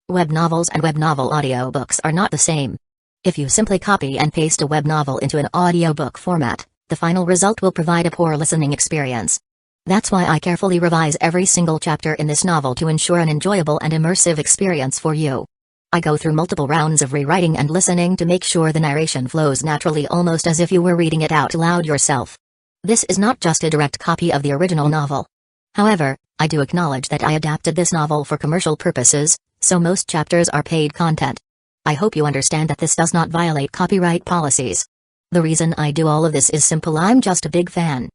Web novels and web novel audiobooks are not the same. If you simply copy and paste a web novel into an audiobook format, the final result will provide a poor listening experience. That's why I carefully revise every single chapter in this novel to ensure an enjoyable and immersive experience for you. I go through multiple rounds of rewriting and listening to make sure the narration flows naturally, almost as if you were reading it out loud yourself. This is not just a direct copy of the original novel. However, I do acknowledge that I adapted this novel for commercial purposes, so most chapters are paid content. I hope you understand that this does not violate copyright policies. The reason I do all of this is simple: I'm just a big fan.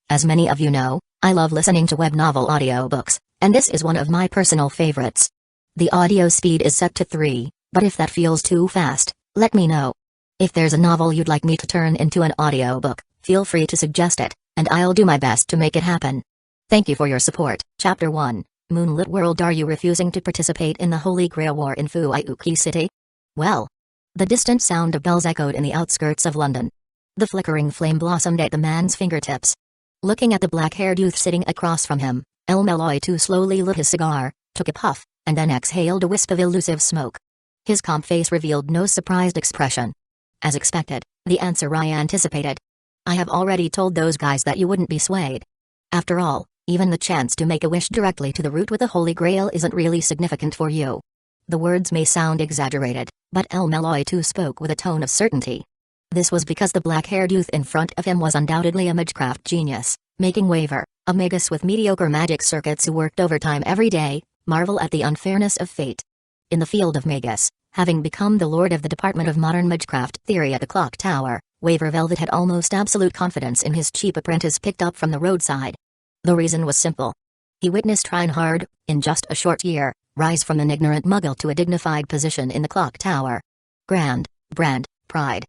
As many of you know, I love listening to web novel audiobooks, and this is one of my personal favorites. The audio speed is set to 3, but if that feels too fast, let me know. If there's a novel you'd like me to turn into an audiobook, feel free to suggest it, and I'll do my best to make it happen. Thank you for your support. Chapter 1, Moonlit World. Are you refusing to participate in the Holy Grail War in Fuyuki City? Well. The distant sound of bells echoed in the outskirts of London. The flickering flame blossomed at the man's fingertips. Looking at the black-haired youth sitting across from him, El Meloy too slowly lit his cigar, took a puff, and then exhaled a wisp of elusive smoke. His calm face revealed no surprised expression. As expected, the answer I anticipated. I have already told those guys that you wouldn't be swayed. After all, even the chance to make a wish directly to the root with the Holy Grail isn't really significant for you. The words may sound exaggerated, but El Meloy too spoke with a tone of certainty. This was because the black-haired youth in front of him was undoubtedly a magecraft genius, making Waver, a magus with mediocre magic circuits who worked overtime every day, marvel at the unfairness of fate. In the field of magus, having become the lord of the Department of Modern Magecraft Theory at the Clock Tower, Waver Velvet had almost absolute confidence in his cheap apprentice picked up from the roadside. The reason was simple. He witnessed Reinhard, in just a short year, rise from an ignorant muggle to a dignified position in the Clock Tower. Brand, pride,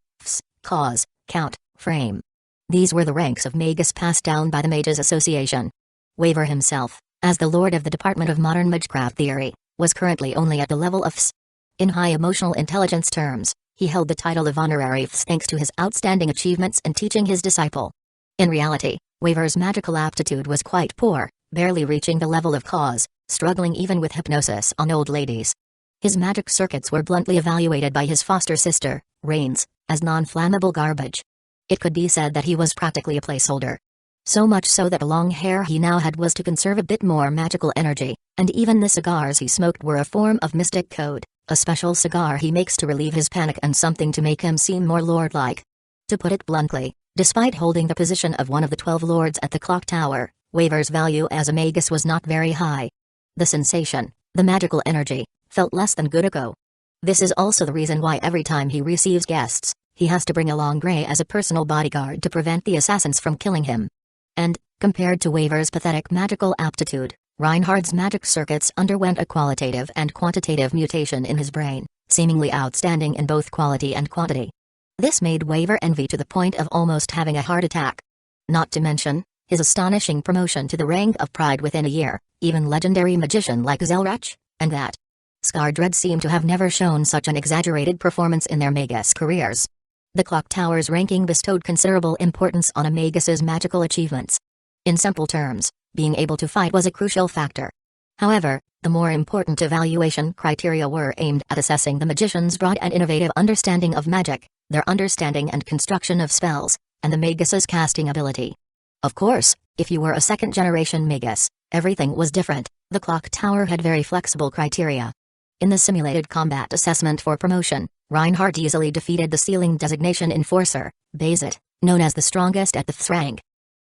cause, count, frame. These were the ranks of magus passed down by the Mages Association. Waver himself, as the lord of the Department of Modern Magecraft Theory, was currently only at the level of S. In high emotional intelligence terms, he held the title of honorary Fs thanks to his outstanding achievements in teaching his disciple. In reality, Waver's magical aptitude was quite poor, barely reaching the level of cause, struggling even with hypnosis on old ladies. His magic circuits were bluntly evaluated by his foster sister, Rains, as non-flammable garbage. It could be said that he was practically a placeholder. So much so that the long hair he now had was to conserve a bit more magical energy, and even the cigars he smoked were a form of mystic code, a special cigar he makes to relieve his panic and something to make him seem more lord-like. To put it bluntly, despite holding the position of one of the 12 lords at the Clock Tower, Waver's value as a magus was not very high. The sensation, the magical energy, felt less than good a go. This is also the reason why every time he receives guests, he has to bring along Grey as a personal bodyguard to prevent the assassins from killing him. And, compared to Waver's pathetic magical aptitude, Reinhard's magic circuits underwent a qualitative and quantitative mutation in his brain, seemingly outstanding in both quality and quantity. This made Waver envy to the point of almost having a heart attack. Not to mention, his astonishing promotion to the rank of Pride within a year, even legendary magician like Zelrach, and that. Scardred seemed to have never shown such an exaggerated performance in their magus careers. The Clock Tower's ranking bestowed considerable importance on a magus's magical achievements. In simple terms, being able to fight was a crucial factor. However, the more important evaluation criteria were aimed at assessing the magician's broad and innovative understanding of magic, their understanding and construction of spells, and the magus's casting ability. Of course, if you were a second-generation magus, everything was different. The Clock Tower had very flexible criteria. In the simulated combat assessment for promotion, Reinhard easily defeated the ceiling designation enforcer, Bazit, known as the strongest at the Fs rank.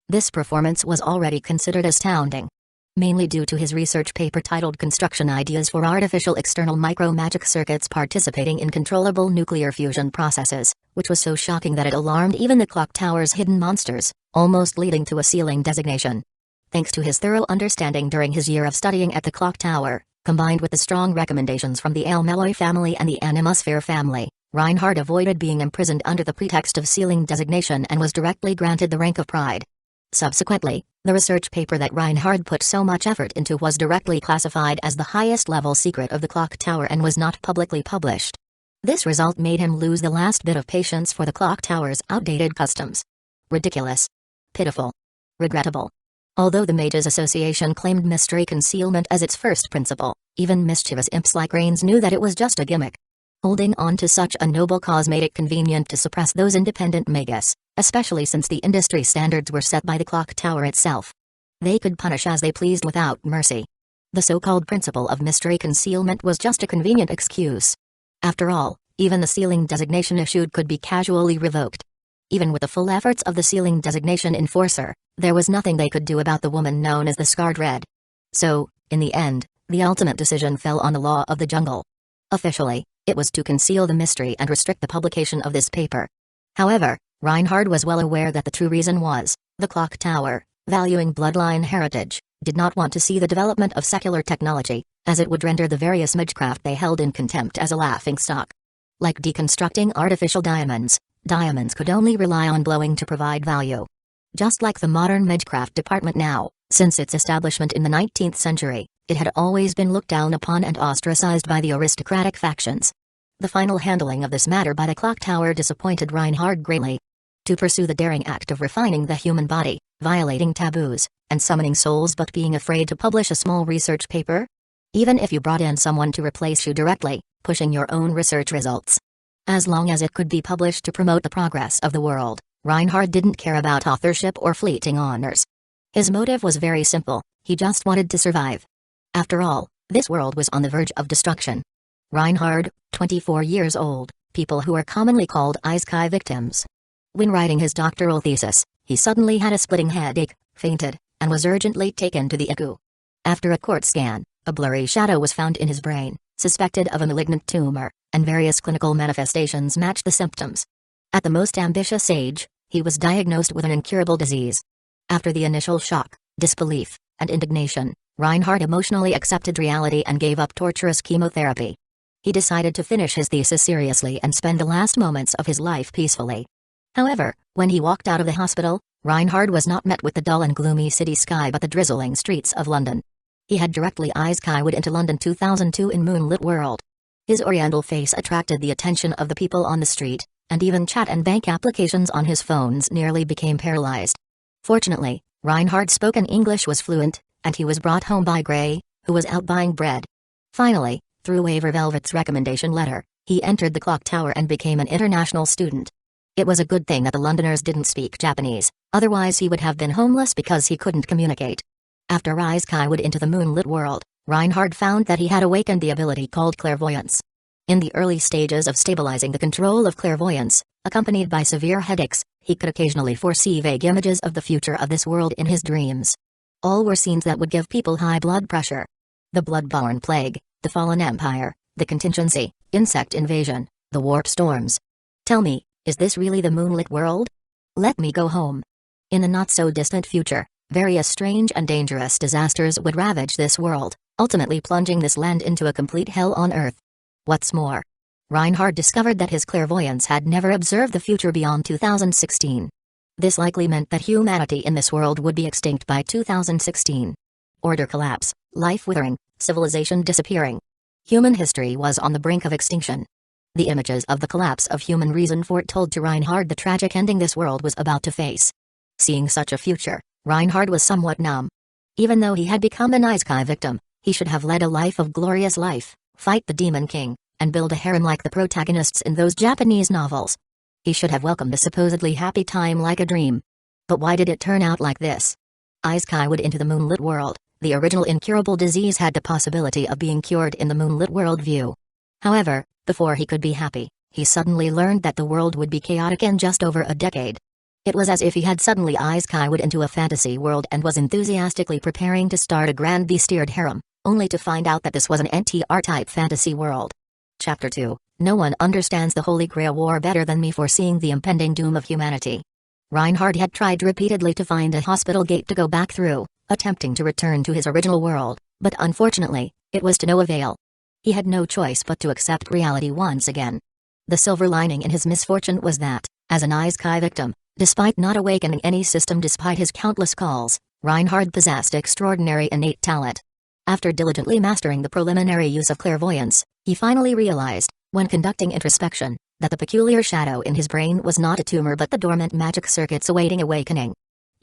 This performance was already considered astounding. Mainly due to his research paper titled Construction Ideas for Artificial External Micro-Magic Circuits Participating in Controllable Nuclear Fusion Processes, which was so shocking that it alarmed even the Clock Tower's hidden monsters, almost leading to a ceiling designation. Thanks to his thorough understanding during his year of studying at the Clock Tower, combined with the strong recommendations from the El Meloy family and the Animusphere family, Reinhard avoided being imprisoned under the pretext of ceiling designation and was directly granted the rank of Pride. Subsequently, the research paper that Reinhard put so much effort into was directly classified as the highest-level secret of the Clock Tower and was not publicly published. This result made him lose the last bit of patience for the Clock Tower's outdated customs. Ridiculous. Pitiful. Regrettable. Although the Mages Association claimed mystery concealment as its first principle, Even mischievous imps like Rains knew that it was just a gimmick. Holding on to such a noble cause made it convenient to suppress those independent magus, especially since the industry standards were set by the clock tower itself. They could punish as they pleased without mercy. The so-called principle of mystery concealment was just a convenient excuse. After all, even the sealing designation issued could be casually revoked. Even with the full efforts of the sealing designation enforcer, there was nothing they could do about the woman known as the Scarred Red. So, in the end, the ultimate decision fell on the law of the jungle. Officially, it was to conceal the mystery and restrict the publication of this paper. However, Reinhard was well aware that the true reason was, the clock tower, valuing bloodline heritage, did not want to see the development of secular technology, as it would render the various magecraft they held in contempt as a laughingstock. Like deconstructing artificial diamonds, diamonds could only rely on blowing to provide value. Just like the modern magecraft department now, since its establishment in the 19th century, it had always been looked down upon and ostracized by the aristocratic factions. The final handling of this matter by the clock tower disappointed Reinhard greatly. To pursue the daring act of refining the human body, violating taboos, and summoning souls but being afraid to publish a small research paper? Even if you brought in someone to replace you directly, pushing your own research results. As long as it could be published to promote the progress of the world, Reinhard didn't care about authorship or fleeting honors. His motive was very simple, he just wanted to survive. After all, this world was on the verge of destruction. Reinhard, 24 years old, people who are commonly called Isekai victims. When writing his doctoral thesis, he suddenly had a splitting headache, fainted, and was urgently taken to the ICU. After a court scan, a blurry shadow was found in his brain, suspected of a malignant tumor, and various clinical manifestations matched the symptoms. At the most ambitious age, he was diagnosed with an incurable disease. After the initial shock, disbelief, and indignation, Reinhard emotionally accepted reality and gave up torturous chemotherapy. He decided to finish his thesis seriously and spend the last moments of his life peacefully. However, when he walked out of the hospital, Reinhard was not met with the dull and gloomy city sky but the drizzling streets of London. He had directly Isekai'd into London 2002 in moonlit world. His oriental face attracted the attention of the people on the street, and even chat and bank applications on his phones nearly became paralyzed. Fortunately, Reinhard's spoken English was fluent, and he was brought home by Gray, who was out buying bread. Finally, through Waver Velvet's recommendation letter, he entered the clock tower and became an international student. It was a good thing that the Londoners didn't speak Japanese, otherwise he would have been homeless because he couldn't communicate. After Isekai'd into the moonlit world, Reinhard found that he had awakened the ability called clairvoyance. In the early stages of stabilizing the control of clairvoyance, accompanied by severe headaches, he could occasionally foresee vague images of the future of this world in his dreams. All were scenes that would give people high blood pressure. The blood-borne plague, the fallen empire, the contingency, insect invasion, the warp storms. Tell me, is this really the moonlit world? Let me go home. In the not-so-distant future, various strange and dangerous disasters would ravage this world, ultimately plunging this land into a complete hell on earth. What's more, Reinhard discovered that his clairvoyance had never observed the future beyond 2016. This likely meant that humanity in this world would be extinct by 2016. Order collapse, life withering, civilization disappearing. Human history was on the brink of extinction. The images of the collapse of human reason foretold to Reinhard the tragic ending this world was about to face. Seeing such a future, Reinhard was somewhat numb. Even though he had become an Isekai victim, he should have led a life of glorious life, fight the Demon King, and build a harem like the protagonists in those Japanese novels. He should have welcomed the supposedly happy time like a dream. But why did it turn out like this? Isekai'd into the moonlit world, the original incurable disease had the possibility of being cured in the moonlit world view. However, before he could be happy, he suddenly learned that the world would be chaotic in just over a decade. It was as if he had suddenly Isekai'd into a fantasy world and was enthusiastically preparing to start a grand bestiared harem, only to find out that this was an NTR-type fantasy world. Chapter 2. No one understands the Holy Grail War better than me, foreseeing the impending doom of humanity. Reinhard had tried repeatedly to find a hospital gate to go back through, attempting to return to his original world, but unfortunately, it was to no avail. He had no choice but to accept reality once again. The silver lining in his misfortune was that, as an Isekai victim, despite not awakening any system despite his countless calls, Reinhard possessed extraordinary innate talent. After diligently mastering the preliminary use of clairvoyance, he finally realized, when conducting introspection, that the peculiar shadow in his brain was not a tumor but the dormant magic circuits awaiting awakening.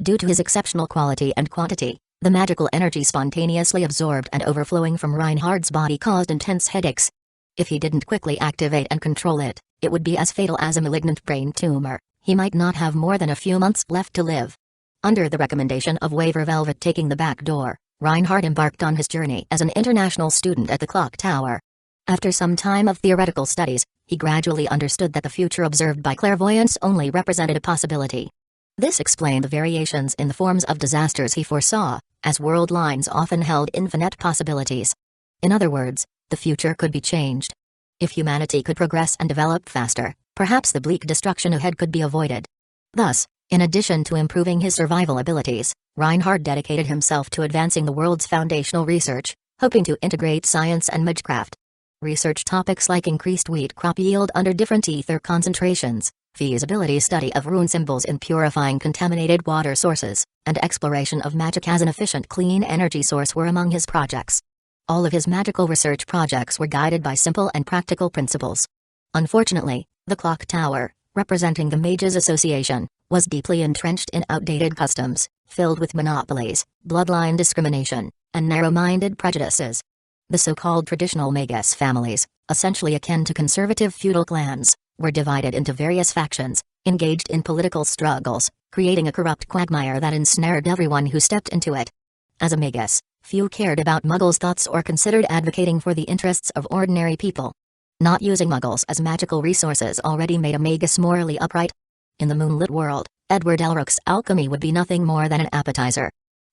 Due to his exceptional quality and quantity, The magical energy spontaneously absorbed and overflowing from Reinhardt's body caused intense headaches. If he didn't quickly activate and control it, it would be as fatal as a malignant brain tumor. He might not have more than a few months left to live. Under the recommendation of Waver Velvet taking the back door, Reinhardt embarked on his journey as an international student at the clock tower. After some time of theoretical studies, he gradually understood that the future observed by clairvoyance only represented a possibility. This explained the variations in the forms of disasters he foresaw, as world lines often held infinite possibilities. In other words, the future could be changed. If humanity could progress and develop faster, perhaps the bleak destruction ahead could be avoided. Thus, in addition to improving his survival abilities, Reinhardt dedicated himself to advancing the world's foundational research, hoping to integrate science and magecraft. Research topics like increased wheat crop yield under different ether concentrations, feasibility study of rune symbols in purifying contaminated water sources, and exploration of magic as an efficient clean energy source were among his projects. All of his magical research projects were guided by simple and practical principles. Unfortunately, the clock tower, representing the Mages Association, was deeply entrenched in outdated customs, filled with monopolies, bloodline discrimination, and narrow-minded prejudices. The so-called traditional Magus families, essentially akin to conservative feudal clans, were divided into various factions, engaged in political struggles, creating a corrupt quagmire that ensnared everyone who stepped into it. As a Magus, few cared about Muggles' thoughts or considered advocating for the interests of ordinary people. Not using Muggles as magical resources already made a Magus morally upright. In the moonlit world, Edward Elric's alchemy would be nothing more than an appetizer.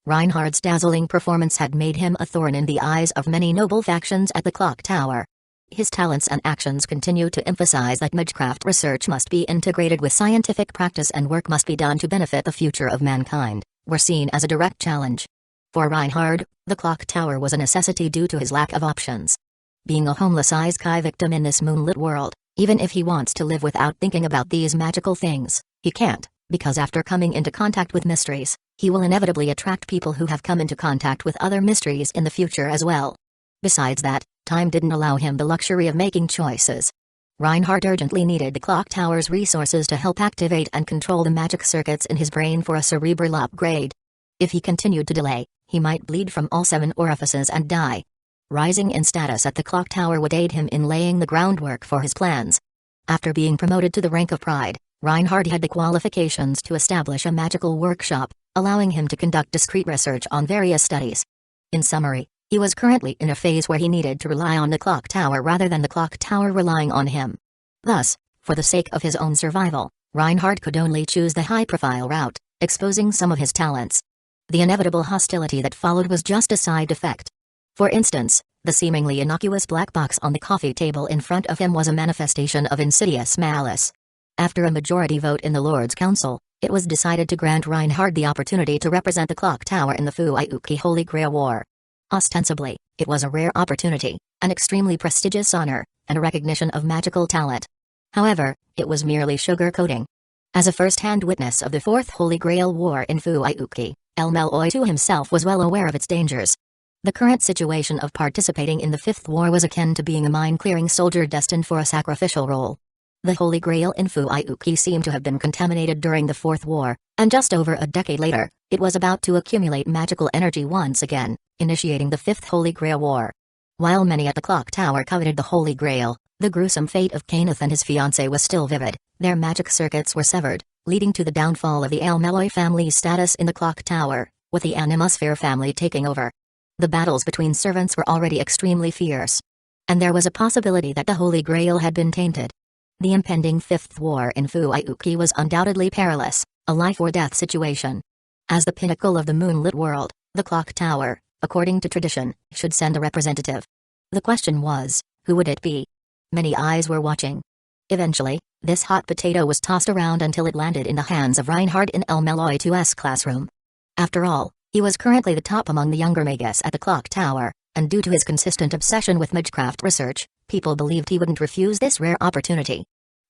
Reinhardt's dazzling performance had made him a thorn in the eyes of many noble factions at the clock tower. His talents and actions continue to emphasize that magecraft research must be integrated with scientific practice and work must be done to benefit the future of mankind, were seen as a direct challenge. For Reinhardt, the clock tower was a necessity due to his lack of options. Being a homeless Isekai victim in this moonlit world, even if he wants to live without thinking about these magical things, he can't, because after coming into contact with mysteries, he will inevitably attract people who have come into contact with other mysteries in the future as well. Besides that, time didn't allow him the luxury of making choices. Reinhardt urgently needed the clock tower's resources to help activate and control the magic circuits in his brain for a cerebral upgrade. If he continued to delay, he might bleed from all 7 orifices and die. Rising in status at the clock tower would aid him in laying the groundwork for his plans. After being promoted to the rank of Pride, Reinhardt had the qualifications to establish a magical workshop, allowing him to conduct discrete research on various studies. In summary, he was currently in a phase where he needed to rely on the clock tower rather than the clock tower relying on him. Thus, for the sake of his own survival, Reinhardt could only choose the high-profile route, exposing some of his talents. The inevitable hostility that followed was just a side effect. For instance, the seemingly innocuous black box on the coffee table in front of him was a manifestation of insidious malice. After a majority vote in the Lord's Council, it was decided to grant Reinhardt the opportunity to represent the clock tower in the Fuiuki Holy Grail War. Ostensibly, it was a rare opportunity, an extremely prestigious honor, and a recognition of magical talent. However, it was merely sugar-coating. As a first-hand witness of the Fourth Holy Grail War in Fuiuki, El-Meloitu himself was well aware of its dangers. The current situation of participating in the Fifth War was akin to being a mine-clearing soldier destined for a sacrificial role. The Holy Grail in Fuiuki seemed to have been contaminated during the Fourth War, and just over a decade later, it was about to accumulate magical energy once again, initiating the Fifth Holy Grail War. While many at the clock tower coveted the Holy Grail, the gruesome fate of Kenneth and his fiancée was still vivid. Their magic circuits were severed, leading to the downfall of the El-Meloy family's status in the clock tower, with the Animosphere family taking over. The battles between servants were already extremely fierce. And there was a possibility that the Holy Grail had been tainted. The impending Fifth War in Fuiuki was undoubtedly perilous, a life-or-death situation. As the pinnacle of the moonlit world, the clock tower, according to tradition, should send a representative. The question was, who would it be? Many eyes were watching. Eventually, this hot potato was tossed around until it landed in the hands of Reinhardt in El-Meloitu's classroom. After all, he was currently the top among the younger magus at the clock tower, and due to his consistent obsession with magecraft research, people believed he wouldn't refuse this rare opportunity.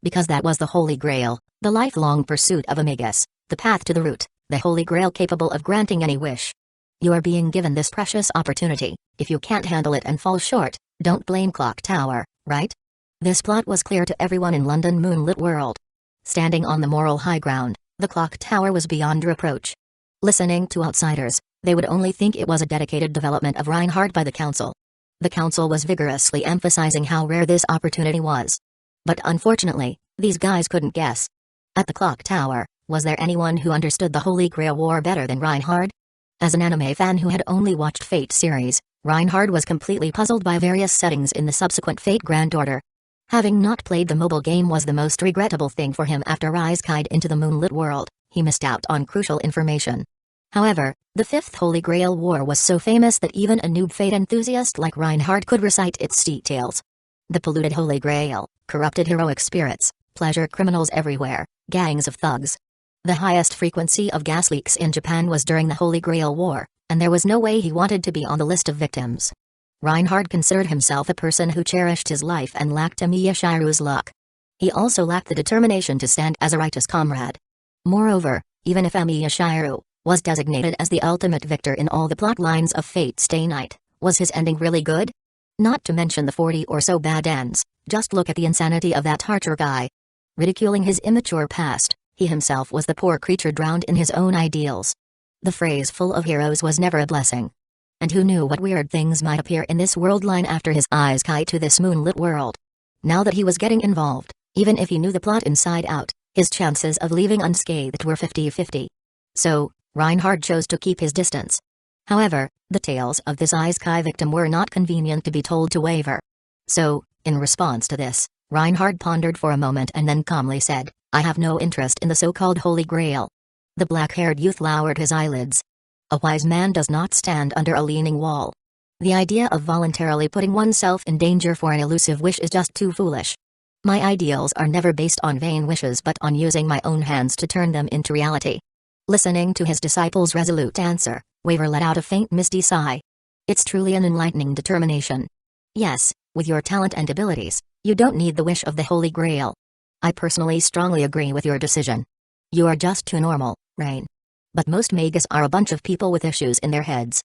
Because that was the Holy Grail, the lifelong pursuit of a magus, the path to the root, the Holy Grail capable of granting any wish. You are being given this precious opportunity. If you can't handle it and fall short, don't blame Clock Tower, right? This plot was clear to everyone in London moonlit world. Standing on the moral high ground, the Clock Tower was beyond reproach. Listening to outsiders, They would only think it was a dedicated development of Reinhardt by the council. The council was vigorously emphasizing how rare this opportunity was. But unfortunately, these guys couldn't guess. At the clock tower, was there anyone who understood the Holy Grail War better than Reinhardt? As an anime fan who had only watched Fate series, Reinhardt was completely puzzled by various settings in the subsequent Fate Grand Order. Having not played the mobile game was the most regrettable thing for him after Rise-Kide into the moonlit world. He missed out on crucial information. However, the Fifth Holy Grail War was so famous that even a noob Fate enthusiast like Reinhardt could recite its details. The polluted Holy Grail, corrupted heroic spirits, pleasure criminals everywhere, gangs of thugs. The highest frequency of gas leaks in Japan was during the Holy Grail War, and there was no way he wanted to be on the list of victims. Reinhardt considered himself a person who cherished his life and lacked Miyashiru's luck. He also lacked the determination to stand as a righteous comrade. Moreover, even if Miyashiru was designated as the ultimate victor in all the plot lines of Fate Stay Night, was his ending really good? Not to mention the 40 or so bad ends, just look at the insanity of that Archer guy. Ridiculing his immature past, he himself was the poor creature drowned in his own ideals. The phrase full of heroes was never a blessing. And who knew what weird things might appear in this world line after his eyes kite to this moonlit world. Now that he was getting involved, even if he knew the plot inside out, his chances of leaving unscathed were 50-50. So, Reinhardt chose to keep his distance. However, the tales of this Isekai victim were not convenient to be told to Waver. So, in response to this, Reinhardt pondered for a moment and then calmly said, "I have no interest in the so-called Holy Grail." The black-haired youth lowered his eyelids. A wise man does not stand under a leaning wall. The idea of voluntarily putting oneself in danger for an elusive wish is just too foolish. My ideals are never based on vain wishes but on using my own hands to turn them into reality. Listening to his disciple's resolute answer, Waver let out a faint misty sigh. It's truly an enlightening determination. Yes, with your talent and abilities, you don't need the wish of the Holy Grail. I personally strongly agree with your decision. You are just too normal, Rain. But most mages are a bunch of people with issues in their heads.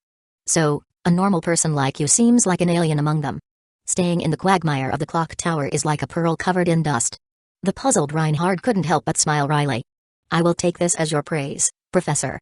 So, a normal person like you seems like an alien among them. Staying in the quagmire of the clock tower is like a pearl covered in dust. The puzzled Reinhardt couldn't help but smile wryly. I will take this as your praise, Professor.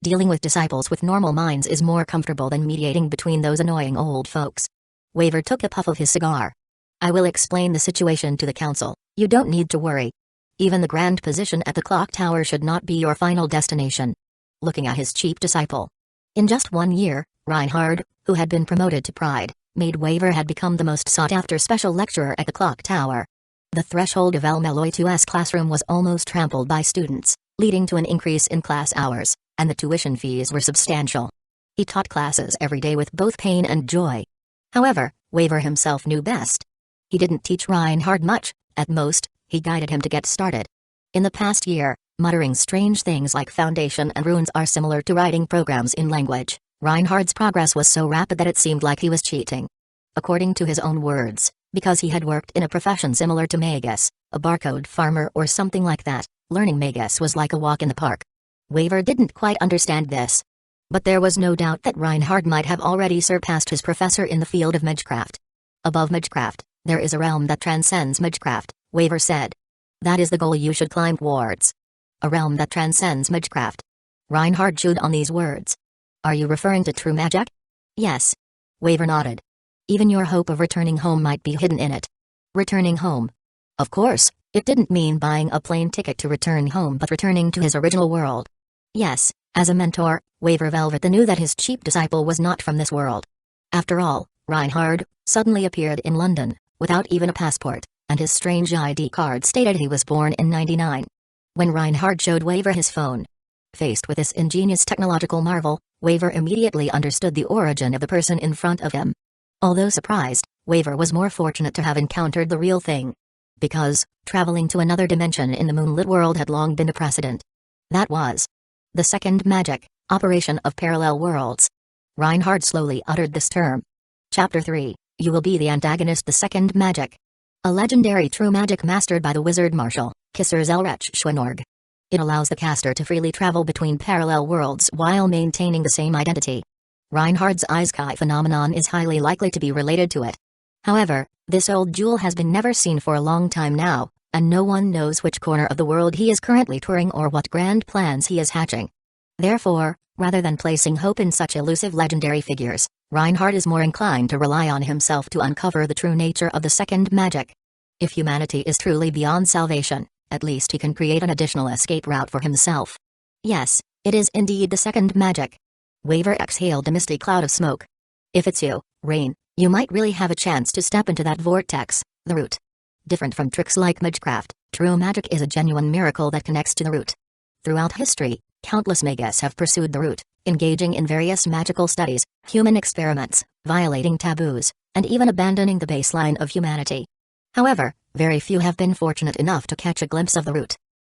Dealing with disciples with normal minds is more comfortable than mediating between those annoying old folks. Waver took a puff of his cigar. I will explain the situation to the council, you don't need to worry. Even the grand position at the clock tower should not be your final destination. Looking at his cheap disciple. In just 1 year, Reinhardt, who had been promoted to Pride, Made Waver had become the most sought-after special lecturer at the clock tower. The threshold of El Meloy2's classroom was almost trampled by students, leading to an increase in class hours, and the tuition fees were substantial. He taught classes every day with both pain and joy. However, Waver himself knew best. He didn't teach Reinhardt much, at most, he guided him to get started. In the past year, muttering strange things like foundation and runes are similar to writing programs in language, Reinhardt's progress was so rapid that it seemed like he was cheating. According to his own words, because he had worked in a profession similar to Magus, a barcode farmer or something like that, learning Magus was like a walk in the park. Waver didn't quite understand this. But there was no doubt that Reinhardt might have already surpassed his professor in the field of magecraft. Above magecraft, there is a realm that transcends magecraft, Waver said. That is the goal you should climb towards. A realm that transcends magecraft. Reinhardt chewed on these words. Are you referring to true magic? Yes. Waver nodded. Even your hope of returning home might be hidden in it. Returning home. Of course, it didn't mean buying a plane ticket to return home but returning to his original world. Yes, as a mentor, Waver Velvet knew that his cheap disciple was not from this world. After all, Reinhardt suddenly appeared in London, without even a passport, and his strange ID card stated he was born in '99. When Reinhardt showed Waver his phone. Faced with this ingenious technological marvel, Waver immediately understood the origin of the person in front of him. Although surprised, Waver was more fortunate to have encountered the real thing. Because, traveling to another dimension in the moonlit world had long been a precedent. That was the second magic, operation of parallel worlds. Reinhardt slowly uttered this term. Chapter 3, You Will Be the Antagonist. The second magic. A legendary true magic mastered by the wizard marshal, Kisser Zelrech Schwenorg. It allows the caster to freely travel between parallel worlds while maintaining the same identity. Reinhardt's Isekai phenomenon is highly likely to be related to it. However, this old jewel has been never seen for a long time now, and no one knows which corner of the world he is currently touring or what grand plans he is hatching. Therefore, Rather than placing hope in such elusive legendary figures, Reinhardt is more inclined to rely on himself to uncover the true nature of the second magic. If humanity is truly beyond salvation, at least he can create an additional escape route for himself. Yes, it is indeed the second magic. Waver exhaled a misty cloud of smoke. If it's you, Rain, you might really have a chance to step into that vortex, the root. Different from tricks like magecraft, true magic is a genuine miracle that connects to the root. Throughout history, countless mages have pursued the root, engaging in various magical studies, human experiments, violating taboos, and even abandoning the baseline of humanity. However, very few have been fortunate enough to catch a glimpse of the root.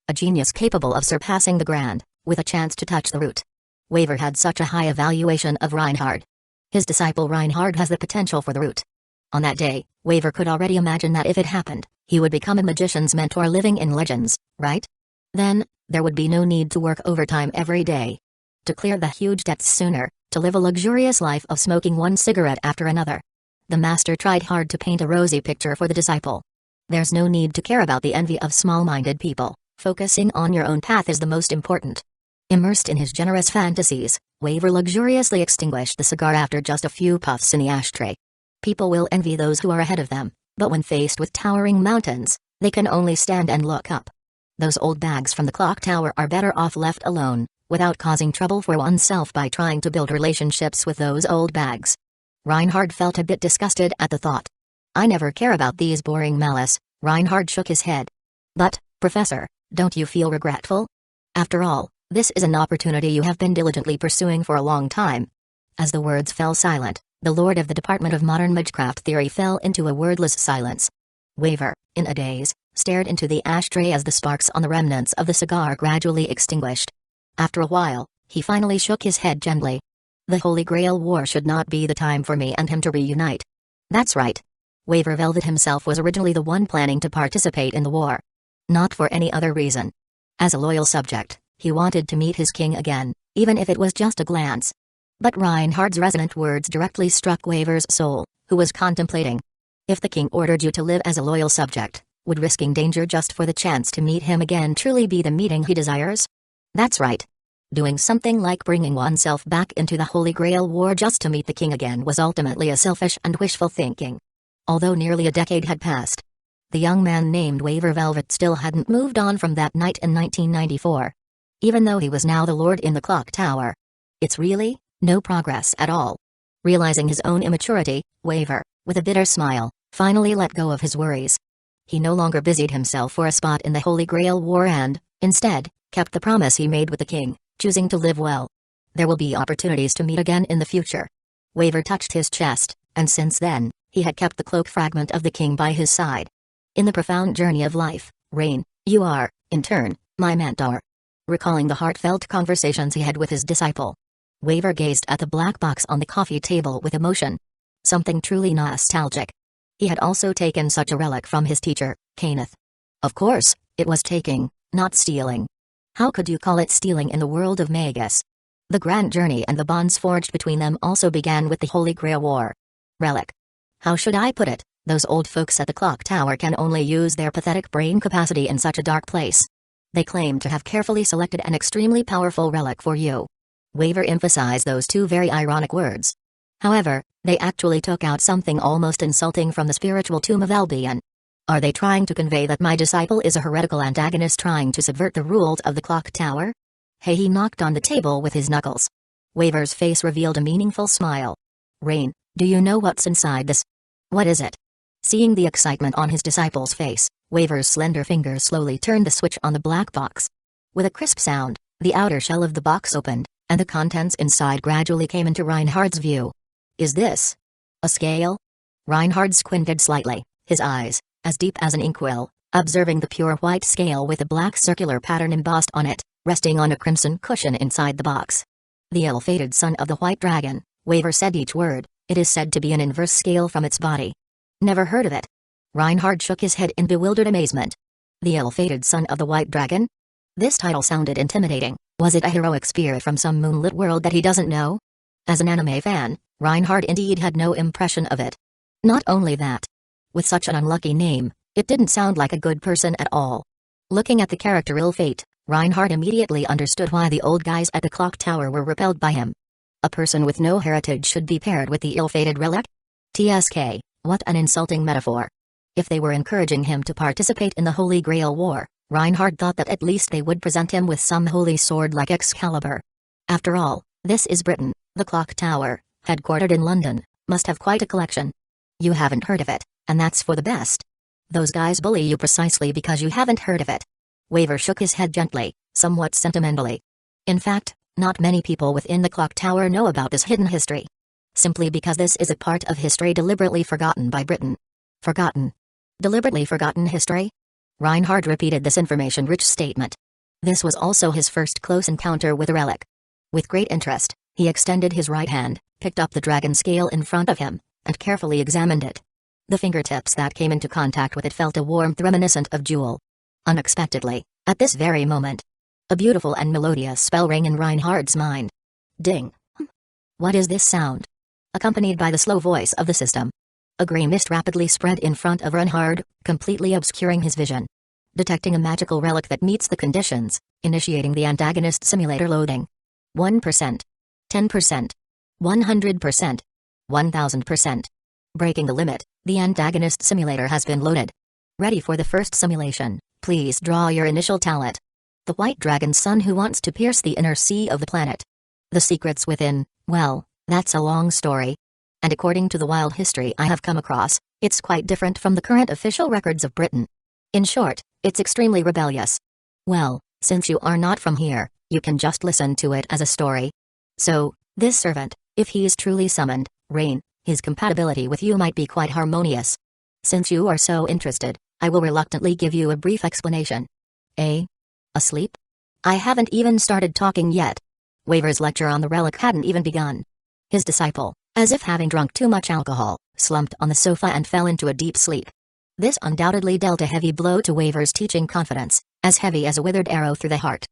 A genius capable of surpassing the grand, with a chance to touch the root. Waver had such a high evaluation of Reinhardt. His disciple Reinhardt has the potential for the root. On that day, Waver could already imagine that if it happened, he would become a magician's mentor living in legends, right? Then, there would be no need to work overtime every day. To clear the huge debts sooner, to live a luxurious life of smoking one cigarette after another. The master tried hard to paint a rosy picture for the disciple. There's no need to care about the envy of small-minded people, focusing on your own path is the most important. Immersed in his generous fantasies, Waver luxuriously extinguished the cigar after just a few puffs in the ashtray. People will envy those who are ahead of them, but when faced with towering mountains, they can only stand and look up. Those old bags from the clock tower are better off left alone, without causing trouble for oneself by trying to build relationships with those old bags. Reinhardt felt a bit disgusted at the thought. I never care about these boring malice, Reinhardt shook his head. But, Professor, don't you feel regretful? After all, this is an opportunity you have been diligently pursuing for a long time. As the words fell silent, the Lord of the Department of Modern Magecraft Theory fell into a wordless silence. Waver, in a daze, stared into the ashtray as the sparks on the remnants of the cigar gradually extinguished. After a while, he finally shook his head gently. The Holy Grail War should not be the time for me and him to reunite. That's right. Waver Velvet himself was originally the one planning to participate in the war. Not for any other reason. As a loyal subject, he wanted to meet his king again, even if it was just a glance. But Reinhardt's resonant words directly struck Waver's soul, who was contemplating. If the king ordered you to live as a loyal subject, would risking danger just for the chance to meet him again truly be the meeting he desires? That's right. Doing something like bringing oneself back into the Holy Grail War just to meet the king again was ultimately a selfish and wishful thinking. Although nearly a decade had passed, the young man named Waver Velvet still hadn't moved on from that night in 1994. Even though he was now the Lord in the clock tower. It's really no progress at all. Realizing his own immaturity, Waver, with a bitter smile, finally let go of his worries. He no longer busied himself for a spot in the Holy Grail War and, instead, kept the promise he made with the king, choosing to live well. There will be opportunities to meet again in the future. Waver touched his chest, and since then, he had kept the cloak fragment of the king by his side. In the profound journey of life, Rain, you are, in turn, my mentor. Recalling the heartfelt conversations he had with his disciple, Waver gazed at the black box on the coffee table with emotion. Something truly nostalgic. He had also taken such a relic from his teacher, Kenneth. Of course, it was taking, not stealing. How could you call it stealing in the world of Magus? The grand journey and the bonds forged between them also began with the Holy Grail War. Relic. How should I put it? Those old folks at the clock tower can only use their pathetic brain capacity in such a dark place. They claim to have carefully selected an extremely powerful relic for you. Waver emphasized those two very ironic words. However, they actually took out something almost insulting from the spiritual tomb of Albion. Are they trying to convey that my disciple is a heretical antagonist trying to subvert the rules of the clock tower? Hey, he knocked on the table with his knuckles. Waver's face revealed a meaningful smile. Rain, do you know what's inside this? What is it? Seeing the excitement on his disciple's face, Waver's slender fingers slowly turned the switch on the black box. With a crisp sound, the outer shell of the box opened, and the contents inside gradually came into Reinhardt's view. Is this a scale? Reinhardt squinted slightly, his eyes, as deep as an inkwell, observing the pure white scale with a black circular pattern embossed on it, resting on a crimson cushion inside the box. The ill-fated son of the white dragon, Waver said each word. It is said to be an inverse scale from its body. Never heard of it. Reinhardt shook his head in bewildered amazement. The ill-fated son of the white dragon? This title sounded intimidating. Was it a heroic spirit from some moonlit world that he doesn't know? As an anime fan, Reinhardt indeed had no impression of it. Not only that. With such an unlucky name, it didn't sound like a good person at all. Looking at the character ill-fate, Reinhard immediately understood why the old guys at the clock tower were repelled by him. A person with no heritage should be paired with the ill-fated relic? TSK, what an insulting metaphor. If they were encouraging him to participate in the Holy Grail War, Reinhard thought that at least they would present him with some holy sword like Excalibur. After all, this is Britain, the clock tower, headquartered in London, must have quite a collection. You haven't heard of it, and that's for the best. Those guys bully you precisely because you haven't heard of it. Waver shook his head gently, somewhat sentimentally. In fact, not many people within the clock tower know about this hidden history. Simply because this is a part of history deliberately forgotten by Britain. Forgotten. Deliberately forgotten history? Reinhard repeated this information-rich statement. This was also his first close encounter with a relic. With great interest, he extended his right hand, picked up the dragon scale in front of him, and carefully examined it. The fingertips that came into contact with it felt a warmth reminiscent of jewel. Unexpectedly, at this very moment, a beautiful and melodious spell rang in Reinhard's mind. Ding. What is this sound? Accompanied by the slow voice of the system. A grey mist rapidly spread in front of Reinhard, completely obscuring his vision. Detecting a magical relic that meets the conditions, initiating the Antagonist simulator loading. 1%. 10%. 100%. 1000%. Breaking the limit, the Antagonist simulator has been loaded. Ready for the first simulation, please draw your initial talent. The white dragon's son who wants to pierce the inner sea of the planet. The secrets within, well, that's a long story. And according to the wild history I have come across, it's quite different from the current official records of Britain. In short, it's extremely rebellious. Well, since you are not from here, you can just listen to it as a story. So, this servant, if he is truly summoned, Rain, his compatibility with you might be quite harmonious. Since you are so interested, I will reluctantly give you a brief explanation. Asleep? I haven't even started talking yet. Waver's lecture on the relic hadn't even begun. His disciple, as if having drunk too much alcohol, slumped on the sofa and fell into a deep sleep. This undoubtedly dealt a heavy blow to Waver's teaching confidence, as heavy as a withered arrow through the heart.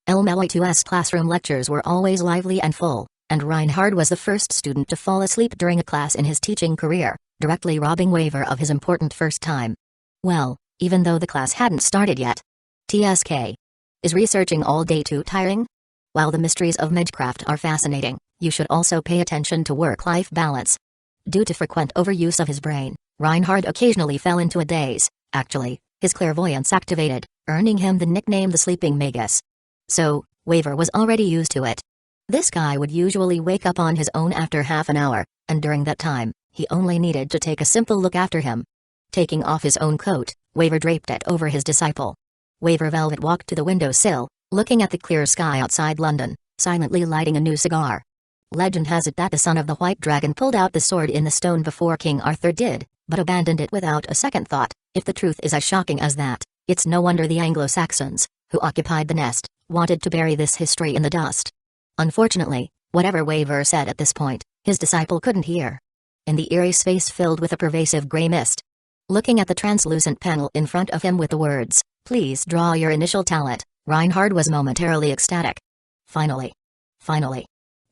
LML2's classroom lectures were always lively and full, and Reinhard was the first student to fall asleep during a class in his teaching career, directly robbing Waver of his important first time. Well, even though the class hadn't started yet. TSK. Is researching all day too tiring? While the mysteries of Magecraft are fascinating, you should also pay attention to work-life balance. Due to frequent overuse of his brain, Reinhard occasionally fell into a daze. Actually, his clairvoyance activated, earning him the nickname the Sleeping Magus. So, Waver was already used to it. This guy would usually wake up on his own after half an hour, and during that time, he only needed to take a simple look after him. Taking off his own coat, Waver draped it over his disciple. Waver Velvet walked to the windowsill, looking at the clear sky outside London, silently lighting a new cigar. Legend has it that the son of the White Dragon pulled out the sword in the stone before King Arthur did, but abandoned it without a second thought. If the truth is as shocking as that, it's no wonder the Anglo-Saxons, who occupied the nest, wanted to bury this history in the dust. Unfortunately, whatever Waver said at this point, his disciple couldn't hear. In the eerie space filled with a pervasive grey mist. Looking at the translucent panel in front of him with the words, "Please draw your initial talent," Reinhard was momentarily ecstatic. Finally.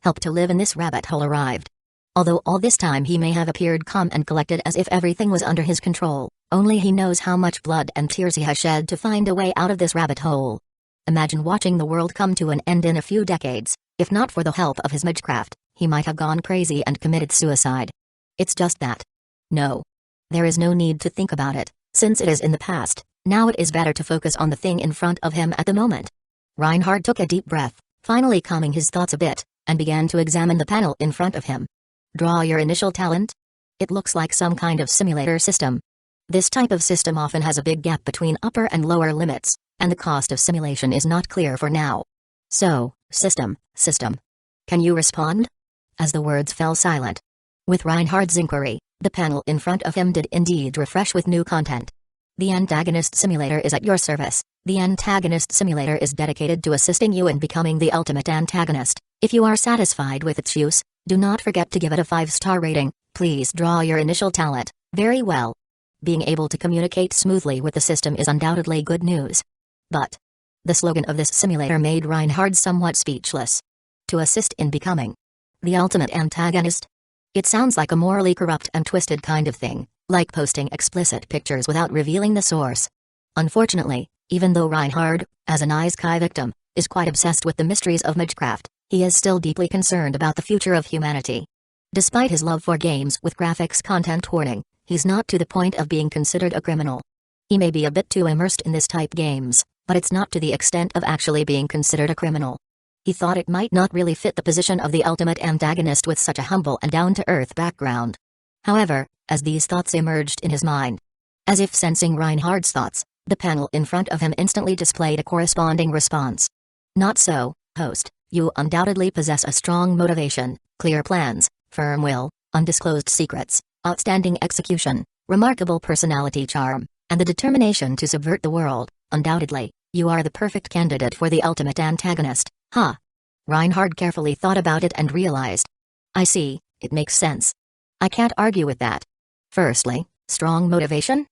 Help to live in this rabbit hole arrived. Although all this time he may have appeared calm and collected as if everything was under his control, only he knows how much blood and tears he has shed to find a way out of this rabbit hole. Imagine watching the world come to an end in a few decades. If not for the help of his Magecraft, he might have gone crazy and committed suicide. It's just that. No. There is no need to think about it, since it is in the past. Now it is better to focus on the thing in front of him at the moment. Reinhard took a deep breath, finally calming his thoughts a bit, and began to examine the panel in front of him. Draw your initial talent? It looks like some kind of simulator system. This type of system often has a big gap between upper and lower limits, and the cost of simulation is not clear for now. So, system. Can you respond? As the words fell silent. With Reinhard's inquiry, the panel in front of him did indeed refresh with new content. The Antagonist simulator is at your service. The Antagonist simulator is dedicated to assisting you in becoming the ultimate antagonist. If you are satisfied with its use, do not forget to give it a 5-star rating. Please draw your initial talent. Very well. Being able to communicate smoothly with the system is undoubtedly good news. But the slogan of this simulator made Reinhard somewhat speechless. To assist in becoming the ultimate antagonist? It sounds like a morally corrupt and twisted kind of thing, like posting explicit pictures without revealing the source. Unfortunately, Even though Reinhard, as an Isekai victim, is quite obsessed with the mysteries of magecraft, he is still deeply concerned about the future of humanity. Despite his love for games with graphics content warning, he's not to the point of being considered a criminal. He may be a bit too immersed in this type games, but it's not to the extent of actually being considered a criminal. He thought it might not really fit the position of the ultimate antagonist with such a humble and down-to-earth background. However, as these thoughts emerged in his mind, as if sensing Reinhard's thoughts, the panel in front of him instantly displayed a corresponding response. Not so, host. You undoubtedly possess a strong motivation, clear plans, firm will, undisclosed secrets, outstanding execution, remarkable personality charm, and the determination to subvert the world. Undoubtedly, you are the perfect candidate for the ultimate antagonist, huh? Reinhard carefully thought about it and realized. I see, it makes sense. I can't argue with that. Firstly, strong motivation?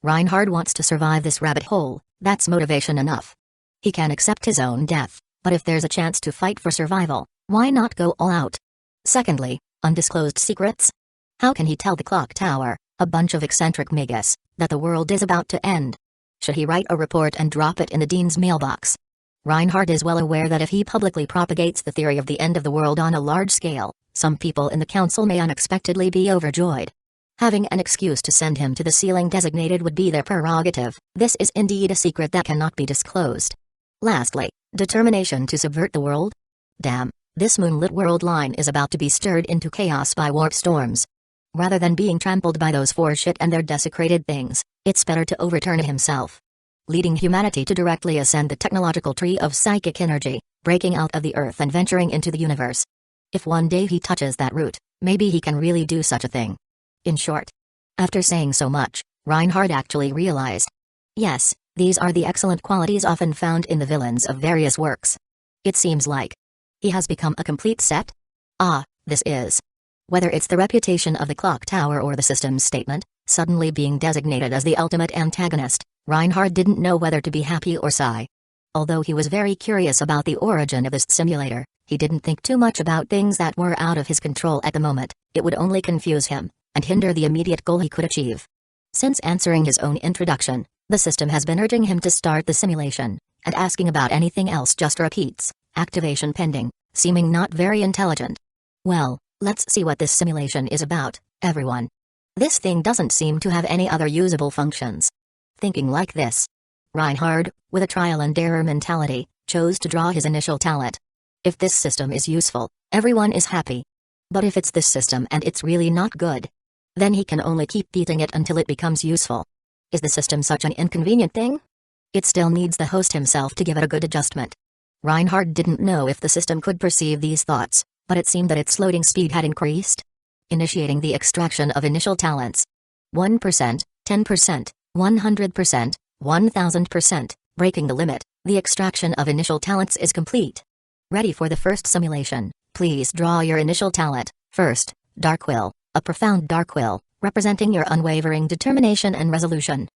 Reinhard wants to survive this rabbit hole, that's motivation enough. He can accept his own death, but if there's a chance to fight for survival, why not go all out? Secondly, undisclosed secrets? How can he tell the clock tower, a bunch of eccentric magus, that the world is about to end? Should he write a report and drop it in the dean's mailbox? Reinhard is well aware that if he publicly propagates the theory of the end of the world on a large scale, some people in the council may unexpectedly be overjoyed. Having an excuse to send him to the ceiling designated would be their prerogative. This is indeed a secret that cannot be disclosed. Lastly, determination to subvert the world? Damn, this moonlit world line is about to be stirred into chaos by warp storms. Rather than being trampled by those four shit and their desecrated things, it's better to overturn it himself. Leading humanity to directly ascend the technological tree of psychic energy, breaking out of the earth and venturing into the universe. If one day he touches that route, maybe he can really do such a thing. In short, after saying so much, Reinhard actually realized. Yes, these are the excellent qualities often found in the villains of various works. It seems like he has become a complete set? Ah, this is. Whether it's the reputation of the clock tower or the system's statement, suddenly being designated as the ultimate antagonist, Reinhard didn't know whether to be happy or sigh. Although he was very curious about the origin of this simulator, he didn't think too much about things that were out of his control at the moment. It would only confuse him and hinder the immediate goal he could achieve. Since answering his own introduction, the system has been urging him to start the simulation, and asking about anything else just repeats, activation pending, seeming not very intelligent. Well, let's see what this simulation is about, everyone. This thing doesn't seem to have any other usable functions. Thinking like this, Reinhard, with a trial-and-error mentality, chose to draw his initial talent. If this system is useful, everyone is happy. But if it's this system and it's really not good, then he can only keep beating it until it becomes useful. Is the system such an inconvenient thing? It still needs the host himself to give it a good adjustment. Reinhard didn't know if the system could perceive these thoughts, but it seemed that its loading speed had increased. Initiating the extraction of initial talents. 1%, 10%, 100%, 1000%, breaking the limit. The extraction of initial talents is complete. Ready for the first simulation. Please draw your initial talent. First, Dark Will, a profound dark will, representing your unwavering determination and resolution.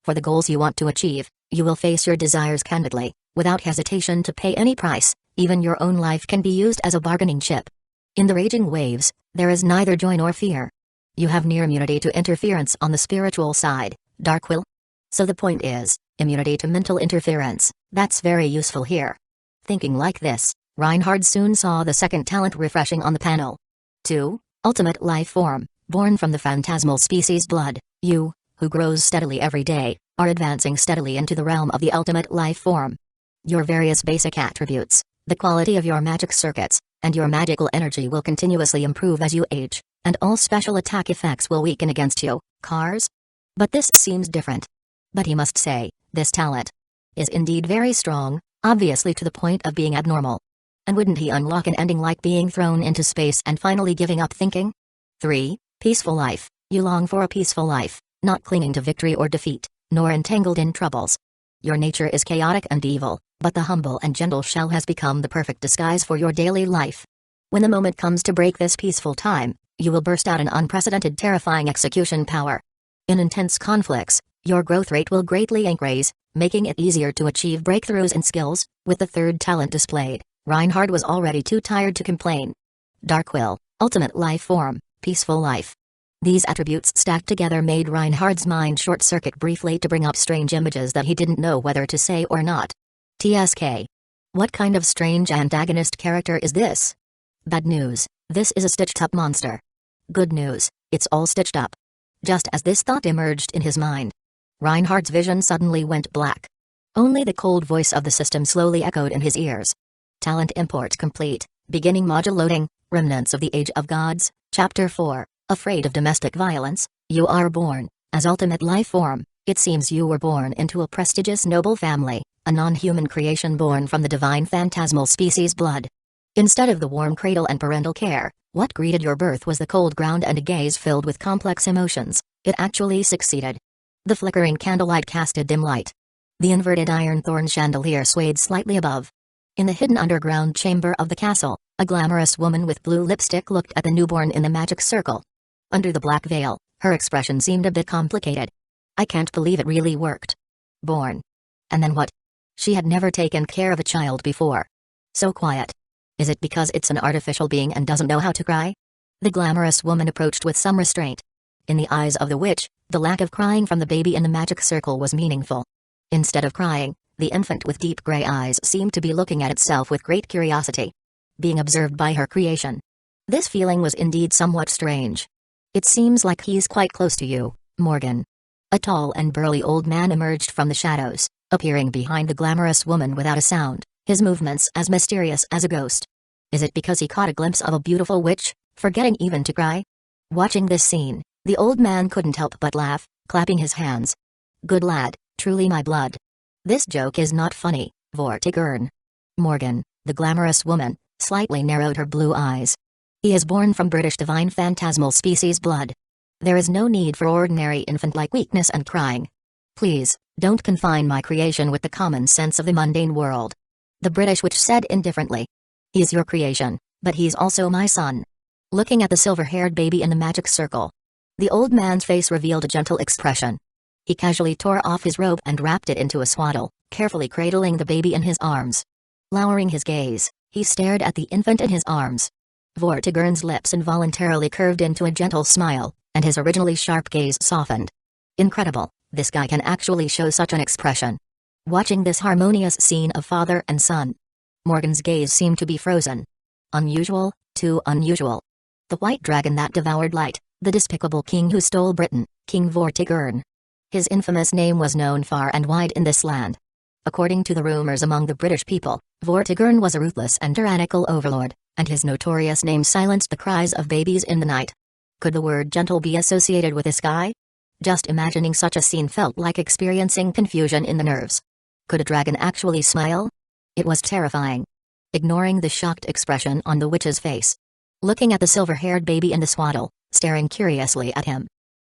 For the goals you want to achieve, you will face your desires candidly, without hesitation to pay any price. Even your own life can be used as a bargaining chip. In the raging waves, there is neither joy nor fear. You have near immunity to interference on the spiritual side, Dark Will. So the point is, immunity to mental interference. That's very useful here. Thinking like this, Reinhard soon saw the second talent refreshing on the panel. 2. Ultimate life form, born from the phantasmal species blood. You, who grows steadily every day, are advancing steadily into the realm of the ultimate life form. Your various basic attributes, the quality of your magic circuits, and your magical energy will continuously improve as you age, and all special attack effects will weaken against you, cars? But this seems different. But he must say, this talent is indeed very strong, obviously to the point of being abnormal. And wouldn't he unlock an ending like being thrown into space and finally giving up thinking? 3. Peaceful life. You long for a peaceful life, not clinging to victory or defeat, nor entangled in troubles. Your nature is chaotic and evil, but the humble and gentle shell has become the perfect disguise for your daily life. When the moment comes to break this peaceful time, you will burst out an unprecedented terrifying execution power. In intense conflicts, your growth rate will greatly increase, making it easier to achieve breakthroughs in skills. With the third talent displayed, Reinhard was already too tired to complain. Dark Will, ultimate life form, peaceful life. These attributes stacked together made Reinhard's mind short-circuit briefly to bring up strange images that he didn't know whether to say or not. TSK. What kind of strange antagonist character is this? Bad news, this is a stitched-up monster. Good news, it's all stitched up. Just as this thought emerged in his mind, Reinhard's vision suddenly went black. Only the cold voice of the system slowly echoed in his ears. Talent import complete, beginning module loading, Remnants of the Age of Gods, Chapter 4, Afraid of Domestic Violence, you are born, as ultimate life form, it seems you were born into a prestigious noble family, a non-human creation born from the divine phantasmal species blood. Instead of the warm cradle and parental care, what greeted your birth was the cold ground and a gaze filled with complex emotions. It actually succeeded. The flickering candlelight cast a dim light. The inverted iron thorn chandelier swayed slightly above. In the hidden underground chamber of the castle, a glamorous woman with blue lipstick looked at the newborn in the magic circle. Under the black veil, her expression seemed a bit complicated. I can't believe it really worked. Born. And then what? She had never taken care of a child before. So quiet. Is it because it's an artificial being and doesn't know how to cry? The glamorous woman approached with some restraint. In the eyes of the witch, the lack of crying from the baby in the magic circle was meaningful. Instead of crying, the infant with deep gray eyes seemed to be looking at itself with great curiosity. Being observed by her creation. This feeling was indeed somewhat strange. It seems like he's quite close to you, Morgan. A tall and burly old man emerged from the shadows, appearing behind the glamorous woman without a sound, his movements as mysterious as a ghost. Is it because he caught a glimpse of a beautiful witch, forgetting even to cry? Watching this scene, the old man couldn't help but laugh, clapping his hands. Good lad, truly my blood. This joke is not funny, Vortigern. Morgan, the glamorous woman, slightly narrowed her blue eyes. He is born from British divine phantasmal species blood. There is no need for ordinary infant-like weakness and crying. Please, don't confine my creation with the common sense of the mundane world. The British witch said indifferently. He's your creation, but he's also my son. Looking at the silver-haired baby in the magic circle, the old man's face revealed a gentle expression. He casually tore off his robe and wrapped it into a swaddle, carefully cradling the baby in his arms. Lowering his gaze, he stared at the infant in his arms. Vortigern's lips involuntarily curved into a gentle smile, and his originally sharp gaze softened. Incredible, this guy can actually show such an expression. Watching this harmonious scene of father and son, Morgan's gaze seemed to be frozen. Unusual, too unusual. The white dragon that devoured light, the despicable king who stole Britain, King Vortigern. His infamous name was known far and wide in this land. According to the rumors among the British people, Vortigern was a ruthless and tyrannical overlord, and his notorious name silenced the cries of babies in the night. Could the word gentle be associated with this guy? Just imagining such a scene felt like experiencing confusion in the nerves. Could a dragon actually smile? It was terrifying. Ignoring the shocked expression on the witch's face. Looking at the silver-haired baby in the swaddle, staring curiously at him.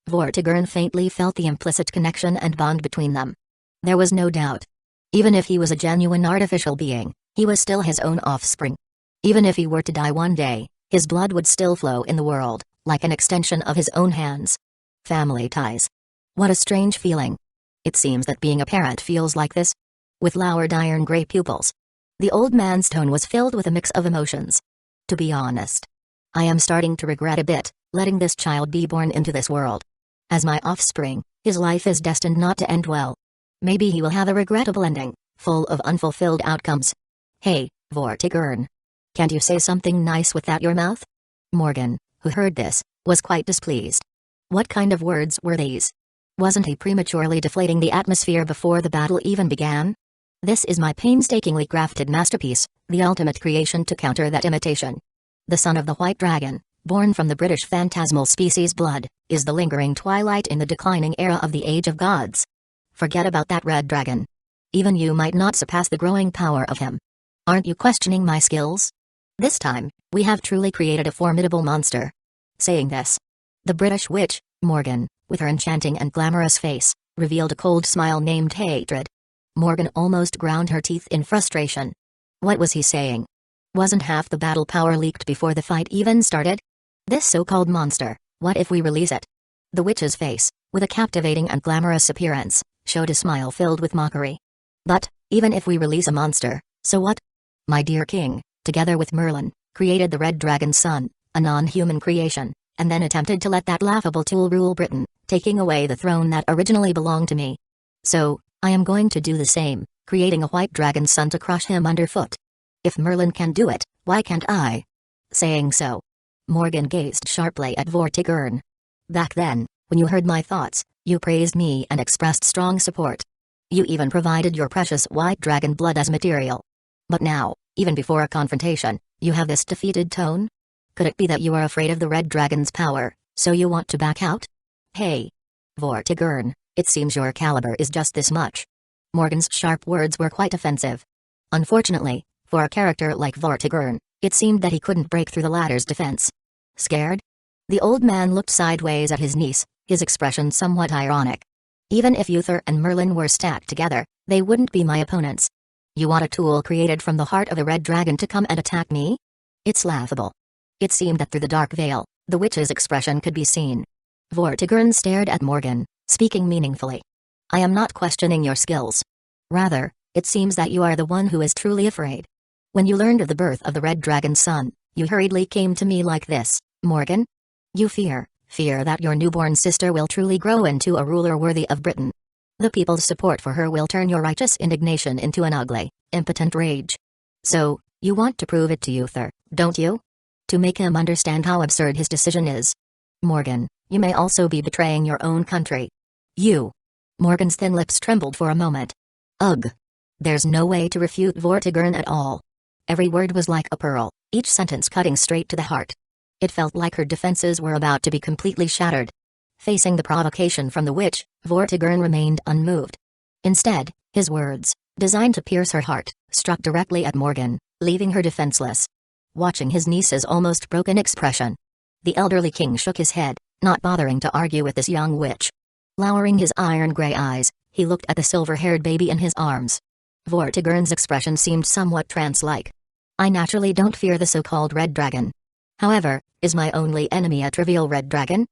Vortigern faintly felt the implicit connection and bond between them. There was no doubt. Even if he was a genuine artificial being, he was still his own offspring. Even if he were to die one day, his blood would still flow in the world, like an extension of his own hands. Family ties. What a strange feeling. It seems that being a parent feels like this. With lowered iron gray pupils. The old man's tone was filled with a mix of emotions. To be honest, I am starting to regret a bit, letting this child be born into this world. As my offspring, his life is destined not to end well. Maybe he will have a regrettable ending, full of unfulfilled outcomes. Hey, Vortigern. Can't you say something nice with that your mouth? Morgan, who heard this, was quite displeased. What kind of words were these? Wasn't he prematurely deflating the atmosphere before the battle even began? This is my painstakingly crafted masterpiece, the ultimate creation to counter that imitation. The son of the White Dragon, born from the British phantasmal species blood, is the lingering twilight in the declining era of the Age of Gods. Forget about that red dragon. Even you might not surpass the growing power of him. Aren't you questioning my skills? This time, we have truly created a formidable monster. Saying this, the British witch, Morgan, with her enchanting and glamorous face, revealed a cold smile named hatred. Morgan almost ground her teeth in frustration. What was he saying? Wasn't half the battle power leaked before the fight even started? This so-called monster, what if we release it? The witch's face, with a captivating and glamorous appearance, showed a smile filled with mockery. But, even if we release a monster, so what? My dear king, together with Merlin, created the Red Dragon's son, a non-human creation, and then attempted to let that laughable tool rule Britain, taking away the throne that originally belonged to me. So, I am going to do the same, creating a white dragon's son to crush him underfoot. If Merlin can do it, why can't I? Saying so, Morgan gazed sharply at Vortigern. Back then, when you heard my thoughts, you praised me and expressed strong support. You even provided your precious white dragon blood as material. But now, even before a confrontation, you have this defeated tone? Could it be that you are afraid of the red dragon's power, so you want to back out? Hey, Vortigern, it seems your caliber is just this much. Morgan's sharp words were quite offensive. Unfortunately, for a character like Vortigern, it seemed that he couldn't break through the latter's defense. Scared? The old man looked sideways at his niece, his expression somewhat ironic. Even if Uther and Merlin were stacked together, they wouldn't be my opponents. You want a tool created from the heart of a red dragon to come and attack me? It's laughable. It seemed that through the dark veil, the witch's expression could be seen. Vortigern stared at Morgan, speaking meaningfully. I am not questioning your skills. Rather, it seems that you are the one who is truly afraid. When you learned of the birth of the red dragon's son, you hurriedly came to me like this, Morgan? You fear that your newborn sister will truly grow into a ruler worthy of Britain. The people's support for her will turn your righteous indignation into an ugly, impotent rage. So, you want to prove it to Uther, don't you? To make him understand how absurd his decision is. Morgan, you may also be betraying your own country. You. Morgan's thin lips trembled for a moment. Ugh. There's no way to refute Vortigern at all. Every word was like a pearl, each sentence cutting straight to the heart. It felt like her defenses were about to be completely shattered. Facing the provocation from the witch, Vortigern remained unmoved. Instead, his words, designed to pierce her heart, struck directly at Morgan, leaving her defenseless. Watching his niece's almost broken expression, the elderly king shook his head, not bothering to argue with this young witch. Lowering his iron-gray eyes, he looked at the silver-haired baby in his arms. Vortigern's expression seemed somewhat trance-like. I naturally don't fear the so-called red dragon. However, is my only enemy a trivial red dragon?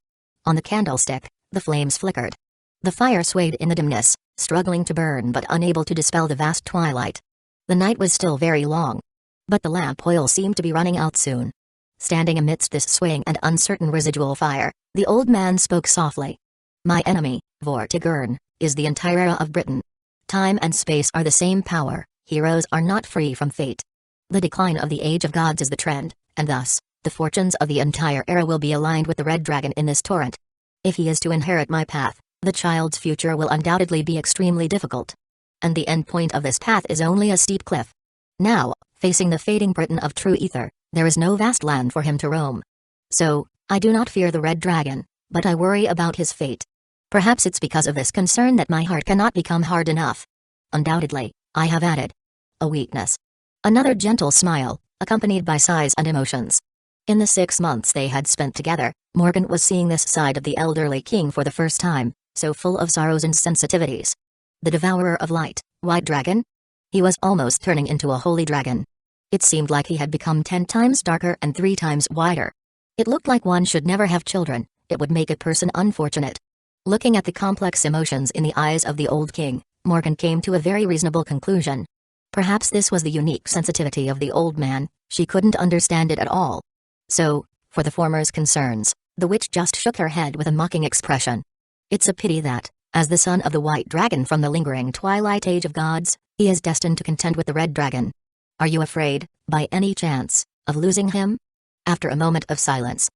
On the candlestick, the flames flickered. The fire swayed in the dimness, struggling to burn but unable to dispel the vast twilight. The night was still very long. But the lamp oil seemed to be running out soon. Standing amidst this swaying and uncertain residual fire, the old man spoke softly. My enemy, Vortigern, is the entire era of Britain. Time and space are the same power, heroes are not free from fate. The decline of the Age of Gods is the trend, and thus, the fortunes of the entire era will be aligned with the red dragon in this torrent. If he is to inherit my path, the child's future will undoubtedly be extremely difficult. And the end point of this path is only a steep cliff. Now, facing the fading Britain of true ether, there is no vast land for him to roam. So, I do not fear the red dragon, but I worry about his fate. Perhaps it's because of this concern that my heart cannot become hard enough. Undoubtedly, I have added a weakness. Another gentle smile, accompanied by sighs and emotions. In the 6 months they had spent together, Morgan was seeing this side of the elderly king for the first time, so full of sorrows and sensitivities. The devourer of light, white dragon? He was almost turning into a holy dragon. It seemed like he had become 10 times darker and 3 times wider. It looked like one should never have children, it would make a person unfortunate. Looking at the complex emotions in the eyes of the old king, Morgan came to a very reasonable conclusion. Perhaps this was the unique sensitivity of the old man, she couldn't understand it at all. So, for the former's concerns, the witch just shook her head with a mocking expression. It's a pity that, as the son of the white dragon from the lingering twilight age of gods, he is destined to contend with the red dragon. Are you afraid, by any chance, of losing him? After a moment of silence,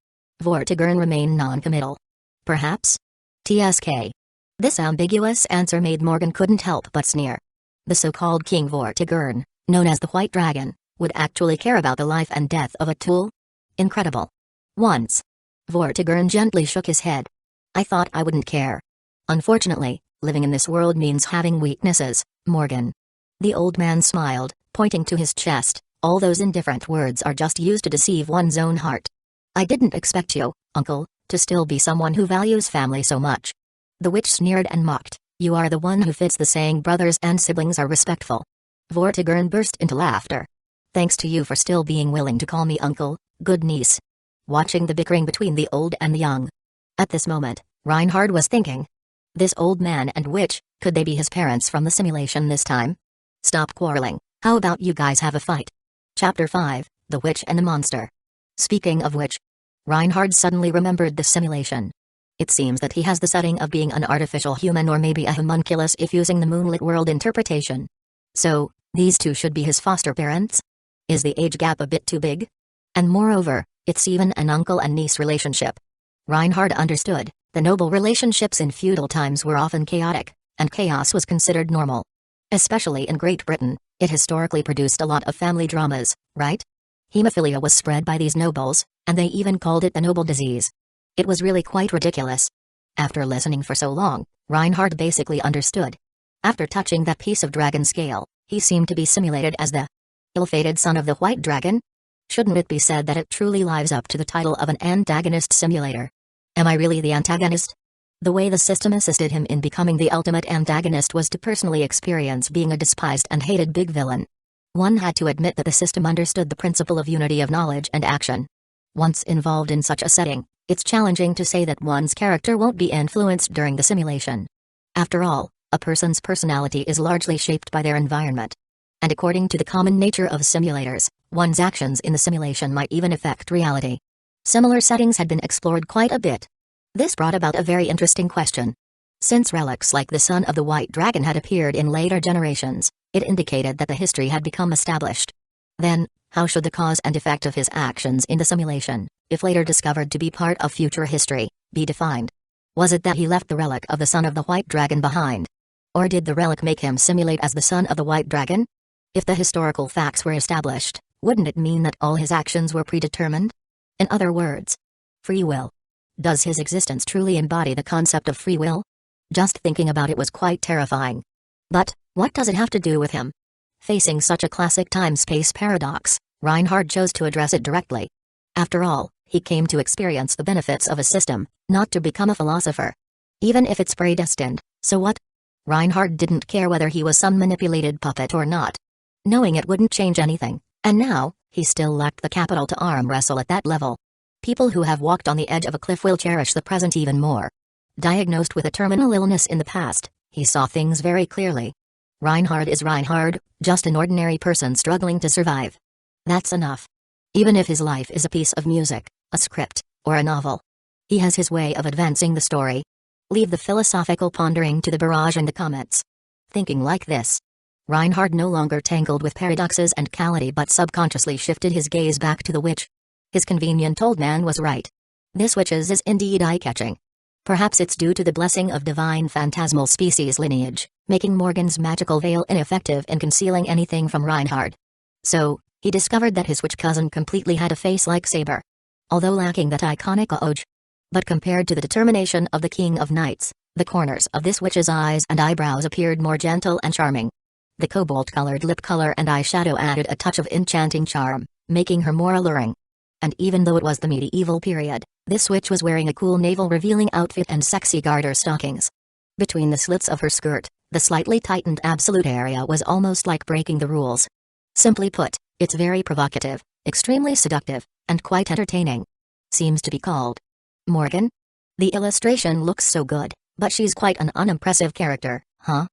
Vortigern remained non-committal. Perhaps? TSK. This ambiguous answer made Morgan couldn't help but sneer. The so-called King Vortigern, known as the White Dragon, would actually care about the life and death of a tool? Incredible. Once. Vortigern gently shook his head. I thought I wouldn't care. Unfortunately, living in this world means having weaknesses, Morgan. The old man smiled, pointing to his chest. All those indifferent words are just used to deceive one's own heart. I didn't expect you, uncle, to still be someone who values family so much. The witch sneered and mocked. You are the one who fits the saying brothers and siblings are respectful. Vortigern burst into laughter. Thanks to you for still being willing to call me uncle, good niece. Watching the bickering between the old and the young. At this moment, Reinhard was thinking. This old man and witch, could they be his parents from the simulation this time? Stop quarreling, how about you guys have a fight? Chapter 5, The Witch and the Monster. Speaking of which, Reinhard suddenly remembered the simulation. It seems that he has the setting of being an artificial human or maybe a homunculus if using the moonlit world interpretation. So, these two should be his foster parents? Is the age gap a bit too big? And moreover, it's even an uncle and niece relationship. Reinhard understood, the noble relationships in feudal times were often chaotic, and chaos was considered normal. Especially in Great Britain, it historically produced a lot of family dramas, right? Hemophilia was spread by these nobles, and they even called it the noble disease. It was really quite ridiculous. After listening for so long, Reinhard basically understood. After touching that piece of dragon scale, he seemed to be simulated as the ill-fated son of the white dragon? Shouldn't it be said that it truly lives up to the title of an antagonist simulator? Am I really the antagonist? The way the system assisted him in becoming the ultimate antagonist was to personally experience being a despised and hated big villain. One had to admit that the system understood the principle of unity of knowledge and action. Once involved in such a setting, it's challenging to say that one's character won't be influenced during the simulation. After all, a person's personality is largely shaped by their environment. And according to the common nature of simulators, one's actions in the simulation might even affect reality. Similar settings had been explored quite a bit. This brought about a very interesting question. Since relics like the son of the white dragon had appeared in later generations, it indicated that the history had become established. Then, how should the cause and effect of his actions in the simulation, if later discovered to be part of future history, be defined? Was it that he left the relic of the son of the white dragon behind? Or did the relic make him simulate as the son of the white dragon? If the historical facts were established, wouldn't it mean that all his actions were predetermined? In other words, free will. Does his existence truly embody the concept of free will? Just thinking about it was quite terrifying. But, what does it have to do with him? Facing such a classic time-space paradox, Reinhard chose to address it directly. After all, he came to experience the benefits of a system, not to become a philosopher. Even if it's predestined, so what? Reinhard didn't care whether he was some manipulated puppet or not. Knowing it wouldn't change anything, and now, he still lacked the capital to arm wrestle at that level. People who have walked on the edge of a cliff will cherish the present even more. Diagnosed with a terminal illness in the past, he saw things very clearly. Reinhard is Reinhard, just an ordinary person struggling to survive. That's enough. Even if his life is a piece of music, a script, or a novel, he has his way of advancing the story. Leave the philosophical pondering to the barrage in the comments. Thinking like this, Reinhard no longer tangled with paradoxes and Calamity but subconsciously shifted his gaze back to the witch. His convenient old man was right. This witch's is indeed eye-catching. Perhaps it's due to the blessing of divine phantasmal species lineage, making Morgan's magical veil ineffective in concealing anything from Reinhard. So, he discovered that his witch cousin completely had a face like Saber. Although lacking that iconic ouge. But compared to the determination of the King of Knights, the corners of this witch's eyes and eyebrows appeared more gentle and charming. The cobalt-colored lip color and eyeshadow added a touch of enchanting charm, making her more alluring. And even though it was the medieval period, this witch was wearing a cool navel-revealing outfit and sexy garter stockings. Between the slits of her skirt, the slightly tightened absolute area was almost like breaking the rules. Simply put, it's very provocative, extremely seductive, and quite entertaining. Seems to be called Morgan? The illustration looks so good, but she's quite an unimpressive character, huh?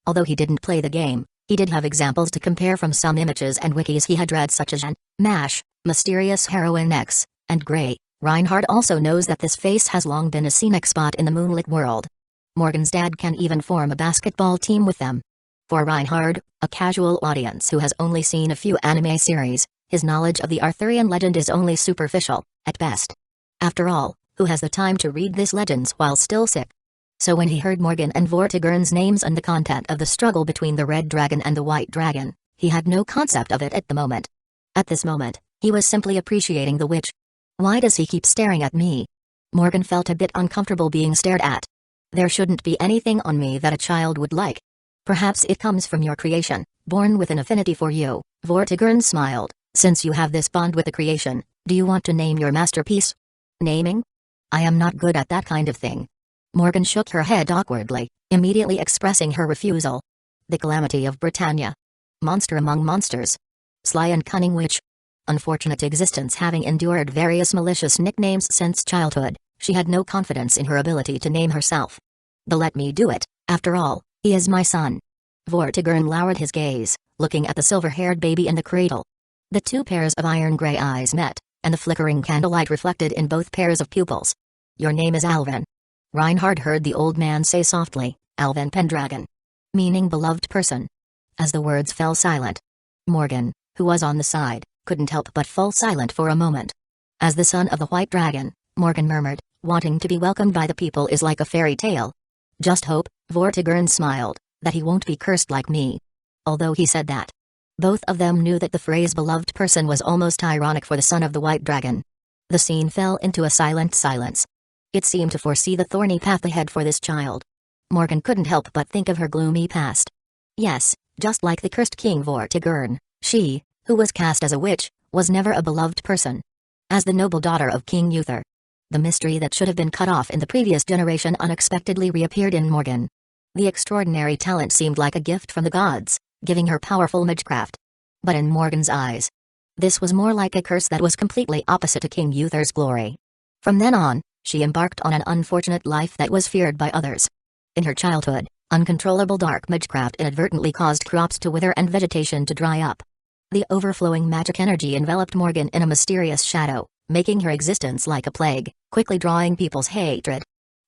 Although he didn't play the game, he did have examples to compare from some images and wikis he had read such as MASH, Mysterious Heroine X, and Grey. Reinhard also knows that this face has long been a scenic spot in the moonlit world. Morgan's dad can even form a basketball team with them. For Reinhard, a casual audience who has only seen a few anime series, his knowledge of the Arthurian legend is only superficial, at best. After all, who has the time to read these legends while still sick? So when he heard Morgan and Vortigern's names and the content of the struggle between the Red Dragon and the White Dragon, he had no concept of it at the moment. At this moment, he was simply appreciating the witch. Why does he keep staring at me? Morgan felt a bit uncomfortable being stared at. There shouldn't be anything on me that a child would like. Perhaps it comes from your creation, born with an affinity for you. Vortigern smiled. Since you have this bond with the creation, do you want to name your masterpiece? Naming? I am not good at that kind of thing. Morgan shook her head awkwardly, immediately expressing her refusal. The Calamity of Britannia. Monster among monsters. Sly and cunning witch. Unfortunate existence. Having endured various malicious nicknames since childhood, she had no confidence in her ability to name herself. But let me do it, after all, he is my son. Vortigern lowered his gaze, looking at the silver-haired baby in the cradle. The two pairs of iron-gray eyes met, and the flickering candlelight reflected in both pairs of pupils. "Your name is Alvin." Reinhard heard the old man say softly, "Alvin Pendragon." Meaning beloved person. As the words fell silent, Morgan, who was on the side, couldn't help but fall silent for a moment. As the son of the White Dragon, Morgan murmured, "Wanting to be welcomed by the people is like a fairy tale. Just hope," Vortigern smiled, "that he won't be cursed like me." Although he said that, both of them knew that the phrase beloved person was almost ironic for the son of the White Dragon. The scene fell into a silent silence. It seemed to foresee the thorny path ahead for this child. Morgan couldn't help but think of her gloomy past. Yes, just like the cursed King Vortigern, she, who was cast as a witch, was never a beloved person. As the noble daughter of King Uther, the mystery that should have been cut off in the previous generation unexpectedly reappeared in Morgan. The extraordinary talent seemed like a gift from the gods, giving her powerful magecraft. But in Morgan's eyes, this was more like a curse that was completely opposite to King Uther's glory. From then on, she embarked on an unfortunate life that was feared by others. In her childhood, uncontrollable dark magecraft inadvertently caused crops to wither and vegetation to dry up. The overflowing magic energy enveloped Morgan in a mysterious shadow, making her existence like a plague, quickly drawing people's hatred.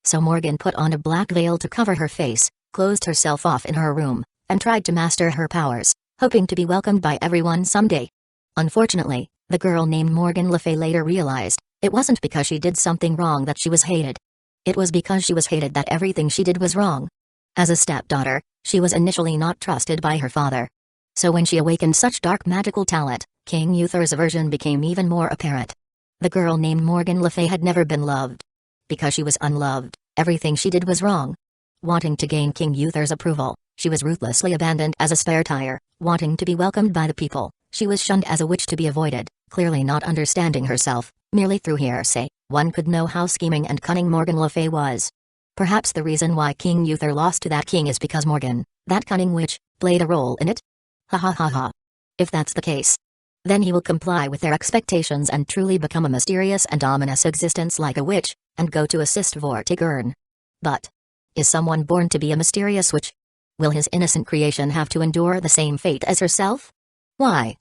So Morgan put on a black veil to cover her face, closed herself off in her room, and tried to master her powers, hoping to be welcomed by everyone someday. Unfortunately, the girl named Morgan Le Fay later realized, it wasn't because she did something wrong that she was hated. It was because she was hated that everything she did was wrong. As a stepdaughter, she was initially not trusted by her father. So when she awakened such dark magical talent, King Uther's aversion became even more apparent. The girl named Morgan Le Fay had never been loved. Because she was unloved, everything she did was wrong. Wanting to gain King Uther's approval, she was ruthlessly abandoned as a spare tire. Wanting to be welcomed by the people, she was shunned as a witch to be avoided. Clearly not understanding herself, merely through hearsay, one could know how scheming and cunning Morgan Le Fay was. Perhaps the reason why King Uther lost to that king is because Morgan, that cunning witch, played a role in it? Ha ha ha ha. If that's the case, then he will comply with their expectations and truly become a mysterious and ominous existence like a witch, and go to assist Vortigern. But is someone born to be a mysterious witch? Will his innocent creation have to endure the same fate as herself? Why?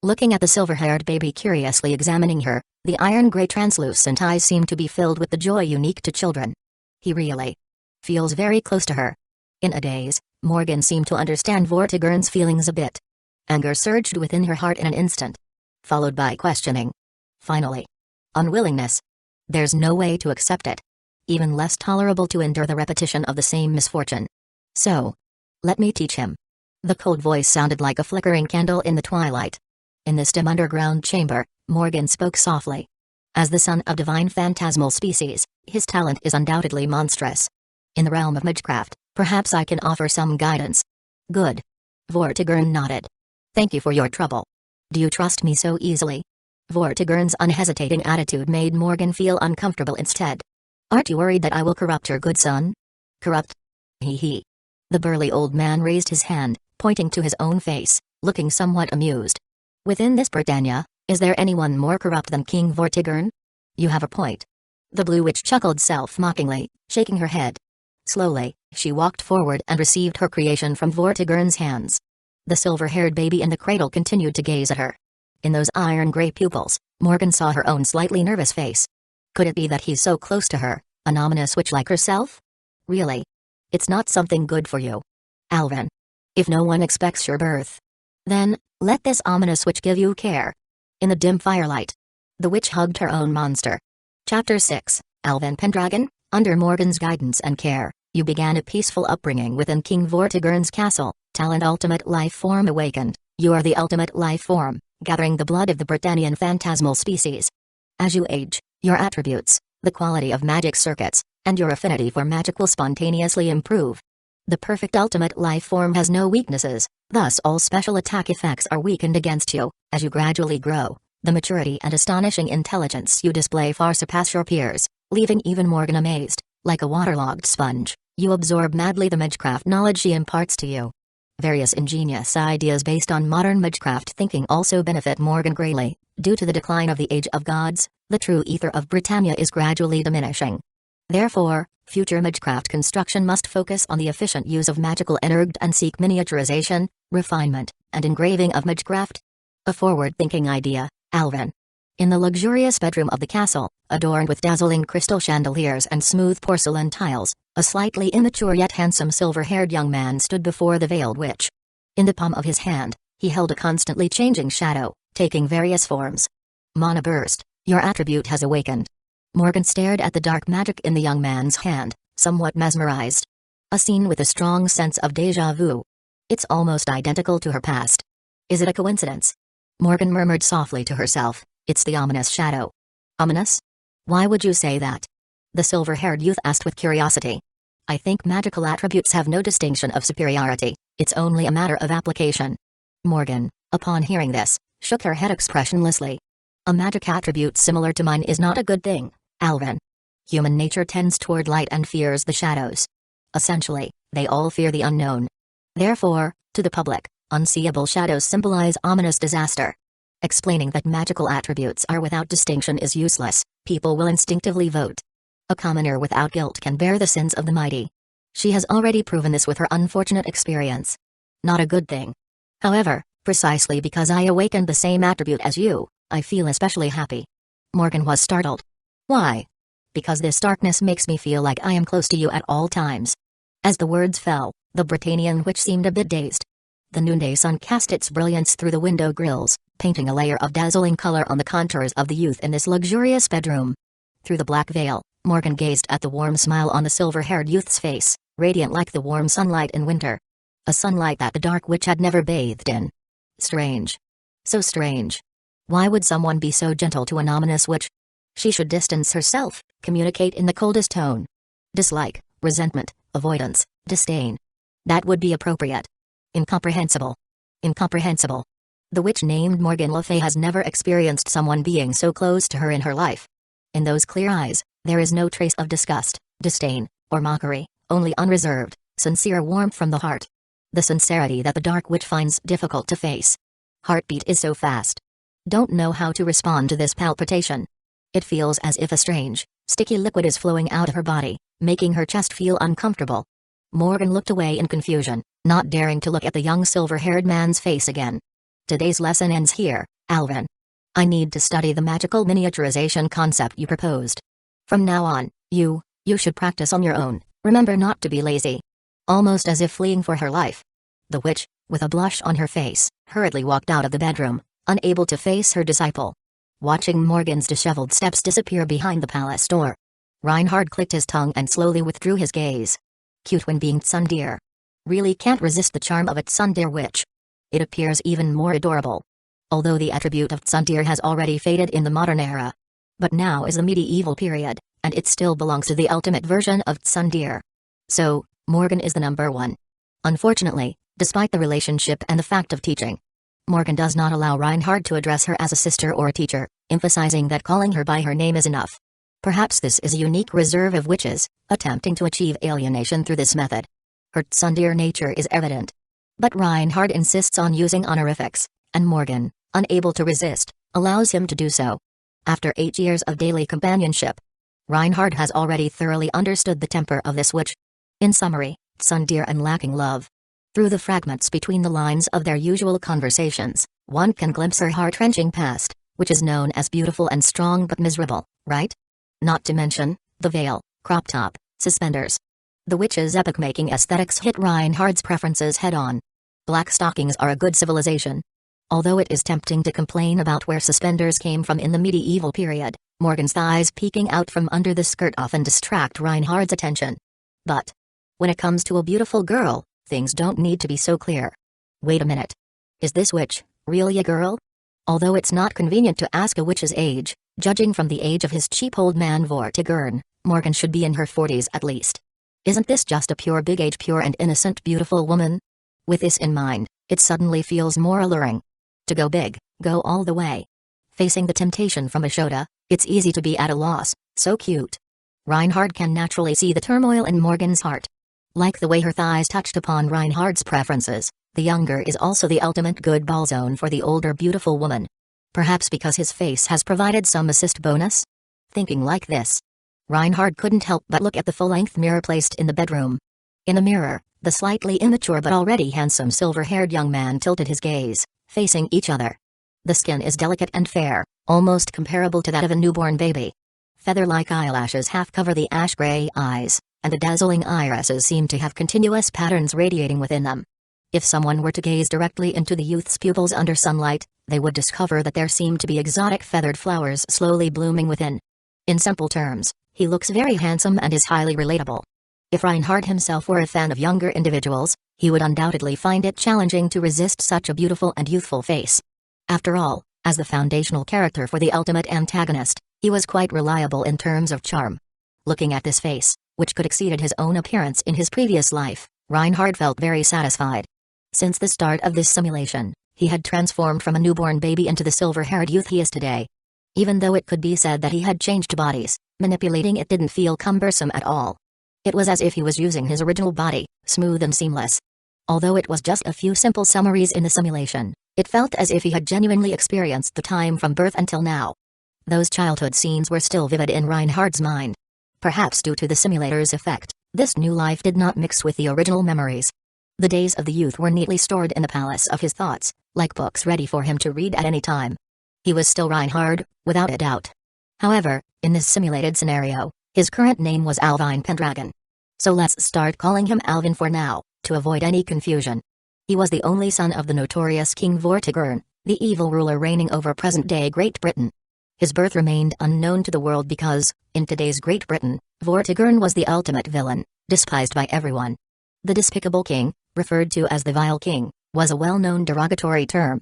Looking at the silver-haired baby curiously examining her, the iron-gray translucent eyes seemed to be filled with the joy unique to children. He really feels very close to her. In a daze, Morgan seemed to understand Vortigern's feelings a bit. Anger surged within her heart in an instant, followed by questioning. Finally, unwillingness. There's no way to accept it. Even less tolerable to endure the repetition of the same misfortune. So, let me teach him. The cold voice sounded like a flickering candle in the twilight. In this dim underground chamber, Morgan spoke softly. As the son of divine phantasmal species, his talent is undoubtedly monstrous. In the realm of magecraft, perhaps I can offer some guidance. Good. Vortigern nodded. Thank you for your trouble. Do you trust me so easily? Vortigern's unhesitating attitude made Morgan feel uncomfortable instead. Aren't you worried that I will corrupt your good son? Corrupt? He. The burly old man raised his hand, pointing to his own face, looking somewhat amused. Within this Britannia, is there anyone more corrupt than King Vortigern? You have a point. The Blue Witch chuckled self-mockingly, shaking her head. Slowly, she walked forward and received her creation from Vortigern's hands. The silver-haired baby in the cradle continued to gaze at her. In those iron-gray pupils, Morgan saw her own slightly nervous face. Could it be that he's so close to her, an ominous witch like herself? Really? It's not something good for you, Alvin. If no one expects your birth, then, let this ominous witch give you care. In the dim firelight, the witch hugged her own monster. Chapter 6, Alvin Pendragon. Under Morgan's guidance and care, you began a peaceful upbringing within King Vortigern's castle. Talent ultimate life form awakened. You are the ultimate life form, gathering the blood of the Britannian phantasmal species. As you age, your attributes, the quality of magic circuits, and your affinity for magic will spontaneously improve. The perfect ultimate life form has no weaknesses, thus all special attack effects are weakened against you. As you gradually grow, the maturity and astonishing intelligence you display far surpass your peers, leaving even Morgan amazed. Like a waterlogged sponge, you absorb madly the magecraft knowledge she imparts to you. Various ingenious ideas based on modern magecraft thinking also benefit Morgan greatly. Due to the decline of the Age of Gods, the true ether of Britannia is gradually diminishing. Therefore, future magecraft construction must focus on the efficient use of magical energy and seek miniaturization, refinement, and engraving of magecraft. A forward-thinking idea, Alvin. In the luxurious bedroom of the castle, adorned with dazzling crystal chandeliers and smooth porcelain tiles, a slightly immature yet handsome silver-haired young man stood before the veiled witch. In the palm of his hand, he held a constantly changing shadow, taking various forms. Mana burst, your attribute has awakened. Morgan stared at the dark magic in the young man's hand, somewhat mesmerized. A scene with a strong sense of déjà vu. It's almost identical to her past. Is it a coincidence? Morgan murmured softly to herself, it's the ominous shadow. Ominous? Why would you say that? The silver-haired youth asked with curiosity. I think magical attributes have no distinction of superiority, it's only a matter of application. Morgan, upon hearing this, shook her head expressionlessly. A magic attribute similar to mine is not a good thing, Alvin. Human nature tends toward light and fears the shadows. Essentially, they all fear the unknown. Therefore, to the public, unseeable shadows symbolize ominous disaster. Explaining that magical attributes are without distinction is useless, people will instinctively vote. A commoner without guilt can bear the sins of the mighty. She has already proven this with her unfortunate experience. Not a good thing. However, precisely because I awakened the same attribute as you, I feel especially happy. Morgan was startled. Why? Because this darkness makes me feel like I am close to you at all times. As the words fell, the Britannian witch seemed a bit dazed. The noonday sun cast its brilliance through the window grills, painting a layer of dazzling color on the contours of the youth in this luxurious bedroom. Through the black veil, Morgan gazed at the warm smile on the silver-haired youth's face, radiant like the warm sunlight in winter. A sunlight that the dark witch had never bathed in. Strange. So strange. Why would someone be so gentle to an ominous witch? She should distance herself, communicate in the coldest tone. Dislike, resentment, avoidance, disdain. That would be appropriate. Incomprehensible. Incomprehensible. The witch named Morgan Le Fay has never experienced someone being so close to her in her life. In those clear eyes, there is no trace of disgust, disdain, or mockery, only unreserved, sincere warmth from the heart. The sincerity that the dark witch finds difficult to face. Heartbeat is so fast. Don't know how to respond to this palpitation. It feels as if a strange, sticky liquid is flowing out of her body, making her chest feel uncomfortable. Morgan looked away in confusion, not daring to look at the young silver-haired man's face again. Today's lesson ends here, Alvin. I need to study the magical miniaturization concept you proposed. From now on, you should practice on your own, remember not to be lazy. Almost as if fleeing for her life. The witch, with a blush on her face, hurriedly walked out of the bedroom, unable to face her disciple. Watching Morgan's disheveled steps disappear behind the palace door. Reinhard clicked his tongue and slowly withdrew his gaze. Cute when being tsundere. Really can't resist the charm of a tsundere witch. It appears even more adorable. Although the attribute of tsundere has already faded in the modern era. But now is the medieval period, and it still belongs to the ultimate version of tsundere. So, Morgan is the number one. Unfortunately, despite the relationship and the fact of teaching, Morgan does not allow Reinhard to address her as a sister or a teacher, emphasizing that calling her by her name is enough. Perhaps this is a unique reserve of witches, attempting to achieve alienation through this method. Her tsundere nature is evident. But Reinhard insists on using honorifics, and Morgan, unable to resist, allows him to do so. After 8 years of daily companionship, Reinhard has already thoroughly understood the temper of this witch. In summary, tsundere and lacking love. Through the fragments between the lines of their usual conversations, one can glimpse her heart-wrenching past, which is known as beautiful and strong but miserable, right? Not to mention, the veil, crop top, suspenders. The witch's epoch-making aesthetics hit Reinhard's preferences head-on. Black stockings are a good civilization. Although it is tempting to complain about where suspenders came from in the medieval period, Morgan's thighs peeking out from under the skirt often distract Reinhard's attention. But when it comes to a beautiful girl, things don't need to be so clear. Wait a minute. Is this witch really a girl? Although it's not convenient to ask a witch's age, judging from the age of his cheap old man Vortigern, Morgan should be in her 40s at least. Isn't this just a pure big age pure and innocent beautiful woman? With this in mind, it suddenly feels more alluring. To go big, go all the way. Facing the temptation from Ashoda, it's easy to be at a loss, so cute. Reinhard can naturally see the turmoil in Morgan's heart. Like the way her thighs touched upon Reinhard's preferences, the younger is also the ultimate good ball zone for the older beautiful woman. Perhaps because his face has provided some assist bonus? Thinking like this, Reinhard couldn't help but look at the full-length mirror placed in the bedroom. In the mirror, the slightly immature but already handsome silver-haired young man tilted his gaze, facing each other. The skin is delicate and fair, almost comparable to that of a newborn baby. Feather-like eyelashes half cover the ash-gray eyes, and the dazzling irises seem to have continuous patterns radiating within them. If someone were to gaze directly into the youth's pupils under sunlight, they would discover that there seemed to be exotic feathered flowers slowly blooming within. In simple terms, he looks very handsome and is highly relatable. If Reinhard himself were a fan of younger individuals, he would undoubtedly find it challenging to resist such a beautiful and youthful face. After all, as the foundational character for the ultimate antagonist, he was quite reliable in terms of charm. Looking at this face, which could exceed his own appearance in his previous life, Reinhard felt very satisfied. Since the start of this simulation, he had transformed from a newborn baby into the silver-haired youth he is today. Even though it could be said that he had changed bodies, manipulating it didn't feel cumbersome at all. It was as if he was using his original body, smooth and seamless. Although it was just a few simple summaries in the simulation, it felt as if he had genuinely experienced the time from birth until now. Those childhood scenes were still vivid in Reinhard's mind. Perhaps due to the simulator's effect, this new life did not mix with the original memories. The days of the youth were neatly stored in the palace of his thoughts, like books ready for him to read at any time. He was still Reinhard, without a doubt. However, in this simulated scenario, his current name was Alvin Pendragon. So let's start calling him Alvin for now, to avoid any confusion. He was the only son of the notorious King Vortigern, the evil ruler reigning over present-day Great Britain. His birth remained unknown to the world because, in today's Great Britain, Vortigern was the ultimate villain, despised by everyone. The despicable king, referred to as the vile king, was a well-known derogatory term.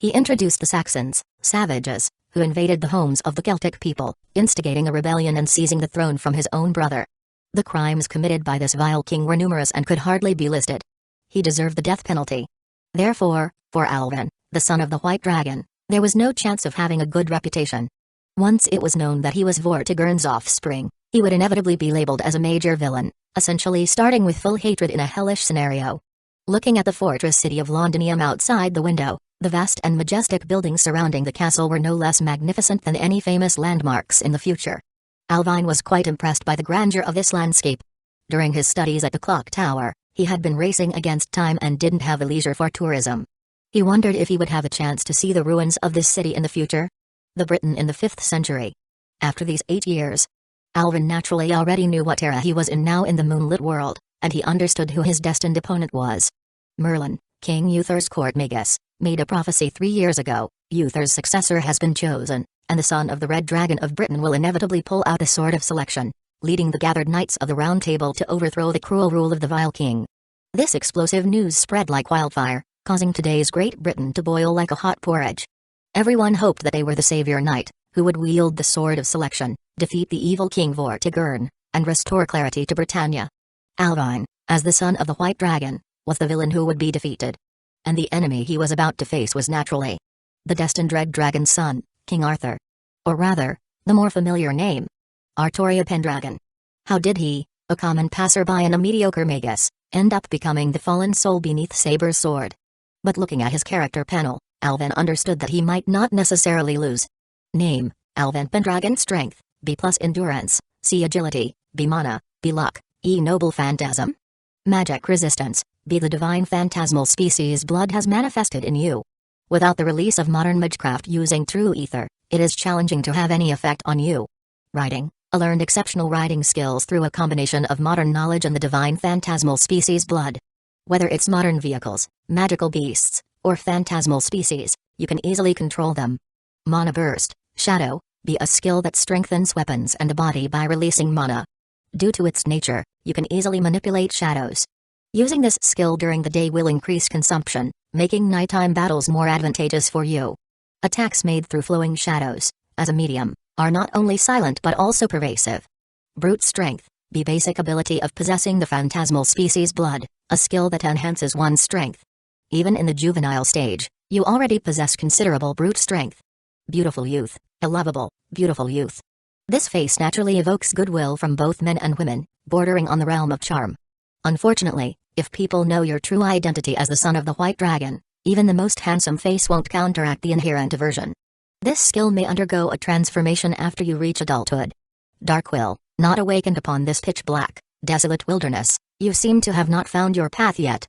He introduced the Saxons, savages, who invaded the homes of the Celtic people, instigating a rebellion and seizing the throne from his own brother. The crimes committed by this vile king were numerous and could hardly be listed. He deserved the death penalty. Therefore, for Alvin, the son of the White Dragon, there was no chance of having a good reputation. Once it was known that he was Vortigern's offspring, he would inevitably be labeled as a major villain, essentially starting with full hatred in a hellish scenario. Looking at the fortress city of Londinium outside the window, the vast and majestic buildings surrounding the castle were no less magnificent than any famous landmarks in the future. Alvin was quite impressed by the grandeur of this landscape. During his studies at the clock tower, he had been racing against time and didn't have the leisure for tourism. He wondered if he would have a chance to see the ruins of this city in the future. The Britain in the 5th century. After these 8 years, Alvin naturally already knew what era he was in now in the moonlit world, and he understood who his destined opponent was. Merlin, King Uther's court magus, made a prophecy 3 years ago. Uther's successor has been chosen, and the son of the Red Dragon of Britain will inevitably pull out the sword of selection, leading the gathered knights of the Round Table to overthrow the cruel rule of the vile king. This explosive news spread like wildfire, causing today's Great Britain to boil like a hot porridge. Everyone hoped that they were the savior knight, who would wield the sword of selection, defeat the evil King Vortigern, and restore clarity to Britannia. Alvin, as the son of the White Dragon, was the villain who would be defeated. And the enemy he was about to face was naturally the destined Red Dragon's son, King Arthur. Or rather, the more familiar name, Artoria Pendragon. How did he, a common passerby and a mediocre magus, end up becoming the fallen soul beneath Saber's sword? But looking at his character panel, Alvin understood that he might not necessarily lose. Name, Alvin Pendragon. Strength, B+ endurance, C agility, B mana, B luck, E noble phantasm. Magic resistance, B the divine phantasmal species blood has manifested in you. Without the release of modern magecraft using true ether, it is challenging to have any effect on you. Writing, a learned exceptional writing skills through a combination of modern knowledge and the divine phantasmal species blood. Whether it's modern vehicles, magical beasts, or phantasmal species, you can easily control them. Mana burst, shadow, be a skill that strengthens weapons and the body by releasing mana. Due to its nature, you can easily manipulate shadows. Using this skill during the day will increase consumption, making nighttime battles more advantageous for you. Attacks made through flowing shadows, as a medium, are not only silent but also pervasive. Brute strength, the basic ability of possessing the phantasmal species blood, a skill that enhances one's strength. Even in the juvenile stage, you already possess considerable brute strength. Beautiful youth, a lovable, beautiful youth. This face naturally evokes goodwill from both men and women, bordering on the realm of charm. Unfortunately, if people know your true identity as the son of the White Dragon, even the most handsome face won't counteract the inherent aversion. This skill may undergo a transformation after you reach adulthood. Darkwill, not awakened upon this pitch-black, desolate wilderness, you seem to have not found your path yet.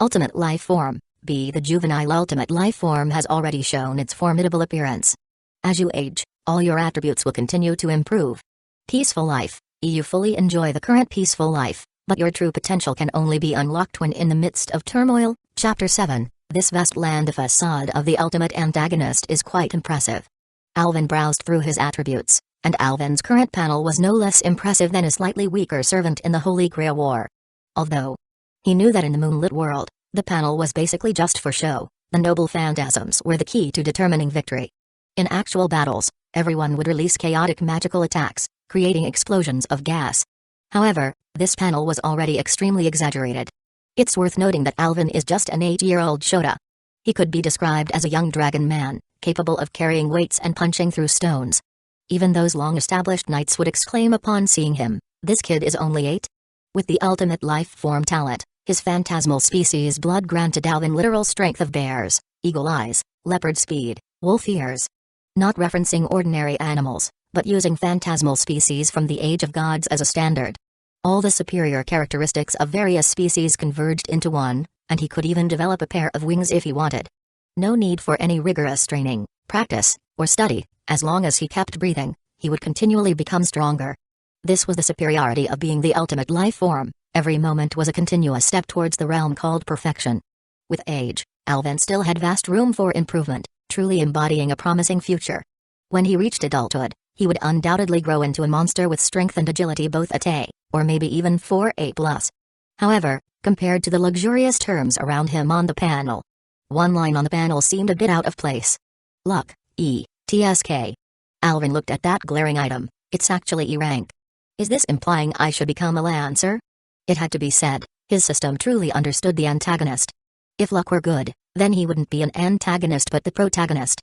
Ultimate life form, B. The juvenile ultimate life form has already shown its formidable appearance. As you age, all your attributes will continue to improve. Peaceful life. You fully enjoy the current peaceful life, but your true potential can only be unlocked when in the midst of turmoil. Chapter 7. This vast land facade of the ultimate antagonist is quite impressive. Alvin browsed through his attributes, and Alvin's current panel was no less impressive than a slightly weaker servant in the Holy Grail War. Although he knew that in the moonlit world, the panel was basically just for show, the noble phantasms were the key to determining victory. In actual battles, everyone would release chaotic magical attacks, creating explosions of gas. However, this panel was already extremely exaggerated. It's worth noting that Alvin is just an 8-year-old Shota. He could be described as a young dragon man, capable of carrying weights and punching through stones. Even those long-established knights would exclaim upon seeing him, "This kid is only 8?" With the ultimate life form talent, his phantasmal species blood granted Alvin literal strength of bears, eagle eyes, leopard speed, wolf ears. Not referencing ordinary animals, but using phantasmal species from the Age of Gods as a standard. All the superior characteristics of various species converged into one, and he could even develop a pair of wings if he wanted. No need for any rigorous training, practice, or study. As long as he kept breathing, he would continually become stronger. This was the superiority of being the ultimate life form. Every moment was a continuous step towards the realm called perfection. With age, Alvin still had vast room for improvement, truly embodying a promising future. When he reached adulthood, he would undoubtedly grow into a monster with strength and agility both at A, or maybe even 4A+. However, compared to the luxurious terms around him on the panel, one line on the panel seemed a bit out of place. Luck, E.T.S.K. Alvin looked at that glaring item. It's actually E rank. Is this implying I should become a Lancer? It had to be said, his system truly understood the antagonist. If luck were good, then he wouldn't be an antagonist but the protagonist.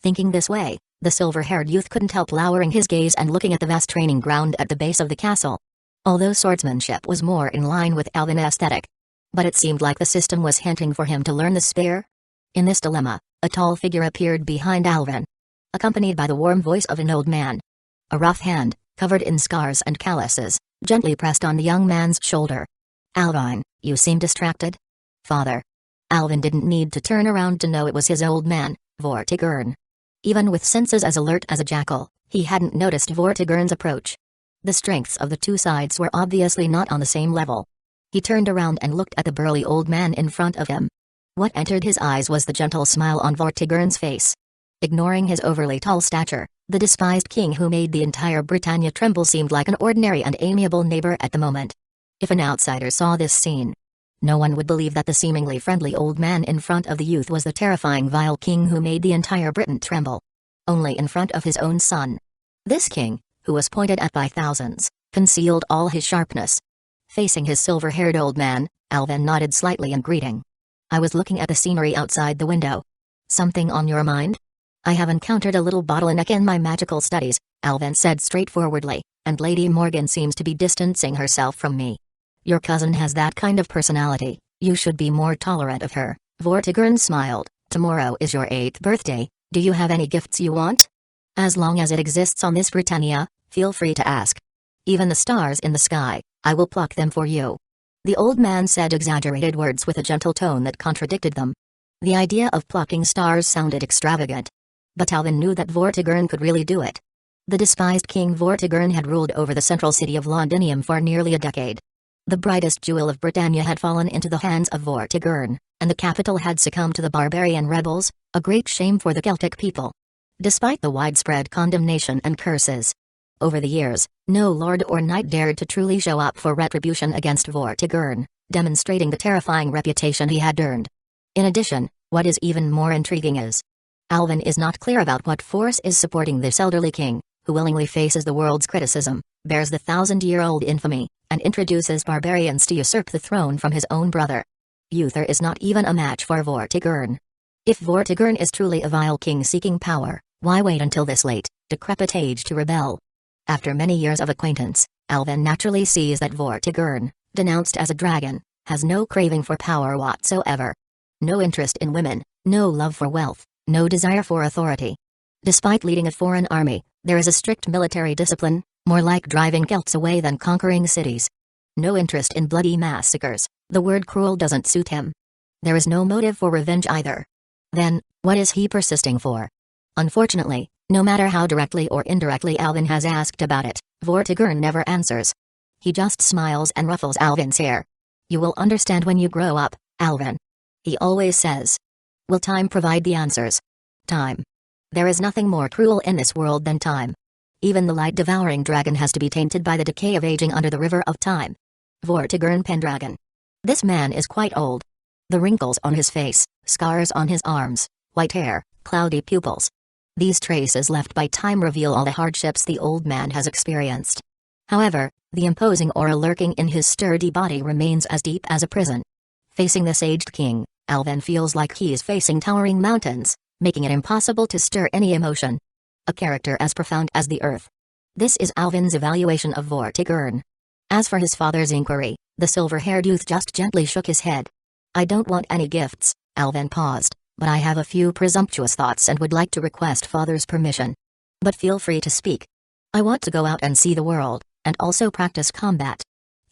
Thinking this way, the silver-haired youth couldn't help lowering his gaze and looking at the vast training ground at the base of the castle. Although swordsmanship was more in line with Alvin's aesthetic. But it seemed like the system was hinting for him to learn the spear. In this dilemma, a tall figure appeared behind Alvin, accompanied by the warm voice of an old man. A rough hand, covered in scars and calluses, gently pressed on the young man's shoulder. "Alvin, you seem distracted." "Father." Alvin didn't need to turn around to know it was his old man, Vortigern. Even with senses as alert as a jackal, he hadn't noticed Vortigern's approach. The strengths of the two sides were obviously not on the same level. He turned around and looked at the burly old man in front of him. What entered his eyes was the gentle smile on Vortigern's face. Ignoring his overly tall stature, the despised king who made the entire Britannia tremble seemed like an ordinary and amiable neighbor at the moment. If an outsider saw this scene, no one would believe that the seemingly friendly old man in front of the youth was the terrifying vile king who made the entire Britain tremble. Only in front of his own son. This king, who was pointed at by thousands, concealed all his sharpness. Facing his silver-haired old man, Alvin nodded slightly in greeting. "I was looking at the scenery outside the window. Something on your mind?" "I have encountered a little bottleneck in my magical studies," Alvin said straightforwardly, "and Lady Morgan seems to be distancing herself from me." "Your cousin has that kind of personality, you should be more tolerant of her." Vortigern smiled. "Tomorrow is your 8th birthday, do you have any gifts you want? As long as it exists on this Britannia, feel free to ask. Even the stars in the sky, I will pluck them for you." The old man said exaggerated words with a gentle tone that contradicted them. The idea of plucking stars sounded extravagant. But Alvin knew that Vortigern could really do it. The despised King Vortigern had ruled over the central city of Londinium for nearly a decade. The brightest jewel of Britannia had fallen into the hands of Vortigern, and the capital had succumbed to the barbarian rebels, a great shame for the Celtic people. Despite the widespread condemnation and curses, over the years, no lord or knight dared to truly show up for retribution against Vortigern, demonstrating the terrifying reputation he had earned. In addition, what is even more intriguing is, Alvin is not clear about what force is supporting this elderly king, who willingly faces the world's criticism, bears the 1,000-year-old infamy, and introduces barbarians to usurp the throne from his own brother. Uther is not even a match for Vortigern. If Vortigern is truly a vile king seeking power, why wait until this late, decrepit age to rebel? After many years of acquaintance, Alvin naturally sees that Vortigern, denounced as a dragon, has no craving for power whatsoever. No interest in women, no love for wealth, no desire for authority. Despite leading a foreign army, there is a strict military discipline, more like driving Celts away than conquering cities. No interest in bloody massacres, the word cruel doesn't suit him. There is no motive for revenge either. Then, what is he persisting for? Unfortunately, no matter how directly or indirectly Alvin has asked about it, Vortigern never answers. He just smiles and ruffles Alvin's hair. You will understand when you grow up, Alvin. He always says. Will time provide the answers? Time. There is nothing more cruel in this world than time. Even the light-devouring dragon has to be tainted by the decay of aging under the river of time. Vortigern Pendragon. This man is quite old. The wrinkles on his face, scars on his arms, white hair, cloudy pupils. These traces left by time reveal all the hardships the old man has experienced. However, the imposing aura lurking in his sturdy body remains as deep as a prison. Facing this aged king, Alvin feels like he is facing towering mountains, making it impossible to stir any emotion. A character as profound as the earth. This is Alvin's evaluation of Vortigern. As for his father's inquiry, the silver-haired youth just gently shook his head. I don't want any gifts, Alvin paused, but I have a few presumptuous thoughts and would like to request father's permission. But feel free to speak. I want to go out and see the world, and also practice combat.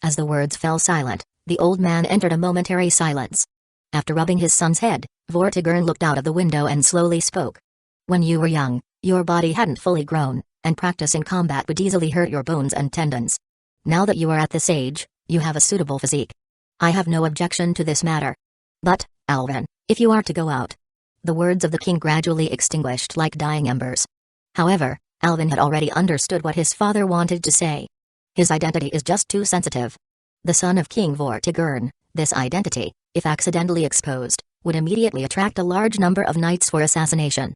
As the words fell silent, the old man entered a momentary silence. After rubbing his son's head, Vortigern looked out of the window and slowly spoke. When you were young, your body hadn't fully grown, and practicing combat would easily hurt your bones and tendons. Now that you are at this age, you have a suitable physique. I have no objection to this matter. But, Alvin, if you are to go out. The words of the king gradually extinguished like dying embers. However, Alvin had already understood what his father wanted to say. His identity is just too sensitive. The son of King Vortigern, this identity, if accidentally exposed, would immediately attract a large number of knights for assassination.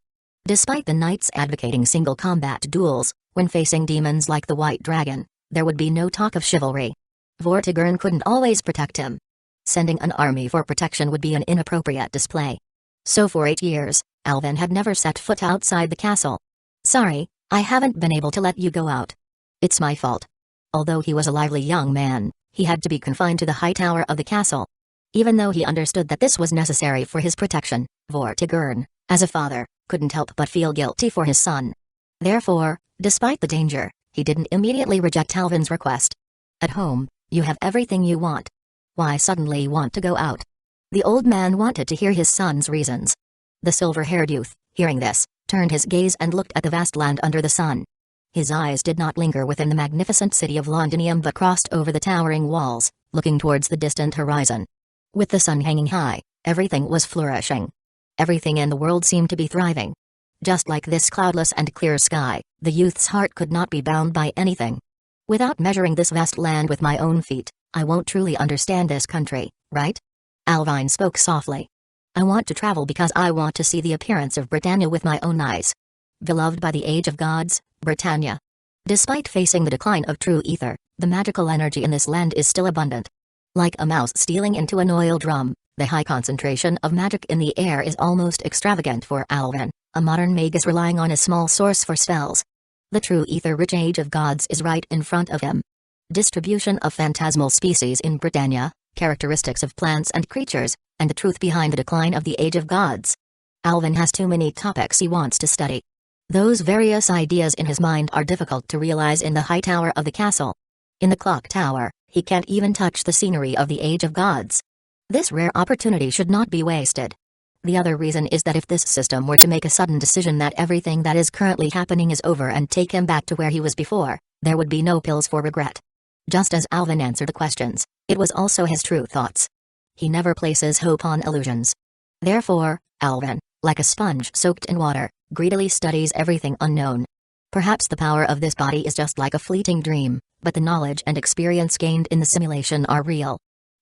Despite the knights advocating single combat duels, when facing demons like the White Dragon, there would be no talk of chivalry. Vortigern couldn't always protect him. Sending an army for protection would be an inappropriate display. So for 8 years, Alvin had never set foot outside the castle. Sorry, I haven't been able to let you go out. It's my fault. Although he was a lively young man, he had to be confined to the high tower of the castle. Even though he understood that this was necessary for his protection, Vortigern, as a father, couldn't help but feel guilty for his son. Therefore, despite the danger, he didn't immediately reject Alvin's request. At home, you have everything you want. Why suddenly want to go out? The old man wanted to hear his son's reasons. The silver-haired youth, hearing this, turned his gaze and looked at the vast land under the sun. His eyes did not linger within the magnificent city of Londinium but crossed over the towering walls, looking towards the distant horizon. With the sun hanging high, everything was flourishing. Everything in the world seemed to be thriving. Just like this cloudless and clear sky, the youth's heart could not be bound by anything. Without measuring this vast land with my own feet, I won't truly understand this country, right? Alvin spoke softly. I want to travel because I want to see the appearance of Britannia with my own eyes. Beloved by the age of gods, Britannia. Despite facing the decline of true ether, the magical energy in this land is still abundant. Like a mouse stealing into an oil drum, the high concentration of magic in the air is almost extravagant for Alvin, a modern magus relying on a small source for spells. The true ether-rich age of gods is right in front of him. Distribution of phantasmal species in Britannia, characteristics of plants and creatures, and the truth behind the decline of the age of gods. Alvin has too many topics he wants to study. Those various ideas in his mind are difficult to realize in the high tower of the castle. In the clock tower, he can't even touch the scenery of the age of gods. This rare opportunity should not be wasted. The other reason is that if this system were to make a sudden decision that everything that is currently happening is over and take him back to where he was before, there would be no pills for regret. Just as Alvin answered the questions, it was also his true thoughts. He never places hope on illusions. Therefore, Alvin, like a sponge soaked in water, greedily studies everything unknown. Perhaps the power of this body is just like a fleeting dream, but the knowledge and experience gained in the simulation are real.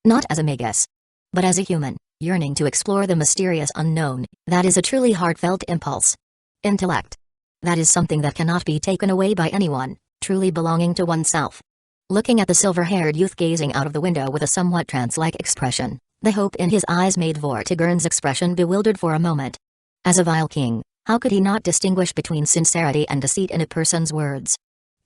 Not as a magus, but as a human, yearning to explore the mysterious unknown. That is a truly heartfelt impulse. Intellect. That is something that cannot be taken away by anyone, truly belonging to oneself. Looking at the silver-haired youth gazing out of the window with a somewhat trance-like expression, the hope in his eyes made Vortigern's expression bewildered for a moment. As a vile king, how could he not distinguish between sincerity and deceit in a person's words?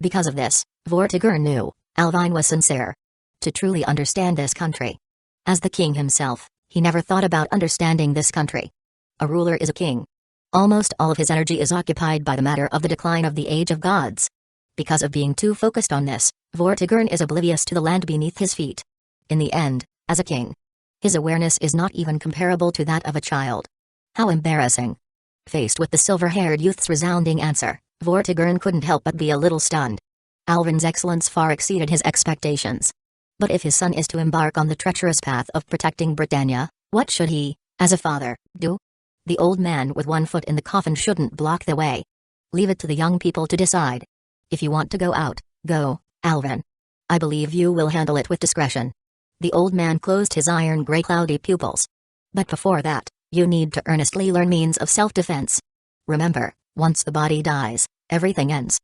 Because of this, Vortigern knew Alvin was sincere. To truly understand this country. As the king himself, he never thought about understanding this country. A ruler is a king. Almost all of his energy is occupied by the matter of the decline of the age of gods. Because of being too focused on this, Vortigern is oblivious to the land beneath his feet. In the end, as a king, His awareness is not even comparable to that of a child. How embarrassing. Faced with the silver-haired youth's resounding answer, Vortigern couldn't help but be a little stunned. Alvin's excellence far exceeded his expectations. But if his son is to embark on the treacherous path of protecting Britannia, what should he, as a father, do? The old man with one foot in the coffin shouldn't block the way. Leave it to the young people to decide. If you want to go out, go, Alvin. I believe you will handle it with discretion. The old man closed his iron gray cloudy pupils. But before that, you need to earnestly learn means of self-defense. Remember, once the body dies, everything ends.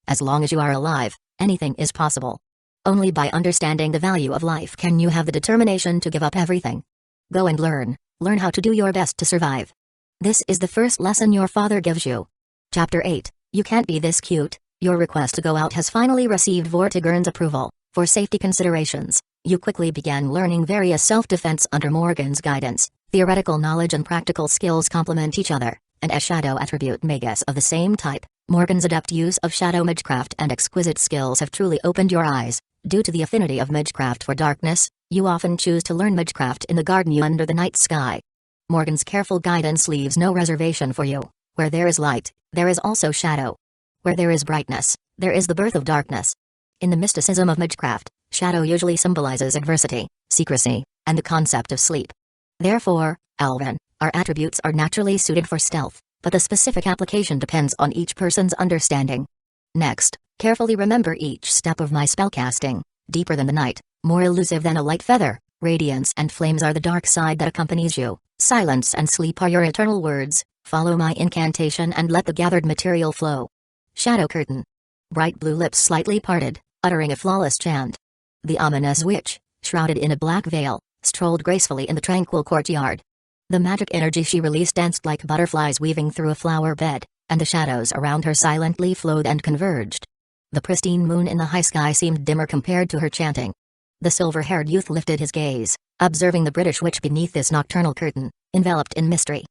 As long as you are alive, anything is possible. Only by understanding the value of life can you have the determination to give up everything. Go and learn how to do your best to survive. This is the first lesson your father gives you. Chapter 8, You Can't Be This Cute. Your request to go out has finally received Vortigern's approval. For safety considerations, you quickly began learning various self-defense under Morgan's guidance. Theoretical knowledge and practical skills complement each other, and as shadow attribute mages of the same type, Morgan's adept use of shadow magecraft and exquisite skills have truly opened your eyes. Due to the affinity of magecraft for darkness, you often choose to learn magecraft in the garden under the night sky. Morgan's careful guidance leaves no reservation for you. Where there is light, there is also shadow. Where there is brightness, there is the birth of darkness. In the mysticism of magecraft, shadow usually symbolizes adversity, secrecy, and the concept of sleep. Therefore, Alvin, our attributes are naturally suited for stealth, but the specific application depends on each person's understanding. Next, carefully remember each step of my spellcasting. Deeper than the night, more elusive than a light feather, radiance and flames are the dark side that accompanies you. Silence and sleep are your eternal words. Follow my incantation and let the gathered material flow. Shadow curtain. Bright blue lips slightly parted, uttering a flawless chant. The ominous witch, shrouded in a black veil, strolled gracefully in the tranquil courtyard. The magic energy she released danced like butterflies weaving through a flower bed, and the shadows around her silently flowed and converged. The pristine moon in the high sky seemed dimmer compared to her chanting. The silver-haired youth lifted his gaze, observing the British witch beneath this nocturnal curtain, enveloped in mystery.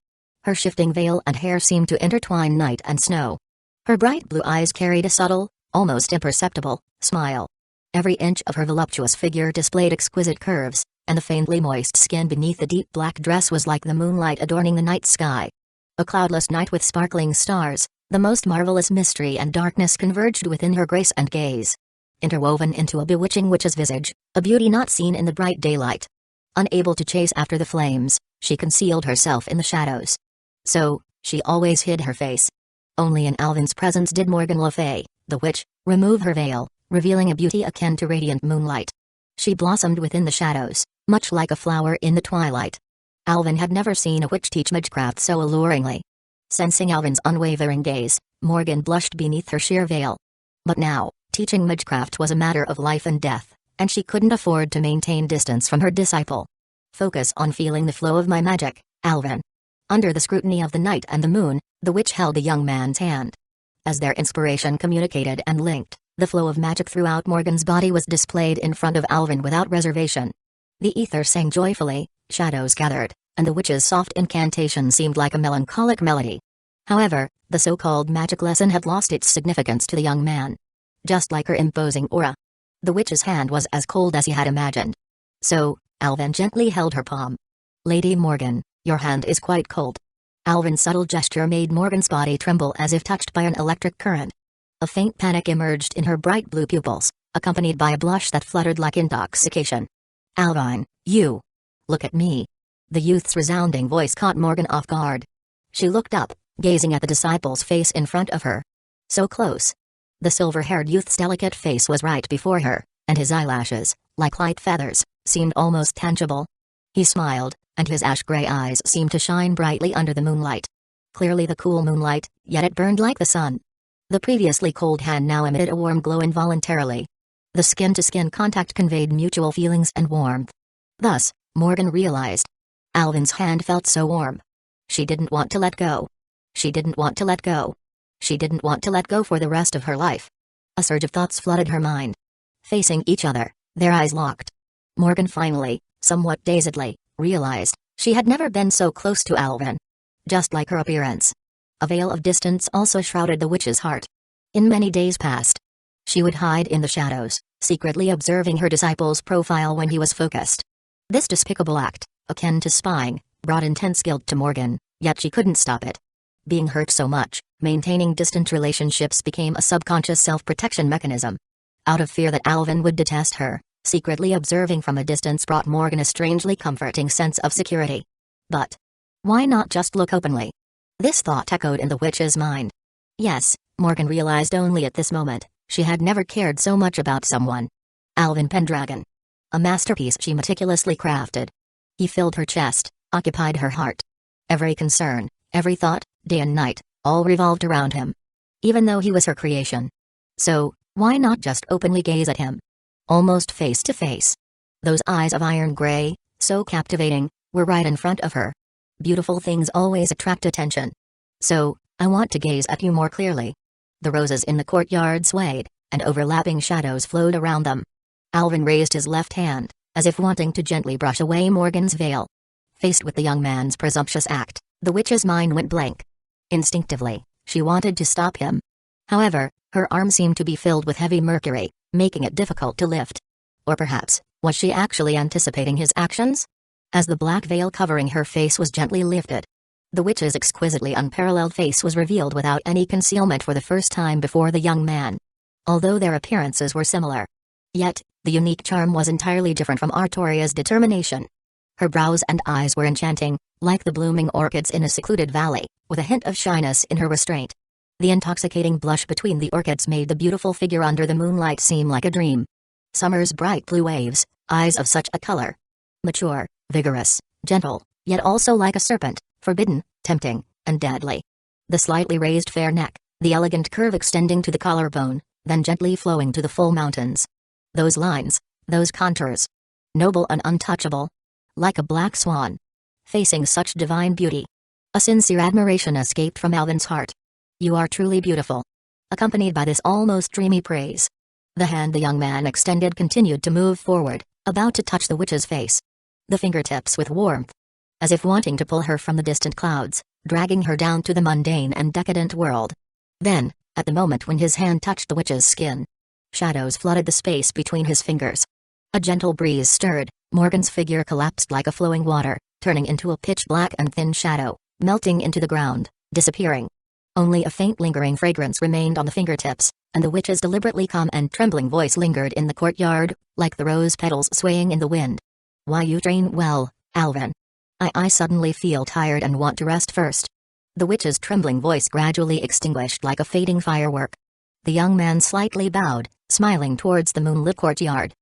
Her shifting veil and hair seemed to intertwine night and snow. Her bright blue eyes carried a subtle, almost imperceptible, smile. Every inch of her voluptuous figure displayed exquisite curves, and the faintly moist skin beneath the deep black dress was like the moonlight adorning the night sky. A cloudless night with sparkling stars, the most marvelous mystery and darkness converged within her grace and gaze. Interwoven into a bewitching witch's visage, a beauty not seen in the bright daylight. Unable to chase after the flames, she concealed herself in the shadows. So, she always hid her face. Only in Alvin's presence did Morgan Le Fay, the witch, remove her veil, revealing a beauty akin to radiant moonlight. She blossomed within the shadows, much like a flower in the twilight. Alvin had never seen a witch teach magecraft so alluringly. Sensing Alvin's unwavering gaze, Morgan blushed beneath her sheer veil. But now, teaching magecraft was a matter of life and death, and she couldn't afford to maintain distance from her disciple. Focus on feeling the flow of my magic, Alvin. Under the scrutiny of the night and the moon, the witch held the young man's hand. As their inspiration communicated and linked, the flow of magic throughout Morgan's body was displayed in front of Alvin without reservation. The ether sang joyfully, shadows gathered, and the witch's soft incantation seemed like a melancholic melody. However, the so-called magic lesson had lost its significance to the young man. Just like her imposing aura, the witch's hand was as cold as he had imagined. So, Alvin gently held her palm. Lady Morgan, your hand is quite cold. Alvin's subtle gesture made Morgan's body tremble as if touched by an electric current. A faint panic emerged in her bright blue pupils, accompanied by a blush that fluttered like intoxication. Alvin, you! Look at me! The youth's resounding voice caught Morgan off guard. She looked up, gazing at the disciple's face in front of her. So close. The silver-haired youth's delicate face was right before her, and his eyelashes, like light feathers, seemed almost tangible. He smiled, and his ash-gray eyes seemed to shine brightly under the moonlight. Clearly the cool moonlight, yet it burned like the sun. The previously cold hand now emitted a warm glow involuntarily. The skin-to-skin contact conveyed mutual feelings and warmth. Thus, Morgan realized. Alvin's hand felt so warm. She didn't want to let go. She didn't want to let go. She didn't want to let go for the rest of her life. A surge of thoughts flooded her mind. Facing each other, their eyes locked. Morgan finally, somewhat dazedly, realized she had never been so close to Alvin. Just like her appearance. A veil of distance also shrouded the witch's heart. In many days past, she would hide in the shadows, secretly observing her disciple's profile when he was focused. This despicable act, akin to spying, brought intense guilt to Morgan, yet she couldn't stop it. Being hurt so much, maintaining distant relationships became a subconscious self-protection mechanism. Out of fear that Alvin would detest her, secretly observing from a distance brought Morgan a strangely comforting sense of security. But why not just look openly? This thought echoed in the witch's mind. Yes, Morgan realized only at this moment, she had never cared so much about someone. Alvin Pendragon. A masterpiece she meticulously crafted. He filled her chest, occupied her heart. Every concern, every thought, day and night, all revolved around him. Even though he was her creation. So, why not just openly gaze at him? Almost face to face. Those eyes of iron gray, so captivating, were right in front of her. Beautiful things always attract attention. So, I want to gaze at you more clearly. The roses in the courtyard swayed, and overlapping shadows flowed around them. Alvin raised his left hand, as if wanting to gently brush away Morgan's veil. Faced with the young man's presumptuous act, the witch's mind went blank. Instinctively, she wanted to stop him. However, her arm seemed to be filled with heavy mercury, making it difficult to lift. Or perhaps, was she actually anticipating his actions? As the black veil covering her face was gently lifted, the witch's exquisitely unparalleled face was revealed without any concealment for the first time before the young man. Although their appearances were similar, yet, the unique charm was entirely different from Artoria's determination. Her brows and eyes were enchanting, like the blooming orchids in a secluded valley, with a hint of shyness in her restraint. The intoxicating blush between the orchids made the beautiful figure under the moonlight seem like a dream. Summer's bright blue waves, eyes of such a color. Mature, vigorous, gentle, yet also like a serpent, forbidden, tempting, and deadly. The slightly raised fair neck, the elegant curve extending to the collarbone, then gently flowing to the full mountains. Those lines, those contours. Noble and untouchable. Like a black swan. Facing such divine beauty. A sincere admiration escaped from Alvin's heart. You are truly beautiful. Accompanied by this almost dreamy praise. The hand the young man extended continued to move forward, about to touch the witch's face. The fingertips with warmth. As if wanting to pull her from the distant clouds, dragging her down to the mundane and decadent world. Then, at the moment when his hand touched the witch's skin, shadows flooded the space between his fingers. A gentle breeze stirred, Morgan's figure collapsed like a flowing water, turning into a pitch-black and thin shadow, melting into the ground, disappearing. Only a faint lingering fragrance remained on the fingertips, and the witch's deliberately calm and trembling voice lingered in the courtyard, like the rose petals swaying in the wind. Why you train well, Alvin. I suddenly feel tired and want to rest first. The witch's trembling voice gradually extinguished like a fading firework. The young man slightly bowed, smiling towards the moonlit courtyard.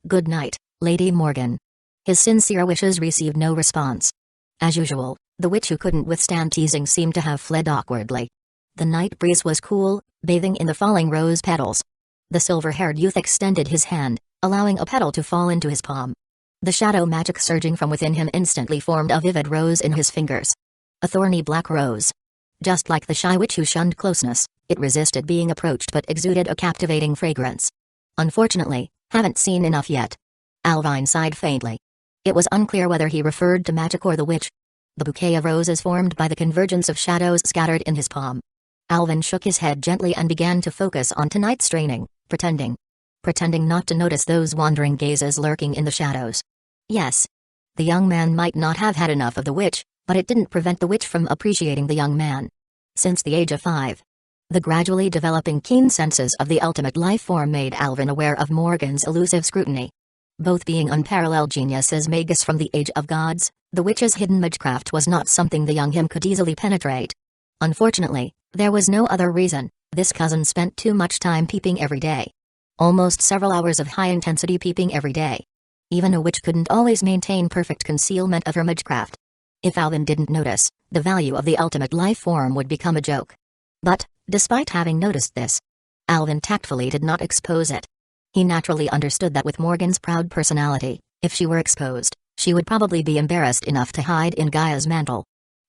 Good night, Lady Morgan. His sincere wishes received no response. As usual, the witch who couldn't withstand teasing seemed to have fled awkwardly. The night breeze was cool, bathing in the falling rose petals. The silver-haired youth extended his hand, allowing a petal to fall into his palm. The shadow magic surging from within him instantly formed a vivid rose in his fingers. A thorny black rose. Just like the shy witch who shunned closeness, it resisted being approached but exuded a captivating fragrance. Unfortunately, haven't seen enough yet. Alvin sighed faintly. It was unclear whether he referred to magic or the witch. The bouquet of roses formed by the convergence of shadows scattered in his palm. Alvin shook his head gently and began to focus on tonight's training, pretending not to notice those wandering gazes lurking in the shadows. Yes. The young man might not have had enough of the witch, but it didn't prevent the witch from appreciating the young man. Since the age of 5. The gradually developing keen senses of the ultimate life form made Alvin aware of Morgan's elusive scrutiny. Both being unparalleled geniuses magus from the age of gods, the witch's hidden magecraft was not something the young him could easily penetrate. Unfortunately, there was no other reason. This cousin spent too much time peeping every day. Almost several hours of high-intensity peeping every day. Even a witch couldn't always maintain perfect concealment of her magecraft. If Alvin didn't notice, the value of the ultimate life form would become a joke. But, despite having noticed this, Alvin tactfully did not expose it. He naturally understood that with Morgan's proud personality, if she were exposed, she would probably be embarrassed enough to hide in Gaia's mantle.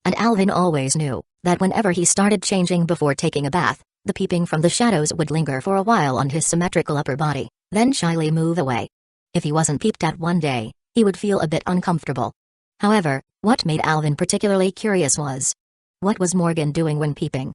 And Alvin always knew that whenever he started changing before taking a bath, the peeping from the shadows would linger for a while on his symmetrical upper body, then shyly move away. If he wasn't peeped at one day, he would feel a bit uncomfortable. However, what made Alvin particularly curious was, what was Morgan doing when peeping?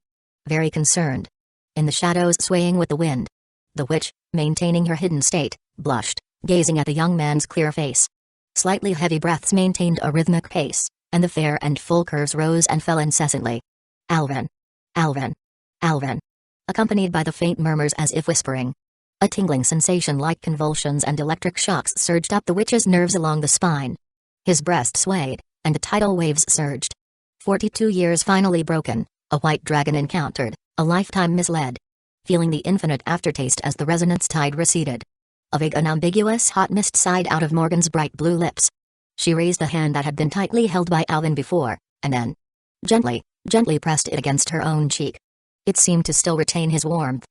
Very concerned. In the shadows swaying with the wind. The witch, maintaining her hidden state, blushed, gazing at the young man's clear face. Slightly heavy breaths maintained a rhythmic pace, and the fair and full curves rose and fell incessantly. Alvin. Alvin. Alvin. Accompanied by the faint murmurs as if whispering. A tingling sensation like convulsions and electric shocks surged up the witch's nerves along the spine. His breast swayed, and the tidal waves surged. 42 years finally broken, a white dragon encountered, a lifetime misled. Feeling the infinite aftertaste as the resonance tide receded. A vague and ambiguous hot mist sighed out of Morgan's bright blue lips. She raised a hand that had been tightly held by Alvin before, and then gently pressed it against her own cheek. It seemed to still retain his warmth.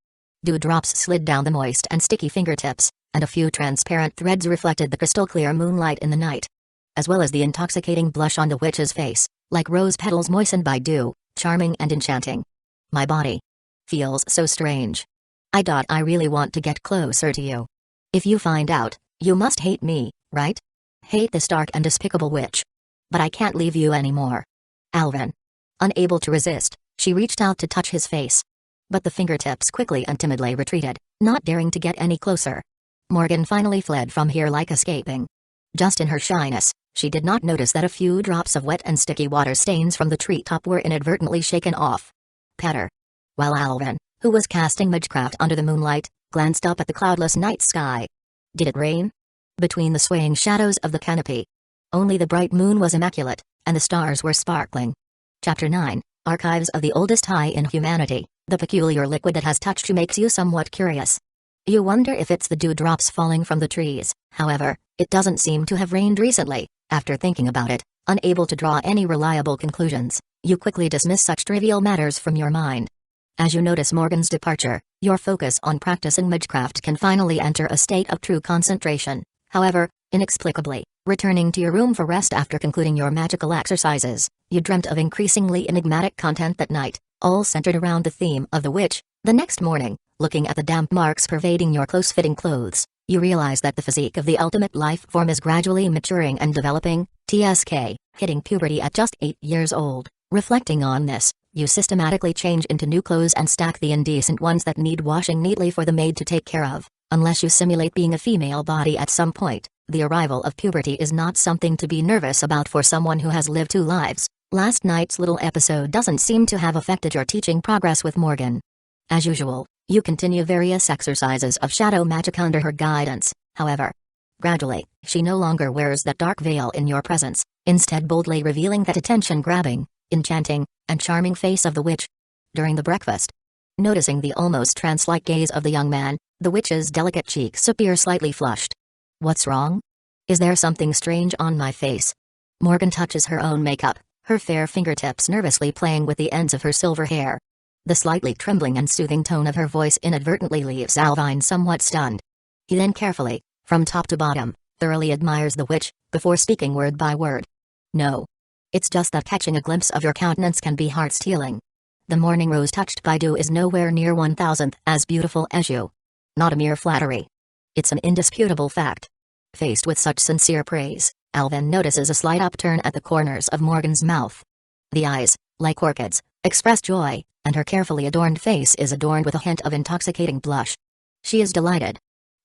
Dewdrops slid down the moist and sticky fingertips, and a few transparent threads reflected the crystal-clear moonlight in the night. As well as the intoxicating blush on the witch's face, like rose petals moistened by dew, charming and enchanting. My body feels so strange. I really want to get closer to you. If you find out, you must hate me, right? Hate this dark and despicable witch. But I can't leave you anymore. Alvin. Unable to resist, she reached out to touch his face. But the fingertips quickly and timidly retreated, not daring to get any closer. Morgan finally fled from here like escaping. Just in her shyness, she did not notice that a few drops of wet and sticky water stains from the treetop were inadvertently shaken off. Patter. While Alvin, who was casting magecraft under the moonlight, glanced up at the cloudless night sky. Did it rain? Between the swaying shadows of the canopy. Only the bright moon was immaculate, and the stars were sparkling. Chapter 9, Archives of the Oldest High in Humanity. The peculiar liquid that has touched you makes you somewhat curious. You wonder if it's the dewdrops falling from the trees. However, it doesn't seem to have rained recently. After thinking about it, unable to draw any reliable conclusions, you quickly dismiss such trivial matters from your mind. As you notice Morgan's departure, your focus on practicing magecraft can finally enter a state of true concentration. However, inexplicably, returning to your room for rest after concluding your magical exercises, you dreamt of increasingly enigmatic content that night, all centered around the theme of the witch. The next morning, looking at the damp marks pervading your close-fitting clothes, you realize that the physique of the ultimate life form is gradually maturing and developing, TSK, hitting puberty at just 8 years old. Reflecting on this, you systematically change into new clothes and stack the indecent ones that need washing neatly for the maid to take care of. Unless you simulate being a female body at some point, the arrival of puberty is not something to be nervous about for someone who has lived 2 lives. Last night's little episode doesn't seem to have affected your teaching progress with Morgan. As usual, you continue various exercises of shadow magic under her guidance. However, gradually, she no longer wears that dark veil in your presence, instead boldly revealing that attention-grabbing, enchanting, and charming face of the witch. During the breakfast, noticing the almost trance-like gaze of the young man, the witch's delicate cheeks appear slightly flushed. What's wrong? Is there something strange on my face? Morgan touches her own makeup, her fair fingertips nervously playing with the ends of her silver hair. The slightly trembling and soothing tone of her voice inadvertently leaves Alvin somewhat stunned. He then carefully, from top to bottom, thoroughly admires the witch, before speaking word by word. No. It's just that catching a glimpse of your countenance can be heart-stealing. The morning rose touched by dew is nowhere near 1,000th as beautiful as you. Not a mere flattery. It's an indisputable fact. Faced with such sincere praise, Alvin notices a slight upturn at the corners of Morgan's mouth. The eyes, like orchids, express joy, and her carefully adorned face is adorned with a hint of intoxicating blush. She is delighted.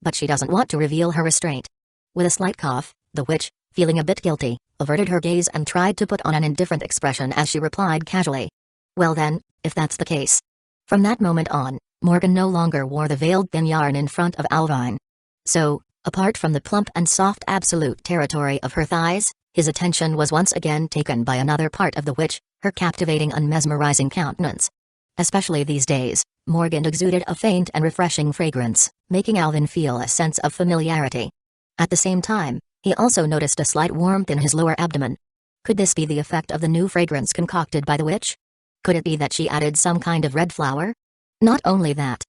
But she doesn't want to reveal her restraint. With a slight cough, the witch, feeling a bit guilty, averted her gaze and tried to put on an indifferent expression as she replied casually. Well then, if that's the case. From that moment on, Morgan no longer wore the veiled thin yarn in front of Alvin. So, apart from the plump and soft absolute territory of her thighs, his attention was once again taken by another part of the witch, her captivating and mesmerizing countenance. Especially these days, Morgan exuded a faint and refreshing fragrance, making Alvin feel a sense of familiarity. At the same time, he also noticed a slight warmth in his lower abdomen. Could this be the effect of the new fragrance concocted by the witch? Could it be that she added some kind of red flower? Not only that.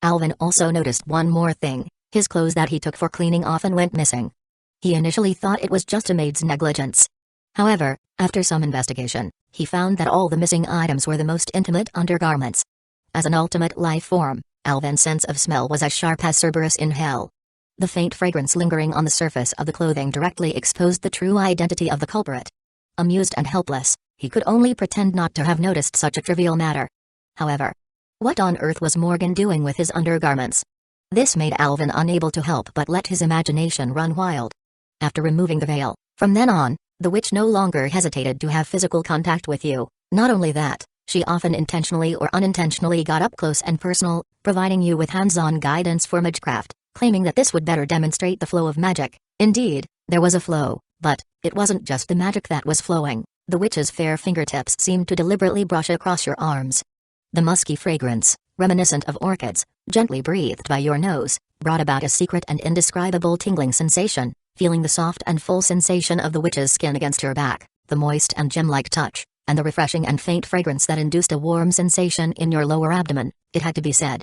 Alvin also noticed one more thing. His clothes that he took for cleaning often went missing. He initially thought it was just a maid's negligence. However, after some investigation, he found that all the missing items were the most intimate undergarments. As an ultimate life form, Alvin's sense of smell was as sharp as Cerberus in hell. The faint fragrance lingering on the surface of the clothing directly exposed the true identity of the culprit. Amused and helpless, he could only pretend not to have noticed such a trivial matter. However, what on earth was Morgan doing with his undergarments? This made Alvin unable to help but let his imagination run wild. after removing the veil. From then on, the witch no longer hesitated to have physical contact with you. Not only that, she often intentionally or unintentionally got up close and personal, providing you with hands-on guidance for magecraft, claiming that this would better demonstrate the flow of magic. Indeed, there was a flow, but it wasn't just the magic that was flowing. The witch's fair fingertips seemed to deliberately brush across your arms. The musky fragrance, reminiscent of orchids, gently breathed by your nose, brought about a secret and indescribable tingling sensation. Feeling the soft and full sensation of the witch's skin against your back, the moist and gem-like touch, and the refreshing and faint fragrance that induced a warm sensation in your lower abdomen, it had to be said.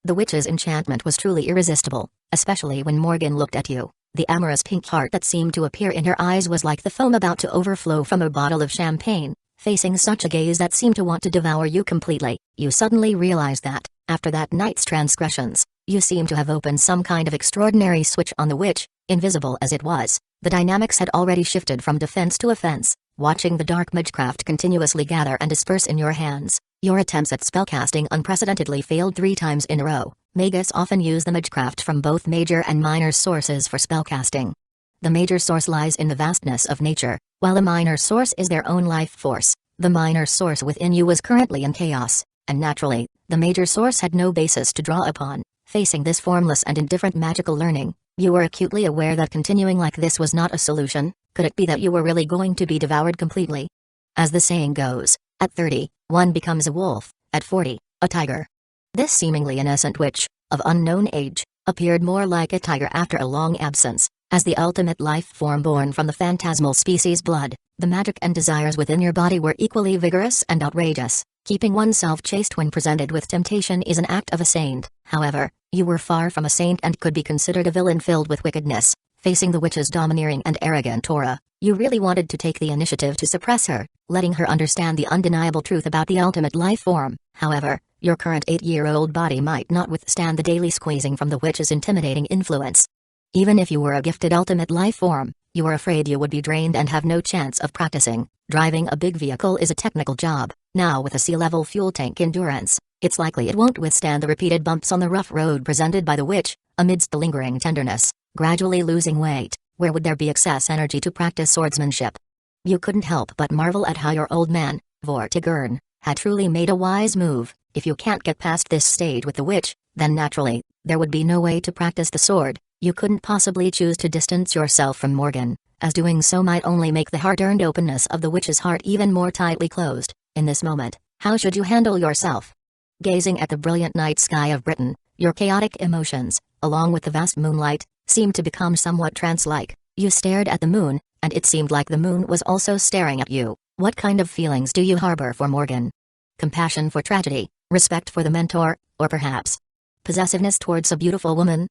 The witch's enchantment was truly irresistible, especially when Morgan looked at you. The amorous pink heart that seemed to appear in her eyes was like the foam about to overflow from a bottle of champagne. Facing such a gaze that seemed to want to devour you completely, you suddenly realized that, after that night's transgressions, you seemed to have opened some kind of extraordinary switch on the witch. Invisible as it was, the dynamics had already shifted from defense to offense. Watching the dark magecraft continuously gather and disperse in your hands, your attempts at spellcasting unprecedentedly failed 3 times in a row. Magus often use the magecraft from both major and minor sources for spellcasting. The major source lies in the vastness of nature, while the minor source is their own life force. The minor source within you was currently in chaos, and naturally, the major source had no basis to draw upon. Facing this formless and indifferent magical learning, you were acutely aware that continuing like this was not a solution. Could it be that you were really going to be devoured completely? As the saying goes, at 30, one becomes a wolf, at 40, a tiger. This seemingly innocent witch, of unknown age, appeared more like a tiger after a long absence. As the ultimate life form born from the phantasmal species blood, the magic and desires within your body were equally vigorous and outrageous. Keeping oneself chaste when presented with temptation is an act of a saint. However, you were far from a saint and could be considered a villain filled with wickedness. Facing the witch's domineering and arrogant aura, you really wanted to take the initiative to suppress her, letting her understand the undeniable truth about the ultimate life form. However, your current 8-year-old body might not withstand the daily squeezing from the witch's intimidating influence. Even if you were a gifted ultimate life form, you were afraid you would be drained and have no chance of practicing. Driving a big vehicle is a technical job. Now with a sea-level fuel tank endurance, it's likely it won't withstand the repeated bumps on the rough road presented by the witch. Amidst the lingering tenderness, gradually losing weight, where would there be excess energy to practice swordsmanship? You couldn't help but marvel at how your old man, Vortigern, had truly made a wise move. If you can't get past this stage with the witch, then naturally, there would be no way to practice the sword. You couldn't possibly choose to distance yourself from Morgan, as doing so might only make the hard-earned openness of the witch's heart even more tightly closed. In this moment, how should you handle yourself? Gazing at the brilliant night sky of Britain, your chaotic emotions, along with the vast moonlight, seemed to become somewhat trance-like. You stared at the moon, and it seemed like the moon was also staring at you. What kind of feelings do you harbor for Morgan? Compassion for tragedy, respect for the mentor, or perhaps possessiveness towards a beautiful woman?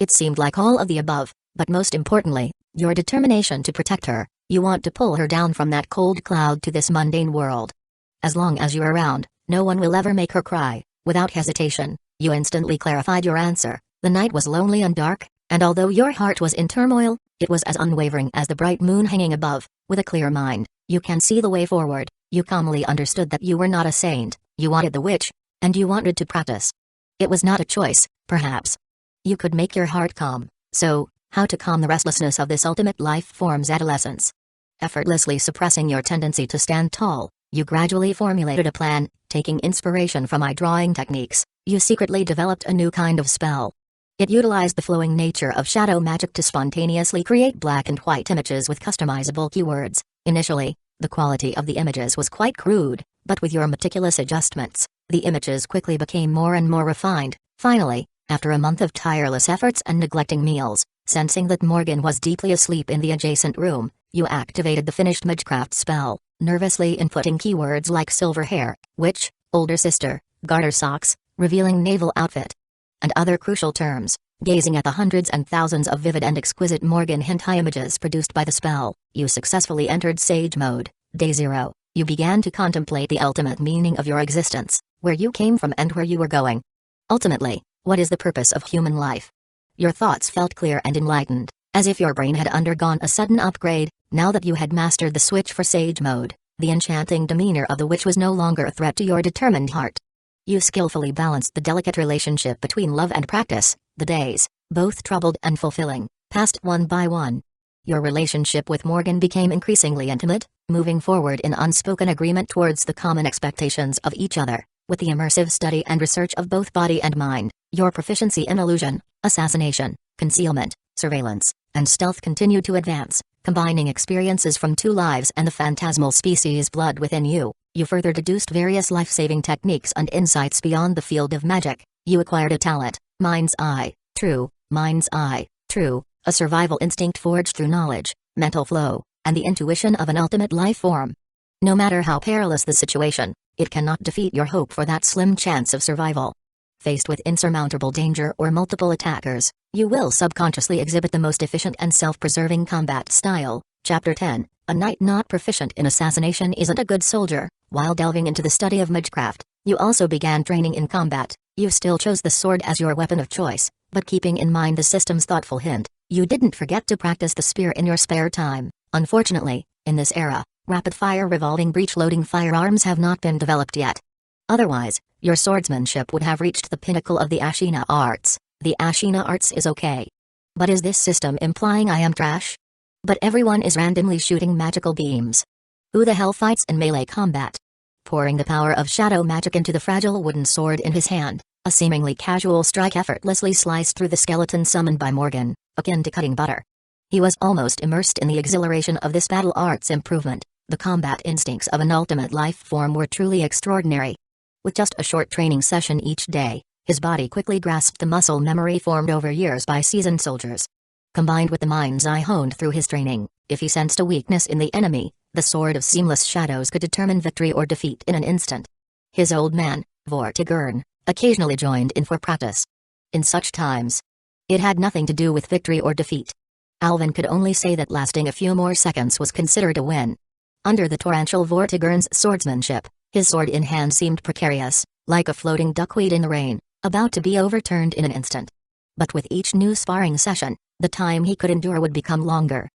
It seemed like all of the above, but most importantly, your determination to protect her. You want to pull her down from that cold cloud to this mundane world. As long as you're around, no one will ever make her cry. Without hesitation, you instantly clarified your answer. The night was lonely and dark, and although your heart was in turmoil, it was as unwavering as the bright moon hanging above. With a clear mind, you can see the way forward. You calmly understood that you were not a saint. You wanted the witch, and you wanted to practice. It was not a choice, perhaps. You could make your heart calm. So, how to calm the restlessness of this ultimate life form's adolescence? Effortlessly suppressing your tendency to stand tall, you gradually formulated a plan. Taking inspiration from eye drawing techniques, you secretly developed a new kind of spell. It utilized the flowing nature of shadow magic to spontaneously create black and white images with customizable keywords. Initially, the quality of the images was quite crude, but with your meticulous adjustments, the images quickly became more and more refined. Finally, after a month of tireless efforts and neglecting meals, sensing that Morgan was deeply asleep in the adjacent room, you activated the finished magecraft spell, nervously inputting keywords like silver hair, witch, older sister, garter socks, revealing naval outfit, and other crucial terms. Gazing at the hundreds and thousands of vivid and exquisite Morgan hentai images produced by the spell, you successfully entered Sage Mode. Day 0, you began to contemplate the ultimate meaning of your existence, where you came from and where you were going. Ultimately, what is the purpose of human life? Your thoughts felt clear and enlightened, as if your brain had undergone a sudden upgrade. Now that you had mastered the switch for Sage Mode, the enchanting demeanor of the witch was no longer a threat to your determined heart. You skillfully balanced the delicate relationship between love and practice. The days, both troubled and fulfilling, passed one by one. Your relationship with Morgan became increasingly intimate, moving forward in unspoken agreement towards the common expectations of each other. With the immersive study and research of both body and mind, your proficiency in illusion, assassination, concealment, surveillance, and stealth continued to advance, combining experiences from two lives and the phantasmal species blood within you. You further deduced various life-saving techniques and insights beyond the field of magic. You acquired a talent, Mind's Eye, Mind's Eye, True, a survival instinct forged through knowledge, mental flow, and the intuition of an ultimate life form. No matter how perilous the situation, it cannot defeat your hope for that slim chance of survival. Faced with insurmountable danger or multiple attackers, you will subconsciously exhibit the most efficient and self-preserving combat style. Chapter 10, A Knight not proficient in assassination isn't a good soldier. While delving into the study of magecraft, you also began training in combat. You still chose the sword as your weapon of choice, but keeping in mind the system's thoughtful hint, you didn't forget to practice the spear in your spare time. Unfortunately, in this era, rapid-fire revolving breech-loading firearms have not been developed yet. Otherwise, your swordsmanship would have reached the pinnacle of the Ashina arts. The Ashina arts is okay. But is this system implying I am trash? But everyone is randomly shooting magical beams. Who the hell fights in melee combat? Pouring the power of shadow magic into the fragile wooden sword in his hand, a seemingly casual strike effortlessly sliced through the skeleton summoned by Morgan, akin to cutting butter. He was almost immersed in the exhilaration of this battle arts improvement. The combat instincts of an ultimate life form were truly extraordinary. With just a short training session each day, his body quickly grasped the muscle memory formed over years by seasoned soldiers. Combined with the mind's eye honed through his training, if he sensed a weakness in the enemy, the Sword of Seamless Shadows could determine victory or defeat in an instant. His old man, Vortigern, occasionally joined in for practice. In such times, it had nothing to do with victory or defeat. Alvin could only say that lasting a few more seconds was considered a win. Under the torrential Vortigern's swordsmanship, his sword in hand seemed precarious, like a floating duckweed in the rain, about to be overturned in an instant. But with each new sparring session, the time he could endure would become longer.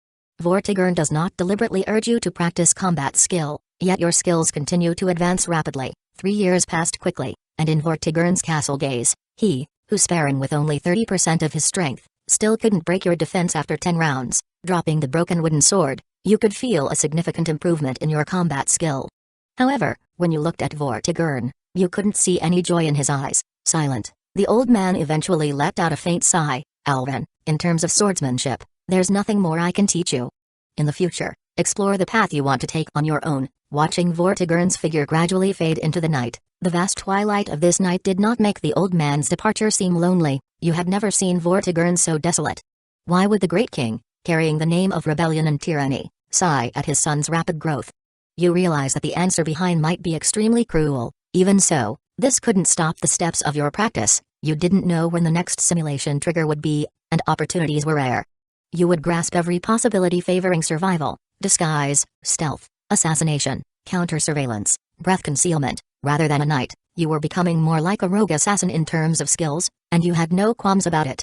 Vortigern does not deliberately urge you to practice combat skill, yet your skills continue to advance rapidly. 3 years passed quickly, and in Vortigern's castle gaze, he, who sparring with only 30% of his strength, still couldn't break your defense after 10 rounds. Dropping the broken wooden sword, you could feel a significant improvement in your combat skill. However, when you looked at Vortigern, you couldn't see any joy in his eyes. Silent, the old man eventually let out a faint sigh. Alvin, in terms of swordsmanship, there's nothing more I can teach you. In the future, explore the path you want to take on your own. Watching Vortigern's figure gradually fade into the night, the vast twilight of this night did not make the old man's departure seem lonely. You had never seen Vortigern so desolate. Why would the great king, carrying the name of rebellion and tyranny, sigh at his son's rapid growth? You realize that the answer behind might be extremely cruel. Even so, this couldn't stop the steps of your practice. You didn't know when the next simulation trigger would be, and opportunities were rare. You would grasp every possibility favoring survival, disguise, stealth, assassination, counter-surveillance, breath concealment. Rather than a knight, you were becoming more like a rogue assassin in terms of skills, and you had no qualms about it.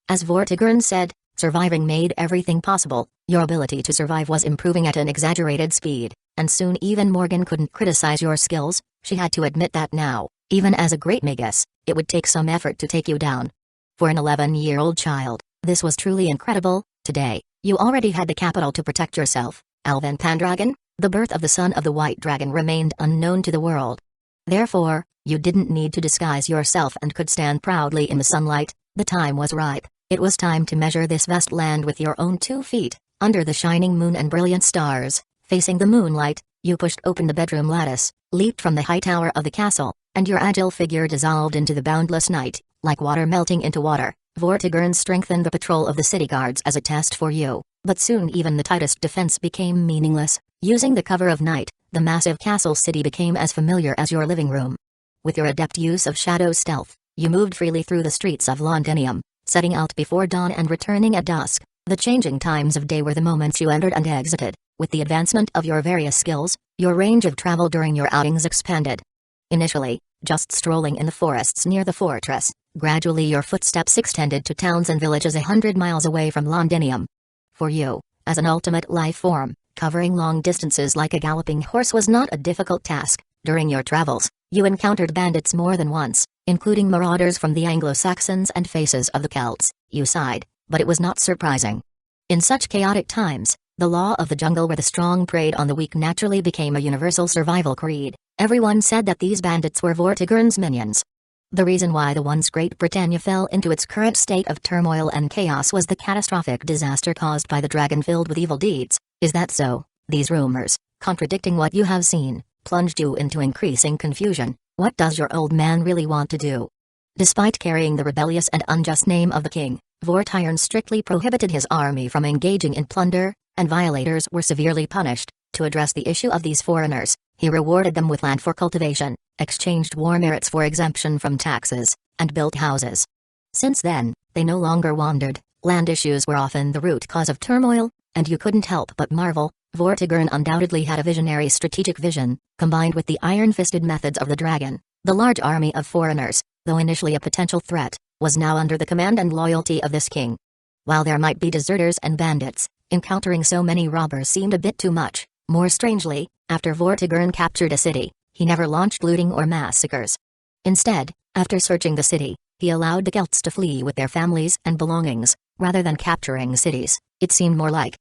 As Vortigern said, surviving made everything possible. Your ability to survive was improving at an exaggerated speed, and soon even Morgan couldn't criticize your skills. She had to admit that now, even as a great magus, it would take some effort to take you down. For an 11-year-old child, this was truly incredible. Today, you already had the capital to protect yourself. Alvin Pendragon, the birth of the son of the White Dragon remained unknown to the world. Therefore, you didn't need to disguise yourself and could stand proudly in the sunlight. The time was ripe. It was time to measure this vast land with your own 2 feet, under the shining moon and brilliant stars. Facing the moonlight, you pushed open the bedroom lattice, leaped from the high tower of the castle, and your agile figure dissolved into the boundless night, like water melting into water. Vortigern strengthened the patrol of the city guards as a test for you, but soon even the tightest defense became meaningless. Using the cover of night, the massive castle city became as familiar as your living room. With your adept use of shadow stealth, you moved freely through the streets of Londinium, setting out before dawn and returning at dusk. The changing times of day were the moments you entered and exited. With the advancement of your various skills, your range of travel during your outings expanded. Initially, just strolling in the forests near the fortress, gradually your footsteps extended to towns and villages 100 miles away from Londinium. For you, as an ultimate life form, covering long distances like a galloping horse was not a difficult task. During your travels, you encountered bandits more than once, including marauders from the Anglo-Saxons and faces of the Celts. You sighed, but it was not surprising. In such chaotic times, the law of the jungle where the strong preyed on the weak naturally became a universal survival creed. Everyone said that these bandits were Vortigern's minions. The reason why the once Great Britannia fell into its current state of turmoil and chaos was the catastrophic disaster caused by the dragon filled with evil deeds. Is that so? These rumors, contradicting what you have seen, plunged you into increasing confusion. What does your old man really want to do? Despite carrying the rebellious and unjust name of the king, Vortigern strictly prohibited his army from engaging in plunder, and violators were severely punished. To address the issue of these foreigners, he rewarded them with land for cultivation, exchanged war merits for exemption from taxes, and built houses. Since then, they no longer wandered. Land issues were often the root cause of turmoil, and you couldn't help but marvel. Vortigern undoubtedly had a visionary strategic vision, combined with the iron-fisted methods of the dragon. The large army of foreigners, though initially a potential threat, was now under the command and loyalty of this king. While there might be deserters and bandits, encountering so many robbers seemed a bit too much. More strangely, after Vortigern captured a city, he never launched looting or massacres. Instead, after searching the city, he allowed the Celts to flee with their families and belongings, rather than capturing cities. It seemed more like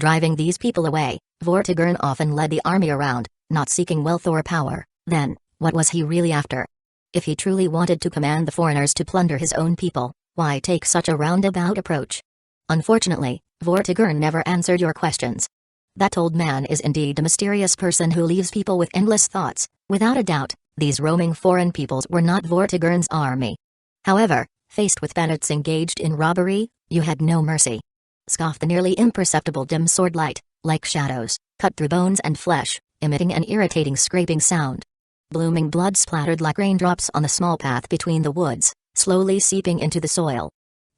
driving these people away. Vortigern often led the army around, not seeking wealth or power. Then, what was he really after? If he truly wanted to command the foreigners to plunder his own people, why take such a roundabout approach? Unfortunately, Vortigern never answered your questions. That old man is indeed a mysterious person who leaves people with endless thoughts. Without a doubt, these roaming foreign peoples were not Vortigern's army. However, faced with bandits engaged in robbery, you had no mercy. Scoffed the nearly imperceptible dim sword light, like shadows, cut through bones and flesh, emitting an irritating scraping sound. Blooming blood splattered like raindrops on the small path between the woods, slowly seeping into the soil.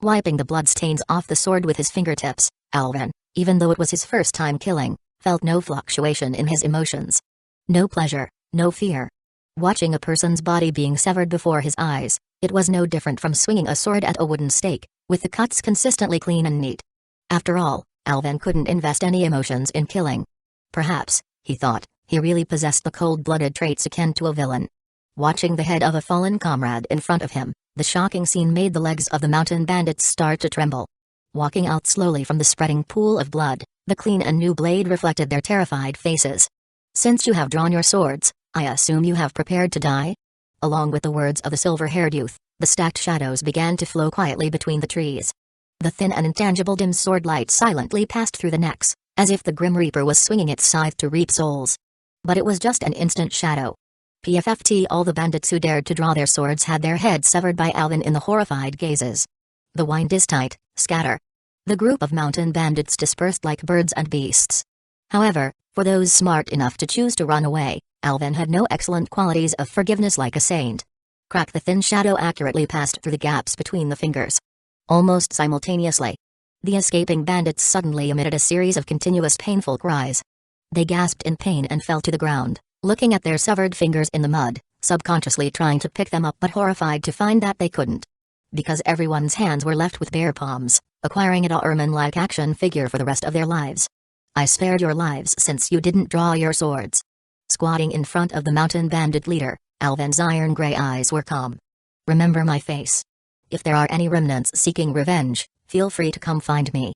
Wiping the bloodstains off the sword with his fingertips, Alvin, even though it was his first time killing, felt no fluctuation in his emotions. No pleasure, no fear. Watching a person's body being severed before his eyes, it was no different from swinging a sword at a wooden stake, with the cuts consistently clean and neat. After all, Alvin couldn't invest any emotions in killing. Perhaps, he thought, he really possessed the cold-blooded traits akin to a villain. Watching the head of a fallen comrade in front of him, the shocking scene made the legs of the mountain bandits start to tremble. Walking out slowly from the spreading pool of blood, the clean and new blade reflected their terrified faces. "Since you have drawn your swords, I assume you have prepared to die?" Along with the words of the silver-haired youth, the stacked shadows began to flow quietly between the trees. The thin and intangible dim sword light silently passed through the necks, as if the Grim Reaper was swinging its scythe to reap souls. But it was just an instant shadow. PFFT, all the bandits who dared to draw their swords had their heads severed by Alvin in the horrified gazes. The wind is tight, scatter. The group of mountain bandits dispersed like birds and beasts. However, for those smart enough to choose to run away, Alvin had no excellent qualities of forgiveness like a saint. Crack, the thin shadow accurately passed through the gaps between the fingers. Almost simultaneously, the escaping bandits suddenly emitted a series of continuous painful cries. They gasped in pain and fell to the ground, looking at their severed fingers in the mud, subconsciously trying to pick them up but horrified to find that they couldn't. Because everyone's hands were left with bare palms, acquiring a Doberman-like action figure for the rest of their lives. "I spared your lives since you didn't draw your swords." Squatting in front of the mountain bandit leader, Alvin's iron-gray eyes were calm. "Remember my face. If there are any remnants seeking revenge, feel free to come find me."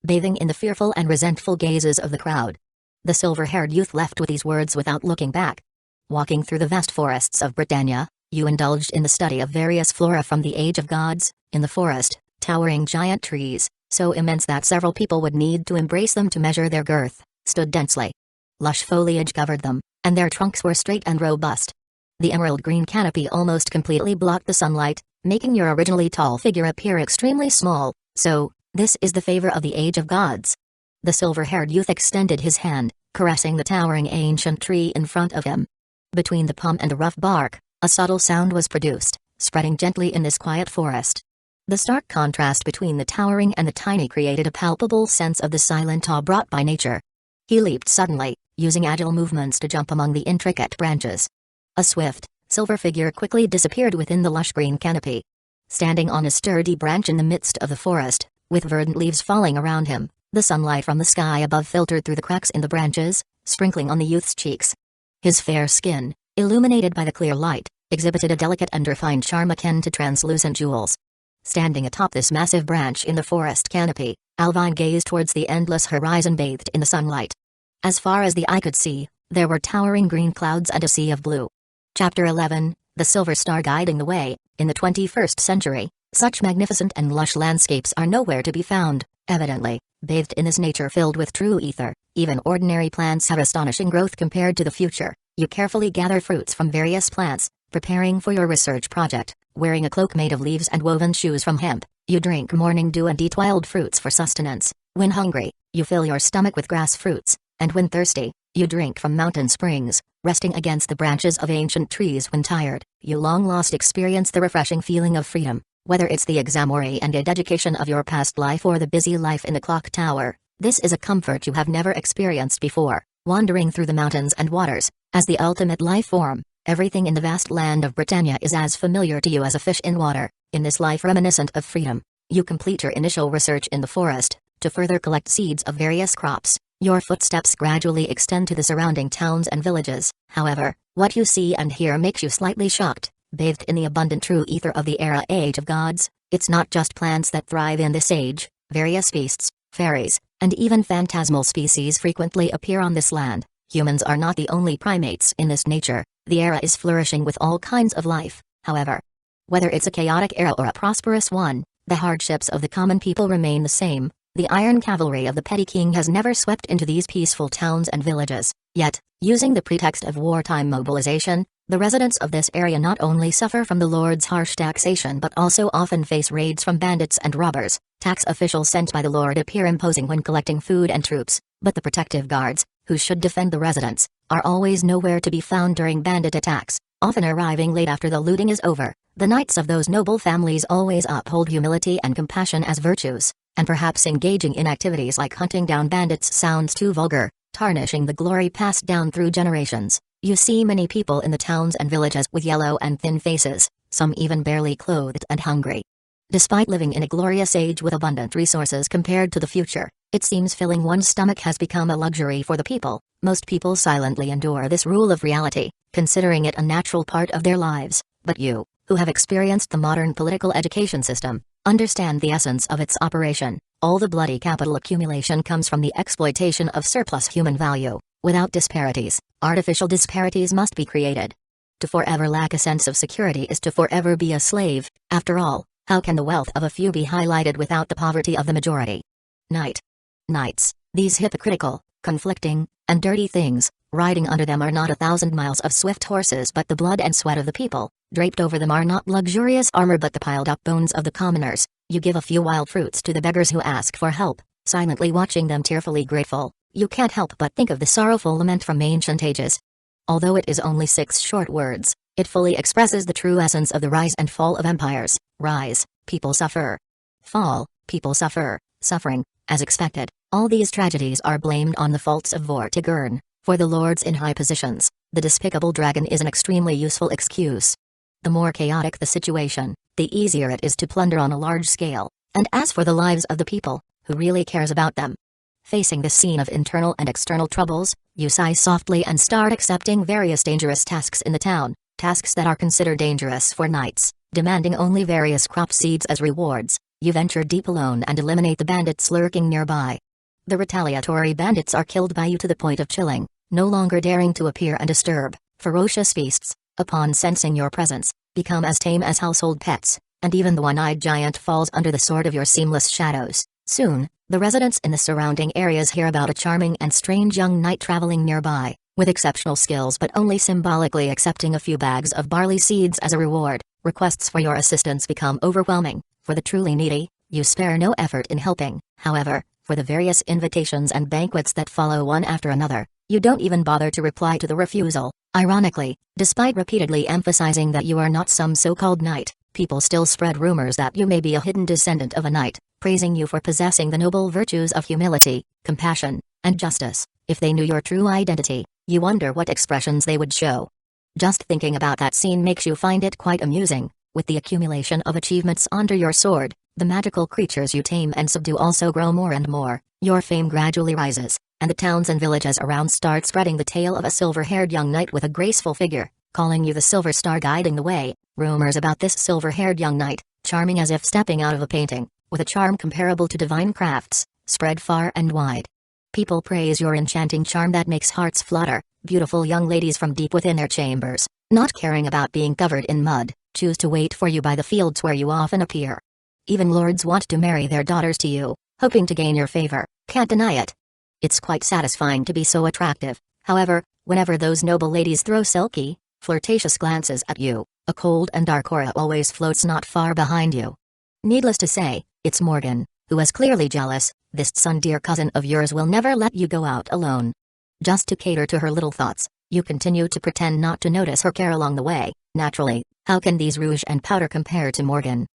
Bathing in the fearful and resentful gazes of the crowd, the silver-haired youth left with these words without looking back. Walking through the vast forests of Britannia, you indulged in the study of various flora from the Age of Gods. In the forest, towering giant trees, so immense that several people would need to embrace them to measure their girth, stood densely. Lush foliage covered them, and their trunks were straight and robust. The emerald green canopy almost completely blocked the sunlight, making your originally tall figure appear extremely small. "So, this is the favor of the Age of Gods." The silver-haired youth extended his hand, caressing the towering ancient tree in front of him. Between the palm and the rough bark, a subtle sound was produced, spreading gently in this quiet forest. The stark contrast between the towering and the tiny created a palpable sense of the silent awe brought by nature. He leaped suddenly, using agile movements to jump among the intricate branches. A swift, silver figure quickly disappeared within the lush green canopy. Standing on a sturdy branch in the midst of the forest, with verdant leaves falling around him, the sunlight from the sky above filtered through the cracks in the branches, sprinkling on the youth's cheeks. His fair skin, illuminated by the clear light, exhibited a delicate and refined charm akin to translucent jewels. Standing atop this massive branch in the forest canopy, Alvine gazed towards the endless horizon bathed in the sunlight. As far as the eye could see, there were towering green clouds and a sea of blue. Chapter 11, The Silver Star Guiding the Way. In the 21st century, such magnificent and lush landscapes are nowhere to be found, evidently. Bathed in this nature filled with true ether, even ordinary plants have astonishing growth compared to the future. You carefully gather fruits from various plants, preparing for your research project, wearing a cloak made of leaves and woven shoes from hemp. You drink morning dew and eat wild fruits for sustenance. When hungry, you fill your stomach with grass fruits, and when thirsty, you drink from mountain springs, resting against the branches of ancient trees. When tired, you long lost experience the refreshing feeling of freedom. Whether it's the exam-oriented education of your past life or the busy life in the clock tower, this is a comfort you have never experienced before. Wandering through the mountains and waters, as the ultimate life form, everything in the vast land of Britannia is as familiar to you as a fish in water. In this life reminiscent of freedom, you complete your initial research in the forest, to further collect seeds of various crops. Your footsteps gradually extend to the surrounding towns and villages. However, what you see and hear makes you slightly shocked. Bathed in the abundant true ether of the era Age of Gods, it's not just plants that thrive in this age. Various beasts, fairies, and even phantasmal species frequently appear on this land. Humans are not the only primates in this nature. The era is flourishing with all kinds of life. However, whether it's a chaotic era or a prosperous one, the hardships of the common people remain the same. The iron cavalry of the petty king has never swept into these peaceful towns and villages. Yet, using the pretext of wartime mobilization, the residents of this area not only suffer from the Lord's harsh taxation but also often face raids from bandits and robbers. Tax officials sent by the Lord appear imposing when collecting food and troops, but the protective guards, who should defend the residents, are always nowhere to be found during bandit attacks, often arriving late after the looting is over. The knights of those noble families always uphold humility and compassion as virtues, and perhaps engaging in activities like hunting down bandits sounds too vulgar, tarnishing the glory passed down through generations. You see many people in the towns and villages with yellow and thin faces, some even barely clothed and hungry. Despite living in a glorious age with abundant resources compared to the future, it seems filling one's stomach has become a luxury for the people. Most people silently endure this rule of reality, considering it a natural part of their lives. But you, who have experienced the modern political education system, understand the essence of its operation. All the bloody capital accumulation comes from the exploitation of surplus human value. Without disparities, artificial disparities must be created. To forever lack a sense of security is to forever be a slave. After all, how can the wealth of a few be highlighted without the poverty of the majority? Knights, these hypocritical, conflicting, and dirty things, riding under them are not 1,000 miles of swift horses but the blood and sweat of the people. Draped over them are not luxurious armor but the piled up bones of the commoners. You give a few wild fruits to the beggars who ask for help, silently watching them tearfully grateful. You can't help but think of the sorrowful lament from ancient ages. Although it is only 6 short words, it fully expresses the true essence of the rise and fall of empires. Rise, people suffer. Fall, people suffer. Suffering, as expected. All these tragedies are blamed on the faults of Vortigern. For the lords in high positions, the despicable dragon is an extremely useful excuse. The more chaotic the situation, the easier it is to plunder on a large scale. And as for the lives of the people, who really cares about them? Facing this scene of internal and external troubles, you sigh softly and start accepting various dangerous tasks in the town, tasks that are considered dangerous for knights, demanding only various crop seeds as rewards. You venture deep alone and eliminate the bandits lurking nearby. The retaliatory bandits are killed by you to the point of chilling, no longer daring to appear and disturb. Ferocious beasts, upon sensing your presence, become as tame as household pets, and even the one-eyed giant falls under the sword of your seamless shadows. Soon, the residents in the surrounding areas hear about a charming and strange young knight traveling nearby, with exceptional skills but only symbolically accepting a few bags of barley seeds as a reward. Requests for your assistance become overwhelming. For the truly needy, you spare no effort in helping. However, for the various invitations and banquets that follow one after another, you don't even bother to reply to the refusal. Ironically, despite repeatedly emphasizing that you are not some so-called knight, people still spread rumors that you may be a hidden descendant of a knight, praising you for possessing the noble virtues of humility, compassion, and justice. If they knew your true identity, you wonder what expressions they would show. Just thinking about that scene makes you find it quite amusing. With the accumulation of achievements under your sword, the magical creatures you tame and subdue also grow more and more. Your fame gradually rises, and the towns and villages around start spreading the tale of a silver-haired young knight with a graceful figure, calling you the Silver Star guiding the way. Rumors about this silver-haired young knight, charming as if stepping out of a painting, with a charm comparable to divine crafts, spread far and wide. People praise your enchanting charm that makes hearts flutter. Beautiful young ladies from deep within their chambers, not caring about being covered in mud, choose to wait for you by the fields where you often appear. Even lords want to marry their daughters to you, hoping to gain your favor, can't deny it. It's quite satisfying to be so attractive. However, whenever those noble ladies throw silky, flirtatious glances at you, a cold and dark aura always floats not far behind you. Needless to say, it's Morgan, who is clearly jealous. This son-dear cousin of yours will never let you go out alone. Just to cater to her little thoughts, you continue to pretend not to notice her care along the way. Naturally, how can these rouge and powder compare to Morgan?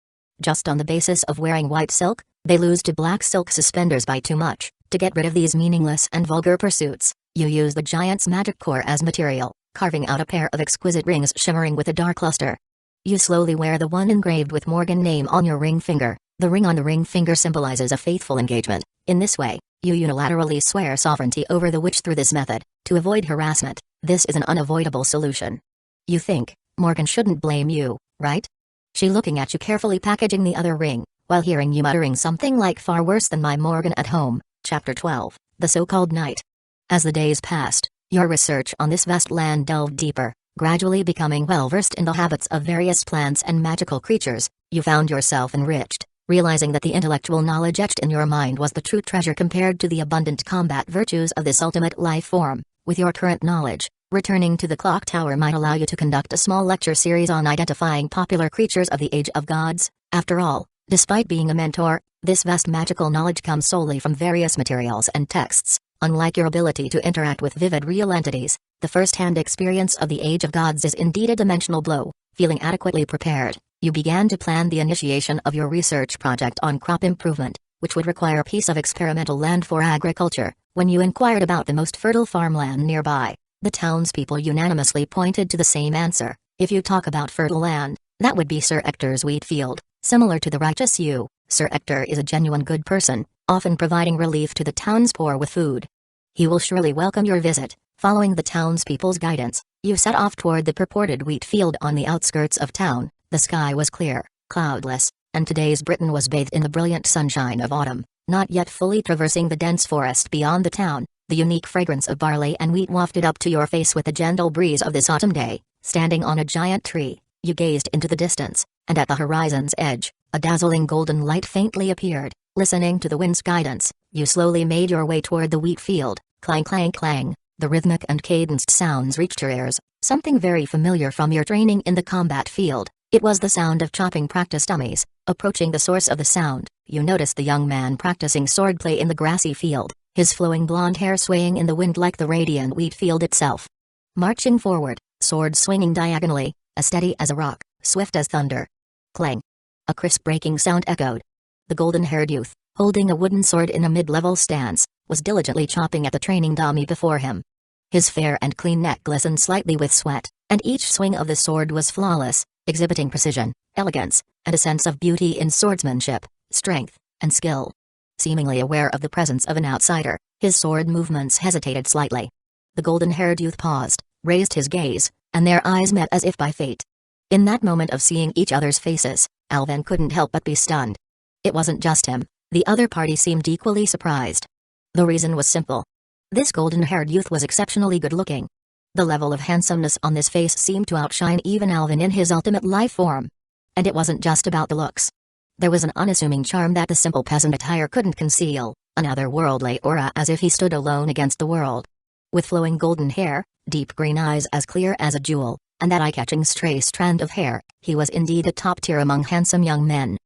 Just on the basis of wearing white silk, they lose to black silk suspenders by too much. To get rid of these meaningless and vulgar pursuits, you use the giant's magic core as material, carving out a pair of exquisite rings shimmering with a dark luster. You slowly wear the one engraved with Morgan name on your ring finger. The ring on the ring finger symbolizes a faithful engagement. In this way, you unilaterally swear sovereignty over the witch through this method. To avoid harassment, this is an unavoidable solution. You think, Morgan shouldn't blame you, right? She looking at you carefully packaging the other ring, while hearing you muttering something like far worse than my Morgan at home. Chapter 12, The So-Called Night. As the days passed, your research on this vast land delved deeper, gradually becoming well-versed in the habits of various plants and magical creatures. You found yourself enriched, realizing that the intellectual knowledge etched in your mind was the true treasure compared to the abundant combat virtues of this ultimate life form. With your current knowledge, returning to the clock tower might allow you to conduct a small lecture series on identifying popular creatures of the Age of Gods. After all, despite being a mentor, this vast magical knowledge comes solely from various materials and texts. Unlike your ability to interact with vivid real entities, the first-hand experience of the Age of Gods is indeed a dimensional blow. Feeling adequately prepared, you began to plan the initiation of your research project on crop improvement, which would require a piece of experimental land for agriculture. When you inquired about the most fertile farmland nearby, the townspeople unanimously pointed to the same answer. If you talk about fertile land, that would be Sir Ector's wheat field. Similar to the righteous you, Sir Ector is a genuine good person, often providing relief to the town's poor with food. He will surely welcome your visit. Following the townspeople's guidance, you set off toward the purported wheat field on the outskirts of town. The sky was clear, cloudless, and today's Britain was bathed in the brilliant sunshine of autumn. Not yet fully traversing the dense forest beyond the town, the unique fragrance of barley and wheat wafted up to your face with the gentle breeze of this autumn day. Standing on a giant tree, you gazed into the distance, and at the horizon's edge, a dazzling golden light faintly appeared. Listening to the wind's guidance, you slowly made your way toward the wheat field. Clang clang clang, the rhythmic and cadenced sounds reached your ears, something very familiar from your training in the combat field. It was the sound of chopping practice dummies. Approaching the source of the sound, you noticed the young man practicing swordplay in the grassy field, his flowing blonde hair swaying in the wind like the radiant wheat field itself. Marching forward, sword swinging diagonally, as steady as a rock, swift as thunder. Clang! A crisp breaking sound echoed. The golden-haired youth, holding a wooden sword in a mid-level stance, was diligently chopping at the training dummy before him. His fair and clean neck glistened slightly with sweat, and each swing of the sword was flawless, exhibiting precision, elegance, and a sense of beauty in swordsmanship, strength, and skill. Seemingly aware of the presence of an outsider, his sword movements hesitated slightly. The golden-haired youth paused, raised his gaze, and their eyes met as if by fate. In that moment of seeing each other's faces, Alvin couldn't help but be stunned. It wasn't just him, the other party seemed equally surprised. The reason was simple. This golden-haired youth was exceptionally good-looking. The level of handsomeness on this face seemed to outshine even Alvin in his ultimate life form. And it wasn't just about the looks. There was an unassuming charm that the simple peasant attire couldn't conceal, an otherworldly aura as if he stood alone against the world. With flowing golden hair, deep green eyes as clear as a jewel, and that eye-catching stray strand of hair, he was indeed a top tier among handsome young men.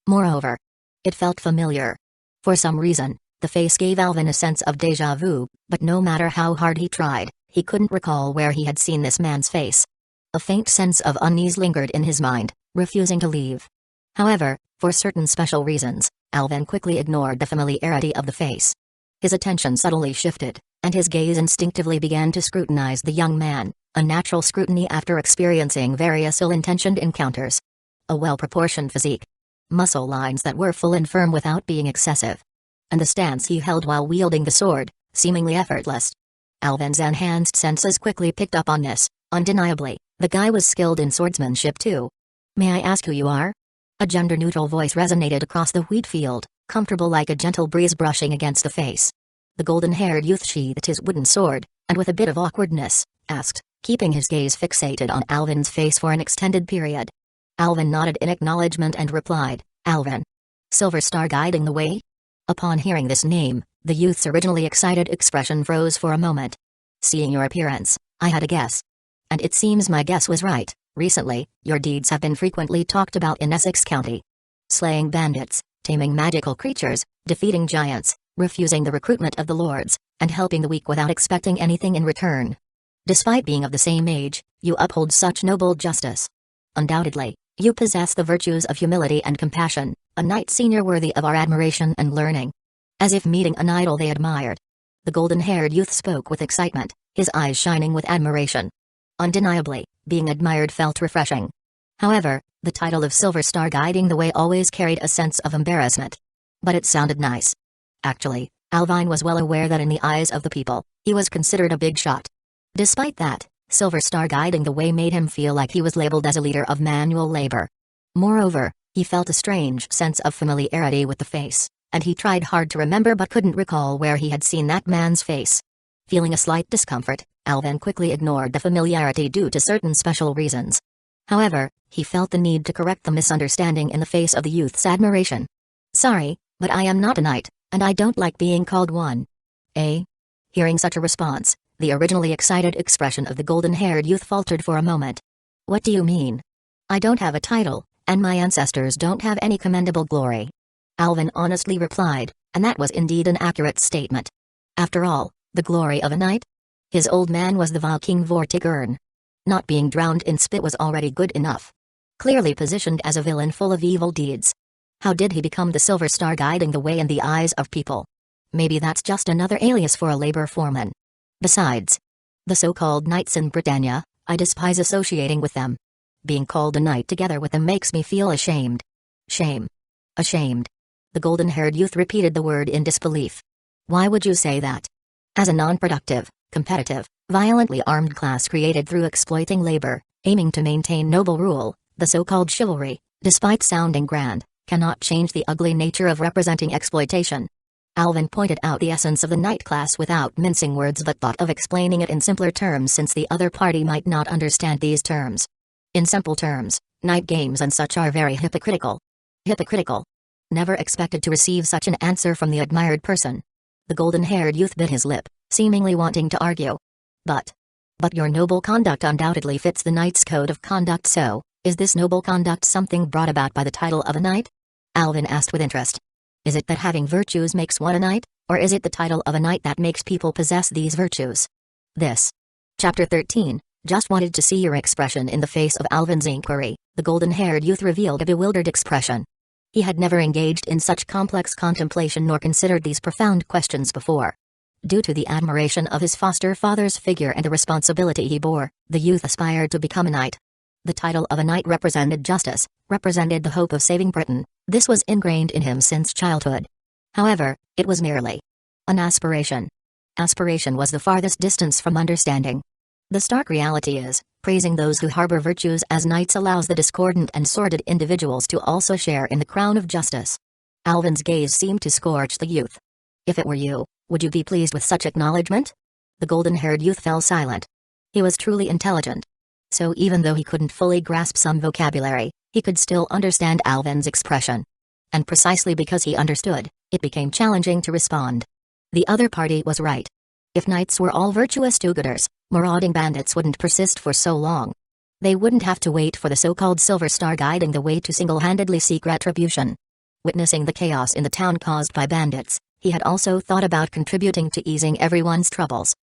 Moreover, it felt familiar. For some reason, the face gave Alvin a sense of déjà vu, but no matter how hard he tried, he couldn't recall where he had seen this man's face. A faint sense of unease lingered in his mind, refusing to leave. However, for certain special reasons, Alvin quickly ignored the familiarity of the face. His attention subtly shifted, and his gaze instinctively began to scrutinize the young man, a natural scrutiny after experiencing various ill-intentioned encounters. A well-proportioned physique. Muscle lines that were full and firm without being excessive. And the stance he held while wielding the sword, seemingly effortless. Alvin's enhanced senses quickly picked up on this. Undeniably, the guy was skilled in swordsmanship too. "May I ask who you are?" A gender-neutral voice resonated across the wheat field. comfortable like a gentle breeze brushing against the face. The golden-haired youth sheathed his wooden sword, and with a bit of awkwardness, asked, keeping his gaze fixated on Alvin's face for an extended period. Alvin nodded in acknowledgement and replied, Alvin. Silver Star guiding the way? Upon hearing this name, the youth's originally excited expression froze for a moment. Seeing your appearance, I had a guess. And it seems my guess was right. Recently, your deeds have been frequently talked about in Essex County. Slaying bandits, taming magical creatures, defeating giants, refusing the recruitment of the lords, and helping the weak without expecting anything in return. Despite being of the same age, you uphold such noble justice. Undoubtedly, you possess the virtues of humility and compassion, a knight senior worthy of our admiration and learning. As if meeting an idol they admired. The golden-haired youth spoke with excitement, his eyes shining with admiration. Undeniably, being admired felt refreshing. However, the title of Silver Star guiding the way always carried a sense of embarrassment. But it sounded nice. Actually, Alvin was well aware that in the eyes of the people, he was considered a big shot. Despite that, Silver Star guiding the way made him feel like he was labeled as a leader of manual labor. Moreover, he felt a strange sense of familiarity with the face, and he tried hard to remember but couldn't recall where he had seen that man's face. Feeling a slight discomfort, Alvin quickly ignored the familiarity due to certain special reasons. However, he felt the need to correct the misunderstanding in the face of the youth's admiration. Sorry, but I am not a knight, and I don't like being called one. Eh? Hearing such a response, the originally excited expression of the golden-haired youth faltered for a moment. What do you mean? I don't have a title, and my ancestors don't have any commendable glory. Alvin honestly replied, and that was indeed an accurate statement. After all, the glory of a knight? His old man was the vile King Vortigern. Not being drowned in spit was already good enough. Clearly positioned as a villain full of evil deeds. How did he become the Silver Star guiding the way in the eyes of people? Maybe that's just another alias for a labor foreman. Besides, the so-called knights in Britannia, I despise associating with them. Being called a knight together with them makes me feel ashamed. Shame. Ashamed. The golden-haired youth repeated the word in disbelief. Why would you say that? As a non-productive, competitive, violently armed class created through exploiting labor, aiming to maintain noble rule, the so-called chivalry, despite sounding grand, cannot change the ugly nature of representing exploitation. Alvin pointed out the essence of the knight class without mincing words but thought of explaining it in simpler terms since the other party might not understand these terms. In simple terms, knight games and such are very hypocritical. Hypocritical. Never expected to receive such an answer from the admired person. The golden-haired youth bit his lip, seemingly wanting to argue. But your noble conduct undoubtedly fits the knight's code of conduct, so, is this noble conduct something brought about by the title of a knight? Alvin asked with interest. Is it that having virtues makes one a knight, or is it the title of a knight that makes people possess these virtues? This. Chapter 13, just wanted to see your expression in the face of Alvin's inquiry. The golden-haired youth revealed a bewildered expression. He had never engaged in such complex contemplation nor considered these profound questions before. Due to the admiration of his foster father's figure and the responsibility he bore, the youth aspired to become a knight. The title of a knight represented justice, represented the hope of saving Britain. This was ingrained in him since childhood. However, it was merely an aspiration. Aspiration was the farthest distance from understanding. The stark reality is, praising those who harbor virtues as knights allows the discordant and sordid individuals to also share in the crown of justice. Alvin's gaze seemed to scorch the youth. If it were you, would you be pleased with such acknowledgement? The golden-haired youth fell silent. He was truly intelligent. So even though he couldn't fully grasp some vocabulary, he could still understand Alvin's expression. And precisely because he understood, it became challenging to respond. The other party was right. If knights were all virtuous do-gooders, marauding bandits wouldn't persist for so long. They wouldn't have to wait for the so-called Silver Star guiding the way to single-handedly seek retribution. Witnessing the chaos in the town caused by bandits, he had also thought about contributing to easing everyone's troubles.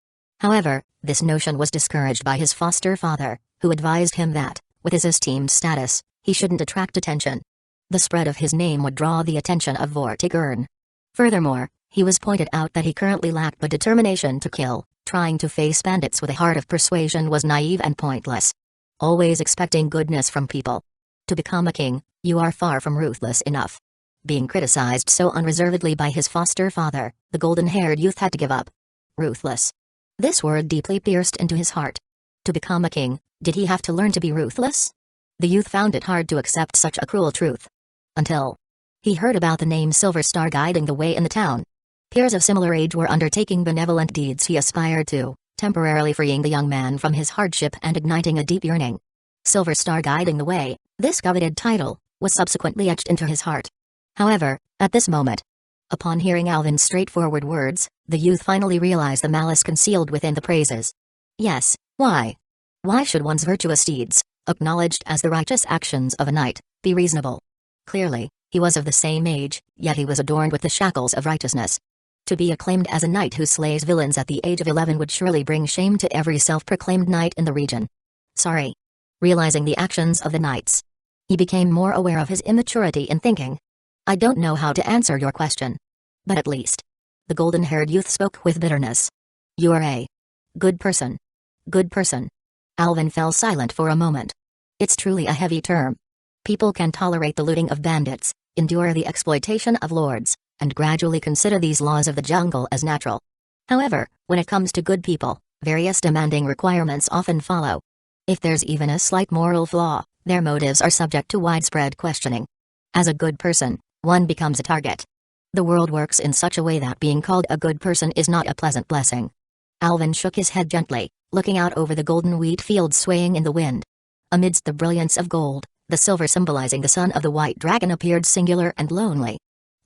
However, this notion was discouraged by his foster father, who advised him that, with his esteemed status, he shouldn't attract attention. The spread of his name would draw the attention of Vortigern. Furthermore, he was pointed out that he currently lacked the determination to kill. Trying to face bandits with a heart of persuasion was naive and pointless. Always expecting goodness from people. To become a king, you are far from ruthless enough. Being criticized so unreservedly by his foster father, the golden-haired youth had to give up. Ruthless. This word deeply pierced into his heart. To become a king, did he have to learn to be ruthless? The youth found it hard to accept such a cruel truth. Until He heard about the name Silver Star guiding the way in the town. Peers of similar age were undertaking benevolent deeds he aspired to, temporarily freeing the young man from his hardship and igniting a deep yearning. Silver Star guiding the way, this coveted title, was subsequently etched into his heart. However, at this moment, upon hearing Alvin's straightforward words, the youth finally realized the malice concealed within the praises. Yes, why? Why should one's virtuous deeds, acknowledged as the righteous actions of a knight, be reasonable? Clearly, he was of the same age, yet he was adorned with the shackles of righteousness. To be acclaimed as a knight who slays villains at the age of 11 would surely bring shame to every self-proclaimed knight in the region. Sorry. Realizing the actions of the knights, he became more aware of his immaturity in thinking. I don't know how to answer your question. But at least. The golden-haired youth spoke with bitterness. You are a good person. Good person. Alvin fell silent for a moment. It's truly a heavy term. People can tolerate the looting of bandits, endure the exploitation of lords, and gradually consider these laws of the jungle as natural. However, when it comes to good people, various demanding requirements often follow. If there's even a slight moral flaw, their motives are subject to widespread questioning. As a good person, one becomes a target. The world works in such a way that being called a good person is not a pleasant blessing. Alvin shook his head gently, looking out over the golden wheat fields swaying in the wind. Amidst the brilliance of gold, the silver symbolizing the son of the white dragon appeared singular and lonely.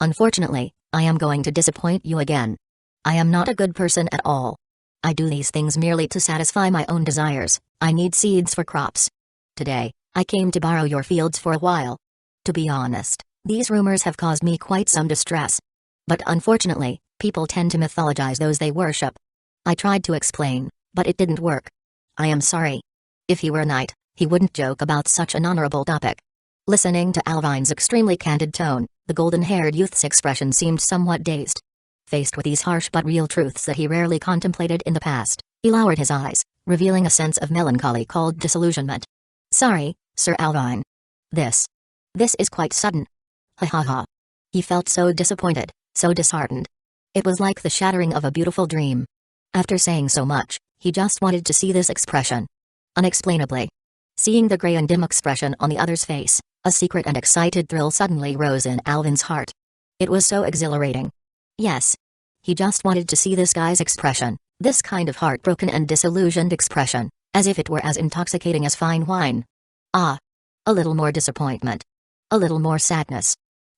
Unfortunately, I am going to disappoint you again. I am not a good person at all. I do these things merely to satisfy my own desires. I need seeds for crops. Today, I came to borrow your fields for a while. To be honest, these rumors have caused me quite some distress. But unfortunately, people tend to mythologize those they worship. I tried to explain, but it didn't work. I am sorry. If he were a knight, he wouldn't joke about such an honorable topic. Listening to Alvin's extremely candid tone, the golden-haired youth's expression seemed somewhat dazed. Faced with these harsh but real truths that he rarely contemplated in the past, he lowered his eyes, revealing a sense of melancholy called disillusionment. Sorry, Sir Alvin. This is quite sudden. Ha ha ha. He felt so disappointed, so disheartened. It was like the shattering of a beautiful dream. After saying so much, he just wanted to see this expression. Unexplainably. Seeing the gray and dim expression on the other's face, a secret and excited thrill suddenly rose in Alvin's heart. It was so exhilarating. Yes. He just wanted to see this guy's expression, this kind of heartbroken and disillusioned expression, as if it were as intoxicating as fine wine. Ah. A little more disappointment. A little more sadness.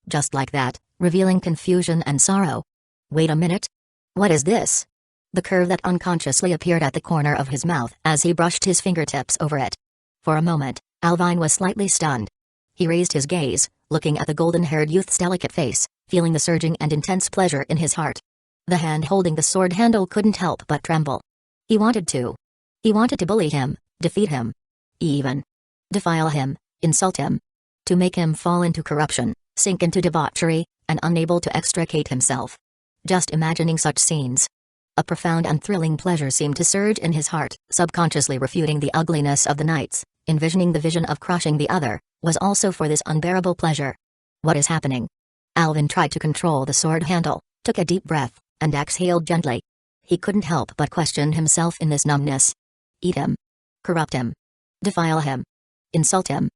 Just like that, revealing confusion and sorrow. Wait a minute. What is this? The curve that unconsciously appeared at the corner of his mouth as he brushed his fingertips over it. For a moment, Alvin was slightly stunned. He raised his gaze, looking at the golden-haired youth's delicate face, feeling the surging and intense pleasure in his heart. The hand holding the sword handle couldn't help but tremble. He wanted to. He wanted to bully him, defeat him. Even defile him, insult him. To make him fall into corruption, sink into debauchery, and unable to extricate himself. Just imagining such scenes. A profound and thrilling pleasure seemed to surge in his heart, subconsciously refuting the ugliness of the knights, envisioning the vision of crushing the other, was also for this unbearable pleasure. What is happening? Alvin tried to control the sword handle, took a deep breath, and exhaled gently. He couldn't help but question himself in this numbness. Eat him. Corrupt him. Defile him. Insult him.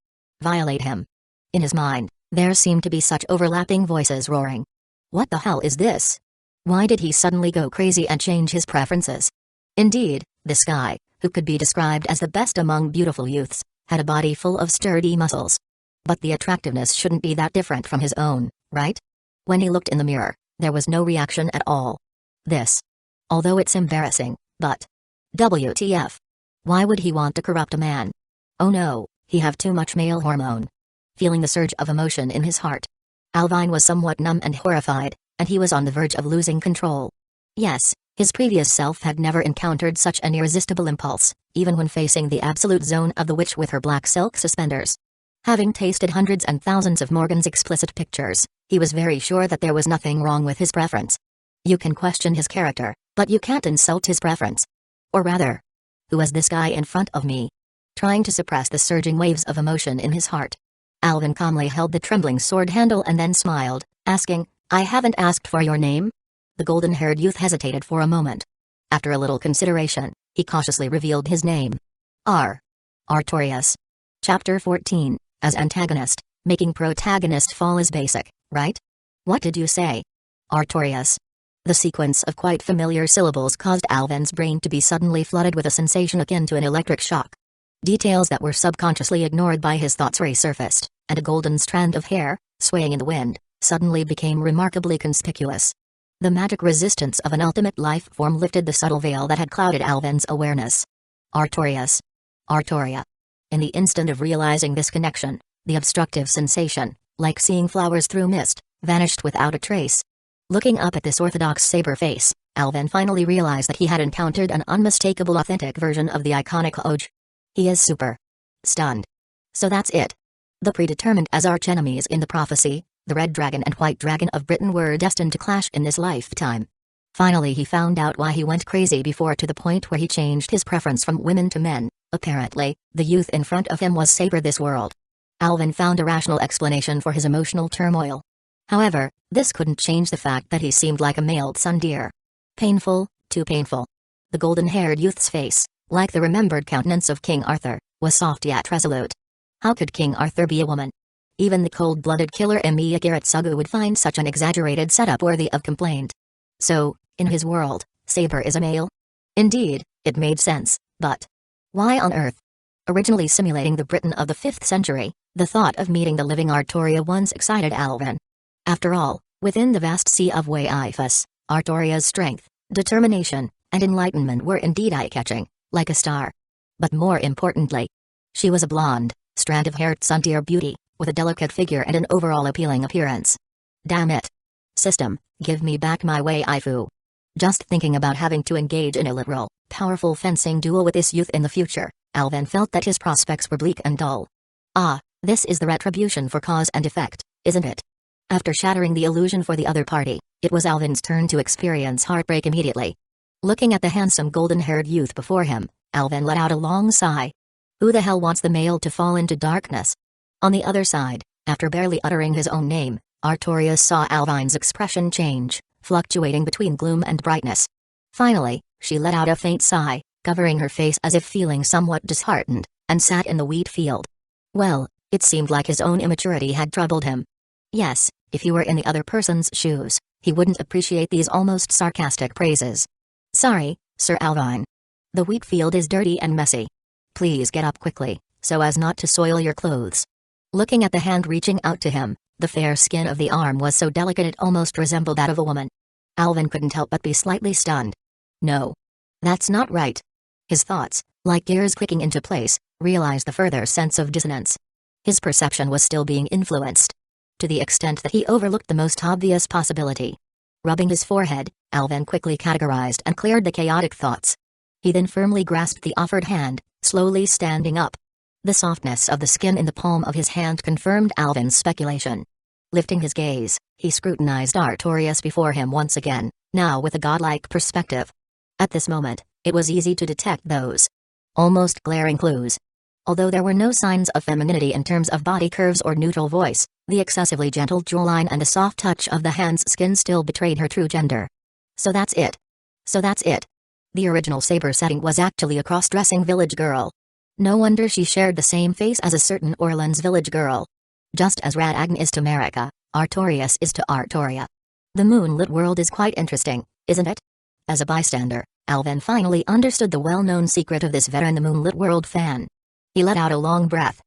Violate him. In his mind, there seemed to be such overlapping voices roaring. What the hell is this? Why did he suddenly go crazy and change his preferences? Indeed, this guy, who could be described as the best among beautiful youths, had a body full of sturdy muscles. But the attractiveness shouldn't be that different from his own, right? When he looked in the mirror, there was no reaction at all. This. Although it's embarrassing, but WTF. Why would he want to corrupt a man? Oh no, he have too much male hormone. Feeling the surge of emotion in his heart, Alvin was somewhat numb and horrified, and he was on the verge of losing control. Yes, his previous self had never encountered such an irresistible impulse, even when facing the absolute zone of the witch with her black silk suspenders. Having tasted hundreds and thousands of Morgan's explicit pictures, he was very sure that there was nothing wrong with his preference. You can question his character, but you can't insult his preference. Or rather, who was this guy in front of me? Trying to suppress the surging waves of emotion in his heart, Alvin calmly held the trembling sword handle and then smiled, asking, I haven't asked for your name? The golden-haired youth hesitated for a moment. After a little consideration, he cautiously revealed his name. Artorius. Chapter 14, as antagonist, making protagonist fall is basic, right? What did you say? Artorias. The sequence of quite familiar syllables caused Alvin's brain to be suddenly flooded with a sensation akin to an electric shock. Details that were subconsciously ignored by his thoughts resurfaced, and a golden strand of hair, swaying in the wind, suddenly became remarkably conspicuous. The magic resistance of an ultimate life form lifted the subtle veil that had clouded Alvin's awareness. Artorias. Artoria. In the instant of realizing this connection, the obstructive sensation, like seeing flowers through mist, vanished without a trace. Looking up at this orthodox saber face, Alvin finally realized that he had encountered an unmistakable authentic version of the iconic Mage. He is super. Stunned. So that's it. The predetermined as archenemies in the prophecy, the Red Dragon and White Dragon of Britain were destined to clash in this lifetime. Finally he found out why he went crazy before, to the point where he changed his preference from women to men. Apparently, the youth in front of him was Saber this world. Alvin found a rational explanation for his emotional turmoil. However, this couldn't change the fact that he seemed like a mailed sundeer. Painful, too painful. The golden-haired youth's face, like the remembered countenance of King Arthur, was soft yet resolute. How could King Arthur be a woman? Even the cold-blooded killer Emiya Saga would find such an exaggerated setup worthy of complaint. So, in his world, Saber is a male? Indeed, it made sense, but why on earth? Originally simulating the Britain of the 5th century, the thought of meeting the living Artoria once excited Alvin. After all, within the vast sea of Waifus, Artoria's strength, determination, and enlightenment were indeed eye-catching, like a star. But more importantly, she was a blonde, strand-of-haired sundeer beauty, with a delicate figure and an overall appealing appearance. Damn it. System, give me back my waifu. Just thinking about having to engage in a literal, powerful fencing duel with this youth in the future, Alvin felt that his prospects were bleak and dull. Ah, this is the retribution for cause and effect, isn't it? After shattering the illusion for the other party, it was Alvin's turn to experience heartbreak immediately. Looking at the handsome golden-haired youth before him, Alvin let out a long sigh. Who the hell wants the male to fall into darkness? On the other side, after barely uttering his own name, Artorias saw Alvin's expression change, fluctuating between gloom and brightness. Finally, she let out a faint sigh, covering her face as if feeling somewhat disheartened, and sat in the wheat field. Well, it seemed like his own immaturity had troubled him. Yes, if he were in the other person's shoes, he wouldn't appreciate these almost sarcastic praises. Sorry, Sir Alvin. The wheat field is dirty and messy. Please get up quickly, so as not to soil your clothes. Looking at the hand reaching out to him, the fair skin of the arm was so delicate it almost resembled that of a woman. Alvin couldn't help but be slightly stunned. No. That's not right. His thoughts, like gears clicking into place, realized the further sense of dissonance. His perception was still being influenced, to the extent that he overlooked the most obvious possibility. Rubbing his forehead, Alvin quickly categorized and cleared the chaotic thoughts. He then firmly grasped the offered hand, slowly standing up. The softness of the skin in the palm of his hand confirmed Alvin's speculation. Lifting his gaze, he scrutinized Artorias before him once again, now with a godlike perspective. At this moment, it was easy to detect those almost glaring clues. Although there were no signs of femininity in terms of body curves or neutral voice, the excessively gentle jawline and the soft touch of the hand's skin still betrayed her true gender. So that's it. The original Saber setting was actually a cross-dressing village girl. No wonder she shared the same face as a certain Orleans village girl. Just as Radagn is to Marika, Artorias is to Artoria. The moonlit world is quite interesting, isn't it? As a bystander, Alvin finally understood the well-known secret of this veteran the moonlit world fan. He let out a long breath.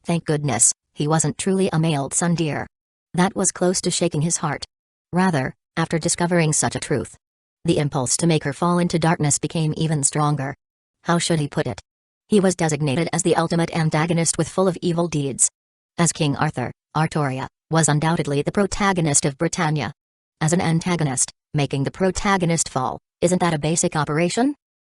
Thank goodness, he wasn't truly a mailed sundeer. That was close to shaking his heart. Rather, after discovering such a truth, the impulse to make her fall into darkness became even stronger. How should he put it? He was designated as the ultimate antagonist with full of evil deeds. As King Arthur, Artoria was undoubtedly the protagonist of Britannia. As an antagonist, making the protagonist fall, isn't that a basic operation?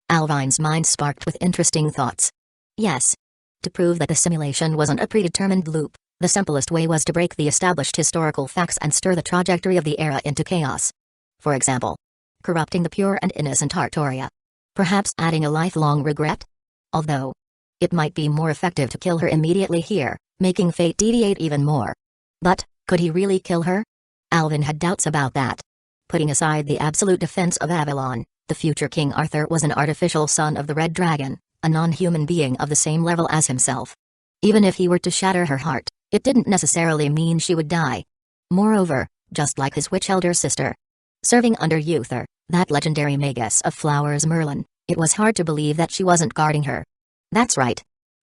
Alvin's mind sparked with interesting thoughts. Yes. To prove that the simulation wasn't a predetermined loop, the simplest way was to break the established historical facts and stir the trajectory of the era into chaos. For example, corrupting the pure and innocent Artoria. Perhaps adding a lifelong regret? Although, it might be more effective to kill her immediately here, making fate deviate even more. But, could he really kill her? Alvin had doubts about that. Putting aside the absolute defense of Avalon, the future King Arthur was an artificial son of the Red Dragon, a non-human being of the same level as himself. Even if he were to shatter her heart, it didn't necessarily mean she would die. Moreover, just like his witch elder sister, serving under Uther, that legendary magus of flowers Merlin, it was hard to believe that she wasn't guarding her. That's right.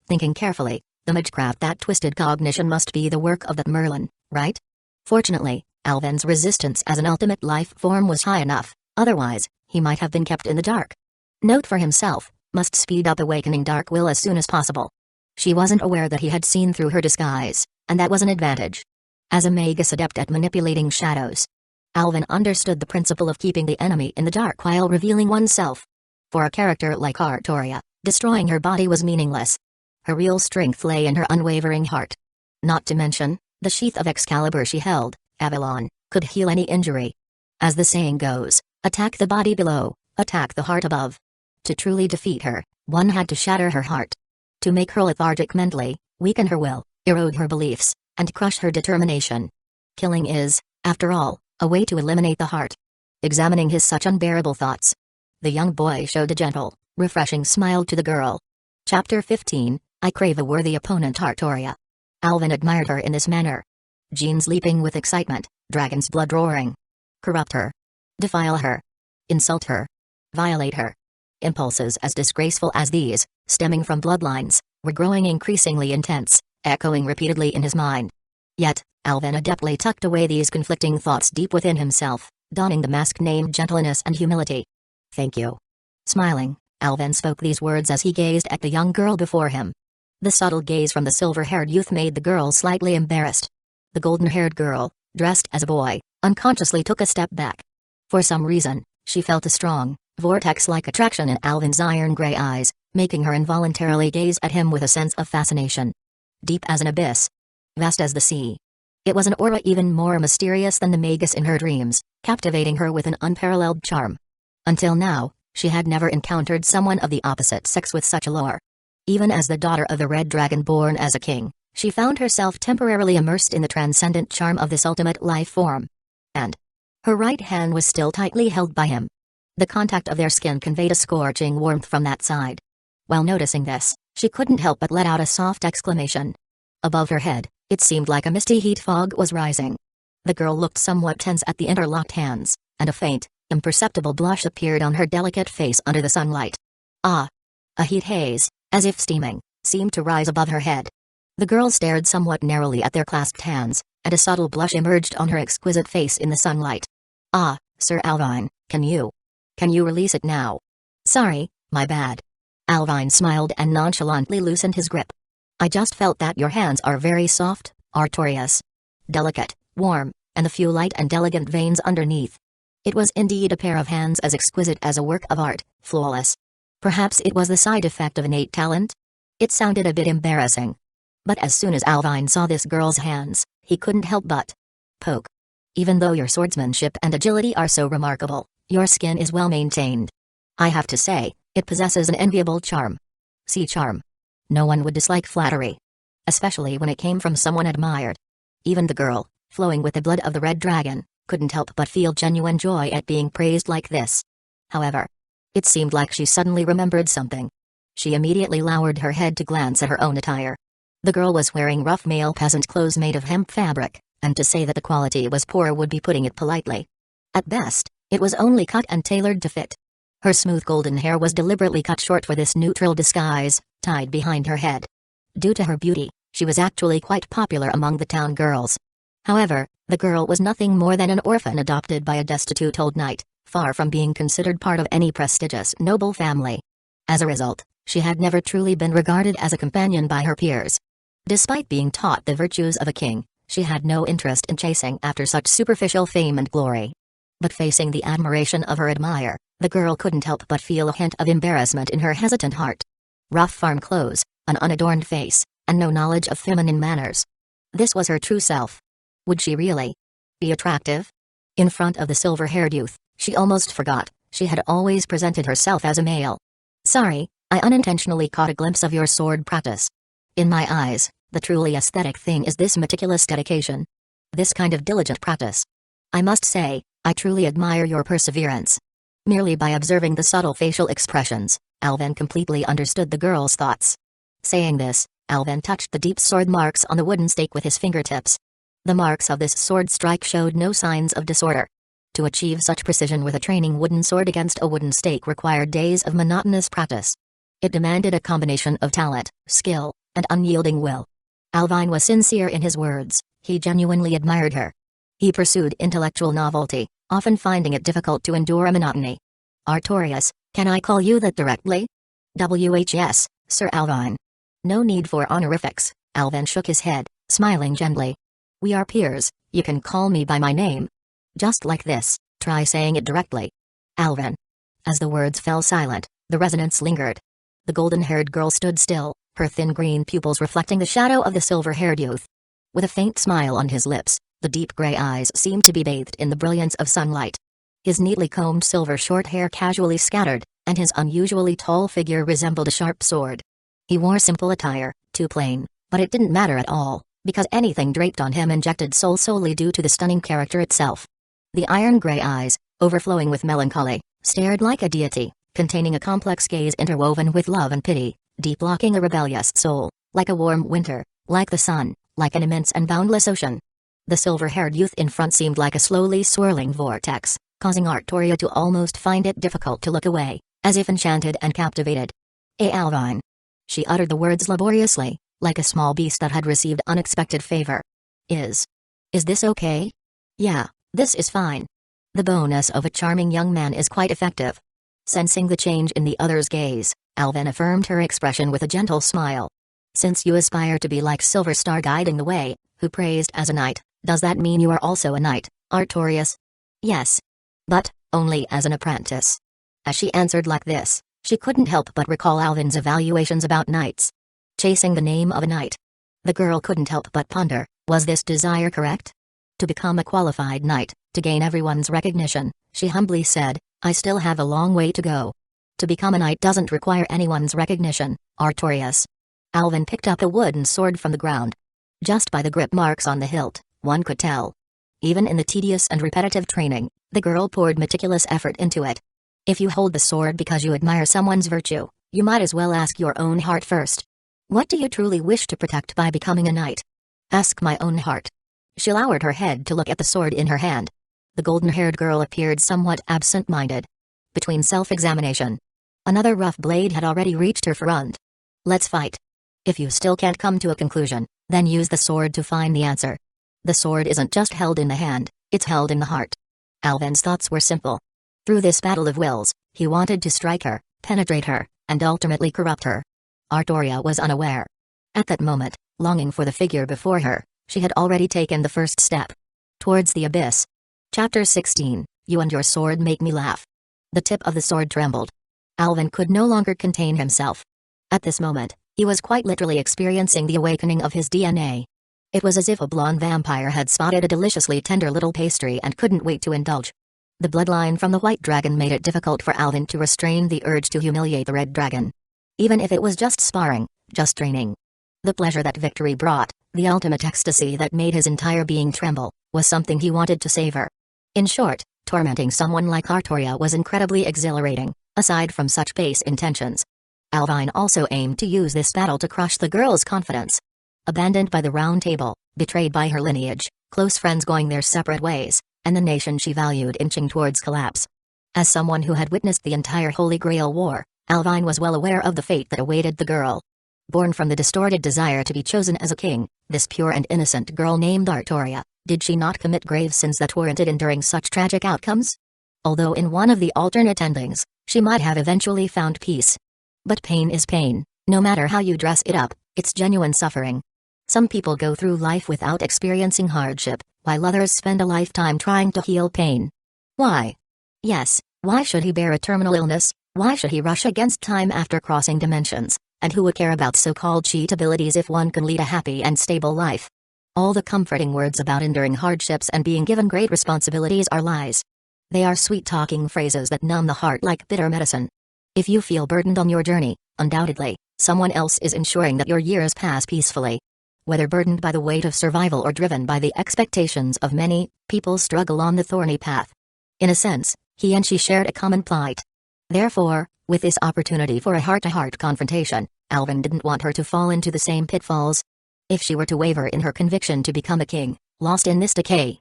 Thinking carefully, the magecraft that twisted cognition must be the work of that Merlin, right? Fortunately, Alvin's resistance as an ultimate life form was high enough, otherwise, he might have been kept in the dark. Note for himself, must speed up awakening dark will as soon as possible. She wasn't aware that he had seen through her disguise, and that was an advantage. As a magus adept at manipulating shadows, Alvin understood the principle of keeping the enemy in the dark while revealing oneself. For a character like Artoria, destroying her body was meaningless. Her real strength lay in her unwavering heart. Not to mention, the sheath of Excalibur she held, Avalon, could heal any injury. As the saying goes, attack the body below, attack the heart above. To truly defeat her, one had to shatter her heart. To make her lethargic mentally, weaken her will, erode her beliefs, and crush her determination. Killing is, after all, a way to eliminate the heart. Examining his such unbearable thoughts, the young boy showed a gentle, refreshing smile to the girl. Chapter 15, I crave a worthy opponent. Artoria. Alvin admired her in this manner. Genes leaping with excitement, dragon's blood roaring. Corrupt her. Defile her. Insult her. Violate her. Impulses as disgraceful as these, stemming from bloodlines, were growing increasingly intense, echoing repeatedly in his mind. Yet, Alvin adeptly tucked away these conflicting thoughts deep within himself, donning the mask named gentleness and humility. Thank you. Smiling, Alvin spoke these words as he gazed at the young girl before him. The subtle gaze from the silver-haired youth made the girl slightly embarrassed. The golden-haired girl, dressed as a boy, unconsciously took a step back. For some reason, she felt a strong, vortex-like attraction in Alvin's iron-gray eyes, making her involuntarily gaze at him with a sense of fascination. Deep as an abyss. Vast as the sea. It was an aura even more mysterious than the magus in her dreams, captivating her with an unparalleled charm. Until now, she had never encountered someone of the opposite sex with such allure. Even as the daughter of a red dragon born as a king, she found herself temporarily immersed in the transcendent charm of this ultimate life form. And her right hand was still tightly held by him. The contact of their skin conveyed a scorching warmth from that side. While noticing this, she couldn't help but let out a soft exclamation. Above her head, it seemed like a misty heat fog was rising. The girl looked somewhat tense at the interlocked hands, and a faint, imperceptible blush appeared on her delicate face under the sunlight. Ah! A heat haze, as if steaming, seemed to rise above her head. The girl stared somewhat narrowly at their clasped hands, and a subtle blush emerged on her exquisite face in the sunlight. Ah, Sir Alvin, can you release it now? Sorry, my bad. Alvin smiled and nonchalantly loosened his grip. I just felt that your hands are very soft, Artorias. Delicate, warm, and a few light and elegant veins underneath. It was indeed a pair of hands as exquisite as a work of art, flawless. Perhaps it was the side effect of innate talent? It sounded a bit embarrassing. But as soon as Alvin saw this girl's hands, he couldn't help but poke. Even though your swordsmanship and agility are so remarkable, your skin is well maintained. I have to say, it possesses an enviable charm. See charm. No one would dislike flattery. Especially when it came from someone admired. Even the girl, flowing with the blood of the red dragon, couldn't help but feel genuine joy at being praised like this. However, it seemed like she suddenly remembered something. She immediately lowered her head to glance at her own attire. The girl was wearing rough male peasant clothes made of hemp fabric, and to say that the quality was poor would be putting it politely. At best, it was only cut and tailored to fit. Her smooth golden hair was deliberately cut short for this neutral disguise, tied behind her head. Due to her beauty, she was actually quite popular among the town girls. However, the girl was nothing more than an orphan adopted by a destitute old knight, far from being considered part of any prestigious noble family. As a result, she had never truly been regarded as a companion by her peers. Despite being taught the virtues of a king, she had no interest in chasing after such superficial fame and glory. But facing the admiration of her admirer, the girl couldn't help but feel a hint of embarrassment in her hesitant heart. Rough farm clothes, an unadorned face, and no knowledge of feminine manners. This was her true self. Would she really be attractive? In front of the silver-haired youth, she almost forgot she had always presented herself as a male. Sorry, I unintentionally caught a glimpse of your sword practice. In my eyes, the truly aesthetic thing is this meticulous dedication. This kind of diligent practice. I must say, I truly admire your perseverance. Merely by observing the subtle facial expressions, Alvin completely understood the girl's thoughts. Saying this, Alvin touched the deep sword marks on the wooden stake with his fingertips. The marks of this sword strike showed no signs of disorder. To achieve such precision with a training wooden sword against a wooden stake required days of monotonous practice. It demanded a combination of talent, skill, and unyielding will. Alvine was sincere in his words, he genuinely admired her. He pursued intellectual novelty, often finding it difficult to endure a monotony. Artorias, can I call you that directly? Yes, Sir Alvine. No need for honorifics, Alvin shook his head, smiling gently. We are peers, you can call me by my name. Just like this, try saying it directly. Alvin. As the words fell silent, the resonance lingered. The golden-haired girl stood still, her thin green pupils reflecting the shadow of the silver-haired youth. With a faint smile on his lips, the deep gray eyes seemed to be bathed in the brilliance of sunlight. His neatly combed silver short hair casually scattered, and his unusually tall figure resembled a sharp sword. He wore simple attire, too plain, but it didn't matter at all, because anything draped on him injected soul solely due to the stunning character itself. The iron-gray eyes, overflowing with melancholy, stared like a deity, containing a complex gaze interwoven with love and pity, deep locking a rebellious soul, like a warm winter, like the sun, like an immense and boundless ocean. The silver-haired youth in front seemed like a slowly swirling vortex, causing Artoria to almost find it difficult to look away, as if enchanted and captivated. Alvine. She uttered the words laboriously, like a small beast that had received unexpected favor. Is this okay? Yeah, this is fine. The bonus of a charming young man is quite effective. Sensing the change in the other's gaze, Alvin affirmed her expression with a gentle smile. Since you aspire to be like Silver Star guiding the way, who praised as a knight, does that mean you are also a knight, Artorias? Yes. But, only as an apprentice. As she answered like this, she couldn't help but recall Alvin's evaluations about knights. Chasing the name of a knight. The girl couldn't help but ponder, was this desire correct? To become a qualified knight, to gain everyone's recognition, she humbly said, I still have a long way to go. To become a knight doesn't require anyone's recognition, Artorias. Alvin picked up a wooden sword from the ground. Just by the grip marks on the hilt, one could tell. Even in the tedious and repetitive training, the girl poured meticulous effort into it. If you hold the sword because you admire someone's virtue, you might as well ask your own heart first. What do you truly wish to protect by becoming a knight? Ask my own heart. She lowered her head to look at the sword in her hand. The golden-haired girl appeared somewhat absent-minded. Between self-examination. Another rough blade had already reached her front. Let's fight. If you still can't come to a conclusion, then use the sword to find the answer. The sword isn't just held in the hand, it's held in the heart. Alvin's thoughts were simple. Through this battle of wills, he wanted to strike her, penetrate her, and ultimately corrupt her. Artoria was unaware. At that moment, longing for the figure before her, she had already taken the first step. Towards the abyss. Chapter 16, You and Your Sword Make Me Laugh. The tip of the sword trembled. Alvin could no longer contain himself. At this moment, he was quite literally experiencing the awakening of his DNA. It was as if a blonde vampire had spotted a deliciously tender little pastry and couldn't wait to indulge. The bloodline from the white dragon made it difficult for Alvin to restrain the urge to humiliate the red dragon. Even if it was just sparring, just training. The pleasure that victory brought, the ultimate ecstasy that made his entire being tremble, was something he wanted to savor. In short, tormenting someone like Artoria was incredibly exhilarating, aside from such base intentions. Alvine also aimed to use this battle to crush the girl's confidence. Abandoned by the Round Table, betrayed by her lineage, close friends going their separate ways, and the nation she valued inching towards collapse. As someone who had witnessed the entire Holy Grail War, Alvine was well aware of the fate that awaited the girl. Born from the distorted desire to be chosen as a king, this pure and innocent girl named Artoria, did she not commit grave sins that warranted enduring such tragic outcomes? Although in one of the alternate endings, she might have eventually found peace. But pain is pain, no matter how you dress it up, it's genuine suffering. Some people go through life without experiencing hardship, while others spend a lifetime trying to heal pain. Why? Yes, why should he bear a terminal illness? Why should he rush against time after crossing dimensions? And who would care about so-called cheat abilities if one can lead a happy and stable life? All the comforting words about enduring hardships and being given great responsibilities are lies. They are sweet-talking phrases that numb the heart like bitter medicine. If you feel burdened on your journey, undoubtedly, someone else is ensuring that your years pass peacefully. Whether burdened by the weight of survival or driven by the expectations of many, people struggle on the thorny path. In a sense, he and she shared a common plight. Therefore, with this opportunity for a heart-to-heart confrontation, Alvin didn't want her to fall into the same pitfalls. If she were to waver in her conviction to become a king, lost in this decay.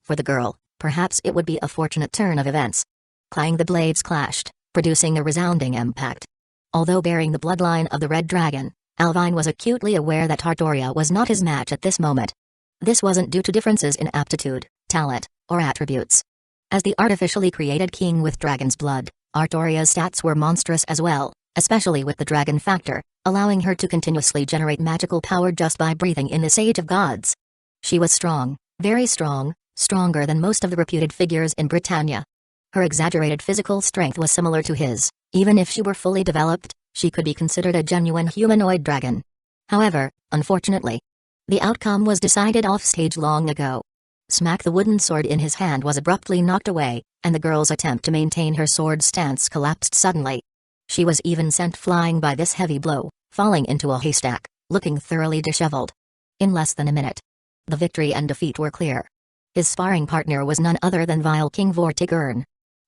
For the girl, perhaps it would be a fortunate turn of events. Clang, the blades clashed, producing a resounding impact. Although bearing the bloodline of the Red Dragon, Alvine was acutely aware that Artoria was not his match at this moment. This wasn't due to differences in aptitude, talent, or attributes. As the artificially created king with dragon's blood, Artoria's stats were monstrous as well, especially with the dragon factor, allowing her to continuously generate magical power just by breathing in this age of gods. She was strong, very strong, stronger than most of the reputed figures in Britannia. Her exaggerated physical strength was similar to his. Even if she were fully developed, she could be considered a genuine humanoid dragon. However, unfortunately, the outcome was decided offstage long ago. Smack, the wooden sword in his hand was abruptly knocked away, and the girl's attempt to maintain her sword stance collapsed suddenly. She was even sent flying by this heavy blow, falling into a haystack, looking thoroughly disheveled. In less than a minute, the victory and defeat were clear. His sparring partner was none other than vile King Vortigern.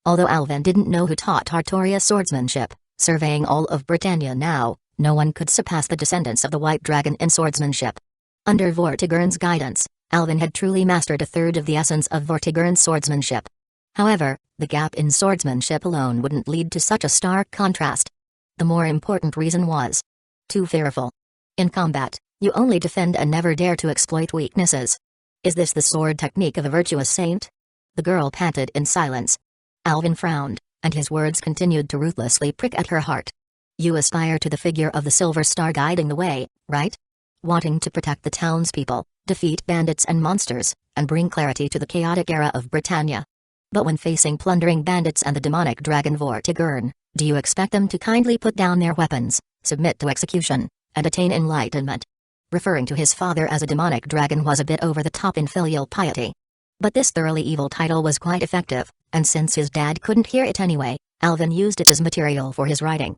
Although Alvin didn't know who taught Artoria swordsmanship, surveying all of Britannia now, no one could surpass the descendants of the White Dragon in swordsmanship. Under Vortigern's guidance, Alvin had truly mastered a third of the essence of Vortigern's swordsmanship. However, the gap in swordsmanship alone wouldn't lead to such a stark contrast. The more important reason was too fearful. In combat, you only defend and never dare to exploit weaknesses. Is this the sword technique of a virtuous saint? The girl panted in silence. Alvin frowned, and his words continued to ruthlessly prick at her heart. You aspire to the figure of the Silver Star guiding the way, right? Wanting to protect the townspeople, defeat bandits and monsters, and bring clarity to the chaotic era of Britannia. But when facing plundering bandits and the demonic dragon Vortigern, do you expect them to kindly put down their weapons, submit to execution, and attain enlightenment? Referring to his father as a demonic dragon was a bit over the top in filial piety. But this thoroughly evil title was quite effective, and since his dad couldn't hear it anyway, Alvin used it as material for his writing.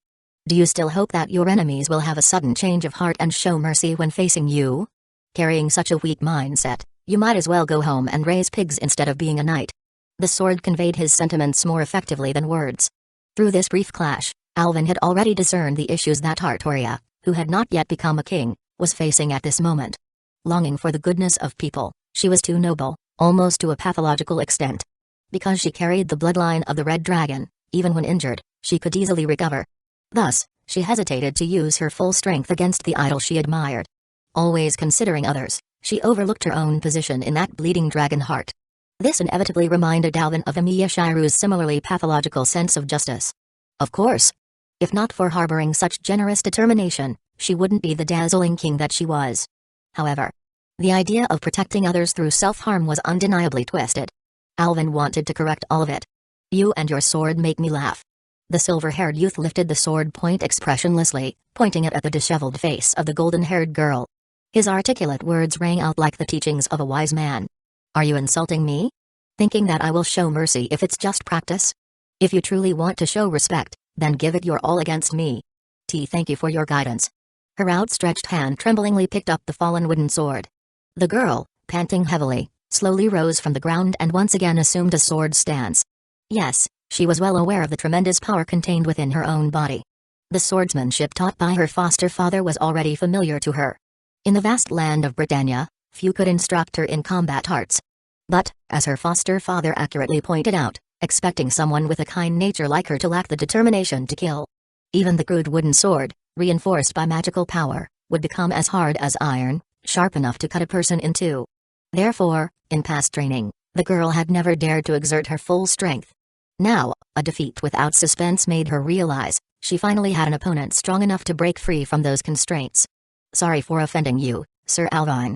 Do you still hope that your enemies will have a sudden change of heart and show mercy when facing you? Carrying such a weak mindset, you might as well go home and raise pigs instead of being a knight. The sword conveyed his sentiments more effectively than words. Through this brief clash, Alvin had already discerned the issues that Artoria, who had not yet become a king, was facing at this moment. Longing for the goodness of people, she was too noble, almost to a pathological extent. Because she carried the bloodline of the Red Dragon, even when injured, she could easily recover. Thus, she hesitated to use her full strength against the idol she admired. Always considering others, she overlooked her own position in that bleeding dragon heart. This inevitably reminded Alvin of Emiya Shiru's similarly pathological sense of justice. Of course. If not for harboring such generous determination, she wouldn't be the dazzling king that she was. However, the idea of protecting others through self-harm was undeniably twisted. Alvin wanted to correct all of it. You and your sword make me laugh. The silver-haired youth lifted the sword point expressionlessly, pointing it at the disheveled face of the golden-haired girl. His articulate words rang out like the teachings of a wise man. Are you insulting me? Thinking that I will show mercy if it's just practice? If you truly want to show respect, then give it your all against me. Thank you for your guidance. Her outstretched hand tremblingly picked up the fallen wooden sword. The girl, panting heavily, slowly rose from the ground and once again assumed a sword stance. Yes, she was well aware of the tremendous power contained within her own body. The swordsmanship taught by her foster father was already familiar to her. In the vast land of Britannia, few could instruct her in combat arts. But, as her foster father accurately pointed out, expecting someone with a kind nature like her to lack the determination to kill. Even the crude wooden sword, reinforced by magical power, would become as hard as iron, sharp enough to cut a person in two. Therefore, in past training, the girl had never dared to exert her full strength. Now, a defeat without suspense made her realize, she finally had an opponent strong enough to break free from those constraints. Sorry for offending you, Sir Alvine.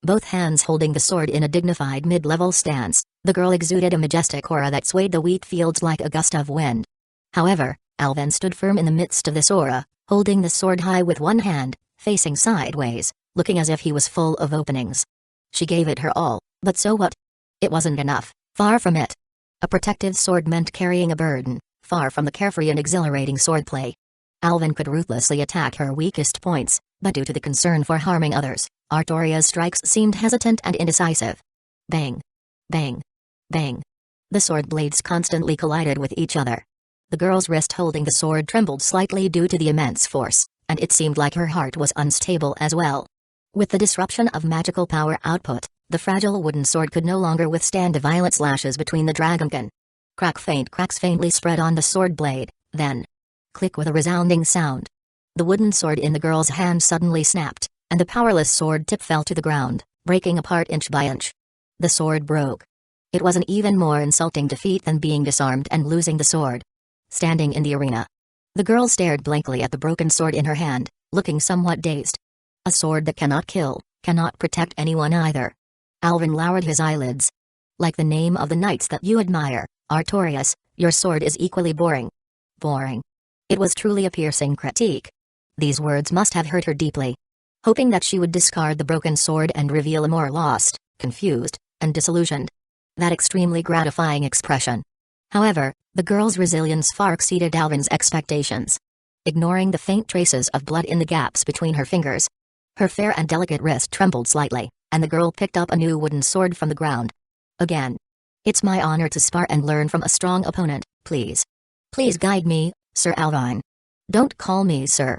Both hands holding the sword in a dignified mid-level stance, the girl exuded a majestic aura that swayed the wheat fields like a gust of wind. However, Alvin stood firm in the midst of this aura, holding the sword high with one hand, facing sideways, looking as if he was full of openings. She gave it her all, but so what? It wasn't enough, far from it. A protective sword meant carrying a burden, far from the carefree and exhilarating swordplay. Alvin could ruthlessly attack her weakest points, but due to the concern for harming others, Artoria's strikes seemed hesitant and indecisive. Bang! Bang! Bang! The sword blades constantly collided with each other. The girl's wrist holding the sword trembled slightly due to the immense force, and it seemed like her heart was unstable as well. With the disruption of magical power output, The fragile wooden sword could no longer withstand the violent slashes between the dragonkin. Faint cracks faintly spread on the sword blade, then click with a resounding sound. The wooden sword in the girl's hand suddenly snapped, and the powerless sword tip fell to the ground, breaking apart inch by inch. The sword broke. It was an even more insulting defeat than being disarmed and losing the sword. Standing in the arena, the girl stared blankly at the broken sword in her hand, looking somewhat dazed. A sword that cannot kill, cannot protect anyone either. Alvin lowered his eyelids. Like the name of the knights that you admire, Artorias, your sword is equally boring. Boring. It was truly a piercing critique. These words must have hurt her deeply. Hoping that she would discard the broken sword and reveal a more lost, confused, and disillusioned. That extremely gratifying expression. However, the girl's resilience far exceeded Alvin's expectations. Ignoring the faint traces of blood in the gaps between her fingers, her fair and delicate wrist trembled slightly, and the girl picked up a new wooden sword from the ground. Again. It's my honor to spar and learn from a strong opponent, please. Please guide me, Sir Alvin. Don't call me sir.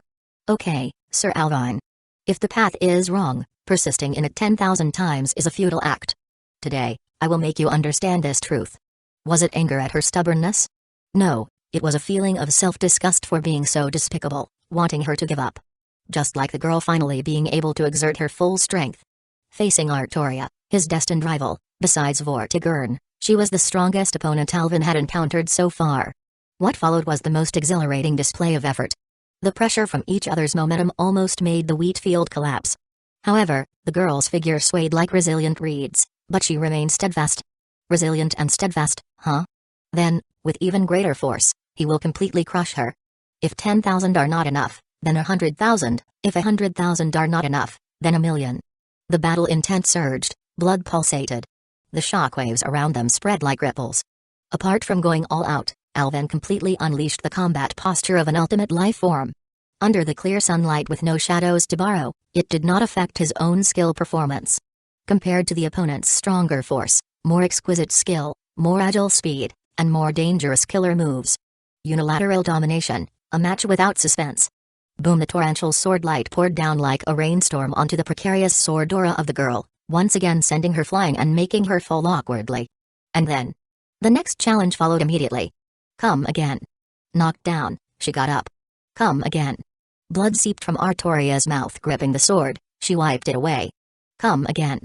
Okay, Sir Alvin. If the path is wrong, persisting in it 10,000 times is a futile act. Today, I will make you understand this truth. Was it anger at her stubbornness? No, it was a feeling of self-disgust for being so despicable, wanting her to give up. Just like the girl finally being able to exert her full strength. Facing Artoria, his destined rival, besides Vortigern, she was the strongest opponent Alvin had encountered so far. What followed was the most exhilarating display of effort. The pressure from each other's momentum almost made the wheat field collapse. However, the girl's figure swayed like resilient reeds, but she remained steadfast. Resilient and steadfast, huh? Then, with even greater force, he will completely crush her. If 10,000 are not enough, then 100,000, if 100,000 are not enough, then 1,000,000. The battle intent surged, blood pulsated. The shockwaves around them spread like ripples. Apart from going all out, Alvin completely unleashed the combat posture of an ultimate life form. Under the clear sunlight with no shadows to borrow, it did not affect his own skill performance. Compared to the opponent's stronger force, more exquisite skill, more agile speed, and more dangerous killer moves. Unilateral domination, a match without suspense. Boom! The torrential sword light poured down like a rainstorm onto the precarious sword aura of the girl, once again sending her flying and making her fall awkwardly. And then, the next challenge followed immediately. Come again. Knocked down, she got up. Come again. Blood seeped from Artoria's mouth gripping the sword, she wiped it away. Come again.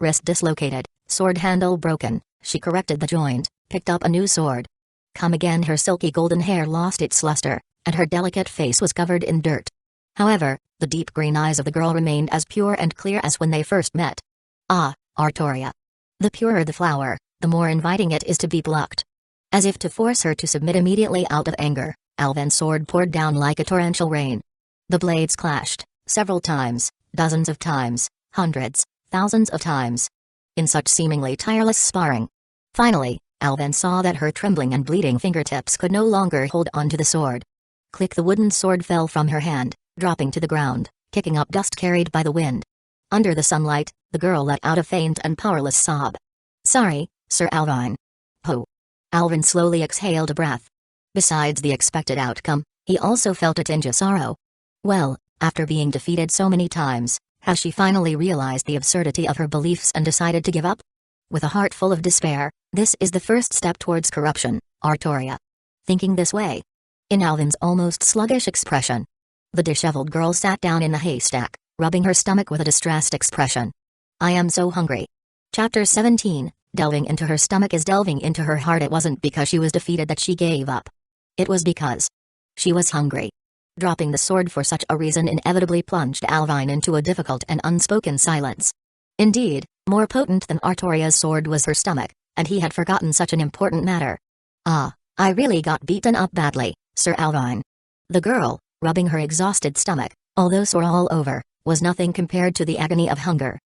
Wrist dislocated, sword handle broken, she corrected the joint, picked up a new sword. Come again. Her silky golden hair lost its luster, and her delicate face was covered in dirt. However, the deep green eyes of the girl remained as pure and clear as when they first met. Ah, Artoria. The purer the flower, the more inviting it is to be plucked. As if to force her to submit immediately out of anger, Alvin's sword poured down like a torrential rain. The blades clashed, several times, dozens of times, hundreds, thousands of times. In such seemingly tireless sparring. Finally, Alvin saw that her trembling and bleeding fingertips could no longer hold onto the sword. Click! The wooden sword fell from her hand, dropping to the ground, kicking up dust carried by the wind. Under the sunlight, the girl let out a faint and powerless sob. Sorry, Sir Alvin. Ho. Alvin slowly exhaled a breath. Besides the expected outcome, he also felt a tinge of sorrow. Well, after being defeated so many times, has she finally realized the absurdity of her beliefs and decided to give up? With a heart full of despair, this is the first step towards corruption, Artoria. Thinking this way. In Alvin's almost sluggish expression. The disheveled girl sat down in the haystack, rubbing her stomach with a distressed expression. I am so hungry. Chapter 17. Delving into her stomach is delving into her heart. It wasn't because she was defeated that she gave up. It was because she was hungry. Dropping the sword for such a reason inevitably plunged Alvin into a difficult and unspoken silence. Indeed, more potent than Artoria's sword was her stomach, and he had forgotten such an important matter. Ah, I really got beaten up badly, Sir Alvin. The girl, rubbing her exhausted stomach, although sore all over, was nothing compared to the agony of hunger.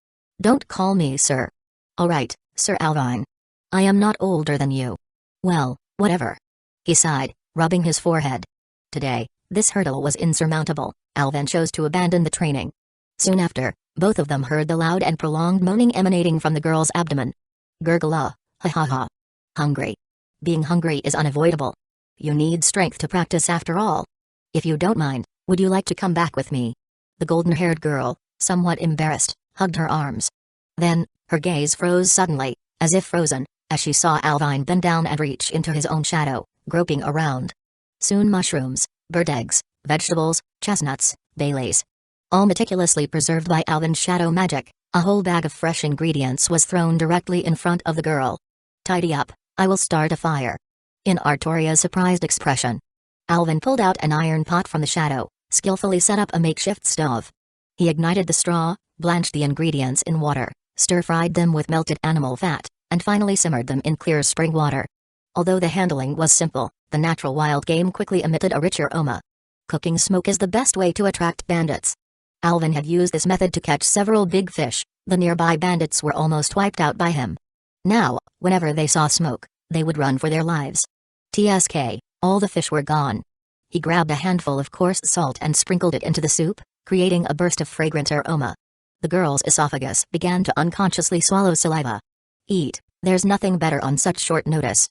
Don't call me sir. All right, Sir Alvin. I am not older than you. Well, whatever. He sighed, rubbing his forehead. Today, this hurdle was insurmountable. Alvin chose to abandon the training. Soon after, both of them heard the loud and prolonged moaning emanating from the girl's abdomen. Gurgla, ha ha ha. Hungry. Being hungry is unavoidable. You need strength to practice after all. If you don't mind, would you like to come back with me? The golden-haired girl, somewhat embarrassed, hugged her arms. Then, her gaze froze suddenly, as if frozen, as she saw Alvin bend down and reach into his own shadow, groping around. Soon mushrooms, bird eggs, vegetables, chestnuts, bay leaves. All meticulously preserved by Alvin's shadow magic, a whole bag of fresh ingredients was thrown directly in front of the girl. "Tidy up, I will start a fire." In Artoria's surprised expression, Alvin pulled out an iron pot from the shadow, skillfully set up a makeshift stove. He ignited the straw, blanched the ingredients in water, stir-fried them with melted animal fat, and finally simmered them in clear spring water. Although the handling was simple, the natural wild game quickly emitted a richer aroma. Cooking smoke is the best way to attract bandits. Alvin had used this method to catch several big fish. The nearby bandits were almost wiped out by him. Now, whenever they saw smoke, they would run for their lives. TSK, all the fish were gone. He grabbed a handful of coarse salt and sprinkled it into the soup, creating a burst of fragrant aroma. The girl's esophagus began to unconsciously swallow saliva. "Eat, there's nothing better on such short notice."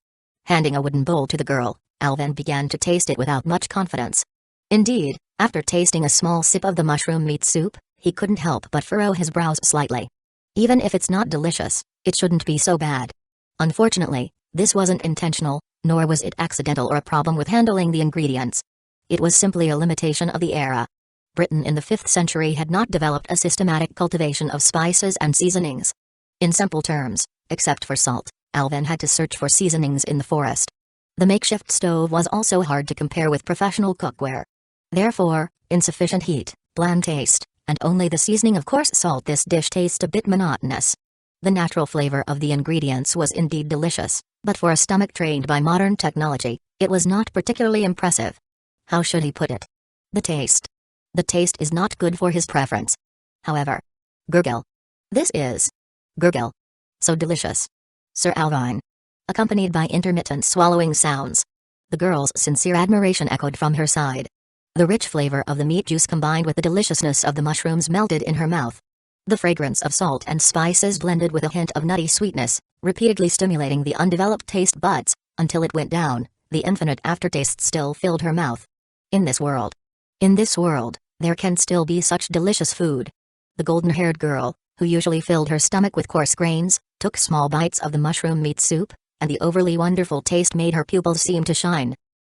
Handing a wooden bowl to the girl, Alvin began to taste it without much confidence. Indeed, after tasting a small sip of the mushroom meat soup, he couldn't help but furrow his brows slightly. Even if it's not delicious, it shouldn't be so bad. Unfortunately, this wasn't intentional, nor was it accidental or a problem with handling the ingredients. It was simply a limitation of the era. Britain in the 5th century had not developed a systematic cultivation of spices and seasonings. In simple terms, except for salt, Alvin had to search for seasonings in the forest. The makeshift stove was also hard to compare with professional cookware. Therefore, insufficient heat, bland taste, and only the seasoning of coarse salt. This dish tastes a bit monotonous. The natural flavor of the ingredients was indeed delicious, but for a stomach trained by modern technology, it was not particularly impressive. How should he put it? The taste. The taste is not good for his preference. However, gurgle. This is gurgle. So delicious. Sir Alvin. Accompanied by intermittent swallowing sounds. The girl's sincere admiration echoed from her side. The rich flavor of the meat juice combined with the deliciousness of the mushrooms melted in her mouth. The fragrance of salt and spices blended with a hint of nutty sweetness, repeatedly stimulating the undeveloped taste buds, until it went down. The infinite aftertaste still filled her mouth. In this world, there can still be such delicious food. The golden-haired girl, who usually filled her stomach with coarse grains, took small bites of the mushroom meat soup, and the overly wonderful taste made her pupils seem to shine.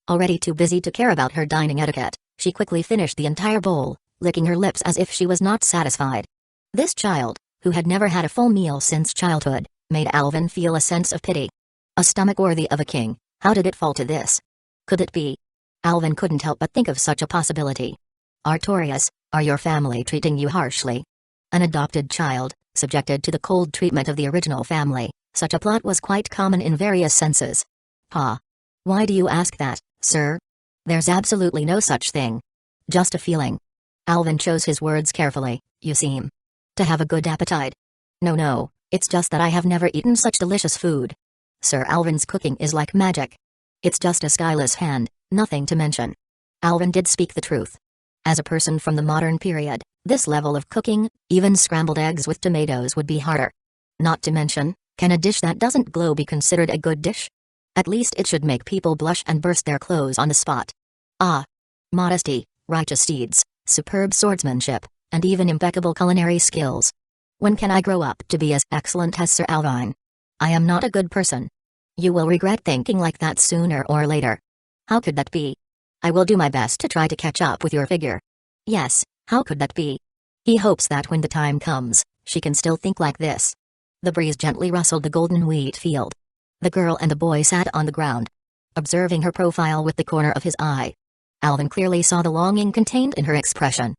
Already too busy to care about her dining etiquette, she quickly finished the entire bowl, licking her lips as if she was not satisfied. This child, who had never had a full meal since childhood, made Alvin feel a sense of pity. A stomach worthy of a king, how did it fall to this? Could it be? Alvin couldn't help but think of such a possibility. Artorias, are your family treating you harshly? An adopted child, subjected to the cold treatment of the original family, such a plot was quite common in various senses. Ha! Why do you ask that, sir? There's absolutely no such thing. Just a feeling. Alvin chose his words carefully. You seem to have a good appetite. No, it's just that I have never eaten such delicious food. Sir Alvin's cooking is like magic. It's just a skyless hand, nothing to mention. Alvin did speak the truth. As a person from the modern period, this level of cooking, even scrambled eggs with tomatoes would be harder. Not to mention, can a dish that doesn't glow be considered a good dish? At least it should make people blush and burst their clothes on the spot. Ah! Modesty, righteous deeds, superb swordsmanship, and even impeccable culinary skills. When can I grow up to be as excellent as Sir Alvin? I am not a good person. You will regret thinking like that sooner or later. How could that be? I will do my best to try to catch up with your figure. Yes, how could that be? He hopes that when the time comes, she can still think like this. The breeze gently rustled the golden wheat field. The girl and the boy sat on the ground, observing her profile with the corner of his eye. Alvin clearly saw the longing contained in her expression.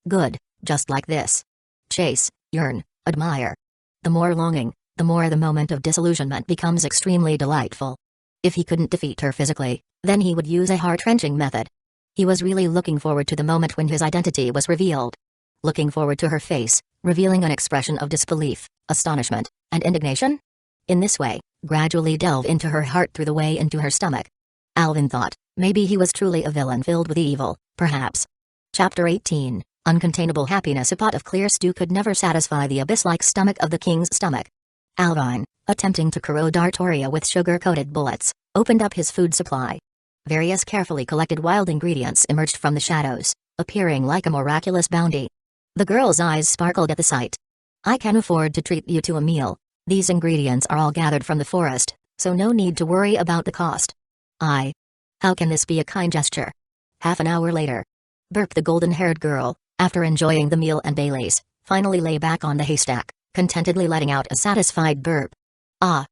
Good, just like this. Chase, yearn, admire. The more longing, the more the moment of disillusionment becomes extremely delightful. If he couldn't defeat her physically, then he would use a heart-wrenching method. He was really looking forward to the moment when his identity was revealed. Looking forward to her face, revealing an expression of disbelief, astonishment, and indignation. In this way, gradually delve into her heart through the way into her stomach. Alvin thought, maybe he was truly a villain filled with evil, perhaps. Chapter 18, Uncontainable Happiness. A pot of clear stew could never satisfy the abyss-like stomach of the king's stomach. Alvin, attempting to corrode Artoria with sugar-coated bullets, opened up his food supply. Various carefully collected wild ingredients emerged from the shadows, appearing like a miraculous bounty. The girl's eyes sparkled at the sight. I can afford to treat you to a meal. These ingredients are all gathered from the forest, so no need to worry about the cost. How can this be a kind gesture? Half an hour later. Burp the golden-haired girl, after enjoying the meal and Bailey's, finally lay back on the haystack, contentedly letting out a satisfied burp. I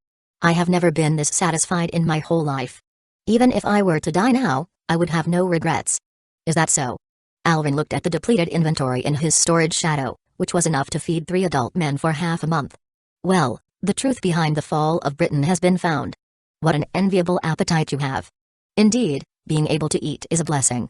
have never been this satisfied in my whole life. Even if I were to die now, I would have no regrets. Is that so? Alvin looked at the depleted inventory in his storage shadow, which was enough to feed 3 adult men for half a month. Well, the truth behind the fall of Britain has been found. What an enviable appetite you have. Indeed, being able to eat is a blessing.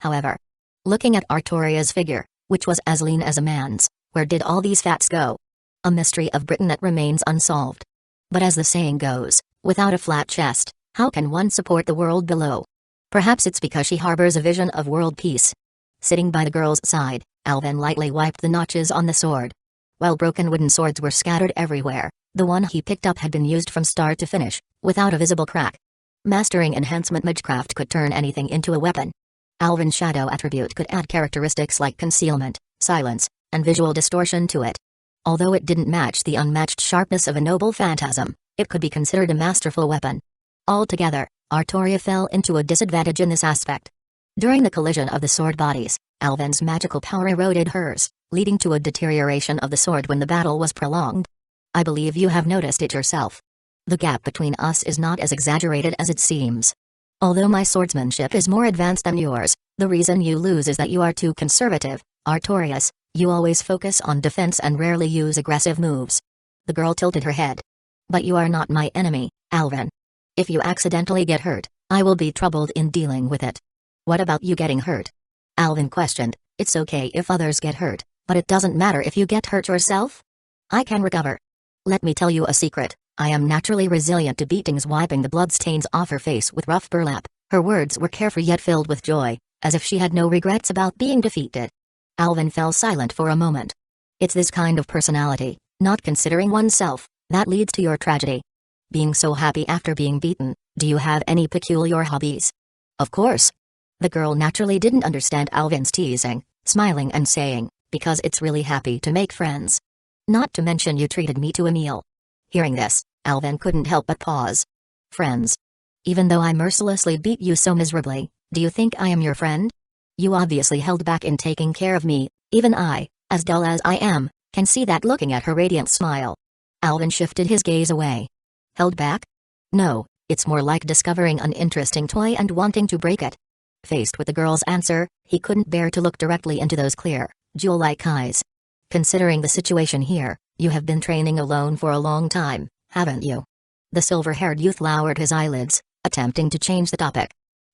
However, looking at Artoria's figure, which was as lean as a man's, where did all these fats go? A mystery of Britain that remains unsolved. But as the saying goes, without a flat chest, how can one support the world below? Perhaps it's because she harbors a vision of world peace. Sitting by the girl's side, Alvin lightly wiped the notches on the sword. While broken wooden swords were scattered everywhere, the one he picked up had been used from start to finish, without a visible crack. Mastering enhancement magecraft could turn anything into a weapon. Alvin's shadow attribute could add characteristics like concealment, silence, and visual distortion to it. Although it didn't match the unmatched sharpness of a noble phantasm, it could be considered a masterful weapon. Altogether, Artoria fell into a disadvantage in this aspect. During the collision of the sword bodies, Alvin's magical power eroded hers, leading to a deterioration of the sword when the battle was prolonged. I believe you have noticed it yourself. The gap between us is not as exaggerated as it seems. Although my swordsmanship is more advanced than yours, the reason you lose is that you are too conservative, Artorias. You always focus on defense and rarely use aggressive moves. The girl tilted her head. But you are not my enemy, Alvin. If you accidentally get hurt, I will be troubled in dealing with it. What about you getting hurt? Alvin questioned. It's okay if others get hurt, but it doesn't matter if you get hurt yourself? I can recover. Let me tell you a secret. I am naturally resilient to beatings. Wiping the bloodstains off her face with rough burlap, her words were carefree yet filled with joy, as if she had no regrets about being defeated. Alvin fell silent for a moment. It's this kind of personality, not considering oneself, that leads to your tragedy. Being so happy after being beaten, do you have any peculiar hobbies? Of course. The girl naturally didn't understand Alvin's teasing, smiling and saying, because it's really happy to make friends. Not to mention you treated me to a meal. Hearing this, Alvin couldn't help but pause. Friends. Even though I mercilessly beat you so miserably, do you think I am your friend? You obviously held back in taking care of me. Even I, as dull as I am, can see that. Looking at her radiant smile. Alvin shifted his gaze away. Held back? No, it's more like discovering an interesting toy and wanting to break it. Faced with the girl's answer, he couldn't bear to look directly into those clear, jewel-like eyes. Considering the situation here, you have been training alone for a long time, haven't you? The silver-haired youth lowered his eyelids, attempting to change the topic.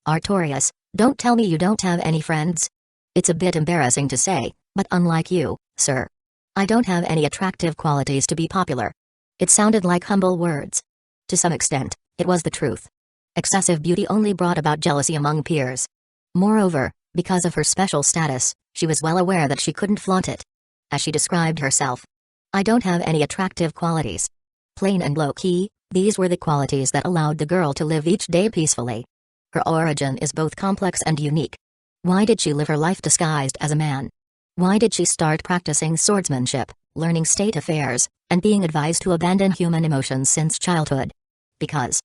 Artorias, don't tell me you don't have any friends. It's a bit embarrassing to say, but unlike you, sir, I don't have any attractive qualities to be popular. It sounded like humble words. To some extent, it was the truth. Excessive beauty only brought about jealousy among peers. Moreover, because of her special status, she was well aware that she couldn't flaunt it. As she described herself, I don't have any attractive qualities. Plain and low-key, these were the qualities that allowed the girl to live each day peacefully. Her origin is both complex and unique. Why did she live her life disguised as a man? Why did she start practicing swordsmanship, learning state affairs, and being advised to abandon human emotions since childhood? Because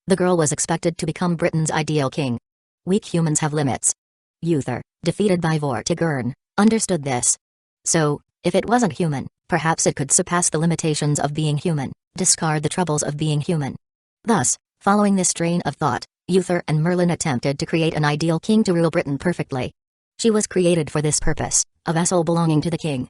the girl was expected to become Britain's ideal king. Weak humans have limits. Uther, defeated by Vortigern, understood this. So, if it wasn't human, perhaps it could surpass the limitations of being human, discard the troubles of being human. Thus, following this train of thought, Uther and Merlin attempted to create an ideal king to rule Britain perfectly. She was created for this purpose, a vessel belonging to the king.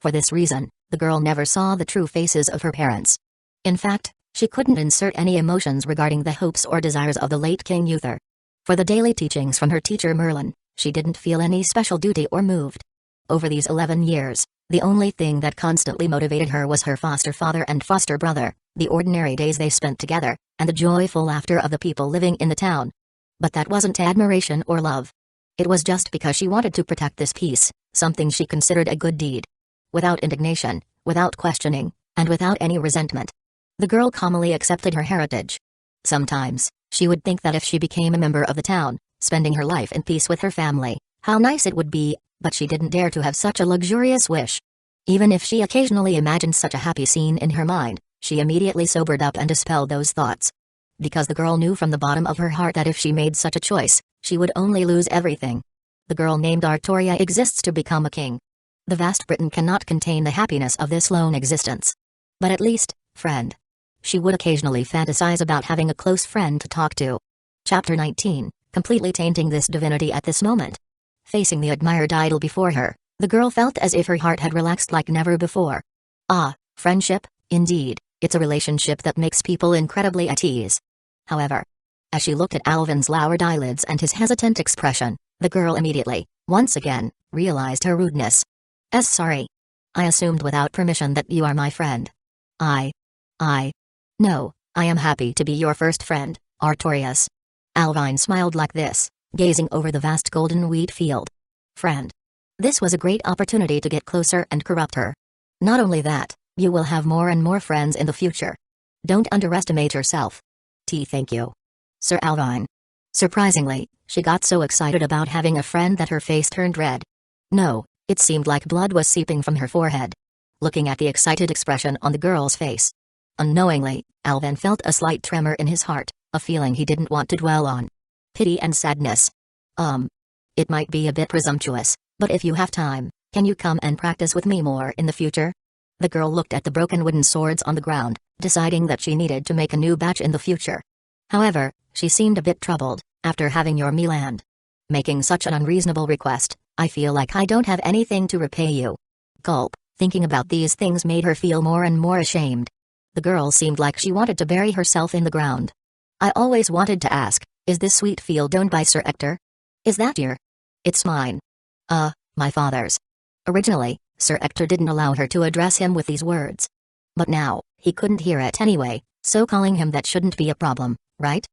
For this reason, the girl never saw the true faces of her parents. In fact, she couldn't insert any emotions regarding the hopes or desires of the late King Uther. For the daily teachings from her teacher Merlin, she didn't feel any special duty or moved. Over these 11 years, the only thing that constantly motivated her was her foster father and foster brother, the ordinary days they spent together, and the joyful laughter of the people living in the town. But that wasn't admiration or love. It was just because she wanted to protect this peace, something she considered a good deed. Without indignation, without questioning, and without any resentment. The girl calmly accepted her heritage. Sometimes, she would think that if she became a member of the town, spending her life in peace with her family, how nice it would be, but she didn't dare to have such a luxurious wish. Even if she occasionally imagined such a happy scene in her mind, she immediately sobered up and dispelled those thoughts. Because the girl knew from the bottom of her heart that if she made such a choice, she would only lose everything. The girl named Artoria exists to become a king. The vast Britain cannot contain the happiness of this lone existence. But at least, friend. She would occasionally fantasize about having a close friend to talk to. Chapter 19, completely tainting this divinity at this moment. Facing the admired idol before her, the girl felt as if her heart had relaxed like never before. Ah, friendship, indeed, it's a relationship that makes people incredibly at ease. However, as she looked at Alvin's lowered eyelids and his hesitant expression, the girl immediately, once again, realized her rudeness. Sorry. I assumed without permission that you are my friend. No, I am happy to be your first friend, Artorias. Alvin smiled like this, gazing over the vast golden wheat field. Friend. This was a great opportunity to get closer and corrupt her. Not only that, you will have more and more friends in the future. Don't underestimate yourself. Thank you, Sir Alvin. Surprisingly, she got so excited about having a friend that her face turned red. No, it seemed like blood was seeping from her forehead. Looking at the excited expression on the girl's face. Unknowingly, Alvin felt a slight tremor in his heart, a feeling he didn't want to dwell on. Pity and sadness. It might be a bit presumptuous, but if you have time, can you come and practice with me more in the future? The girl looked at the broken wooden swords on the ground, deciding that she needed to make a new batch in the future. However, she seemed a bit troubled, after having your land. Making such an unreasonable request, I feel like I don't have anything to repay you. Gulp, thinking about these things made her feel more and more ashamed. The girl seemed like she wanted to bury herself in the ground. I always wanted to ask, is this sweet field owned by Sir Ector? Is that your? It's mine. My father's. Originally, Sir Ector didn't allow her to address him with these words. But now, he couldn't hear it anyway, so calling him that shouldn't be a problem, right?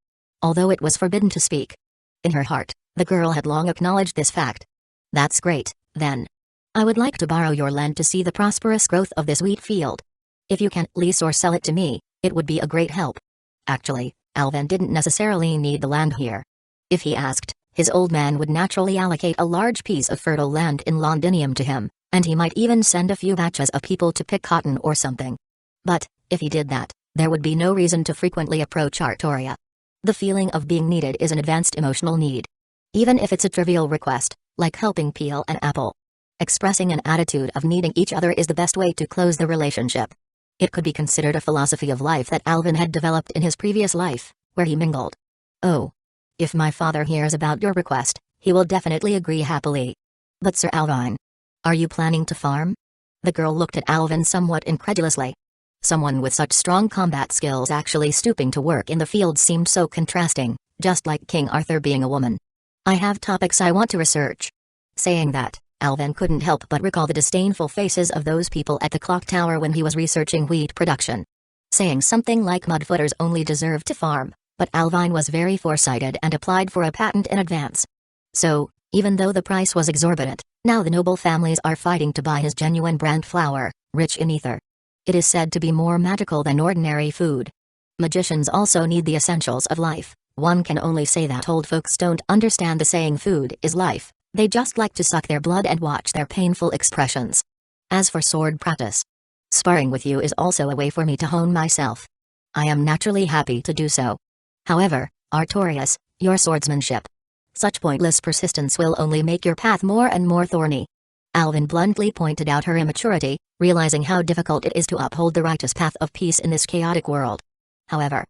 Although it was forbidden to speak. In her heart, the girl had long acknowledged this fact. That's great, then. I would like to borrow your land to see the prosperous growth of this wheat field. If you can lease or sell it to me, it would be a great help. Actually, Alvin didn't necessarily need the land here. If he asked, his old man would naturally allocate a large piece of fertile land in Londinium to him, and he might even send a few batches of people to pick cotton or something. But, if he did that, there would be no reason to frequently approach Artoria. The feeling of being needed is an advanced emotional need. Even if it's a trivial request, like helping peel an apple. Expressing an attitude of needing each other is the best way to close the relationship. It could be considered a philosophy of life that Alvin had developed in his previous life, where he mingled. Oh. If my father hears about your request, he will definitely agree happily. But Sir Alvin, are you planning to farm? The girl looked at Alvin somewhat incredulously. Someone with such strong combat skills actually stooping to work in the field seemed so contrasting, just like King Arthur being a woman. I have topics I want to research. Saying that, Alvin couldn't help but recall the disdainful faces of those people at the clock tower when he was researching wheat production. Saying something like mudfooters only deserve to farm, but Alvin was very foresighted and applied for a patent in advance. So, even though the price was exorbitant, now the noble families are fighting to buy his genuine brand flour, rich in ether. It is said to be more magical than ordinary food. Magicians also need the essentials of life. One can only say that old folks don't understand the saying food is life, they just like to suck their blood and watch their painful expressions. As for sword practice, sparring with you is also a way for me to hone myself. I am naturally happy to do so. However, Artorias, your swordsmanship. Such pointless persistence will only make your path more and more thorny. Alvin bluntly pointed out her immaturity, realizing how difficult it is to uphold the righteous path of peace in this chaotic world. However,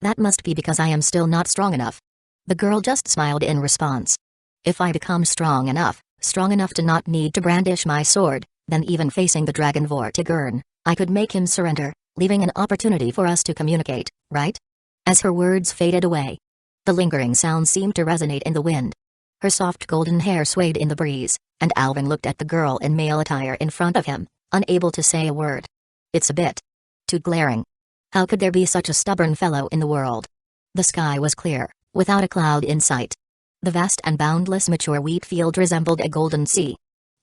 that must be because I am still not strong enough. The girl just smiled in response. If I become strong enough to not need to brandish my sword, then even facing the dragon Vortigern, I could make him surrender, leaving an opportunity for us to communicate, right? As her words faded away, the lingering sound seemed to resonate in the wind. Her soft golden hair swayed in the breeze, and Alvin looked at the girl in male attire in front of him, unable to say a word. It's a bit too glaring. How could there be such a stubborn fellow in the world? The sky was clear, without a cloud in sight. The vast and boundless mature wheat field resembled a golden sea.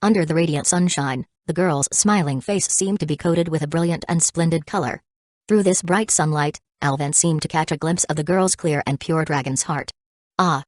Under the radiant sunshine, the girl's smiling face seemed to be coated with a brilliant and splendid color. Through this bright sunlight, Alvin seemed to catch a glimpse of the girl's clear and pure dragon's heart. Ah!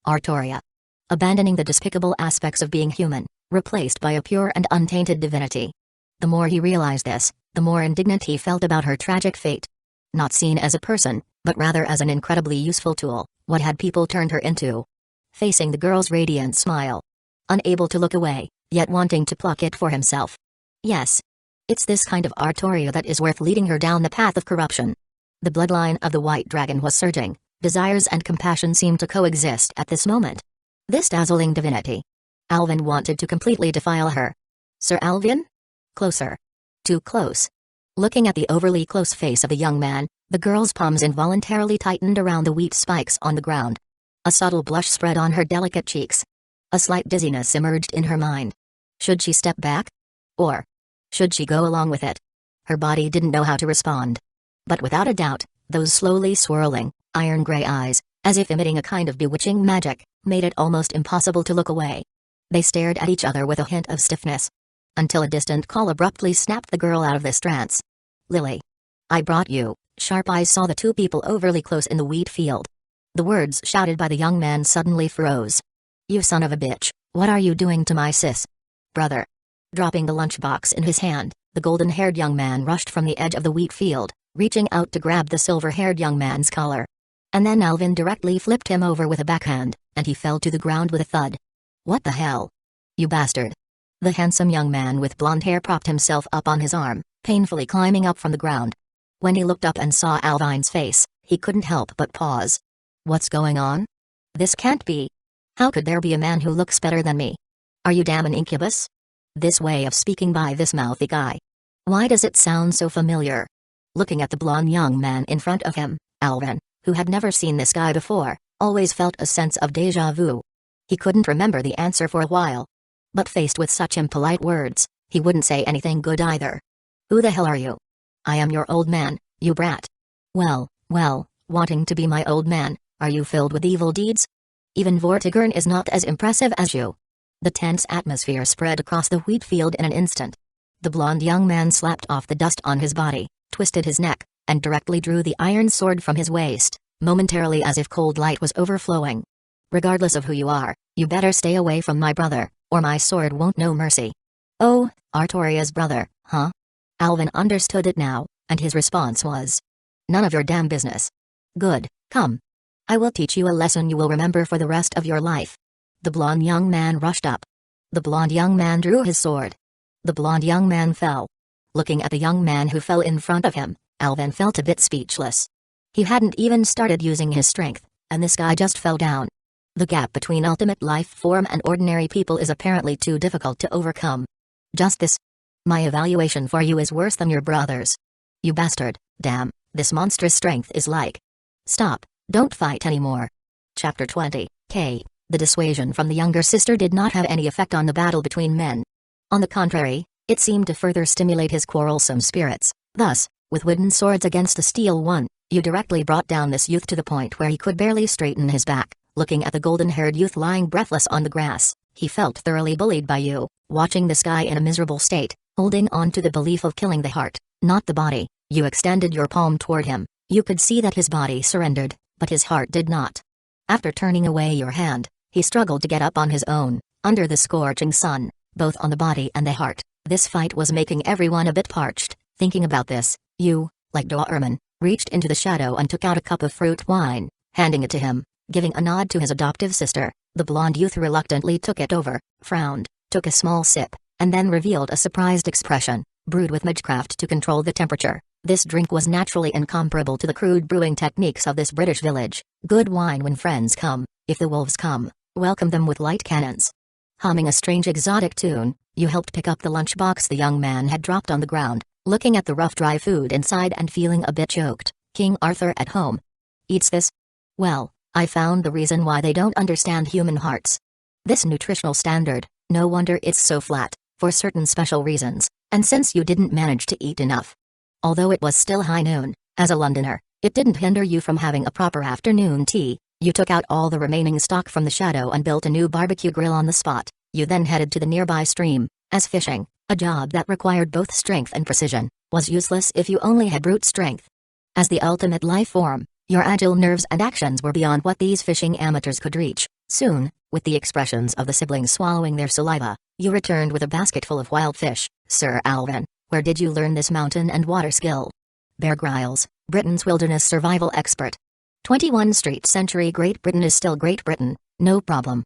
Artoria. Abandoning the despicable aspects of being human, replaced by a pure and untainted divinity. The more he realized this, the more indignant he felt about her tragic fate. Not seen as a person, but rather as an incredibly useful tool, what had people turned her into? Facing the girl's radiant smile. Unable to look away, yet wanting to pluck it for himself. Yes. It's this kind of Artoria that is worth leading her down the path of corruption. The bloodline of the White Dragon was surging. Desires and compassion seemed to coexist at this moment. This dazzling divinity. Alvin wanted to completely defile her. Sir Alvin? Closer. Too close. Looking at the overly close face of the young man, the girl's palms involuntarily tightened around the wheat spikes on the ground. A subtle blush spread on her delicate cheeks. A slight dizziness emerged in her mind. Should she step back? Or should she go along with it? Her body didn't know how to respond. But without a doubt, those slowly swirling, iron-gray eyes, as if emitting a kind of bewitching magic, made it almost impossible to look away. They stared at each other with a hint of stiffness. Until a distant call abruptly snapped the girl out of this trance. Lily. I brought you. Sharp eyes saw the two people overly close in the wheat field. The words shouted by the young man suddenly froze. You son of a bitch, what are you doing to my sis? Brother. Dropping the lunchbox in his hand, the golden-haired young man rushed from the edge of the wheat field, reaching out to grab the silver-haired young man's collar. And then Alvin directly flipped him over with a backhand, and he fell to the ground with a thud. What the hell? You bastard. The handsome young man with blonde hair propped himself up on his arm, painfully climbing up from the ground. When he looked up and saw Alvin's face, he couldn't help but pause. What's going on? This can't be. How could there be a man who looks better than me? Are you damn an incubus? This way of speaking by this mouthy guy. Why does it sound so familiar? Looking at the blonde young man in front of him, Alvin, who had never seen this guy before, always felt a sense of déjà vu. He couldn't remember the answer for a while. But faced with such impolite words, he wouldn't say anything good either. Who the hell are you? I am your old man, you brat. Well, wanting to be my old man, are you filled with evil deeds? Even Vortigern is not as impressive as you. The tense atmosphere spread across the wheat field in an instant. The blonde young man slapped off the dust on his body, twisted his neck, and directly drew the iron sword from his waist, momentarily as if cold light was overflowing. Regardless of who you are, you better stay away from my brother, or my sword won't know mercy. Oh, Artoria's brother, huh? Alvin understood it now, and his response was, none of your damn business. Good, come. I will teach you a lesson you will remember for the rest of your life. The blonde young man rushed up. The blonde young man drew his sword. The blonde young man fell. Looking at the young man who fell in front of him, Alvin felt a bit speechless. He hadn't even started using his strength, and this guy just fell down. The gap between ultimate life form and ordinary people is apparently too difficult to overcome. Just this. My evaluation for you is worse than your brother's. You bastard, damn, this monstrous strength is like. Stop, don't fight anymore. Chapter 20, K. The dissuasion from the younger sister did not have any effect on the battle between men. On the contrary, it seemed to further stimulate his quarrelsome spirits. Thus, with wooden swords against a steel one, you directly brought down this youth to the point where he could barely straighten his back. Looking at the golden-haired youth lying breathless on the grass, he felt thoroughly bullied by you, watching this guy in a miserable state, holding on to the belief of killing the heart, not the body. You extended your palm toward him. You could see that his body surrendered, but his heart did not. After turning away your hand, he struggled to get up on his own, under the scorching sun, both on the body and the heart. This fight was making everyone a bit parched. Thinking about this, you, like Doerman, reached into the shadow and took out a cup of fruit wine, handing it to him, giving a nod to his adoptive sister. The blonde youth reluctantly took it over, frowned, took a small sip, and then revealed a surprised expression, brewed with magecraft to control the temperature. This drink was naturally incomparable to the crude brewing techniques of this British village. Good wine when friends come, if the wolves come, welcome them with light cannons. Humming a strange exotic tune, you helped pick up the lunchbox the young man had dropped on the ground, looking at the rough dry food inside and feeling a bit choked. King Arthur at home eats this? Well, I found the reason why they don't understand human hearts. This nutritional standard, no wonder it's so flat, for certain special reasons, and since you didn't manage to eat enough. Although it was still high noon, as a Londoner, it didn't hinder you from having a proper afternoon tea. You took out all the remaining stock from the shadow and built a new barbecue grill on the spot. You then headed to the nearby stream, as fishing, a job that required both strength and precision, was useless if you only had brute strength. As the ultimate life form, your agile nerves and actions were beyond what these fishing amateurs could reach. Soon, with the expressions of the siblings swallowing their saliva, you returned with a basket full of wild fish. Sir Alvin, where did you learn this mountain and water skill? Bear Grylls, Britain's wilderness survival expert. 21 Street Century Great Britain is still Great Britain, no problem.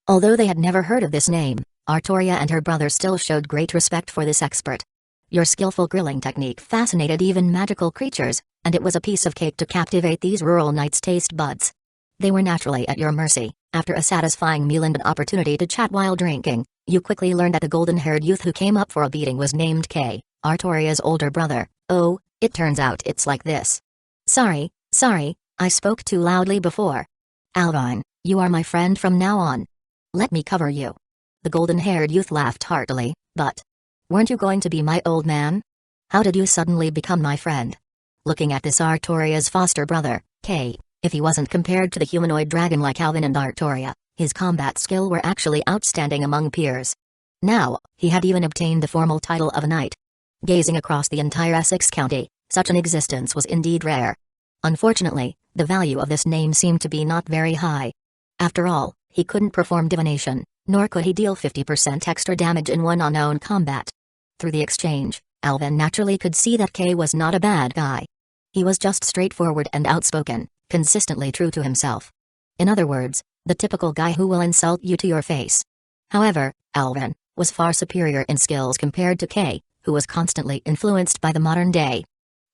Although they had never heard of this name, Artoria and her brother still showed great respect for this expert. Your skillful grilling technique fascinated even magical creatures, and it was a piece of cake to captivate these rural knights' taste buds. They were naturally at your mercy. After a satisfying meal and an opportunity to chat while drinking, you quickly learned that the golden-haired youth who came up for a beating was named Kay, Artoria's older brother. Oh, it turns out it's like this. Sorry, I spoke too loudly before. Alvin, you are my friend from now on. Let me cover you. The golden-haired youth laughed heartily, but weren't you going to be my old man? How did you suddenly become my friend? Looking at this Artoria's foster brother, Kay, if he wasn't compared to the humanoid dragon like Alvin and Artoria, his combat skill were actually outstanding among peers. Now, he had even obtained the formal title of a knight. Gazing across the entire Essex County, such an existence was indeed rare. Unfortunately, the value of this name seemed to be not very high. After all, he couldn't perform divination, nor could he deal 50% extra damage in one-on-one combat. Through the exchange, Alvin naturally could see that Kay was not a bad guy. He was just straightforward and outspoken, consistently true to himself. In other words, the typical guy who will insult you to your face. However, Alvin was far superior in skills compared to Kay, who was constantly influenced by the modern day.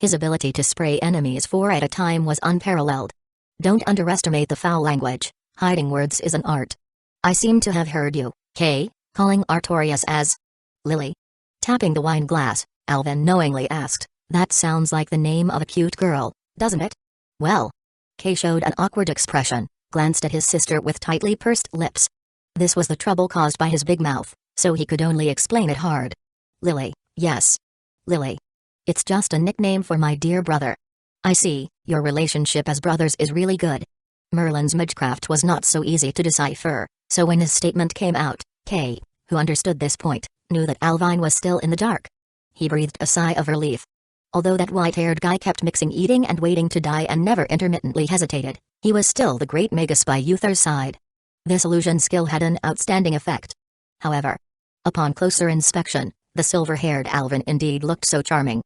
His ability to spray enemies 4 at a time was unparalleled. Don't underestimate the foul language. Hiding words is an art. I seem to have heard you, Kay, calling Artorias as Lily. Tapping the wine glass, Alvin knowingly asked, that sounds like the name of a cute girl, doesn't it? Well. Kay showed an awkward expression, glanced at his sister with tightly pursed lips. This was the trouble caused by his big mouth, so he could only explain it hard. Lily, yes. Lily. It's just a nickname for my dear brother. I see, your relationship as brothers is really good. Merlin's magecraft was not so easy to decipher, so when his statement came out, Kay, who understood this point, knew that Alvin was still in the dark. He breathed a sigh of relief. Although that white-haired guy kept mixing eating and waiting to die and never intermittently hesitated, he was still the great Magus by Uther's side. This illusion skill had an outstanding effect. However, upon closer inspection, the silver-haired Alvin indeed looked so charming.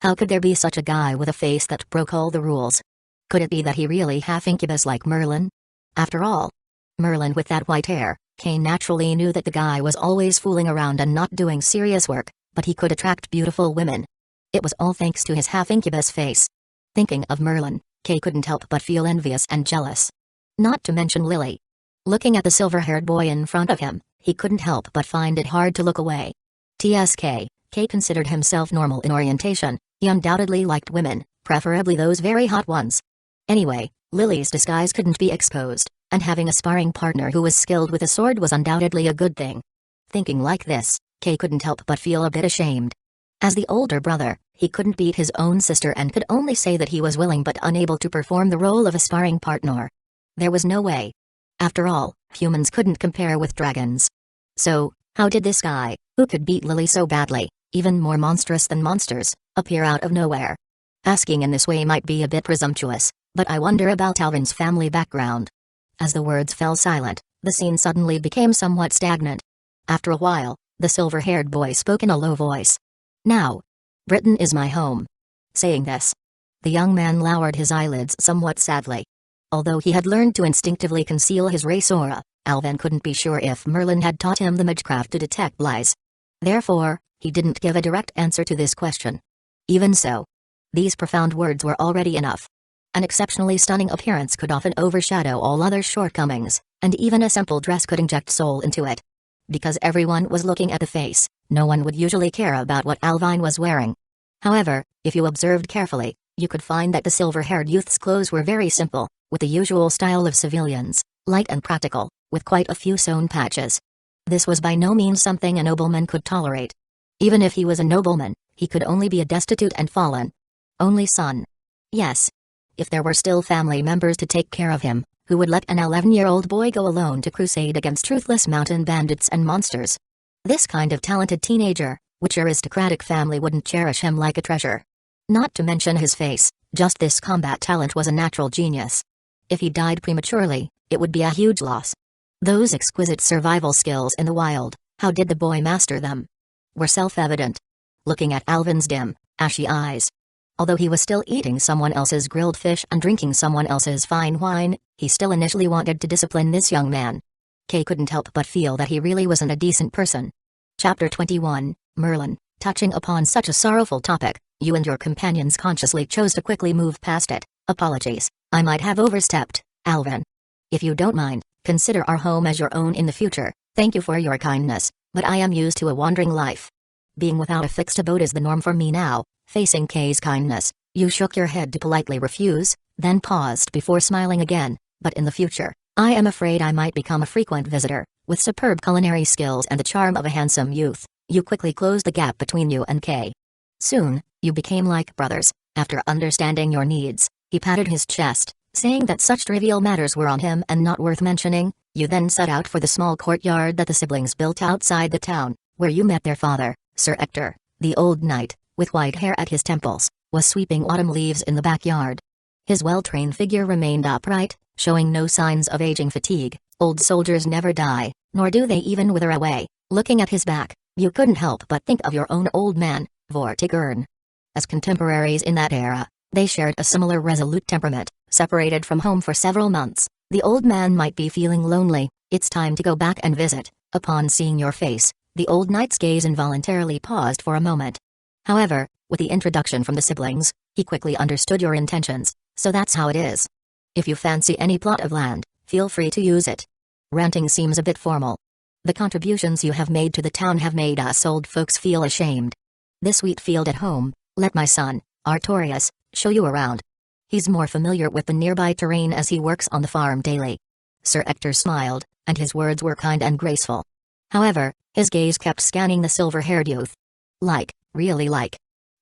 How could there be such a guy with a face that broke all the rules? Could it be that he really half-incubus like Merlin? After all, Merlin with that white hair, Kay naturally knew that the guy was always fooling around and not doing serious work, but he could attract beautiful women. It was all thanks to his half-incubus face. Thinking of Merlin, Kay couldn't help but feel envious and jealous. Not to mention Lily. Looking at the silver-haired boy in front of him, he couldn't help but find it hard to look away. Kay considered himself normal in orientation. He undoubtedly liked women, preferably those very hot ones. Anyway, Lily's disguise couldn't be exposed, and having a sparring partner who was skilled with a sword was undoubtedly a good thing. Thinking like this, Kay couldn't help but feel a bit ashamed. As the older brother, he couldn't beat his own sister and could only say that he was willing but unable to perform the role of a sparring partner. There was no way. After all, humans couldn't compare with dragons. So, how did this guy, who could beat Lily so badly, even more monstrous than monsters, appear out of nowhere? Asking in this way might be a bit presumptuous, but I wonder about Alvin's family background. As the words fell silent, the scene suddenly became somewhat stagnant. After a while, the silver-haired boy spoke in a low voice. Now, Britain is my home. Saying this, the young man lowered his eyelids somewhat sadly. Although he had learned to instinctively conceal his race aura, Alvin couldn't be sure if Merlin had taught him the magecraft to detect lies. Therefore, he didn't give a direct answer to this question. Even so, these profound words were already enough. An exceptionally stunning appearance could often overshadow all other shortcomings, and even a simple dress could inject soul into it. Because everyone was looking at the face, no one would usually care about what Alvin was wearing. However, if you observed carefully, you could find that the silver-haired youth's clothes were very simple, with the usual style of civilians, light and practical, with quite a few sewn patches. This was by no means something a nobleman could tolerate. Even if he was a nobleman, he could only be a destitute and fallen only son. Yes. If there were still family members to take care of him, who would let an 11-year-old boy go alone to crusade against truthless mountain bandits and monsters? This kind of talented teenager, which aristocratic family wouldn't cherish him like a treasure? Not to mention his face, just this combat talent was a natural genius. If he died prematurely, it would be a huge loss. Those exquisite survival skills in the wild, how did the boy master them? Were self-evident. Looking at Alvin's dim, ashy eyes. Although he was still eating someone else's grilled fish and drinking someone else's fine wine, he still initially wanted to discipline this young man. Kay couldn't help but feel that he really wasn't a decent person. Chapter 21, Merlin. Touching upon such a sorrowful topic, you and your companions consciously chose to quickly move past it. Apologies, I might have overstepped, Alvin. If you don't mind, consider our home as your own in the future. Thank you for your kindness, but I am used to a wandering life. Being without a fixed abode is the norm for me now. Facing Kay's kindness, you shook your head to politely refuse, then paused before smiling again. But in the future, I am afraid I might become a frequent visitor. With superb culinary skills and the charm of a handsome youth, you quickly closed the gap between you and Kay. Soon, you became like brothers. After understanding your needs, he patted his chest, saying that such trivial matters were on him and not worth mentioning. You then set out for the small courtyard that the siblings built outside the town, where you met their father, Sir Ector. The old knight, with white hair at his temples, was sweeping autumn leaves in the backyard. His well-trained figure remained upright, showing no signs of aging fatigue. Old soldiers never die, nor do they even wither away. Looking at his back, you couldn't help but think of your own old man, Vortigern. As contemporaries in that era, they shared a similar resolute temperament. Separated from home for several months, the old man might be feeling lonely. It's time to go back and visit. Upon seeing your face, the old knight's gaze involuntarily paused for a moment. However, with the introduction from the siblings, he quickly understood your intentions. So that's how it is. If you fancy any plot of land, feel free to use it. Ranting seems a bit formal. The contributions you have made to the town have made us old folks feel ashamed. This wheat field at home, let my son, Artorius, show you around. He's more familiar with the nearby terrain as he works on the farm daily. Sir Ector smiled, and his words were kind and graceful. However, his gaze kept scanning the silver-haired youth. Like, really like.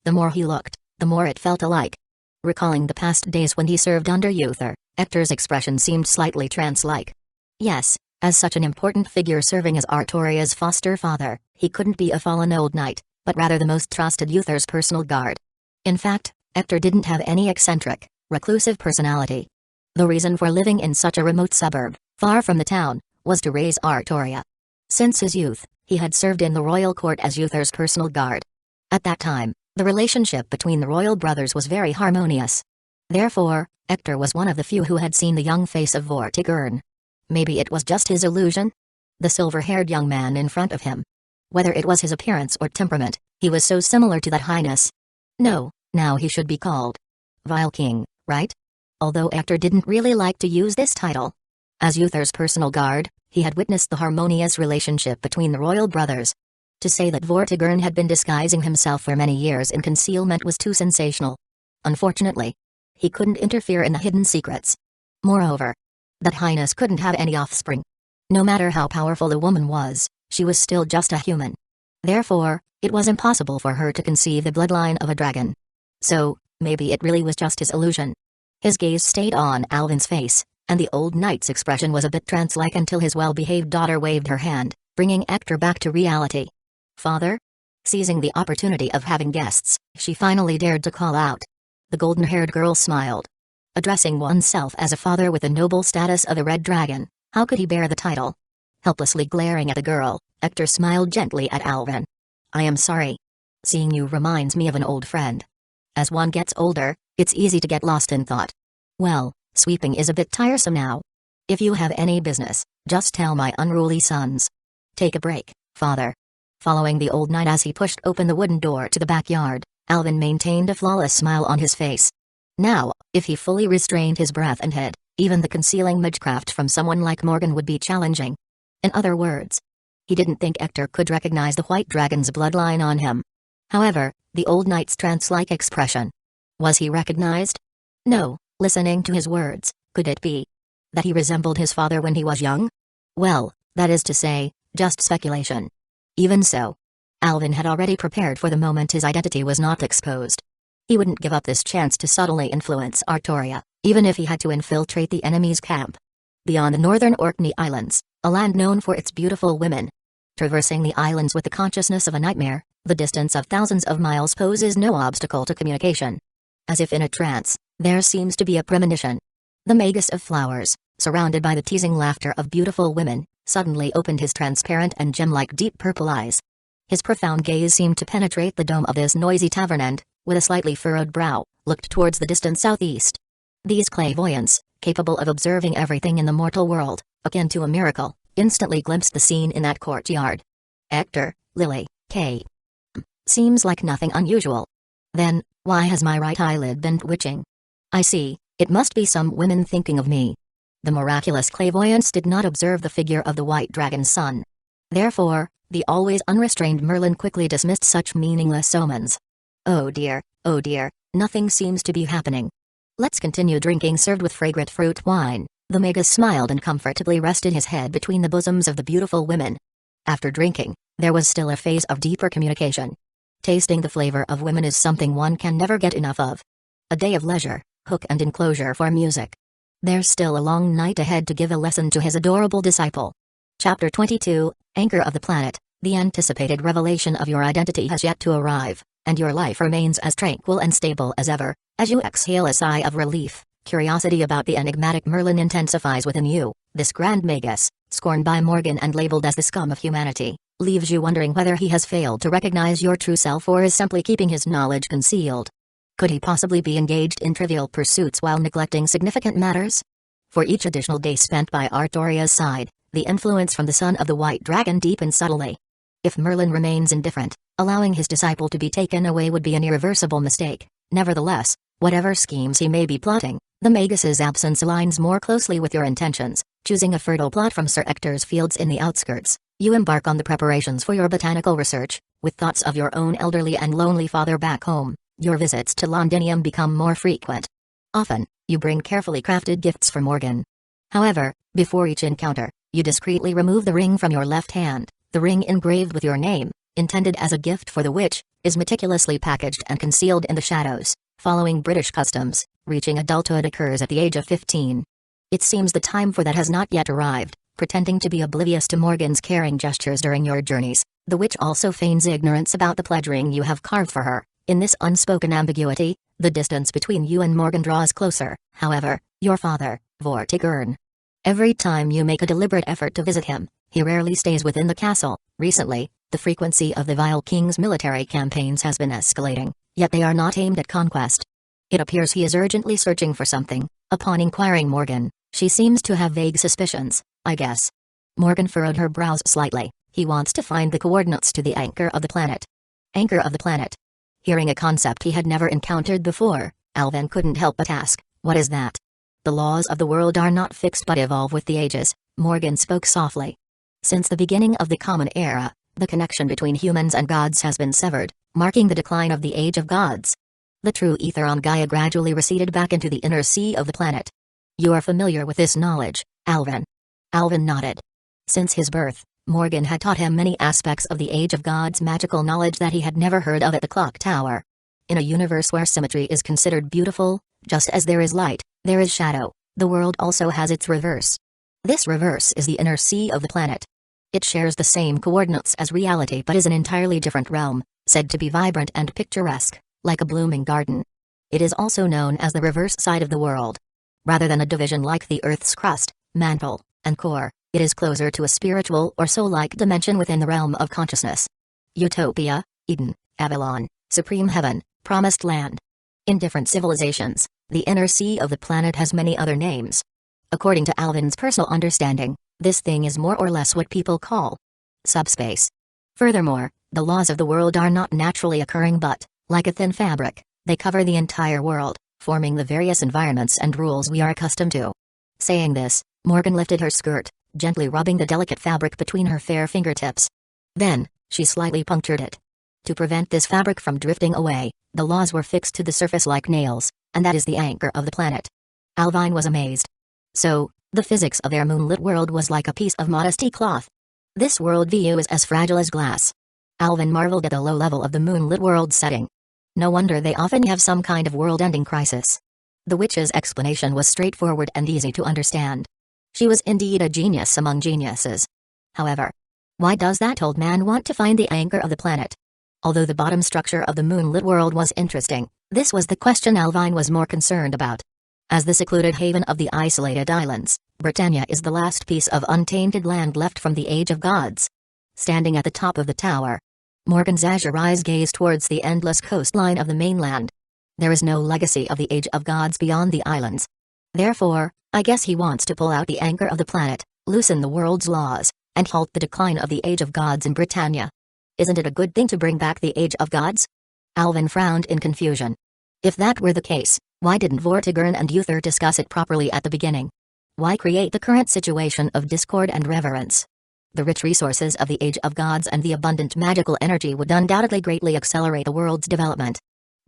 The more he looked, the more it felt alike. Recalling the past days when he served under Uther, Ector's expression seemed slightly trance-like. Yes, as such an important figure serving as Artoria's foster father, he couldn't be a fallen old knight, but rather the most trusted Uther's personal guard. In fact, Ector didn't have any eccentric, reclusive personality. The reason for living in such a remote suburb, far from the town, was to raise Artoria. Since his youth, he had served in the royal court as Uther's personal guard. At that time, the relationship between the royal brothers was very harmonious. Therefore, Ector was one of the few who had seen the young face of Vortigern. Maybe it was just his illusion? The silver-haired young man in front of him. Whether it was his appearance or temperament, he was so similar to that highness. No, now he should be called Vile King, right? Although Ector didn't really like to use this title. As Uther's personal guard, he had witnessed the harmonious relationship between the royal brothers. To say that Vortigern had been disguising himself for many years in concealment was too sensational. Unfortunately, he couldn't interfere in the hidden secrets. Moreover, that highness couldn't have any offspring. No matter how powerful the woman was, she was still just a human. Therefore, it was impossible for her to conceive the bloodline of a dragon. So, maybe it really was just his illusion. His gaze stayed on Alvin's face, and the old knight's expression was a bit trance-like until his well-behaved daughter waved her hand, bringing Ector back to reality. Father? Seizing the opportunity of having guests, she finally dared to call out. The golden-haired girl smiled. Addressing oneself as a father with the noble status of a red dragon, how could he bear the title? Helplessly glaring at the girl, Ector smiled gently at Alvin. I am sorry. Seeing you reminds me of an old friend. As one gets older, it's easy to get lost in thought. Well, sweeping is a bit tiresome now. If you have any business, just tell my unruly sons. Take a break, father. Following the old knight as he pushed open the wooden door to the backyard, Alvin maintained a flawless smile on his face. Now, if he fully restrained his breath and head, even the concealing magecraft from someone like Morgan would be challenging. In other words, he didn't think Ector could recognize the white dragon's bloodline on him. However, the old knight's trance-like expression. Was he recognized? No, listening to his words, could it be that he resembled his father when he was young? Well, that is to say, just speculation. Even so, Alvin had already prepared for the moment his identity was not exposed. He wouldn't give up this chance to subtly influence Artoria, even if he had to infiltrate the enemy's camp. Beyond the northern Orkney Islands, a land known for its beautiful women. Traversing the islands with the consciousness of a nightmare, the distance of thousands of miles poses no obstacle to communication. As if in a trance, there seems to be a premonition. The Magus of flowers, surrounded by the teasing laughter of beautiful women, suddenly opened his transparent and gem-like deep purple eyes. His profound gaze seemed to penetrate the dome of this noisy tavern and, with a slightly furrowed brow, looked towards the distant southeast. These clairvoyants, capable of observing everything in the mortal world, akin to a miracle, instantly glimpsed the scene in that courtyard. Hector, Lily, K. Seems like nothing unusual. Then, why has my right eyelid been twitching? I see, it must be some women thinking of me. The miraculous clairvoyants did not observe the figure of the white dragon's son. Therefore, the always unrestrained Merlin quickly dismissed such meaningless omens. Oh dear, nothing seems to be happening. Let's continue drinking served with fragrant fruit wine. The Magus smiled and comfortably rested his head between the bosoms of the beautiful women. After drinking, there was still a phase of deeper communication. Tasting the flavor of women is something one can never get enough of. A day of leisure, hook and enclosure for music. There's still a long night ahead to give a lesson to his adorable disciple. Chapter 22, Anchor of the Planet. The anticipated revelation of your identity has yet to arrive, and your life remains as tranquil and stable as ever. As you exhale a sigh of relief, curiosity about the enigmatic Merlin intensifies within you. This grand magus, scorned by Morgan and labeled as the scum of humanity, leaves you wondering whether he has failed to recognize your true self or is simply keeping his knowledge concealed. Could he possibly be engaged in trivial pursuits while neglecting significant matters? For each additional day spent by Artoria's side, the influence from the son of the White Dragon deepens subtly. If Merlin remains indifferent, allowing his disciple to be taken away would be an irreversible mistake. Nevertheless, whatever schemes he may be plotting, the Magus's absence aligns more closely with your intentions. Choosing a fertile plot from Sir Ector's fields in the outskirts, you embark on the preparations for your botanical research. With thoughts of your own elderly and lonely father back home, your visits to Londinium become more frequent. Often, you bring carefully crafted gifts for Morgan. However, before each encounter, you discreetly remove the ring from your left hand. The ring engraved with your name, intended as a gift for the witch, is meticulously packaged and concealed in the shadows. Following British customs, reaching adulthood occurs at the age of 15. It seems the time for that has not yet arrived. Pretending to be oblivious to Morgan's caring gestures during your journeys, the witch also feigns ignorance about the pledge ring you have carved for her. In this unspoken ambiguity, the distance between you and Morgan draws closer. However, your father, Vortigern. Every time you make a deliberate effort to visit him, he rarely stays within the castle. Recently, the frequency of the Vile King's military campaigns has been escalating, yet they are not aimed at conquest. It appears he is urgently searching for something. Upon inquiring Morgan, she seems to have vague suspicions. I guess. Morgan furrowed her brows slightly. He wants to find the coordinates to the anchor of the planet. Anchor of the planet. Hearing a concept he had never encountered before, Alvin couldn't help but ask, what is that? The laws of the world are not fixed but evolve with the ages, Morgan spoke softly. Since the beginning of the Common Era, the connection between humans and gods has been severed, marking the decline of the Age of Gods. The true ether on Gaia gradually receded back into the inner sea of the planet. You are familiar with this knowledge, Alvin? Alvin nodded. Since his birth, Morgan had taught him many aspects of the Age of Gods magical knowledge that he had never heard of at the clock tower. In a universe where symmetry is considered beautiful, just as there is light, there is shadow, the world also has its reverse. This reverse is the inner sea of the planet. It shares the same coordinates as reality but is an entirely different realm, said to be vibrant and picturesque, like a blooming garden. It is also known as the reverse side of the world. Rather than a division like the Earth's crust, mantle, and core, it is closer to a spiritual or soul-like dimension within the realm of consciousness. Utopia, Eden, Avalon, Supreme Heaven, Promised Land. In different civilizations, the inner sea of the planet has many other names. According to Alvin's personal understanding, this thing is more or less what people call subspace. Furthermore, the laws of the world are not naturally occurring but, like a thin fabric, they cover the entire world, forming the various environments and rules we are accustomed to. Saying this, Morgan lifted her skirt, gently rubbing the delicate fabric between her fair fingertips. Then, she slightly punctured it. To prevent this fabric from drifting away, the laws were fixed to the surface like nails, and that is the anchor of the planet. Alvin was amazed. So, the physics of their moonlit world was like a piece of modesty cloth. This worldview is as fragile as glass. Alvin marveled at the low level of the moonlit world setting. No wonder they often have some kind of world-ending crisis. The witch's explanation was straightforward and easy to understand. She was indeed a genius among geniuses. However, why does that old man want to find the anchor of the planet? Although the bottom structure of the moonlit world was interesting, this was the question Alvin was more concerned about. As the secluded haven of the isolated islands, Britannia is the last piece of untainted land left from the Age of Gods. Standing at the top of the tower, Morgan's azure eyes gaze towards the endless coastline of the mainland. There is no legacy of the Age of Gods beyond the islands. Therefore, I guess he wants to pull out the anchor of the planet, loosen the world's laws, and halt the decline of the Age of Gods in Britannia. Isn't it a good thing to bring back the Age of Gods? Alvin frowned in confusion. If that were the case, why didn't Vortigern and Uther discuss it properly at the beginning? Why create the current situation of discord and reverence? The rich resources of the Age of Gods and the abundant magical energy would undoubtedly greatly accelerate the world's development.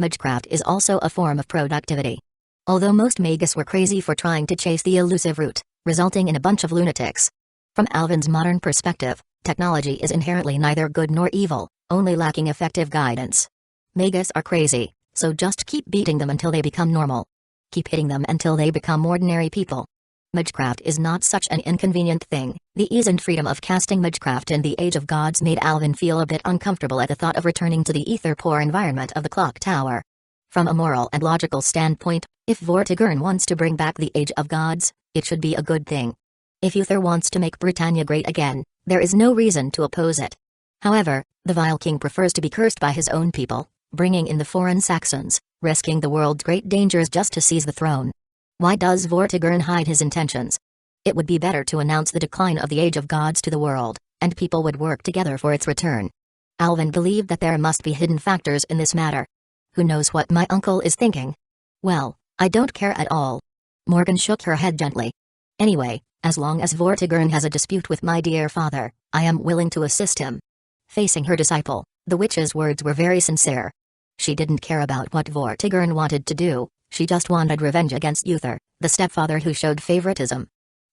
Magecraft is also a form of productivity. Although most magus were crazy for trying to chase the elusive route, resulting in a bunch of lunatics. From Alvin's modern perspective, technology is inherently neither good nor evil, only lacking effective guidance. Magus are crazy, so just keep beating them until they become normal. Keep hitting them until they become ordinary people. Magecraft is not such an inconvenient thing. The ease and freedom of casting Magecraft in the Age of Gods made Alvin feel a bit uncomfortable at the thought of returning to the ether-poor environment of the clock tower. From a moral and logical standpoint, if Vortigern wants to bring back the Age of Gods, it should be a good thing. If Uther wants to make Britannia great again, there is no reason to oppose it. However, the vile king prefers to be cursed by his own people, bringing in the foreign Saxons, risking the world's great dangers just to seize the throne. Why does Vortigern hide his intentions? It would be better to announce the decline of the Age of Gods to the world, and people would work together for its return. Alvin believed that there must be hidden factors in this matter. Who knows what my uncle is thinking? Well, I don't care at all. Morgan shook her head gently. Anyway, as long as Vortigern has a dispute with my dear father, I am willing to assist him. Facing her disciple, the witch's words were very sincere. She didn't care about what Vortigern wanted to do, she just wanted revenge against Uther, the stepfather who showed favoritism.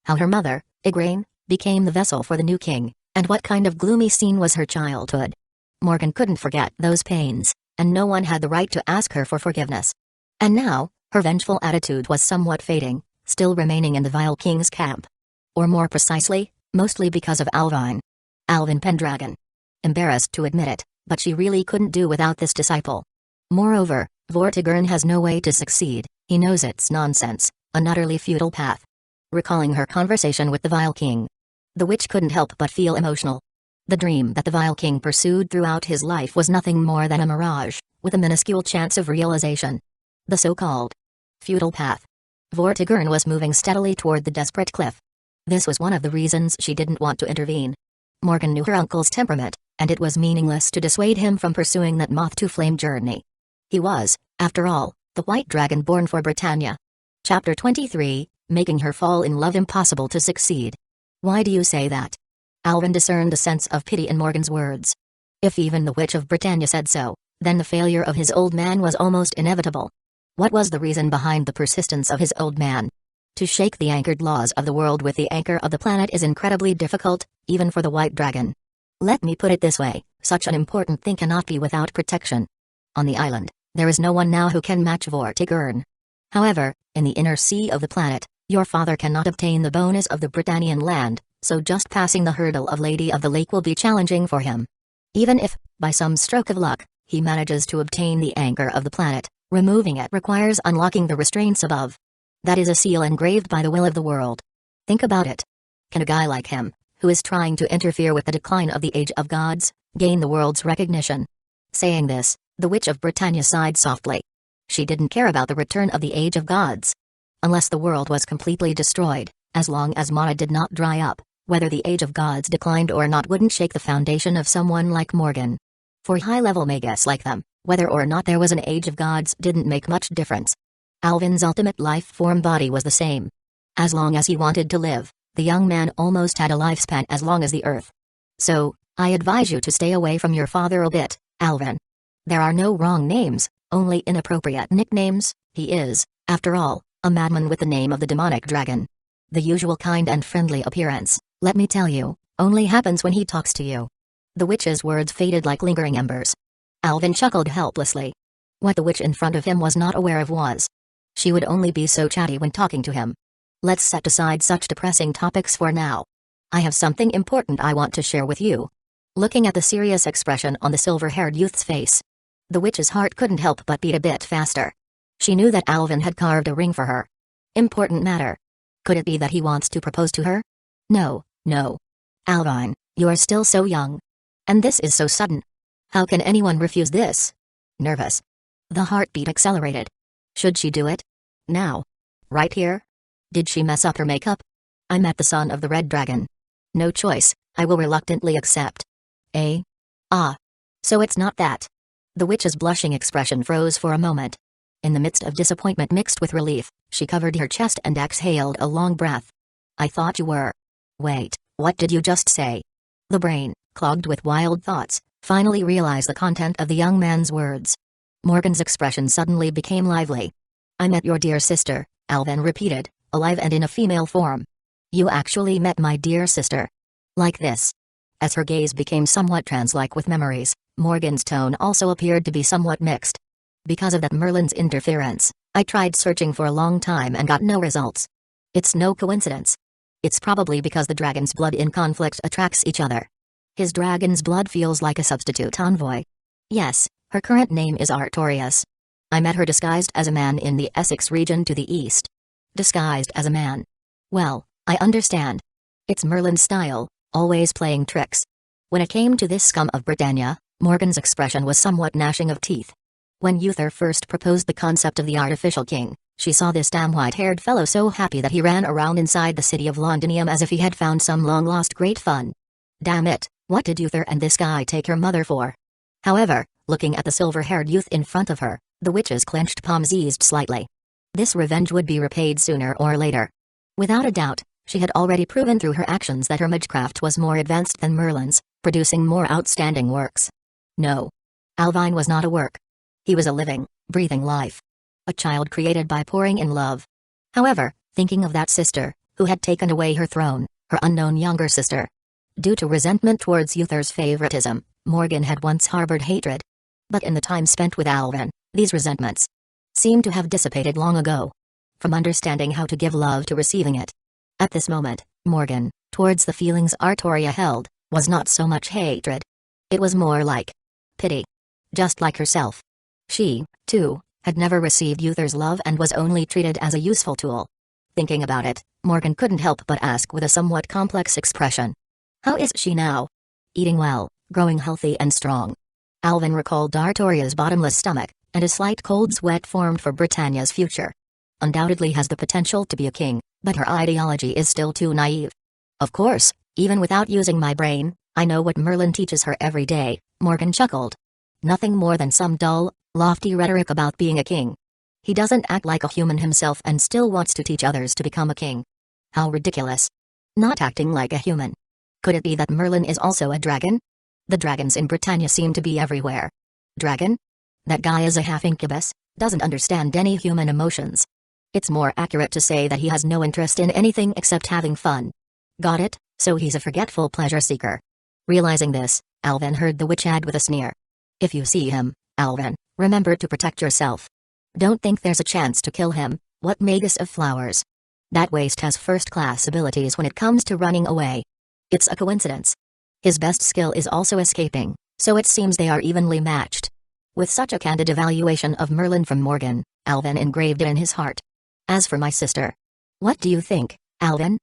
How her mother, Igraine, became the vessel for the new king, and what kind of gloomy scene was her childhood. Morgan couldn't forget those pains, and no one had the right to ask her for forgiveness. And now, her vengeful attitude was somewhat fading, still remaining in the vile king's camp. Or more precisely, mostly because of Alvin Pendragon. Embarrassed to admit it, but she really couldn't do without this disciple. Moreover, Vortigern has no way to succeed, he knows it's nonsense, an utterly futile path. Recalling her conversation with the vile king, the witch couldn't help but feel emotional. The dream that the vile king pursued throughout his life was nothing more than a mirage, with a minuscule chance of realization. The so-called futile path. Vortigern was moving steadily toward the desperate cliff. This was one of the reasons she didn't want to intervene. Morgan knew her uncle's temperament, and it was meaningless to dissuade him from pursuing that moth-to-flame journey. He was, after all, the white dragon born for Britannia. Chapter 23, Making Her Fall in Love Impossible to Succeed. Why do you say that? Alvin discerned a sense of pity in Morgan's words. If even the Witch of Britannia said so, then the failure of his old man was almost inevitable. What was the reason behind the persistence of his old man? To shake the anchored laws of the world with the anchor of the planet is incredibly difficult, even for the white dragon. Let me put it this way, such an important thing cannot be without protection. On the island, there is no one now who can match Vortigern. However, in the inner sea of the planet, your father cannot obtain the bonus of the Britannian land, so just passing the hurdle of Lady of the Lake will be challenging for him. Even if, by some stroke of luck, he manages to obtain the anchor of the planet, removing it requires unlocking the restraints above. That is a seal engraved by the will of the world. Think about it. Can a guy like him, who is trying to interfere with the decline of the Age of Gods, gain the world's recognition? Saying this, the Witch of Britannia sighed softly. She didn't care about the return of the Age of Gods. Unless the world was completely destroyed, as long as mana did not dry up, whether the Age of Gods declined or not wouldn't shake the foundation of someone like Morgan. For high-level magus like them, whether or not there was an Age of Gods didn't make much difference. Alvin's ultimate life form body was the same. As long as he wanted to live, the young man almost had a lifespan as long as the earth. So, I advise you to stay away from your father a bit, Alvin. There are no wrong names, only inappropriate nicknames. He is, after all, a madman with the name of the demonic dragon. The usual kind and friendly appearance, let me tell you, only happens when he talks to you. The witch's words faded like lingering embers. Alvin chuckled helplessly. What the witch in front of him was not aware of was, she would only be so chatty when talking to him. Let's set aside such depressing topics for now. I have something important I want to share with you. Looking at the serious expression on the silver-haired youth's face, the witch's heart couldn't help but beat a bit faster. She knew that Alvin had carved a ring for her. Important matter. Could it be that he wants to propose to her? No, no. Alvine, you are still so young. And this is so sudden. How can anyone refuse this? Nervous. The heartbeat accelerated. Should she do it? Now? Right here? Did she mess up her makeup? I met the son of the Red Dragon. No choice, I will reluctantly accept. Eh? Ah. So it's not that. The witch's blushing expression froze for a moment. In the midst of disappointment mixed with relief, she covered her chest and exhaled a long breath. I thought you were. Wait, what did you just say? The brain, clogged with wild thoughts, finally realized the content of the young man's words. Morgan's expression suddenly became lively. I met your dear sister, Alvin repeated, alive and in a female form. You actually met my dear sister. Like this. As her gaze became somewhat trance-like with memories, Morgan's tone also appeared to be somewhat mixed. Because of that Merlin's interference, I tried searching for a long time and got no results. It's no coincidence. It's probably because the dragon's blood in conflict attracts each other. His dragon's blood feels like a substitute envoy. Yes, her current name is Artorias. I met her disguised as a man in the Essex region to the east. Disguised as a man. Well, I understand. It's Merlin's style, always playing tricks. When it came to this scum of Britannia, Morgan's expression was somewhat gnashing of teeth. When Uther first proposed the concept of the artificial king, she saw this damn white-haired fellow so happy that he ran around inside the city of Londinium as if he had found some long-lost great fun. Damn it, what did Uther and this guy take her mother for? However, looking at the silver-haired youth in front of her, the witch's clenched palms eased slightly. This revenge would be repaid sooner or later. Without a doubt, she had already proven through her actions that her magecraft was more advanced than Merlin's, producing more outstanding works. No. Alvine was not a work. He was a living, breathing life. A child created by pouring in love. However, thinking of that sister, who had taken away her throne, her unknown younger sister. Due to resentment towards Uther's favoritism, Morgan had once harbored hatred. But in the time spent with Alvin, these resentments seemed to have dissipated long ago. From understanding how to give love to receiving it. At this moment, Morgan, towards the feelings Artoria held, was not so much hatred. It was more like pity. Just like herself. She, too, had never received Uther's love and was only treated as a useful tool. Thinking about it, Morgan couldn't help but ask with a somewhat complex expression. How is she now? Eating well, growing healthy and strong. Alvin recalled Artoria's bottomless stomach, and a slight cold sweat formed for Britannia's future. Undoubtedly has the potential to be a king, but her ideology is still too naive. Of course, even without using my brain, I know what Merlin teaches her every day, Morgan chuckled. Nothing more than some dull, lofty rhetoric about being a king. He doesn't act like a human himself and still wants to teach others to become a king. How ridiculous. Not acting like a human. Could it be that Merlin is also a dragon? The dragons in Britannia seem to be everywhere. Dragon? That guy is a half-incubus, doesn't understand any human emotions. It's more accurate to say that he has no interest in anything except having fun. Got it, so he's a forgetful pleasure seeker. Realizing this, Alvin heard the witch add with a sneer. If you see him, Alvin, remember to protect yourself. Don't think there's a chance to kill him, what magus of flowers. That waste has first-class abilities when it comes to running away. It's a coincidence. His best skill is also escaping, so it seems they are evenly matched. With such a candid evaluation of Merlin from Morgan, Alvin engraved it in his heart. As for my sister. What do you think, Alvin?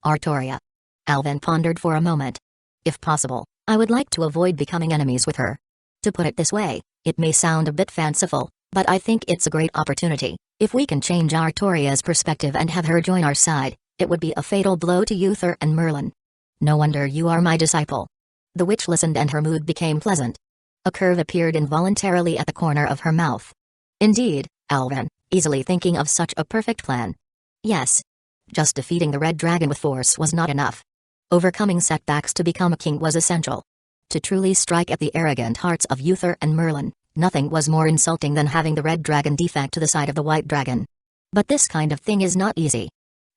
Artoria. Alvin pondered for a moment. If possible, I would like to avoid becoming enemies with her. To put it this way, it may sound a bit fanciful, but I think it's a great opportunity. If we can change Artoria's perspective and have her join our side, it would be a fatal blow to Uther and Merlin. No wonder you are my disciple. The witch listened and her mood became pleasant. A curve appeared involuntarily at the corner of her mouth. Indeed, Alvin, easily thinking of such a perfect plan. Yes. Just defeating the Red Dragon with force was not enough. Overcoming setbacks to become a king was essential. To truly strike at the arrogant hearts of Uther and Merlin, nothing was more insulting than having the Red Dragon defect to the side of the White Dragon. But this kind of thing is not easy.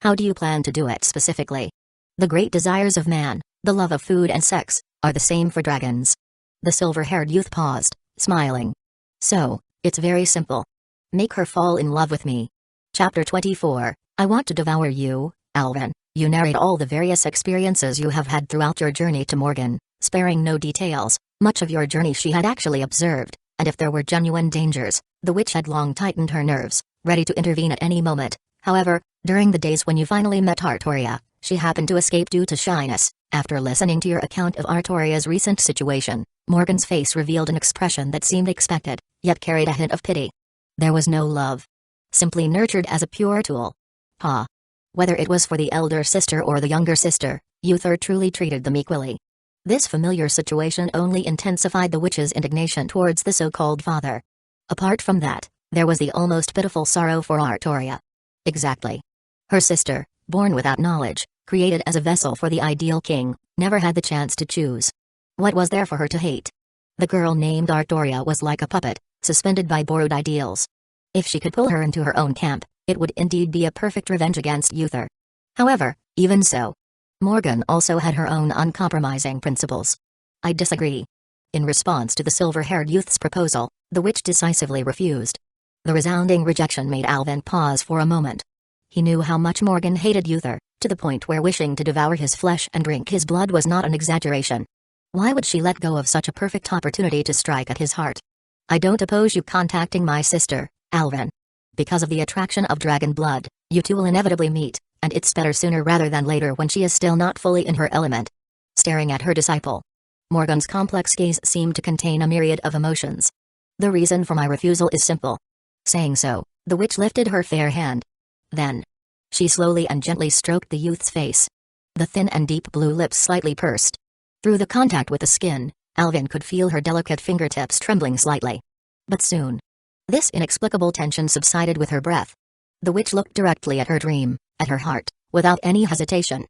How do you plan to do it specifically? The great desires of man, the love of food and sex, are the same for dragons. The silver-haired youth paused, smiling. So, it's very simple. Make her fall in love with me. Chapter 24, I want to devour you, Alvin. You narrate all the various experiences you have had throughout your journey to Morgan, sparing no details. Much of your journey she had actually observed, and if there were genuine dangers, the witch had long tightened her nerves, ready to intervene at any moment. However, during the days when you finally met Artoria, she happened to escape due to shyness. After listening to your account of Artoria's recent situation, Morgan's face revealed an expression that seemed expected, yet carried a hint of pity. There was no love. Simply nurtured as a pure tool. Ha! Whether it was for the elder sister or the younger sister, Uther truly treated them equally. This familiar situation only intensified the witch's indignation towards the so-called father. Apart from that, there was the almost pitiful sorrow for Artoria. Exactly. Her sister, born without knowledge, created as a vessel for the ideal king, never had the chance to choose. What was there for her to hate? The girl named Artoria was like a puppet, suspended by borrowed ideals. If she could pull her into her own camp, it would indeed be a perfect revenge against Uther. However, even so, Morgan also had her own uncompromising principles. I disagree. In response to the silver-haired youth's proposal, the witch decisively refused. The resounding rejection made Alvin pause for a moment. He knew how much Morgan hated Uther, to the point where wishing to devour his flesh and drink his blood was not an exaggeration. Why would she let go of such a perfect opportunity to strike at his heart? I don't oppose you contacting my sister, Alvin. Because of the attraction of dragon blood, you two will inevitably meet, and it's better sooner rather than later when she is still not fully in her element. Staring at her disciple, Morgan's complex gaze seemed to contain a myriad of emotions. The reason for my refusal is simple. Saying so, the witch lifted her fair hand. Then, she slowly and gently stroked the youth's face. The thin and deep blue lips slightly pursed. Through the contact with the skin, Alvin could feel her delicate fingertips trembling slightly. But soon, this inexplicable tension subsided with her breath. The witch looked directly at her dream, at her heart, without any hesitation.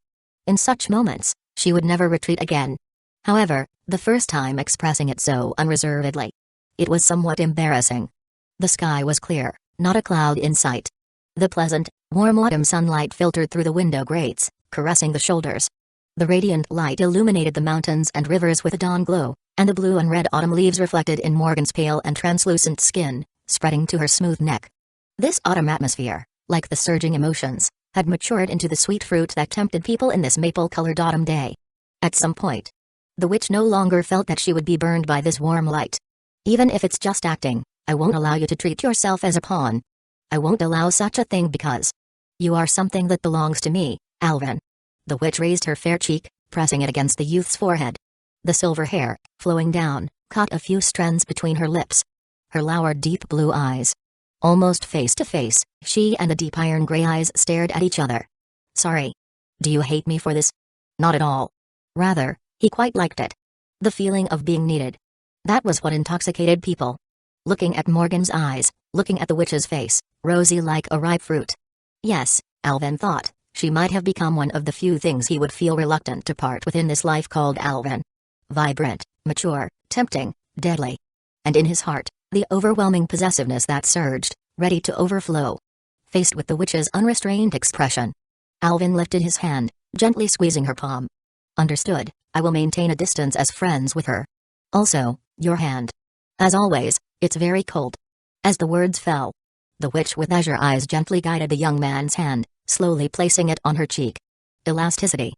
In such moments, she would never retreat again. However, the first time expressing it so unreservedly. It was somewhat embarrassing. The sky was clear, not a cloud in sight. The pleasant, warm autumn sunlight filtered through the window grates, caressing the shoulders. The radiant light illuminated the mountains and rivers with a dawn glow, and the blue and red autumn leaves reflected in Morgan's pale and translucent skin, spreading to her smooth neck. This autumn atmosphere, like the surging emotions, had matured into the sweet fruit that tempted people in this maple-colored autumn day. At some point, the witch no longer felt that she would be burned by this warm light. Even if it's just acting, I won't allow you to treat yourself as a pawn. I won't allow such a thing because you are something that belongs to me, Alvin. The witch raised her fair cheek, pressing it against the youth's forehead. The silver hair, flowing down, caught a few strands between her lips. Her lowered deep blue eyes. Almost face to face, she and the deep iron gray eyes stared at each other. Sorry. Do you hate me for this? Not at all. Rather, he quite liked it. The feeling of being needed. That was what intoxicated people. Looking at Morgan's eyes, looking at the witch's face, rosy like a ripe fruit. Yes, Alvin thought, she might have become one of the few things he would feel reluctant to part with in this life called Alvin. Vibrant, mature, tempting, deadly. And in his heart, the overwhelming possessiveness that surged, ready to overflow. Faced with the witch's unrestrained expression, Alvin lifted his hand, gently squeezing her palm. Understood, I will maintain a distance as friends with her. Also, your hand. As always, it's very cold. As the words fell, the witch with azure eyes gently guided the young man's hand, slowly placing it on her cheek. Elasticity.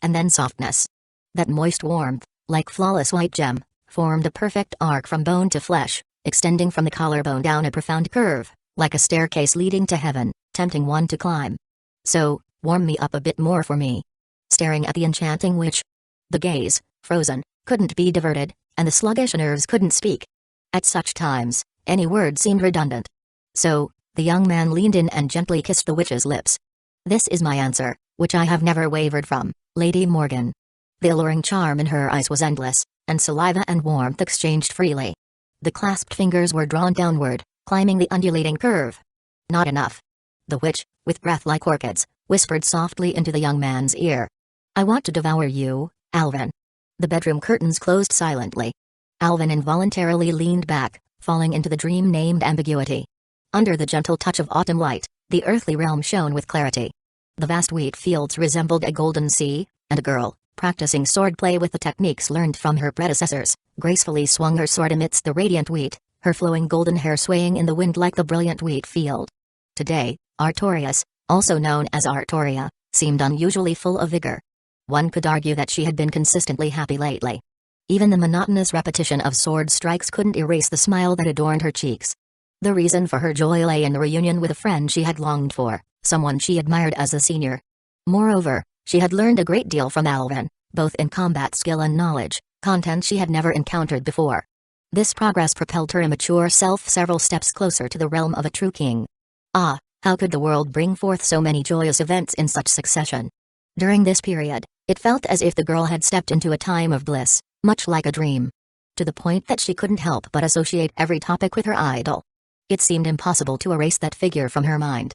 And then softness. That moist warmth, like flawless white gem, formed a perfect arc from bone to flesh, extending from the collarbone down a profound curve, like a staircase leading to heaven, tempting one to climb. So, warm me up a bit more for me. Staring at the enchanting witch. The gaze, frozen, couldn't be diverted, and the sluggish nerves couldn't speak. At such times, any word seemed redundant. So, the young man leaned in and gently kissed the witch's lips. This is my answer, which I have never wavered from, Lady Morgan. The alluring charm in her eyes was endless, and saliva and warmth exchanged freely. The clasped fingers were drawn downward, climbing the undulating curve. Not enough. The witch, with breath like orchids, whispered softly into the young man's ear. I want to devour you, Alvin. The bedroom curtains closed silently. Alvin involuntarily leaned back, falling into the dream-named ambiguity. Under the gentle touch of autumn light, the earthly realm shone with clarity. The vast wheat fields resembled a golden sea, and a girl, practicing swordplay with the techniques learned from her predecessors, gracefully swung her sword amidst the radiant wheat, her flowing golden hair swaying in the wind like the brilliant wheat field. Today, Artorius, also known as Artoria, seemed unusually full of vigor. One could argue that she had been consistently happy lately. Even the monotonous repetition of sword strikes couldn't erase the smile that adorned her cheeks. The reason for her joy lay in the reunion with a friend she had longed for, someone she admired as a senior. Moreover, she had learned a great deal from Alvin, both in combat skill and knowledge, content she had never encountered before. This progress propelled her immature self several steps closer to the realm of a true king. Ah, how could the world bring forth so many joyous events in such succession? During this period, it felt as if the girl had stepped into a time of bliss, much like a dream. To the point that she couldn't help but associate every topic with her idol. It seemed impossible to erase that figure from her mind.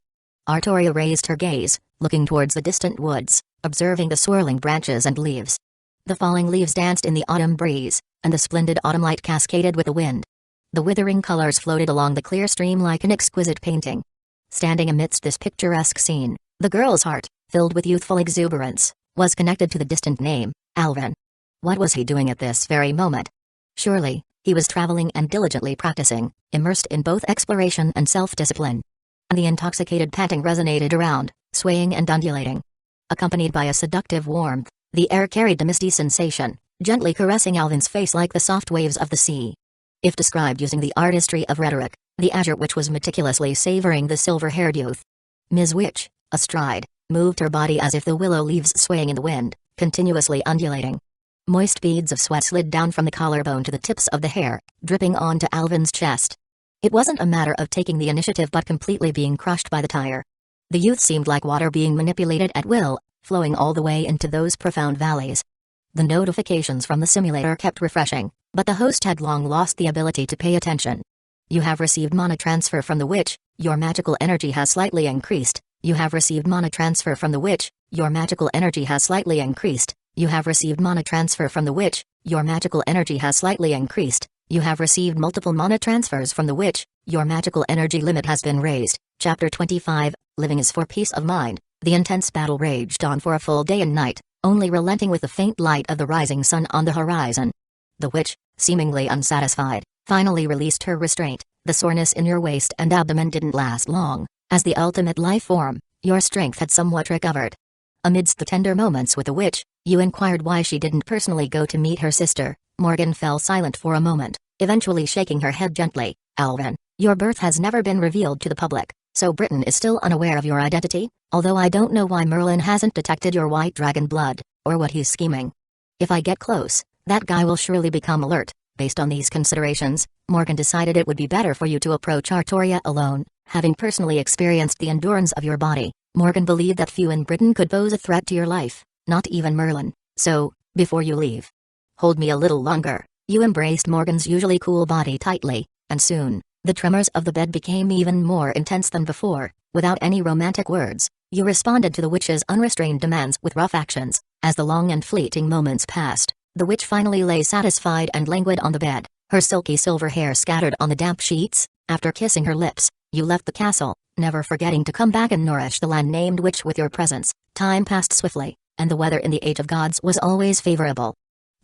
Artoria raised her gaze, looking towards the distant woods, observing the swirling branches and leaves. The falling leaves danced in the autumn breeze, and the splendid autumn light cascaded with the wind. The withering colors floated along the clear stream like an exquisite painting. Standing amidst this picturesque scene, the girl's heart, filled with youthful exuberance, was connected to the distant name, Alvin. What was he doing at this very moment? Surely, he was traveling and diligently practicing, immersed in both exploration and self-discipline. And the intoxicated panting resonated around, swaying and undulating. Accompanied by a seductive warmth, the air carried a misty sensation, gently caressing Alvin's face like the soft waves of the sea. If described using the artistry of rhetoric, the azure witch was meticulously savoring the silver-haired youth. Ms. Witch, astride, moved her body as if the willow leaves swaying in the wind, continuously undulating. Moist beads of sweat slid down from the collarbone to the tips of the hair, dripping onto Alvin's chest. It wasn't a matter of taking the initiative but completely being crushed by the tire. The youth seemed like water being manipulated at will, flowing all the way into those profound valleys. The notifications from the simulator kept refreshing, but the host had long lost the ability to pay attention. You have received mana transfer from the witch, your magical energy has slightly increased. You have received mana transfer from the witch, your magical energy has slightly increased. You have received mana transfer from the witch, your magical energy has slightly increased. You have received multiple mana transfers from the witch, your magical energy limit has been raised. Chapter 25, Living is for Peace of Mind. The intense battle raged on for a full day and night, only relenting with the faint light of the rising sun on the horizon. The witch, seemingly unsatisfied, finally released her restraint. The soreness in your waist and abdomen didn't last long. As the ultimate life form, your strength had somewhat recovered. Amidst the tender moments with the witch, you inquired why she didn't personally go to meet her sister. Morgan fell silent for a moment, eventually shaking her head gently. Alvin, your birth has never been revealed to the public, so Britain is still unaware of your identity, although I don't know why Merlin hasn't detected your white dragon blood, or what he's scheming. If I get close, that guy will surely become alert. Based on these considerations, Morgan decided it would be better for you to approach Artoria alone. Having personally experienced the endurance of your body, Morgan believed that few in Britain could pose a threat to your life, not even Merlin. So, before you leave, hold me a little longer. You embraced Morgan's usually cool body tightly, and soon, the tremors of the bed became even more intense than before. Without any romantic words, you responded to the witch's unrestrained demands with rough actions. As the long and fleeting moments passed, the witch finally lay satisfied and languid on the bed, her silky silver hair scattered on the damp sheets. After kissing her lips, you left the castle, never forgetting to come back and nourish the land-named witch with your presence. Time passed swiftly, and the weather in the Age of Gods was always favorable.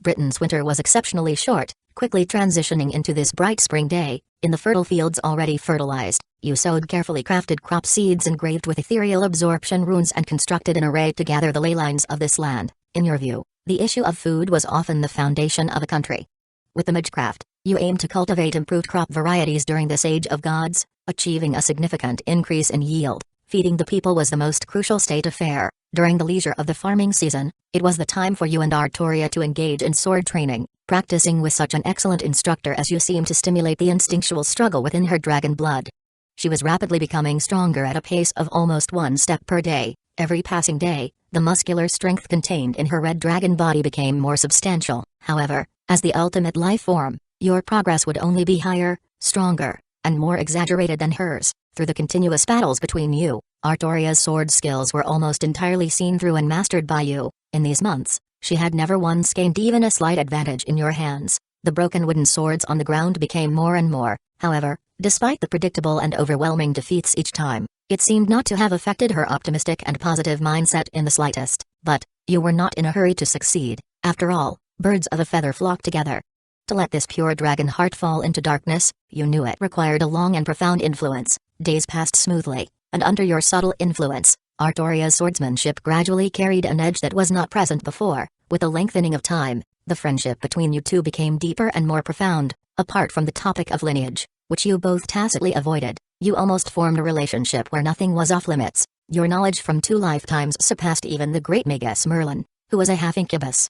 Britain's winter was exceptionally short, quickly transitioning into this bright spring day. In the fertile fields already fertilized, you sowed carefully crafted crop seeds engraved with ethereal absorption runes and constructed an array to gather the ley lines of this land. In your view, the issue of food was often the foundation of a country. With the Magecraft, you aimed to cultivate improved crop varieties during this Age of Gods, achieving a significant increase in yield. Feeding the people was the most crucial state affair. During the leisure of the farming season, it was the time for you and Artoria to engage in sword training. Practicing with such an excellent instructor as you seemed to stimulate the instinctual struggle within her dragon blood. She was rapidly becoming stronger at a pace of almost one step per day. Every passing day, the muscular strength contained in her red dragon body became more substantial. However, as the ultimate life form, your progress would only be higher, stronger, and more exaggerated than hers. Through the continuous battles between you, Artoria's sword skills were almost entirely seen through and mastered by you. In these months, she had never once gained even a slight advantage in your hands. The broken wooden swords on the ground became more and more. However, despite the predictable and overwhelming defeats each time, it seemed not to have affected her optimistic and positive mindset in the slightest. But, you were not in a hurry to succeed. After all, birds of a feather flock together. To let this pure dragon heart fall into darkness, you knew it required a long and profound influence. Days passed smoothly, and under your subtle influence, Artoria's swordsmanship gradually carried an edge that was not present before. With the lengthening of time, the friendship between you two became deeper and more profound. Apart from the topic of lineage, which you both tacitly avoided, you almost formed a relationship where nothing was off limits. Your knowledge from 2 lifetimes surpassed even the great Magus Merlin, who was a half-incubus.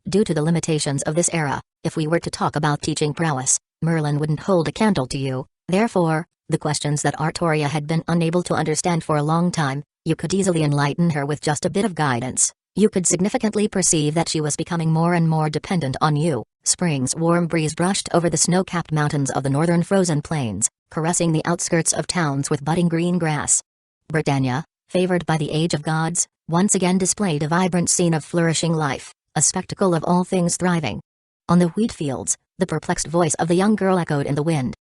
Due to the limitations of this era, if we were to talk about teaching prowess, Merlin wouldn't hold a candle to you. Therefore, the questions that Artoria had been unable to understand for a long time, you could easily enlighten her with just a bit of guidance. You could significantly perceive that she was becoming more and more dependent on you. Spring's warm breeze brushed over the snow-capped mountains of the northern frozen plains, caressing the outskirts of towns with budding green grass. Britannia, favored by the age of gods, once again displayed a vibrant scene of flourishing life, a spectacle of all things thriving. On the wheat fields, the perplexed voice of the young girl echoed in the wind.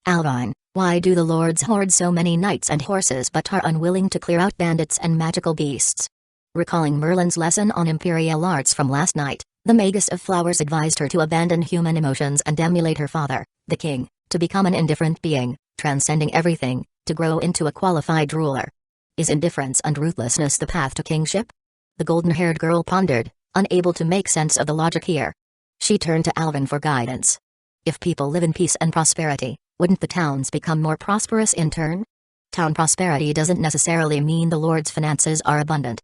Alvine, why do the lords hoard so many knights and horses but are unwilling to clear out bandits and magical beasts? Recalling Merlin's lesson on imperial arts from last night, the Magus of Flowers advised her to abandon human emotions and emulate her father, the king, to become an indifferent being, transcending everything, to grow into a qualified ruler. Is indifference and ruthlessness the path to kingship? The golden-haired girl pondered, unable to make sense of the logic here. She turned to Alvin for guidance. If people live in peace and prosperity, wouldn't the towns become more prosperous in turn? Town prosperity doesn't necessarily mean the lord's finances are abundant.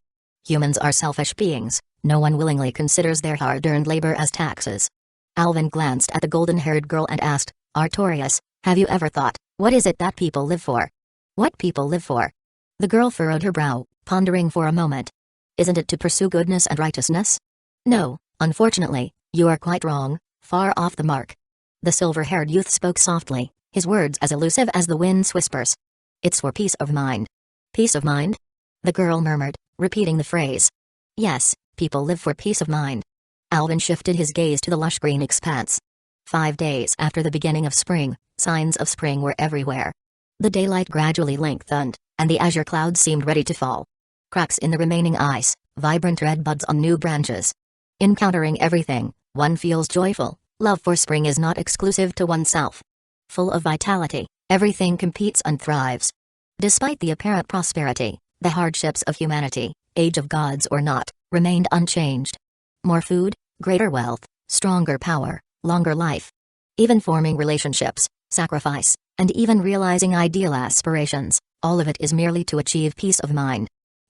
Humans are selfish beings, no one willingly considers their hard-earned labor as taxes. Alvin glanced at the golden-haired girl and asked, Artorias, have you ever thought, what is it that people live for? What people live for? The girl furrowed her brow, pondering for a moment. Isn't it to pursue goodness and righteousness? No, unfortunately, you are quite wrong, far off the mark. The silver-haired youth spoke softly, his words as elusive as the wind's whispers. It's for peace of mind. Peace of mind? The girl murmured, repeating the phrase. Yes, people live for peace of mind. Alvin shifted his gaze to the lush green expanse. 5 days after the beginning of spring, signs of spring were everywhere. The daylight gradually lengthened, and the azure clouds seemed ready to fall. Cracks in the remaining ice, vibrant red buds on new branches. Encountering everything, one feels joyful. Love for spring is not exclusive to oneself. Full of vitality, everything competes and thrives. Despite the apparent prosperity, the hardships of humanity, age of gods or not, remained unchanged. More food, greater wealth, stronger power, longer life. Even forming relationships, sacrifice, and even realizing ideal aspirations, all of it is merely to achieve peace of mind.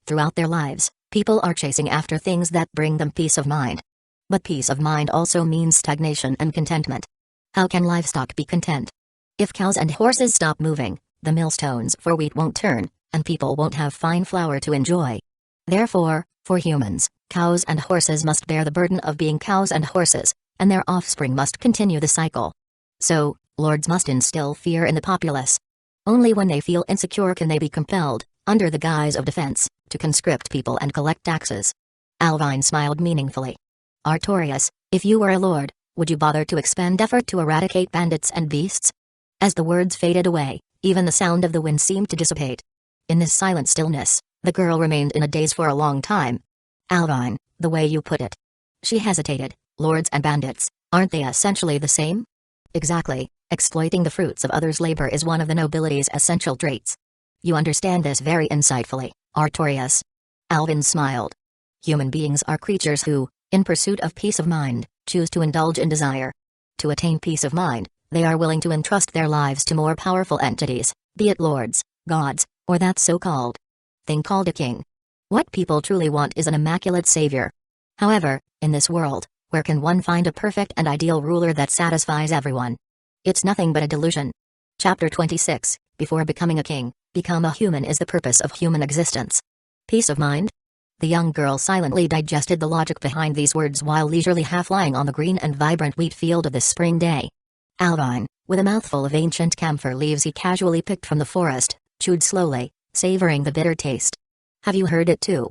Throughout their lives, people are chasing after things that bring them peace of mind. But peace of mind also means stagnation and contentment. How can livestock be content? If cows and horses stop moving, the millstones for wheat won't turn, and people won't have fine flour to enjoy. Therefore, for humans, cows and horses must bear the burden of being cows and horses, and their offspring must continue the cycle. So, lords must instill fear in the populace. Only when they feel insecure can they be compelled, under the guise of defense, to conscript people and collect taxes. Alvine smiled meaningfully. Artorias, if you were a lord, would you bother to expend effort to eradicate bandits and beasts? As the words faded away, even the sound of the wind seemed to dissipate. In this silent stillness, the girl remained in a daze for a long time. Alvine, the way you put it. She hesitated. Lords and bandits, aren't they essentially the same? Exactly, exploiting the fruits of others' labor is one of the nobility's essential traits. You understand this very insightfully, Artorias. Alvin smiled. Human beings are creatures who, in pursuit of peace of mind, choose to indulge in desire. To attain peace of mind, they are willing to entrust their lives to more powerful entities, be it lords, gods, or that so-called thing called a king. What people truly want is an immaculate savior. However, in this world, where can one find a perfect and ideal ruler that satisfies everyone? It's nothing but a delusion. Chapter 26, Before becoming a king, become a human is the purpose of human existence. Peace of mind? The young girl silently digested the logic behind these words while leisurely half-lying on the green and vibrant wheat field of this spring day. Alvine, with a mouthful of ancient camphor leaves he casually picked from the forest, chewed slowly, savoring the bitter taste. Have you heard it too?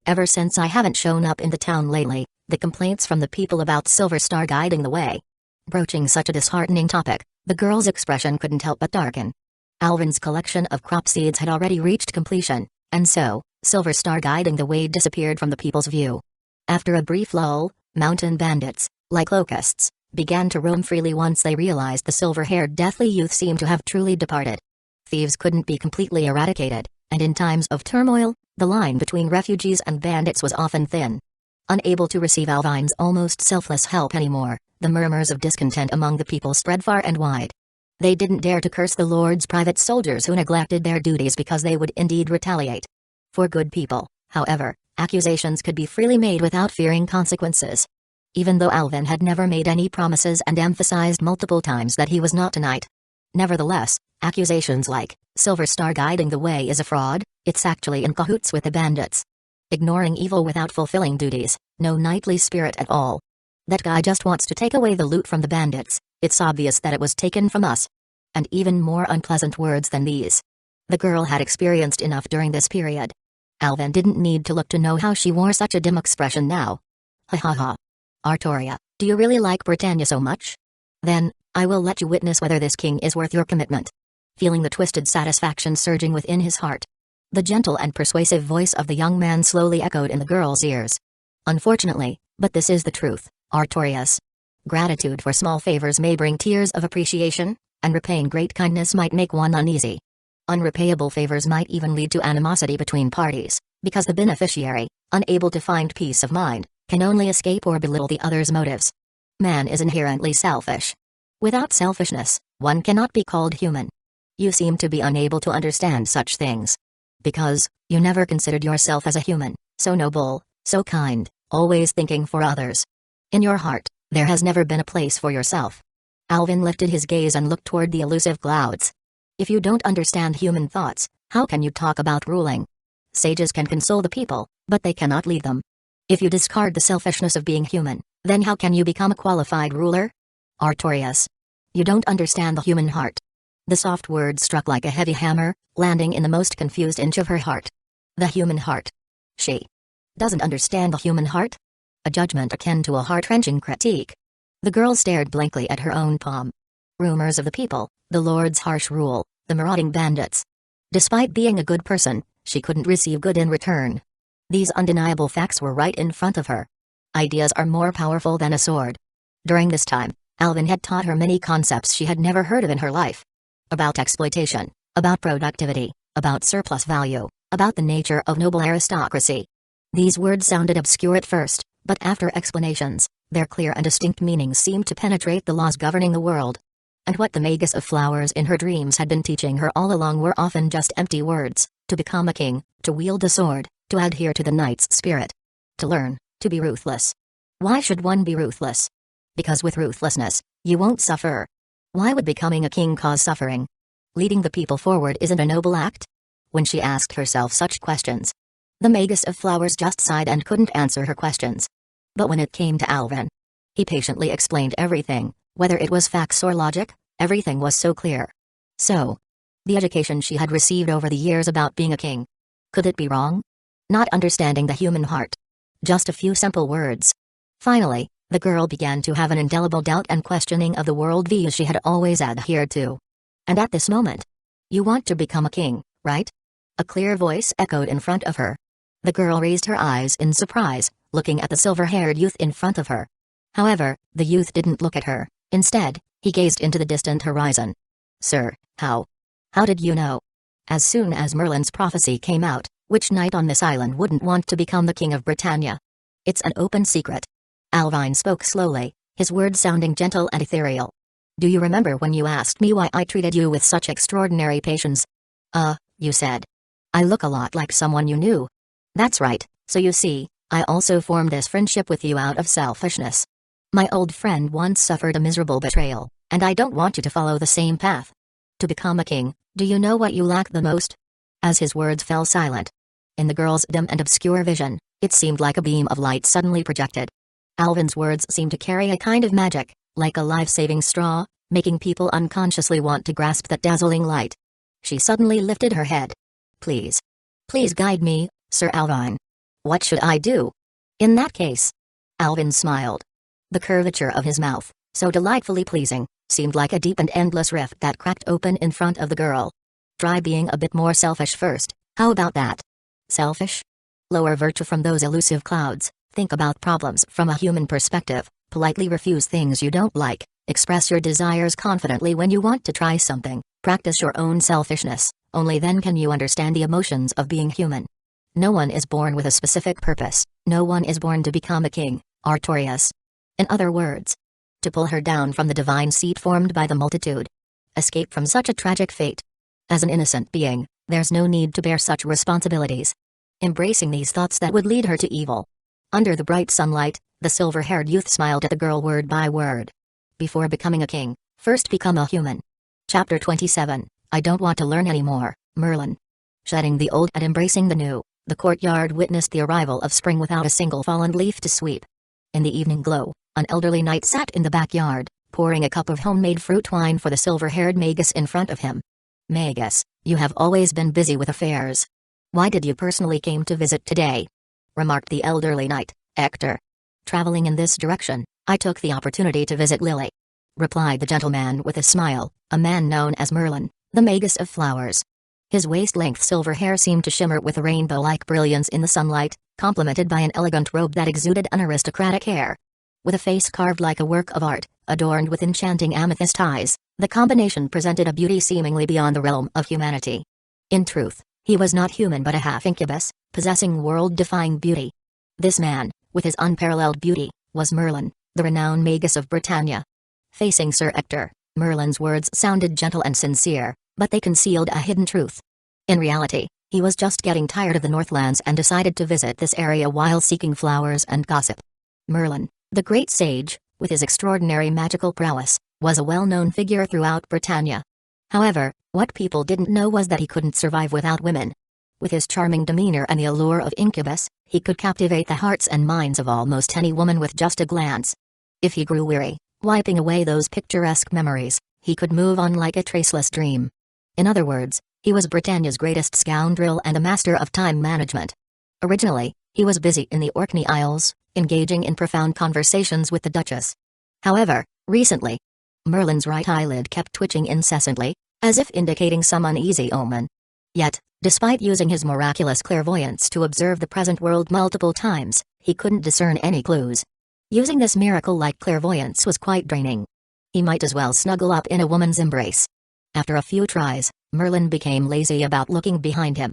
Ever since I haven't shown up in the town lately, the complaints from the people about Silver Star guiding the way. Broaching such a disheartening topic, the girl's expression couldn't help but darken. Alvin's collection of crop seeds had already reached completion, and so, Silver Star guiding the way disappeared from the people's view. After a brief lull, mountain bandits, like locusts, began to roam freely once they realized the silver-haired deathly youth seemed to have truly departed. Thieves couldn't be completely eradicated, and in times of turmoil, the line between refugees and bandits was often thin. Unable to receive Alvine's almost selfless help anymore, the murmurs of discontent among the people spread far and wide. They didn't dare to curse the Lord's private soldiers who neglected their duties because they would indeed retaliate. For good people, however, accusations could be freely made without fearing consequences. Even though Alvin had never made any promises and emphasized multiple times that he was not a knight. Nevertheless, accusations like, Silver Star guiding the way is a fraud, it's actually in cahoots with the bandits. Ignoring evil without fulfilling duties, no knightly spirit at all. That guy just wants to take away the loot from the bandits, it's obvious that it was taken from us. And even more unpleasant words than these. The girl had experienced enough during this period. Alvin didn't need to look to know how she wore such a dim expression now. Ha ha ha. Artoria, do you really like Britannia so much? Then, I will let you witness whether this king is worth your commitment. Feeling the twisted satisfaction surging within his heart. The gentle and persuasive voice of the young man slowly echoed in the girl's ears. Unfortunately, but this is the truth, Artorias. Gratitude for small favors may bring tears of appreciation, and repaying great kindness might make one uneasy. Unrepayable favors might even lead to animosity between parties, because the beneficiary, unable to find peace of mind, can only escape or belittle the other's motives. Man is inherently selfish. Without selfishness, one cannot be called human. You seem to be unable to understand such things. Because, you never considered yourself as a human, so noble, so kind, always thinking for others. In your heart, there has never been a place for yourself. Alvin lifted his gaze and looked toward the elusive clouds. If you don't understand human thoughts, how can you talk about ruling? Sages can console the people, but they cannot lead them. If you discard the selfishness of being human, then how can you become a qualified ruler? Artorias. You don't understand the human heart. The soft words struck like a heavy hammer, landing in the most confused inch of her heart. The human heart. She doesn't understand the human heart? A judgment akin to a heart-wrenching critique. The girl stared blankly at her own palm. Rumors of the people, the Lord's harsh rule, the marauding bandits. Despite being a good person, she couldn't receive good in return. These undeniable facts were right in front of her. Ideas are more powerful than a sword. During this time, Alvin had taught her many concepts she had never heard of in her life. About exploitation, about productivity, about surplus value, about the nature of noble aristocracy. These words sounded obscure at first, but after explanations, their clear and distinct meanings seemed to penetrate the laws governing the world. And what the Magus of Flowers in her dreams had been teaching her all along were often just empty words: to become a king, to wield a sword, to adhere to the knight's spirit. To learn, to be ruthless. Why should one be ruthless? Because with ruthlessness, you won't suffer. Why would becoming a king cause suffering? Leading the people forward isn't a noble act? When she asked herself such questions, the Magus of Flowers just sighed and couldn't answer her questions. But when it came to Alvin, he patiently explained everything, whether it was facts or logic, everything was so clear. So, the education she had received over the years about being a king. Could it be wrong? Not understanding the human heart. Just a few simple words. Finally, the girl began to have an indelible doubt and questioning of the worldview she had always adhered to. And at this moment, you want to become a king, right? A clear voice echoed in front of her. The girl raised her eyes in surprise, looking at the silver-haired youth in front of her. However, the youth didn't look at her. Instead, he gazed into the distant horizon. Sir, how did you know? As soon as Merlin's prophecy came out, which knight on this island wouldn't want to become the king of Britannia? It's an open secret. Alvin spoke slowly, his words sounding gentle and ethereal. Do you remember when you asked me why I treated you with such extraordinary patience? You said. I look a lot like someone you knew. That's right, so you see, I also formed this friendship with you out of selfishness. My old friend once suffered a miserable betrayal, and I don't want you to follow the same path. To become a king, do you know what you lack the most? As his words fell silent. In the girl's dim and obscure vision, it seemed like a beam of light suddenly projected. Alvin's words seemed to carry a kind of magic, like a life-saving straw, making people unconsciously want to grasp that dazzling light. She suddenly lifted her head. Please. Please guide me, Sir Alvin. What should I do? In that case. Alvin smiled. The curvature of his mouth, so delightfully pleasing, seemed like a deep and endless rift that cracked open in front of the girl. Try being a bit more selfish first, how about that? Selfish? Lower virtue from those elusive clouds, think about problems from a human perspective, politely refuse things you don't like, express your desires confidently when you want to try something, practice your own selfishness, only then can you understand the emotions of being human. No one is born with a specific purpose, no one is born to become a king, Artorias. In other words, to pull her down from the divine seat formed by the multitude. Escape from such a tragic fate. As an innocent being, there's no need to bear such responsibilities. embracing these thoughts that would lead her to evil. Under the bright sunlight, the silver-haired youth smiled at the girl word by word. Before becoming a king, first become a human. Chapter 27, I don't want to learn anymore, Merlin. Shedding the old and embracing the new, the courtyard witnessed the arrival of spring without a single fallen leaf to sweep. In the evening glow, an elderly knight sat in the backyard, pouring a cup of homemade fruit wine for the silver-haired Magus in front of him. Magus, you have always been busy with affairs. Why did you personally came to visit today? Remarked the elderly knight, Hector. Traveling in this direction, I took the opportunity to visit Lily. Replied the gentleman with a smile, a man known as Merlin, the Magus of flowers. His waist-length silver hair seemed to shimmer with a rainbow-like brilliance in the sunlight, complemented by an elegant robe that exuded an aristocratic air. With a face carved like a work of art, adorned with enchanting amethyst eyes, the combination presented a beauty seemingly beyond the realm of humanity. In truth, he was not human but a half-incubus, possessing world-defying beauty. This man, with his unparalleled beauty, was Merlin, the renowned Magus of Britannia. Facing Sir Hector, Merlin's words sounded gentle and sincere, but they concealed a hidden truth. In reality, he was just getting tired of the Northlands and decided to visit this area while seeking flowers and gossip. Merlin, the great sage, with his extraordinary magical prowess, was a well-known figure throughout Britannia. However, what people didn't know was that he couldn't survive without women. With his charming demeanor and the allure of incubus, he could captivate the hearts and minds of almost any woman with just a glance. If he grew weary, wiping away those picturesque memories, he could move on like a traceless dream. In other words, he was Britannia's greatest scoundrel and a master of time management. Originally, he was busy in the Orkney Isles, engaging in profound conversations with the Duchess. However, recently, Merlin's right eyelid kept twitching incessantly, as if indicating some uneasy omen. Yet, despite using his miraculous clairvoyance to observe the present world multiple times, he couldn't discern any clues. Using this miracle-like clairvoyance was quite draining. He might as well snuggle up in a woman's embrace. After a few tries, Merlin became lazy about looking behind him.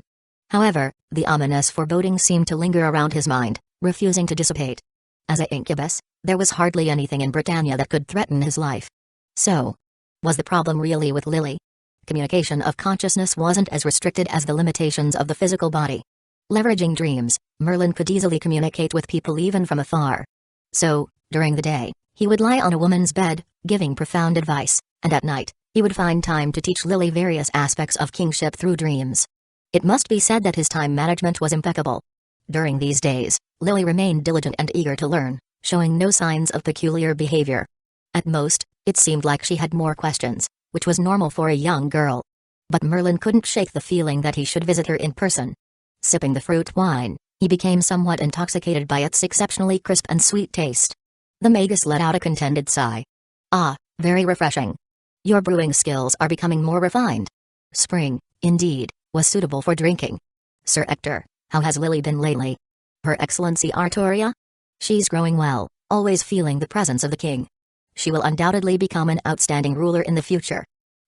However, the ominous foreboding seemed to linger around his mind, refusing to dissipate. As an incubus, there was hardly anything in Britannia that could threaten his life. So, was the problem really with Lily? Communication of consciousness wasn't as restricted as the limitations of the physical body. Leveraging dreams, Merlin could easily communicate with people even from afar. So, during the day, he would lie on a woman's bed, giving profound advice, and at night, he would find time to teach Lily various aspects of kingship through dreams. It must be said that his time management was impeccable. During these days, Lily remained diligent and eager to learn, showing no signs of peculiar behavior. At most, it seemed like she had more questions, which was normal for a young girl. But Merlin couldn't shake the feeling that he should visit her in person. Sipping the fruit wine, he became somewhat intoxicated by its exceptionally crisp and sweet taste. The Magus let out a contented sigh. Ah, very refreshing. Your brewing skills are becoming more refined. Spring, indeed, was suitable for drinking. Sir Hector, how has Lily been lately? Her Excellency Artoria? She's growing well, always feeling the presence of the king. She will undoubtedly become an outstanding ruler in the future.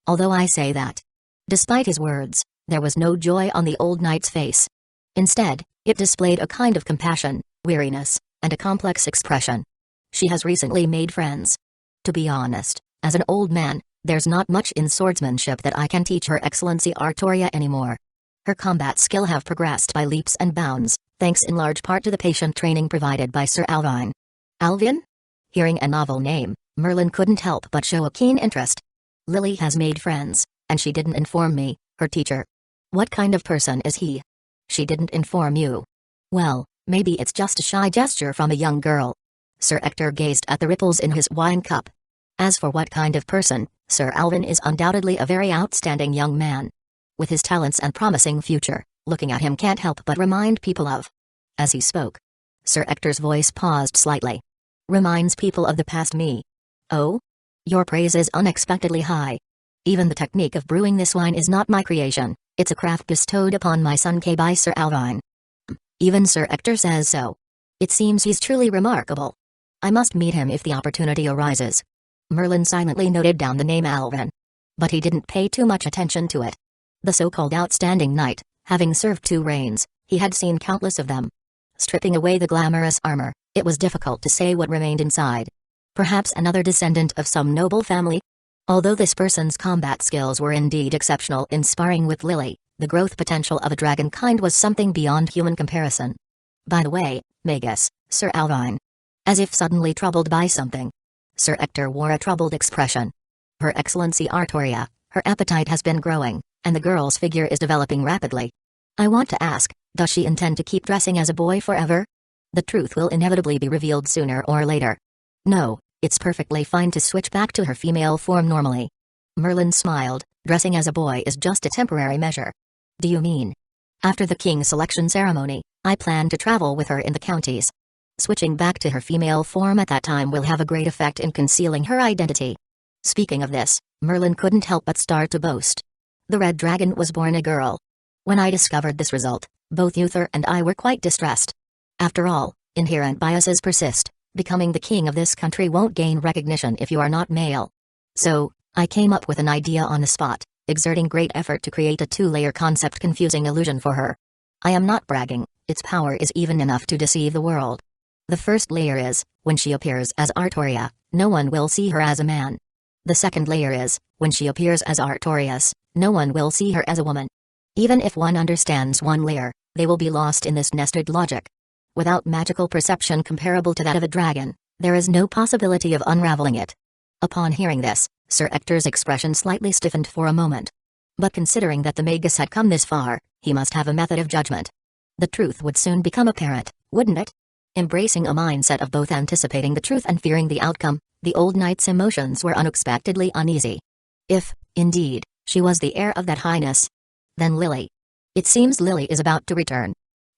Although I say that. Despite his words, there was no joy on the old knight's face. Instead, it displayed a kind of compassion, weariness, and a complex expression. She has recently made friends. To be honest, as an old man, there's not much in swordsmanship that I can teach Her Excellency Artoria anymore. Her combat skill have progressed by leaps and bounds, thanks in large part to the patient training provided by Sir Alvin. Alvin? Hearing a novel name, Merlin couldn't help but show a keen interest. Lily has made friends, and she didn't inform me, her teacher. What kind of person is he? She didn't inform you. Well, maybe it's just a shy gesture from a young girl. Sir Hector gazed at the ripples in his wine cup. As for what kind of person, Sir Alvin is undoubtedly a very outstanding young man. With his talents and promising future, looking at him can't help but remind people of. As he spoke, Sir Hector's voice paused slightly. Reminds people of the past me. Oh? Your praise is unexpectedly high. Even the technique of brewing this wine is not my creation, it's a craft bestowed upon my son Kay by Sir Alvin. Even Sir Hector says so. It seems he's truly remarkable. I must meet him if the opportunity arises. Merlin silently noted down the name Alvin. But he didn't pay too much attention to it. The so-called outstanding knight, having served 2 reigns, he had seen countless of them. Stripping away the glamorous armor, it was difficult to say what remained inside. Perhaps another descendant of some noble family? Although this person's combat skills were indeed exceptional in sparring with Lily, The growth potential of a dragon kind was something beyond human comparison. By the way, Magus, Sir Alvine. As if suddenly troubled by something. Sir Ector wore a troubled expression. Her Excellency Artoria, her appetite has been growing, and the girl's figure is developing rapidly. I want to ask, does she intend to keep dressing as a boy forever? The truth will inevitably be revealed sooner or later. No, it's perfectly fine to switch back to her female form normally. Merlin smiled. Dressing as a boy is just a temporary measure. Do you mean? After the king's selection ceremony, I plan to travel with her in the counties. Switching back to her female form at that time will have a great effect in concealing her identity. Speaking of this, Merlin couldn't help but start to boast. The red dragon was born a girl. When I discovered this result, both Uther and I were quite distressed. After all, inherent biases persist. Becoming the king of this country won't gain recognition if you are not male. So, I came up with an idea on the spot, exerting great effort to create a two-layer concept confusing illusion for her. I am not bragging, its power is even enough to deceive the world. The first layer is, when she appears as Artoria, no one will see her as a man. The second layer is, when she appears as Artorias, no one will see her as a woman. Even if one understands one layer, they will be lost in this nested logic. Without magical perception comparable to that of a dragon, there is no possibility of unraveling it. Upon hearing this, Sir Ector's expression slightly stiffened for a moment. But considering that the Magus had come this far, he must have a method of judgment. The truth would soon become apparent, wouldn't it? Embracing a mindset of both anticipating the truth and fearing the outcome, the old knight's emotions were unexpectedly uneasy. If, indeed, she was the heir of that highness, then Lily. It seems Lily is about to return.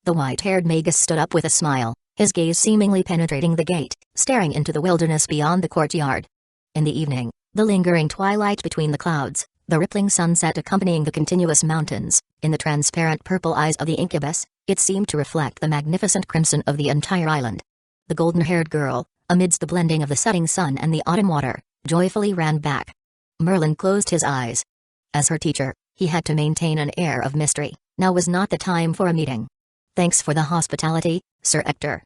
The white-haired Magus stood up with a smile, his gaze seemingly penetrating the gate, staring into the wilderness beyond the courtyard. In the evening, the lingering twilight between the clouds, the rippling sunset accompanying the continuous mountains, in the transparent purple eyes of the incubus, it seemed to reflect the magnificent crimson of the entire island. The golden-haired girl, amidst the blending of the setting sun and the autumn water, joyfully ran back. Merlin closed his eyes. As her teacher, he had to maintain an air of mystery. Now was not the time for a meeting. Thanks for the hospitality, Sir Ector.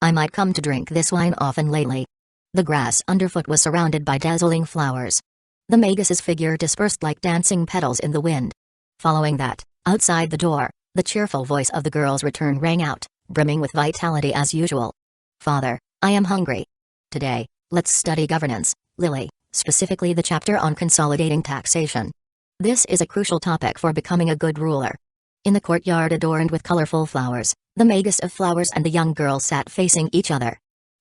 I might come to drink this wine often lately. The grass underfoot was surrounded by dazzling flowers. The Magus's figure dispersed like dancing petals in the wind. Following that, outside the door, the cheerful voice of the girl's return rang out, brimming with vitality as usual. Father, I am hungry. Today, let's study governance, Lily, specifically the chapter on consolidating taxation. This is a crucial topic for becoming a good ruler. In the courtyard adorned with colorful flowers, the Magus of Flowers and the young girl sat facing each other.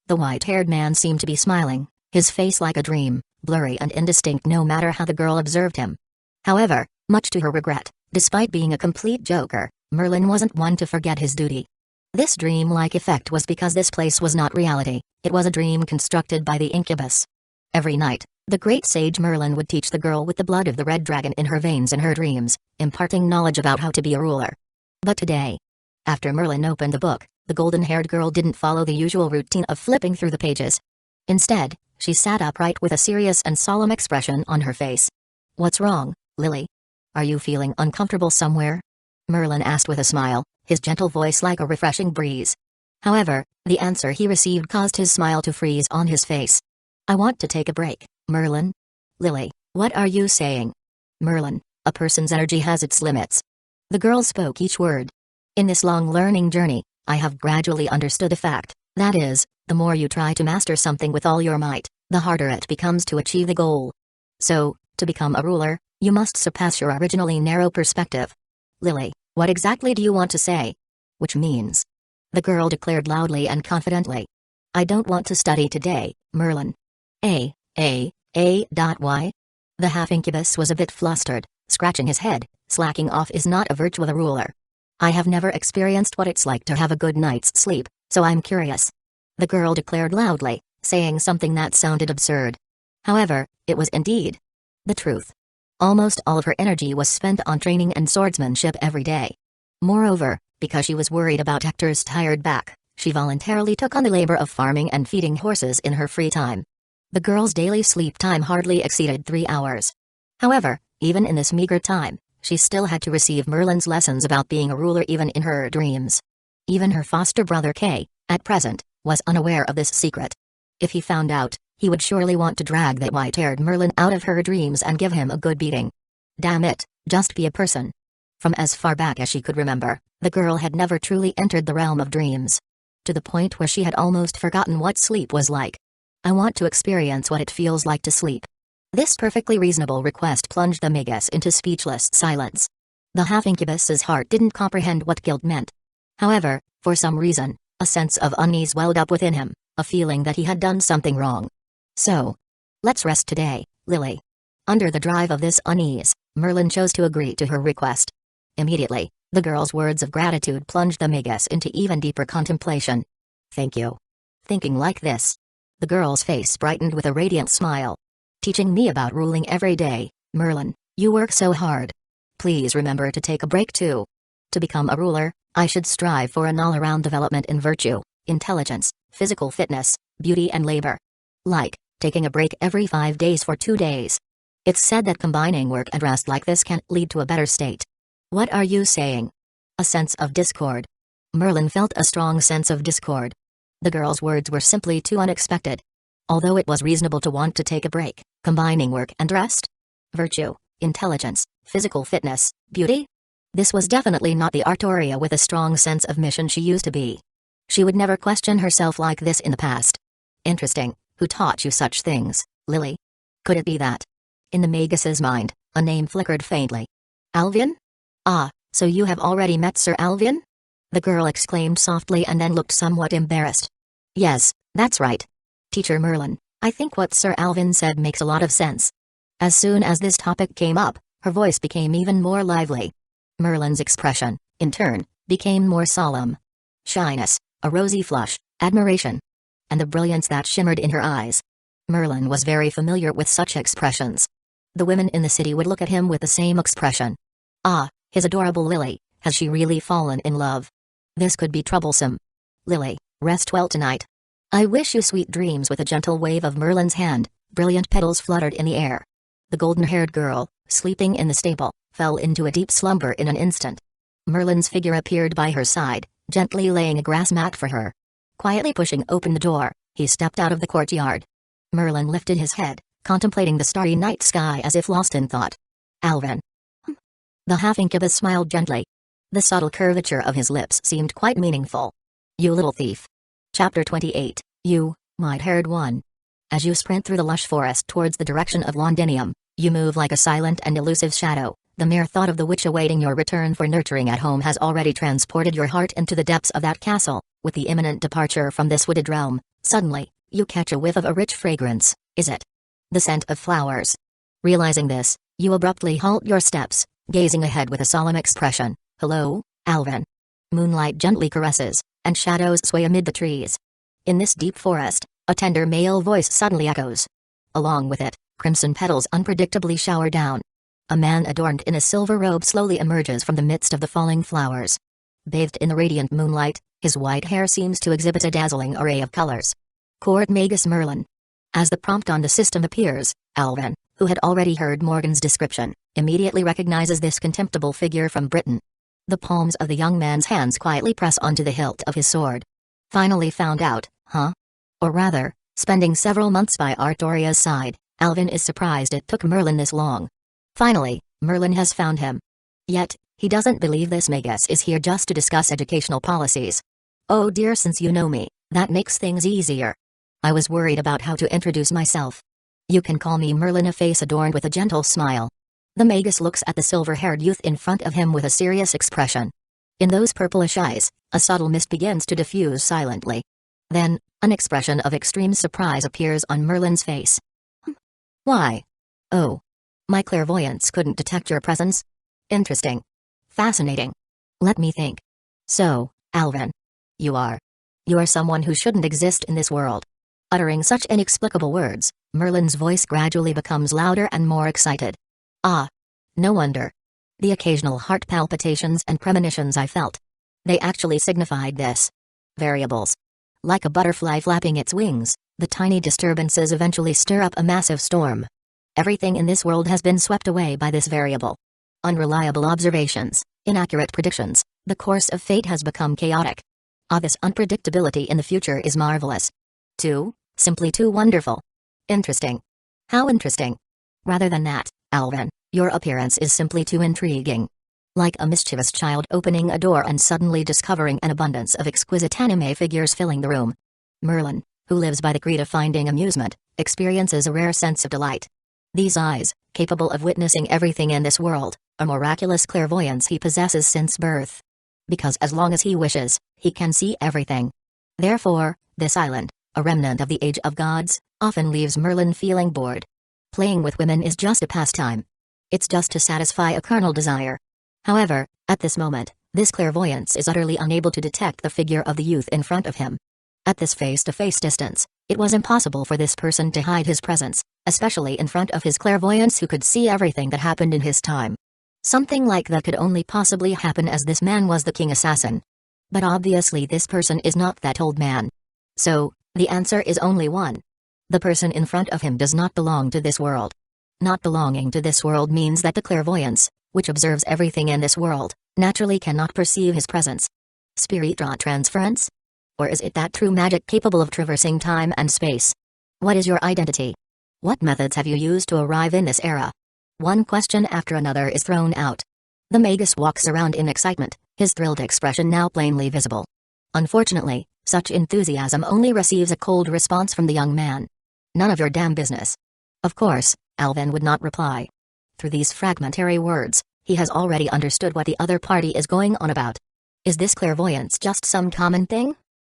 The white-haired man seemed to be smiling, his face like a dream, blurry and indistinct no matter how the girl observed him. However, much to her regret, despite being a complete joker, Merlin wasn't one to forget his duty. This dream-like effect was because this place was not reality, it was a dream constructed by the incubus. Every night, the great sage Merlin would teach the girl with the blood of the red dragon in her veins in her dreams, imparting knowledge about how to be a ruler. But today, after Merlin opened the book, the golden-haired girl didn't follow the usual routine of flipping through the pages. Instead, she sat upright with a serious and solemn expression on her face. What's wrong, Lily? Are you feeling uncomfortable somewhere? Merlin asked with a smile, his gentle voice like a refreshing breeze. However, the answer he received caused his smile to freeze on his face. I want to take a break, Merlin. Lily, what are you saying? Merlin, a person's energy has its limits. The girl spoke each word. In this long learning journey, I have gradually understood a fact, that is, the more you try to master something with all your might, the harder it becomes to achieve the goal. So, to become a ruler, you must surpass your originally narrow perspective. Lily, what exactly do you want to say? Which means? The girl declared loudly and confidently. I don't want to study today, Merlin. Why? The half-incubus was a bit flustered, scratching his head. Slacking off is not a virtue of a ruler. I have never experienced what it's like to have a good night's sleep, so I'm curious. The girl declared loudly, saying something that sounded absurd. However, it was indeed the truth. Almost all of her energy was spent on training and swordsmanship every day. Moreover, because she was worried about Hector's tired back, she voluntarily took on the labor of farming and feeding horses in her free time. The girl's daily sleep time hardly exceeded 3 hours. However, even in this meager time, she still had to receive Merlin's lessons about being a ruler even in her dreams. Even her foster brother Kay, at present, was unaware of this secret. If he found out, he would surely want to drag that white-haired Merlin out of her dreams and give him a good beating. Damn it, just be a person. From as far back as she could remember, the girl had never truly entered the realm of dreams. To the point where she had almost forgotten what sleep was like. I want to experience what it feels like to sleep. This perfectly reasonable request plunged the Magus into speechless silence. The half-incubus's heart didn't comprehend what guilt meant. However, for some reason, a sense of unease welled up within him, a feeling that he had done something wrong. So, let's rest today, Lily. Under the drive of this unease, Merlin chose to agree to her request. Immediately, the girl's words of gratitude plunged the Magus into even deeper contemplation. Thank you. Thinking like this. The girl's face brightened with a radiant smile. Teaching me about ruling every day, Merlin, you work so hard. Please remember to take a break too. To become a ruler, I should strive for an all-around development in virtue, intelligence, physical fitness, beauty and labor. Like, taking a break every 5 days for 2 days. It's said that combining work and rest like this can lead to a better state. What are you saying? A sense of discord. Merlin felt a strong sense of discord. The girl's words were simply too unexpected. Although it was reasonable to want to take a break, combining work and rest? Virtue, intelligence, physical fitness, beauty? This was definitely not the Artoria with a strong sense of mission she used to be. She would never question herself like this in the past. Interesting, who taught you such things, Lily? Could it be that? In the Magus's mind, a name flickered faintly. Alvian? Ah, so you have already met Sir Alvian? The girl exclaimed softly and then looked somewhat embarrassed. Yes, that's right. Teacher Merlin, I think what Sir Alvian said makes a lot of sense. As soon as this topic came up, her voice became even more lively. Merlin's expression, in turn, became more solemn. Shyness, a rosy flush, admiration, and the brilliance that shimmered in her eyes. Merlin was very familiar with such expressions. The women in the city would look at him with the same expression. Ah, his adorable Lily, has she really fallen in love? This could be troublesome. Lily, rest well tonight. I wish you sweet dreams. With a gentle wave of Merlin's hand, brilliant petals fluttered in the air. The golden-haired girl, sleeping in the stable, fell into a deep slumber in an instant. Merlin's figure appeared by her side, gently laying a grass mat for her. Quietly pushing open the door, he stepped out of the courtyard. Merlin lifted his head, contemplating the starry night sky as if lost in thought. Alvin. The half-incubus smiled gently. The subtle curvature of his lips seemed quite meaningful. You little thief. Chapter 28, You, White-haired one. As you sprint through the lush forest towards the direction of Londinium, you move like a silent and elusive shadow. The mere thought of the witch awaiting your return for nurturing at home has already transported your heart into the depths of that castle. With the imminent departure from this wooded realm, suddenly, you catch a whiff of a rich fragrance. Is it the scent of flowers? Realizing this, you abruptly halt your steps, gazing ahead with a solemn expression. Hello, Alvin. Moonlight gently caresses, and shadows sway amid the trees. In this deep forest, a tender male voice suddenly echoes. Along with it, crimson petals unpredictably shower down. A man adorned in a silver robe slowly emerges from the midst of the falling flowers. Bathed in the radiant moonlight, his white hair seems to exhibit a dazzling array of colors. Court Magus Merlin. As the prompt on the system appears, Alvin, who had already heard Morgan's description, immediately recognizes this contemptible figure from Britain. The palms of the young man's hands quietly press onto the hilt of his sword. Finally found out, huh? Or rather, spending several months by Artoria's side, Alvin is surprised it took Merlin this long. Finally, Merlin has found him. Yet, he doesn't believe this Magus is here just to discuss educational policies. Oh dear, since you know me, that makes things easier. I was worried about how to introduce myself. You can call me Merlin, a face adorned with a gentle smile. The Magus looks at the silver-haired youth in front of him with a serious expression. In those purplish eyes, a subtle mist begins to diffuse silently. Then, an expression of extreme surprise appears on Merlin's face. Why? Oh. My clairvoyance couldn't detect your presence? Interesting. Fascinating. Let me think. So, Alvin. You are someone who shouldn't exist in this world. Uttering such inexplicable words, Merlin's voice gradually becomes louder and more excited. Ah. No wonder. The occasional heart palpitations and premonitions I felt. They actually signified this. Variables. Like a butterfly flapping its wings, the tiny disturbances eventually stir up a massive storm. Everything in this world has been swept away by this variable. Unreliable observations, inaccurate predictions, the course of fate has become chaotic. Ah, this unpredictability in the future is marvelous. Simply too wonderful. Interesting. How interesting. Rather than that, Alvin, your appearance is simply too intriguing. Like a mischievous child opening a door and suddenly discovering an abundance of exquisite anime figures filling the room. Merlin, who lives by the creed of finding amusement, experiences a rare sense of delight. These eyes, capable of witnessing everything in this world, a miraculous clairvoyance he possesses since birth. Because as long as he wishes, he can see everything. Therefore, this island, a remnant of the Age of Gods, often leaves Merlin feeling bored. Playing with women is just a pastime. It's just to satisfy a carnal desire. However, at this moment, this clairvoyance is utterly unable to detect the figure of the youth in front of him. At this face-to-face distance, it was impossible for this person to hide his presence, especially in front of his clairvoyance who could see everything that happened in his time. Something like that could only possibly happen as this man was the king assassin. But obviously this person is not that old man. So, the answer is only one. The person in front of him does not belong to this world. Not belonging to this world means that the clairvoyance, which observes everything in this world, naturally cannot perceive his presence. Spiritual transference? Or is it that true magic capable of traversing time and space? What is your identity? What methods have you used to arrive in this era? One question after another is thrown out. The Magus walks around in excitement, his thrilled expression now plainly visible. Unfortunately, such enthusiasm only receives a cold response from the young man. None of your damn business. Of course, Alvin would not reply. Through these fragmentary words, he has already understood what the other party is going on about. Is this clairvoyance just some common thing?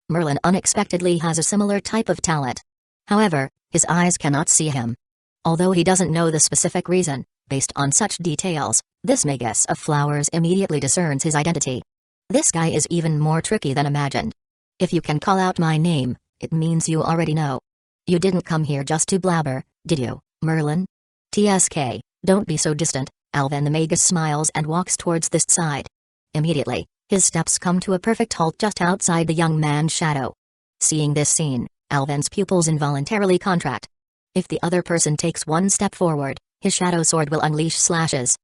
Merlin unexpectedly has a similar type of talent. However, his eyes cannot see him. Although he doesn't know the specific reason, based on such details, this Magus of flowers immediately discerns his identity. This guy is even more tricky than imagined. If you can call out my name, it means you already know. You didn't come here just to blabber, did you, Merlin? TSK, don't be so distant. Alvin the Magus smiles and walks towards this side. Immediately, his steps come to a perfect halt just outside the young man's shadow. Seeing this scene, Alvin's pupils involuntarily contract. If the other person takes one step forward, his shadow sword will unleash slashes.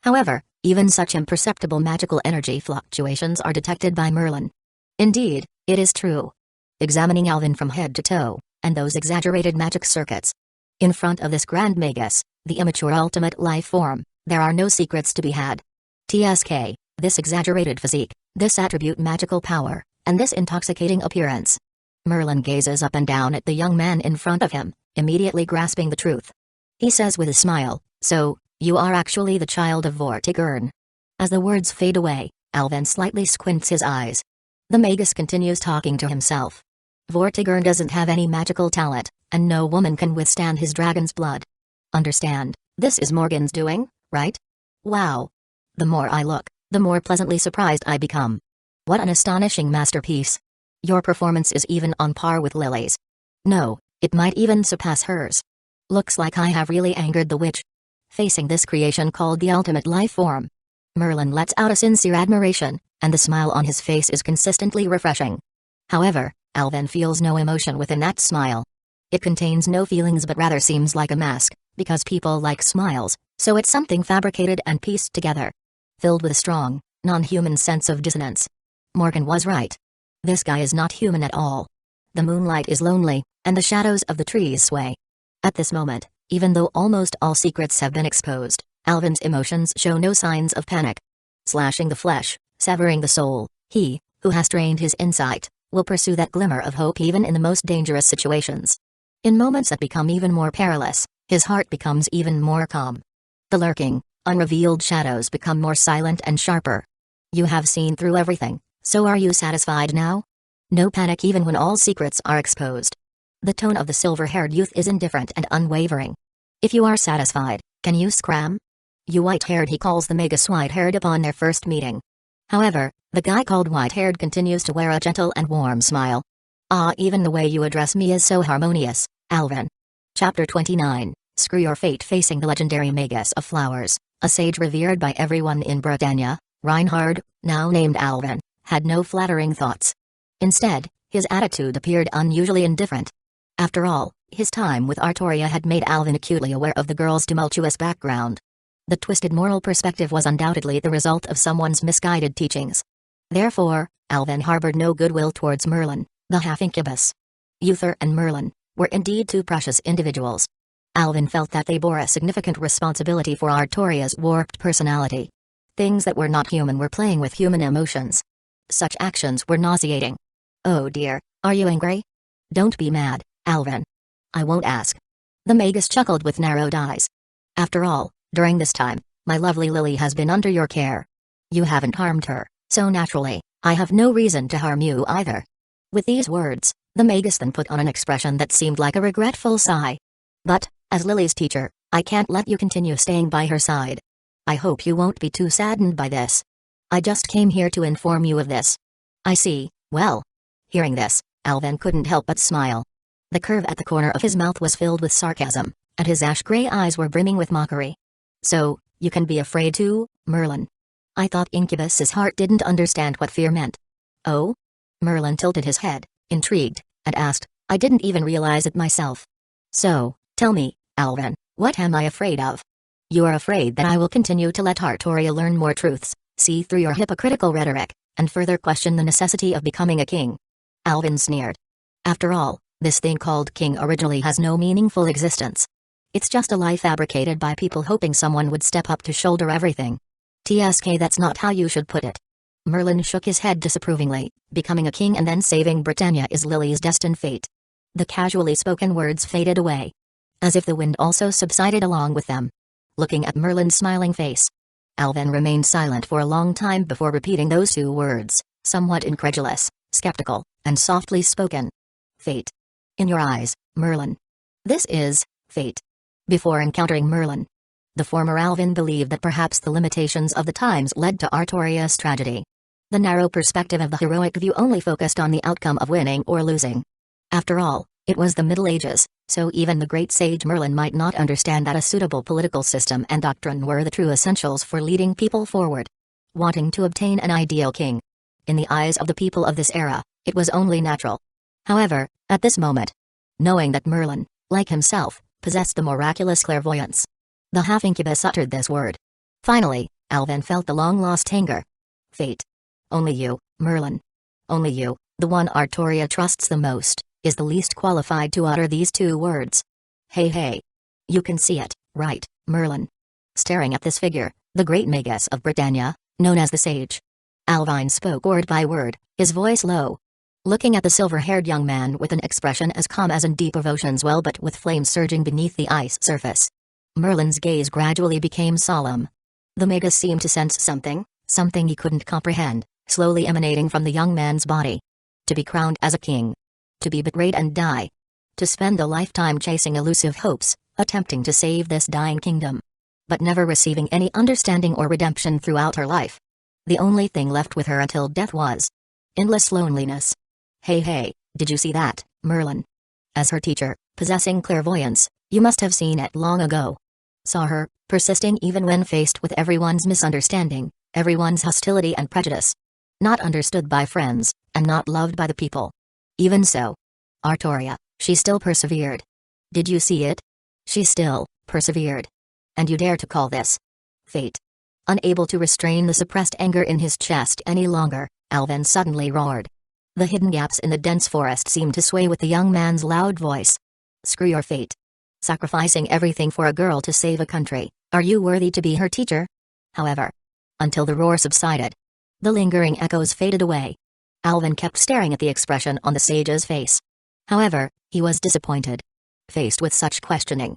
However, even such imperceptible magical energy fluctuations are detected by Merlin. Indeed, it is true. Examining Alvin from head to toe, and those exaggerated magic circuits. In front of this grand Magus, the immature ultimate life form, there are no secrets to be had. TSK, this exaggerated physique, this attribute magical power, and this intoxicating appearance. Merlin gazes up and down at the young man in front of him, immediately grasping the truth. He says with a smile, "So, you are actually the child of Vortigern." As the words fade away, Alvin slightly squints his eyes. The Magus continues talking to himself. Vortigern doesn't have any magical talent, and no woman can withstand his dragon's blood. Understand, this is Morgan's doing, right? Wow. The more I look, the more pleasantly surprised I become. What an astonishing masterpiece. Your performance is even on par with Lily's. No, it might even surpass hers. Looks like I have really angered the witch. Facing this creation called the ultimate life form, Merlin lets out a sincere admiration, and the smile on his face is consistently refreshing. However, Alvin feels no emotion within that smile. It contains no feelings but rather seems like a mask, because people like smiles, so it's something fabricated and pieced together. Filled with a strong, non-human sense of dissonance. Morgan was right. This guy is not human at all. The moonlight is lonely, and the shadows of the trees sway. At this moment, even though almost all secrets have been exposed, Alvin's emotions show no signs of panic. Slashing the flesh, severing the soul, he, who has trained his insight, will pursue that glimmer of hope even in the most dangerous situations. In moments that become even more perilous, his heart becomes even more calm. The lurking, unrevealed shadows become more silent and sharper. You have seen through everything, so are you satisfied now? No panic even when all secrets are exposed. The tone of the silver-haired youth is indifferent and unwavering. If you are satisfied, can you scram? You white-haired, he calls the Magus white-haired upon their first meeting. However, the guy called white-haired continues to wear a gentle and warm smile. Ah, even the way you address me is so harmonious, Alvin. Chapter 29, Screw Your Fate. Facing the legendary Magus of Flowers, a sage revered by everyone in Britannia, Reinhard, now named Alvin, had no flattering thoughts. Instead, his attitude appeared unusually indifferent. After all, his time with Artoria had made Alvin acutely aware of the girl's tumultuous background. The twisted moral perspective was undoubtedly the result of someone's misguided teachings. Therefore, Alvin harbored no goodwill towards Merlin, the half-incubus. Uther and Merlin were indeed two precious individuals. Alvin felt that they bore a significant responsibility for Artoria's warped personality. Things that were not human were playing with human emotions. Such actions were nauseating. Oh dear, are you angry? Don't be mad, Alvin. I won't ask. The Magus chuckled with narrowed eyes. After all, during this time, my lovely Lily has been under your care. You haven't harmed her, so naturally, I have no reason to harm you either. With these words, the Magus then put on an expression that seemed like a regretful sigh. But, as Lily's teacher, I can't let you continue staying by her side. I hope you won't be too saddened by this. I just came here to inform you of this. I see, well. Hearing this, Alvin couldn't help but smile. The curve at the corner of his mouth was filled with sarcasm, and his ash-gray eyes were brimming with mockery. So, you can be afraid too, Merlin. I thought Incubus's heart didn't understand what fear meant. Oh? Merlin tilted his head, intrigued, and asked, I didn't even realize it myself. So, tell me, Alvin, what am I afraid of? You are afraid that I will continue to let Artoria learn more truths, see through your hypocritical rhetoric, and further question the necessity of becoming a king. Alvin sneered. After all, this thing called king originally has no meaningful existence. It's just a lie fabricated by people hoping someone would step up to shoulder everything. TSK, that's not how you should put it. Merlin shook his head disapprovingly. Becoming a king and then saving Britannia is Lily's destined fate. The casually spoken words faded away, as if the wind also subsided along with them. Looking at Merlin's smiling face, Alvin remained silent for a long time before repeating those two words, somewhat incredulous, skeptical, and softly spoken. Fate. In your eyes, Merlin. This is fate. Before encountering Merlin, the former Alvin believed that perhaps the limitations of the times led to Artoria's tragedy. The narrow perspective of the heroic view only focused on the outcome of winning or losing. After all, it was the Middle Ages, so even the great sage Merlin might not understand that a suitable political system and doctrine were the true essentials for leading people forward. Wanting to obtain an ideal king. In the eyes of the people of this era, it was only natural. However, at this moment, knowing that Merlin, like himself, possessed the miraculous clairvoyance, the half-incubus uttered this word. Finally, Alvin felt the long-lost anger. Fate. Only you, Merlin. Only you, the one Artoria trusts the most, is the least qualified to utter these two words. Hey. You can see it, right, Merlin? Staring at this figure, the great Magus of Britannia, known as the Sage. Alvin spoke word by word, his voice low. Looking at the silver-haired young man with an expression as calm as in deep of ocean's well but with flames surging beneath the ice surface. Merlin's gaze gradually became solemn. The Magus seemed to sense something he couldn't comprehend, slowly emanating from the young man's body. To be crowned as a king. To be betrayed and die. To spend a lifetime chasing elusive hopes, attempting to save this dying kingdom. But never receiving any understanding or redemption throughout her life. The only thing left with her until death was endless loneliness. Hey, did you see that, Merlin? As her teacher, possessing clairvoyance, you must have seen it long ago. Saw her, persisting even when faced with everyone's misunderstanding, everyone's hostility and prejudice. Not understood by friends, and not loved by the people. Even so, Artoria, she still persevered. Did you see it? She still persevered. And you dare to call this fate? Unable to restrain the suppressed anger in his chest any longer, Alvin suddenly roared. The hidden gaps in the dense forest seemed to sway with the young man's loud voice. Screw your fate. Sacrificing everything for a girl to save a country, are you worthy to be her teacher? However, until the roar subsided, the lingering echoes faded away. Alvin kept staring at the expression on the sage's face. However, he was disappointed. Faced with such questioning.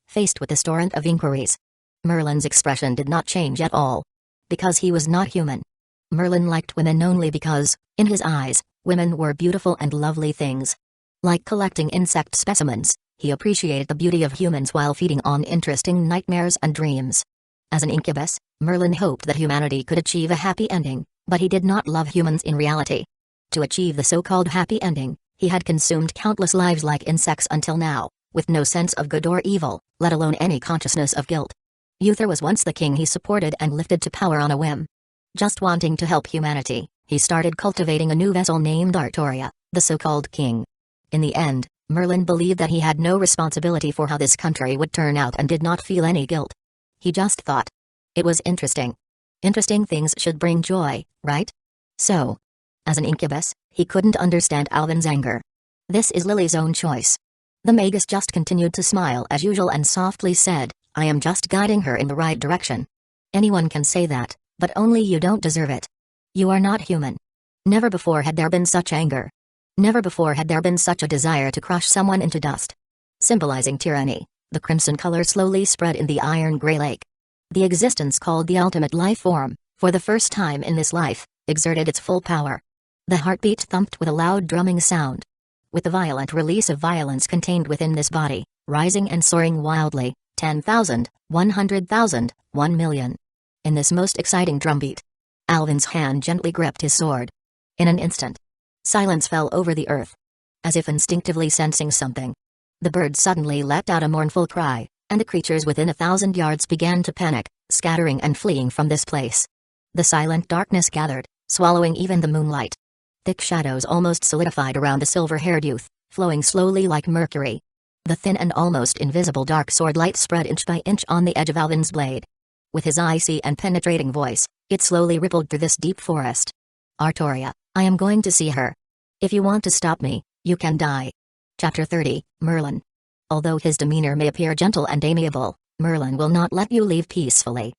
Faced with this torrent of inquiries. Merlin's expression did not change at all. Because he was not human. Merlin liked women only because, in his eyes, women were beautiful and lovely things. Like collecting insect specimens, he appreciated the beauty of humans while feeding on interesting nightmares and dreams. As an incubus, Merlin hoped that humanity could achieve a happy ending, but he did not love humans in reality. To achieve the so-called happy ending, he had consumed countless lives like insects until now, with no sense of good or evil, let alone any consciousness of guilt. Uther was once the king he supported and lifted to power on a whim. Just wanting to help humanity, he started cultivating a new vessel named Artoria, the so-called king. In the end, Merlin believed that he had no responsibility for how this country would turn out and did not feel any guilt. He just thought. It was interesting. Interesting things should bring joy, right? So, as an incubus, he couldn't understand Alvin's anger. This is Lily's own choice. The Magus just continued to smile as usual and softly said, I am just guiding her in the right direction. Anyone can say that, But only you don't deserve it. You are not human. Never before had there been such anger. Never before had there been such a desire to crush someone into dust. Symbolizing tyranny, the crimson color slowly spread in the iron-gray lake. The existence called the ultimate life form, for the first time in this life, exerted its full power. The heartbeat thumped with a loud drumming sound. With the violent release of violence contained within this body, rising and soaring wildly, 10,000, 100,000, 1,000,000. In this most exciting drumbeat, Alvin's hand gently gripped his sword. In an instant, silence fell over the earth. As if instinctively sensing something, the birds suddenly let out a mournful cry, and the creatures within 1,000 yards began to panic, scattering and fleeing from this place. The silent darkness gathered, swallowing even the moonlight. Thick shadows almost solidified around the silver-haired youth, flowing slowly like mercury. The thin and almost invisible dark sword light spread inch by inch on the edge of Alvin's blade. With his icy and penetrating voice, it slowly rippled through this deep forest. Artoria, I am going to see her. If you want to stop me, you can die. Chapter 30, Merlin. Although his demeanor may appear gentle and amiable, Merlin will not let you leave peacefully.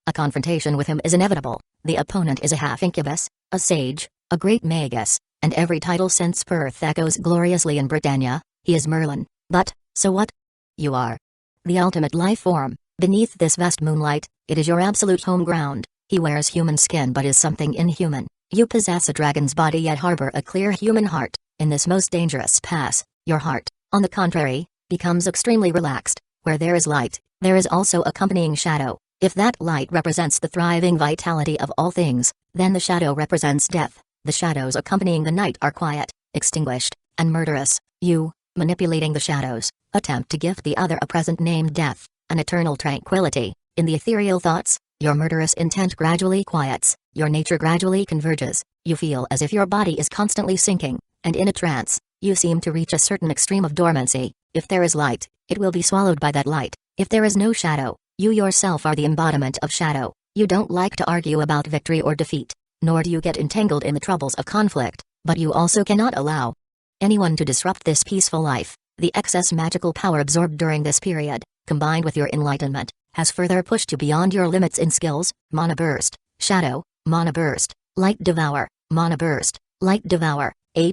A confrontation with him is inevitable. The opponent is a half-incubus, a sage, a great magus, and every title since birth echoes gloriously in Britannia. He is Merlin, but, so what? You are the ultimate life form. Beneath this vast moonlight, it is your absolute home ground. He wears human skin but is something inhuman. You possess a dragon's body yet harbor a clear human heart. In this most dangerous pass, your heart, on the contrary, becomes extremely relaxed. Where there is light, there is also accompanying shadow. If that light represents the thriving vitality of all things, then the shadow represents death. The shadows accompanying the night are quiet, extinguished, and murderous. You, manipulating the shadows, attempt to gift the other a present named death, an eternal tranquility. In the ethereal thoughts, your murderous intent gradually quiets, your nature gradually converges. You feel as if your body is constantly sinking, and in a trance, you seem to reach a certain extreme of dormancy. If there is light, it will be swallowed by that light. If there is no shadow, you yourself are the embodiment of shadow. You don't like to argue about victory or defeat, nor do you get entangled in the troubles of conflict, but you also cannot allow anyone to disrupt this peaceful life. The excess magical power absorbed during this period, combined with your enlightenment, has further pushed you beyond your limits in skills. Mana burst, shadow, mana burst, light devour, mana burst, light devour, A+,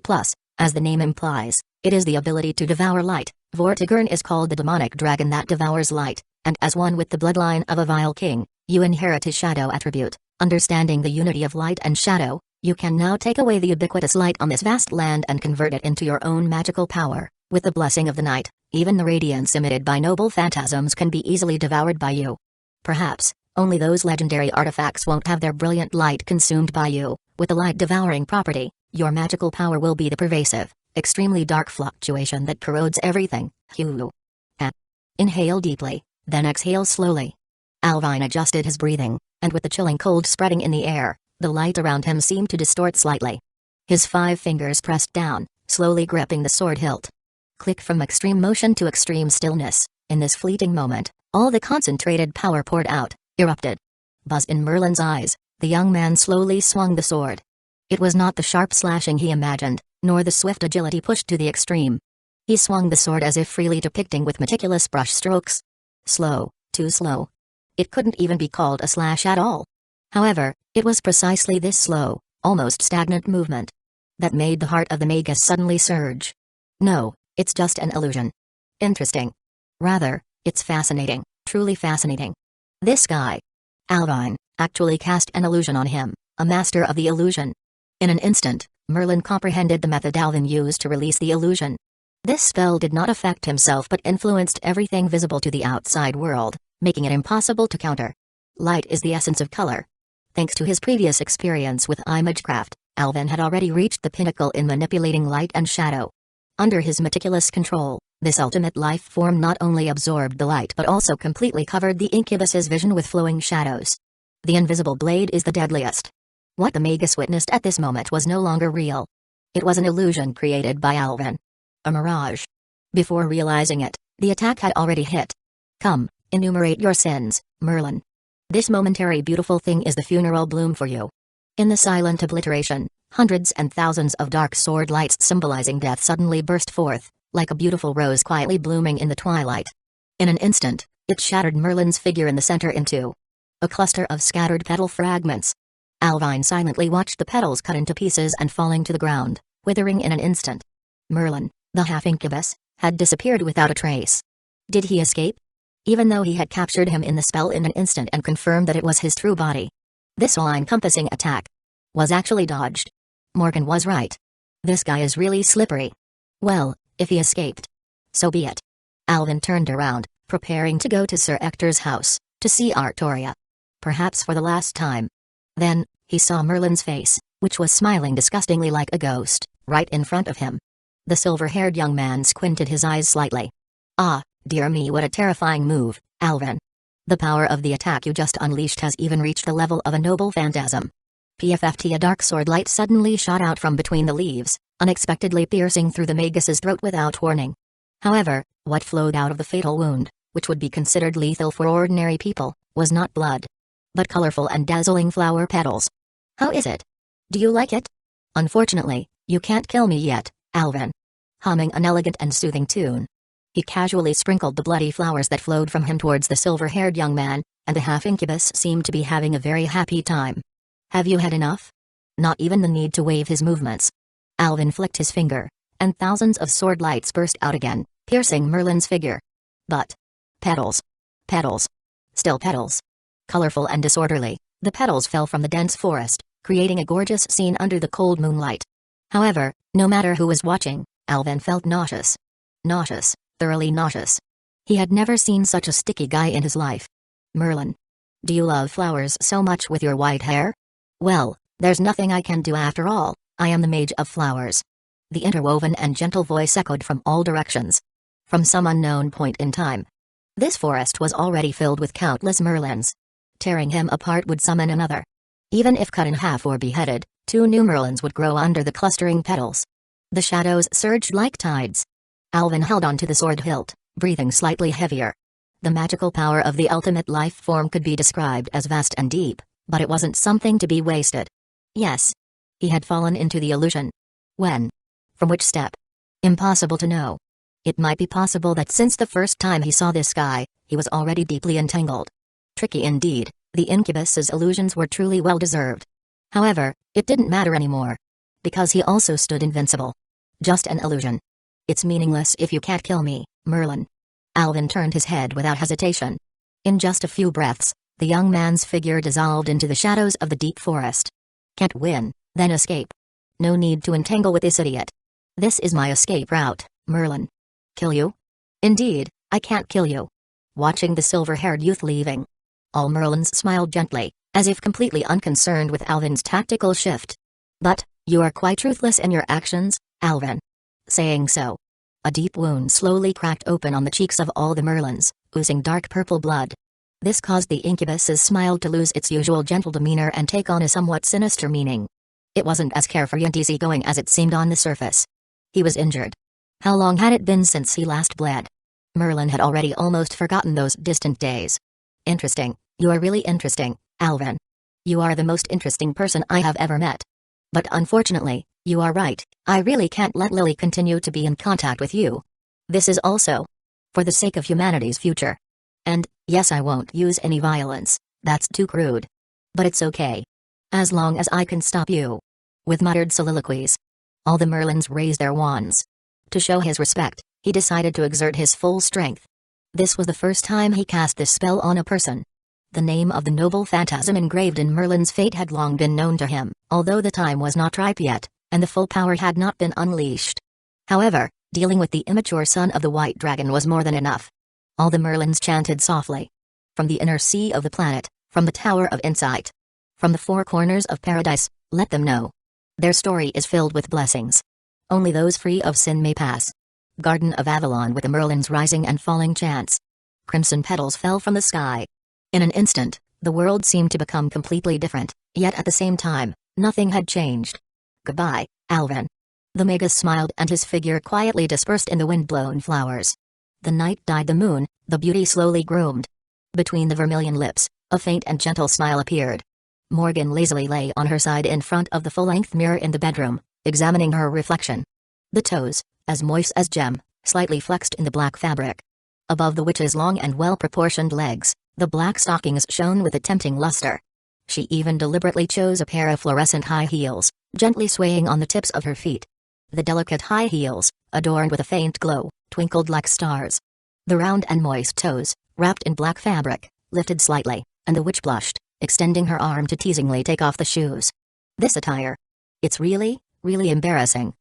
as the name implies, it is the ability to devour light. Vortigern is called the demonic dragon that devours light, and as one with the bloodline of a vile king, you inherit his shadow attribute. Understanding the unity of light and shadow, you can now take away the ubiquitous light on this vast land and convert it into your own magical power. With the blessing of the night, even the radiance emitted by noble phantasms can be easily devoured by you. Perhaps, only those legendary artifacts won't have their brilliant light consumed by you. With the light-devouring property, your magical power will be the pervasive, extremely dark fluctuation that corrodes everything. Hulu. Inhale deeply, then exhale slowly. Alvin adjusted his breathing, and with the chilling cold spreading in the air, the light around him seemed to distort slightly. His 5 fingers pressed down, slowly gripping the sword hilt. Click from extreme motion to extreme stillness. In this fleeting moment, all the concentrated power poured out, erupted. Buzz in Merlin's eyes, the young man slowly swung the sword. It was not the sharp slashing he imagined, nor the swift agility pushed to the extreme. He swung the sword as if freely depicting with meticulous brush strokes. Slow, too slow. It couldn't even be called a slash at all. However, it was precisely this slow, almost stagnant movement that made the heart of the magus suddenly surge. No, it's just an illusion. Interesting. Rather, it's fascinating, truly fascinating. This guy, Alvin, actually cast an illusion on him, a master of the illusion. In an instant, Merlin comprehended the method Alvin used to release the illusion. This spell did not affect himself but influenced everything visible to the outside world, making it impossible to counter. Light is the essence of color. Thanks to his previous experience with imagecraft, Alvin had already reached the pinnacle in manipulating light and shadow. Under his meticulous control, this ultimate life form not only absorbed the light but also completely covered the incubus's vision with flowing shadows. The invisible blade is the deadliest. What the magus witnessed at this moment was no longer real. It was an illusion created by Alvin. A mirage. Before realizing it, the attack had already hit. Come, enumerate your sins, Merlin. This momentary beautiful thing is the funeral bloom for you. In the silent obliteration, hundreds and thousands of dark sword lights symbolizing death suddenly burst forth, like a beautiful rose quietly blooming in the twilight. In an instant, it shattered Merlin's figure in the center in two. a cluster of scattered petal fragments. Alvin silently watched the petals cut into pieces and falling to the ground, withering in an instant. Merlin, the half-incubus, had disappeared without a trace. Did he escape? Even though he had captured him in the spell in an instant and confirmed that it was his true body, this all-encompassing attack was actually dodged. Morgan was right. This guy is really slippery. Well, if he escaped, so be it. Alvin turned around, preparing to go to Sir Ector's house, to see Artoria. Perhaps for the last time. Then, he saw Merlin's face, which was smiling disgustingly like a ghost, right in front of him. The silver-haired young man squinted his eyes slightly. Ah, dear me, what a terrifying move, Alvin. The power of the attack you just unleashed has even reached the level of a noble phantasm. PFFT, a dark sword light suddenly shot out from between the leaves, unexpectedly piercing through the Magus's throat without warning. However, what flowed out of the fatal wound, which would be considered lethal for ordinary people, was not blood, but colorful and dazzling flower petals. How is it? Do you like it? Unfortunately, you can't kill me yet, Alvin. Humming an elegant and soothing tune, he casually sprinkled the bloody flowers that flowed from him towards the silver-haired young man, and the half-incubus seemed to be having a very happy time. Have you had enough? Not even the need to wave his movements. Alvin flicked his finger, and thousands of sword lights burst out again, piercing Merlin's figure. But petals. Petals. Still petals. Colorful and disorderly, the petals fell from the dense forest, creating a gorgeous scene under the cold moonlight. However, no matter who was watching, Alvin felt nauseous. Nauseous, thoroughly nauseous. He had never seen such a sticky guy in his life. Merlin. Do you love flowers so much with your white hair? Well, there's nothing I can do after all, I am the Mage of Flowers. The interwoven and gentle voice echoed from all directions. From some unknown point in time, this forest was already filled with countless Merlins. Tearing him apart would summon another. Even if cut in half or beheaded, 2 new Merlins would grow under the clustering petals. The shadows surged like tides. Alvin held onto the sword hilt, breathing slightly heavier. The magical power of the ultimate life form could be described as vast and deep, but it wasn't something to be wasted. Yes. He had fallen into the illusion. When? From which step? Impossible to know. It might be possible that since the first time he saw this guy, he was already deeply entangled. Tricky indeed, the incubus's illusions were truly well-deserved. However, it didn't matter anymore. Because he also stood invincible. Just an illusion. It's meaningless if you can't kill me, Merlin. Alvin turned his head without hesitation. In just a few breaths, the young man's figure dissolved into the shadows of the deep forest. Can't win, then escape. No need to entangle with this idiot. This is my escape route, Merlin. Kill you? Indeed, I can't kill you. Watching the silver-haired youth leaving, all Merlins smiled gently, as if completely unconcerned with Alvin's tactical shift. But, you are quite ruthless in your actions, Alvin. Saying so, a deep wound slowly cracked open on the cheeks of all the Merlins, oozing dark purple blood. This caused the incubus's smile to lose its usual gentle demeanor and take on a somewhat sinister meaning. It wasn't as carefree and easygoing as it seemed on the surface. He was injured. How long had it been since he last bled? Merlin had already almost forgotten those distant days. Interesting, you are really interesting, Alvin. You are the most interesting person I have ever met. But unfortunately, you are right, I really can't let Lily continue to be in contact with you. This is also for the sake of humanity's future. And, yes, I won't use any violence, that's too crude. But it's okay. As long as I can stop you. With muttered soliloquies, all the Merlins raised their wands. To show his respect, he decided to exert his full strength. This was the first time he cast this spell on a person. The name of the noble phantasm engraved in Merlin's fate had long been known to him, although the time was not ripe yet, and the full power had not been unleashed. However, dealing with the immature son of the White Dragon was more than enough. All the Merlins chanted softly. From the inner sea of the planet, from the Tower of Insight, from the 4 corners of paradise, let them know. Their story is filled with blessings. Only those free of sin may pass. Garden of Avalon with the Merlins rising and falling chants. Crimson petals fell from the sky. In an instant, the world seemed to become completely different, yet at the same time, nothing had changed. Goodbye, Alvin. The Magus smiled and his figure quietly dispersed in the wind-blown flowers. The night dyed the moon, the beauty slowly groomed. Between the vermilion lips, a faint and gentle smile appeared. Morgan lazily lay on her side in front of the full-length mirror in the bedroom, examining her reflection. The toes, as moist as gem, slightly flexed in the black fabric. Above the witch's long and well-proportioned legs, The black stockings shone with a tempting luster. She even deliberately chose a pair of fluorescent high heels, gently swaying on the tips of her feet. The delicate high heels, adorned with a faint glow, twinkled like stars. The round and moist toes, wrapped in black fabric, lifted slightly, and the witch blushed, extending her arm to teasingly take off the shoes. This attire. It's really embarrassing.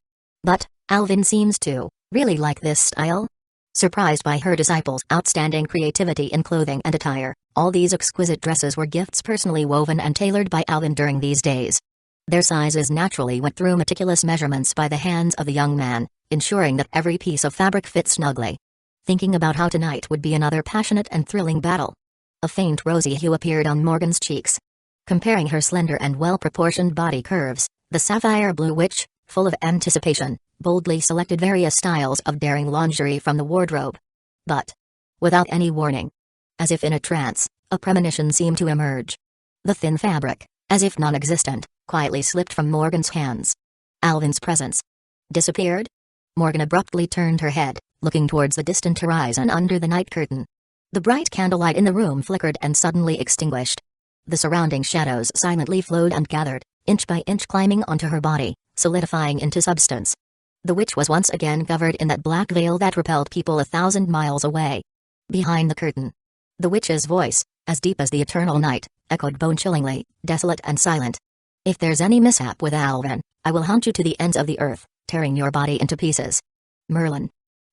But, Alvin seems to really like this style. Surprised by her disciples' outstanding creativity in clothing and attire, all these exquisite dresses were gifts personally woven and tailored by Alvin during these days. Their sizes naturally went through meticulous measurements by the hands of the young man, ensuring that every piece of fabric fit snugly. Thinking about how tonight would be another passionate and thrilling battle. A faint rosy hue appeared on Morgan's cheeks. Comparing her slender and well-proportioned body curves, the sapphire blue witch, full of anticipation, boldly selected various styles of daring lingerie from the wardrobe. But, without any warning, as if in a trance, a premonition seemed to emerge. The thin fabric, as if non-existent, quietly slipped from Morgan's hands. Alvin's presence disappeared. Morgan abruptly turned her head, looking towards the distant horizon under the night curtain. The bright candlelight in the room flickered and suddenly extinguished. The surrounding shadows silently flowed and gathered, inch by inch climbing onto her body, solidifying into substance. The witch was once again covered in that black veil that repelled people 1,000 miles away. Behind the curtain, the witch's voice, as deep as the eternal night, echoed bone-chillingly, desolate and silent. If there's any mishap with Alvin, I will hunt you to the ends of the earth, tearing your body into pieces. Merlin.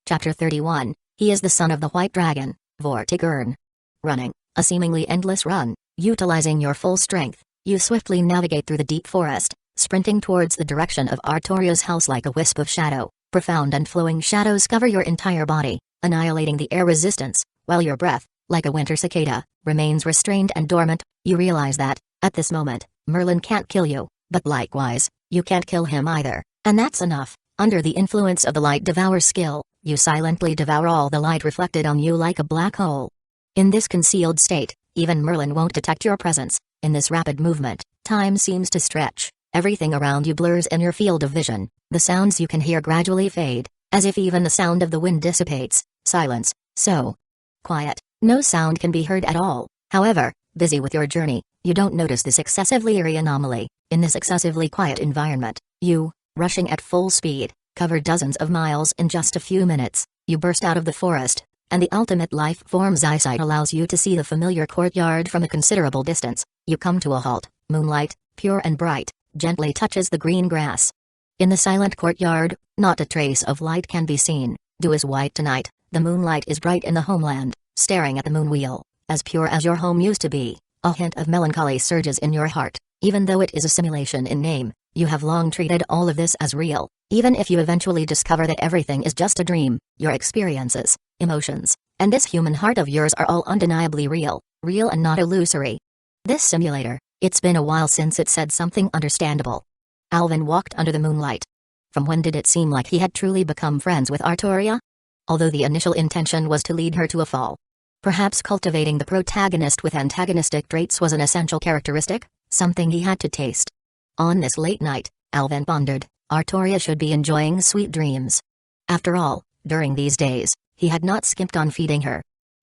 Chapter 31, He is the son of the White Dragon, Vortigern. Running, a seemingly endless run, utilizing your full strength, you swiftly navigate through the deep forest, sprinting towards the direction of Artoria's house like a wisp of shadow. Profound and flowing shadows cover your entire body, annihilating the air resistance, while your breath, like a winter cicada, remains restrained and dormant. You realize that, at this moment, Merlin can't kill you, but likewise, you can't kill him either, and that's enough. Under the influence of the light devour skill, you silently devour all the light reflected on you like a black hole. In this concealed state, even Merlin won't detect your presence. In this rapid movement, time seems to stretch. Everything around you blurs in your field of vision. The sounds you can hear gradually fade, as if even the sound of the wind dissipates. Silence, so quiet, no sound can be heard at all. However, busy with your journey, you don't notice this excessively eerie anomaly. In this excessively quiet environment, you, rushing at full speed, cover dozens of miles in just a few minutes. You burst out of the forest, and the ultimate life form's eyesight allows you to see the familiar courtyard from a considerable distance. You come to a halt. Moonlight, pure and bright, gently touches the green grass. In the silent courtyard, not a trace of light can be seen. Dew is white tonight, the moonlight is bright in the homeland, staring at the moon wheel, as pure as your home used to be. A hint of melancholy surges in your heart. Even though it is a simulation in name, you have long treated all of this as real. Even if you eventually discover that everything is just a dream, your experiences, emotions, and this human heart of yours are all undeniably real and not illusory. This simulator, it's been a while since it said something understandable. Alvin walked under the moonlight. From when did it seem like he had truly become friends with Artoria? Although the initial intention was to lead her to a fall. Perhaps cultivating the protagonist with antagonistic traits was an essential characteristic, something he had to taste. On this late night, Alvin pondered, Artoria should be enjoying sweet dreams. After all, during these days, he had not skimped on feeding her.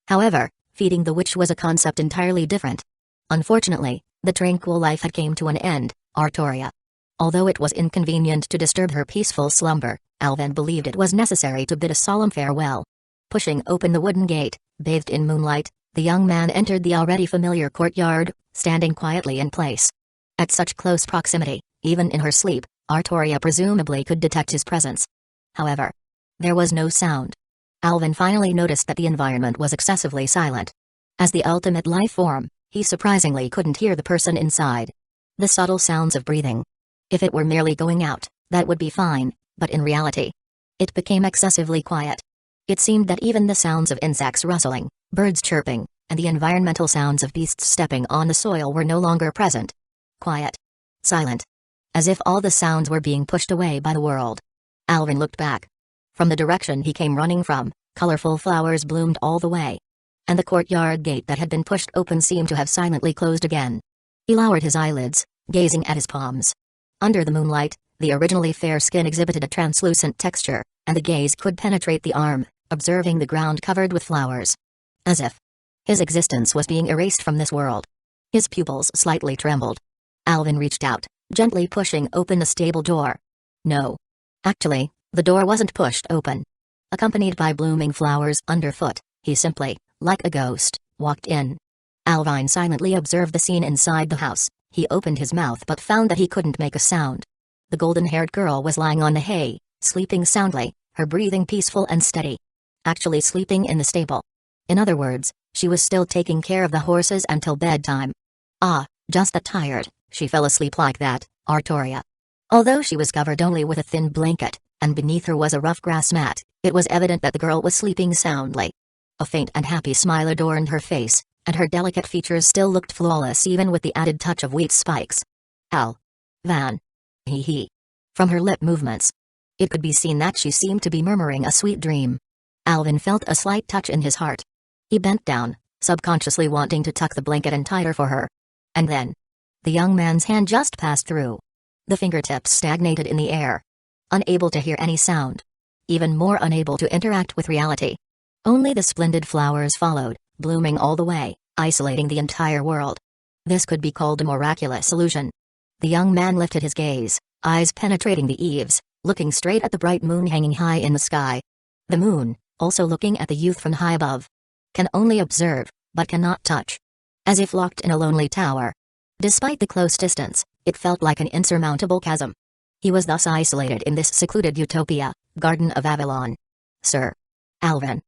However, feeding the witch was a concept entirely different. Unfortunately, the tranquil life had come to an end. Artoria. Although it was inconvenient to disturb her peaceful slumber, Alvin believed it was necessary to bid a solemn farewell. Pushing open the wooden gate, bathed in moonlight, the young man entered the already familiar courtyard, standing quietly in place. At such close proximity, even in her sleep, Artoria presumably could detect his presence. However, there was no sound. Alvin finally noticed that the environment was excessively silent. As the ultimate life form, he surprisingly couldn't hear the person inside. The subtle sounds of breathing. If it were merely going out, that would be fine, but in reality, it became excessively quiet. It seemed that even the sounds of insects rustling, birds chirping, and the environmental sounds of beasts stepping on the soil were no longer present. Quiet. Silent. As if all the sounds were being pushed away by the world. Alvin looked back. From the direction he came running from, colorful flowers bloomed all the way. And the courtyard gate that had been pushed open seemed to have silently closed again. He lowered his eyelids, gazing at his palms. Under the moonlight, the originally fair skin exhibited a translucent texture, and the gaze could penetrate the arm, observing the ground covered with flowers. As if His existence was being erased from this world. His pupils slightly trembled. Alvin reached out, gently pushing open the stable door. No. Actually, the door wasn't pushed open. Accompanied by blooming flowers underfoot, he simply, like a ghost, walked in. Alvin silently observed the scene inside the house. He opened his mouth but found that he couldn't make a sound. The golden-haired girl was lying on the hay, sleeping soundly, her breathing peaceful and steady. Actually sleeping in the stable. In other words, she was still taking care of the horses until bedtime. Ah, just that tired, she fell asleep like that, Artoria. Although she was covered only with a thin blanket, and beneath her was a rough grass mat, it was evident that the girl was sleeping soundly. A faint and happy smile adorned her face, and her delicate features still looked flawless even with the added touch of wheat spikes. Van. Hee. From her lip movements, it could be seen that she seemed to be murmuring a sweet dream. Alvin felt a slight touch in his heart. He bent down, subconsciously wanting to tuck the blanket in tighter for her. And then, the young man's hand just passed through. The fingertips stagnated in the air. Unable to hear any sound. Even more unable to interact with reality. Only the splendid flowers followed, blooming all the way, isolating the entire world. This could be called a miraculous illusion. The young man lifted his gaze, eyes penetrating the eaves, looking straight at the bright moon hanging high in the sky. The moon, also looking at the youth from high above, can only observe, but cannot touch. As if locked in a lonely tower. Despite the close distance, it felt like an insurmountable chasm. He was thus isolated in this secluded utopia, Garden of Avalon. Sir. Alvin.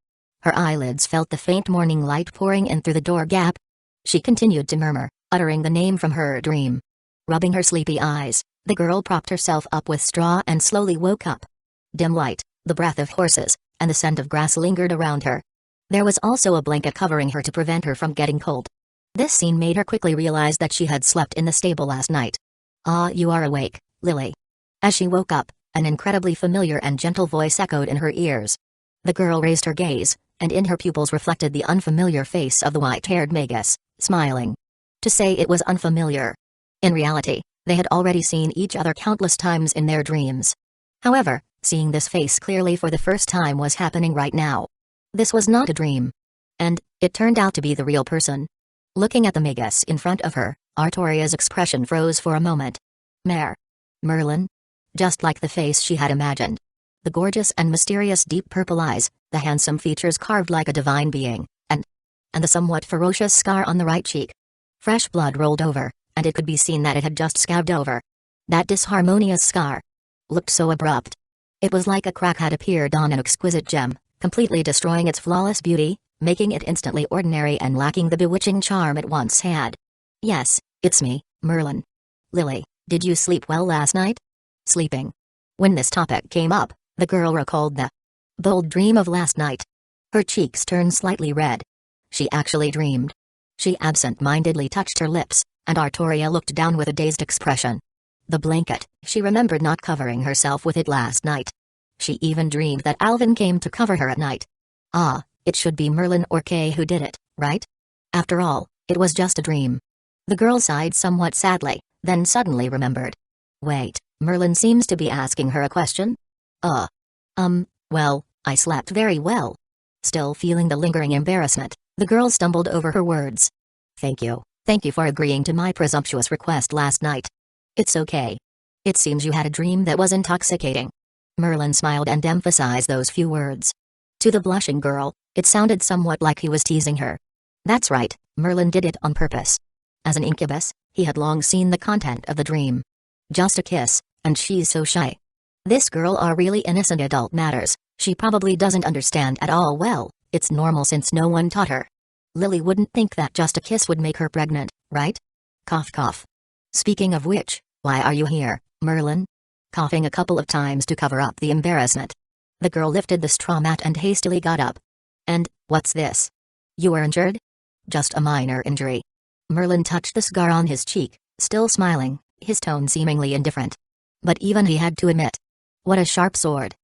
Her eyelids felt the faint morning light pouring in through the door gap. She continued to murmur, uttering the name from her dream. Rubbing her sleepy eyes, the girl propped herself up with straw and slowly woke up. Dim light, the breath of horses, and the scent of grass lingered around her. There was also a blanket covering her to prevent her from getting cold. This scene made her quickly realize that she had slept in the stable last night. Ah, you are awake, Lily. As she woke up, an incredibly familiar and gentle voice echoed in her ears. The girl raised her gaze, and in her pupils reflected the unfamiliar face of the white-haired Magus, smiling. To say it was unfamiliar. In reality, they had already seen each other countless times in their dreams. However, seeing this face clearly for the first time was happening right now. This was not a dream. And, it turned out to be the real person. Looking at the Magus in front of her, Artoria's expression froze for a moment. Merlin? Just like the face she had imagined. The gorgeous and mysterious deep purple eyes, the handsome features carved like a divine being, and the somewhat ferocious scar on the right cheek. Fresh blood rolled over, and it could be seen that it had just scabbed over. That disharmonious scar looked so abrupt. It was like a crack had appeared on an exquisite gem, completely destroying its flawless beauty, making it instantly ordinary and lacking the bewitching charm it once had. Yes, it's me, Merlin. Lily, did you sleep well last night? Sleeping. When this topic came up, the girl recalled the bold dream of last night. Her cheeks turned slightly red. She actually dreamed. She absent-mindedly touched her lips, and Artoria looked down with a dazed expression. The blanket, she remembered not covering herself with it last night. She even dreamed that Alvin came to cover her at night. Ah, it should be Merlin or Kay who did it, right? After all, it was just a dream. The girl sighed somewhat sadly, then suddenly remembered. Wait, Merlin seems to be asking her a question? Well, I slept very well. Still feeling the lingering embarrassment, the girl stumbled over her words. Thank you for agreeing to my presumptuous request last night. It's okay. It seems you had a dream that was intoxicating. Merlin smiled and emphasized those few words. To the blushing girl, it sounded somewhat like he was teasing her. That's right, Merlin did it on purpose. As an incubus, he had long seen the content of the dream. Just a kiss, and she's so shy. This girl are really innocent adult matters, she probably doesn't understand at all. Well, it's normal since no one taught her. Lily wouldn't think that just a kiss would make her pregnant, right? Cough cough. Speaking of which, why are you here, Merlin? Coughing a couple of times to cover up the embarrassment. The girl lifted the straw mat and hastily got up. And, what's this? You were injured? Just a minor injury. Merlin touched the scar on his cheek, still smiling, his tone seemingly indifferent. But even he had to admit. What a sharp sword.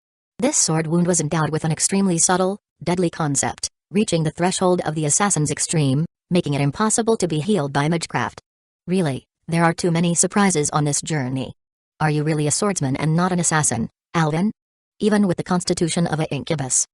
This sword wound was endowed with an extremely subtle, deadly concept, reaching the threshold of the assassin's extreme, making it impossible to be healed by magecraft. Really, there are too many surprises on this journey. Are you really a swordsman and not an assassin, Alvin? Even with the constitution of a incubus,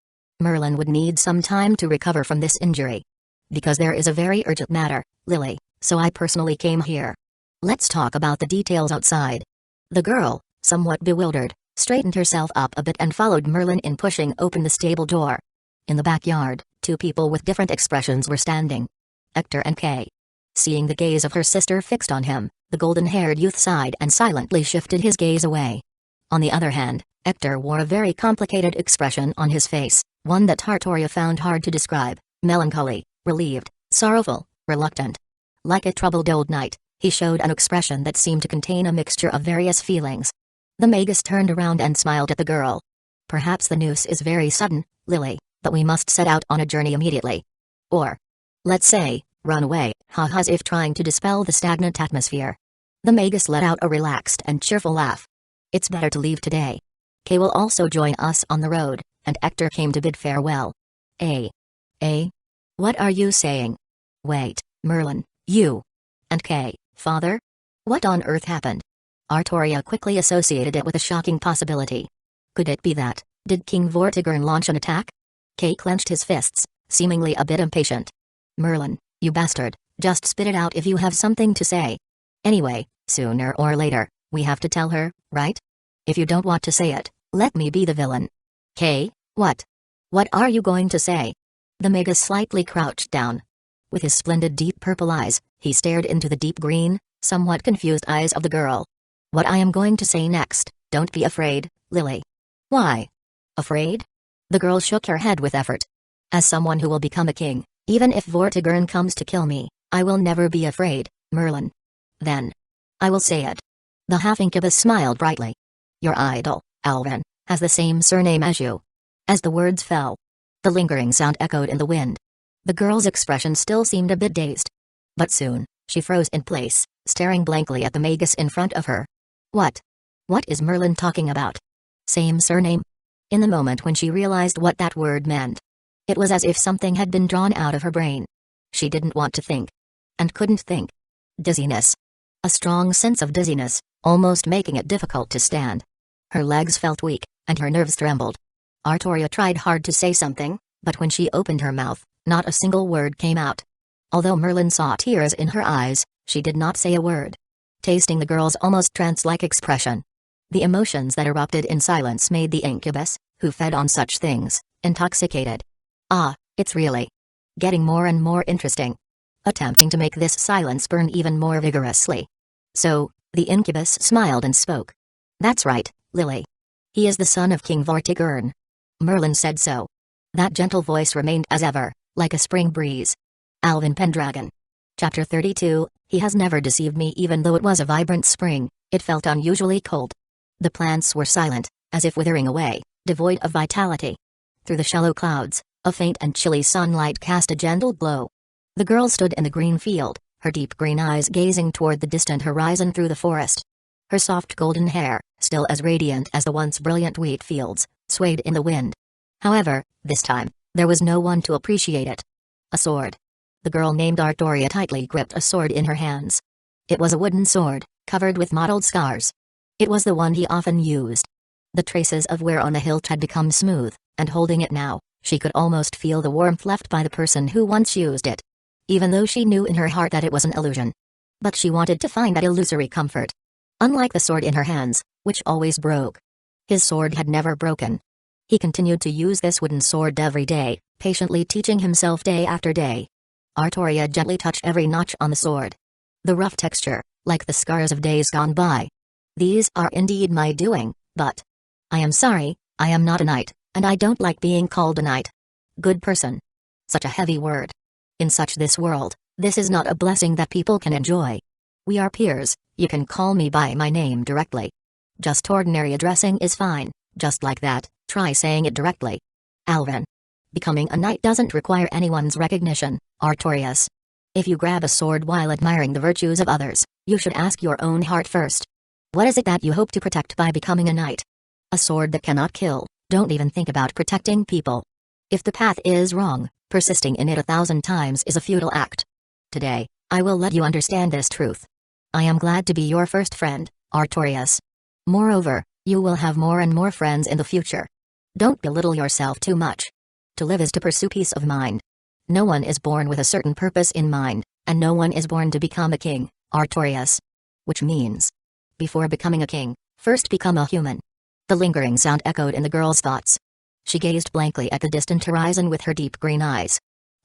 Merlin would need some time to recover from this injury. Because there is a very urgent matter, Lily, so I personally came here. Let's talk about the details outside. The girl, somewhat bewildered, straightened herself up a bit and followed Merlin in pushing open the stable door. In the backyard, two people with different expressions were standing. Hector and Kay. Seeing the gaze of her sister fixed on him, the golden-haired youth sighed and silently shifted his gaze away. On the other hand, Hector wore a very complicated expression on his face, one that Artoria found hard to describe: melancholy, relieved, sorrowful, reluctant. Like a troubled old knight, he showed an expression that seemed to contain a mixture of various feelings. The Magus turned around and smiled at the girl. Perhaps the news is very sudden, Lily, but we must set out on a journey immediately. Or, let's say, run away, as if trying to dispel the stagnant atmosphere. The Magus let out a relaxed and cheerful laugh. It's better to leave today. Kay will also join us on the road, and Hector came to bid farewell. Eh? What are you saying? Wait, Merlin, you. And Kay, father? What on earth happened? Artoria quickly associated it with a shocking possibility. Could it be that, did King Vortigern launch an attack? Kay clenched his fists, seemingly a bit impatient. Merlin, you bastard, just spit it out if you have something to say. Anyway, sooner or later, we have to tell her, right? If you don't want to say it, let me be the villain. Kay, what? What are you going to say? The Magus slightly crouched down. With his splendid deep purple eyes, he stared into the deep green, somewhat confused eyes of the girl. What I am going to say next, don't be afraid, Lily. Why? Afraid? The girl shook her head with effort. As someone who will become a king, even if Vortigern comes to kill me, I will never be afraid, Merlin. Then. I will say it. The half-incubus smiled brightly. Your idol, Alvin, has the same surname as you. As the words fell, the lingering sound echoed in the wind. The girl's expression still seemed a bit dazed. But soon, she froze in place, staring blankly at the Magus in front of her. What? What is Merlin talking about? Same surname? In the moment when she realized what that word meant, it was as if something had been drawn out of her brain. She didn't want to think. And couldn't think. Dizziness. A strong sense of dizziness, almost making it difficult to stand. Her legs felt weak, and her nerves trembled. Artoria tried hard to say something, but when she opened her mouth, not a single word came out. Although Merlin saw tears in her eyes, she did not say a word. Tasting the girl's almost trance-like expression, the emotions that erupted in silence made the incubus, who fed on such things, intoxicated. Ah, it's really getting more and more interesting. Attempting to make this silence burn even more vigorously. So, the incubus smiled and spoke. That's right, Lily. He is the son of King Vortigern. Merlin said so. That gentle voice remained as ever, like a spring breeze. Alvin Pendragon. Chapter 32, He has never deceived me. Even though it was a vibrant spring, it felt unusually cold. The plants were silent, as if withering away, devoid of vitality. Through the shallow clouds, a faint and chilly sunlight cast a gentle glow. The girl stood in the green field, her deep green eyes gazing toward the distant horizon through the forest. Her soft golden hair, still as radiant as the once brilliant wheat fields, swayed in the wind. However, this time, there was no one to appreciate it. A sword. The girl named Artoria tightly gripped a sword in her hands. It was a wooden sword, covered with mottled scars. It was the one he often used. The traces of wear on the hilt had become smooth, and holding it now, she could almost feel the warmth left by the person who once used it. Even though she knew in her heart that it was an illusion. But she wanted to find that illusory comfort. Unlike the sword in her hands, which always broke. His sword had never broken. He continued to use this wooden sword every day, patiently teaching himself day after day. Artoria gently touched every notch on the sword. The rough texture, like the scars of days gone by. These are indeed my doing, but I am sorry, I am not a knight, and I don't like being called a knight. Good person. Such a heavy word. In such this world, this is not a blessing that people can enjoy. We are peers, you can call me by my name directly. Just ordinary addressing is fine, just like that, try saying it directly. Alvin. Becoming a knight doesn't require anyone's recognition, Artorias. If you grab a sword while admiring the virtues of others, you should ask your own heart first. What is it that you hope to protect by becoming a knight? A sword that cannot kill, don't even think about protecting people. If the path is wrong, persisting in it 1,000 times is a futile act. Today, I will let you understand this truth. I am glad to be your first friend, Artorias. Moreover, you will have more and more friends in the future. Don't belittle yourself too much. To live is to pursue peace of mind. No one is born with a certain purpose in mind, and no one is born to become a king, Artorias. Which means, before becoming a king, first become a human. The lingering sound echoed in the girl's thoughts. She gazed blankly at the distant horizon with her deep green eyes.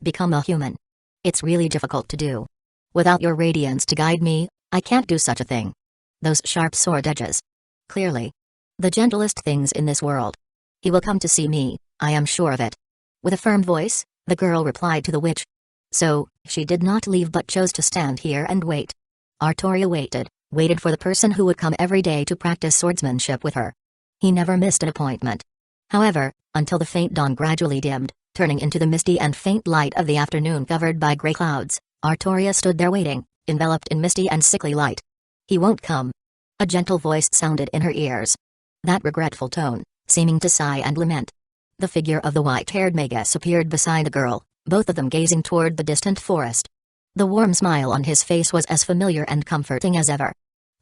Become a human. It's really difficult to do. Without your radiance to guide me, I can't do such a thing. Those sharp sword edges. Clearly. The gentlest things in this world. He will come to see me, I am sure of it. With a firm voice, the girl replied to the witch. So, she did not leave but chose to stand here and wait. Artoria waited for the person who would come every day to practice swordsmanship with her. He never missed an appointment. However, until the faint dawn gradually dimmed, turning into the misty and faint light of the afternoon covered by gray clouds, Artoria stood there waiting, enveloped in misty and sickly light. He won't come. A gentle voice sounded in her ears. That regretful tone, seeming to sigh and lament. The figure of the white-haired Magus appeared beside the girl, both of them gazing toward the distant forest. The warm smile on his face was as familiar and comforting as ever.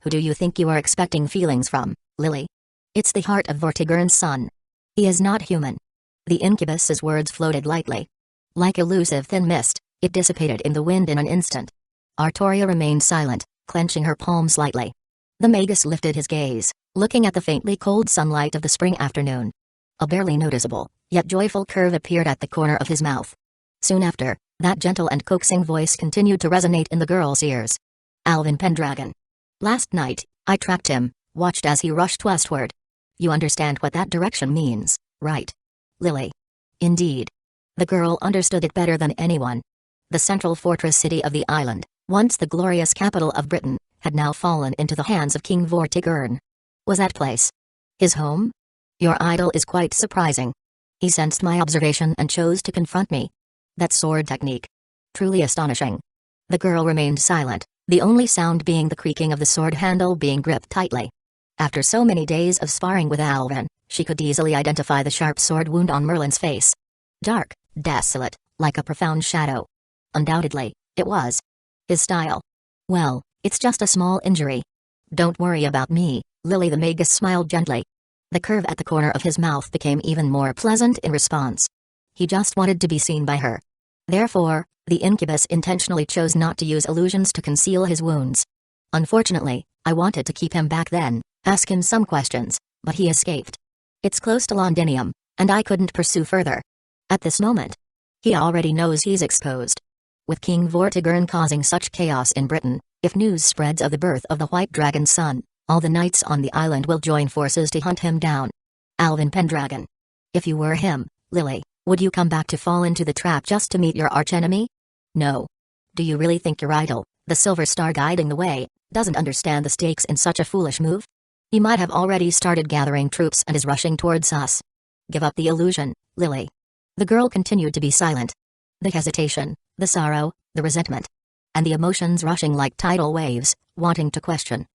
Who do you think you are expecting feelings from, Lily? It's the heart of Vortigern's son. He is not human. The incubus's words floated lightly. Like elusive thin mist, it dissipated in the wind in an instant. Artoria remained silent, clenching her palm slightly. The Magus lifted his gaze, looking at the faintly cold sunlight of the spring afternoon. A barely noticeable, yet joyful curve appeared at the corner of his mouth. Soon after, that gentle and coaxing voice continued to resonate in the girl's ears. Alvin Pendragon. Last night, I tracked him, watched as he rushed westward. You understand what that direction means, right? Lily. Indeed. The girl understood it better than anyone. The central fortress city of the island, once the glorious capital of Britain, had now fallen into the hands of King Vortigern. Was that place his home? Your idol is quite surprising. He sensed my observation and chose to confront me. That sword technique. Truly astonishing. The girl remained silent, the only sound being the creaking of the sword handle being gripped tightly. After so many days of sparring with Alvin, she could easily identify the sharp sword wound on Merlin's face. Dark, desolate, like a profound shadow. Undoubtedly, it was his style. Well, it's just a small injury. Don't worry about me, Lily. The Magus smiled gently. The curve at the corner of his mouth became even more pleasant in response. He just wanted to be seen by her. Therefore, the incubus intentionally chose not to use illusions to conceal his wounds. Unfortunately, I wanted to keep him back then, ask him some questions, but he escaped. It's close to Londinium, and I couldn't pursue further. At this moment, he already knows he's exposed. With King Vortigern causing such chaos in Britain, if news spreads of the birth of the White Dragon's son, all the knights on the island will join forces to hunt him down. Alvin Pendragon. If you were him, Lily, would you come back to fall into the trap just to meet your archenemy? No. Do you really think your idol, the Silver Star guiding the way, doesn't understand the stakes in such a foolish move? He might have already started gathering troops and is rushing towards us. Give up the illusion, Lily. The girl continued to be silent. The hesitation, the sorrow, the resentment, and the emotions rushing like tidal waves, wanting to question.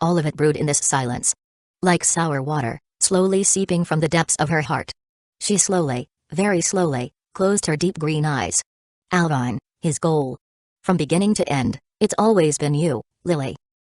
All of it brewed in this silence. Like sour water, slowly seeping from the depths of her heart. She slowly, very slowly, closed her deep green eyes. Alvin, his goal. From beginning to end, it's always been you, Lily.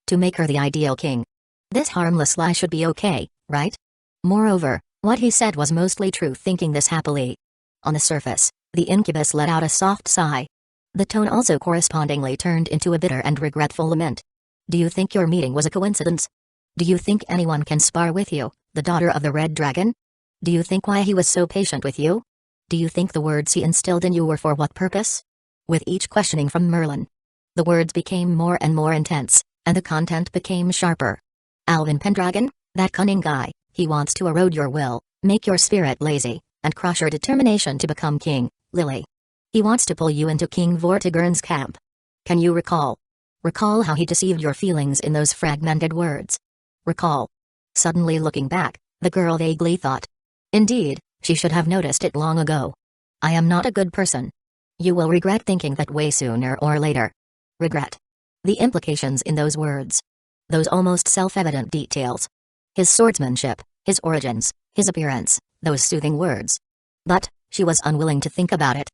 To make her the ideal king. This harmless lie should be okay, right? Moreover, what he said was mostly true. Thinking this happily. On the surface, the incubus let out a soft sigh. The tone also correspondingly turned into a bitter and regretful lament. Do you think your meeting was a coincidence? Do you think anyone can spar with you, the daughter of the Red Dragon? Do you think why he was so patient with you? Do you think the words he instilled in you were for what purpose? With each questioning from Merlin, the words became more and more intense, and the content became sharper. Alvin Pendragon, that cunning guy, he wants to erode your will, make your spirit lazy, and crush your determination to become king, Lily. He wants to pull you into King Vortigern's camp. Can you recall? Recall how he deceived your feelings in those fragmented words. Recall. Suddenly looking back, the girl vaguely thought. Indeed, she should have noticed it long ago. I am not a good person. You will regret thinking that way sooner or later. Regret. The implications in those words. Those almost self-evident details. His swordsmanship, his origins, his appearance, those soothing words. But, she was unwilling to think about it.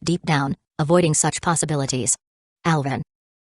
Deep down, avoiding such possibilities. Alvin.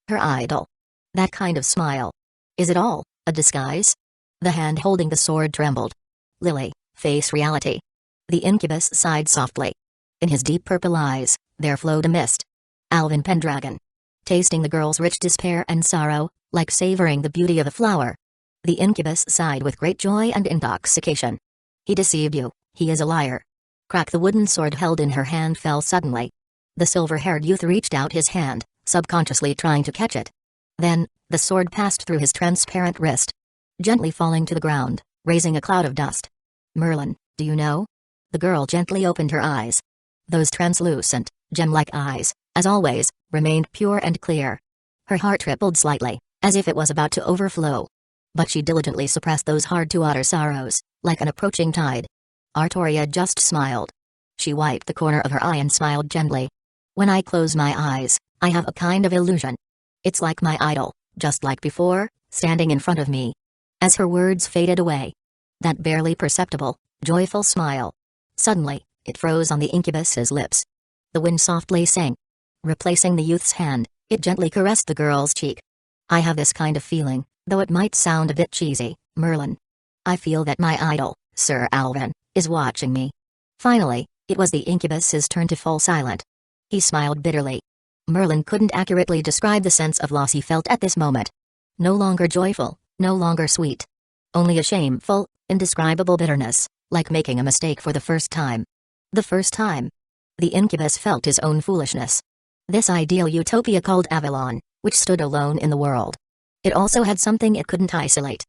Her idol. That kind of smile. Is it all a disguise? The hand holding the sword trembled. Lily, face reality. The incubus sighed softly. In his deep purple eyes, there flowed a mist. Alvin Pendragon. Tasting the girl's rich despair and sorrow, like savoring the beauty of a flower. The incubus sighed with great joy and intoxication. He deceived you, he is a liar. Crack. The wooden sword held in her hand fell suddenly. The silver-haired youth reached out his hand, subconsciously trying to catch it. Then, the sword passed through his transparent wrist, gently falling to the ground, raising a cloud of dust. Merlin, do you know? The girl gently opened her eyes. Those translucent, gem-like eyes, as always, remained pure and clear. Her heart rippled slightly, as if it was about to overflow. But she diligently suppressed those hard-to-utter sorrows, like an approaching tide. Artoria just smiled. She wiped the corner of her eye and smiled gently. When I close my eyes, I have a kind of illusion. It's like my idol, just like before, standing in front of me. As her words faded away, that barely perceptible, joyful smile. Suddenly, it froze on the incubus's lips. The wind softly sang. Replacing the youth's hand, it gently caressed the girl's cheek. I have this kind of feeling, though it might sound a bit cheesy, Merlin. I feel that my idol, Sir Alvin, is watching me. Finally, it was the incubus's turn to fall silent. He smiled bitterly. Merlin couldn't accurately describe the sense of loss he felt at this moment. No longer joyful, no longer sweet. Only a shameful, indescribable bitterness, like making a mistake for the first time. The first time. The incubus felt his own foolishness. This ideal utopia called Avalon, which stood alone in the world. It also had something it couldn't isolate.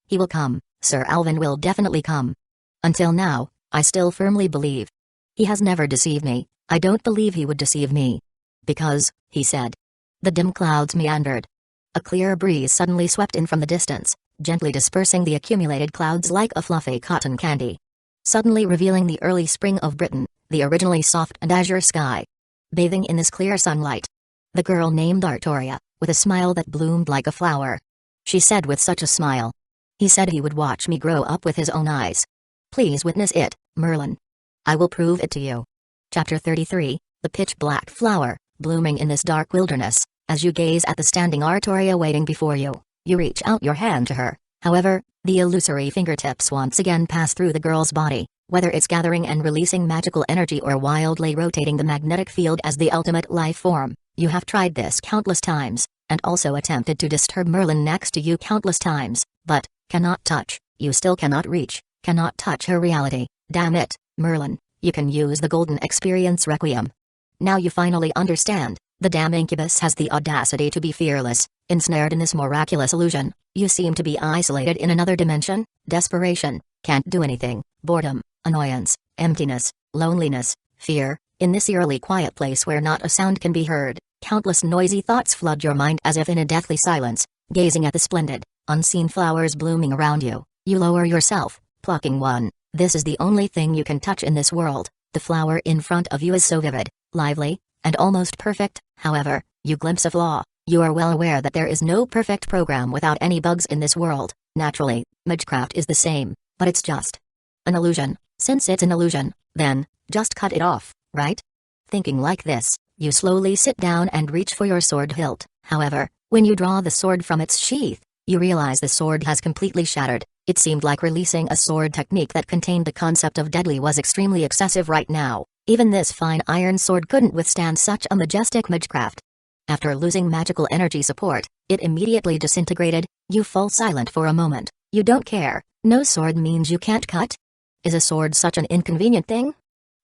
He will come, Sir Alvin will definitely come. Until now, I still firmly believe. He has never deceived me, I don't believe he would deceive me. Because, he said. The dim clouds meandered. A clear breeze suddenly swept in from the distance, gently dispersing the accumulated clouds like a fluffy cotton candy. Suddenly revealing the early spring of Britain, the originally soft and azure sky. Bathing in this clear sunlight. The girl named Artoria, with a smile that bloomed like a flower. She said with such a smile. He said he would watch me grow up with his own eyes. Please witness it, Merlin. I will prove it to you. Chapter 33, The Pitch-Black Flower, blooming in this dark wilderness. As you gaze at the standing Artoria waiting before you, you reach out your hand to her. However, the illusory fingertips once again pass through the girl's body, whether it's gathering and releasing magical energy or wildly rotating the magnetic field as the ultimate life form. You have tried this countless times, and also attempted to disturb Merlin next to you countless times, but cannot touch, you still cannot reach, cannot touch her reality. Damn it, Merlin, you can use the Golden Experience Requiem. Now you finally understand, the damn incubus has the audacity to be fearless, ensnared in this miraculous illusion. You seem to be isolated in another dimension, desperation, can't do anything, boredom, annoyance, emptiness, loneliness, fear, in this eerily quiet place where not a sound can be heard. Countless noisy thoughts flood your mind as if in a deathly silence. Gazing at the splendid, unseen flowers blooming around you, you lower yourself, plucking one. This is the only thing you can touch in this world. The flower in front of you is so vivid, lively, and almost perfect. However, you glimpse a flaw. You are well aware that there is no perfect program without any bugs in this world. Naturally, Magecraft is the same, but it's just an illusion. Since it's an illusion, then, just cut it off, right? Thinking like this, you slowly sit down and reach for your sword hilt. However, when you draw the sword from its sheath, you realize the sword has completely shattered. It seemed like releasing a sword technique that contained the concept of deadly was extremely excessive right now. Even this fine iron sword couldn't withstand such a majestic Magecraft. After losing magical energy support, it immediately disintegrated. You fall silent for a moment. You don't care. No sword means you can't cut? Is a sword such an inconvenient thing?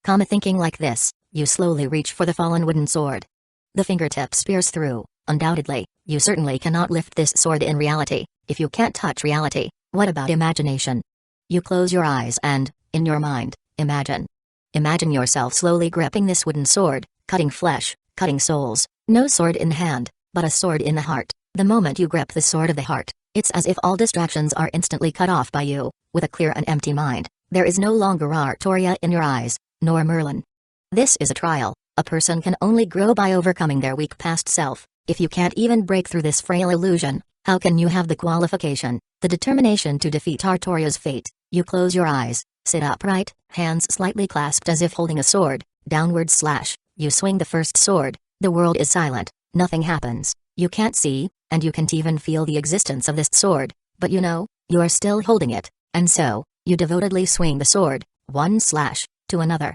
Thinking like this, you slowly reach for the fallen wooden sword. The fingertips pierce through. Undoubtedly, you certainly cannot lift this sword in reality. If you can't touch reality, what about imagination? You close your eyes and, in your mind, imagine. Imagine yourself slowly gripping this wooden sword, cutting flesh, cutting souls. No sword in hand, but a sword in the heart. The moment you grip the sword of the heart, it's as if all distractions are instantly cut off by you. With a clear and empty mind, there is no longer Artoria in your eyes, nor Merlin. This is a trial. A person can only grow by overcoming their weak past self. If you can't even break through this frail illusion, how can you have the qualification, the determination to defeat Artoria's fate? You close your eyes, sit upright, hands slightly clasped as if holding a sword, downward slash. You swing the first sword. The world is silent, nothing happens, you can't see, and you can't even feel the existence of this sword, but you know, you are still holding it, and so, you devotedly swing the sword, one slash, to another.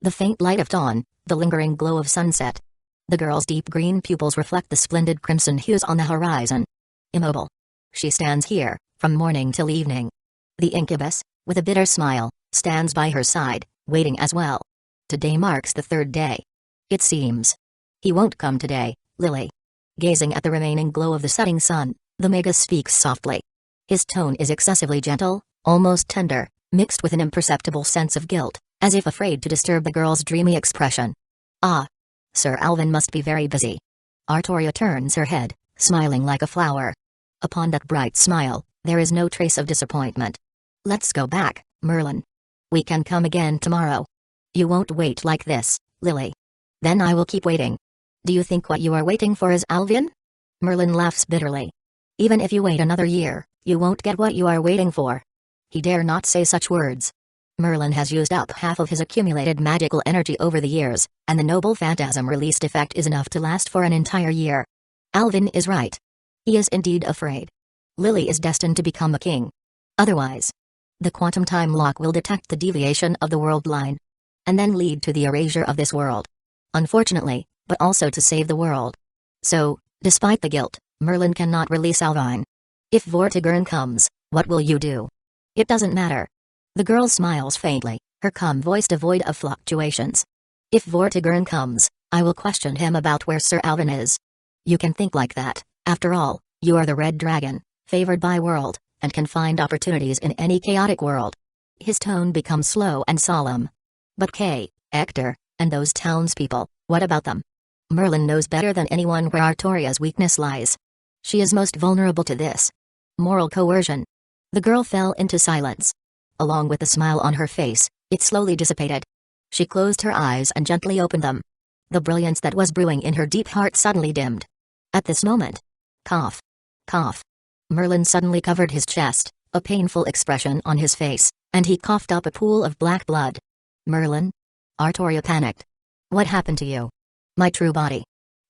The faint light of dawn, the lingering glow of sunset. The girl's deep green pupils reflect the splendid crimson hues on the horizon. Immobile. She stands here, from morning till evening. The incubus, with a bitter smile, stands by her side, waiting as well. Today marks the third day. It seems. He won't come today, Lily. Gazing at the remaining glow of the setting sun, the Magus speaks softly. His tone is excessively gentle, almost tender, mixed with an imperceptible sense of guilt, as if afraid to disturb the girl's dreamy expression. Ah. Sir Alvin must be very busy. Artoria turns her head, smiling like a flower. Upon that bright smile, there is no trace of disappointment. Let's go back, Merlin. We can come again tomorrow. You won't wait like this, Lily. Then I will keep waiting. Do you think what you are waiting for is Alvin? Merlin laughs bitterly. Even if you wait another year, you won't get what you are waiting for. He dare not say such words. Merlin has used up half of his accumulated magical energy over the years, and the noble phantasm released effect is enough to last for an entire year. Alvin is right. He is indeed afraid. Lily is destined to become a king. Otherwise, the quantum time lock will detect the deviation of the world line, and then lead to the erasure of this world. Unfortunately, but also to save the world. So, despite the guilt, Merlin cannot release Alvin. If Vortigern comes, what will you do? It doesn't matter. The girl smiles faintly, her calm voice devoid of fluctuations. If Vortigern comes, I will question him about where Sir Alvin is. You can think like that, after all, you are the Red Dragon, favored by world, and can find opportunities in any chaotic world. His tone becomes slow and solemn. But Kay, Hector, and those townspeople, what about them? Merlin knows better than anyone where Artoria's weakness lies. She is most vulnerable to this. Moral coercion. The girl fell into silence. Along with the smile on her face, it slowly dissipated. She closed her eyes and gently opened them. The brilliance that was brewing in her deep heart suddenly dimmed. At this moment, cough. Cough. Merlin suddenly covered his chest, a painful expression on his face, and he coughed up a pool of black blood. Merlin? Artoria panicked. What happened to you? My true body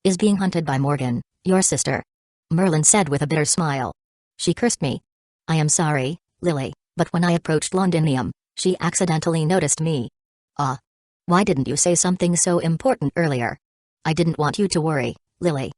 is being hunted by Morgan, your sister. Merlin said with a bitter smile. She cursed me. I am sorry, Lily, but when I approached Londinium, she accidentally noticed me. Ah. Why didn't you say something so important earlier? I didn't want you to worry, Lily.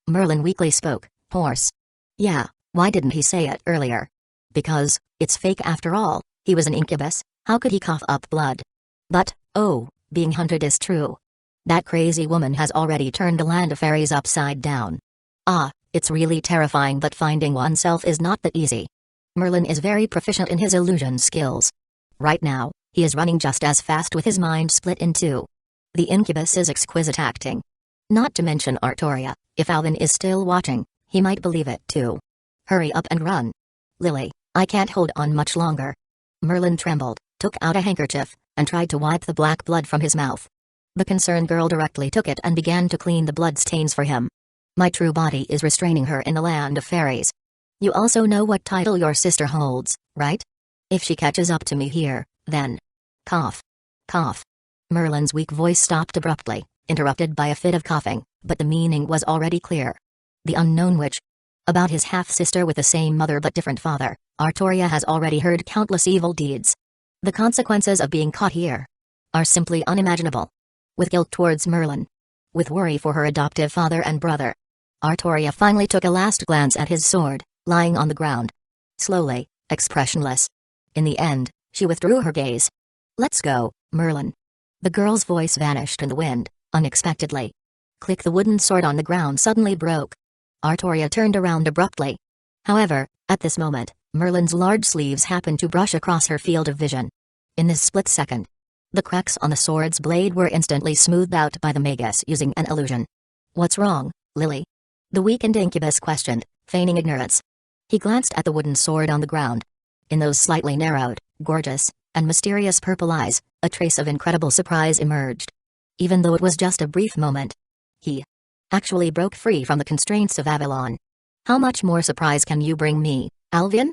Merlin weakly spoke, hoarse. Yeah, why didn't he say it earlier? Because, it's fake after all, he was an incubus, how could he cough up blood? But, oh, being hunted is true. That crazy woman has already turned the land of fairies upside down. Ah, it's really terrifying, but finding oneself is not that easy. Merlin is very proficient in his illusion skills. Right now, he is running just as fast with his mind split in two. The incubus is exquisite acting. Not to mention Artoria, if Alvin is still watching, he might believe it too. Hurry up and run. Lily, I can't hold on much longer. Merlin trembled, took out a handkerchief, and tried to wipe the black blood from his mouth. The concerned girl directly took it and began to clean the blood stains for him. My true body is restraining her in the land of fairies. You also know what title your sister holds, right? If she catches up to me here, then... Cough. Cough. Merlin's weak voice stopped abruptly, interrupted by a fit of coughing, but the meaning was already clear. The unknown witch. About his half-sister with the same mother but different father, Artoria has already heard countless evil deeds. The consequences of being caught here are simply unimaginable. With guilt towards Merlin, with worry for her adoptive father and brother, Artoria finally took a last glance at his sword, lying on the ground. Slowly, expressionless. In the end, she withdrew her gaze. Let's go, Merlin. The girl's voice vanished in the wind, unexpectedly. Click, the wooden sword on the ground suddenly broke. Artoria turned around abruptly. However, at this moment, Merlin's large sleeves happened to brush across her field of vision. In this split second, the cracks on the sword's blade were instantly smoothed out by the Magus using an illusion. What's wrong, Lily? The weakened incubus questioned, feigning ignorance. He glanced at the wooden sword on the ground. In those slightly narrowed, gorgeous, and mysterious purple eyes, a trace of incredible surprise emerged. Even though it was just a brief moment, he actually broke free from the constraints of Avalon. How much more surprise can you bring me, Alvin?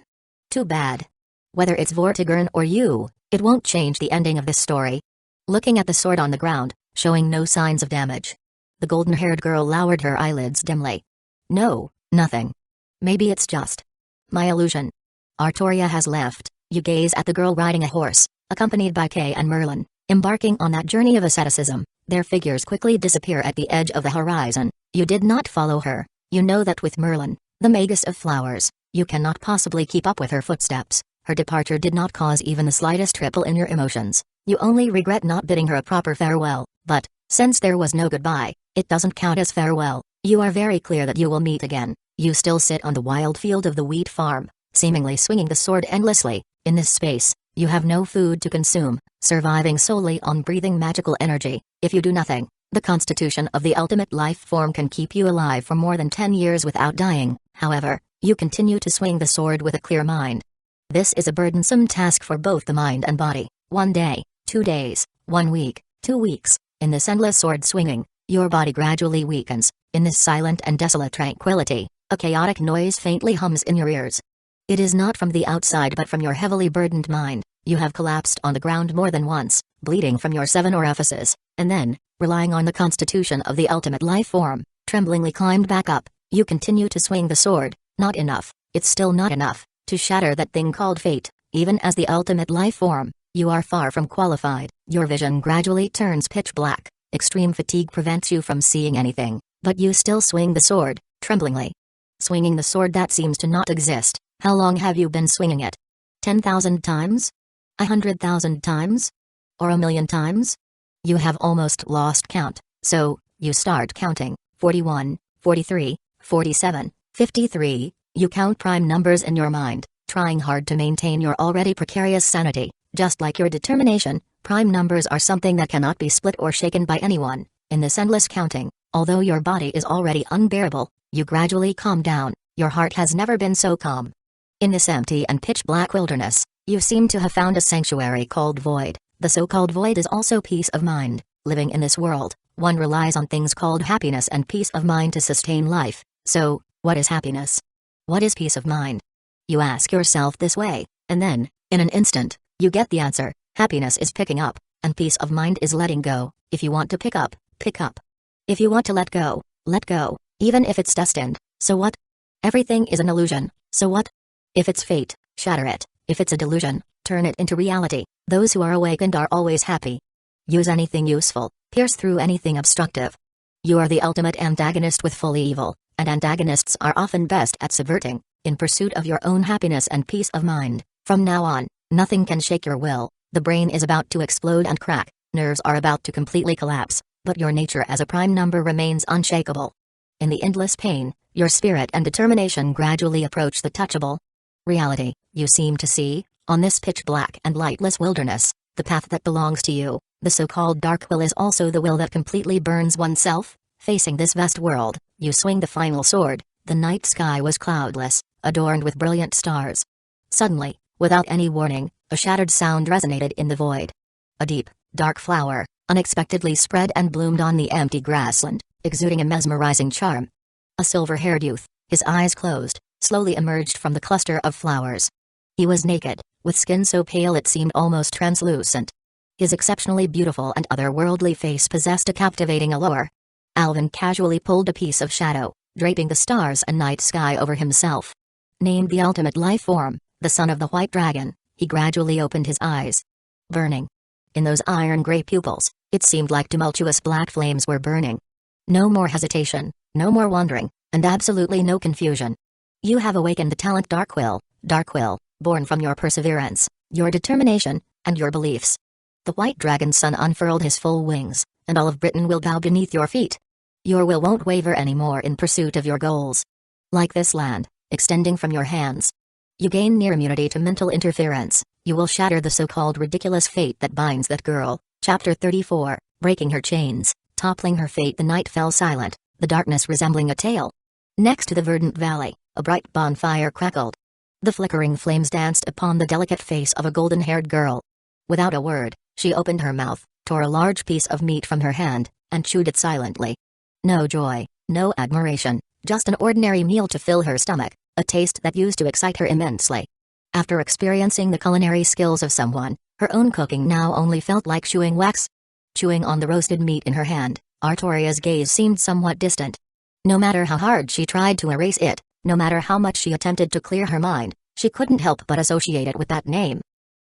Too bad. Whether it's Vortigern or you, it won't change the ending of this story. Looking at the sword on the ground, showing no signs of damage, the golden-haired girl lowered her eyelids dimly. No, nothing. Maybe it's just my illusion. Artoria has left. You gaze at the girl riding a horse, accompanied by Kay and Merlin, Embarking on that journey of asceticism, their figures quickly disappear at the edge of the horizon. You did not follow her. You know that with Merlin, the magus of flowers, you cannot possibly keep up with her footsteps. Her departure did not cause even the slightest ripple in your emotions. You only regret not bidding her a proper farewell, but, since there was no goodbye, it doesn't count as farewell. You are very clear that you will meet again. You still sit on the wild field of the wheat farm, seemingly swinging the sword endlessly. In this space, you have no food to consume, surviving solely on breathing magical energy. If you do nothing, the constitution of the ultimate life form can keep you alive for more than 10 years without dying. However, you continue to swing the sword with a clear mind. This is a burdensome task for both the mind and body. 1 day, 2 days, 1 week, 2 weeks. In this endless sword swinging, your body gradually weakens. In this silent and desolate tranquility, a chaotic noise faintly hums in your ears. It is not from the outside but from your heavily burdened mind. You have collapsed on the ground more than once, bleeding from your 7 orifices, and then, relying on the constitution of the ultimate life form, tremblingly climbed back up. You continue to swing the sword. Not enough, it's still not enough, to shatter that thing called fate. Even as the ultimate life form, you are far from qualified. Your vision gradually turns pitch black. Extreme fatigue prevents you from seeing anything, but you still swing the sword, tremblingly. Swinging the sword that seems to not exist. How long have you been swinging it? 10,000 times? 100,000 times? Or 1,000,000 times? You have almost lost count, so, you start counting. 41, 43, 47, 53, you count prime numbers in your mind, trying hard to maintain your already precarious sanity. Just like your determination, prime numbers are something that cannot be split or shaken by anyone. In this endless counting, although your body is already unbearable, you gradually calm down. Your heart has never been so calm. In this empty and pitch-black wilderness, you seem to have found a sanctuary called void. The so-called void is also peace of mind. Living in this world, one relies on things called happiness and peace of mind to sustain life. So, what is happiness? What is peace of mind? You ask yourself this way, and then, in an instant, you get the answer. Happiness is picking up, and peace of mind is letting go. If you want to pick up, pick up. If you want to let go, even if it's destined. So what? Everything is an illusion. So what? If it's fate, shatter it. If it's a delusion, turn it into reality. Those who are awakened are always happy. Use anything useful, pierce through anything obstructive. You are the ultimate antagonist with fully evil, and antagonists are often best at subverting, in pursuit of your own happiness and peace of mind. From now on, nothing can shake your will. The brain is about to explode and crack, nerves are about to completely collapse, but your nature as a prime number remains unshakable. In the endless pain, your spirit and determination gradually approach the touchable reality. You seem to see, on this pitch-black and lightless wilderness, the path that belongs to you. The so-called dark will is also the will that completely burns oneself. Facing this vast world, you swing the final sword. The night sky was cloudless, adorned with brilliant stars. Suddenly, without any warning, a shattered sound resonated in the void. A deep, dark flower, unexpectedly spread and bloomed on the empty grassland, exuding a mesmerizing charm. A silver-haired youth, his eyes closed, slowly emerged from the cluster of flowers. He was naked, with skin so pale it seemed almost translucent. His exceptionally beautiful and otherworldly face possessed a captivating allure. Alvin casually pulled a piece of shadow, draping the stars and night sky over himself. Named the ultimate life form, the son of the white dragon, he gradually opened his eyes. Burning. In those iron-gray pupils, it seemed like tumultuous black flames were burning. No more hesitation, no more wandering, and absolutely no confusion. You have awakened the talent Dark Will, born from your perseverance, your determination, and your beliefs. The white dragon's son unfurled his full wings, and all of Britain will bow beneath your feet. Your will won't waver anymore in pursuit of your goals. Like this land, extending from your hands. You gain near immunity to mental interference. You will shatter the so-called ridiculous fate that binds that girl. Chapter 34, breaking her chains, toppling her fate. The night fell silent, the darkness resembling a tail. Next to the verdant valley, a bright bonfire crackled. The flickering flames danced upon the delicate face of a golden-haired girl. Without a word, she opened her mouth, tore a large piece of meat from her hand, and chewed it silently. No joy, no admiration, just an ordinary meal to fill her stomach, a taste that used to excite her immensely. After experiencing the culinary skills of someone, her own cooking now only felt like chewing wax. Chewing on the roasted meat in her hand, Artoria's gaze seemed somewhat distant. No matter how hard she tried to erase it, no matter how much she attempted to clear her mind, she couldn't help but associate it with that name.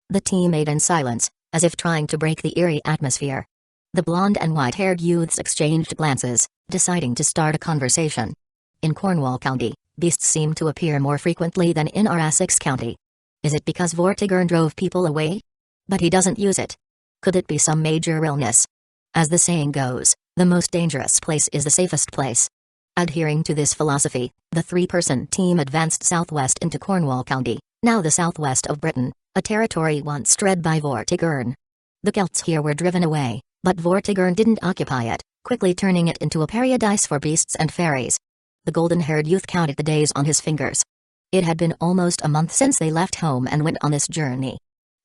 The team ate in silence, as if trying to break the eerie atmosphere. The blonde and white-haired youths exchanged glances, deciding to start a conversation. In Cornwall County, beasts seem to appear more frequently than in our Essex County. Is it because Vortigern drove people away? But he doesn't use it. Could it be some major illness? As the saying goes, the most dangerous place is the safest place. Adhering to this philosophy, the three-person team advanced southwest into Cornwall County, now the southwest of Britain, a territory once tread by Vortigern. The Celts here were driven away, but Vortigern didn't occupy it, quickly turning it into a paradise for beasts and fairies. The golden-haired youth counted the days on his fingers. It had been almost a month since they left home and went on this journey.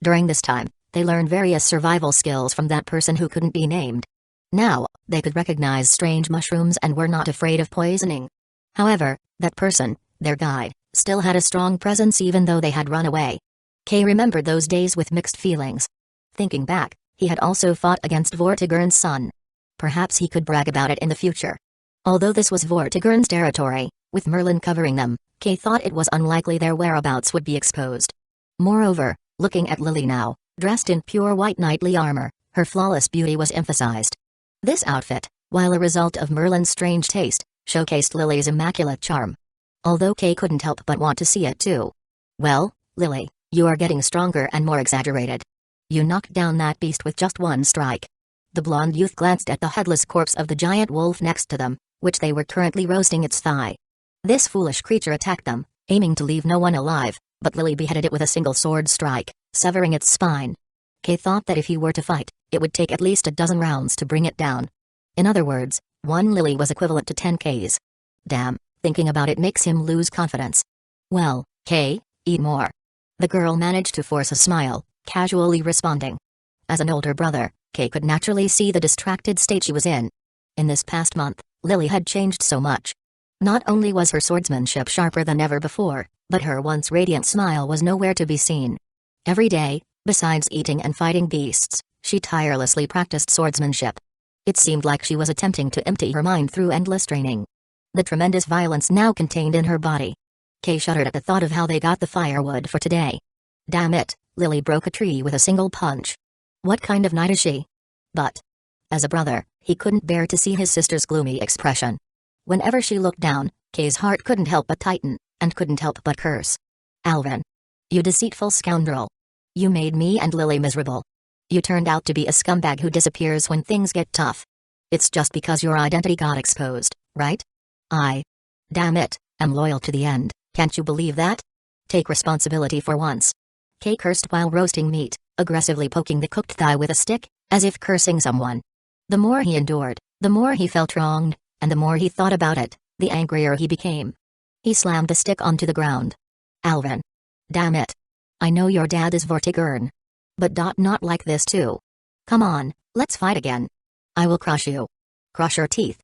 During this time, they learned various survival skills from that person who couldn't be named. Now, they could recognize strange mushrooms and were not afraid of poisoning. However, that person, their guide, still had a strong presence even though they had run away. Kay remembered those days with mixed feelings. Thinking back, he had also fought against Vortigern's son. Perhaps he could brag about it in the future. Although this was Vortigern's territory, with Merlin covering them, Kay thought it was unlikely their whereabouts would be exposed. Moreover, looking at Lily now, dressed in pure white knightly armor, her flawless beauty was emphasized. This outfit, while a result of Merlin's strange taste, showcased Lily's immaculate charm. Although Kay couldn't help but want to see it too. Well, Lily, you are getting stronger and more exaggerated. You knocked down that beast with just one strike. The blonde youth glanced at the headless corpse of the giant wolf next to them, which they were currently roasting its thigh. This foolish creature attacked them, aiming to leave no one alive, but Lily beheaded it with a single sword strike, severing its spine. Kay thought that if he were to fight, it would take at least a dozen rounds to bring it down. In other words, one Lily was equivalent to 10 Ks. Damn, thinking about it makes him lose confidence. Well, Kay, eat more. The girl managed to force a smile, casually responding. As an older brother, Kay could naturally see the distracted state she was in. In this past month, Lily had changed so much. Not only was her swordsmanship sharper than ever before, but her once radiant smile was nowhere to be seen. Every day, besides eating and fighting beasts, she tirelessly practiced swordsmanship. It seemed like she was attempting to empty her mind through endless training. The tremendous violence now contained in her body. Kay shuddered at the thought of how they got the firewood for today. Damn it, Lily broke a tree with a single punch. What kind of knight is she? But, as a brother, he couldn't bear to see his sister's gloomy expression. Whenever she looked down, Kay's heart couldn't help but tighten, and couldn't help but curse. Alvin. You deceitful scoundrel. You made me and Lily miserable. You turned out to be a scumbag who disappears when things get tough. It's just because your identity got exposed, right? Damn it, am loyal to the end, can't you believe that? Take responsibility for once. Kay cursed while roasting meat, aggressively poking the cooked thigh with a stick, as if cursing someone. The more he endured, the more he felt wronged, and the more he thought about it, the angrier he became. He slammed the stick onto the ground. Alvin. Damn it. I know your dad is Vortigern. But not like this too. Come on, let's fight again. I will crush you. Crush your teeth.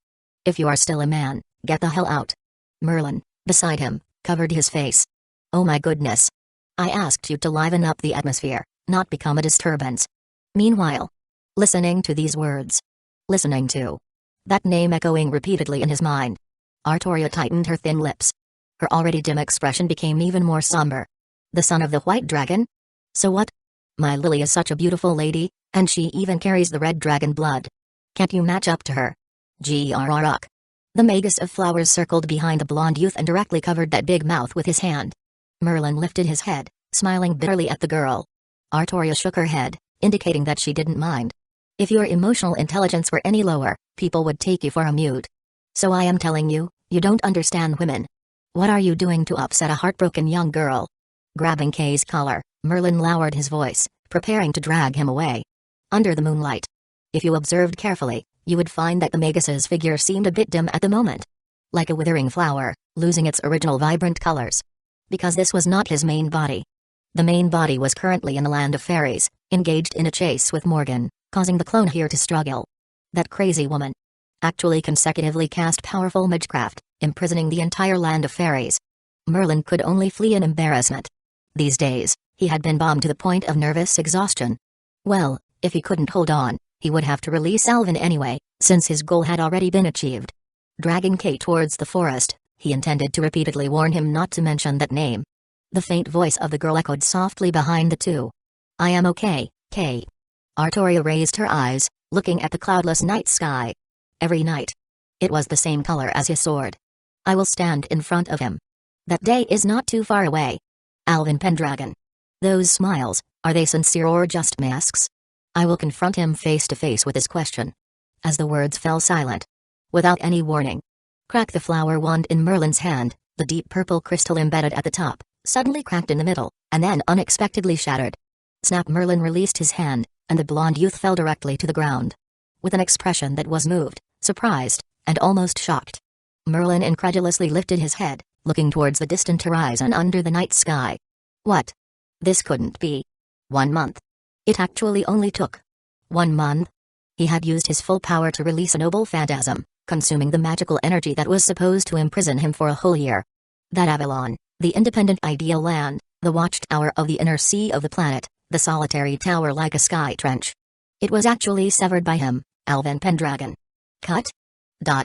If you are still a man, get the hell out. Merlin, beside him, covered his face. Oh my goodness. I asked you to liven up the atmosphere, not become a disturbance. Meanwhile, listening to these words. Listening to that name echoing repeatedly in his mind. Artoria tightened her thin lips. Her already dim expression became even more somber. The son of the White Dragon? So what? My Lily is such a beautiful lady, and she even carries the red dragon blood. Can't you match up to her? Grrrk. The magus of flowers circled behind the blonde youth and directly covered that big mouth with his hand. Merlin lifted his head, smiling bitterly at the girl. Artoria shook her head, indicating that she didn't mind. If your emotional intelligence were any lower, people would take you for a mute. So I am telling you, you don't understand women. What are you doing to upset a heartbroken young girl? Grabbing Kay's collar, Merlin lowered his voice, preparing to drag him away. Under the moonlight. If you observed carefully, you would find that the Magus's figure seemed a bit dim at the moment. Like a withering flower, losing its original vibrant colors. Because this was not his main body. The main body was currently in the land of fairies, engaged in a chase with Morgan, causing the clone here to struggle. That crazy woman. Actually consecutively cast powerful magecraft, imprisoning the entire land of fairies. Merlin could only flee in embarrassment. These days, he had been bombed to the point of nervous exhaustion. Well, if he couldn't hold on, he would have to release Alvin anyway, since his goal had already been achieved. Dragging Kay towards the forest, he intended to repeatedly warn him not to mention that name. The faint voice of the girl echoed softly behind the two. I am okay, Kay. Artoria raised her eyes, looking at the cloudless night sky. Every night. It was the same color as his sword. I will stand in front of him. That day is not too far away. Alvin Pendragon. Those smiles, are they sincere or just masks? I will confront him face to face with this question. As the words fell silent. Without any warning. Crack the flower wand in Merlin's hand, the deep purple crystal embedded at the top, suddenly cracked in the middle, and then unexpectedly shattered. Snap! Merlin released his hand, and the blonde youth fell directly to the ground. With an expression that was moved, surprised, and almost shocked. Merlin incredulously lifted his head, looking towards the distant horizon under the night sky. What? This couldn't be. 1 month. It actually only took 1 month. He had used his full power to release a noble phantasm, consuming the magical energy that was supposed to imprison him for a whole year. That Avalon, the independent ideal land, the watchtower of the inner sea of the planet, the solitary tower like a sky trench. It was actually severed by him, Alvin Pendragon. Cut?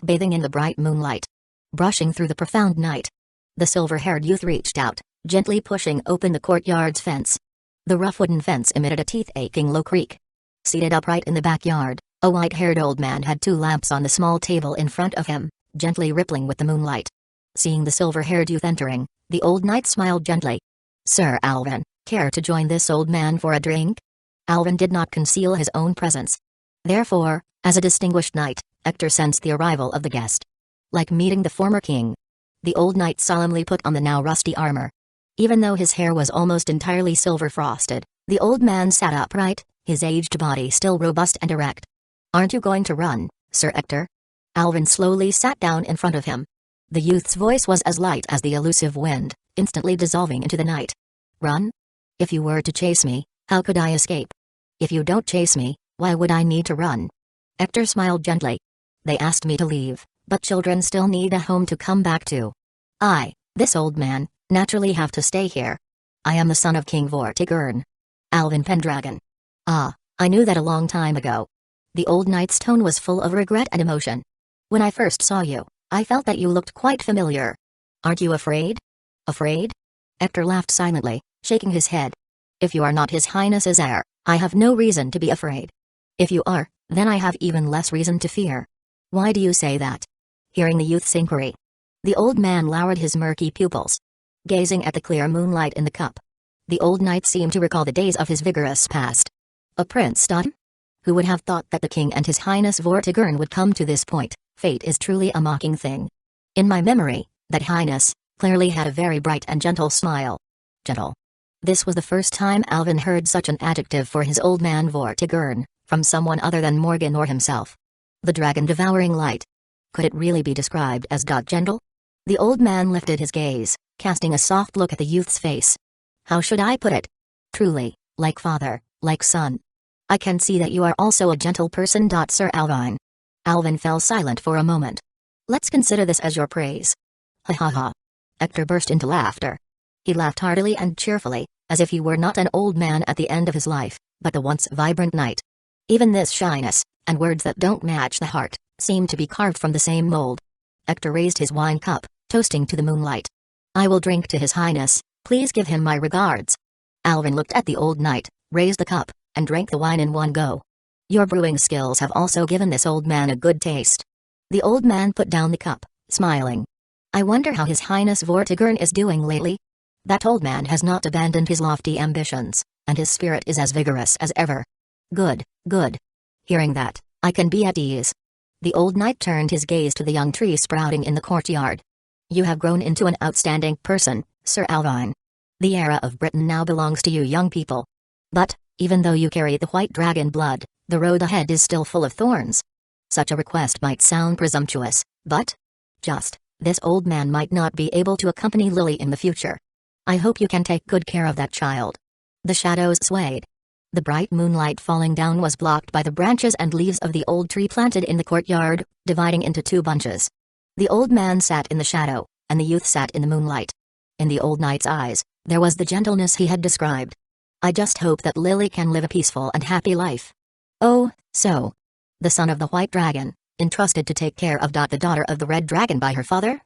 Bathing in the bright moonlight. Brushing through the profound night. The silver-haired youth reached out, gently pushing open the courtyard's fence. The rough wooden fence emitted a teeth-aching low creak. Seated upright in the backyard, a white-haired old man had 2 lamps on the small table in front of him, gently rippling with the moonlight. Seeing the silver-haired youth entering, the old knight smiled gently. Sir Alvin, care to join this old man for a drink? Alvin did not conceal his own presence. Therefore, as a distinguished knight, Hector sensed the arrival of the guest. Like meeting the former king. The old knight solemnly put on the now rusty armor. Even though his hair was almost entirely silver-frosted, the old man sat upright, his aged body still robust and erect. Aren't you going to run, Sir Hector? Alvin slowly sat down in front of him. The youth's voice was as light as the elusive wind, instantly dissolving into the night. Run? If you were to chase me, how could I escape? If you don't chase me, why would I need to run? Hector smiled gently. They asked me to leave, but children still need a home to come back to. I, this old man, naturally have to stay here. I am the son of King Vortigern. Alvin Pendragon. Ah, I knew that a long time ago. The old knight's tone was full of regret and emotion. When I first saw you, I felt that you looked quite familiar. Aren't you afraid? Afraid? Hector laughed silently, shaking his head. If you are not His Highness's heir, I have no reason to be afraid. If you are, then I have even less reason to fear. Why do you say that? Hearing the youth's inquiry, the old man lowered his murky pupils, gazing at the clear moonlight in the cup. The old knight seemed to recall the days of his vigorous past. A prince, who would have thought that the king and His Highness Vortigern would come to this point? Fate is truly a mocking thing. In my memory, that highness clearly had a very bright and gentle smile. Gentle. This was the first time Alvin heard such an adjective for his old man Vortigern, from someone other than Morgan or himself. The dragon-devouring light. Could it really be described as gentle? The old man lifted his gaze, casting a soft look at the youth's face. How should I put it? Truly, like father, like son. I can see that you are also a gentle person. Sir Alvin. Alvin fell silent for a moment. Let's consider this as your praise. Ha ha ha. Hector burst into laughter. He laughed heartily and cheerfully, as if he were not an old man at the end of his life, but the once vibrant knight. Even this shyness, and words that don't match the heart, seemed to be carved from the same mold. Hector raised his wine cup, toasting to the moonlight. I will drink to His Highness, please give him my regards. Alvin looked at the old knight, raised the cup, and drank the wine in one go. Your brewing skills have also given this old man a good taste. The old man put down the cup, smiling. I wonder how His Highness Vortigern is doing lately. That old man has not abandoned his lofty ambitions, and his spirit is as vigorous as ever. Good, good. Hearing that, I can be at ease. The old knight turned his gaze to the young tree sprouting in the courtyard. You have grown into an outstanding person, Sir Alvin. The era of Britain now belongs to you young people. But, even though you carry the white dragon blood, the road ahead is still full of thorns. Such a request might sound presumptuous, but this old man might not be able to accompany Lily in the future. I hope you can take good care of that child. The shadows swayed. The bright moonlight falling down was blocked by the branches and leaves of the old tree planted in the courtyard, dividing into 2 bunches. The old man sat in the shadow, and the youth sat in the moonlight. In the old knight's eyes, there was the gentleness he had described. I just hope that Lily can live a peaceful and happy life. Oh, so. The son of the white dragon, entrusted to take care of the daughter of the red dragon by her father?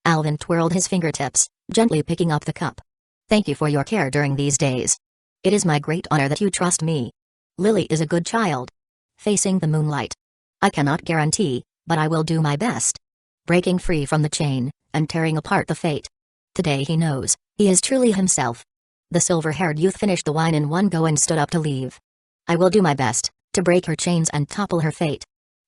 Alvin twirled his fingertips, gently picking up the cup. Thank you for your care during these days. It is my great honor that you trust me. Lily is a good child. Facing the moonlight. I cannot guarantee, but I will do my best. Breaking free from the chain, and tearing apart the fate. Today he knows, he is truly himself. The silver-haired youth finished the wine in one go and stood up to leave. I will do my best, to break her chains and topple her fate.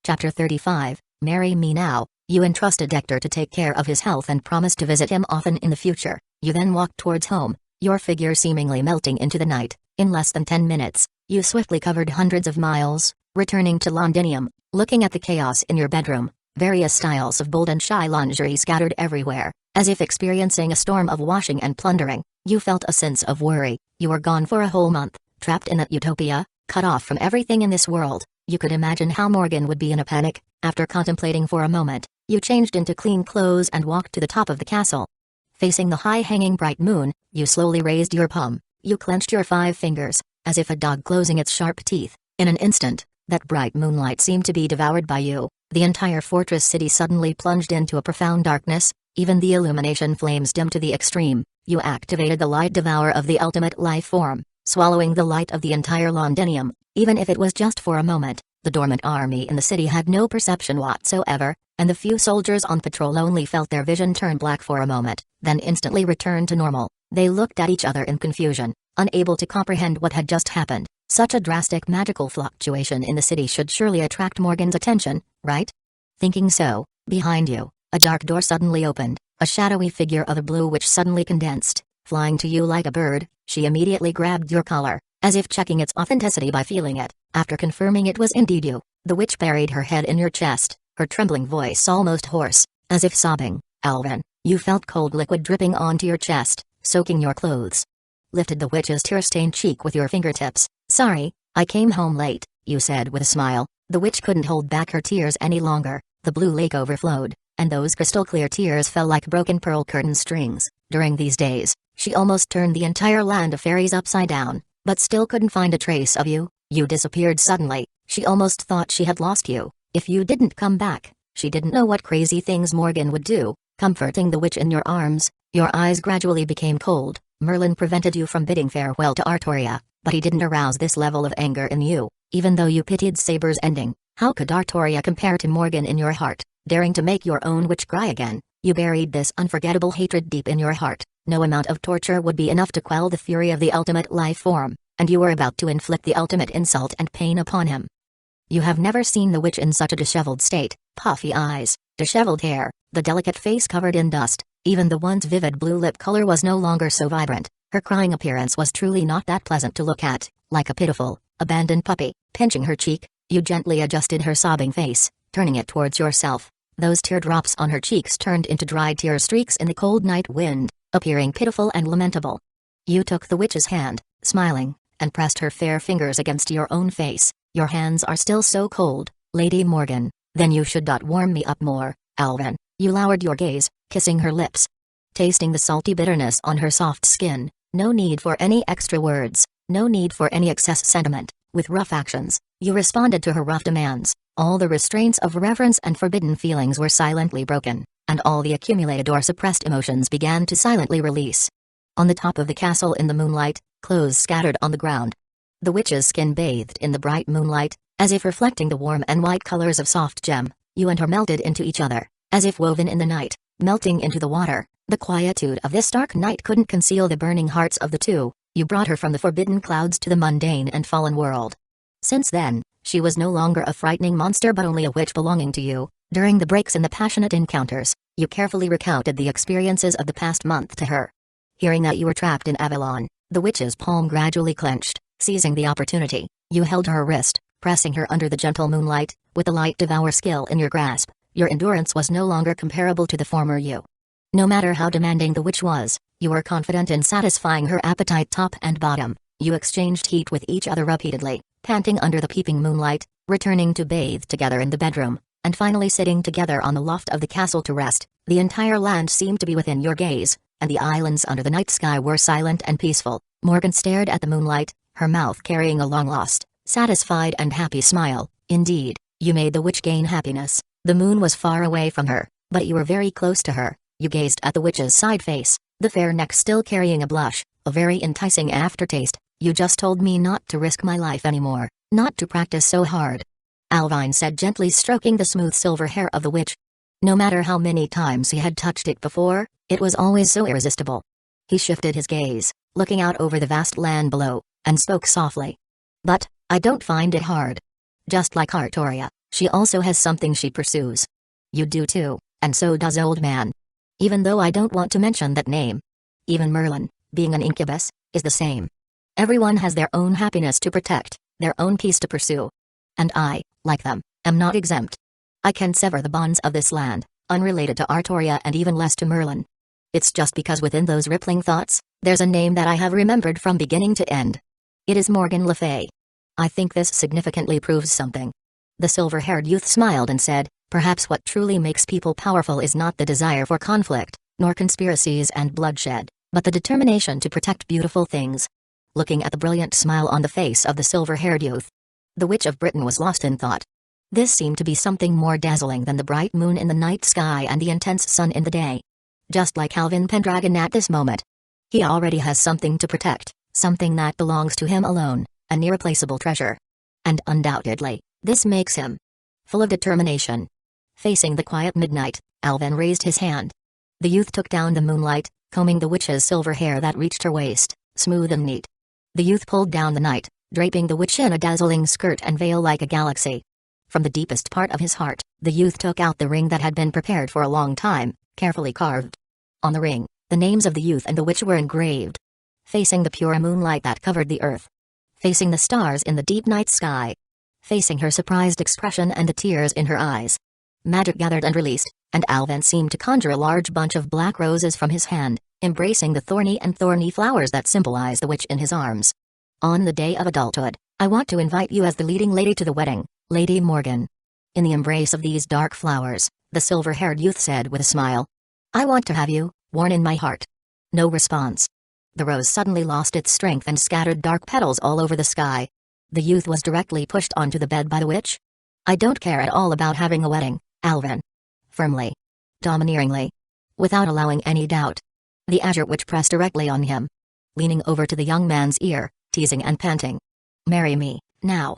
Chapter 35, Marry Me Now. You entrusted Hector to take care of his health and promised to visit him often in the future. You then walked towards home, your figure seemingly melting into the night. In less than 10 minutes, you swiftly covered hundreds of miles, returning to Londinium, looking at the chaos in your bedroom, various styles of bold and shy lingerie scattered everywhere, as if experiencing a storm of washing and plundering. You felt a sense of worry. You were gone for a whole month, trapped in that utopia, cut off from everything in this world. You could imagine how Morgan would be in a panic. After contemplating for a moment, you changed into clean clothes and walked to the top of the castle. Facing the high-hanging bright moon, you slowly raised your palm. You clenched your 5 fingers, as if a dog closing its sharp teeth. In an instant, that bright moonlight seemed to be devoured by you. The entire fortress city suddenly plunged into a profound darkness. Even the illumination flames dimmed to the extreme. You activated the light devourer of the ultimate life form, swallowing the light of the entire Londinium, even if it was just for a moment. The dormant army in the city had no perception whatsoever, and the few soldiers on patrol only felt their vision turn black for a moment, then instantly return to normal. They looked at each other in confusion, unable to comprehend what had just happened. Such a drastic magical fluctuation in the city should surely attract Morgan's attention, right? Thinking so, behind you, a dark door suddenly opened, a shadowy figure of a blue witch suddenly condensed, flying to you like a bird. She immediately grabbed your collar, as if checking its authenticity by feeling it. After confirming it was indeed you, the witch buried her head in your chest, her trembling voice almost hoarse, as if sobbing. Alvin, you felt cold liquid dripping onto your chest, soaking your clothes. Lifted the witch's tear-stained cheek with your fingertips. Sorry, I came home late, you said with a smile. The witch couldn't hold back her tears any longer. The blue lake overflowed, and those crystal-clear tears fell like broken pearl curtain strings. During these days, she almost turned the entire land of fairies upside down, but still couldn't find a trace of you. You disappeared suddenly. She almost thought she had lost you. If you didn't come back, she didn't know what crazy things Morgan would do. Comforting the witch in your arms, your eyes gradually became cold. Merlin prevented you from bidding farewell to Artoria, but he didn't arouse this level of anger in you, even though you pitied Saber's ending. How could Artoria compare to Morgan in your heart? Daring to make your own witch cry again, you buried this unforgettable hatred deep in your heart. No amount of torture would be enough to quell the fury of the ultimate life form, and you were about to inflict the ultimate insult and pain upon him. You have never seen the witch in such a disheveled state. Puffy eyes, disheveled hair, the delicate face covered in dust. Even the once vivid blue lip color was no longer so vibrant. Her crying appearance was truly not that pleasant to look at. Like a pitiful, abandoned puppy, pinching her cheek, you gently adjusted her sobbing face, turning it towards yourself. Those teardrops on her cheeks turned into dry tear streaks in the cold night wind, appearing pitiful and lamentable. You took the witch's hand, smiling, and pressed her fair fingers against your own face. Your hands are still so cold, Lady Morgan. Then you should not warm me up more, Alvin. You lowered your gaze, kissing her lips. Tasting the salty bitterness on her soft skin. No need for any extra words, no need for any excess sentiment. With rough actions, you responded to her rough demands. All the restraints of reverence and forbidden feelings were silently broken, and all the accumulated or suppressed emotions began to silently release. On the top of the castle in the moonlight, clothes scattered on the ground. The witch's skin bathed in the bright moonlight, as if reflecting the warm and white colors of soft gem. You and her melted into each other, as if woven in the night, melting into the water. The quietude of this dark night couldn't conceal the burning hearts of the two. You brought her from the forbidden clouds to the mundane and fallen world. Since then, she was no longer a frightening monster but only a witch belonging to you. During the breaks in the passionate encounters, you carefully recounted the experiences of the past month to her. Hearing that you were trapped in Avalon, the witch's palm gradually clenched. Seizing the opportunity, you held her wrist, pressing her under the gentle moonlight. With the light devour skill in your grasp, your endurance was no longer comparable to the former you. No matter how demanding the witch was, you were confident in satisfying her appetite top and bottom. You exchanged heat with each other repeatedly, panting under the peeping moonlight, returning to bathe together in the bedroom, and finally sitting together on the loft of the castle to rest. The entire land seemed to be within your gaze, and the islands under the night sky were silent and peaceful. Morgan stared at the moonlight, her mouth carrying a long-lost, satisfied and happy smile. Indeed, you made the witch gain happiness. The moon was far away from her, but you were very close to her. You gazed at the witch's side face, the fair neck still carrying a blush, a very enticing aftertaste. You just told me not to risk my life anymore. Not to practice so hard, Alvine said, gently stroking the smooth silver hair of the witch. No matter how many times he had touched it before, it was always so irresistible. He shifted his gaze, looking out over the vast land below, and spoke softly. But, I don't find it hard. Just like Artoria, she also has something she pursues. You do too, and so does old man. Even though I don't want to mention that name. Even Merlin, being an incubus, is the same. Everyone has their own happiness to protect, their own peace to pursue. And I, like them, am not exempt. I can sever the bonds of this land, unrelated to Artoria and even less to Merlin. It's just because within those rippling thoughts, there's a name that I have remembered from beginning to end. It is Morgan Le Fay. I think this significantly proves something. The silver-haired youth smiled and said, perhaps what truly makes people powerful is not the desire for conflict, nor conspiracies and bloodshed, but the determination to protect beautiful things. Looking at the brilliant smile on the face of the silver-haired youth, the Witch of Britain was lost in thought. This seemed to be something more dazzling than the bright moon in the night sky and the intense sun in the day. Just like Alvin Pendragon at this moment. He already has something to protect, something that belongs to him alone, an irreplaceable treasure. And undoubtedly, this makes him full of determination. Facing the quiet midnight, Alvin raised his hand. The youth took down the moonlight, combing the witch's silver hair that reached her waist, smooth and neat. The youth pulled down the night, draping the witch in a dazzling skirt and veil like a galaxy. From the deepest part of his heart, the youth took out the ring that had been prepared for a long time, carefully carved. On the ring, the names of the youth and the witch were engraved. Facing the pure moonlight that covered the earth. Facing the stars in the deep night sky. Facing her surprised expression and the tears in her eyes. Magic gathered and released, and Alvin seemed to conjure a large bunch of black roses from his hand, embracing the thorny flowers that symbolize the witch in his arms. On the day of adulthood, I want to invite you as the leading lady to the wedding, Lady Morgan. In the embrace of these dark flowers, the silver-haired youth said with a smile. I want to have you, worn in my heart. No response. The rose suddenly lost its strength and scattered dark petals all over the sky. The youth was directly pushed onto the bed by the witch. I don't care at all about having a wedding, Alvin. Firmly. Domineeringly. Without allowing any doubt. The azure witch pressed directly on him. Leaning over to the young man's ear, teasing and panting. Marry me, now.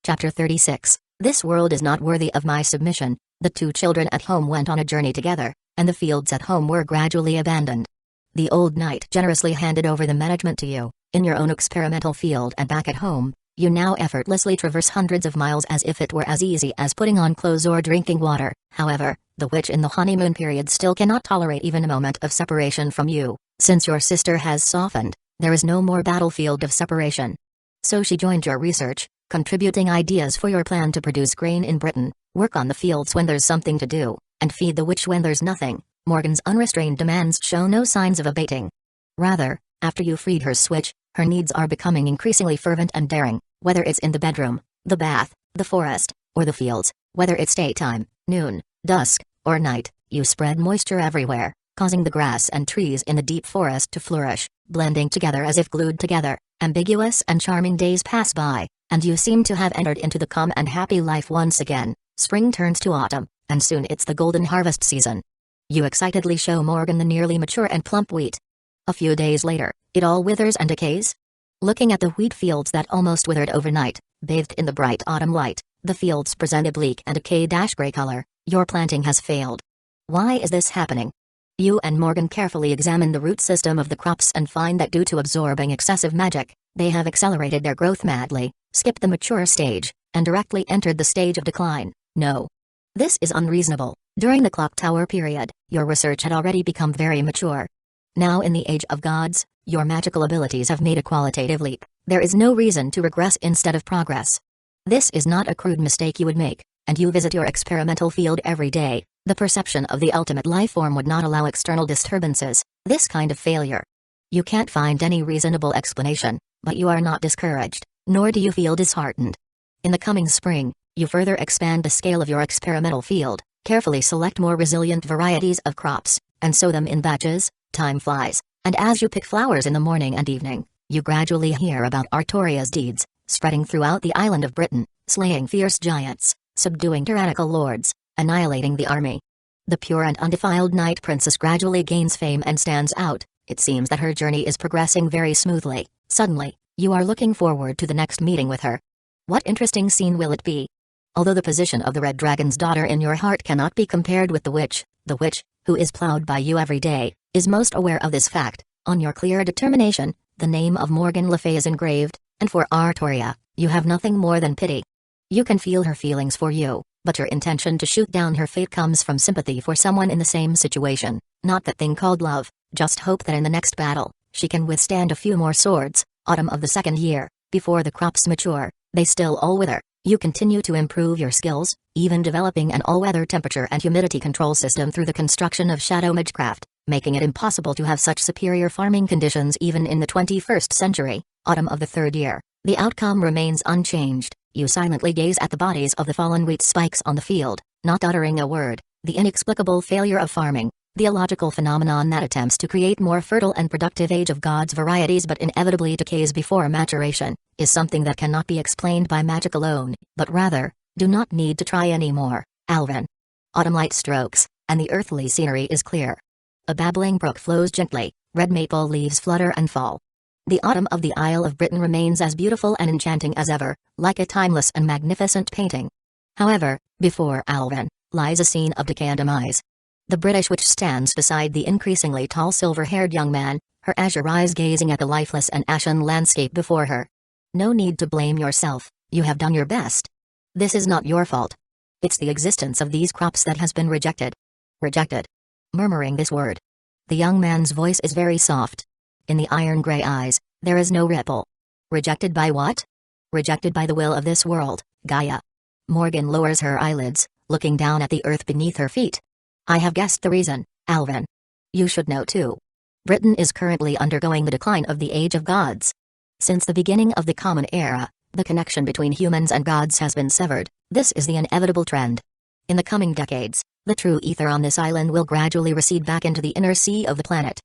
Chapter 36. This world is not worthy of my submission. The two children at home went on a journey together, and the fields at home were gradually abandoned. The old knight generously handed over the management to you. In your own experimental field and back at home, you now effortlessly traverse hundreds of miles as if it were as easy as putting on clothes or drinking water. However, the witch in the honeymoon period still cannot tolerate even a moment of separation from you. Since your sister has softened, there is no more battlefield of separation. So she joined your research, contributing ideas for your plan to produce grain in Britain, work on the fields when there's something to do, and feed the witch when there's nothing. Morgan's unrestrained demands show no signs of abating. Rather, after you freed her switch, her needs are becoming increasingly fervent and daring, whether it's in the bedroom, the bath, the forest, or the fields, whether it's daytime, noon, dusk, or night, you spread moisture everywhere, causing the grass and trees in the deep forest to flourish, blending together as if glued together. Ambiguous and charming days pass by, and you seem to have entered into the calm and happy life once again. Spring turns to autumn, and soon it's the golden harvest season. You excitedly show Morgan the nearly mature and plump wheat. A few days later, it all withers and decays. Looking at the wheat fields that almost withered overnight, bathed in the bright autumn light, the fields present a bleak and decayed-gray color. Your planting has failed. Why is this happening? You and Morgan carefully examine the root system of the crops and find that due to absorbing excessive magic, they have accelerated their growth madly, skipped the mature stage, and directly entered the stage of decline. No. This is unreasonable. During the clock tower period, your research had already become very mature. Now in the age of gods, your magical abilities have made a qualitative leap. There is no reason to regress instead of progress. This is not a crude mistake you would make, and you visit your experimental field every day. The perception of the ultimate life form would not allow external disturbances. This kind of failure. You can't find any reasonable explanation, but you are not discouraged, nor do you feel disheartened. In the coming spring, you further expand the scale of your experimental field, carefully select more resilient varieties of crops, and sow them in batches. Time flies, and as you pick flowers in the morning and evening, you gradually hear about Artoria's deeds, spreading throughout the island of Britain, slaying fierce giants, subduing tyrannical lords, annihilating the army. The pure and undefiled Night Princess gradually gains fame and stands out. It seems that her journey is progressing very smoothly. Suddenly, you are looking forward to the next meeting with her. What interesting scene will it be? Although the position of the Red Dragon's daughter in your heart cannot be compared with the witch, who is plowed by you every day, is most aware of this fact. On your clear determination, the name of Morgan Le Fay is engraved, and for Artoria, you have nothing more than pity. You can feel her feelings for you, but your intention to shoot down her fate comes from sympathy for someone in the same situation, not that thing called love. Just hope that in the next battle, she can withstand a few more swords. Autumn of the second year, before the crops mature, they still all wither. You continue to improve your skills, even developing an all-weather temperature and humidity control system through the construction of shadow magecraft, making it impossible to have such superior farming conditions even in the 21st century. Autumn of the third year, the outcome remains unchanged. You silently gaze at the bodies of the fallen wheat spikes on the field, not uttering a word. The inexplicable failure of farming, the illogical phenomenon that attempts to create more fertile and productive age of God's varieties but inevitably decays before maturation, is something that cannot be explained by magic alone, but rather, do not need to try anymore. Alvin. Autumn light strokes, and the earthly scenery is clear. A babbling brook flows gently, red maple leaves flutter and fall. The autumn of the Isle of Britain remains as beautiful and enchanting as ever, like a timeless and magnificent painting. However, before Alvin, lies a scene of decay and demise. The British witch stands beside the increasingly tall silver-haired young man, her azure eyes gazing at the lifeless and ashen landscape before her. No need to blame yourself, you have done your best. This is not your fault. It's the existence of these crops that has been rejected. Rejected. Murmuring this word, the young man's voice is very soft. In the iron-gray eyes, there is no ripple. Rejected by what? Rejected by the will of this world, Gaia. Morgan lowers her eyelids, looking down at the earth beneath her feet. I have guessed the reason, Alvin. You should know too. Britain is currently undergoing the decline of the Age of Gods. Since the beginning of the Common Era, the connection between humans and gods has been severed. This is the inevitable trend. In the coming decades, the true ether on this island will gradually recede back into the inner sea of the planet.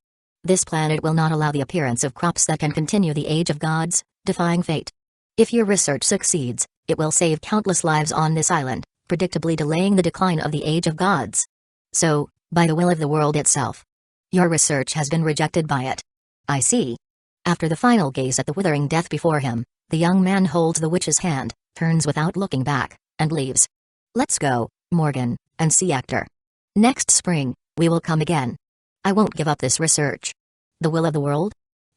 This planet will not allow the appearance of crops that can continue the Age of Gods, defying fate. If your research succeeds, it will save countless lives on this island, predictably delaying the decline of the Age of Gods. So, by the will of the world itself, your research has been rejected by it. I see. After the final gaze at the withering death before him, the young man holds the witch's hand, turns without looking back, and leaves. Let's go, Morgan, and see Actor. Next spring, we will come again. I won't give up this research. The will of the world?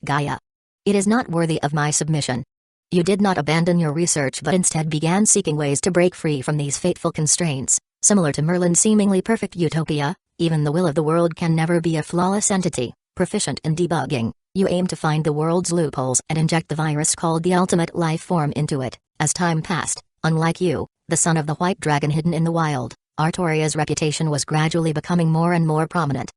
Gaia. It is not worthy of my submission. You did not abandon your research but instead began seeking ways to break free from these fateful constraints. Similar to Merlin's seemingly perfect utopia, even the will of the world can never be a flawless entity. Proficient in debugging, you aim to find the world's loopholes and inject the virus called the ultimate life form into it. As time passed, unlike you, the son of the white dragon hidden in the wild, Artoria's reputation was gradually becoming more and more prominent.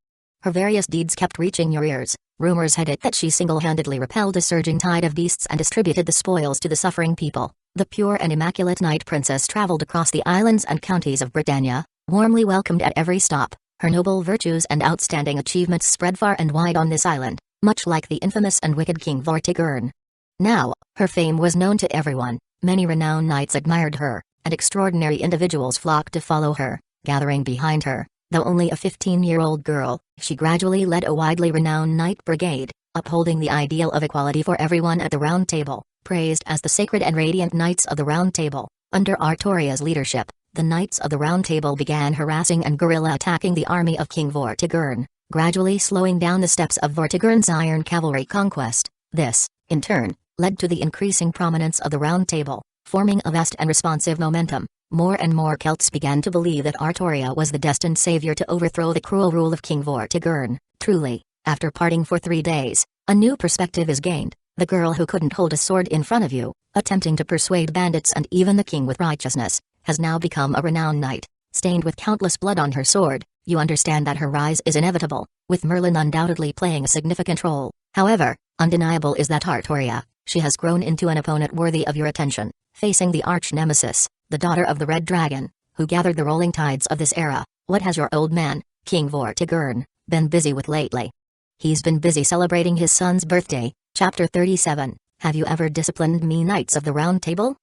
Her various deeds kept reaching your ears. Rumors had it that she single-handedly repelled a surging tide of beasts and distributed the spoils to the suffering people. The pure and immaculate Night Princess traveled across the islands and counties of Britannia, warmly welcomed at every stop. Her noble virtues and outstanding achievements spread far and wide on this island, much like the infamous and wicked King Vortigern. Now, her fame was known to everyone. Many renowned knights admired her, and extraordinary individuals flocked to follow her, gathering behind her. Though only a 15-year-old girl, she gradually led a widely renowned knight brigade, upholding the ideal of equality for everyone at the Round Table, praised as the sacred and radiant Knights of the Round Table. Under Artoria's leadership, the Knights of the Round Table began harassing and guerrilla attacking the army of King Vortigern, gradually slowing down the steps of Vortigern's iron cavalry conquest. This, in turn, led to the increasing prominence of the Round Table, forming a vast and responsive momentum. More and more Celts began to believe that Artoria was the destined savior to overthrow the cruel rule of King Vortigern. Truly, after parting for 3 days, a new perspective is gained. The girl who couldn't hold a sword in front of you, attempting to persuade bandits and even the king with righteousness, has now become a renowned knight, stained with countless blood on her sword. You understand that her rise is inevitable, with Merlin undoubtedly playing a significant role. However, undeniable is that Artoria, she has grown into an opponent worthy of your attention, facing the arch-nemesis, the daughter of the Red Dragon, who gathered the rolling tides of this era. What has your old man, King Vortigern, been busy with lately? He's been busy celebrating his son's birthday. Chapter 37. Have you ever disciplined me, Knights of the Round Table?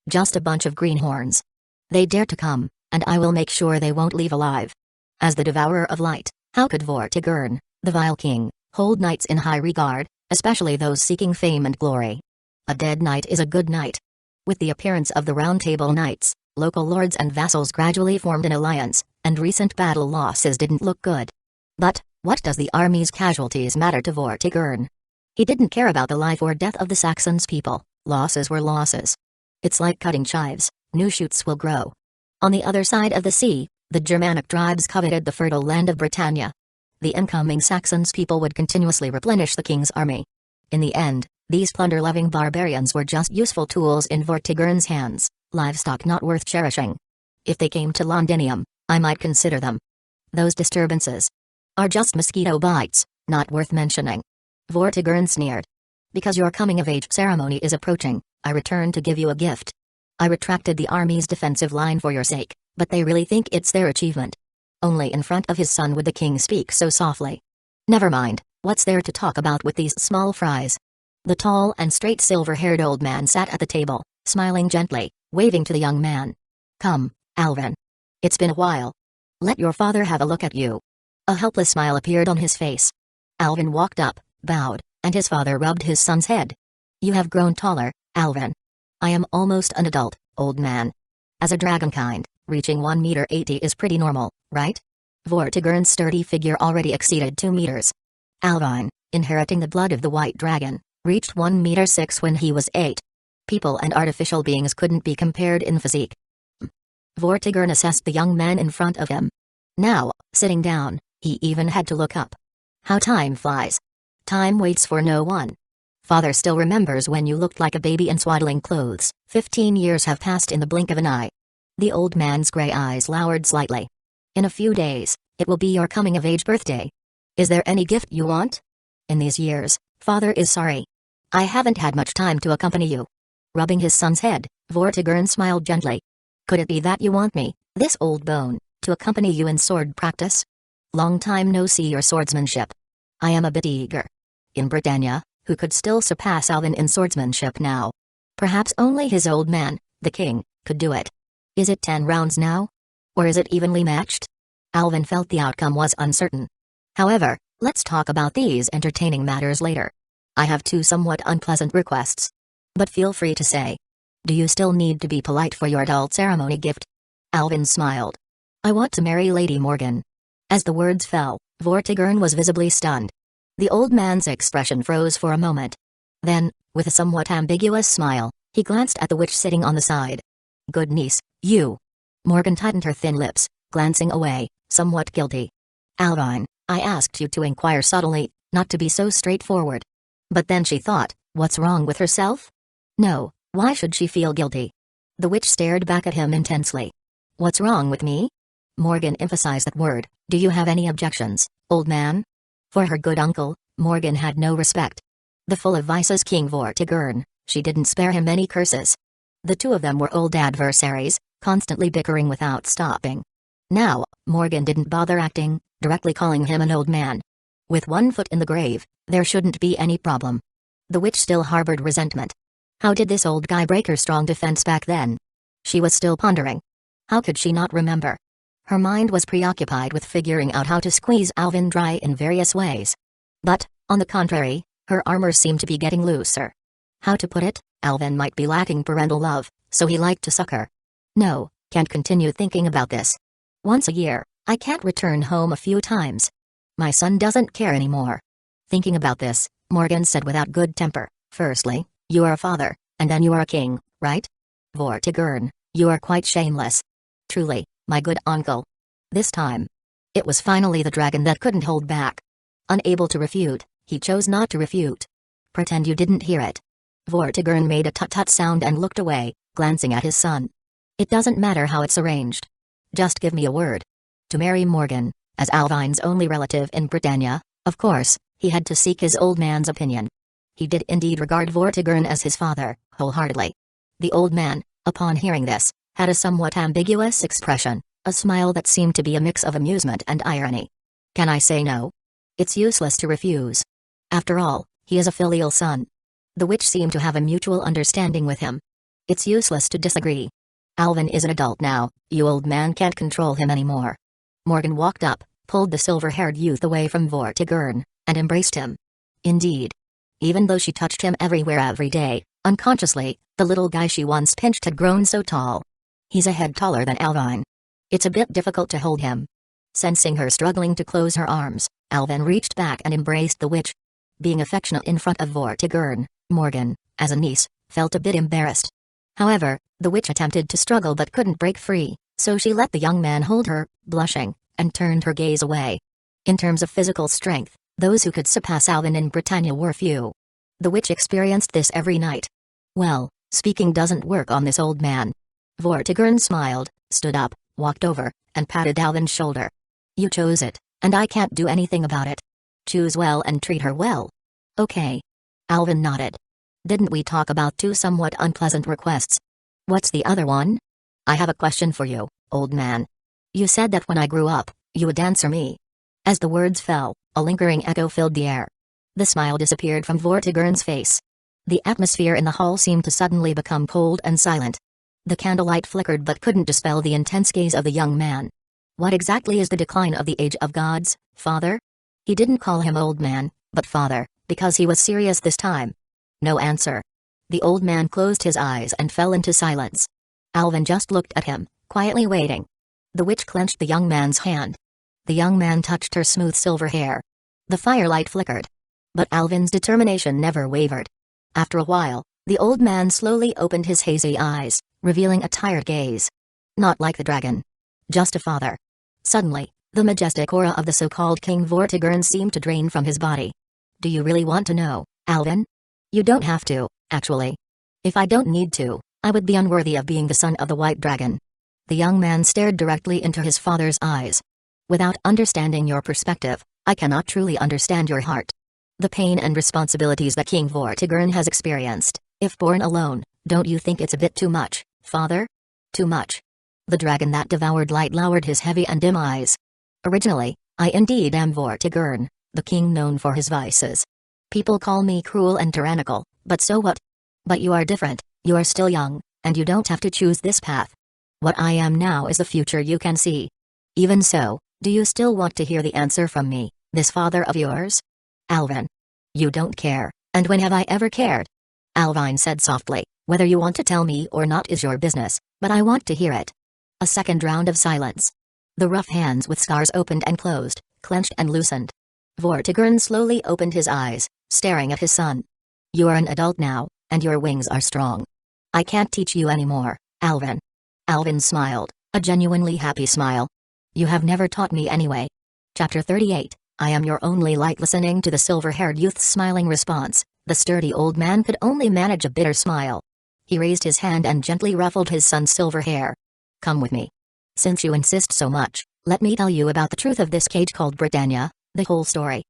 Just a bunch of greenhorns. They dare to come, and I will make sure they won't leave alive. As the devourer of light, how could Vortigern, the vile king, hold knights in high regard, especially those seeking fame and glory? A dead knight is a good knight. With the appearance of the Round Table Knights, local lords and vassals gradually formed an alliance, and recent battle losses didn't look good. But, what does the army's casualties matter to Vortigern? He didn't care about the life or death of the Saxons people. Losses were losses. It's like cutting chives, new shoots will grow. On the other side of the sea, the Germanic tribes coveted the fertile land of Britannia. The incoming Saxons people would continuously replenish the king's army. In the end, these plunder-loving barbarians were just useful tools in Vortigern's hands, livestock not worth cherishing. If they came to Londinium, I might consider them. Those disturbances are just mosquito bites, not worth mentioning. Vortigern sneered. Because your coming-of-age ceremony is approaching, I return to give you a gift. I retracted the army's defensive line for your sake, but they really think it's their achievement. Only in front of his son would the king speak so softly. Never mind, what's there to talk about with these small fries? The tall and straight silver-haired old man sat at the table, smiling gently, waving to the young man. Come, Alvin. It's been a while. Let your father have a look at you. A helpless smile appeared on his face. Alvin walked up, bowed, and his father rubbed his son's head. You have grown taller, Alvin. I am almost an adult, old man. As a dragonkind, reaching 1 meter 80 is pretty normal, right? Vortigern's sturdy figure already exceeded 2 meters. Alvin, inheriting the blood of the white dragon, reached 1 meter 6 when he was 8. People and artificial beings couldn't be compared in physique. Vortigern assessed the young man in front of him. Now, sitting down, he even had to look up. How time flies. Time waits for no one. Father still remembers when you looked like a baby in swaddling clothes. 15 years have passed in the blink of an eye. The old man's gray eyes lowered slightly. In a few days, it will be your coming-of-age birthday. Is there any gift you want? In these years, Father is sorry. I haven't had much time to accompany you. Rubbing his son's head, Vortigern smiled gently. Could it be that you want me, this old bone, to accompany you in sword practice? Long time no see your swordsmanship. I am a bit eager. In Britannia, who could still surpass Alvin in swordsmanship now? Perhaps only his old man, the king, could do it. Is it 10 rounds now? Or is it evenly matched? Alvin felt the outcome was uncertain. However, let's talk about these entertaining matters later. I have 2 somewhat unpleasant requests. But feel free to say. Do you still need to be polite for your adult ceremony gift? Alvin smiled. I want to marry Lady Morgan. As the words fell, Vortigern was visibly stunned. The old man's expression froze for a moment. Then, with a somewhat ambiguous smile, he glanced at the witch sitting on the side. Good niece, you. Morgan tightened her thin lips, glancing away, somewhat guilty. Alvin, I asked you to inquire subtly, not to be so straightforward. But then she thought, what's wrong with herself? No, why should she feel guilty? The witch stared back at him intensely. What's wrong with me? Morgan emphasized that word. Do you have any objections, old man? For her good uncle, Morgan had no respect. The full of vices King Vortigern, she didn't spare him any curses. The 2 of them were old adversaries, constantly bickering without stopping. Now, Morgan didn't bother acting, directly calling him an old man. With 1 foot in the grave, there shouldn't be any problem. The witch still harbored resentment. How did this old guy break her strong defense back then? She was still pondering. How could she not remember? Her mind was preoccupied with figuring out how to squeeze Alvin dry in various ways. But, on the contrary, her armor seemed to be getting looser. How to put it, Alvin might be lacking parental love, so he liked to suck her. No, can't continue thinking about this. Once a year, I can't return home a few times. My son doesn't care anymore. Thinking about this, Morgan said without good temper, firstly, you are a father, and then you are a king, right? Vortigern, you are quite shameless. Truly, my good uncle. This time. It was finally the dragon that couldn't hold back. Unable to refute, he chose not to refute. Pretend you didn't hear it. Vortigern made a tut-tut sound and looked away, glancing at his son. It doesn't matter how it's arranged. Just give me a word. To marry Morgan, as Alvin's only relative in Britannia, of course, he had to seek his old man's opinion. He did indeed regard Vortigern as his father, wholeheartedly. The old man, upon hearing this, had a somewhat ambiguous expression, a smile that seemed to be a mix of amusement and irony. Can I say no? It's useless to refuse. After all, he is a filial son. The witch seemed to have a mutual understanding with him. It's useless to disagree. Alvin is an adult now, you old man can't control him anymore. Morgan walked up, pulled the silver-haired youth away from Vortigern, and embraced him. Indeed. Even though she touched him everywhere every day, unconsciously, The little guy she once pinched had grown so tall. He's a head taller than Alvin. It's a bit difficult to hold him. Sensing her struggling to close her arms, Alvin reached back and embraced the witch. Being affectionate in front of Vortigern, Morgan, as a niece, felt a bit embarrassed. However, the witch attempted to struggle but couldn't break free, so she let the young man hold her, blushing, and turned her gaze away. In terms of physical strength, those who could surpass Alvin in Britannia were few. The witch experienced this every night. Well, speaking doesn't work on this old man. Vortigern smiled, stood up, walked over, and patted Alvin's shoulder. You chose it, and I can't do anything about it. Choose well and treat her well. Okay. Alvin nodded. Didn't we talk about two somewhat unpleasant requests? What's the other one? I have a question for you, old man. You said that when I grew up, you would answer me. As the words fell, a lingering echo filled the air. The smile disappeared from Vortigern's face. The atmosphere in the hall seemed to suddenly become cold and silent. The candlelight flickered but couldn't dispel the intense gaze of the young man. What exactly is the decline of the Age of Gods, father? He didn't call him old man, but father, because he was serious this time. No answer. The old man closed his eyes and fell into silence. Alvin just looked at him, quietly waiting. The witch clenched the young man's hand. The young man touched her smooth silver hair. The firelight flickered. But Alvin's determination never wavered. After a while, the old man slowly opened his hazy eyes, revealing a tired gaze. Not like the dragon. Just a father. Suddenly, the majestic aura of the so-called King Vortigern seemed to drain from his body. Do you really want to know, Alvin? You don't have to, actually. If I don't need to, I would be unworthy of being the son of the White Dragon. The young man stared directly into his father's eyes. Without understanding your perspective, I cannot truly understand your heart. The pain and responsibilities that King Vortigern has experienced, if born alone, don't you think it's a bit too much, father? Too much. The dragon that devoured light lowered his heavy and dim eyes. Originally, I indeed am Vortigern, the king known for his vices. People call me cruel and tyrannical, but so what? But you are different, you are still young, and you don't have to choose this path. What I am now is the future you can see. Even so, do you still want to hear the answer from me, this father of yours? Alvin. You don't care, and when have I ever cared? Alvin said softly, whether you want to tell me or not is your business, but I want to hear it. A second round of silence. The rough hands with scars opened and closed, clenched and loosened. Vortigern slowly opened his eyes, staring at his son. You are an adult now, and your wings are strong. I can't teach you anymore, Alvin. Alvin smiled, a genuinely happy smile. You have never taught me anyway. Chapter 38, I am your only light. Listening to the silver-haired youth's smiling response, the sturdy old man could only manage a bitter smile. He raised his hand and gently ruffled his son's silver hair. Come with me. Since you insist so much, let me tell you about the truth of this cage called Britannia, the whole story.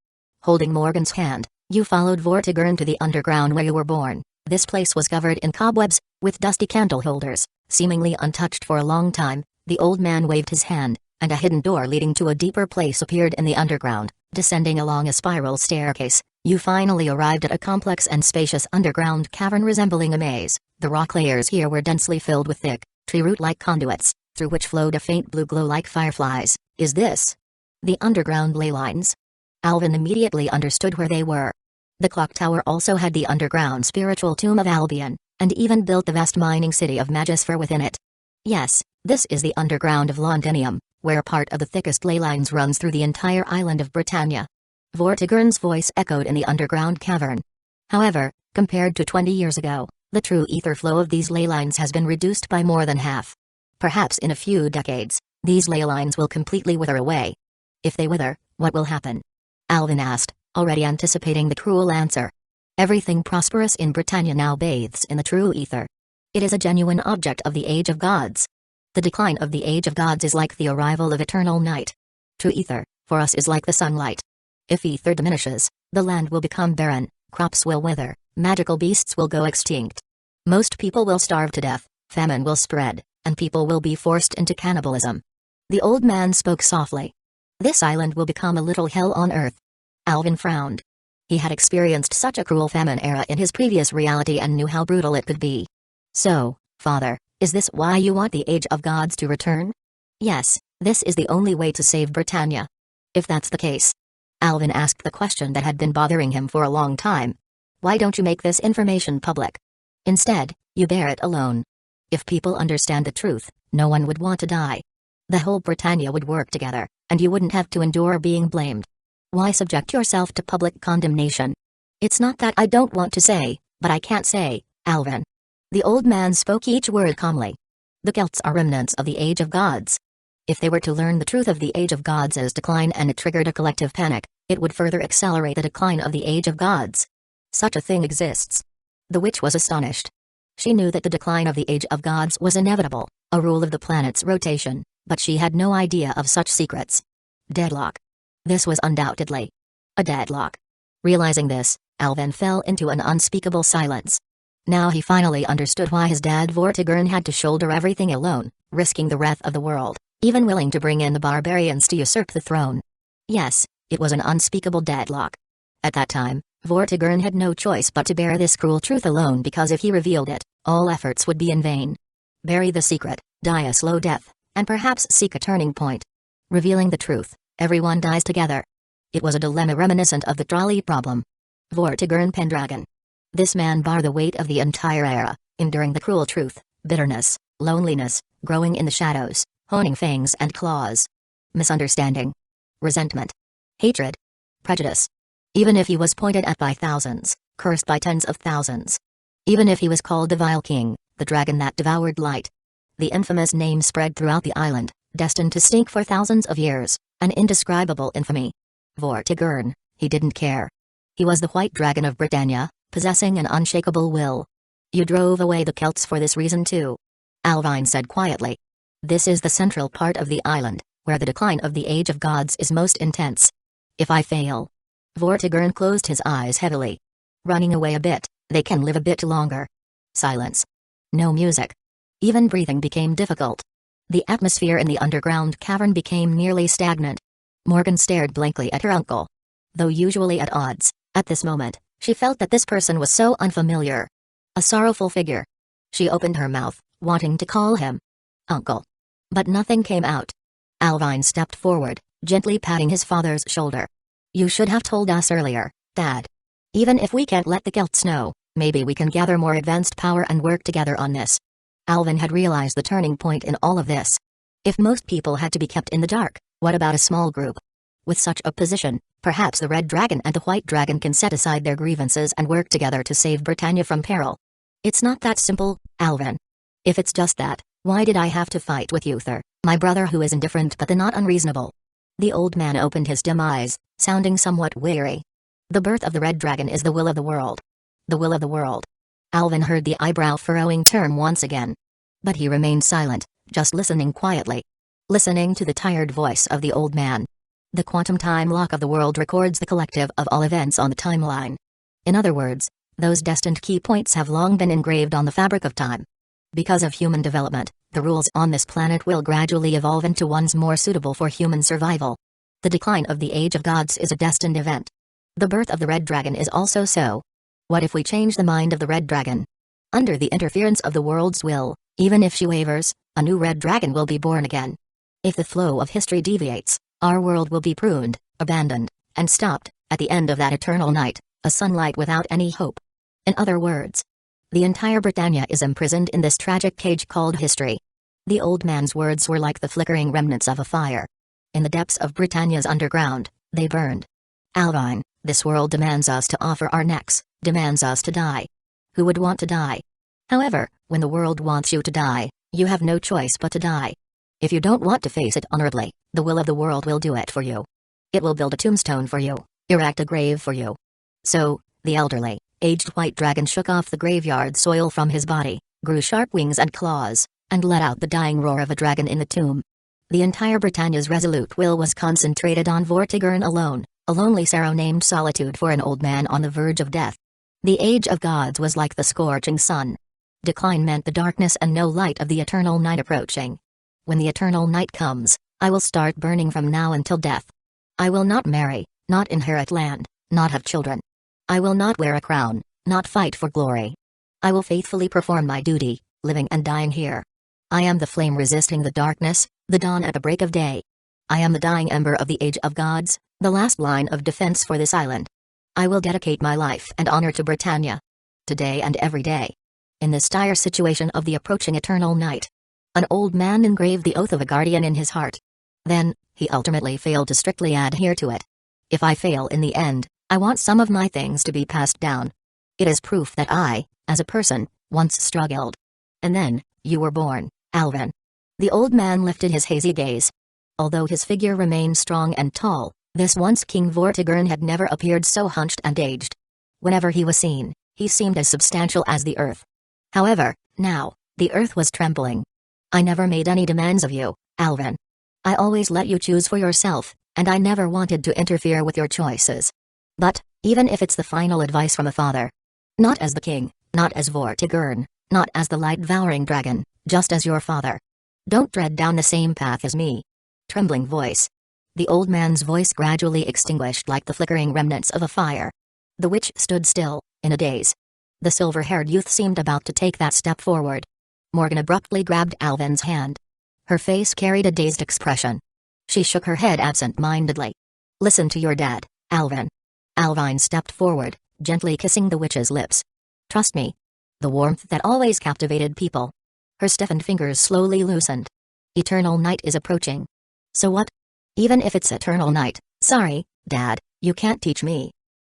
Holding Morgan's hand, you followed Vortigern to the underground where you were born. This place was covered in cobwebs, with dusty candle holders, seemingly untouched for a long time. The old man waved his hand, and a hidden door leading to a deeper place appeared in the underground. Descending along a spiral staircase, you finally arrived at a complex and spacious underground cavern resembling a maze. The rock layers here were densely filled with thick, tree-root-like conduits, through which flowed a faint blue glow like fireflies. Is this the underground ley lines? Alvin immediately understood where they were. The clock tower also had the underground spiritual tomb of Albion, and even built the vast mining city of Magisfer within it. Yes, this is the underground of Londinium, where part of the thickest ley lines runs through the entire island of Britannia. Vortigern's voice echoed in the underground cavern. However, compared to 20 years ago, the true ether flow of these ley lines has been reduced by more than half. Perhaps in a few decades, these ley lines will completely wither away. If they wither, what will happen? Alvin asked, already anticipating the cruel answer. Everything prosperous in Britannia now bathes in the true ether. It is a genuine object of the Age of Gods. The decline of the Age of Gods is like the arrival of eternal night. True ether, for us, is like the sunlight. If ether diminishes, the land will become barren, crops will wither, magical beasts will go extinct. Most people will starve to death, famine will spread, and people will be forced into cannibalism. The old man spoke softly. This island will become a little hell on earth. Alvin frowned. He had experienced such a cruel famine era in his previous reality and knew how brutal it could be. So, father, is this why you want the Age of Gods to return? Yes, this is the only way to save Britannia. If that's the case. Alvin asked the question that had been bothering him for a long time. Why don't you make this information public? Instead, you bear it alone. If people understand the truth, no one would want to die. The whole Britannia would work together, and you wouldn't have to endure being blamed. Why subject yourself to public condemnation? It's not that I don't want to say, but I can't say, Alvin. The old man spoke each word calmly. The Celts are remnants of the Age of Gods. If they were to learn the truth of the Age of Gods' decline and it triggered a collective panic, it would further accelerate the decline of the Age of Gods. Such a thing exists. The witch was astonished. She knew that the decline of the Age of Gods was inevitable, a rule of the planet's rotation, but she had no idea of such secrets. Deadlock. This was undoubtedly a deadlock. Realizing this, Alvin fell into an unspeakable silence. Now he finally understood why his dad Vortigern had to shoulder everything alone, risking the wrath of the world, even willing to bring in the barbarians to usurp the throne. Yes, it was an unspeakable deadlock. At that time, Vortigern had no choice but to bear this cruel truth alone, because if he revealed it, all efforts would be in vain. Bury the secret, die a slow death, and perhaps seek a turning point. Revealing the truth, everyone dies together. It was a dilemma reminiscent of the trolley problem. Vortigern Pendragon. This man bore the weight of the entire era, enduring the cruel truth, bitterness, loneliness, growing in the shadows, honing fangs and claws. Misunderstanding. Resentment. Hatred. Prejudice. Even if he was pointed at by thousands, cursed by tens of thousands. Even if he was called the Vile King, the dragon that devoured light. The infamous name spread throughout the island, destined to stink for thousands of years, an indescribable infamy. Vortigern, he didn't care. He was the White Dragon of Britannia, possessing an unshakable will. You drove away the Celts for this reason too. Alvin said quietly. This is the central part of the island, where the decline of the Age of Gods is most intense. If I fail... Vortigern closed his eyes heavily. Running away a bit, they can live a bit longer. Silence. No music. Even breathing became difficult. The atmosphere in the underground cavern became nearly stagnant. Morgan stared blankly at her uncle. Though usually at odds, at this moment, she felt that this person was so unfamiliar. A sorrowful figure. She opened her mouth, wanting to call him uncle. But nothing came out. Alvin stepped forward, gently patting his father's shoulder. You should have told us earlier, Dad. Even if we can't let the Celts know, maybe we can gather more advanced power and work together on this. Alvin had realized the turning point in all of this. If most people had to be kept in the dark, what about a small group? With such a position, perhaps the Red Dragon and the White Dragon can set aside their grievances and work together to save Britannia from peril. It's not that simple, Alvin. If it's just that, why did I have to fight with Uther, my brother who is indifferent but not unreasonable? The old man opened his dim eyes, sounding somewhat weary. The birth of the Red Dragon is the will of the world. The will of the world. Alvin heard the eyebrow-furrowing term once again. But he remained silent, just listening quietly. Listening to the tired voice of the old man. The quantum time lock of the world records the collective of all events on the timeline. In other words, those destined key points have long been engraved on the fabric of time. Because of human development, the rules on this planet will gradually evolve into ones more suitable for human survival. The decline of the Age of Gods is a destined event. The birth of the Red Dragon is also so. What if we change the mind of the Red Dragon? Under the interference of the world's will, even if she wavers, a new Red Dragon will be born again. If the flow of history deviates, our world will be pruned, abandoned, and stopped, at the end of that eternal night, a sunlight without any hope. In other words, the entire Britannia is imprisoned in this tragic cage called history. The old man's words were like the flickering remnants of a fire. In the depths of Britannia's underground, they burned. Alvin, this world demands us to offer our necks, demands us to die. Who would want to die? However, when the world wants you to die, you have no choice but to die. If you don't want to face it honorably, the will of the world will do it for you. It will build a tombstone for you, erect a grave for you. So, the elderly, aged White Dragon shook off the graveyard soil from his body, grew sharp wings and claws, and let out the dying roar of a dragon in the tomb. The entire Britannia's resolute will was concentrated on Vortigern alone, a lonely sorrow named solitude for an old man on the verge of death. The Age of Gods was like the scorching sun. Decline meant the darkness and no light of the eternal night approaching. When the eternal night comes, I will start burning from now until death. I will not marry, not inherit land, not have children. I will not wear a crown, not fight for glory. I will faithfully perform my duty, living and dying here. I am the flame resisting the darkness, the dawn at the break of day. I am the dying ember of the Age of Gods, the last line of defense for this island. I will dedicate my life and honor to Britannia. Today and every day. in this dire situation of the approaching eternal night. An old man engraved the oath of a guardian in his heart. Then, he ultimately failed to strictly adhere to it. If I fail in the end, I want some of my things to be passed down. It is proof that I, as a person, once struggled. And then, you were born, Alvin. The old man lifted his hazy gaze. Although his figure remained strong and tall, this once King Vortigern had never appeared so hunched and aged. Whenever he was seen, he seemed as substantial as the earth. However, now, the earth was trembling. I never made any demands of you, Alvin. I always let you choose for yourself, and I never wanted to interfere with your choices. But, even if it's the final advice from a father, not as the king, not as Vortigern, not as the light-devouring dragon, just as your father. Don't tread down the same path as me. Trembling voice. The old man's voice gradually extinguished like the flickering remnants of a fire. The witch stood still, in a daze. The silver-haired youth seemed about to take that step forward. Morgan abruptly grabbed Alvin's hand. Her face carried a dazed expression. She shook her head absent-mindedly. Listen to your dad, Alvin. Alvin stepped forward, gently kissing the witch's lips. Trust me. The warmth that always captivated people. Her stiffened fingers slowly loosened. Eternal night is approaching. So what? Even if it's eternal night, sorry, Dad, you can't teach me.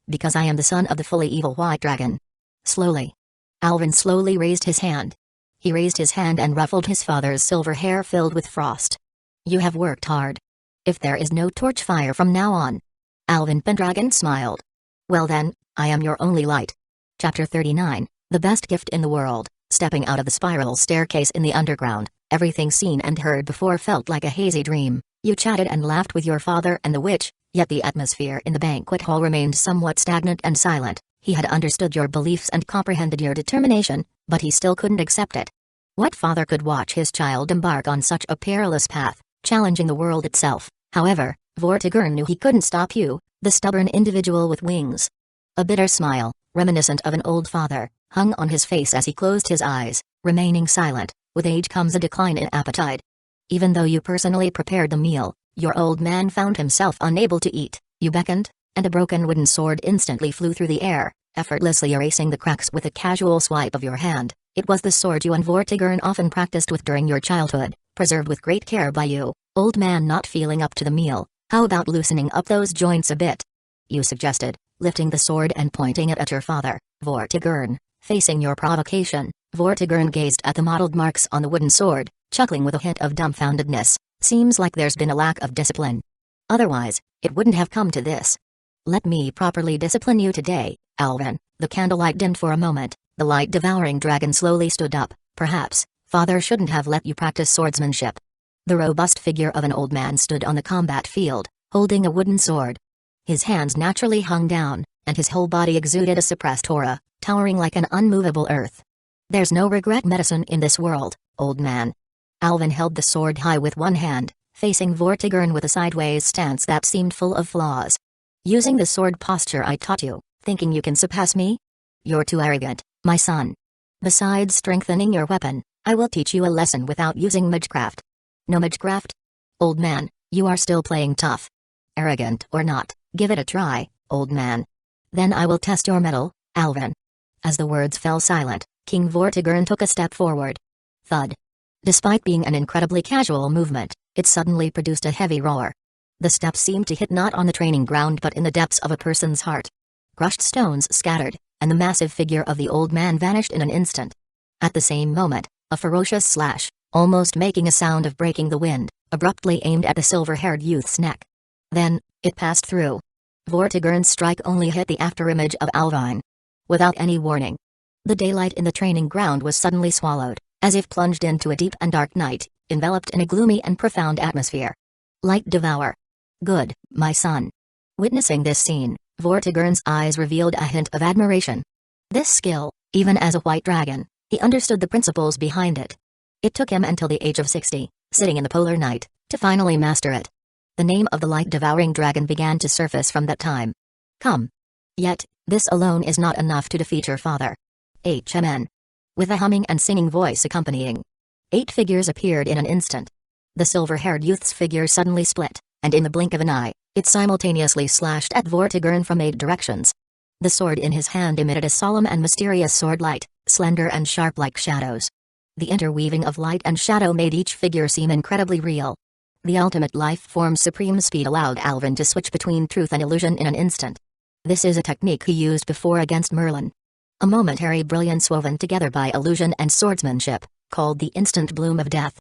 Because I am the son of the fully evil white dragon. Slowly. Alvin slowly raised his hand. He raised his hand and ruffled his father's silver hair filled with frost. You have worked hard. If there is no torch fire from now on. Alvin Pendragon smiled. Well then, I am your only light. Chapter 39, The Best Gift in the World. Stepping out of the spiral staircase in the underground, everything seen and heard before felt like a hazy dream. You chatted and laughed with your father and the witch, yet the atmosphere in the banquet hall remained somewhat stagnant and silent. He had understood your beliefs and comprehended your determination, but he still couldn't accept it. What father could watch his child embark on such a perilous path, challenging the world itself? However, Vortigern knew he couldn't stop you, the stubborn individual with wings. A bitter smile, reminiscent of an old father, hung on his face as he closed his eyes, remaining silent. With age comes a decline in appetite. Even though you personally prepared the meal, your old man found himself unable to eat. You beckoned, and a broken wooden sword instantly flew through the air, effortlessly erasing the cracks with a casual swipe of your hand. It was the sword you and Vortigern often practiced with during your childhood, preserved with great care by you. Old man not feeling up to the meal, how about loosening up those joints a bit? You suggested, lifting the sword and pointing it at your father, Vortigern. Facing your provocation, Vortigern gazed at the mottled marks on the wooden sword, chuckling with a hint of dumbfoundedness. Seems like there's been a lack of discipline. Otherwise, it wouldn't have come to this. Let me properly discipline you today, Alvin. The candlelight dimmed for a moment. The light-devouring dragon slowly stood up. Perhaps, father shouldn't have let you practice swordsmanship. The robust figure of an old man stood on the combat field, holding a wooden sword. His hands naturally hung down, and his whole body exuded a suppressed aura, towering like an unmovable earth. There's no regret medicine in this world, old man. Alvin held the sword high with one hand, facing Vortigern with a sideways stance that seemed full of flaws. Using the sword posture I taught you, thinking you can surpass me? You're too arrogant, my son. Besides strengthening your weapon, I will teach you a lesson without using magecraft. No magecraft? Old man, you are still playing tough. Arrogant or not, give it a try, old man. Then I will test your mettle, Alvin. As the words fell silent, King Vortigern took a step forward. Thud. Despite being an incredibly casual movement, it suddenly produced a heavy roar. The steps seemed to hit not on the training ground but in the depths of a person's heart. Crushed stones scattered, and the massive figure of the old man vanished in an instant. At the same moment, a ferocious slash, almost making a sound of breaking the wind, abruptly aimed at the silver-haired youth's neck. Then, it passed through. Vortigern's strike only hit the afterimage of Alvin. Without any warning. The daylight in the training ground was suddenly swallowed, as if plunged into a deep and dark night, enveloped in a gloomy and profound atmosphere. Light devour. Good, my son. Witnessing this scene, Vortigern's eyes revealed a hint of admiration. This skill, even as a white dragon, he understood the principles behind it. It took him until the age of 60, sitting in the polar night, to finally master it. The name of the light-devouring dragon began to surface from that time. Come. Yet, this alone is not enough to defeat your father. HMN. With a humming and singing voice accompanying. 8 figures appeared in an instant. The silver-haired youth's figure suddenly split, and in the blink of an eye, it simultaneously slashed at Vortigern from 8 directions. The sword in his hand emitted a solemn and mysterious sword light, slender and sharp like shadows. The interweaving of light and shadow made each figure seem incredibly real. The ultimate life form's supreme speed allowed Alvin to switch between truth and illusion in an instant. This is a technique he used before against Merlin. A momentary brilliance woven together by illusion and swordsmanship, called the instant bloom of death.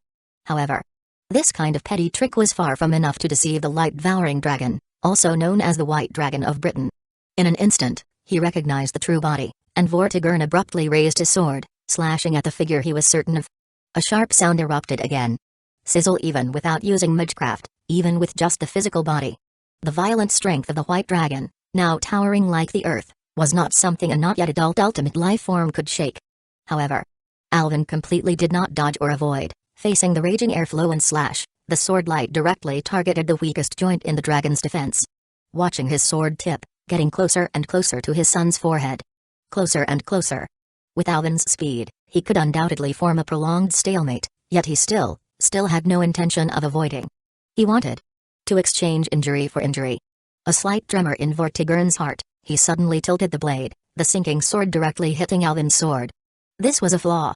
However, this kind of petty trick was far from enough to deceive the light-devouring dragon, also known as the White Dragon of Britain. In an instant, he recognized the true body, and Vortigern abruptly raised his sword, slashing at the figure he was certain of. A sharp sound erupted again. Sizzle even without using magecraft, even with just the physical body. The violent strength of the White Dragon, now towering like the earth, was not something a not yet adult ultimate life form could shake. However, Alvin completely did not dodge or avoid, facing the raging airflow and slash. The sword light directly targeted the weakest joint in the dragon's defense. Watching his sword tip, getting closer and closer to his son's forehead. Closer and closer. With Alvin's speed, he could undoubtedly form a prolonged stalemate, yet he still had no intention of avoiding. He wanted to exchange injury for injury. A slight tremor in Vortigern's heart, he suddenly tilted the blade, the sinking sword directly hitting Alvin's sword. This was a flaw.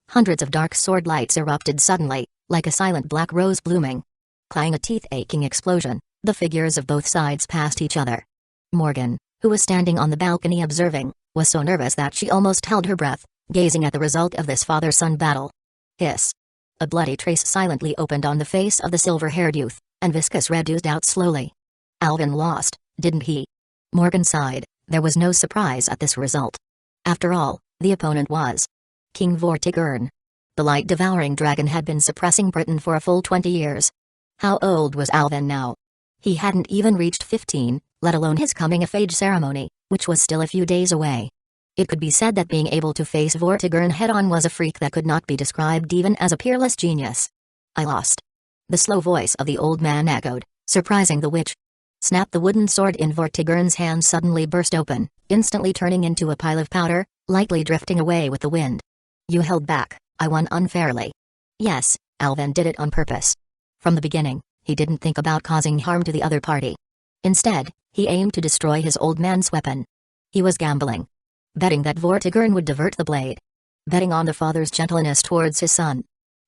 Hundreds of dark sword lights erupted suddenly, like a silent black rose blooming. Clang, a teeth-aching explosion, the figures of both sides passed each other. Morgan, who was standing on the balcony observing, was so nervous that she almost held her breath, gazing at the result of this father-son battle. Hiss. A bloody trace silently opened on the face of the silver-haired youth, and viscous red oozed out slowly. Alvin lost, didn't he? Morgan sighed. There was no surprise at this result. After all, the opponent was King Vortigern. The light-devouring dragon had been suppressing Britain for a full 20 years. How old was Alvin now? He hadn't even reached 15, let alone his coming-of-age ceremony, which was still a few days away. It could be said that being able to face Vortigern head-on was a freak that could not be described even as a peerless genius. I lost. The slow voice of the old man echoed, surprising the witch. Snap! The wooden sword in Vortigern's hand suddenly burst open, instantly turning into a pile of powder, lightly drifting away with the wind. You held back, I won unfairly. Yes, Alvin did it on purpose. From the beginning, he didn't think about causing harm to the other party. Instead, he aimed to destroy his old man's weapon. He was gambling. Betting that Vortigern would divert the blade. Betting on the father's gentleness towards his son.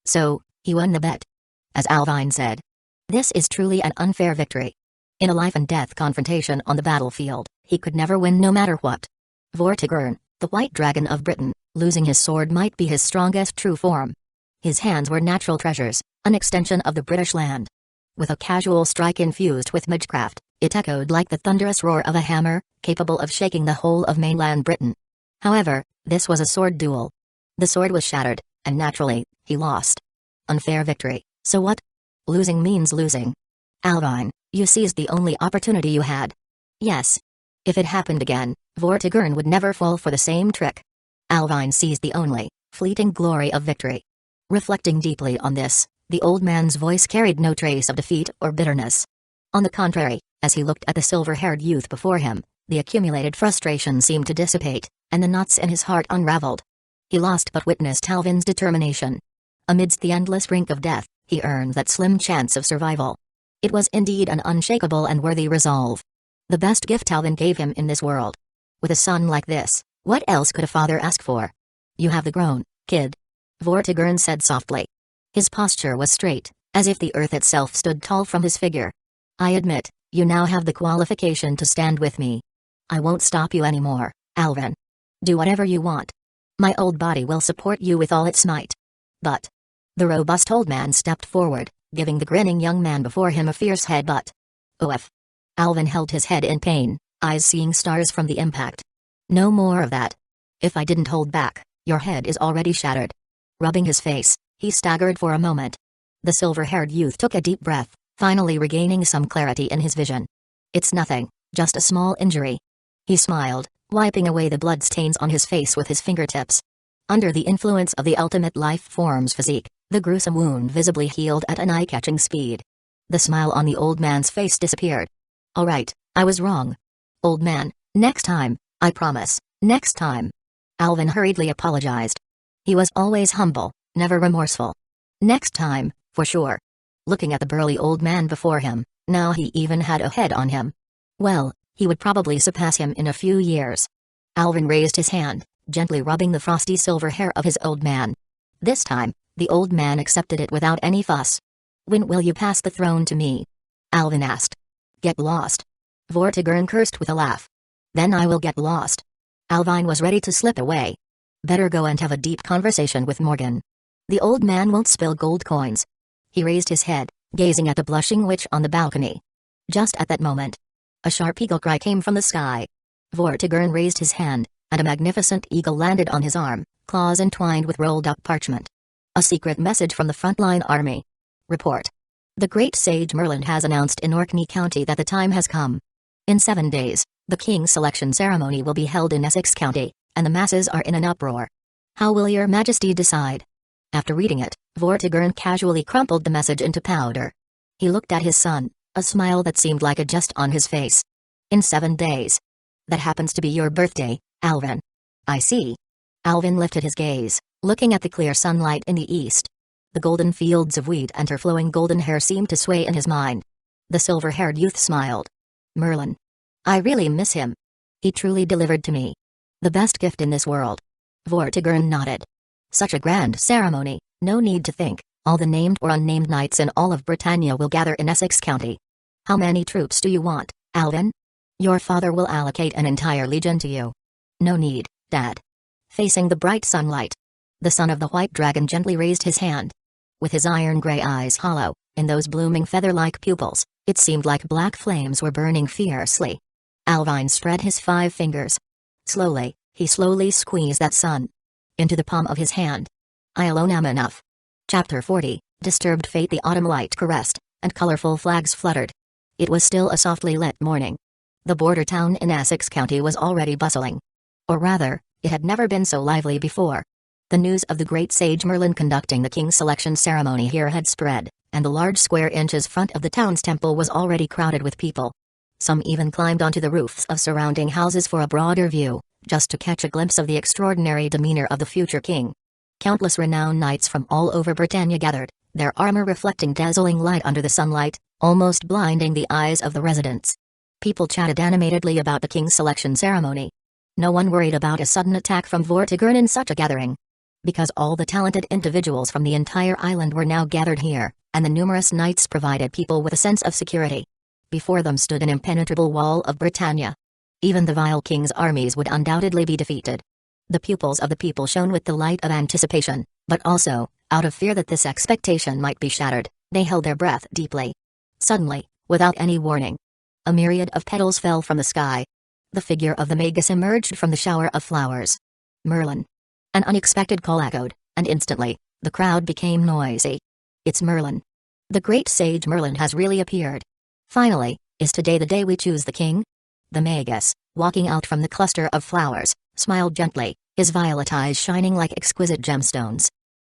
So, he won the bet. As Alvin said, this is truly an unfair victory. In a life-and-death confrontation on the battlefield, he could never win no matter what. Vortigern, the White Dragon of Britain, losing his sword might be his strongest true form. His hands were natural treasures, an extension of the British land. With a casual strike infused with magecraft, it echoed like the thunderous roar of a hammer, capable of shaking the whole of mainland Britain. However, this was a sword duel. The sword was shattered, and naturally, he lost. Unfair victory, so what? Losing means losing. Alvin, you seized the only opportunity you had. Yes. If it happened again, Vortigern would never fall for the same trick. Alvin seized the only, fleeting glory of victory. Reflecting deeply on this, the old man's voice carried no trace of defeat or bitterness. On the contrary, as he looked at the silver-haired youth before him, the accumulated frustration seemed to dissipate, and the knots in his heart unraveled. He lost but witnessed Alvin's determination. Amidst the endless brink of death, he earned that slim chance of survival. It was indeed an unshakable and worthy resolve. The best gift Alvin gave him in this world. With a son like this, what else could a father ask for? You have the grown, kid. Vortigern said softly. His posture was straight, as if the earth itself stood tall from his figure. I admit, you now have the qualification to stand with me. I won't stop you anymore, Alvin. Do whatever you want. My old body will support you with all its might. But the robust old man stepped forward, giving the grinning young man before him a fierce headbutt. Oof. Alvin held his head in pain, eyes seeing stars from the impact. No more of that. If I didn't hold back, your head is already shattered. Rubbing his face, he staggered for a moment. The silver-haired youth took a deep breath, finally regaining some clarity in his vision. It's nothing, just a small injury. He smiled, wiping away the blood stains on his face with his fingertips. Under the influence of the ultimate life form's physique, the gruesome wound visibly healed at an eye-catching speed. The smile on the old man's face disappeared. All right, I was wrong. Old man, next time, I promise, next time. Alvin hurriedly apologized. He was always humble, never remorseful. Next time, for sure. Looking at the burly old man before him, now he even had a head on him. Well, He would probably surpass him in a few years. Alvin raised his hand, gently rubbing the frosty silver hair of his old man. This time, the old man accepted it without any fuss. "When will you pass the throne to me?" Alvin asked. "Get lost." Vortigern cursed with a laugh. "Then I will get lost." Alvin was ready to slip away. "Better go and have a deep conversation with Morgan. The old man won't spill gold coins." He raised his head, gazing at the blushing witch on the balcony. Just at that moment, a sharp eagle cry came from the sky. Vortigern raised his hand, and a magnificent eagle landed on his arm, claws entwined with rolled-up parchment. A secret message from the frontline army. Report. The great sage Merlin has announced in Orkney County that the time has come. In 7 days, the king's selection ceremony will be held in Essex County, and the masses are in an uproar. How will your majesty decide? After reading it, Vortigern casually crumpled the message into powder. He looked at his son, a smile that seemed like a jest on his face. In 7 days. That happens to be your birthday, Alvin. I see. Alvin lifted his gaze, looking at the clear sunlight in the east. The golden fields of wheat and her flowing golden hair seemed to sway in his mind. The silver-haired youth smiled. Merlin. I really miss him. He truly delivered to me the best gift in this world. Vortigern nodded. Such a grand ceremony, no need to think, all the named or unnamed knights in all of Britannia will gather in Essex County. How many troops do you want, Alvin? Your father will allocate an entire legion to you. No need, Dad. Facing the bright sunlight, the son of the white dragon gently raised his hand. With his iron-gray eyes hollow, in those blooming feather-like pupils, it seemed like black flames were burning fiercely. Alvin spread his 5 fingers. Slowly, he slowly squeezed that sun into the palm of his hand. I alone am enough. Chapter 40, Disturbed Fate. The autumn light caressed, and colorful flags fluttered. It was still a softly lit morning. The border town in Essex County was already bustling. Or rather, it had never been so lively before. The news of the great sage Merlin conducting the king's selection ceremony here had spread, and the large square inches front of the town's temple was already crowded with people. Some even climbed onto the roofs of surrounding houses for a broader view, just to catch a glimpse of the extraordinary demeanor of the future king. Countless renowned knights from all over Britannia gathered, their armor reflecting dazzling light under the sunlight, almost blinding the eyes of the residents. People chatted animatedly about the king's selection ceremony. No one worried about a sudden attack from Vortigern in such a gathering. Because all the talented individuals from the entire island were now gathered here, and the numerous knights provided people with a sense of security. Before them stood an impenetrable wall of Britannia. Even the vile king's armies would undoubtedly be defeated. The pupils of the people shone with the light of anticipation, but also, out of fear that this expectation might be shattered, they held their breath deeply. Suddenly, without any warning, a myriad of petals fell from the sky. The figure of the Magus emerged from the shower of flowers. Merlin. An unexpected call echoed, and instantly, the crowd became noisy. It's Merlin. The great sage Merlin has really appeared. Finally, is today the day we choose the king? The Magus, walking out from the cluster of flowers, smiled gently, his violet eyes shining like exquisite gemstones.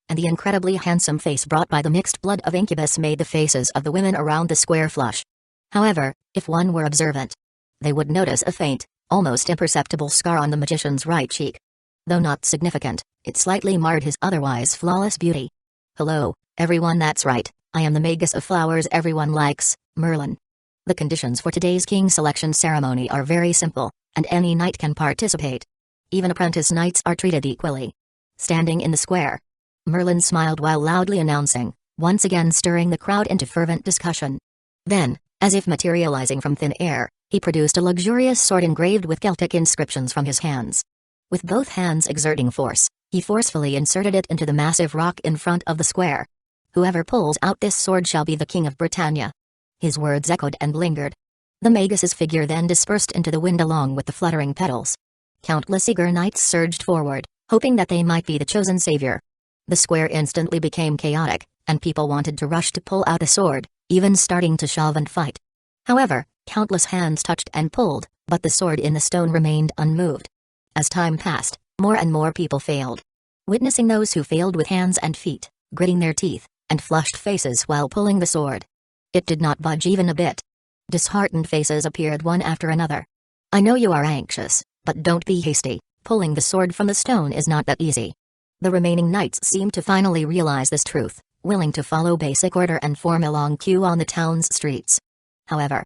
And the incredibly handsome face brought by the mixed blood of Incubus made the faces of the women around the square flush. However, if one were observant, they would notice a faint, almost imperceptible scar on the magician's right cheek. Though not significant, it slightly marred his otherwise flawless beauty. Hello, everyone. That's right, I am the Magus of Flowers everyone likes, Merlin. The conditions for today's king selection ceremony are very simple, and any knight can participate. Even apprentice knights are treated equally. Standing in the square, Merlin smiled while loudly announcing, once again stirring the crowd into fervent discussion. Then, as if materializing from thin air, he produced a luxurious sword engraved with Celtic inscriptions from his hands. With both hands exerting force, he forcefully inserted it into the massive rock in front of the square. Whoever pulls out this sword shall be the king of Britannia. His words echoed and lingered. The Magus's figure then dispersed into the wind along with the fluttering petals. Countless eager knights surged forward, hoping that they might be the chosen savior. The square instantly became chaotic, and people wanted to rush to pull out a sword, even starting to shove and fight. However, countless hands touched and pulled, but the sword in the stone remained unmoved. As time passed, more and more people failed. Witnessing those who failed with hands and feet, gritting their teeth, and flushed faces while pulling the sword. It did not budge even a bit. Disheartened faces appeared one after another. I know you are anxious, but don't be hasty, pulling the sword from the stone is not that easy. The remaining knights seemed to finally realize this truth, willing to follow basic order and form a long queue on the town's streets. However,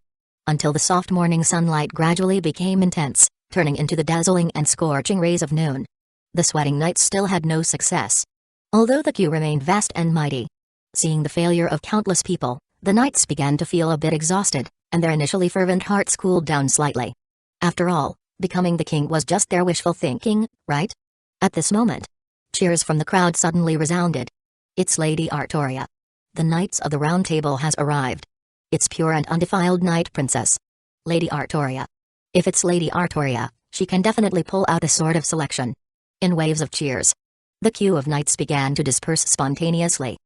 until the soft morning sunlight gradually became intense, turning into the dazzling and scorching rays of noon. The sweating knights still had no success, although the queue remained vast and mighty. Seeing the failure of countless people, the knights began to feel a bit exhausted, and their initially fervent hearts cooled down slightly. After all, becoming the king was just their wishful thinking, right? At this moment, cheers from the crowd suddenly resounded. It's Lady Artoria. The Knights of the Round Table has arrived. It's pure and undefiled Knight Princess. Lady Artoria. If it's Lady Artoria, she can definitely pull out a sword of selection. In waves of cheers, the queue of knights began to disperse spontaneously.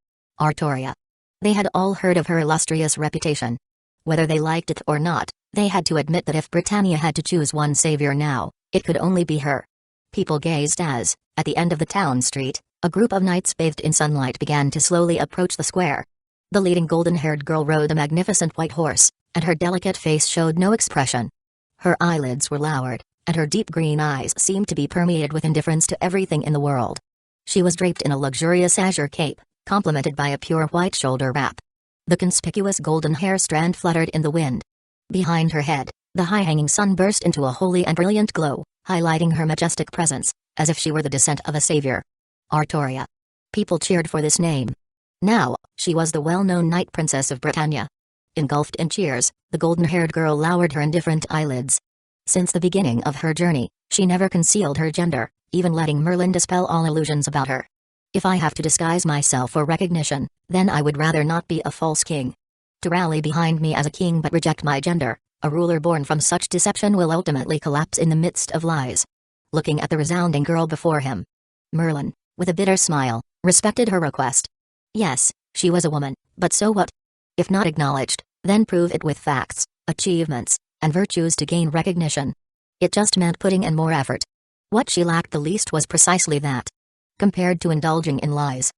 Artoria. They had all heard of her illustrious reputation. Whether they liked it or not, they had to admit that if Britannia had to choose one savior now, it could only be her. People gazed as, at the end of the town street, a group of knights bathed in sunlight began to slowly approach the square. The leading golden-haired girl rode a magnificent white horse, and her delicate face showed no expression. Her eyelids were lowered, and her deep green eyes seemed to be permeated with indifference to everything in the world. She was draped in a luxurious azure cape, complemented by a pure white shoulder wrap. The conspicuous golden hair strand fluttered in the wind. Behind her head, the high-hanging sun burst into a holy and brilliant glow, highlighting her majestic presence, as if she were the descent of a savior. Artoria. People cheered for this name. Now, she was the well-known Knight Princess of Britannia. Engulfed in cheers, the golden-haired girl lowered her indifferent eyelids. Since the beginning of her journey, she never concealed her gender, even letting Merlin dispel all illusions about her. If I have to disguise myself for recognition, then I would rather not be a false king. To rally behind me as a king but reject my gender, a ruler born from such deception will ultimately collapse in the midst of lies. Looking at the resounding girl before him, Merlin, with a bitter smile, respected her request. Yes, she was a woman, but so what? If not acknowledged, then prove it with facts, achievements, and virtues to gain recognition. It just meant putting in more effort. What she lacked the least was precisely that. Compared to indulging in lies,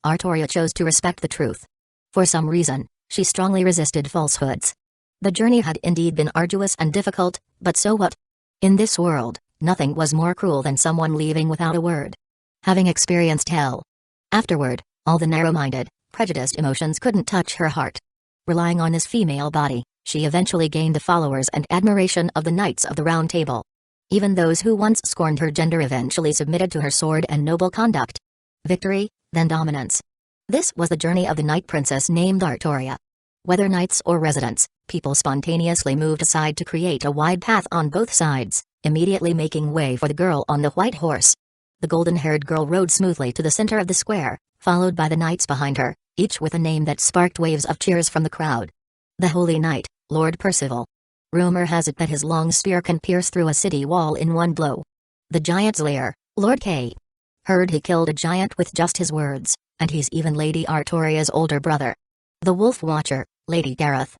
Artoria chose to respect the truth. For some reason, she strongly resisted falsehoods. The journey had indeed been arduous and difficult, but so what? In this world, nothing was more cruel than someone leaving without a word. Having experienced hell. Afterward, all the narrow-minded, prejudiced emotions couldn't touch her heart. Relying on this female body, she eventually gained the followers and admiration of the Knights of the Round Table. Even those who once scorned her gender eventually submitted to her sword and noble conduct. Victory, then dominance. This was the journey of the Knight Princess named Artoria. Whether knights or residents, people spontaneously moved aside to create a wide path on both sides, immediately making way for the girl on the white horse. The golden-haired girl rode smoothly to the center of the square, followed by the knights behind her, each with a name that sparked waves of cheers from the crowd. The Holy Knight, Lord Percival. Rumor has it that his long spear can pierce through a city wall in one blow. The Giant Slayer, Lord K. Heard he killed a giant with just his words, and he's even Lady Artoria's older brother. The Wolf Watcher, Lady Gareth.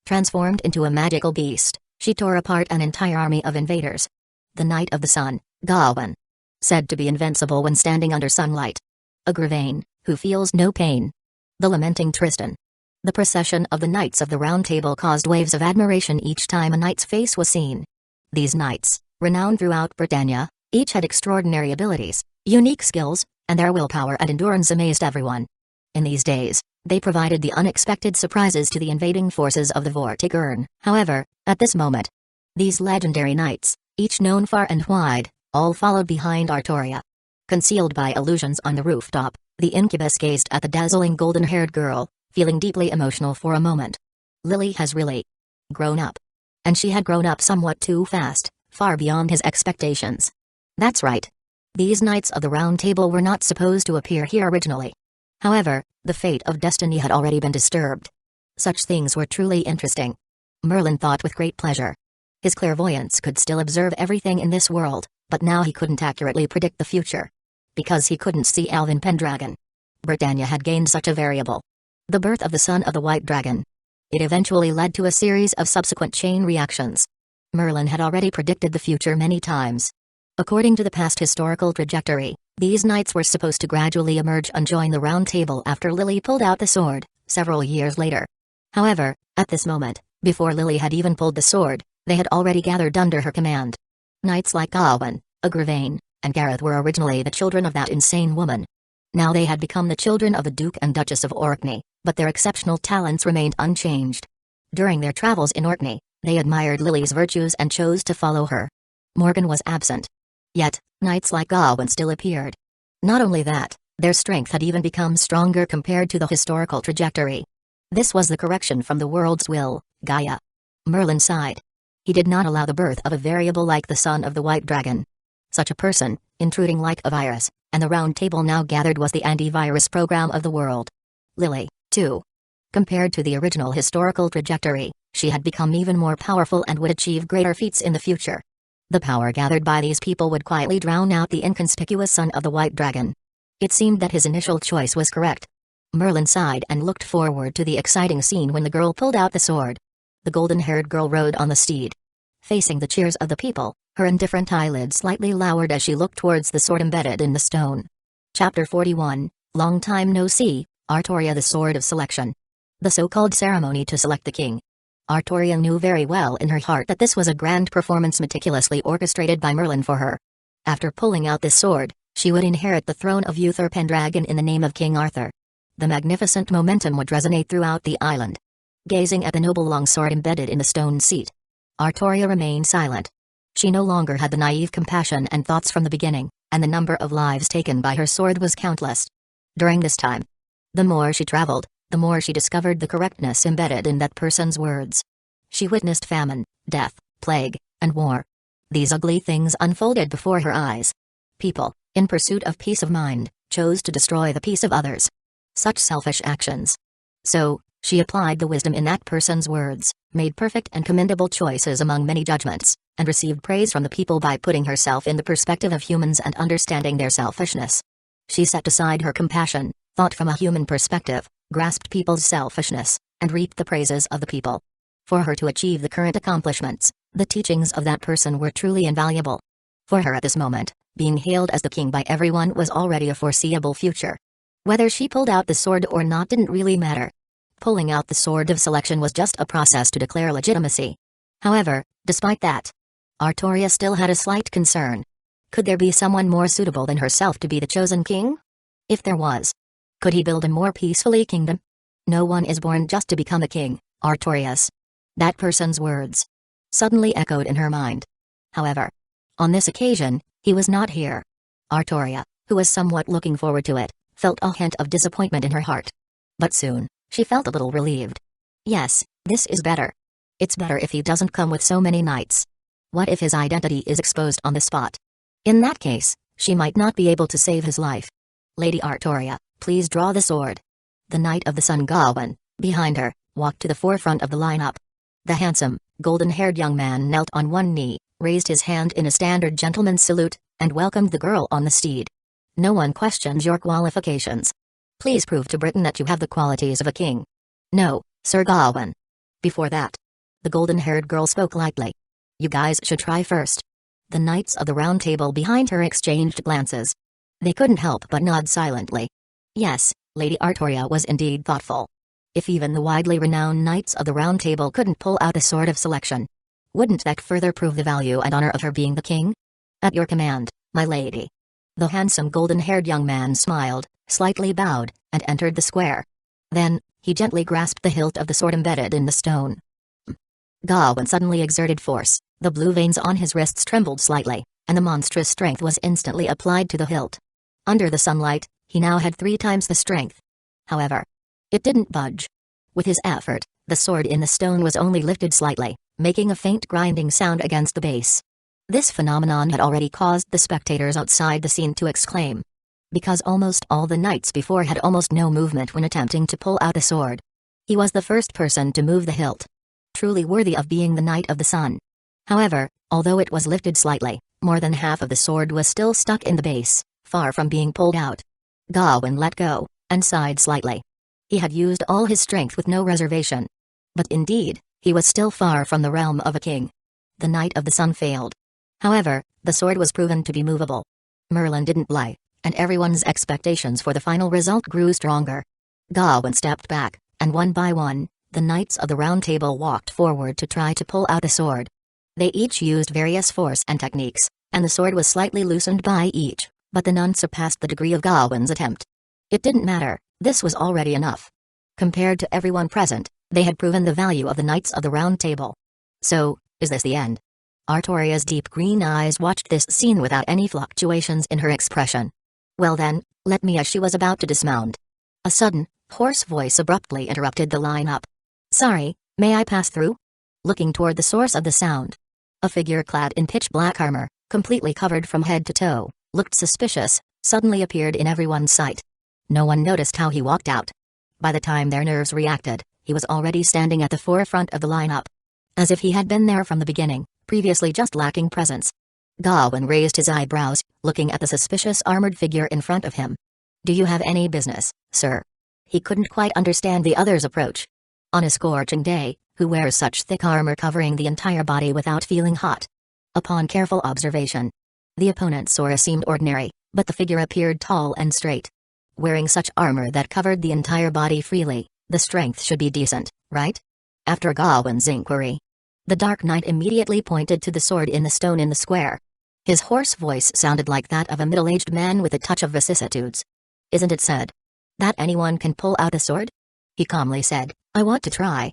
Transformed into a magical beast, she tore apart an entire army of invaders. The Knight of the Sun, Gawain. Said to be invincible when standing under sunlight. A Agravain, who feels no pain. The Lamenting Tristan. The procession of the Knights of the Round Table caused waves of admiration each time a knight's face was seen. These knights, renowned throughout Britannia, each had extraordinary abilities, unique skills, and their willpower and endurance amazed everyone. In these days, they provided the unexpected surprises to the invading forces of the Vortigern. However, at this moment, these legendary knights, each known far and wide, all followed behind Artoria. Concealed by illusions on the rooftop, the incubus gazed at the dazzling golden-haired girl, feeling deeply emotional for a moment. Lily has really grown up. And she had grown up somewhat too fast, far beyond his expectations. That's right. These Knights of the Round Table were not supposed to appear here originally. However, the fate of destiny had already been disturbed. Such things were truly interesting. Merlin thought with great pleasure. His clairvoyance could still observe everything in this world, but now he couldn't accurately predict the future. Because he couldn't see Elven Pendragon. Britannia had gained such a variable. The birth of the son of the White Dragon. It eventually led to a series of subsequent chain reactions. Merlin had already predicted the future many times. According to the past historical trajectory, these knights were supposed to gradually emerge and join the Round Table after Lily pulled out the sword, several years later. However, at this moment, before Lily had even pulled the sword, they had already gathered under her command. Knights like Gawain, Agravain, and Gareth were originally the children of that insane woman. Now they had become the children of the Duke and Duchess of Orkney, but their exceptional talents remained unchanged. During their travels in Orkney, They admired Lily's virtues and chose to follow her. Morgan was absent. Yet, knights like Gawain still appeared. Not only that, their strength had even become stronger compared to the historical trajectory. This was the correction from the world's will, Gaia. Merlin sighed. He did not allow the birth of a variable like the son of the White Dragon. Such a person, intruding like a virus, and the round table now gathered was the antivirus program of the world. Lily, too. Compared to the original historical trajectory, she had become even more powerful and would achieve greater feats in the future. The power gathered by these people would quietly drown out the inconspicuous son of the White Dragon. It seemed that his initial choice was correct. Merlin sighed and looked forward to the exciting scene when the girl pulled out the sword. The golden-haired girl rode on the steed. Facing the cheers of the people, her indifferent eyelids slightly lowered as she looked towards the sword embedded in the stone. Chapter 41, Long Time No See, Artoria the Sword of Selection. The so-called ceremony to select the king. Artoria knew very well in her heart that this was a grand performance meticulously orchestrated by Merlin for her. After pulling out this sword, she would inherit the throne of Uther Pendragon in the name of King Arthur. The magnificent momentum would resonate throughout the island. Gazing at the noble longsword embedded in the stone seat, Artoria remained silent. She no longer had the naive compassion and thoughts from the beginning, and the number of lives taken by her sword was countless. During this time, the more she traveled, the more she discovered the correctness embedded in that person's words. She witnessed famine, death, plague, and war. These ugly things unfolded before her eyes. People, in pursuit of peace of mind, chose to destroy the peace of others. Such selfish actions. So, she applied the wisdom in that person's words, made perfect and commendable choices among many judgments, and received praise from the people by putting herself in the perspective of humans and understanding their selfishness. She set aside her compassion, thought from a human perspective, grasped people's selfishness, and reaped the praises of the people. For her to achieve the current accomplishments, the teachings of that person were truly invaluable. For her at this moment, being hailed as the king by everyone was already a foreseeable future. Whether she pulled out the sword or not didn't really matter. Pulling out the sword of selection was just a process to declare legitimacy. However, despite that, Artoria still had a slight concern. Could there be someone more suitable than herself to be the chosen king? If there was, could he build a more peaceful kingdom? No one is born just to become a king, Artorias. That person's words suddenly echoed in her mind. However, on this occasion, he was not here. Artoria, who was somewhat looking forward to it, felt a hint of disappointment in her heart. But soon, she felt a little relieved. Yes, this is better. It's better if he doesn't come with so many knights. What if his identity is exposed on the spot? In that case, she might not be able to save his life. Lady Artoria, please draw the sword. The Knight of the Sun Gawain, behind her, walked to the forefront of the lineup. The handsome, golden-haired young man knelt on one knee, raised his hand in a standard gentleman's salute, and welcomed the girl on the steed. No one questions your qualifications. Please prove to Britain that you have the qualities of a king. No, Sir Gawain. Before that, the golden-haired girl spoke lightly. You guys should try first. The knights of the round table behind her exchanged glances. They couldn't help but nod silently. Yes, Lady Artoria was indeed thoughtful. If even the widely renowned knights of the round table couldn't pull out a sword of selection, wouldn't that further prove the value and honor of her being the king? At your command, my lady. The handsome golden-haired young man smiled, slightly bowed, and entered the square. Then, he gently grasped the hilt of the sword embedded in the stone. Gawain suddenly exerted force, the blue veins on his wrists trembled slightly, and the monstrous strength was instantly applied to the hilt. Under the sunlight, he now had 3 times the strength. However, it didn't budge. With his effort, the sword in the stone was only lifted slightly, making a faint grinding sound against the base. This phenomenon had already caused the spectators outside the scene to exclaim. Because almost all the knights before had almost no movement when attempting to pull out the sword. He was the first person to move the hilt. Truly worthy of being the Knight of the Sun. However, although it was lifted slightly, more than half of the sword was still stuck in the base, far from being pulled out. Gawain let go, and sighed slightly. He had used all his strength with no reservation. But indeed, he was still far from the realm of a king. The Knight of the Sun failed. However, the sword was proven to be movable. Merlin didn't lie, and everyone's expectations for the final result grew stronger. Gawain stepped back, and one by one, the knights of the round table walked forward to try to pull out the sword. They each used various force and techniques, and the sword was slightly loosened by each, but none surpassed the degree of Gawain's attempt. It didn't matter, this was already enough. Compared to everyone present, they had proven the value of the knights of the round table. So, is this the end? Artoria's deep green eyes watched this scene without any fluctuations in her expression. Well then, let me. As she was about to dismount, a sudden, hoarse voice abruptly interrupted the lineup. Sorry, may I pass through? Looking toward the source of the sound, a figure clad in pitch black armor, completely covered from head to toe, looked suspicious, suddenly appeared in everyone's sight. No one noticed how he walked out. By the time their nerves reacted, he was already standing at the forefront of the lineup. As if he had been there from the beginning, previously just lacking presence. Gawain raised his eyebrows, looking at the suspicious armored figure in front of him. Do you have any business, sir? He couldn't quite understand the other's approach. On a scorching day, who wears such thick armor covering the entire body without feeling hot? Upon careful observation, the opponent's aura seemed ordinary, but the figure appeared tall and straight. Wearing such armor that covered the entire body freely, the strength should be decent, right? After Gawain's inquiry, the Dark Knight immediately pointed to the sword in the stone in the square. His hoarse voice sounded like that of a middle-aged man with a touch of vicissitudes. Isn't it said that anyone can pull out a sword? He calmly said, I want to try.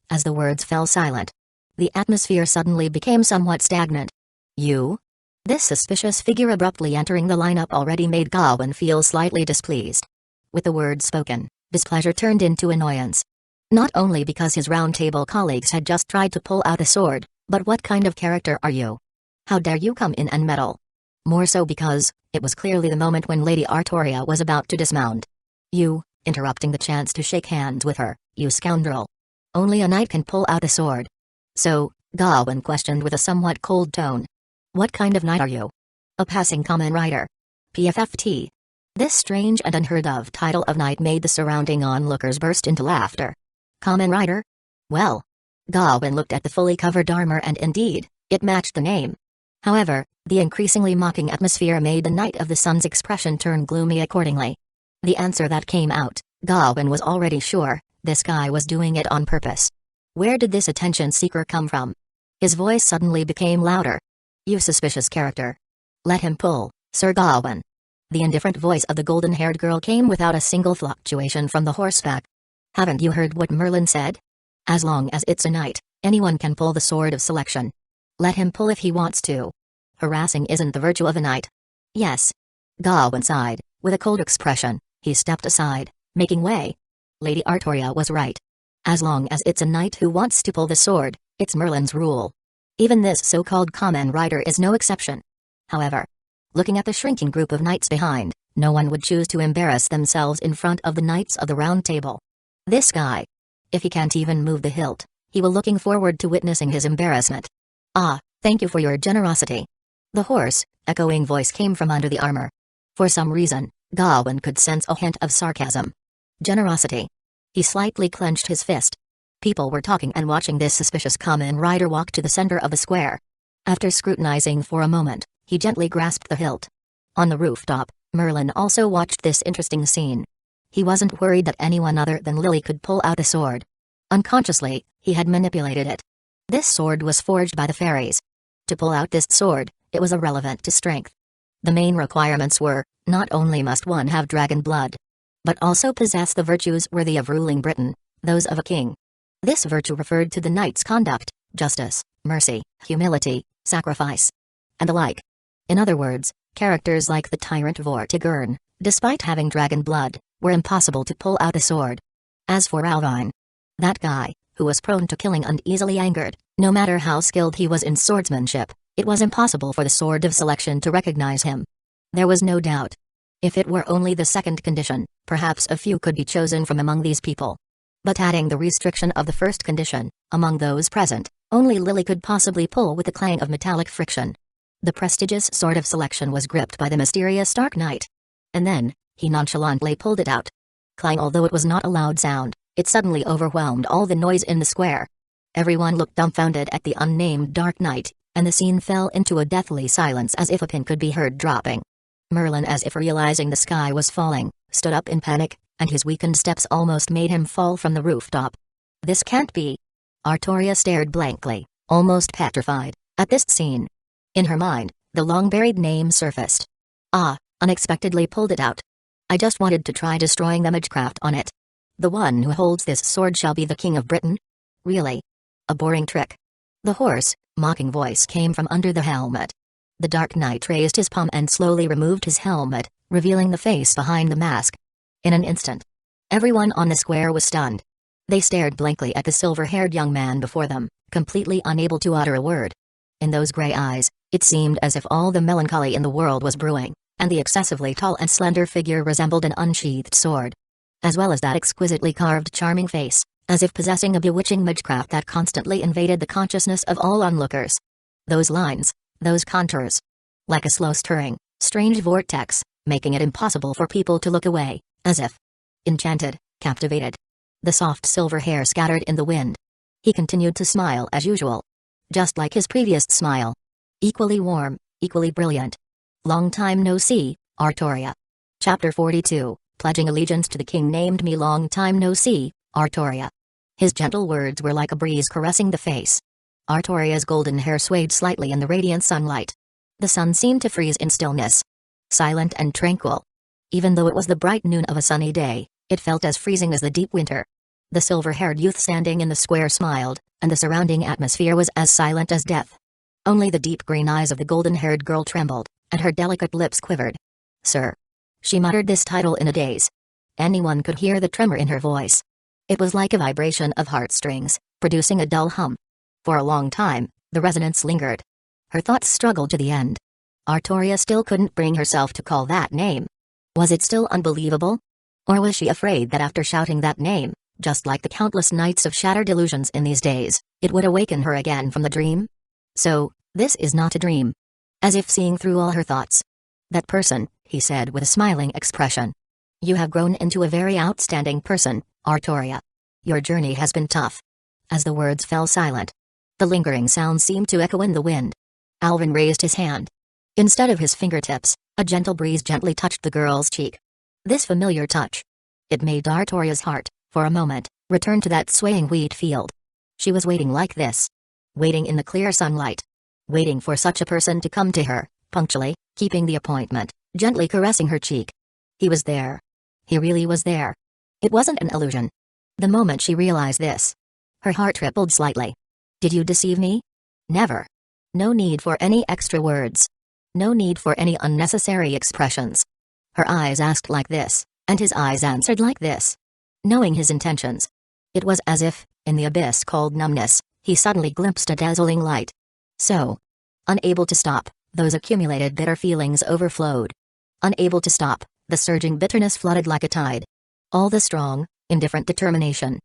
As the words fell silent, the atmosphere suddenly became somewhat stagnant. You? This suspicious figure abruptly entering the lineup already made Gawain feel slightly displeased. With the words spoken, displeasure turned into annoyance. Not only because his round-table colleagues had just tried to pull out a sword, but what kind of character are you? How dare you come in and meddle? More so because, it was clearly the moment when Lady Artoria was about to dismount. You, interrupting the chance to shake hands with her, you scoundrel. Only a knight can pull out a sword. So, Gawain questioned with a somewhat cold tone. What kind of knight are you? A passing common rider. PFFT. This strange and unheard of title of knight made the surrounding onlookers burst into laughter. Common rider? Well. Gawain looked at the fully covered armor and indeed, it matched the name. However, the increasingly mocking atmosphere made the Knight of the Sun's expression turn gloomy accordingly. The answer that came out, Gawain was already sure, this guy was doing it on purpose. Where did this attention seeker come from? His voice suddenly became louder. You suspicious character. Let him pull, Sir Gawain. The indifferent voice of the golden-haired girl came without a single fluctuation from the horseback. Haven't you heard what Merlin said? As long as it's a knight, anyone can pull the sword of selection. Let him pull if he wants to. Harassing isn't the virtue of a knight. Yes. Gawain sighed, with a cold expression, he stepped aside, making way. Lady Artoria was right. As long as it's a knight who wants to pull the sword, it's Merlin's rule. Even this so-called common rider is no exception. However, looking at the shrinking group of knights behind, no one would choose to embarrass themselves in front of the knights of the Round Table. This guy. If he can't even move the hilt, he will looking forward to witnessing his embarrassment. Ah, thank you for your generosity. The hoarse, echoing voice came from under the armor. For some reason, Gawain could sense a hint of sarcasm. Generosity. He slightly clenched his fist. People were talking and watching this suspicious common rider walk to the center of the square. After scrutinizing for a moment, he gently grasped the hilt. On the rooftop, Merlin also watched this interesting scene. He wasn't worried that anyone other than Lily could pull out a sword. Unconsciously, he had manipulated it. This sword was forged by the fairies. To pull out this sword, it was irrelevant to strength. The main requirements were, not only must one have dragon blood, but also possess the virtues worthy of ruling Britain, those of a king. This virtue referred to the knight's conduct, justice, mercy, humility, sacrifice, and the like. In other words, characters like the tyrant Vortigern, despite having dragon blood, were impossible to pull out a sword. As for Alvine, that guy, who was prone to killing and easily angered, no matter how skilled he was in swordsmanship, it was impossible for the sword of selection to recognize him. There was no doubt. If it were only the second condition, perhaps a few could be chosen from among these people. But adding the restriction of the first condition, among those present, only Lily could possibly pull with the clang of metallic friction. The prestigious sword of selection was gripped by the mysterious Dark Knight. And then, he nonchalantly pulled it out. Clang. Although it was not a loud sound, it suddenly overwhelmed all the noise in the square. Everyone looked dumbfounded at the unnamed Dark Knight, and the scene fell into a deathly silence as if a pin could be heard dropping. Merlin, as if realizing the sky was falling, stood up in panic, and his weakened steps almost made him fall from the rooftop. This can't be. Artoria stared blankly, almost petrified, at this scene. In her mind, the long-buried name surfaced. Ah, unexpectedly pulled it out. I just wanted to try destroying the magecraft on it. The one who holds this sword shall be the King of Britain? Really? A boring trick. The hoarse, mocking voice came from under the helmet. The Dark Knight raised his palm and slowly removed his helmet, revealing the face behind the mask. In an instant, everyone on the square was stunned. They stared blankly at the silver-haired young man before them, completely unable to utter a word. In those gray eyes, it seemed as if all the melancholy in the world was brewing, and the excessively tall and slender figure resembled an unsheathed sword. As well as that exquisitely carved charming face, as if possessing a bewitching magecraft that constantly invaded the consciousness of all onlookers. Those lines, those contours. Like a slow stirring, strange vortex, making it impossible for people to look away, as if enchanted, captivated. The soft silver hair scattered in the wind. He continued to smile as usual. Just like his previous smile. Equally warm, equally brilliant. Long time no see, Artoria. Chapter 42, Pledging Allegiance to the King named me. Long time no see, Artoria. His gentle words were like a breeze caressing the face. Artoria's golden hair swayed slightly in the radiant sunlight. The sun seemed to freeze in stillness. Silent and tranquil. Even though it was the bright noon of a sunny day, it felt as freezing as the deep winter. The silver-haired youth standing in the square smiled, and the surrounding atmosphere was as silent as death. Only the deep green eyes of the golden-haired girl trembled, and her delicate lips quivered. "Sir." She muttered this title in a daze. Anyone could hear the tremor in her voice. It was like a vibration of heartstrings, producing a dull hum. For a long time, the resonance lingered. Her thoughts struggled to the end. Artoria still couldn't bring herself to call that name. Was it still unbelievable? Or was she afraid that after shouting that name, just like the countless nights of shattered illusions in these days, it would awaken her again from the dream? So, this is not a dream. As if seeing through all her thoughts. "That person," he said with a smiling expression. "You have grown into a very outstanding person, Artoria. Your journey has been tough." As the words fell silent, the lingering sound seemed to echo in the wind. Alvin raised his hand. Instead of his fingertips, a gentle breeze gently touched the girl's cheek. This familiar touch. It made Artoria's heart, for a moment, return to that swaying wheat field. She was waiting like this. Waiting in the clear sunlight. Waiting for such a person to come to her, punctually, keeping the appointment, gently caressing her cheek. He was there. He really was there. It wasn't an illusion. The moment she realized this, her heart rippled slightly. "Did you deceive me?" "Never. No need for any extra words. No need for any unnecessary expressions." Her eyes asked like this, and his eyes answered like this. Knowing his intentions, it was as if, in the abyss called numbness, he suddenly glimpsed a dazzling light. So, unable to stop, those accumulated bitter feelings overflowed. Unable to stop, the surging bitterness flooded like a tide. All the strong, indifferent determination.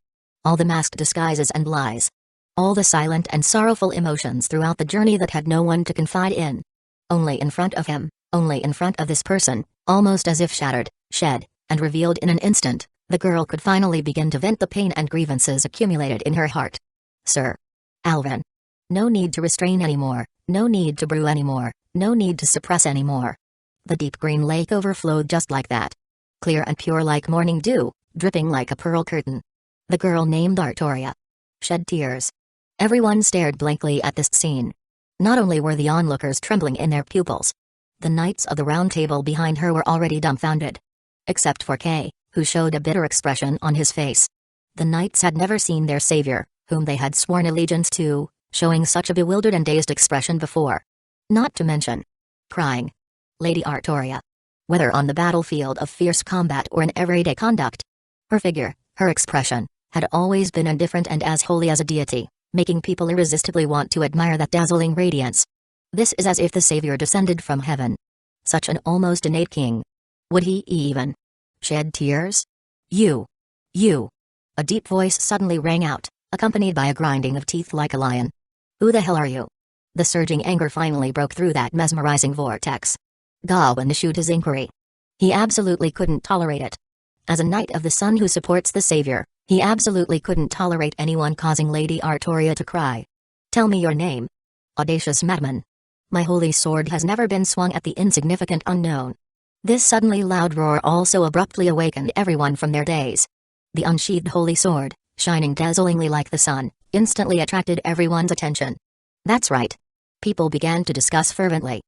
All the masked disguises and lies. All the silent and sorrowful emotions throughout the journey that had no one to confide in. Only in front of him, only in front of this person, almost as if shattered, shed, and revealed in an instant, the girl could finally begin to vent the pain and grievances accumulated in her heart. "Sir. Alvin. No need to restrain anymore, no need to brew anymore, no need to suppress anymore." The deep green lake overflowed just like that. Clear and pure like morning dew, dripping like a pearl curtain. The girl named Artoria shed tears. Everyone stared blankly at this scene. Not only were the onlookers trembling in their pupils. The knights of the round table behind her were already dumbfounded. Except for Kay, who showed a bitter expression on his face. The knights had never seen their savior, whom they had sworn allegiance to, showing such a bewildered and dazed expression before. Not to mention crying. Lady Artoria. Whether on the battlefield of fierce combat or in everyday conduct. Her figure, her expression, had always been indifferent and as holy as a deity, making people irresistibly want to admire that dazzling radiance. This is as if the savior descended from heaven. Such an almost innate king. Would he even shed tears? You. A deep voice suddenly rang out, accompanied by a grinding of teeth like a lion. "Who the hell are you?" The surging anger finally broke through that mesmerizing vortex. Gawain issued his inquiry. He absolutely couldn't tolerate it. As a knight of the sun who supports the savior, he absolutely couldn't tolerate anyone causing Lady Artoria to cry. "Tell me your name." "Audacious madman. My holy sword has never been swung at the insignificant unknown." This suddenly loud roar also abruptly awakened everyone from their daze. The unsheathed holy sword, shining dazzlingly like the sun, instantly attracted everyone's attention. That's right. People began to discuss fervently.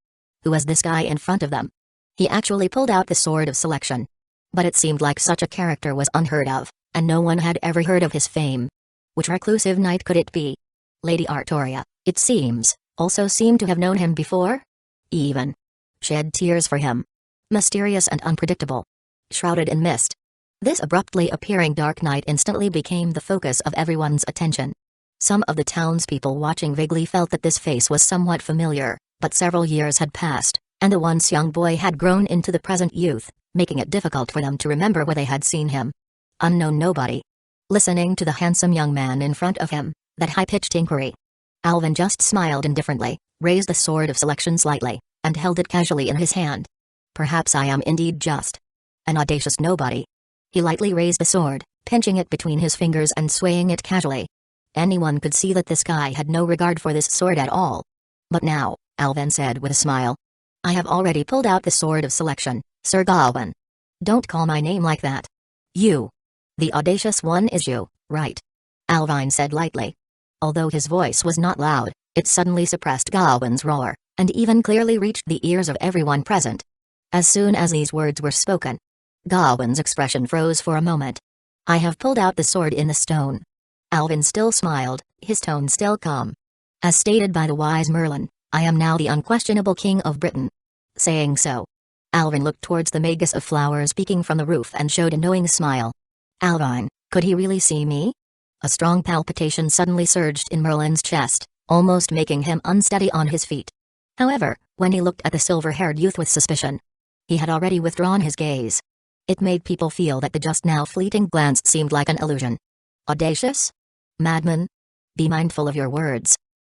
Who was this guy in front of them? He actually pulled out the sword of selection. But it seemed like such a character was unheard of, and no one had ever heard of his fame. Which reclusive knight could it be? Lady Artoria, it seems, also seemed to have known him before? Even shed tears for him. Mysterious and unpredictable. Shrouded in mist. This abruptly appearing dark knight instantly became the focus of everyone's attention. Some of the townspeople watching vaguely felt that this face was somewhat familiar, but several years had passed, and the once young boy had grown into the present youth, making it difficult for them to remember where they had seen him. Unknown nobody. Listening to the handsome young man in front of him, that high-pitched inquiry. Alvin just smiled indifferently, raised the sword of selection slightly, and held it casually in his hand. Perhaps I am indeed just an audacious nobody. He lightly raised the sword, pinching it between his fingers and swaying it casually. Anyone could see that this guy had no regard for this sword at all. But now, Alvin said with a smile. I have already pulled out the sword of selection, Sir Gawain. Don't call my name like that. You. The audacious one is you, right? Alvin said lightly. Although his voice was not loud, it suddenly suppressed Gawain's roar, and even clearly reached the ears of everyone present. As soon as these words were spoken, Gawain's expression froze for a moment. I have pulled out the sword in the stone. Alvin still smiled, his tone still calm. As stated by the wise Merlin, I am now the unquestionable king of Britain. Saying so, Alvin looked towards the magus of flowers peeking from the roof and showed a knowing smile. Alvin, could he really see me? A strong palpitation suddenly surged in Merlin's chest, almost making him unsteady on his feet. However, when he looked at the silver-haired youth with suspicion, he had already withdrawn his gaze. It made people feel that the just now fleeting glance seemed like an illusion. Audacious? Madman? Be mindful of your words.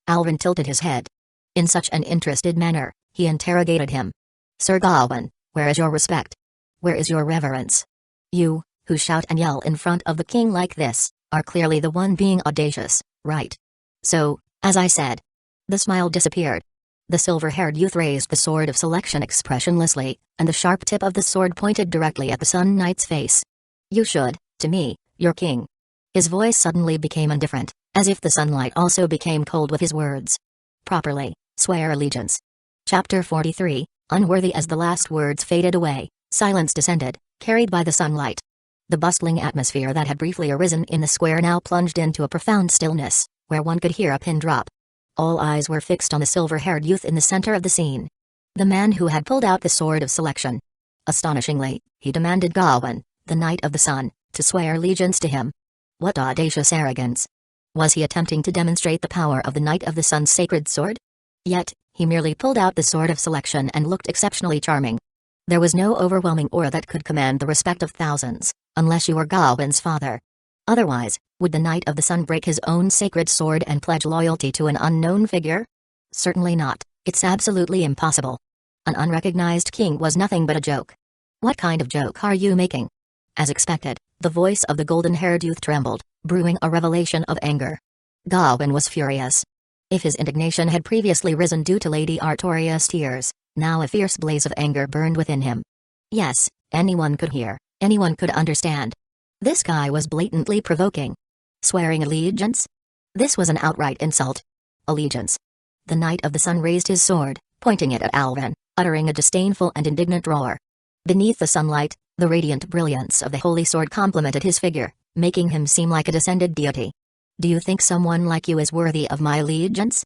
Alvin tilted his head. In such an interested manner, he interrogated him. Sir Gawain, where is your respect? Where is your reverence? You, who shout and yell in front of the king like this, are clearly the one being audacious, right? So, as I said. The smile disappeared. The silver-haired youth raised the sword of selection expressionlessly, and the sharp tip of the sword pointed directly at the Sun Knight's face. You should, to me, your king. His voice suddenly became indifferent, as if the sunlight also became cold with his words. Properly, swear allegiance. Chapter 43, unworthy. As the last words faded away, silence descended, carried by the sunlight. The bustling atmosphere that had briefly arisen in the square now plunged into a profound stillness, where one could hear a pin drop. All eyes were fixed on the silver-haired youth in the center of the scene. The man who had pulled out the sword of selection. Astonishingly, he demanded Gawain, the Knight of the Sun, to swear allegiance to him. What audacious arrogance! Was he attempting to demonstrate the power of the Knight of the Sun's sacred sword? Yet, he merely pulled out the sword of selection and looked exceptionally charming. There was no overwhelming aura that could command the respect of thousands, unless you were Gawain's father. Otherwise, would the Knight of the Sun break his own sacred sword and pledge loyalty to an unknown figure? Certainly not, it's absolutely impossible. An unrecognized king was nothing but a joke. What kind of joke are you making? As expected, the voice of the golden-haired youth trembled, brewing a revelation of anger. Gawain was furious. If his indignation had previously risen due to Lady Artoria's tears, now a fierce blaze of anger burned within him. Yes, anyone could hear, anyone could understand. This guy was blatantly provoking. Swearing allegiance? This was an outright insult. Allegiance. The Knight of the Sun raised his sword, pointing it at Alvin, uttering a disdainful and indignant roar. Beneath the sunlight, the radiant brilliance of the holy sword complemented his figure, making him seem like a descended deity. Do you think someone like you is worthy of my allegiance?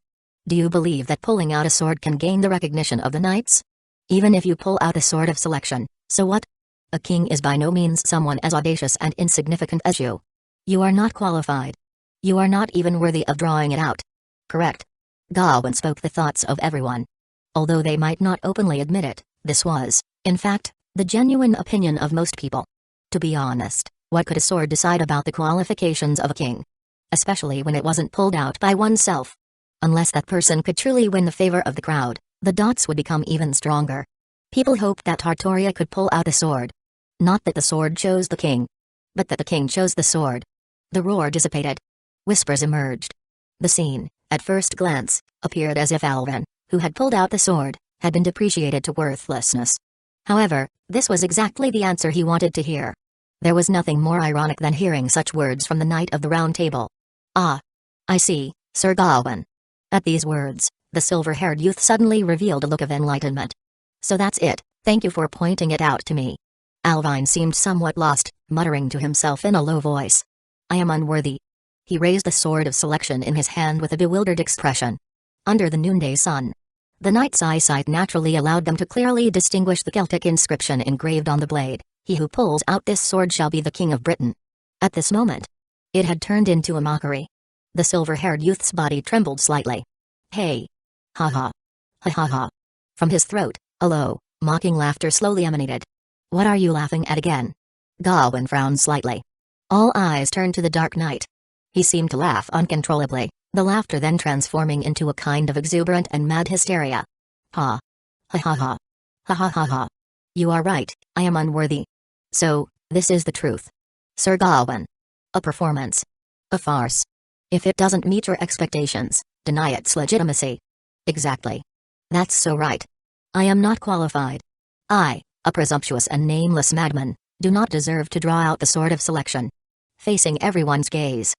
Do you believe that pulling out a sword can gain the recognition of the knights? Even if you pull out the sword of selection, so what? A king is by no means someone as audacious and insignificant as you. You are not qualified. You are not even worthy of drawing it out. Correct. Gawain spoke the thoughts of everyone. Although they might not openly admit it, this was, in fact, the genuine opinion of most people. To be honest, what could a sword decide about the qualifications of a king? Especially when it wasn't pulled out by oneself. Unless that person could truly win the favor of the crowd, the dots would become even stronger. People hoped that Artoria could pull out the sword. Not that the sword chose the king, but that the king chose the sword. The roar dissipated. Whispers emerged. The scene, at first glance, appeared as if Alvin, who had pulled out the sword, had been depreciated to worthlessness. However, this was exactly the answer he wanted to hear. There was nothing more ironic than hearing such words from the Knight of the Round Table. Ah! I see, Sir Gawain. At these words, the silver-haired youth suddenly revealed a look of enlightenment. So that's it, thank you for pointing it out to me. Alvin seemed somewhat lost, muttering to himself in a low voice. I am unworthy. He raised the sword of selection in his hand with a bewildered expression. under the noonday sun. The knight's eyesight naturally allowed them to clearly distinguish the Celtic inscription engraved on the blade: "He who pulls out this sword shall be the King of Britain." At this moment, it had turned into a mockery. The silver-haired youth's body trembled slightly. "Hey! Ha ha! Ha ha ha!" From his throat, a low, mocking laughter slowly emanated. "What are you laughing at again?" Gawain frowned slightly. All eyes turned to the Dark Knight. He seemed to laugh uncontrollably, the laughter then transforming into a kind of exuberant and mad hysteria. "Ha! Ha ha ha! Ha ha ha ha! You are right, I am unworthy. So, this is the truth. Sir Gawain. A performance. A farce. If it doesn't meet your expectations, deny its legitimacy." "Exactly. That's so right. I am not qualified. I, a presumptuous and nameless madman, do not deserve to draw out the sword of selection." Facing everyone's gaze,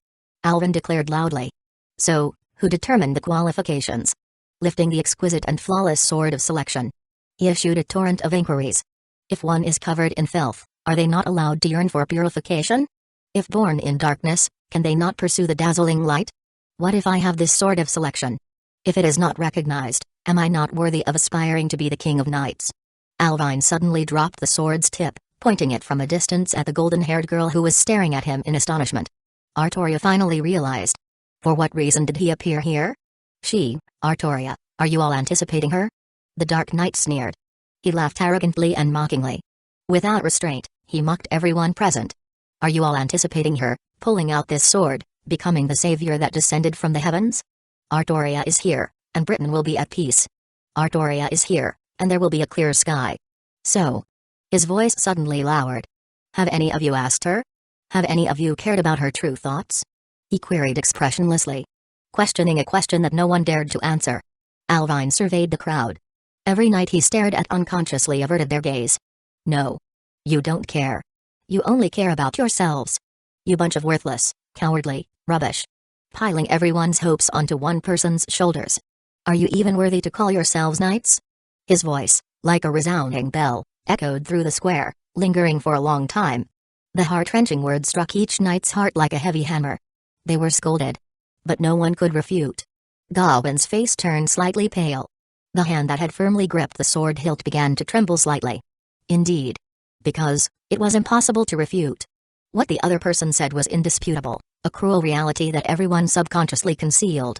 Alvin declared loudly. "So, who determined the qualifications?" Lifting the exquisite and flawless sword of selection, he issued a torrent of inquiries. If one is covered in filth, are they not allowed to yearn for purification? If born in darkness, can they not pursue the dazzling light? What if I have this sword of selection? If it is not recognized, am I not worthy of aspiring to be the king of knights? Alvin suddenly dropped the sword's tip, pointing it from a distance at the golden-haired girl who was staring at him in astonishment. Artoria finally realized. For what reason did he appear here? She, Artoria, are you all anticipating her? The Dark Knight sneered. He laughed arrogantly and mockingly. Without restraint, he mocked everyone present. Are you all anticipating her, pulling out this sword, becoming the savior that descended from the heavens? Artoria is here, and Britain will be at peace. Artoria is here, and there will be a clear sky. So. His voice suddenly lowered. Have any of you asked her? Have any of you cared about her true thoughts? He queried expressionlessly, questioning a question that no one dared to answer. Alvin surveyed the crowd. Every knight he stared at unconsciously averted their gaze. No. You don't care. You only care about yourselves. You bunch of worthless, cowardly, rubbish. Piling everyone's hopes onto one person's shoulders. Are you even worthy to call yourselves knights? His voice, like a resounding bell, echoed through the square, lingering for a long time. The heart-wrenching words struck each knight's heart like a heavy hammer. They were scolded. But no one could refute. Gawain's face turned slightly pale. The hand that had firmly gripped the sword hilt began to tremble slightly. Indeed. Because, it was impossible to refute. What the other person said was indisputable, a cruel reality that everyone subconsciously concealed.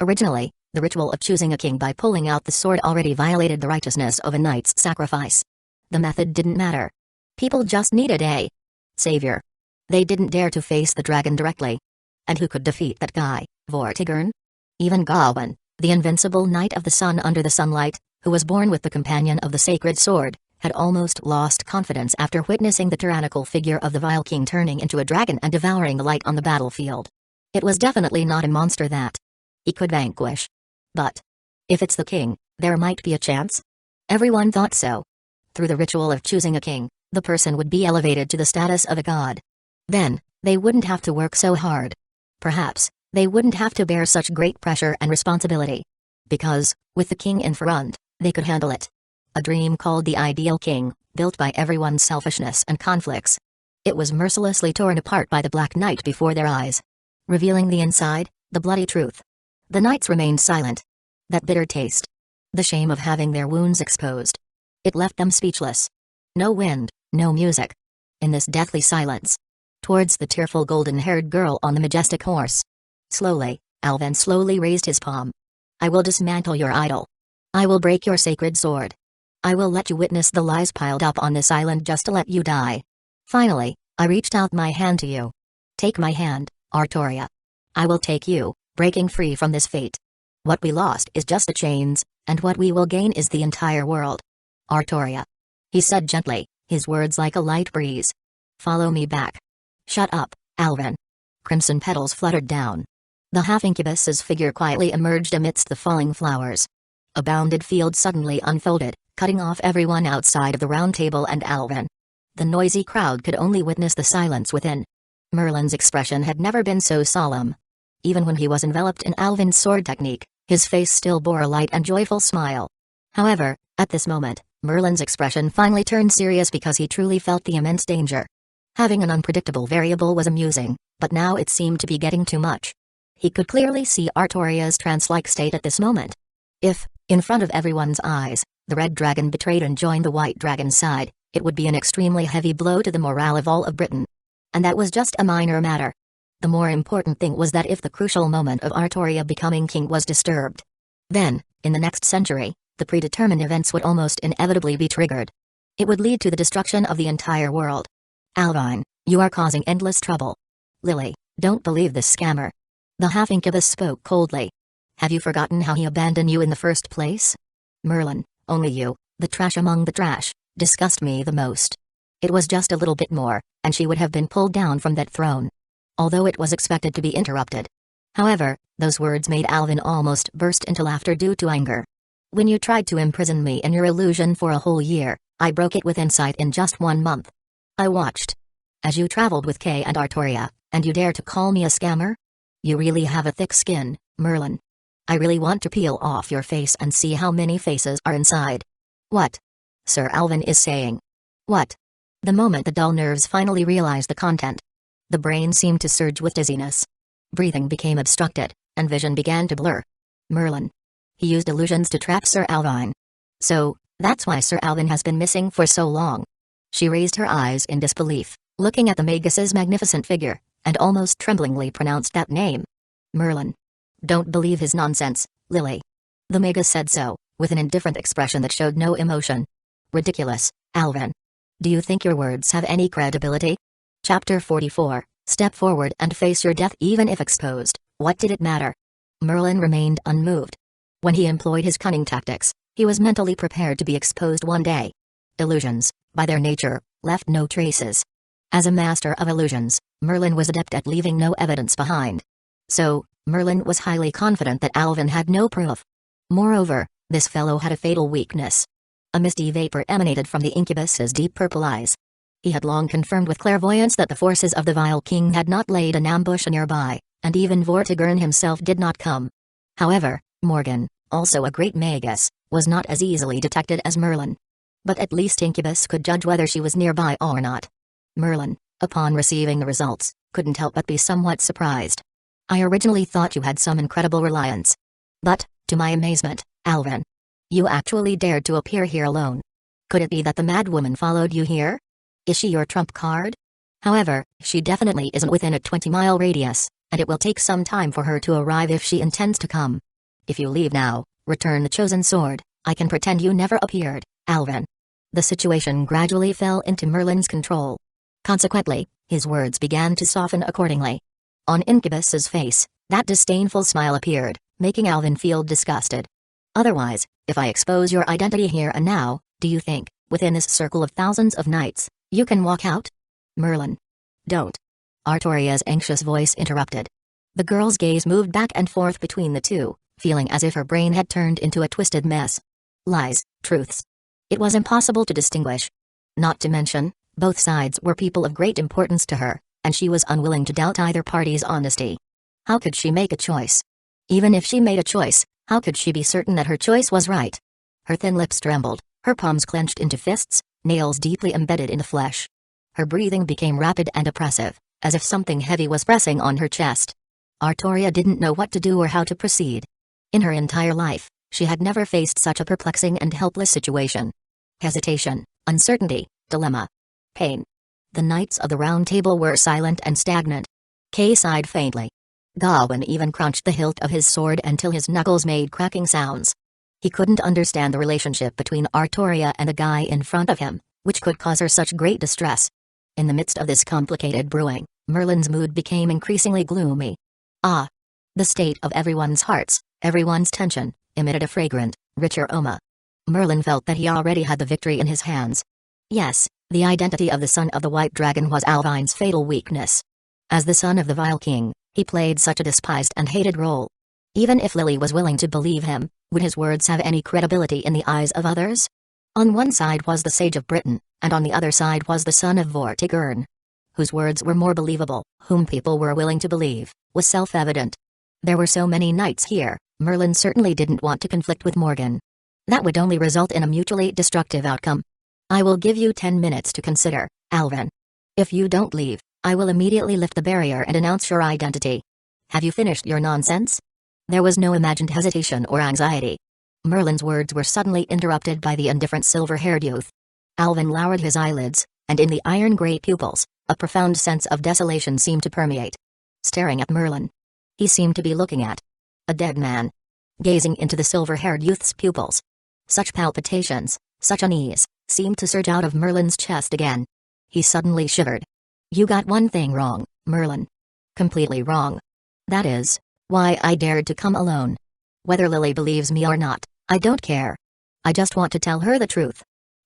Originally, the ritual of choosing a king by pulling out the sword already violated the righteousness of a knight's sacrifice. The method didn't matter. People just needed a savior. They didn't dare to face the dragon directly. And who could defeat that guy, Vortigern? Even Gawain, the invincible knight of the sun under the sunlight, who was born with the companion of the sacred sword, had almost lost confidence after witnessing the tyrannical figure of the vile king turning into a dragon and devouring the light on the battlefield. It was definitely not a monster that he could vanquish. But if it's the king, there might be a chance? Everyone thought so. Through the ritual of choosing a king, the person would be elevated to the status of a god. Then, they wouldn't have to work so hard. Perhaps, they wouldn't have to bear such great pressure and responsibility. Because, with the king in front, they could handle it. A dream called the ideal king, built by everyone's selfishness and conflicts. It was mercilessly torn apart by the Black Knight before their eyes. Revealing the inside, the bloody truth. The knights remained silent. That bitter taste. The shame of having their wounds exposed. It left them speechless. No wind, no music. In this deathly silence. Towards the tearful golden-haired girl on the majestic horse. Slowly, Alvin slowly raised his palm. I will dismantle your idol. I will break your sacred sword. I will let you witness the lies piled up on this island just to let you die. Finally, I reached out my hand to you. Take my hand, Artoria. I will take you, breaking free from this fate. What we lost is just the chains, and what we will gain is the entire world. Artoria. He said gently, his words like a light breeze. Follow me back. Shut up, Alvin. Crimson petals fluttered down. The half-incubus's figure quietly emerged amidst the falling flowers. A bounded field suddenly unfolded, cutting off everyone outside of the round table and Alvin. The noisy crowd could only witness the silence within. Merlin's expression had never been so solemn. Even when he was enveloped in Alvin's sword technique, his face still bore a light and joyful smile. However, at this moment, Merlin's expression finally turned serious because he truly felt the immense danger. Having an unpredictable variable was amusing, but now it seemed to be getting too much. He could clearly see Artoria's trance-like state at this moment. If, in front of everyone's eyes, the red dragon betrayed and joined the white dragon's side, it would be an extremely heavy blow to the morale of all of Britain. And that was just a minor matter. The more important thing was that if the crucial moment of Artoria becoming king was disturbed, then, in the next century, the predetermined events would almost inevitably be triggered. It would lead to the destruction of the entire world. Alvine, you are causing endless trouble. Lily, don't believe this scammer. The half-incubus spoke coldly. Have you forgotten how he abandoned you in the first place? Merlin, only you, the trash among the trash, disgust me the most. It was just a little bit more, and she would have been pulled down from that throne. Although it was expected to be interrupted. However, those words made Alvin almost burst into laughter due to anger. When you tried to imprison me in your illusion for a whole year, I broke it with insight in just 1 month. I watched. As you traveled with Kay and Artoria, and you dare to call me a scammer? You really have a thick skin, Merlin. I really want to peel off your face and see how many faces are inside. What? Sir Alvin is saying. What? The moment the dull nerves finally realized the content, the brain seemed to surge with dizziness. Breathing became obstructed, and vision began to blur. Merlin. He used illusions to trap Sir Alvin. So, that's why Sir Alvin has been missing for so long. She raised her eyes in disbelief, looking at the Magus's magnificent figure, and almost tremblingly pronounced that name. Merlin. Don't believe his nonsense, Lily. The Magus said so, with an indifferent expression that showed no emotion. Ridiculous, Alvin. Do you think your words have any credibility? Chapter 44, Step forward and face your death even if exposed. What did it matter? Merlin remained unmoved. When he employed his cunning tactics, he was mentally prepared to be exposed one day. Illusions, by their nature, left no traces. As a master of illusions, Merlin was adept at leaving no evidence behind. So, Merlin was highly confident that Alvin had no proof. Moreover, this fellow had a fatal weakness. A misty vapor emanated from the incubus's deep purple eyes. He had long confirmed with clairvoyance that the forces of the Vile King had not laid an ambush nearby, and even Vortigern himself did not come. However, Morgan, also a great magus, was not as easily detected as Merlin. But at least Incubus could judge whether she was nearby or not. Merlin, upon receiving the results, couldn't help but be somewhat surprised. I originally thought you had some incredible reliance. But, to my amazement, Alvin, you actually dared to appear here alone. Could it be that the mad woman followed you here? Is she your trump card? However, she definitely isn't within a 20-mile radius, and it will take some time for her to arrive if she intends to come. If you leave now, return the chosen sword, I can pretend you never appeared, Alvin. The situation gradually fell into Merlin's control. Consequently, his words began to soften accordingly. On Incubus's face, that disdainful smile appeared, making Alvin feel disgusted. Otherwise, if I expose your identity here and now, do you think, within this circle of thousands of knights, you can walk out? Merlin. Don't. Artoria's anxious voice interrupted. The girl's gaze moved back and forth between the two, feeling as if her brain had turned into a twisted mess. Lies, truths. It was impossible to distinguish. Not to mention, both sides were people of great importance to her, and she was unwilling to doubt either party's honesty. How could she make a choice? Even if she made a choice, how could she be certain that her choice was right? Her thin lips trembled, her palms clenched into fists, nails deeply embedded in the flesh. Her breathing became rapid and oppressive, as if something heavy was pressing on her chest. Artoria didn't know what to do or how to proceed. In her entire life, she had never faced such a perplexing and helpless situation. Hesitation, uncertainty, dilemma, pain. The knights of the Round Table were silent and stagnant. Kay sighed faintly. Gawain even crunched the hilt of his sword until his knuckles made cracking sounds. He couldn't understand the relationship between Artoria and the guy in front of him, which could cause her such great distress. In the midst of this complicated brewing, Merlin's mood became increasingly gloomy. Ah! The state of everyone's hearts, everyone's tension, emitted a fragrant, richer aroma. Merlin felt that he already had the victory in his hands. Yes, the identity of the son of the White Dragon was Alvine's fatal weakness. As the son of the Vile King, he played such a despised and hated role. Even if Lily was willing to believe him, would his words have any credibility in the eyes of others? On one side was the Sage of Britain, and on the other side was the son of Vortigern. Whose words were more believable, whom people were willing to believe, was self-evident. There were so many knights here, Merlin certainly didn't want to conflict with Morgan. That would only result in a mutually destructive outcome. I will give you 10 minutes to consider, Alvin. If you don't leave, I will immediately lift the barrier and announce your identity. Have you finished your nonsense? There was no imagined hesitation or anxiety. Merlin's words were suddenly interrupted by the indifferent silver-haired youth. Alvin lowered his eyelids, and in the iron-gray pupils, a profound sense of desolation seemed to permeate. Staring at Merlin, he seemed to be looking at a dead man. Gazing into the silver-haired youth's pupils, such palpitations, such unease, seemed to surge out of Merlin's chest again. He suddenly shivered. You got one thing wrong, Merlin. Completely wrong. That is why I dared to come alone. Whether Lily believes me or not, I don't care. I just want to tell her the truth.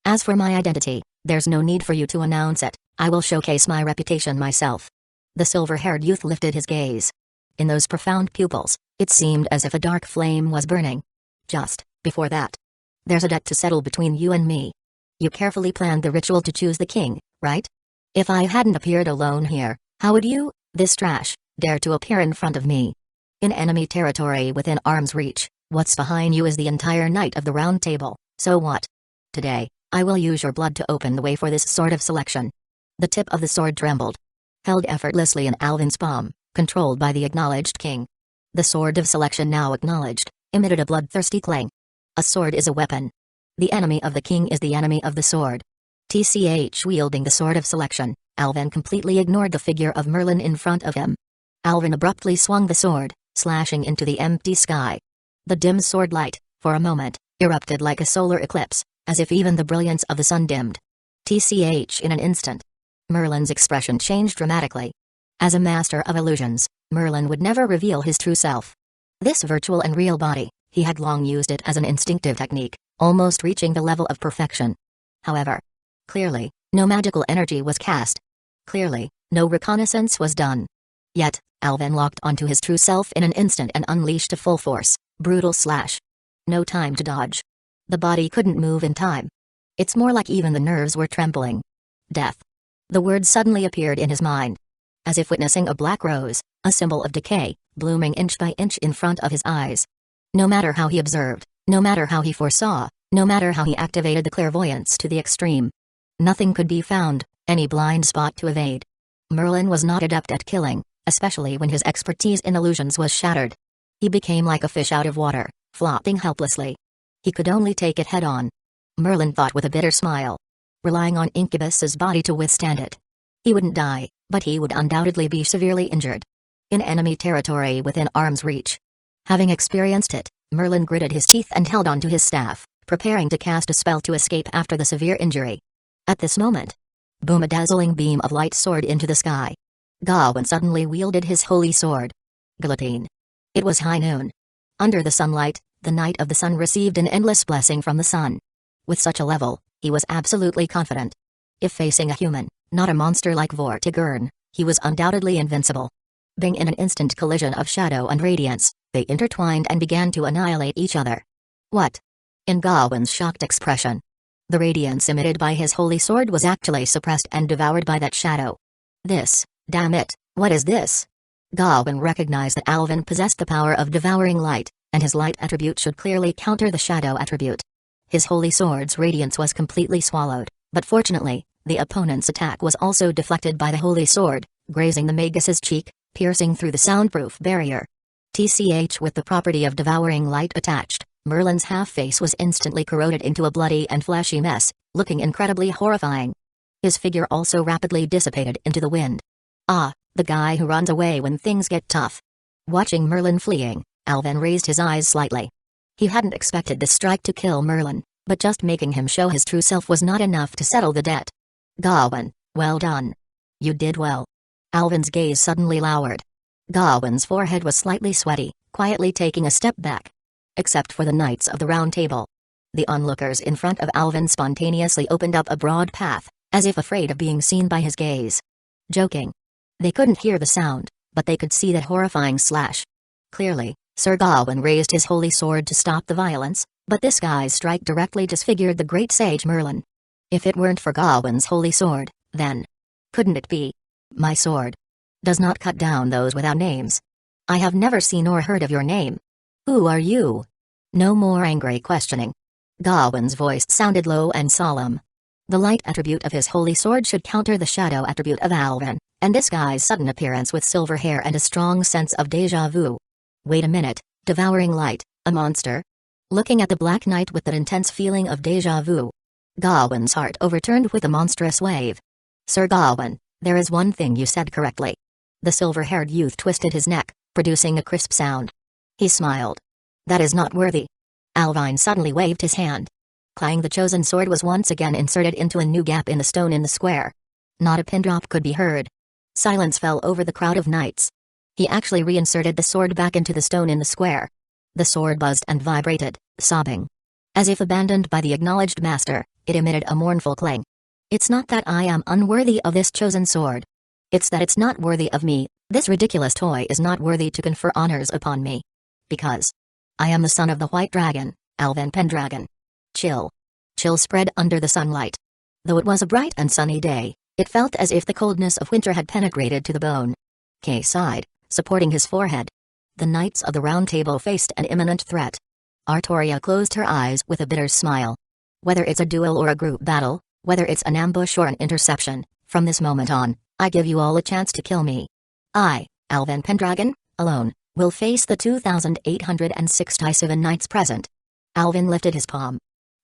As for my identity, there's no need for you to announce it. I will showcase my reputation myself. The silver-haired youth lifted his gaze. In those profound pupils, it seemed as if a dark flame was burning. Just before that. There's a debt to settle between you and me. You carefully planned the ritual to choose the king, right? If I hadn't appeared alone here, how would you, this trash, dare to appear in front of me? In enemy territory within arm's reach, what's behind you is the entire Knight of the Round Table, so what? Today, I will use your blood to open the way for this sword of selection. The tip of the sword trembled. Held effortlessly in Alvin's palm, controlled by the acknowledged king. The sword of selection, now acknowledged, emitted a bloodthirsty clang. A sword is a weapon. The enemy of the king is the enemy of the sword. Wielding the sword of selection, Alvin completely ignored the figure of Merlin in front of him. Alvin abruptly swung the sword, slashing into the empty sky. The dim sword light, for a moment, erupted like a solar eclipse, as if even the brilliance of the sun dimmed. In an instant, Merlin's expression changed dramatically. As a master of illusions, Merlin would never reveal his true self. This virtual and real body, he had long used it as an instinctive technique, almost reaching the level of perfection. However, clearly, no magical energy was cast. Clearly, no reconnaissance was done. Yet, Alvin locked onto his true self in an instant and unleashed a full force, brutal slash. No time to dodge. The body couldn't move in time. It's more like even the nerves were trembling. Death. The word suddenly appeared in his mind. As if witnessing a black rose, a symbol of decay, blooming inch by inch in front of his eyes. No matter how he observed, no matter how he foresaw, no matter how he activated the clairvoyance to the extreme, nothing could be found, any blind spot to evade. Merlin was not adept at killing, especially when his expertise in illusions was shattered. He became like a fish out of water, flopping helplessly. He could only take it head-on. Merlin thought with a bitter smile. Relying on Incubus's body to withstand it. He wouldn't die, but he would undoubtedly be severely injured. In enemy territory within arm's reach. Having experienced it, Merlin gritted his teeth and held onto his staff, preparing to cast a spell to escape after the severe injury. At this moment, boom, a dazzling beam of light soared into the sky. Gawain suddenly wielded his holy sword. Guillotine. It was high noon. Under the sunlight, the Knight of the Sun received an endless blessing from the sun. With such a level, he was absolutely confident. If facing a human, not a monster like Vortigern, he was undoubtedly invincible. Being in an instant collision of shadow and radiance, they intertwined and began to annihilate each other. What? In Gawain's shocked expression. The radiance emitted by his holy sword was actually suppressed and devoured by that shadow. This, damn it, what is this? Gawain recognized that Alvin possessed the power of devouring light, and his light attribute should clearly counter the shadow attribute. His holy sword's radiance was completely swallowed, but fortunately, the opponent's attack was also deflected by the holy sword, grazing the Magus' cheek, piercing through the soundproof barrier. With the property of devouring light attached, Merlin's half-face was instantly corroded into a bloody and fleshy mess, looking incredibly horrifying. His figure also rapidly dissipated into the wind. Ah, the guy who runs away when things get tough. Watching Merlin fleeing, Alvin raised his eyes slightly. He hadn't expected this strike to kill Merlin, but just making him show his true self was not enough to settle the debt. Gawain, well done. You did well. Alvin's gaze suddenly lowered. Gawain's forehead was slightly sweaty, quietly taking a step back. Except for the Knights of the Round Table. The onlookers in front of Alvin spontaneously opened up a broad path, as if afraid of being seen by his gaze. Joking. They couldn't hear the sound, but they could see that horrifying slash. Clearly, Sir Gawain raised his holy sword to stop the violence, but this guy's strike directly disfigured the great sage Merlin. If it weren't for Gawain's holy sword, then... couldn't it be? My sword does not cut down those without names. I have never seen or heard of your name. Who are you? No more angry questioning. Gawain's voice sounded low and solemn. The light attribute of his holy sword should counter the shadow attribute of Alvin, And this guy's sudden appearance with silver hair and a strong sense of déjà vu. Wait a minute, devouring light, a monster? Looking at the Black Knight with that intense feeling of déjà vu, Gawain's heart overturned with a monstrous wave. Sir Gawain, there is one thing you said correctly. The silver-haired youth twisted his neck, producing a crisp sound. He smiled. That is not worthy. Alvine suddenly waved his hand. Clang, the chosen sword was once again inserted into a new gap in the stone in the square. Not a pin drop could be heard. Silence fell over the crowd of knights. He actually reinserted the sword back into the stone in the square. The sword buzzed and vibrated, sobbing. As if abandoned by the acknowledged master, it emitted a mournful clang. It's not that I am unworthy of this chosen sword. It's that it's not worthy of me. This ridiculous toy is not worthy to confer honors upon me. Because I am the son of the White Dragon, Alvin Pendragon. Chill. Chill spread under the sunlight. Though it was a bright and sunny day, it felt as if the coldness of winter had penetrated to the bone. Kay sighed, supporting his forehead. The Knights of the Round Table faced an imminent threat. Artoria closed her eyes with a bitter smile. Whether it's a duel or a group battle, whether it's an ambush or an interception, from this moment on, I give you all a chance to kill me. I, Alvin Pendragon, alone, will face the 2,867 knights present. Alvin lifted his palm.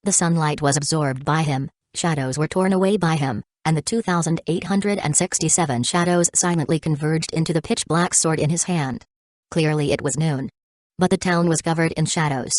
The sunlight was absorbed by him, shadows were torn away by him, and the 2,867 shadows silently converged into the pitch-black sword in his hand. Clearly it was noon. But the town was covered in shadows.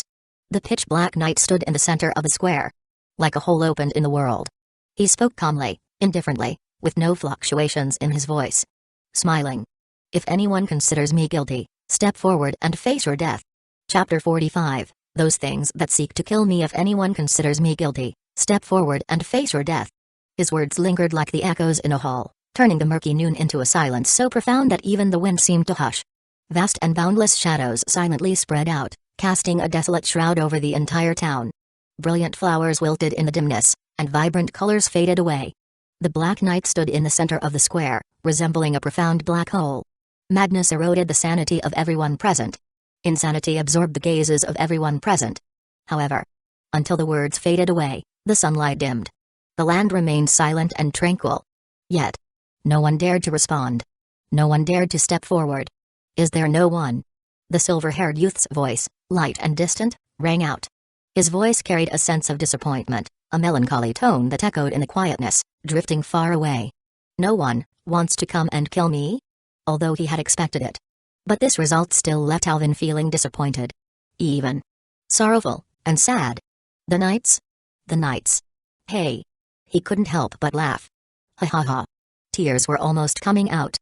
The pitch-black knight stood in the center of the square. Like a hole opened in the world. He spoke calmly, indifferently, with no fluctuations in his voice. Smiling. If anyone considers me guilty, step forward and face your death. Chapter 45, Those Things That Seek to Kill Me. If anyone considers me guilty, step forward and face your death. His words lingered like the echoes in a hall, turning the murky noon into a silence so profound that even the wind seemed to hush. Vast and boundless shadows silently spread out, casting a desolate shroud over the entire town. Brilliant flowers wilted in the dimness, and vibrant colors faded away. The Black Knight stood in the center of the square, resembling a profound black hole. Madness eroded the sanity of everyone present. Insanity absorbed the gazes of everyone present. However, until the words faded away, the sunlight dimmed. The land remained silent and tranquil. Yet, no one dared to respond. No one dared to step forward. Is there no one? The silver-haired youth's voice, light and distant, rang out. His voice carried a sense of disappointment, a melancholy tone that echoed in the quietness, drifting far away. No one wants to come and kill me? Although he had expected it. But this result still left Alvin feeling disappointed. Even sorrowful and sad. The knights? The knights. Hey. He couldn't help but laugh. Ha ha ha. Tears were almost coming out.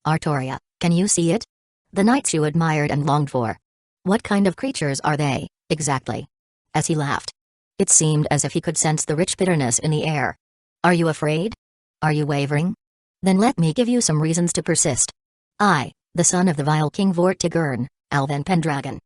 Artoria, can you see it? The knights you admired and longed for. What kind of creatures are they, exactly? As he laughed. It seemed as if he could sense the rich bitterness in the air. Are you afraid? Are you wavering? Then let me give you some reasons to persist. I, the son of the vile King Vortigern, Alvin Pendragon.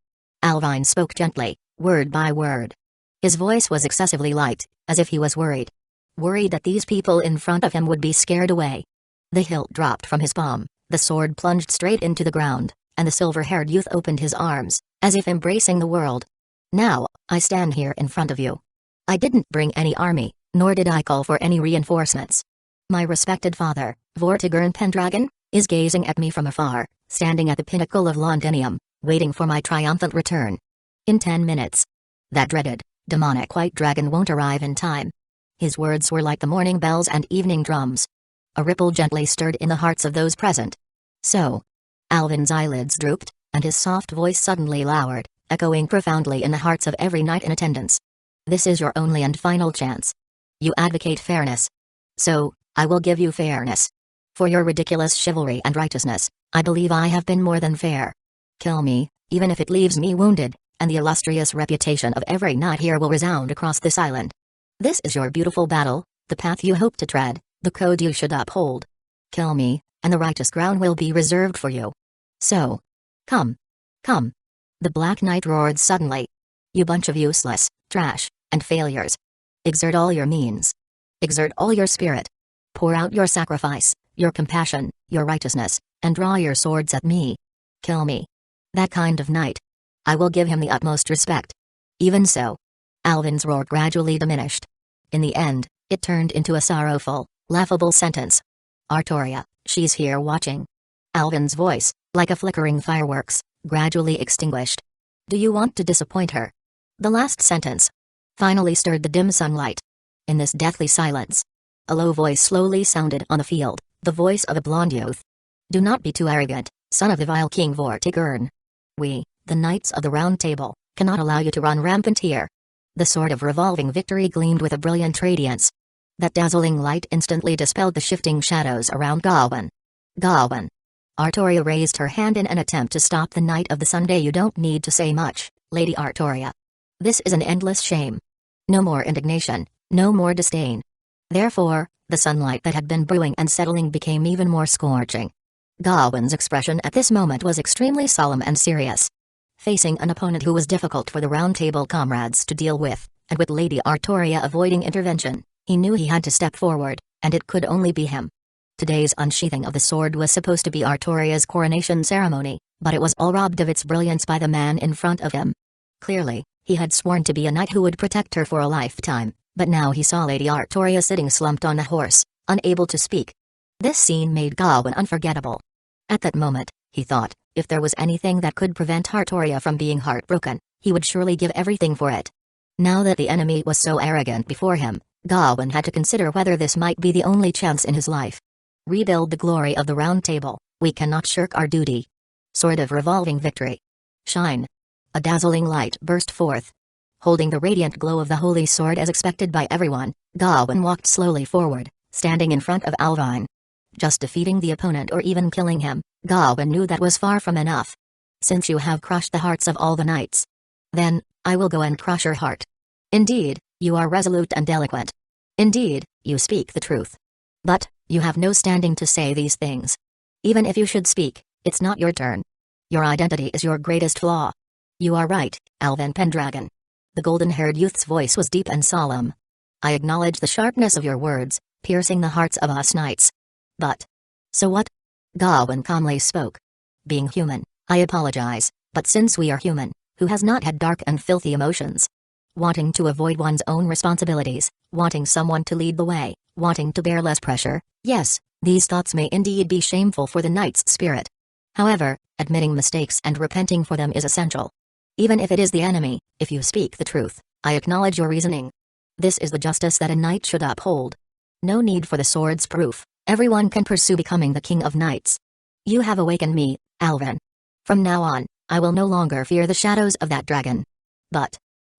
Alvine spoke gently, word by word. His voice was excessively light, as if he was worried. Worried that these people in front of him would be scared away. The hilt dropped from his palm, the sword plunged straight into the ground, and the silver-haired youth opened his arms, as if embracing the world. Now, I stand here in front of you. I didn't bring any army, nor did I call for any reinforcements. My respected father, Vortigern Pendragon, is gazing at me from afar, standing at the pinnacle of Londinium, waiting for my triumphant return. In 10 minutes. That dreaded, demonic white dragon won't arrive in time. His words were like the morning bells and evening drums. A ripple gently stirred in the hearts of those present. So. Alvin's eyelids drooped, and his soft voice suddenly lowered, echoing profoundly in the hearts of every knight in attendance. This is your only and final chance. You advocate fairness. So, I will give you fairness. For your ridiculous chivalry and righteousness, I believe I have been more than fair. Kill me, even if it leaves me wounded, and the illustrious reputation of every knight here will resound across this island. This is your beautiful battle, the path you hope to tread, the code you should uphold. Kill me, and the righteous crown will be reserved for you. So. Come. Come. The Black Knight roared suddenly. You bunch of useless, trash, and failures. Exert all your means. Exert all your spirit. Pour out your sacrifice, your compassion, your righteousness, and draw your swords at me. Kill me. That kind of knight. I will give him the utmost respect. Even so. Alvin's roar gradually diminished. In the end, it turned into a sorrowful, laughable sentence. Artoria, She's here watching. Alvin's voice, like a flickering fireworks, gradually extinguished. Do you want to disappoint her? The last sentence finally stirred the dim sunlight. In this deathly silence, a low voice slowly sounded on the field, the voice of a blonde youth. Do not be too arrogant, son of the vile King Vortigern. We, the Knights of the Round Table, cannot allow you to run rampant here. The sword of revolving victory gleamed with a brilliant radiance. That dazzling light instantly dispelled the shifting shadows around Gawain. Gawain. Artoria raised her hand in an attempt to stop the Knight of the Sunday. You don't need to say much, Lady Artoria. This is an endless shame. No more indignation, no more disdain. Therefore, the sunlight that had been brewing and settling became even more scorching. Gawain's expression at this moment was extremely solemn and serious. Facing an opponent who was difficult for the Round Table comrades to deal with, and with Lady Artoria avoiding intervention, he knew he had to step forward, and it could only be him. Today's unsheathing of the sword was supposed to be Artoria's coronation ceremony, but it was all robbed of its brilliance by the man in front of him. Clearly, he had sworn to be a knight who would protect her for a lifetime, but now he saw Lady Artoria sitting slumped on a horse, unable to speak. This scene made Gawain unforgettable. At that moment, he thought, if there was anything that could prevent Artoria from being heartbroken, he would surely give everything for it. Now that the enemy was so arrogant before him, Gawain had to consider whether this might be the only chance in his life. Rebuild the glory of the Round Table, we cannot shirk our duty. Sword of revolving victory. Shine. A dazzling light burst forth. Holding the radiant glow of the holy sword as expected by everyone, Gawain walked slowly forward, standing in front of Alvin. Just defeating the opponent or even killing him, Gawain knew that was far from enough. Since you have crushed the hearts of all the knights, then, I will go and crush your heart. Indeed, you are resolute and eloquent. Indeed, you speak the truth. But, you have no standing to say these things. Even if you should speak, it's not your turn. Your identity is your greatest flaw. You are right, Alvin Pendragon. The golden-haired youth's voice was deep and solemn. I acknowledge the sharpness of your words, piercing the hearts of us knights. But, so what? Gawain calmly spoke. Being human, I apologize, but since we are human, who has not had dark and filthy emotions? Wanting to avoid one's own responsibilities, wanting someone to lead the way, wanting to bear less pressure, yes, these thoughts may indeed be shameful for the knight's spirit. However, admitting mistakes and repenting for them is essential. Even if it is the enemy, if you speak the truth, I acknowledge your reasoning. This is the justice that a knight should uphold. No need for the sword's proof, everyone can pursue becoming the king of knights. You have awakened me, Alvin. From now on, I will no longer fear the shadows of that dragon. But,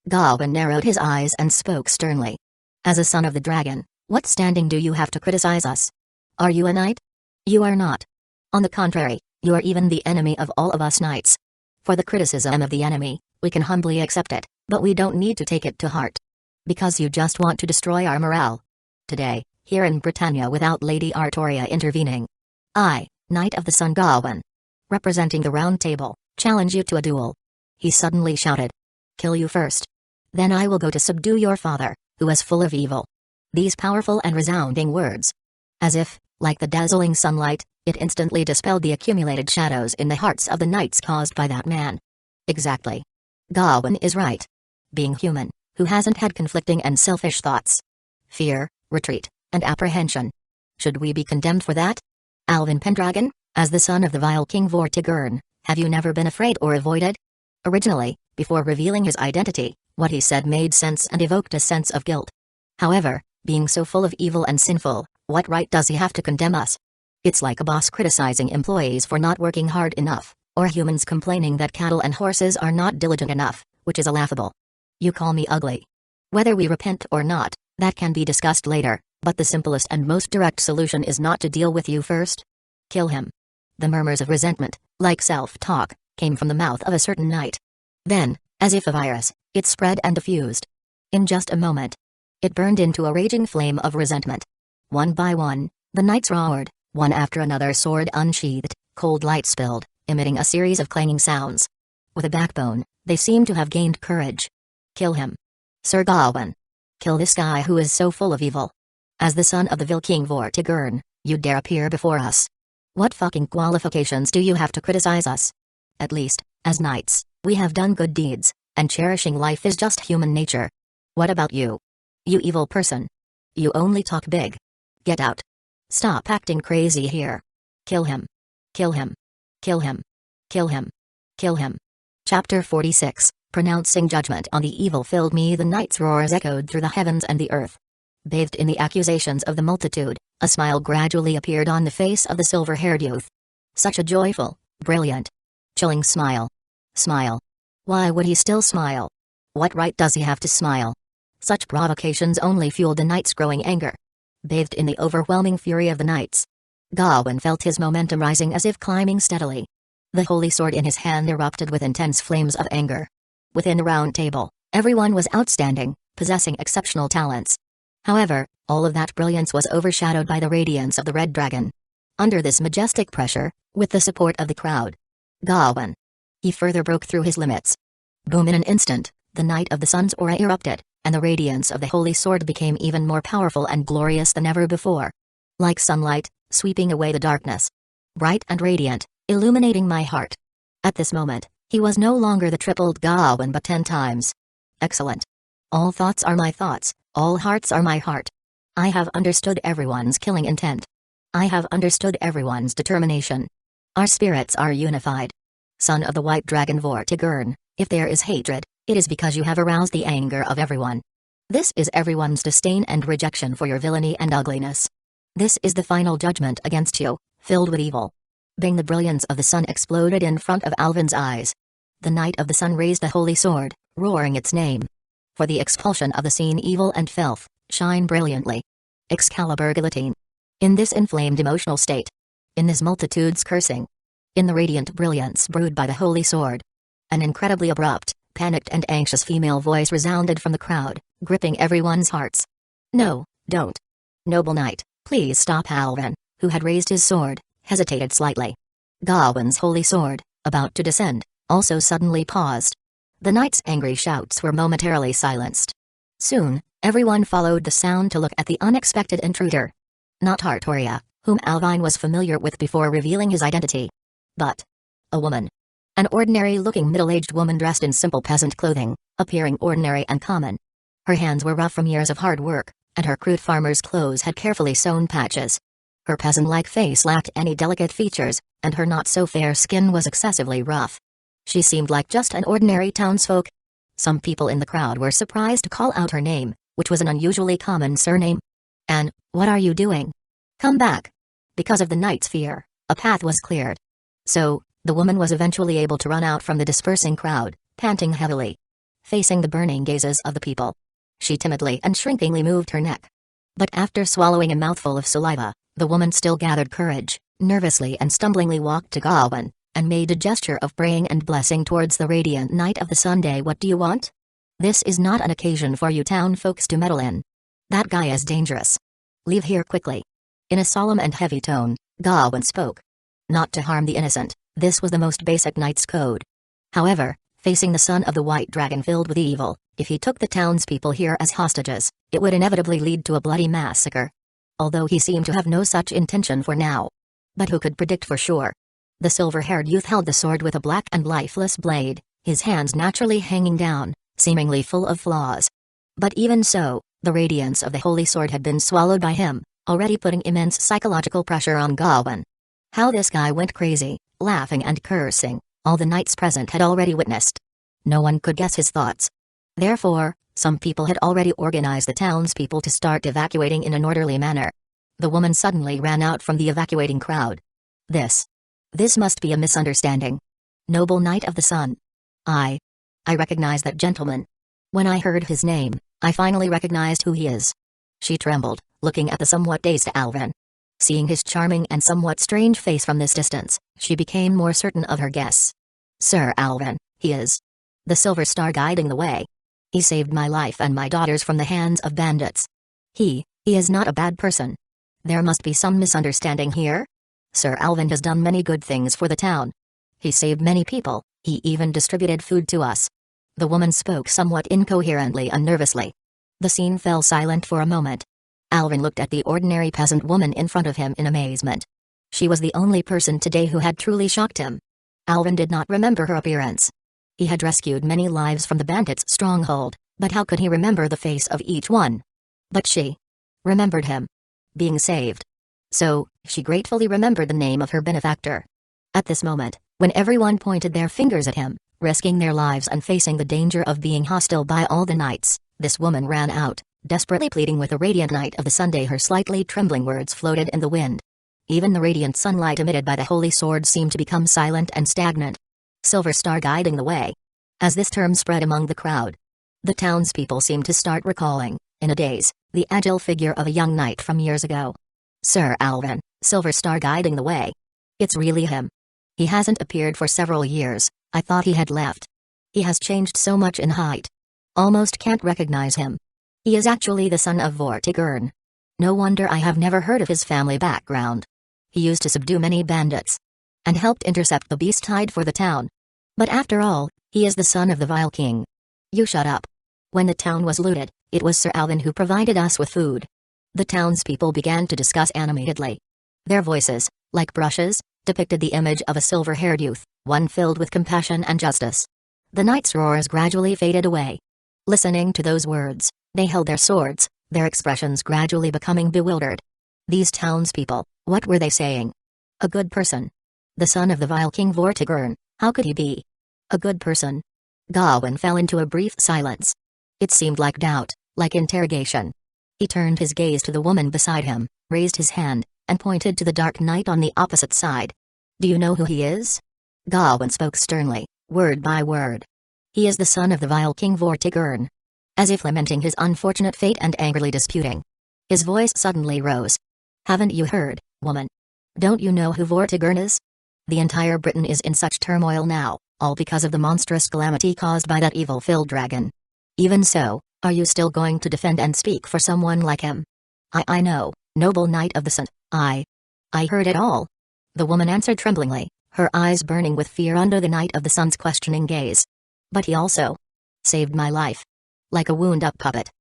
Gawain narrowed his eyes and spoke sternly. As a son of the dragon, what standing do you have to criticize us? Are you a knight? You are not. On the contrary, you are even the enemy of all of us knights. For the criticism of the enemy, we can humbly accept it, but we don't need to take it to heart. Because you just want to destroy our morale. Today, here in Britannia without Lady Artoria intervening, I, Knight of the Sun Gawain, representing the Round Table, challenge you to a duel. He suddenly shouted. Kill you first. Then I will go to subdue your father, who is full of evil. These powerful and resounding words. As if, like the dazzling sunlight, it instantly dispelled the accumulated shadows in the hearts of the knights caused by that man. Exactly. Gawain is right. Being human, who hasn't had conflicting and selfish thoughts? Fear, retreat, and apprehension. Should we be condemned for that? Alvin Pendragon, as the son of the vile King Vortigern, have you never been afraid or avoided? Originally, before revealing his identity, what he said made sense and evoked a sense of guilt. However, being so full of evil and sinful, what right does he have to condemn us? It's like a boss criticizing employees for not working hard enough, or humans complaining that cattle and horses are not diligent enough, which is laughable. You call me ugly. Whether we repent or not, that can be discussed later, but the simplest and most direct solution is not to deal with you first. Kill him. The murmurs of resentment, like self-talk, came from the mouth of a certain knight. Then, as if a virus, it spread and diffused. In just a moment, it burned into a raging flame of resentment. One by one, the knights roared, one after another sword unsheathed, cold light spilled, emitting a series of clanging sounds. With a backbone, they seemed to have gained courage. Kill him. Sir Gawain. Kill this guy who is so full of evil. As the son of the vil King Vortigern, you dare appear before us. What fucking qualifications do you have to criticize us? At least, as knights, we have done good deeds, and cherishing life is just human nature. What about you? You evil person. You only talk big. Get out. Stop acting crazy here. Kill him. Kill him. Kill him. Kill him. Kill him. Chapter 46, Pronouncing Judgment on the Evil filled me. The night's roars echoed through the heavens and the earth. Bathed in the accusations of the multitude, a smile gradually appeared on the face of the silver-haired youth. Such a joyful, brilliant, chilling smile. Smile. Why would he still smile? What right does he have to smile? Such provocations only fueled the knight's growing anger. Bathed in the overwhelming fury of the knights, Gawain felt his momentum rising as if climbing steadily. The holy sword in his hand erupted with intense flames of anger. Within the round table, everyone was outstanding, possessing exceptional talents. However, all of that brilliance was overshadowed by the radiance of the red dragon. Under this majestic pressure, with the support of the crowd, Gawain, he further broke through his limits. Boom! In an instant, the Knight of the Sun's aura erupted, and the radiance of the holy sword became even more powerful and glorious than ever before. Like sunlight, sweeping away the darkness. Bright and radiant, illuminating my heart. At this moment, he was no longer the tripled Gawain but 10 times. Excellent. All thoughts are my thoughts, all hearts are my heart. I have understood everyone's killing intent. I have understood everyone's determination. Our spirits are unified. Son of the White Dragon Vortigern, if there is hatred, it is because you have aroused the anger of everyone. This is everyone's disdain and rejection for your villainy and ugliness. This is the final judgment against you, filled with evil. Bang! The brilliance of the sun exploded in front of Alvin's eyes. The Knight of the Sun raised the holy sword, roaring its name. For the expulsion of the seen evil and filth, shine brilliantly. Excalibur guillotine. In this inflamed emotional state. In this multitude's cursing. In the radiant brilliance brewed by the holy sword. An incredibly abrupt, panicked and anxious female voice resounded from the crowd, gripping everyone's hearts. No, don't. Noble knight, please stop. Alvin, who had raised his sword, hesitated slightly. Gawain's holy sword, about to descend, also suddenly paused. The knight's angry shouts were momentarily silenced. Soon, everyone followed the sound to look at the unexpected intruder. Not Artoria, whom Alvin was familiar with before revealing his identity. But a woman. An ordinary-looking middle-aged woman dressed in simple peasant clothing, appearing ordinary and common. Her hands were rough from years of hard work, and her crude farmer's clothes had carefully sewn patches. Her peasant-like face lacked any delicate features, and her not-so-fair skin was excessively rough. She seemed like just an ordinary townsfolk. Some people in the crowd were surprised to call out her name, which was an unusually common surname. Anne, what are you doing? Come back. Because of the knight's fear, a path was cleared. So, the woman was eventually able to run out from the dispersing crowd, panting heavily. Facing the burning gazes of the people, she timidly and shrinkingly moved her neck. But after swallowing a mouthful of saliva, the woman still gathered courage, nervously and stumblingly walked to Gawain, and made a gesture of praying and blessing towards the radiant Knight of the Sunday. What do you want? This is not an occasion for you town folks to meddle in. That guy is dangerous. Leave here quickly. In a solemn and heavy tone, Gawain spoke. Not to harm the innocent, this was the most basic knight's code. However, facing the son of the White Dragon filled with evil, if he took the townspeople here as hostages, it would inevitably lead to a bloody massacre. Although he seemed to have no such intention for now. But who could predict for sure? The silver-haired youth held the sword with a black and lifeless blade, his hands naturally hanging down, seemingly full of flaws. But even so, the radiance of the holy sword had been swallowed by him, already putting immense psychological pressure on Gawain. How this guy went crazy, laughing and cursing, all the knights present had already witnessed. No one could guess his thoughts. Therefore, some people had already organized the townspeople to start evacuating in an orderly manner. The woman suddenly ran out from the evacuating crowd. This must be a misunderstanding. Noble Knight of the Sun. I recognize that gentleman. When I heard his name, I finally recognized who he is. She trembled, looking at the somewhat dazed Alvin. Seeing his charming and somewhat strange face from this distance, she became more certain of her guess. Sir Alvin, he is the Silver Star guiding the way. He saved my life and my daughter's from the hands of bandits. He is not a bad person. There must be some misunderstanding here. Sir Alvin has done many good things for the town. He saved many people, he even distributed food to us. The woman spoke somewhat incoherently and nervously. The scene fell silent for a moment. Alvin looked at the ordinary peasant woman in front of him in amazement. She was the only person today who had truly shocked him. Alvin did not remember her appearance. He had rescued many lives from the bandits' stronghold, but how could he remember the face of each one? But she remembered him. Being saved. So, she gratefully remembered the name of her benefactor. At this moment, when everyone pointed their fingers at him, risking their lives and facing the danger of being hostile by all the knights, this woman ran out, desperately pleading with the radiant light of the Sunday. Her slightly trembling words floated in the wind. Even the radiant sunlight emitted by the holy sword seemed to become silent and stagnant. Silver Star guiding the way. As this term spread among the crowd, the townspeople seemed to start recalling, in a daze, the agile figure of a young knight from years ago. Sir Alvin, Silver Star guiding the way. It's really him. He hasn't appeared for several years. I thought he had left. He has changed so much in height. Almost can't recognize him. He is actually the son of Vortigern. No wonder I have never heard of his family background. He used to subdue many bandits and helped intercept the beast tide for the town. But after all, he is the son of the Vile King. You shut up. When the town was looted, it was Sir Alvin who provided us with food. The townspeople began to discuss animatedly. Their voices, like brushes, depicted the image of a silver-haired youth, one filled with compassion and justice. The knight's roars gradually faded away. Listening to those words, they held their swords, their expressions gradually becoming bewildered. These townspeople, what were they saying? A good person. The son of the Vile King Vortigern, how could he be a good person? Gawain fell into a brief silence. It seemed like doubt, like interrogation. He turned his gaze to the woman beside him, raised his hand, and pointed to the dark knight on the opposite side. Do you know who he is? Gawain spoke sternly, word by word. He is the son of the Vile King Vortigern. As if lamenting his unfortunate fate and angrily disputing. His voice suddenly rose. Haven't you heard, woman? Don't you know who Vortigern is? The entire Britain is in such turmoil now, all because of the monstrous calamity caused by that evil-filled dragon. Even so, are you still going to defend and speak for someone like him? I know, noble knight of the sun, I heard it all. The woman answered tremblingly, her eyes burning with fear under the Knight of the Sun's questioning gaze. But he also saved my life. Like a wound-up puppet.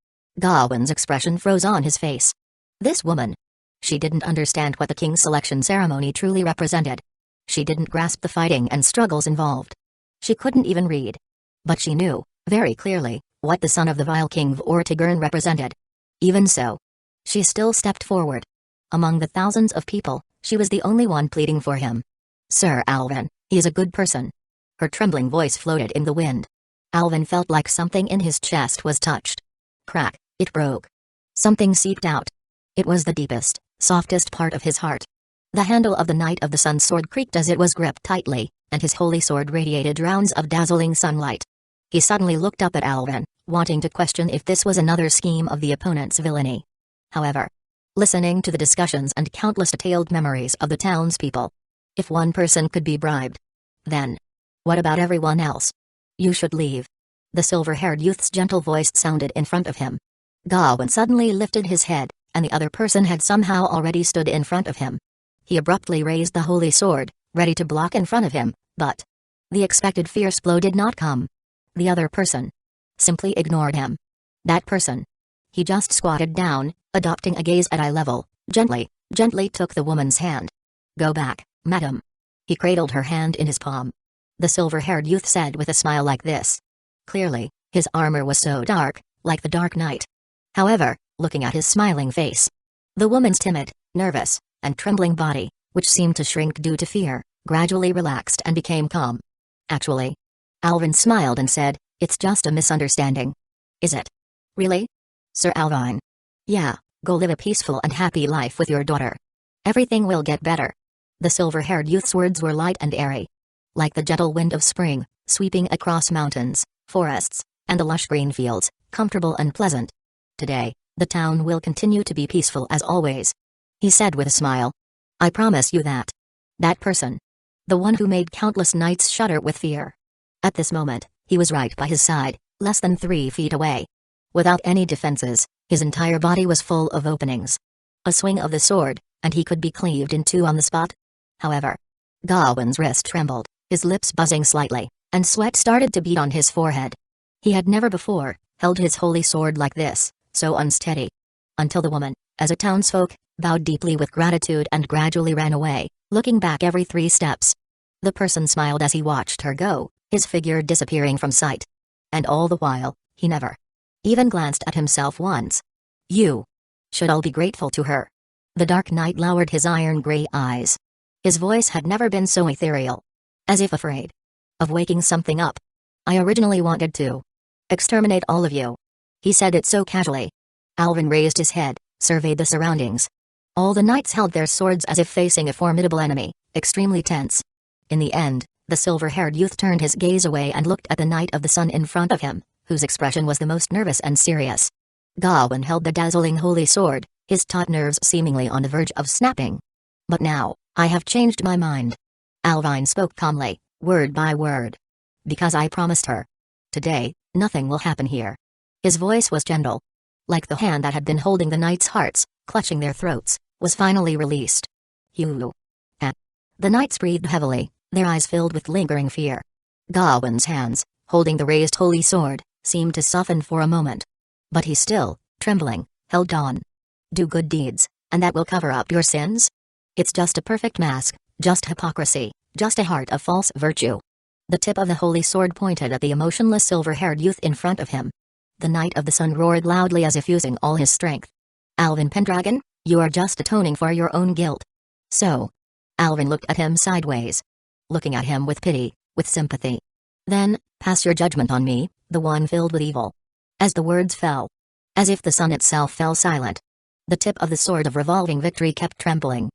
Gawain's expression froze on his face. This woman. She didn't understand what the king's selection ceremony truly represented. She didn't grasp the fighting and struggles involved. She couldn't even read. But she knew, very clearly, what the son of the Vile King Vortigern represented. Even so, she still stepped forward. Among the thousands of people, she was the only one pleading for him. Sir Alvin, he is a good person. Her trembling voice floated in the wind. Alvin felt like something in his chest was touched. Crack, it broke. Something seeped out. It was the deepest, softest part of his heart. The handle of the Knight of the Sun's sword creaked as it was gripped tightly, and his holy sword radiated rounds of dazzling sunlight. He suddenly looked up at Alvin, wanting to question if this was another scheme of the opponent's villainy. However, listening to the discussions and countless detailed memories of the townspeople, if one person could be bribed, then what about everyone else? You should leave. The silver-haired youth's gentle voice sounded in front of him. Gawain suddenly lifted his head, and the other person had somehow already stood in front of him. He abruptly raised the holy sword, ready to block in front of him, but the expected fierce blow did not come. The other person simply ignored him. That person. He just squatted down, adopting a gaze at eye level, gently took the woman's hand. Go back, madam. He cradled her hand in his palm. The silver-haired youth said with a smile like this. Clearly, his armor was so dark, like the Dark Knight. However, looking at his smiling face, the woman's timid, nervous, and trembling body, which seemed to shrink due to fear, gradually relaxed and became calm. Actually, Alvin smiled and said, it's just a misunderstanding. Is it? Really? Sir Alvin. Yeah, go live a peaceful and happy life with your daughter. Everything will get better. The silver-haired youth's words were light and airy. Like the gentle wind of spring, sweeping across mountains, forests, and the lush green fields, comfortable and pleasant. Today, the town will continue to be peaceful as always. He said with a smile. I promise you that. That person. The one who made countless knights shudder with fear. At this moment, he was right by his side, less than 3 feet away. Without any defenses, his entire body was full of openings. A swing of the sword, and he could be cleaved in two on the spot. However, Gawain's wrist trembled, his lips buzzing slightly, and sweat started to bead on his forehead. He had never before held his holy sword like this, so unsteady. Until the woman, as a townsfolk, bowed deeply with gratitude and gradually ran away, looking back every 3 steps. The person smiled as he watched her go, his figure disappearing from sight. And all the while, he never even glanced at himself once. You should all be grateful to her. The Dark Knight lowered his iron-gray eyes. His voice had never been so ethereal. As if afraid of waking something up. I originally wanted to exterminate all of you. He said it so casually. Alvin raised his head, surveyed the surroundings. All the knights held their swords as if facing a formidable enemy, extremely tense. In the end, the silver-haired youth turned his gaze away and looked at the Knight of the Sun in front of him, whose expression was the most nervous and serious. Gawain held the dazzling holy sword, his taut nerves seemingly on the verge of snapping. But now, I have changed my mind. Alvin spoke calmly, word by word. Because I promised her. Today, nothing will happen here. His voice was gentle. Like the hand that had been holding the knights' hearts, clutching their throats, was finally released. Hulu. And the knights breathed heavily, their eyes filled with lingering fear. Gawain's hands, holding the raised holy sword, seemed to soften for a moment. But he still, trembling, held on. Do good deeds, and that will cover up your sins? It's just a perfect mask, just hypocrisy, just a heart of false virtue. The tip of the holy sword pointed at the emotionless silver-haired youth in front of him. The Knight of the Sun roared loudly as if using all his strength. Alvin Pendragon, you are just atoning for your own guilt. So. Alvin looked at him sideways. Looking at him with pity, with sympathy. Then, pass your judgment on me, the one filled with evil. As the words fell. As if the sun itself fell silent. The tip of the sword of revolving victory kept trembling.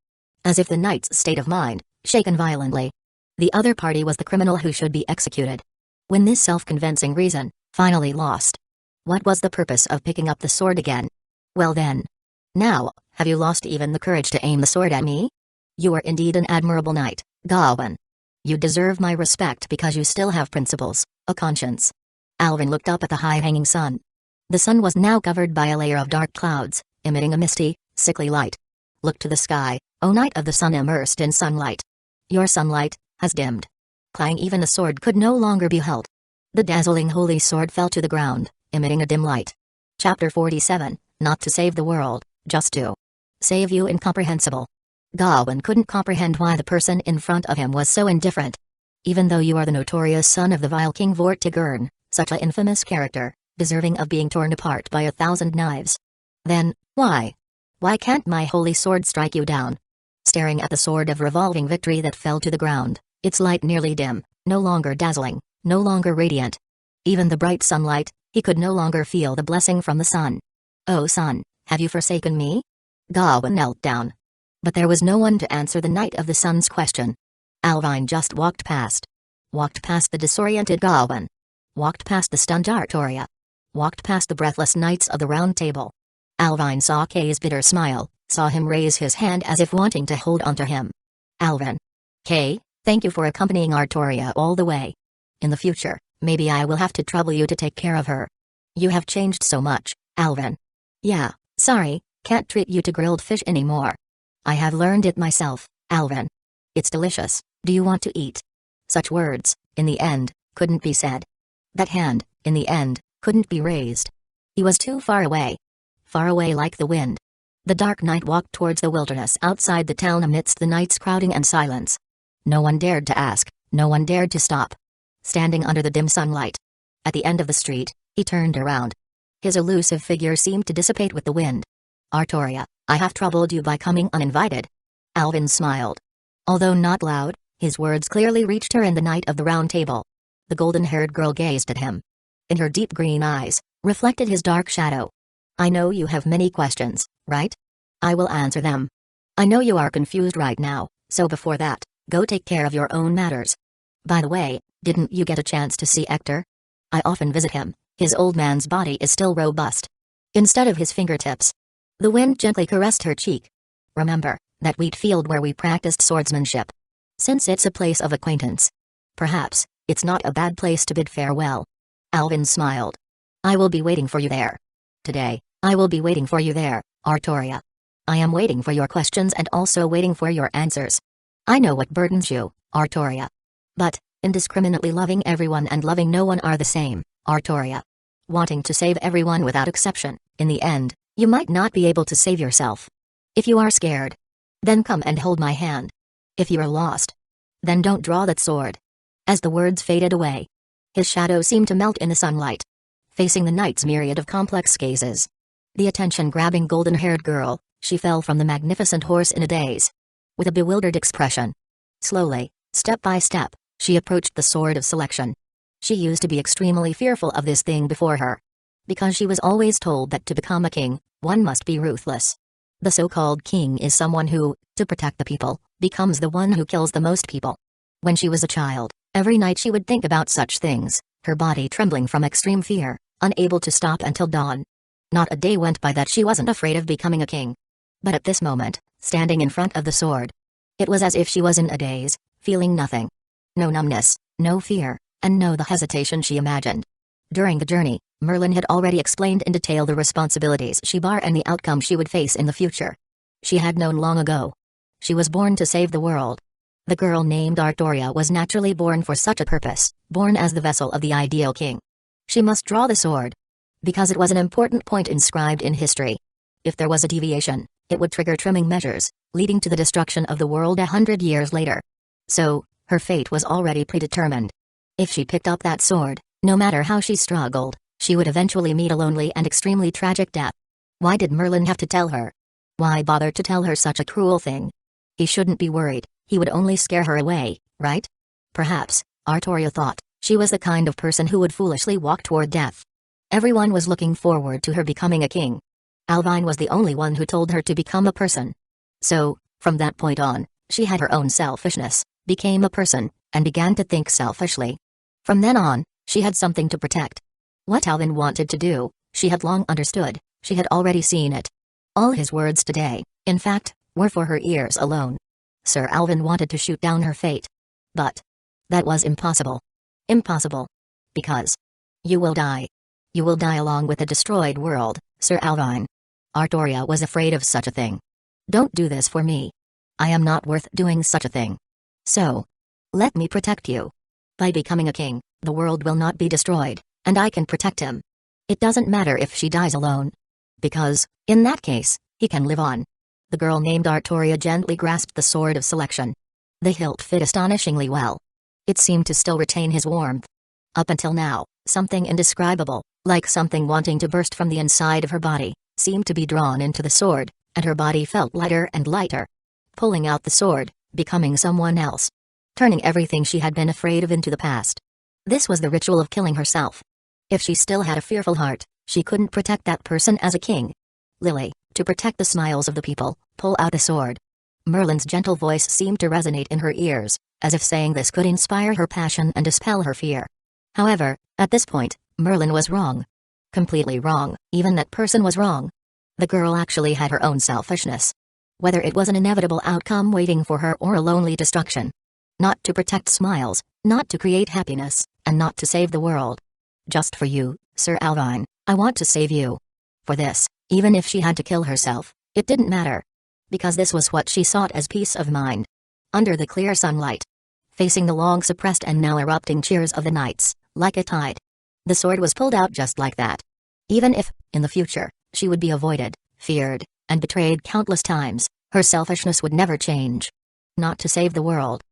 As if the knight's state of mind, shaken violently. The other party was the criminal who should be executed. When this self-convincing reason, finally lost. What was the purpose of picking up the sword again? Well then. Now, have you lost even the courage to aim the sword at me? You are indeed an admirable knight, Gawain. You deserve my respect because you still have principles, a conscience. Alvin looked up at the high-hanging sun. The sun was now covered by a layer of dark clouds, emitting a misty, sickly light. Look to the sky, O Knight of the Sun immersed in sunlight. Your sunlight has dimmed. Clang, even the sword could no longer be held. The dazzling holy sword fell to the ground, emitting a dim light. Chapter 47, Not to save the world, just to save you. Incomprehensible. Gawain couldn't comprehend why the person in front of him was so indifferent. Even though you are the notorious son of the vile King Vortigern, such an infamous character, deserving of being torn apart by 1,000 knives. Then, why? Why can't my holy sword strike you down? Staring at the sword of revolving victory that fell to the ground, its light nearly dim, no longer dazzling, no longer radiant. Even the bright sunlight, he could no longer feel the blessing from the sun. Oh sun, have you forsaken me? Gawain knelt down. But there was no one to answer the Knight of the Sun's question. Alvin just walked past. Walked past the disoriented Gawain. Walked past the stunned Artoria. Walked past the breathless knights of the Round Table. Alvin saw Kay's bitter smile, saw him raise his hand as if wanting to hold onto him. Alvin. Kay, thank you for accompanying Artoria all the way. In the future, maybe I will have to trouble you to take care of her. You have changed so much, Alvin. Yeah, sorry, can't treat you to grilled fish anymore. I have learned it myself, Alvin. It's delicious, do you want to eat? Such words, in the end, couldn't be said. That hand, in the end, couldn't be raised. He was too far away. Far away like the wind. The Dark Knight walked towards the wilderness outside the town amidst the knights crowding and silence. No one dared to ask, no one dared to stop. Standing under the dim sunlight. At the end of the street, he turned around. His elusive figure seemed to dissipate with the wind. Artoria, I have troubled you by coming uninvited. Alvin smiled. Although not loud, his words clearly reached her and the Knight of the Round Table. The golden-haired girl gazed at him. In her deep green eyes, reflected his dark shadow. I know you have many questions, right? I will answer them. I know you are confused right now, so before that, go take care of your own matters. By the way, didn't you get a chance to see Hector? I often visit him, his old man's body is still robust. Instead of his fingertips. The wind gently caressed her cheek. Remember, that wheat field where we practiced swordsmanship. Since it's a place of acquaintance. Perhaps, it's not a bad place to bid farewell. Alvin smiled. I will be waiting for you there. Today, I will be waiting for you there, Artoria. I am waiting for your questions and also waiting for your answers. I know what burdens you, Artoria. But, indiscriminately loving everyone and loving no one are the same, Artoria. Wanting to save everyone without exception, in the end, you might not be able to save yourself. If you are scared, then come and hold my hand. If you are lost, then don't draw that sword. As the words faded away, his shadow seemed to melt in the sunlight. Facing the knight's myriad of complex gazes. The attention-grabbing golden-haired girl, She fell from the magnificent horse in a daze. With a bewildered expression. Slowly, step by step, she approached the sword of selection. She used to be extremely fearful of this thing before her. Because she was always told that to become a king, one must be ruthless. The so-called king is someone who, to protect the people, becomes the one who kills the most people. When she was a child, every night she would think about such things, her body trembling from extreme fear, unable to stop until dawn. Not a day went by that she wasn't afraid of becoming a king. But at this moment, standing in front of the sword, it was as if she was in a daze, feeling nothing. No numbness, no fear, and no the hesitation she imagined. During the journey, Merlin had already explained in detail the responsibilities she bore and the outcome she would face in the future. She had known long ago. She was born to save the world. The girl named Artoria was naturally born for such a purpose, born as the vessel of the ideal king. She must draw the sword. Because it was an important point inscribed in history. If there was a deviation, it would trigger trimming measures, leading to the destruction of the world 100 years later. So, her fate was already predetermined. If she picked up that sword, no matter how she struggled, she would eventually meet a lonely and extremely tragic death. Why did Merlin have to tell her? Why bother to tell her such a cruel thing? He shouldn't be worried, he would only scare her away, right? Perhaps, Artoria thought, she was the kind of person who would foolishly walk toward death. Everyone was looking forward to her becoming a king. Alvine was the only one who told her to become a person. So, from that point on, she had her own selfishness, became a person, and began to think selfishly. From then on, she had something to protect. What Alvin wanted to do, she had long understood, she had already seen it. All his words today, in fact, were for her ears alone. Sir Alvin wanted to shoot down her fate. But that was impossible. Impossible. Because you will die. You will die along with the destroyed world, Sir Alvin. Artoria was afraid of such a thing. Don't do this for me. I am not worth doing such a thing. So, let me protect you. By becoming a king, the world will not be destroyed, and I can protect him. It doesn't matter if she dies alone. Because, in that case, he can live on. The girl named Artoria gently grasped the sword of selection. The hilt fit astonishingly well. It seemed to still retain his warmth. Up until now, something indescribable, like something wanting to burst from the inside of her body, seemed to be drawn into the sword, and her body felt lighter and lighter. Pulling out the sword, becoming someone else. Turning everything she had been afraid of into the past. This was the ritual of killing herself. If she still had a fearful heart, she couldn't protect that person as a king. Lily, to protect the smiles of the people, pull out the sword. Merlin's gentle voice seemed to resonate in her ears, as if saying this could inspire her passion and dispel her fear. However, at this point, Merlin was wrong. Completely wrong, even that person was wrong. The girl actually had her own selfishness. Whether it was an inevitable outcome waiting for her or a lonely destruction. Not to protect smiles, not to create happiness, and not to save the world. Just for you, Sir Alvin, I want to save you. For this, even if she had to kill herself, it didn't matter. Because this was what she sought as peace of mind. Under the clear sunlight. Facing the long suppressed and now erupting cheers of the knights, like a tide. The sword was pulled out just like that. Even if, in the future, she would be avoided, feared, and betrayed countless times, her selfishness would never change. Not to save the world.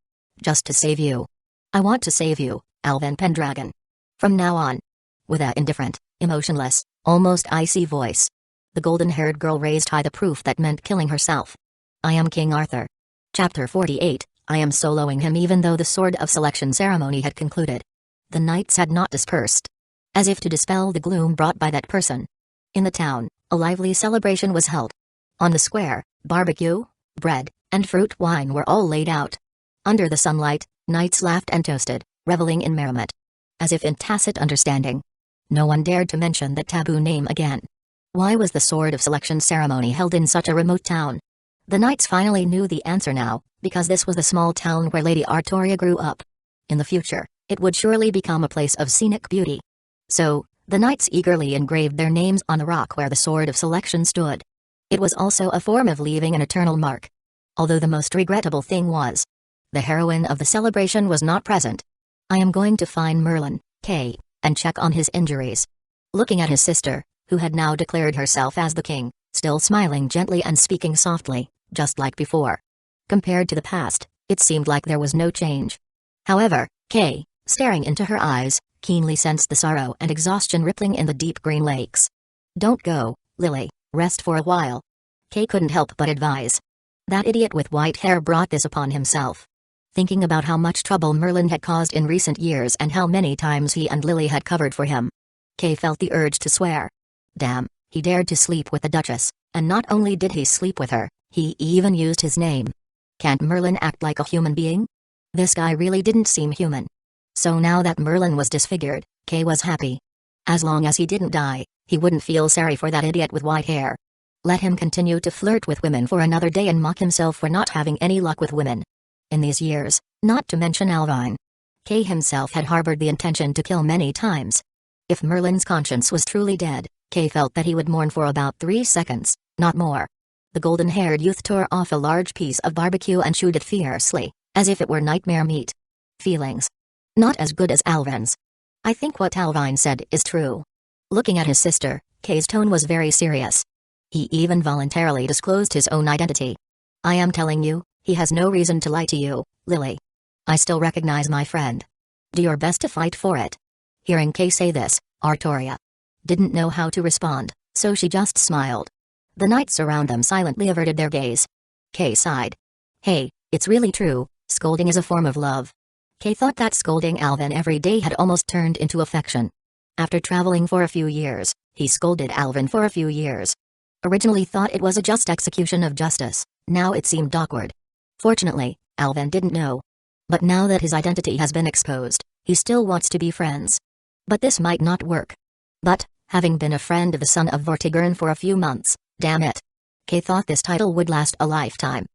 Just to save you. I want to save you, Alvin Pendragon. From now on. With that indifferent, emotionless, almost icy voice. The golden-haired girl raised high the proof that meant killing herself. I am King Arthur. Chapter 48, I am soloing him even though the sword of selection ceremony had concluded. The knights had not dispersed. As if to dispel the gloom brought by that person. In the town, a lively celebration was held. On the square, barbecue, bread, and fruit wine were all laid out. Under the sunlight, knights laughed and toasted, reveling in merriment. As if in tacit understanding. No one dared to mention that taboo name again. Why was the sword of selection ceremony held in such a remote town? The knights finally knew the answer now, because this was the small town where Lady Artoria grew up. In the future, it would surely become a place of scenic beauty. So, the knights eagerly engraved their names on the rock where the sword of selection stood. It was also a form of leaving an eternal mark. Although the most regrettable thing was, the heroine of the celebration was not present. I am going to find Merlin, Kay, and check on his injuries. Looking at his sister, who had now declared herself as the king, still smiling gently and speaking softly, just like before. Compared to the past, it seemed like there was no change. However, Kay, staring into her eyes, keenly sensed the sorrow and exhaustion rippling in the deep green lakes. Don't go, Lily, rest for a while. Kay couldn't help but advise. That idiot with white hair brought this upon himself. Thinking about how much trouble Merlin had caused in recent years and how many times he and Lily had covered for him, Kay felt the urge to swear. Damn, he dared to sleep with the Duchess, and not only did he sleep with her, he even used his name. Can't Merlin act like a human being? This guy really didn't seem human. So now that Merlin was disfigured, Kay was happy. As long as he didn't die, he wouldn't feel sorry for that idiot with white hair. Let him continue to flirt with women for another day and mock himself for not having any luck with women. In these years, not to mention Alvine, Kay himself had harbored the intention to kill many times. If Merlin's conscience was truly dead, Kay felt that he would mourn for about 3 seconds, not more. The golden-haired youth tore off a large piece of barbecue and chewed it fiercely, as if it were nightmare meat. Feelings. Not as good as Alvine's. I think what Alvine said is true. Looking at his sister, Kay's tone was very serious. He even voluntarily disclosed his own identity. I am telling you, he has no reason to lie to you, Lily. I still recognize my friend. Do your best to fight for it. Hearing Kay say this, Artoria didn't know how to respond, so she just smiled. The knights around them silently averted their gaze. Kay sighed. Hey, it's really true, scolding is a form of love. Kay thought that scolding Alvin every day had almost turned into affection. After traveling for a few years, he scolded Alvin for a few years. Originally thought it was a just execution of justice, now it seemed awkward. Fortunately, Alvin didn't know. But now that his identity has been exposed, he still wants to be friends. But this might not work. But, having been a friend of the son of Vortigern for a few months, damn it. Kay thought this title would last a lifetime.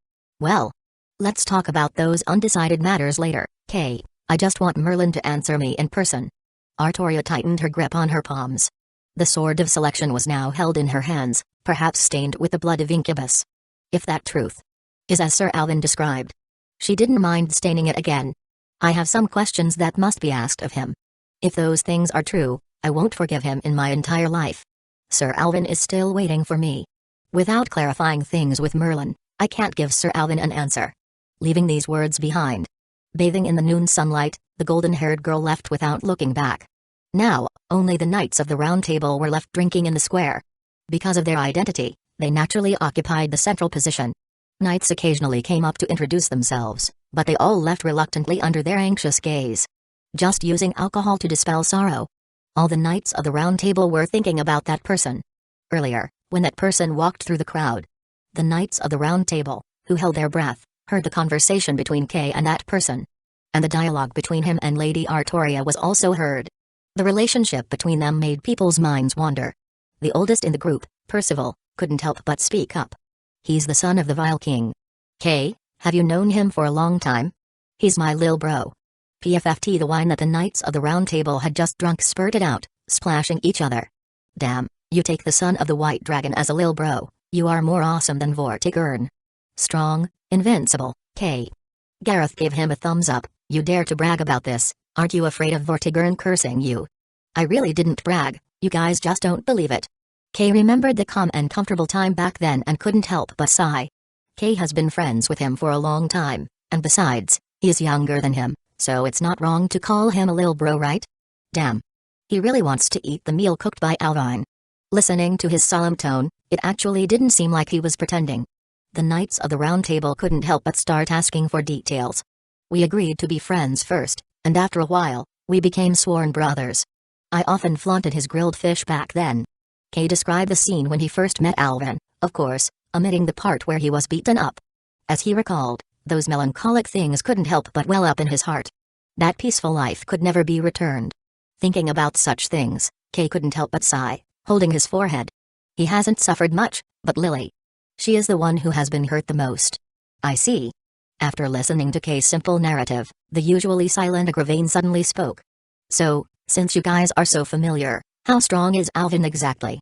Well, let's talk about those undecided matters later, Kay. I just want Merlin to answer me in person. Artoria tightened her grip on her palms. The sword of selection was now held in her hands, perhaps stained with the blood of Incubus. If that truth is as Sir Alvin described, she didn't mind staining it again. I have some questions that must be asked of him. If those things are true, I won't forgive him in my entire life. Sir Alvin is still waiting for me. Without clarifying things with Merlin, I can't give Sir Alvin an answer. Leaving these words behind. Bathing in the noon sunlight, the golden-haired girl left without looking back. Now, only the Knights of the Round Table were left drinking in the square. Because of their identity, they naturally occupied the central position. Knights occasionally came up to introduce themselves, but they all left reluctantly under their anxious gaze. Just using alcohol to dispel sorrow. All the Knights of the Round Table were thinking about that person. Earlier, when that person walked through the crowd, the Knights of the Round Table, who held their breath, heard the conversation between Kay and that person. And the dialogue between him and Lady Artoria was also heard. The relationship between them made people's minds wander. The oldest in the group, Percival, couldn't help but speak up. He's the son of the Vile King. Kay, have you known him for a long time? He's my lil bro. PFFT. The wine that the Knights of the Round Table had just drunk spurted out, splashing each other. Damn, you take the son of the White Dragon as a lil bro, you are more awesome than Vortigern. Strong, invincible, Kay. Gareth gave him a thumbs up. You dare to brag about this, aren't you afraid of Vortigern cursing you? I really didn't brag, you guys just don't believe it. Kay remembered the calm and comfortable time back then and couldn't help but sigh. Kay has been friends with him for a long time, and besides, he's younger than him, so it's not wrong to call him a lil bro, right? Damn. He really wants to eat the meal cooked by Alvine. Listening to his solemn tone, it actually didn't seem like he was pretending. The Knights of the Round Table couldn't help but start asking for details. We agreed to be friends first, and after a while, we became sworn brothers. I often flaunted his grilled fish back then. Kay described the scene when he first met Alvin, of course, omitting the part where he was beaten up. As he recalled, those melancholic things couldn't help but well up in his heart. That peaceful life could never be returned. Thinking about such things, Kay couldn't help but sigh, holding his forehead. He hasn't suffered much, but Lily. She is the one who has been hurt the most. I see. After listening to Kay's simple narrative, the usually silent Agravain suddenly spoke. So, since you guys are so familiar, how strong is Alvin exactly?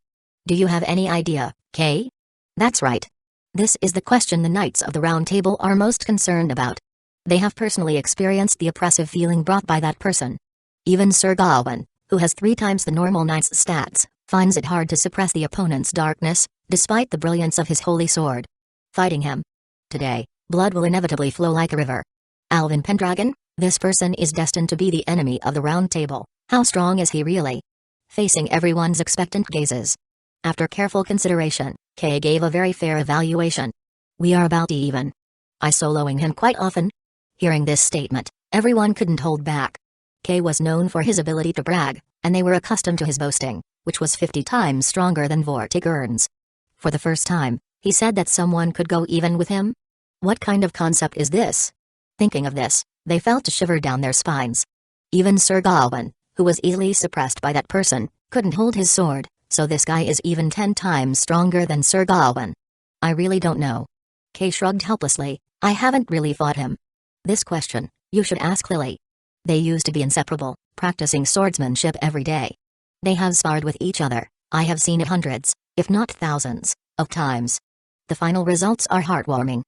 Do you have any idea, Kay? That's right. This is the question the Knights of the Round Table are most concerned about. They have personally experienced the oppressive feeling brought by that person. Even Sir Gawain, who has 3 times the normal knight's stats, finds it hard to suppress the opponent's darkness, despite the brilliance of his holy sword. Fighting him today, blood will inevitably flow like a river. Alvin Pendragon, this person is destined to be the enemy of the Round Table. How strong is he really? Facing everyone's expectant gazes. After careful consideration, Kay gave a very fair evaluation. We are about even. I soloing him quite often. Hearing this statement, everyone couldn't hold back. Kay was known for his ability to brag, and they were accustomed to his boasting, which was 50 times stronger than Vortigern's. For the first time, he said that someone could go even with him? What kind of concept is this? Thinking of this, they felt a shiver down their spines. Even Sir Gawain, who was easily suppressed by that person, couldn't hold his sword, so this guy is even 10 times stronger than Sir Gawain. I really don't know. Kay shrugged helplessly. I haven't really fought him. This question, you should ask Lily. They used to be inseparable, practicing swordsmanship every day. They have sparred with each other. I have seen it hundreds, if not thousands, of times. The final results are heartwarming.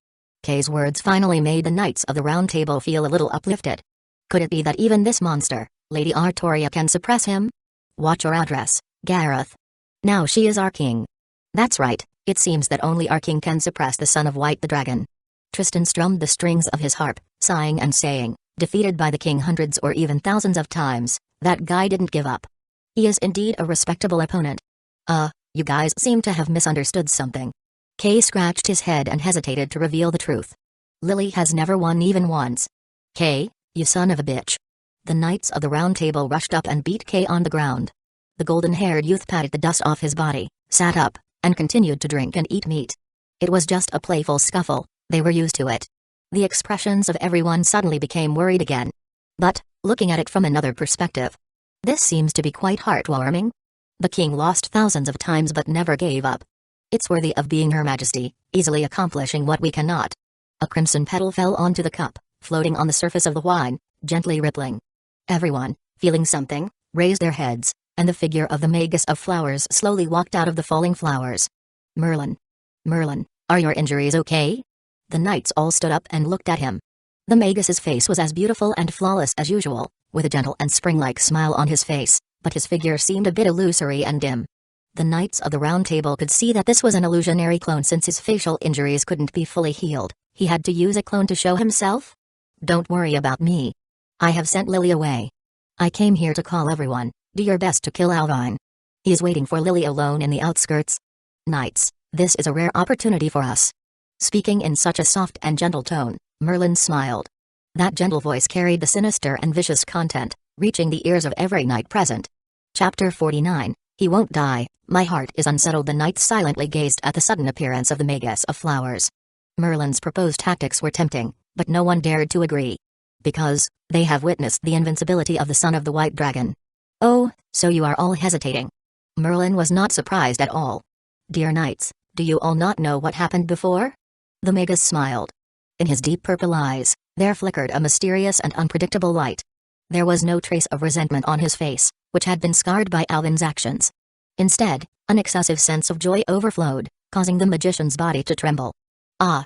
Kay's words finally made the Knights of the Round Table feel a little uplifted. Could it be that even this monster, Lady Artoria, can suppress him? Watch your address, Gareth. Now she is our king. That's right, it seems that only our king can suppress the son of White the Dragon. Tristan strummed the strings of his harp, sighing and saying, defeated by the king hundreds or even thousands of times, that guy didn't give up. He is indeed a respectable opponent. You guys seem to have misunderstood something. Kay scratched his head and hesitated to reveal the truth. Lily has never won even once. Kay, you son of a bitch. The Knights of the Round Table rushed up and beat Kay on the ground. The golden-haired youth patted the dust off his body, sat up, and continued to drink and eat meat. It was just a playful scuffle, they were used to it. The expressions of everyone suddenly became worried again. But, looking at it from another perspective, this seems to be quite heartwarming. The king lost thousands of times but never gave up. It's worthy of being Her Majesty, easily accomplishing what we cannot. A crimson petal fell onto the cup, floating on the surface of the wine, gently rippling. Everyone, feeling something, raised their heads, and the figure of the Magus of Flowers slowly walked out of the falling flowers. Merlin. Merlin, are your injuries okay? The knights all stood up and looked at him. The Magus's face was as beautiful and flawless as usual, with a gentle and spring-like smile on his face, but his figure seemed a bit illusory and dim. The Knights of the Round Table could see that this was an illusionary clone since his facial injuries couldn't be fully healed. He had to use a clone to show himself? Don't worry about me. I have sent Lily away. I came here to call everyone. Do your best to kill Alvine. He is waiting for Lily alone in the outskirts. Knights, this is a rare opportunity for us. Speaking in such a soft and gentle tone, Merlin smiled. That gentle voice carried the sinister and vicious content, reaching the ears of every knight present. Chapter 49, He Won't Die, My Heart is Unsettled. The knights silently gazed at the sudden appearance of the Magus of Flowers. Merlin's proposed tactics were tempting, but no one dared to agree. Because, they have witnessed the invincibility of the son of the White Dragon. Oh, so you are all hesitating. Merlin was not surprised at all. Dear knights, do you all not know what happened before? The Magus smiled. In his deep purple eyes, there flickered a mysterious and unpredictable light. There was no trace of resentment on his face, which had been scarred by Alvin's actions. Instead, an excessive sense of joy overflowed, causing the magician's body to tremble. Ah!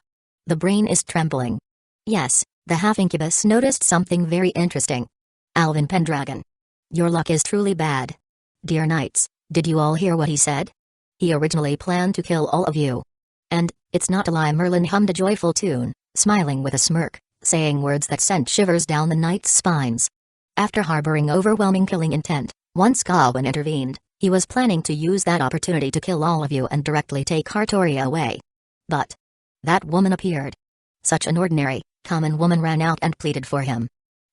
The brain is trembling. Yes, the half-incubus noticed something very interesting. Alvin Pendragon. Your luck is truly bad. Dear knights, did you all hear what he said? He originally planned to kill all of you. And, it's not a lie. Merlin hummed a joyful tune, smiling with a smirk, saying words that sent shivers down the knights' spines. After harboring overwhelming killing intent, once Gawain intervened, he was planning to use that opportunity to kill all of you and directly take Artoria away. But that woman appeared. Such an ordinary, common woman ran out and pleaded for him.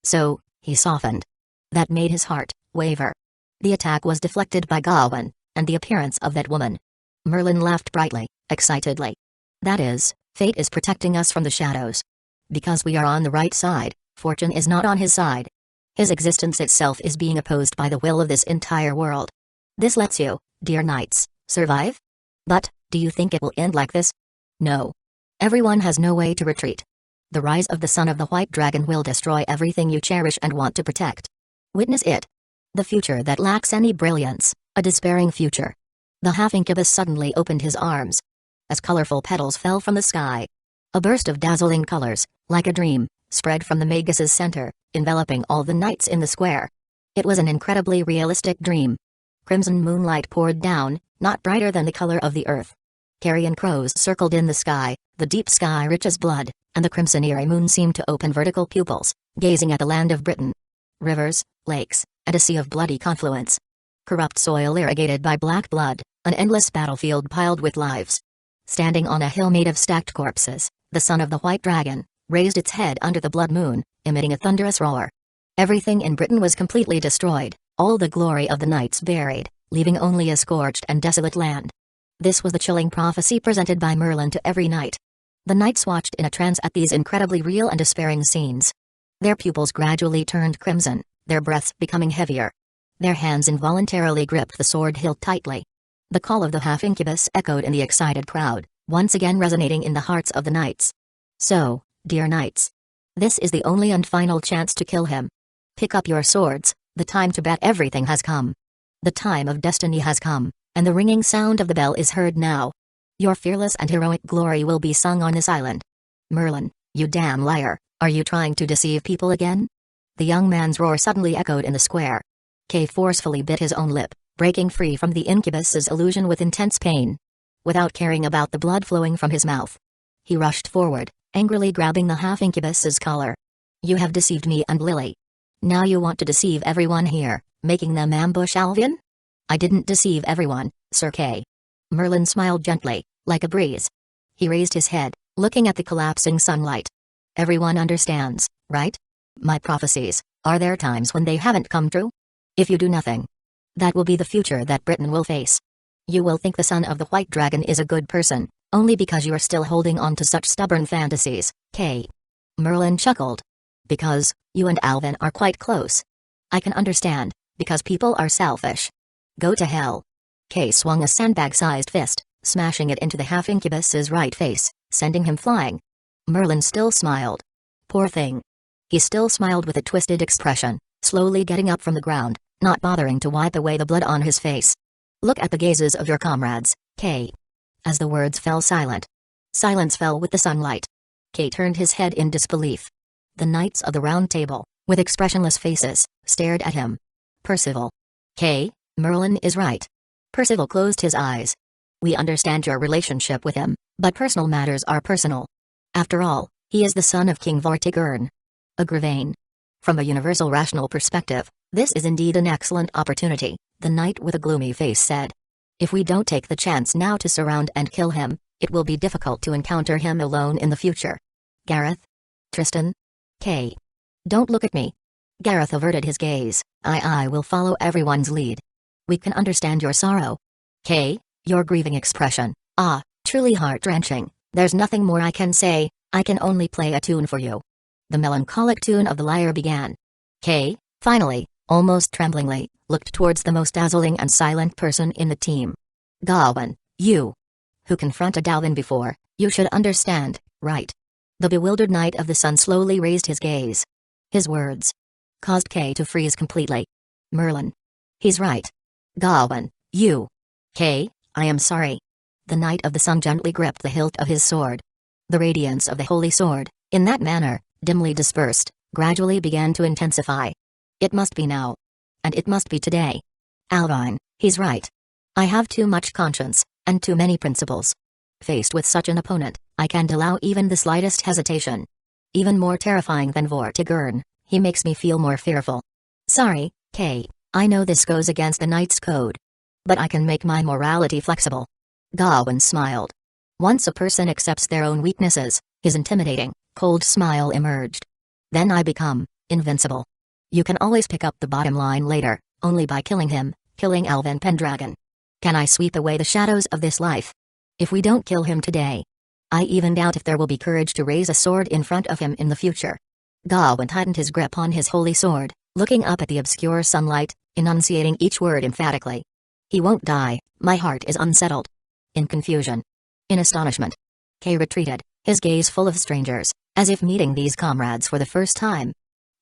So, he softened. That made his heart waver. The attack was deflected by Gawain, and the appearance of that woman. Merlin laughed brightly, excitedly. That is, fate is protecting us from the shadows. Because we are on the right side, fortune is not on his side. His existence itself is being opposed by the will of this entire world. This lets you, dear knights, survive? But, do you think it will end like this? No. Everyone has no way to retreat. The rise of the son of the White Dragon will destroy everything you cherish and want to protect. Witness it. The future that lacks any brilliance, a despairing future. The half-incubus suddenly opened his arms. As colorful petals fell from the sky, a burst of dazzling colors, like a dream, spread from the Magus's center, enveloping all the knights in the square. It was an incredibly realistic dream. Crimson moonlight poured down, not brighter than the color of the earth. Carrion crows circled in the sky, the deep sky rich as blood, and the crimson eerie moon seemed to open vertical pupils, gazing at the land of Britain. Rivers, lakes, and a sea of bloody confluence. Corrupt soil irrigated by black blood, an endless battlefield piled with lives. Standing on a hill made of stacked corpses, the son of the White Dragon raised its head under the blood moon, emitting a thunderous roar. Everything in Britain was completely destroyed, all the glory of the knights buried, leaving only a scorched and desolate land. This was the chilling prophecy presented by Merlin to every knight. The knights watched in a trance at these incredibly real and despairing scenes. Their pupils gradually turned crimson, their breaths becoming heavier. Their hands involuntarily gripped the sword hilt tightly. The call of the half-incubus echoed in the excited crowd, once again resonating in the hearts of the knights. So, dear knights, this is the only and final chance to kill him. Pick up your swords, the time to bet everything has come. The time of destiny has come, and the ringing sound of the bell is heard now. Your fearless and heroic glory will be sung on this island. Merlin, you damn liar, are you trying to deceive people again? The young man's roar suddenly echoed in the square. Kay forcefully bit his own lip, breaking free from the incubus's illusion with intense pain. Without caring about the blood flowing from his mouth, he rushed forward, angrily grabbing the half-incubus's collar. You have deceived me and Lily. Now you want to deceive everyone here, making them ambush Alvin? I didn't deceive everyone, Sir Kay. Merlin smiled gently, like a breeze. He raised his head, looking at the collapsing sunlight. Everyone understands, right? My prophecies, are there times when they haven't come true? If you do nothing, that will be the future that Britain will face. You will think the son of the White Dragon is a good person, only because you are still holding on to such stubborn fantasies, Kay. Merlin chuckled. Because, you and Alvin are quite close. I can understand, because people are selfish. Go to hell. Kay swung a sandbag-sized fist, smashing it into the half-incubus's right face, sending him flying. Merlin still smiled. Poor thing. He still smiled with a twisted expression, slowly getting up from the ground, not bothering to wipe away the blood on his face. Look at the gazes of your comrades, Kay. As the words fell silent. Silence fell with the sunlight. Kay turned his head in disbelief. The knights of the round table, with expressionless faces, stared at him. Percival. Kay, Merlin is right. Percival closed his eyes. We understand your relationship with him, but personal matters are personal. After all, he is the son of King Vortigern. Agravain. From a universal rational perspective, this is indeed an excellent opportunity, the knight with a gloomy face said. If we don't take the chance now to surround and kill him, it will be difficult to encounter him alone in the future. Gareth? Tristan? Kay. Don't look at me. Gareth averted his gaze. I will follow everyone's lead. We can understand your sorrow. Kay, your grieving expression, truly heart-wrenching. There's nothing more I can say, I can only play a tune for you. The melancholic tune of the lyre began. Kay, finally, almost tremblingly, looked towards the most dazzling and silent person in the team. Gawain, you, who confronted Alvin before, you should understand, right? The bewildered Knight of the Sun slowly raised his gaze. His words caused Kay to freeze completely. Merlin. He's right. Gawain, you. Kay, I am sorry. The Knight of the Sun gently gripped the hilt of his sword. The radiance of the holy sword, in that manner, dimly dispersed, gradually began to intensify. It must be now. And it must be today. Alvin, he's right. I have too much conscience, and too many principles. Faced with such an opponent, I can't allow even the slightest hesitation. Even more terrifying than Vortigern, he makes me feel more fearful. Sorry, Kay, I know this goes against the Knight's code. But I can make my morality flexible. Gawain smiled. Once a person accepts their own weaknesses, his intimidating, cold smile emerged. Then I become invincible. You can always pick up the bottom line later, only by killing him, killing Alvin Pendragon. Can I sweep away the shadows of this life? If we don't kill him today, I even doubt if there will be courage to raise a sword in front of him in the future. Gawain tightened his grip on his holy sword, looking up at the obscure sunlight, enunciating each word emphatically. He won't die, my heart is unsettled. In confusion. In astonishment. Kay retreated, his gaze full of strangers, as if meeting these comrades for the first time.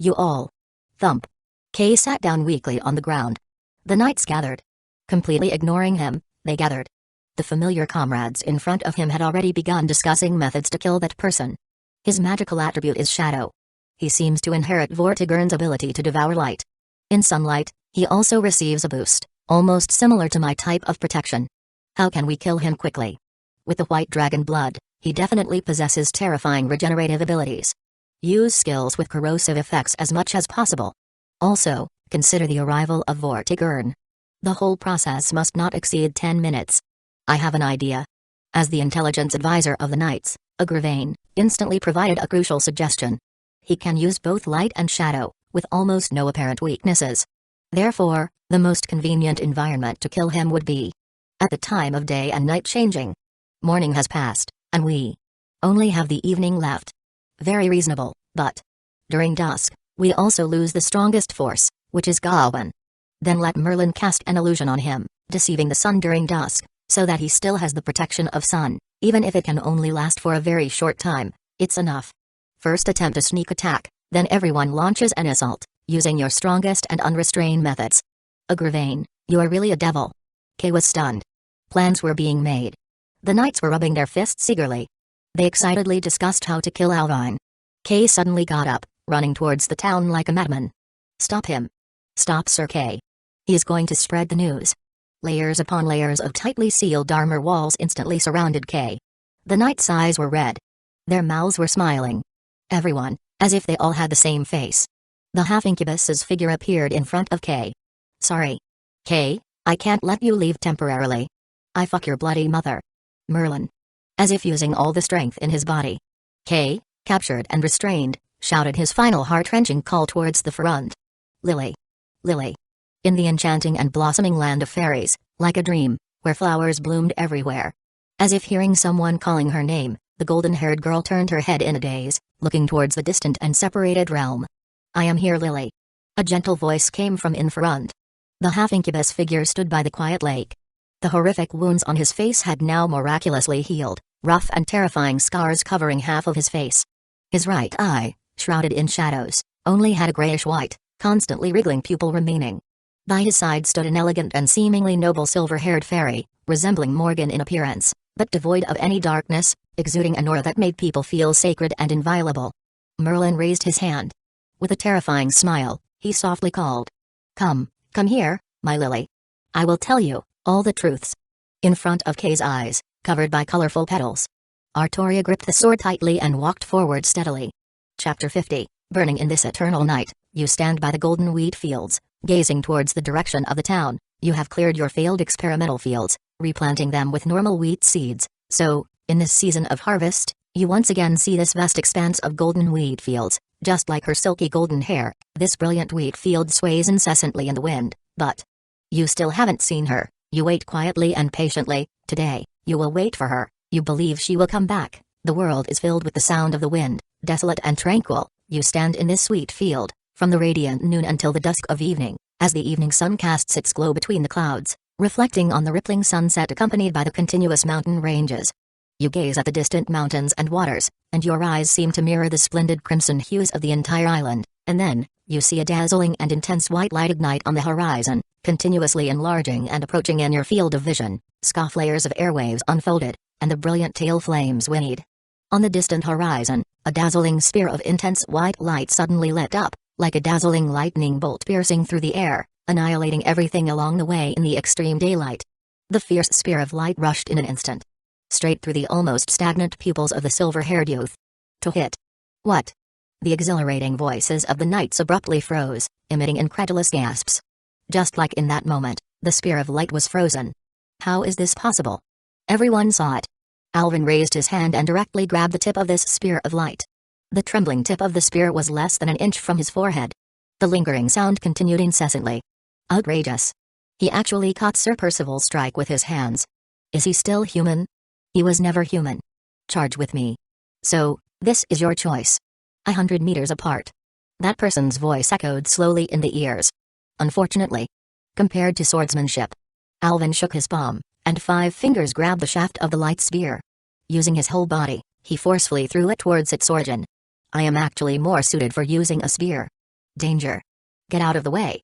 You all. Thump. Kay sat down weakly on the ground. The knights gathered. Completely ignoring him, they gathered. The familiar comrades in front of him had already begun discussing methods to kill that person. His magical attribute is shadow. He seems to inherit Vortigern's ability to devour light. In sunlight, he also receives a boost, almost similar to my type of protection. How can we kill him quickly? With the White Dragon blood, he definitely possesses terrifying regenerative abilities. Use skills with corrosive effects as much as possible. Also, consider the arrival of Vortigern. The whole process must not exceed 10 minutes. I have an idea. As the intelligence advisor of the Knights, Agravain instantly provided a crucial suggestion. He can use both light and shadow, with almost no apparent weaknesses. Therefore, the most convenient environment to kill him would be at the time of day and night changing. Morning has passed, and we only have the evening left. Very reasonable, but during dusk, we also lose the strongest force, which is Gawain. Then let Merlin cast an illusion on him, deceiving the sun during dusk, so that he still has the protection of sun, even if it can only last for a very short time. It's enough. First attempt a sneak attack, then everyone launches an assault, using your strongest and unrestrained methods. Agravain, you are really a devil. Kay was stunned. Plans were being made. The knights were rubbing their fists eagerly. They excitedly discussed how to kill Alvine. Kay suddenly got up, running towards the town like a madman. Stop him. Stop Sir Kay. He is going to spread the news. Layers upon layers of tightly sealed armor walls instantly surrounded Kay. The knights' eyes were red. Their mouths were smiling. Everyone, as if they all had the same face. The half-incubus's figure appeared in front of Kay. Sorry. Kay, I can't let you leave temporarily. I fuck your bloody mother. Merlin. As if using all the strength in his body. Kay, captured and restrained, shouted his final heart-wrenching call towards the front. Lily. Lily. In the enchanting and blossoming land of fairies, like a dream, where flowers bloomed everywhere. As if hearing someone calling her name, the golden-haired girl turned her head in a daze, looking towards the distant and separated realm. I am here, Lily. A gentle voice came from in front. The half-incubus figure stood by the quiet lake. The horrific wounds on his face had now miraculously healed, rough and terrifying scars covering half of his face. His right eye, shrouded in shadows, only had a grayish-white, constantly wriggling pupil remaining. By his side stood an elegant and seemingly noble silver-haired fairy, resembling Morgan in appearance, but devoid of any darkness, exuding an aura that made people feel sacred and inviolable. Merlin raised his hand. With a terrifying smile, he softly called. Come here, my Lily. I will tell you all the truths. In front of Kay's eyes, covered by colorful petals, Artoria gripped the sword tightly and walked forward steadily. Chapter 50, Burning in this eternal night, you stand by the golden wheat fields, gazing towards the direction of the town. You have cleared your failed experimental fields, replanting them with normal wheat seeds, so, in this season of harvest, you once again see this vast expanse of golden wheat fields. Just like her silky golden hair, this brilliant wheat field sways incessantly in the wind, but you still haven't seen her. You wait quietly and patiently. Today, you will wait for her. You believe she will come back. The world is filled with the sound of the wind, desolate and tranquil. You stand in this sweet field, from the radiant noon until the dusk of evening, as the evening sun casts its glow between the clouds, reflecting on the rippling sunset accompanied by the continuous mountain ranges. You gaze at the distant mountains and waters, and your eyes seem to mirror the splendid crimson hues of the entire island, and then, you see a dazzling and intense white light ignite on the horizon, continuously enlarging and approaching in your field of vision. Scoff layers of airwaves unfolded, and the brilliant tail flames whinnied. On the distant horizon, a dazzling spear of intense white light suddenly lit up, like a dazzling lightning bolt piercing through the air, annihilating everything along the way in the extreme daylight. The fierce spear of light rushed in an instant, straight through the almost stagnant pupils of the silver-haired youth. To hit. What? The exhilarating voices of the knights abruptly froze, emitting incredulous gasps. Just like in that moment, the spear of light was frozen. How is this possible? Everyone saw it. Alvin raised his hand and directly grabbed the tip of this spear of light. The trembling tip of the spear was less than an inch from his forehead. The lingering sound continued incessantly. Outrageous. He actually caught Sir Percival's strike with his hands. Is he still human? He was never human. Charge with me. So, this is your choice. 100 meters apart. That person's voice echoed slowly in the ears. Unfortunately. Compared to swordsmanship. Alvin shook his palm, and 5 fingers grabbed the shaft of the light spear. Using his whole body, he forcefully threw it towards its origin. I am actually more suited for using a spear. Danger. Get out of the way.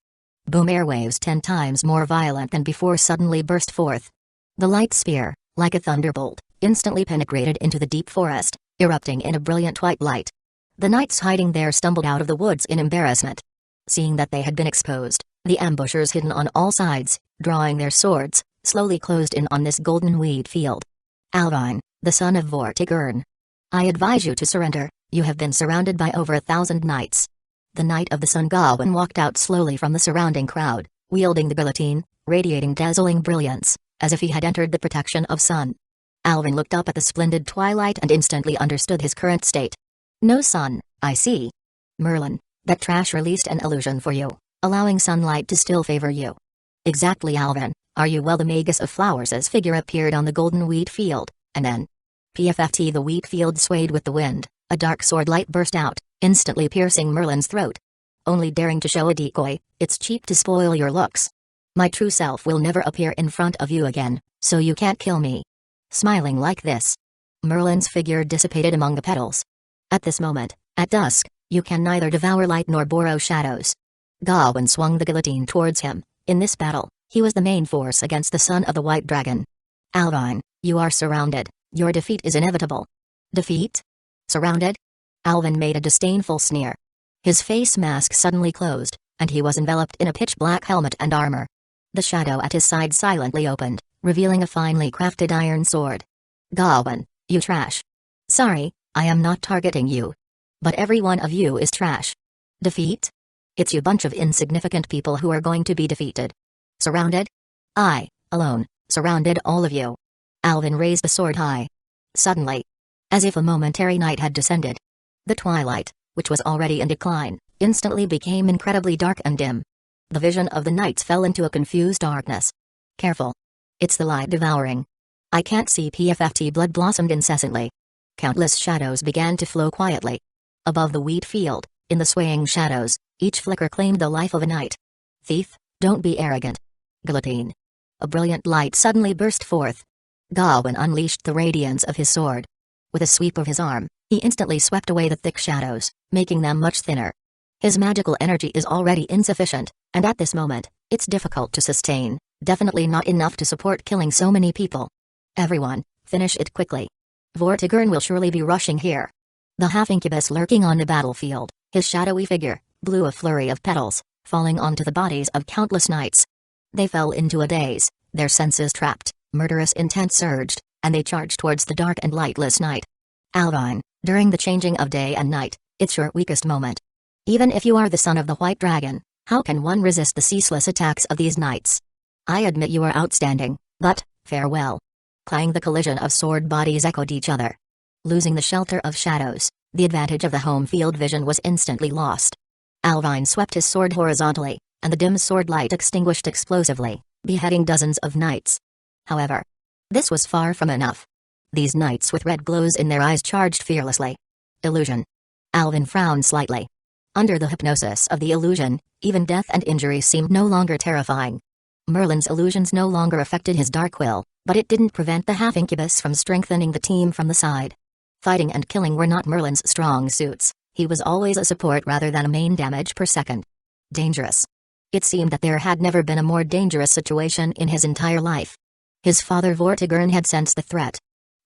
Boom, airwaves 10 times more violent than before suddenly burst forth. The light spear, like a thunderbolt, instantly penetrated into the deep forest, erupting in a brilliant white light. The knights hiding there stumbled out of the woods in embarrassment. Seeing that they had been exposed, the ambushers hidden on all sides, drawing their swords, slowly closed in on this golden wheat field. Alvine, the son of Vortigern. I advise you to surrender. You have been surrounded by over 1,000 knights. The Knight of the Sun Gawain walked out slowly from the surrounding crowd, wielding the guillotine, radiating dazzling brilliance, as if he had entered the protection of sun. Alvin looked up at the splendid twilight and instantly understood his current state. No sun, I see. Merlin, that trash released an illusion for you, allowing sunlight to still favor you. Exactly, Alvin, are you well? The Magus of Flowers' figure appeared on the golden wheat field, and then PFFT the wheat field swayed with the wind, a dark sword light burst out, instantly piercing Merlin's throat. Only daring to show a decoy, it's cheap to spoil your looks. My true self will never appear in front of you again, so you can't kill me. Smiling like this, Merlin's figure dissipated among the petals. At this moment, at dusk, you can neither devour light nor borrow shadows. Gawain swung the guillotine towards him. In this battle, he was the main force against the son of the White Dragon. Alvin, you are surrounded. Your defeat is inevitable. Defeat? Surrounded? Alvin made a disdainful sneer. His face mask suddenly closed, and he was enveloped in a pitch-black helmet and armor. The shadow at his side silently opened, revealing a finely crafted iron sword. Gawain, you trash. Sorry, I am not targeting you. But every one of you is trash. Defeat? It's you bunch of insignificant people who are going to be defeated. Surrounded? I, alone, surrounded all of you. Alvin raised the sword high. Suddenly, as if a momentary night had descended, the twilight, which was already in decline, instantly became incredibly dark and dim. The vision of the knights fell into a confused darkness. Careful. It's the light devouring. I can't see. PFFT blood blossomed incessantly. Countless shadows began to flow quietly. Above the wheat field, in the swaying shadows, each flicker claimed the life of a knight. Thief, don't be arrogant. Guillotine. A brilliant light suddenly burst forth. Gawain unleashed the radiance of his sword. With a sweep of his arm, he instantly swept away the thick shadows, making them much thinner. His magical energy is already insufficient, and at this moment, it's difficult to sustain, definitely not enough to support killing so many people. Everyone, finish it quickly. Vortigern will surely be rushing here. The half-incubus lurking on the battlefield, his shadowy figure, blew a flurry of petals, falling onto the bodies of countless knights. They fell into a daze, their senses trapped, murderous intent surged, and they charged towards the dark and lightless night. Alvin, during the changing of day and night, it's your weakest moment. Even if you are the son of the White Dragon, how can one resist the ceaseless attacks of these knights? I admit you are outstanding, but, farewell. Clang. The collision of sword bodies echoed each other. Losing the shelter of shadows, the advantage of the home field vision was instantly lost. Alvin swept his sword horizontally, and the dim sword light extinguished explosively, beheading dozens of knights. However, this was far from enough. These knights with red glows in their eyes charged fearlessly. Illusion. Alvin frowned slightly. Under the hypnosis of the illusion, even death and injury seemed no longer terrifying. Merlin's illusions no longer affected his dark will, but it didn't prevent the half-incubus from strengthening the team from the side. Fighting and killing were not Merlin's strong suits. He was always a support rather than a main damage per second. Dangerous. It seemed that there had never been a more dangerous situation in his entire life. His father Vortigern had sensed the threat.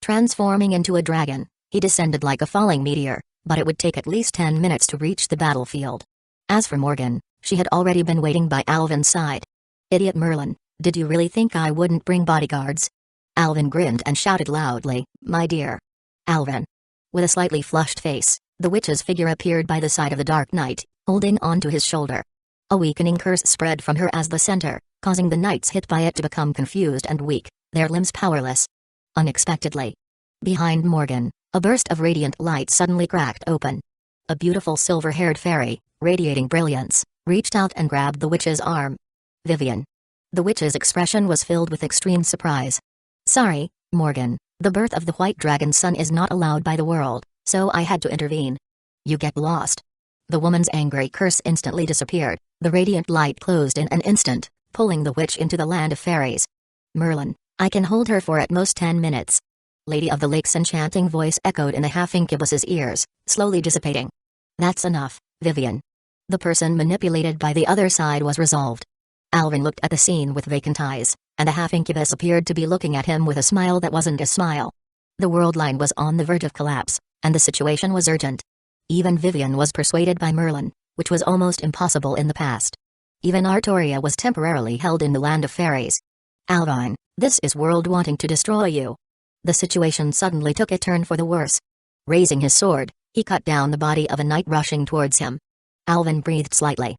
Transforming into a dragon, he descended like a falling meteor, but it would take at least 10 minutes to reach the battlefield. As for Morgan, she had already been waiting by Alvin's side. Idiot Merlin, did you really think I wouldn't bring bodyguards? Alvin grinned and shouted loudly, my dear. Alvin. With a slightly flushed face, the witch's figure appeared by the side of the Dark Knight, holding onto his shoulder. A weakening curse spread from her as the center, causing the knights hit by it to become confused and weak, their limbs powerless. Unexpectedly, behind Morgan, a burst of radiant light suddenly cracked open. A beautiful silver-haired fairy, radiating brilliance, reached out and grabbed the witch's arm. Vivian. The witch's expression was filled with extreme surprise. Sorry, Morgan, the birth of the White Dragon's son is not allowed by the world, so I had to intervene. You get lost. The woman's angry curse instantly disappeared, the radiant light closed in an instant, pulling the witch into the land of fairies. Merlin, I can hold her for at most 10 minutes. Lady of the Lake's enchanting voice echoed in the half-incubus's ears, slowly dissipating. That's enough, Vivian. The person manipulated by the other side was resolved. Alvin looked at the scene with vacant eyes, and the half-incubus appeared to be looking at him with a smile that wasn't a smile. The world line was on the verge of collapse, and the situation was urgent. Even Vivian was persuaded by Merlin, which was almost impossible in the past. Even Artoria was temporarily held in the land of fairies. Alvin, this is world wanting to destroy you. The situation suddenly took a turn for the worse. Raising his sword, he cut down the body of a knight rushing towards him. Alvin breathed slightly.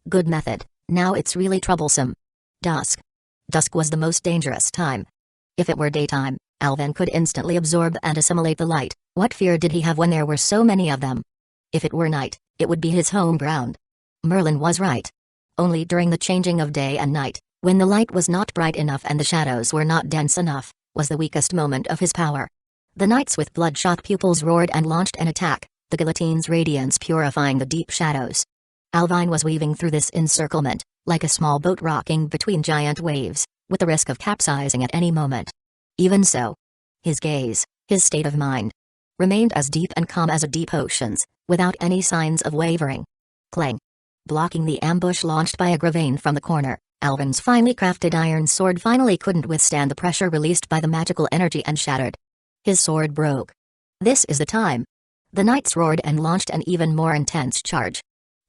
Good method, now it's really troublesome. Dusk. Dusk was the most dangerous time. If it were daytime, Alvin could instantly absorb and assimilate the light. What fear did he have when there were so many of them? If it were night, it would be his home ground. Merlin was right. Only during the changing of day and night, when the light was not bright enough and the shadows were not dense enough, was the weakest moment of his power. The knights with bloodshot pupils roared and launched an attack, the guillotine's radiance purifying the deep shadows. Alvin was weaving through this encirclement, like a small boat rocking between giant waves, with the risk of capsizing at any moment. Even so, his gaze, his state of mind, remained as deep and calm as a deep ocean's, without any signs of wavering. Clang! Blocking the ambush launched by a Gravane from the corner, Alvin's finely crafted iron sword finally couldn't withstand the pressure released by the magical energy and shattered. His sword broke. This is the time. The knights roared and launched an even more intense charge.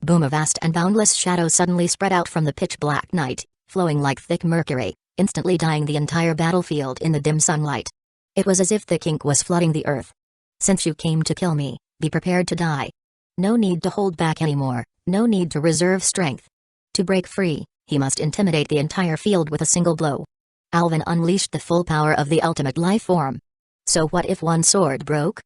Boom! A vast and boundless shadow suddenly spread out from the pitch-black night, flowing like thick mercury, instantly dyeing the entire battlefield in the dim sunlight. It was as if the kink was flooding the earth. Since you came to kill me, be prepared to die. No need to hold back anymore, no need to reserve strength. To break free, he must intimidate the entire field with a single blow. Alvin unleashed the full power of the ultimate life form. So what if one sword broke?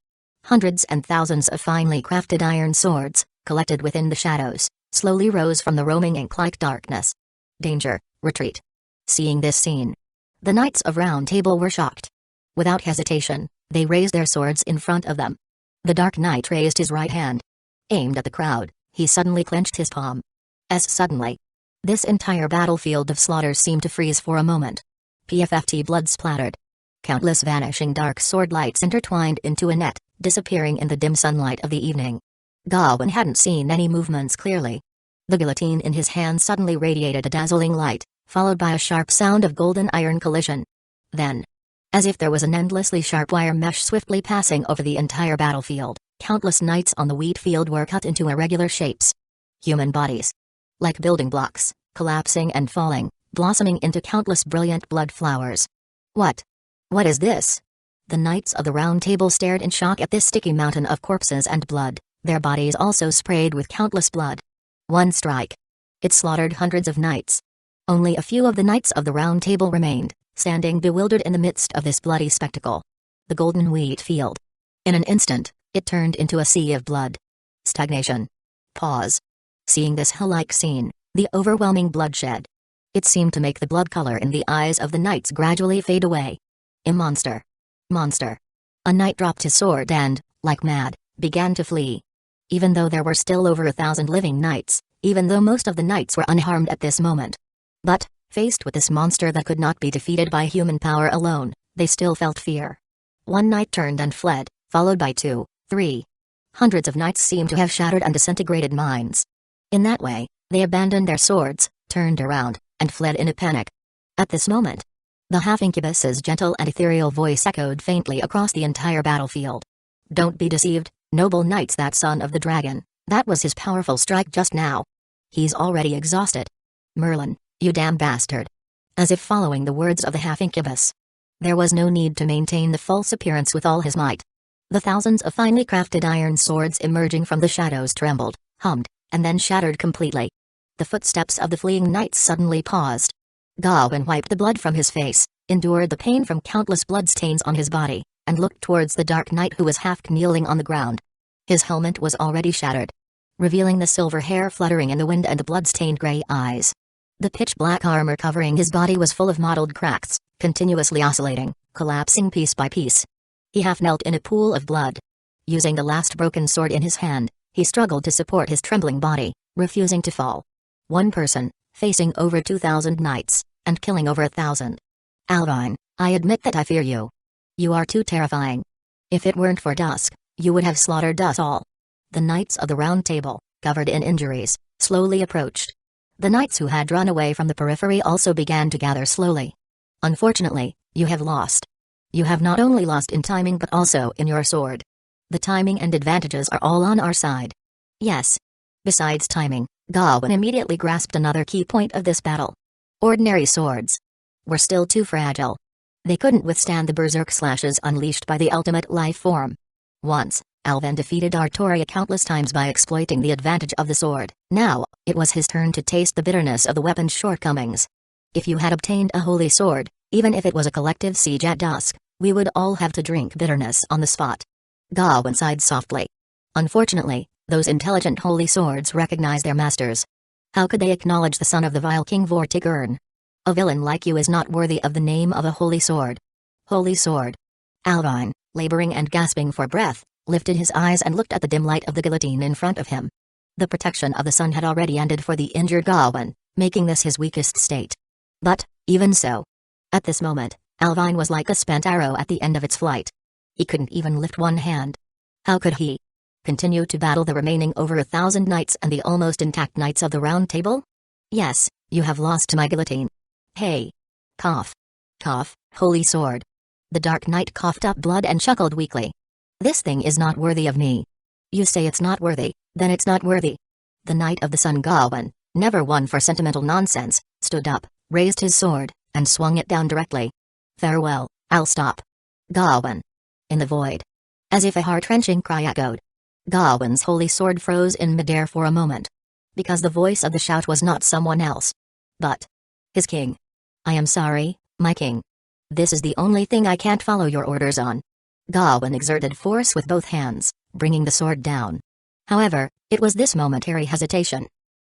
Hundreds and thousands of finely crafted iron swords, collected within the shadows, slowly rose from the roaming ink-like darkness. Danger, retreat. Seeing this scene, the Knights of Round Table were shocked. Without hesitation, they raised their swords in front of them. The Dark Knight raised his right hand. Aimed at the crowd, he suddenly clenched his palm. As suddenly, this entire battlefield of slaughter seemed to freeze for a moment. PFFT blood splattered. Countless vanishing dark sword lights intertwined into a net, disappearing in the dim sunlight of the evening. Gawain hadn't seen any movements clearly. The guillotine in his hand suddenly radiated a dazzling light, followed by a sharp sound of golden iron collision. Then, as if there was an endlessly sharp wire mesh swiftly passing over the entire battlefield, countless knights on the wheat field were cut into irregular shapes. Human bodies. Like building blocks, collapsing and falling, blossoming into countless brilliant blood flowers. What? What is this? The Knights of the Round Table stared in shock at this sticky mountain of corpses and blood, their bodies also sprayed with countless blood. One strike. It slaughtered hundreds of knights. Only a few of the Knights of the Round Table remained, standing bewildered in the midst of this bloody spectacle. The golden wheat field. In an instant, it turned into a sea of blood. Stagnation. Pause. Seeing this hell-like scene, the overwhelming bloodshed. It seemed to make the blood color in the eyes of the knights gradually fade away. A monster. Monster. A knight dropped his sword and, like mad, began to flee. Even though there were still over 1,000 living knights, even though most of the knights were unharmed at this moment. But, faced with this monster that could not be defeated by human power alone, they still felt fear. One knight turned and fled, followed by 2, 3. Hundreds of knights seemed to have shattered and disintegrated minds. In that way, they abandoned their swords, turned around, and fled in a panic. At this moment, the half-incubus's gentle and ethereal voice echoed faintly across the entire battlefield. Don't be deceived, noble knights, that son of the dragon, that was his powerful strike just now. He's already exhausted. Merlin, you damn bastard. As if following the words of the half-incubus. There was no need to maintain the false appearance with all his might. The thousands of finely crafted iron swords emerging from the shadows trembled, hummed, and then shattered completely. The footsteps of the fleeing knights suddenly paused. Gawain wiped the blood from his face, endured the pain from countless bloodstains on his body, and looked towards the Dark Knight who was half kneeling on the ground. His helmet was already shattered, revealing the silver hair fluttering in the wind and the blood-stained gray eyes. The pitch-black armor covering his body was full of mottled cracks, continuously oscillating, collapsing piece by piece. He half knelt in a pool of blood. Using the last broken sword in his hand, he struggled to support his trembling body, refusing to fall. One person, facing over 2,000 knights, and killing over 1,000. Alvin, I admit that I fear you. You are too terrifying. If it weren't for Dusk, you would have slaughtered us all. The Knights of the Round Table, covered in injuries, slowly approached. The knights who had run away from the periphery also began to gather slowly. Unfortunately, you have lost. You have not only lost in timing but also in your sword. The timing and advantages are all on our side. Yes. Besides timing, Gawain immediately grasped another key point of this battle. Ordinary swords were still too fragile. They couldn't withstand the berserk slashes unleashed by the ultimate life form. Once, Alvin defeated Artoria countless times by exploiting the advantage of the sword. Now, it was his turn to taste the bitterness of the weapon's shortcomings. If you had obtained a holy sword, even if it was a collective siege at dusk, we would all have to drink bitterness on the spot. Gawain sighed softly. Unfortunately, those intelligent holy swords recognize their masters. How could they acknowledge the son of the vile King Vortigern? A villain like you is not worthy of the name of a holy sword. Holy sword. Alvin, laboring and gasping for breath, lifted his eyes and looked at the dim light of the guillotine in front of him. The protection of the sun had already ended for the injured Gawain, making this his weakest state. But, even so, at this moment, Alvin was like a spent arrow at the end of its flight. He couldn't even lift one hand. How could he continue to battle the remaining over 1,000 knights and the almost intact knights of the Round Table? Yes, you have lost to my guillotine. Hey. Cough. Cough, holy sword. The Dark Knight coughed up blood and chuckled weakly. This thing is not worthy of me. You say it's not worthy, then it's not worthy. The Knight of the Sun Gawain, never one for sentimental nonsense, stood up, raised his sword, and swung it down directly. Farewell, I'll stop. Gawain. In the void. As if a heart-wrenching cry echoed. Gawain's holy sword froze in midair for a moment. Because the voice of the shout was not someone else, but his king. I am sorry, my king. This is the only thing I can't follow your orders on. Gawain exerted force with both hands, bringing the sword down. However, it was this momentary hesitation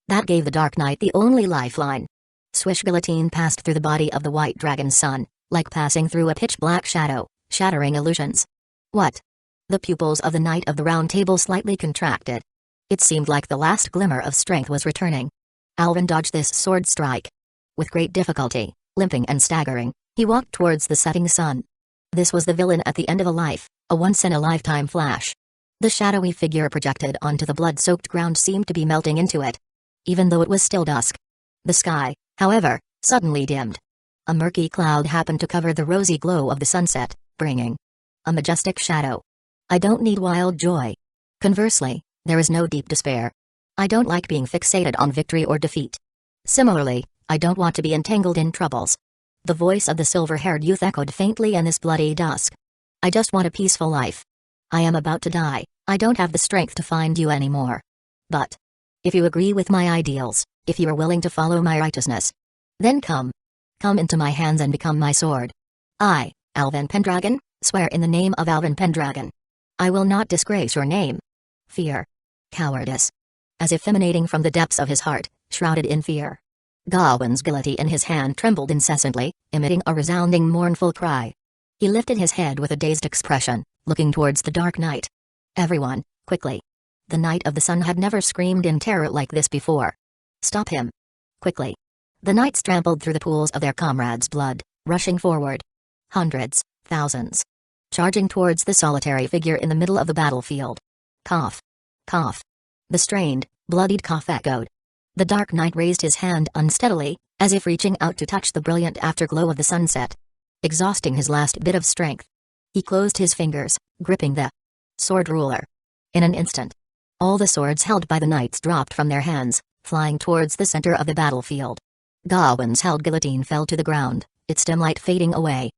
that gave the Dark Knight the only lifeline. Swish guillotine passed through the body of the white dragon's son, like passing through a pitch-black shadow, shattering illusions. What? The pupils of the Knight of the Round Table slightly contracted. It seemed like the last glimmer of strength was returning. Alvin dodged this sword strike. With great difficulty, limping and staggering, he walked towards the setting sun. This was the villain at the end of a life, a once-in-a-lifetime flash. The shadowy figure projected onto the blood-soaked ground seemed to be melting into it, even though it was still dusk. The sky, however, suddenly dimmed. A murky cloud happened to cover the rosy glow of the sunset, bringing a majestic shadow. I don't need wild joy. Conversely, there is no deep despair. I don't like being fixated on victory or defeat. Similarly, I don't want to be entangled in troubles. The voice of the silver-haired youth echoed faintly in this bloody dusk. I just want a peaceful life. I am about to die, I don't have the strength to find you anymore. But if you agree with my ideals, if you are willing to follow my righteousness, then come. Come into my hands and become my sword. I, Alvin Pendragon, swear in the name of Alvin Pendragon. I will not disgrace your name. Fear. Cowardice. As if emanating from the depths of his heart, shrouded in fear. Gawain's guillotine in his hand trembled incessantly, emitting a resounding mournful cry. He lifted his head with a dazed expression, looking towards the Dark Knight. Everyone, quickly. The Knight of the Sun had never screamed in terror like this before. Stop him. Quickly. The knights trampled through the pools of their comrades' blood, rushing forward. Hundreds, thousands. Charging towards the solitary figure in the middle of the battlefield. Cough. Cough. The strained, bloodied cough echoed. The Dark Knight raised his hand unsteadily, as if reaching out to touch the brilliant afterglow of the sunset. Exhausting his last bit of strength, he closed his fingers, gripping the sword ruler. In an instant, all the swords held by the knights dropped from their hands, flying towards the center of the battlefield. Gawain's held guillotine fell to the ground, its dim light fading away.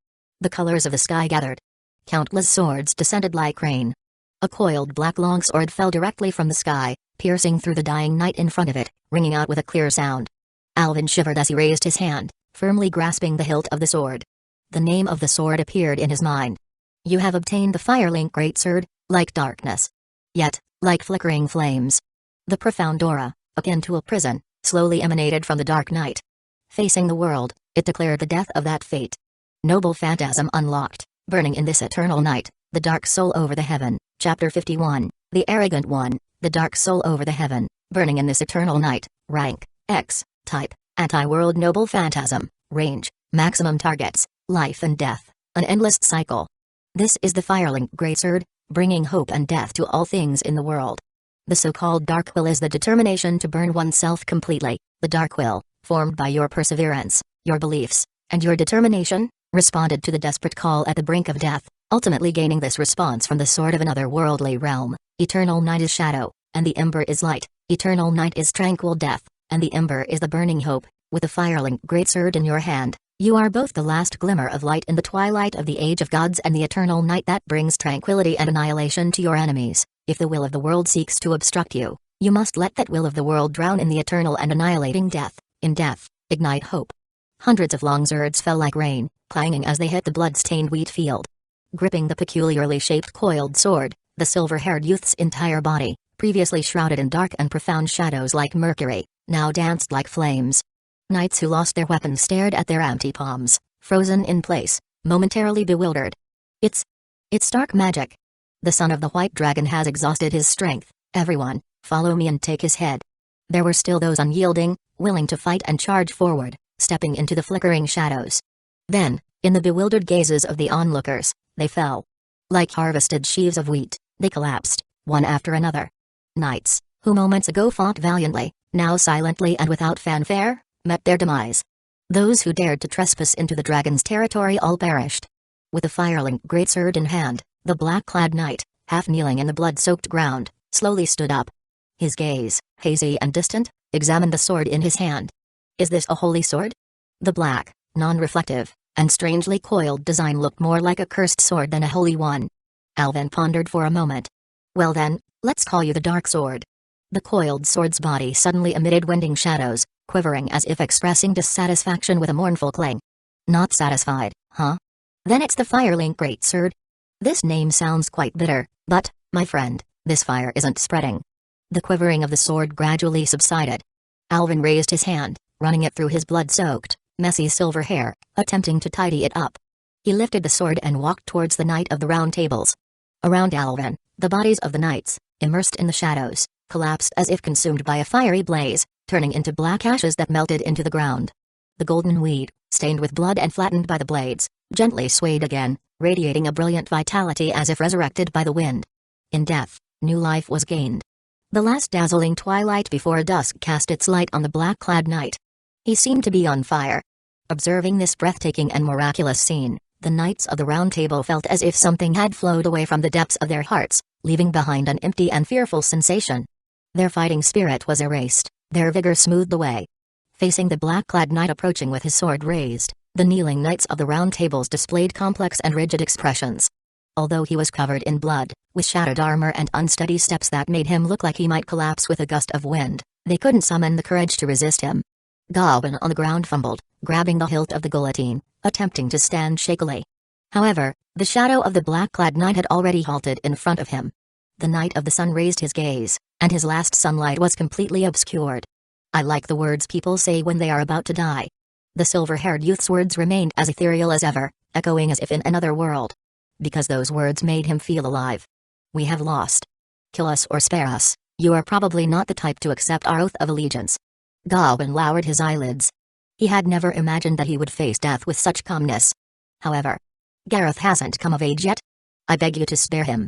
The colors of the sky gathered. Countless swords descended like rain. A coiled black longsword fell directly from the sky, piercing through the dying knight in front of it, ringing out with a clear sound. Alvin shivered as he raised his hand, firmly grasping the hilt of the sword. The name of the sword appeared in his mind. You have obtained the Firelink Greatsword, like darkness. Yet, like flickering flames. The profound aura, akin to a prison, slowly emanated from the Dark Knight. Facing the world, it declared the death of that fate. Noble phantasm unlocked, burning in this eternal night, the dark soul over the heaven. Chapter 51, The Arrogant One, the dark soul over the heaven, burning in this eternal night. Rank, X, type, anti-world noble phantasm, range, maximum targets, life and death, an endless cycle. This is the Firelink Greatsword, bringing hope and death to all things in the world. The so-called Dark Will is the determination to burn oneself completely. The Dark Will, formed by your perseverance, your beliefs, and your determination, responded to the desperate call at the brink of death, ultimately gaining this response from the sword of another worldly realm. Eternal night is shadow, and the ember is light. Eternal night is tranquil death, and the ember is the burning hope. With the Firelink Greatsword in your hand, you are both the last glimmer of light in the twilight of the age of gods and the eternal night that brings tranquility and annihilation to your enemies. If the will of the world seeks to obstruct you, you must let that will of the world drown in the eternal and annihilating death. In death, ignite hope. Hundreds of longswords fell like rain, clanging as they hit the blood-stained wheat field. Gripping the peculiarly shaped coiled sword, the silver-haired youth's entire body, previously shrouded in dark and profound shadows like mercury, now danced like flames. Knights who lost their weapons stared at their empty palms, frozen in place, momentarily bewildered. It's dark magic. The son of the white dragon has exhausted his strength. Everyone, follow me and take his head. There were still those unyielding, willing to fight and charge forward, stepping into the flickering shadows. Then, in the bewildered gazes of the onlookers, they fell. Like harvested sheaves of wheat, they collapsed, one after another. Knights, who moments ago fought valiantly, now silently and without fanfare, met their demise. Those who dared to trespass into the dragon's territory all perished. With a firelink greatsword in hand, the black-clad knight, half kneeling in the blood-soaked ground, slowly stood up. His gaze, hazy and distant, examined the sword in his hand. Is this a holy sword? The black, non-reflective, and strangely coiled design looked more like a cursed sword than a holy one. Alvin pondered for a moment. Well then, let's call you the Dark Sword. The coiled sword's body suddenly emitted winding shadows, quivering as if expressing dissatisfaction with a mournful clang. Not satisfied, huh? Then it's the Firelink Greatsword. This name sounds quite bitter, but, my friend, this fire isn't spreading. The quivering of the sword gradually subsided. Alvin raised his hand, running it through his blood-soaked, messy silver hair, attempting to tidy it up. He lifted the sword and walked towards the Knight of the Round Tables. Around Alvin, the bodies of the knights, immersed in the shadows, collapsed as if consumed by a fiery blaze, turning into black ashes that melted into the ground. The golden weed, stained with blood and flattened by the blades, gently swayed again, radiating a brilliant vitality as if resurrected by the wind. In death, new life was gained. The last dazzling twilight before dusk cast its light on the black-clad knight. He seemed to be on fire. Observing this breathtaking and miraculous scene, the Knights of the Round Table felt as if something had flowed away from the depths of their hearts, leaving behind an empty and fearful sensation. Their fighting spirit was erased, their vigor smoothed away. Facing the black-clad knight approaching with his sword raised, the kneeling Knights of the Round Tables displayed complex and rigid expressions. Although he was covered in blood, with shattered armor and unsteady steps that made him look like he might collapse with a gust of wind, they couldn't summon the courage to resist him. Gawain on the ground fumbled, grabbing the hilt of the guillotine, attempting to stand shakily. However, the shadow of the black-clad knight had already halted in front of him. The Knight of the Sun raised his gaze, and his last sunlight was completely obscured. I like the words people say when they are about to die. The silver-haired youth's words remained as ethereal as ever, echoing as if in another world. Because those words made him feel alive. We have lost. Kill us or spare us, you are probably not the type to accept our oath of allegiance. Gawain lowered his eyelids. He had never imagined that he would face death with such calmness. However, Gareth hasn't come of age yet. I beg you to spare him.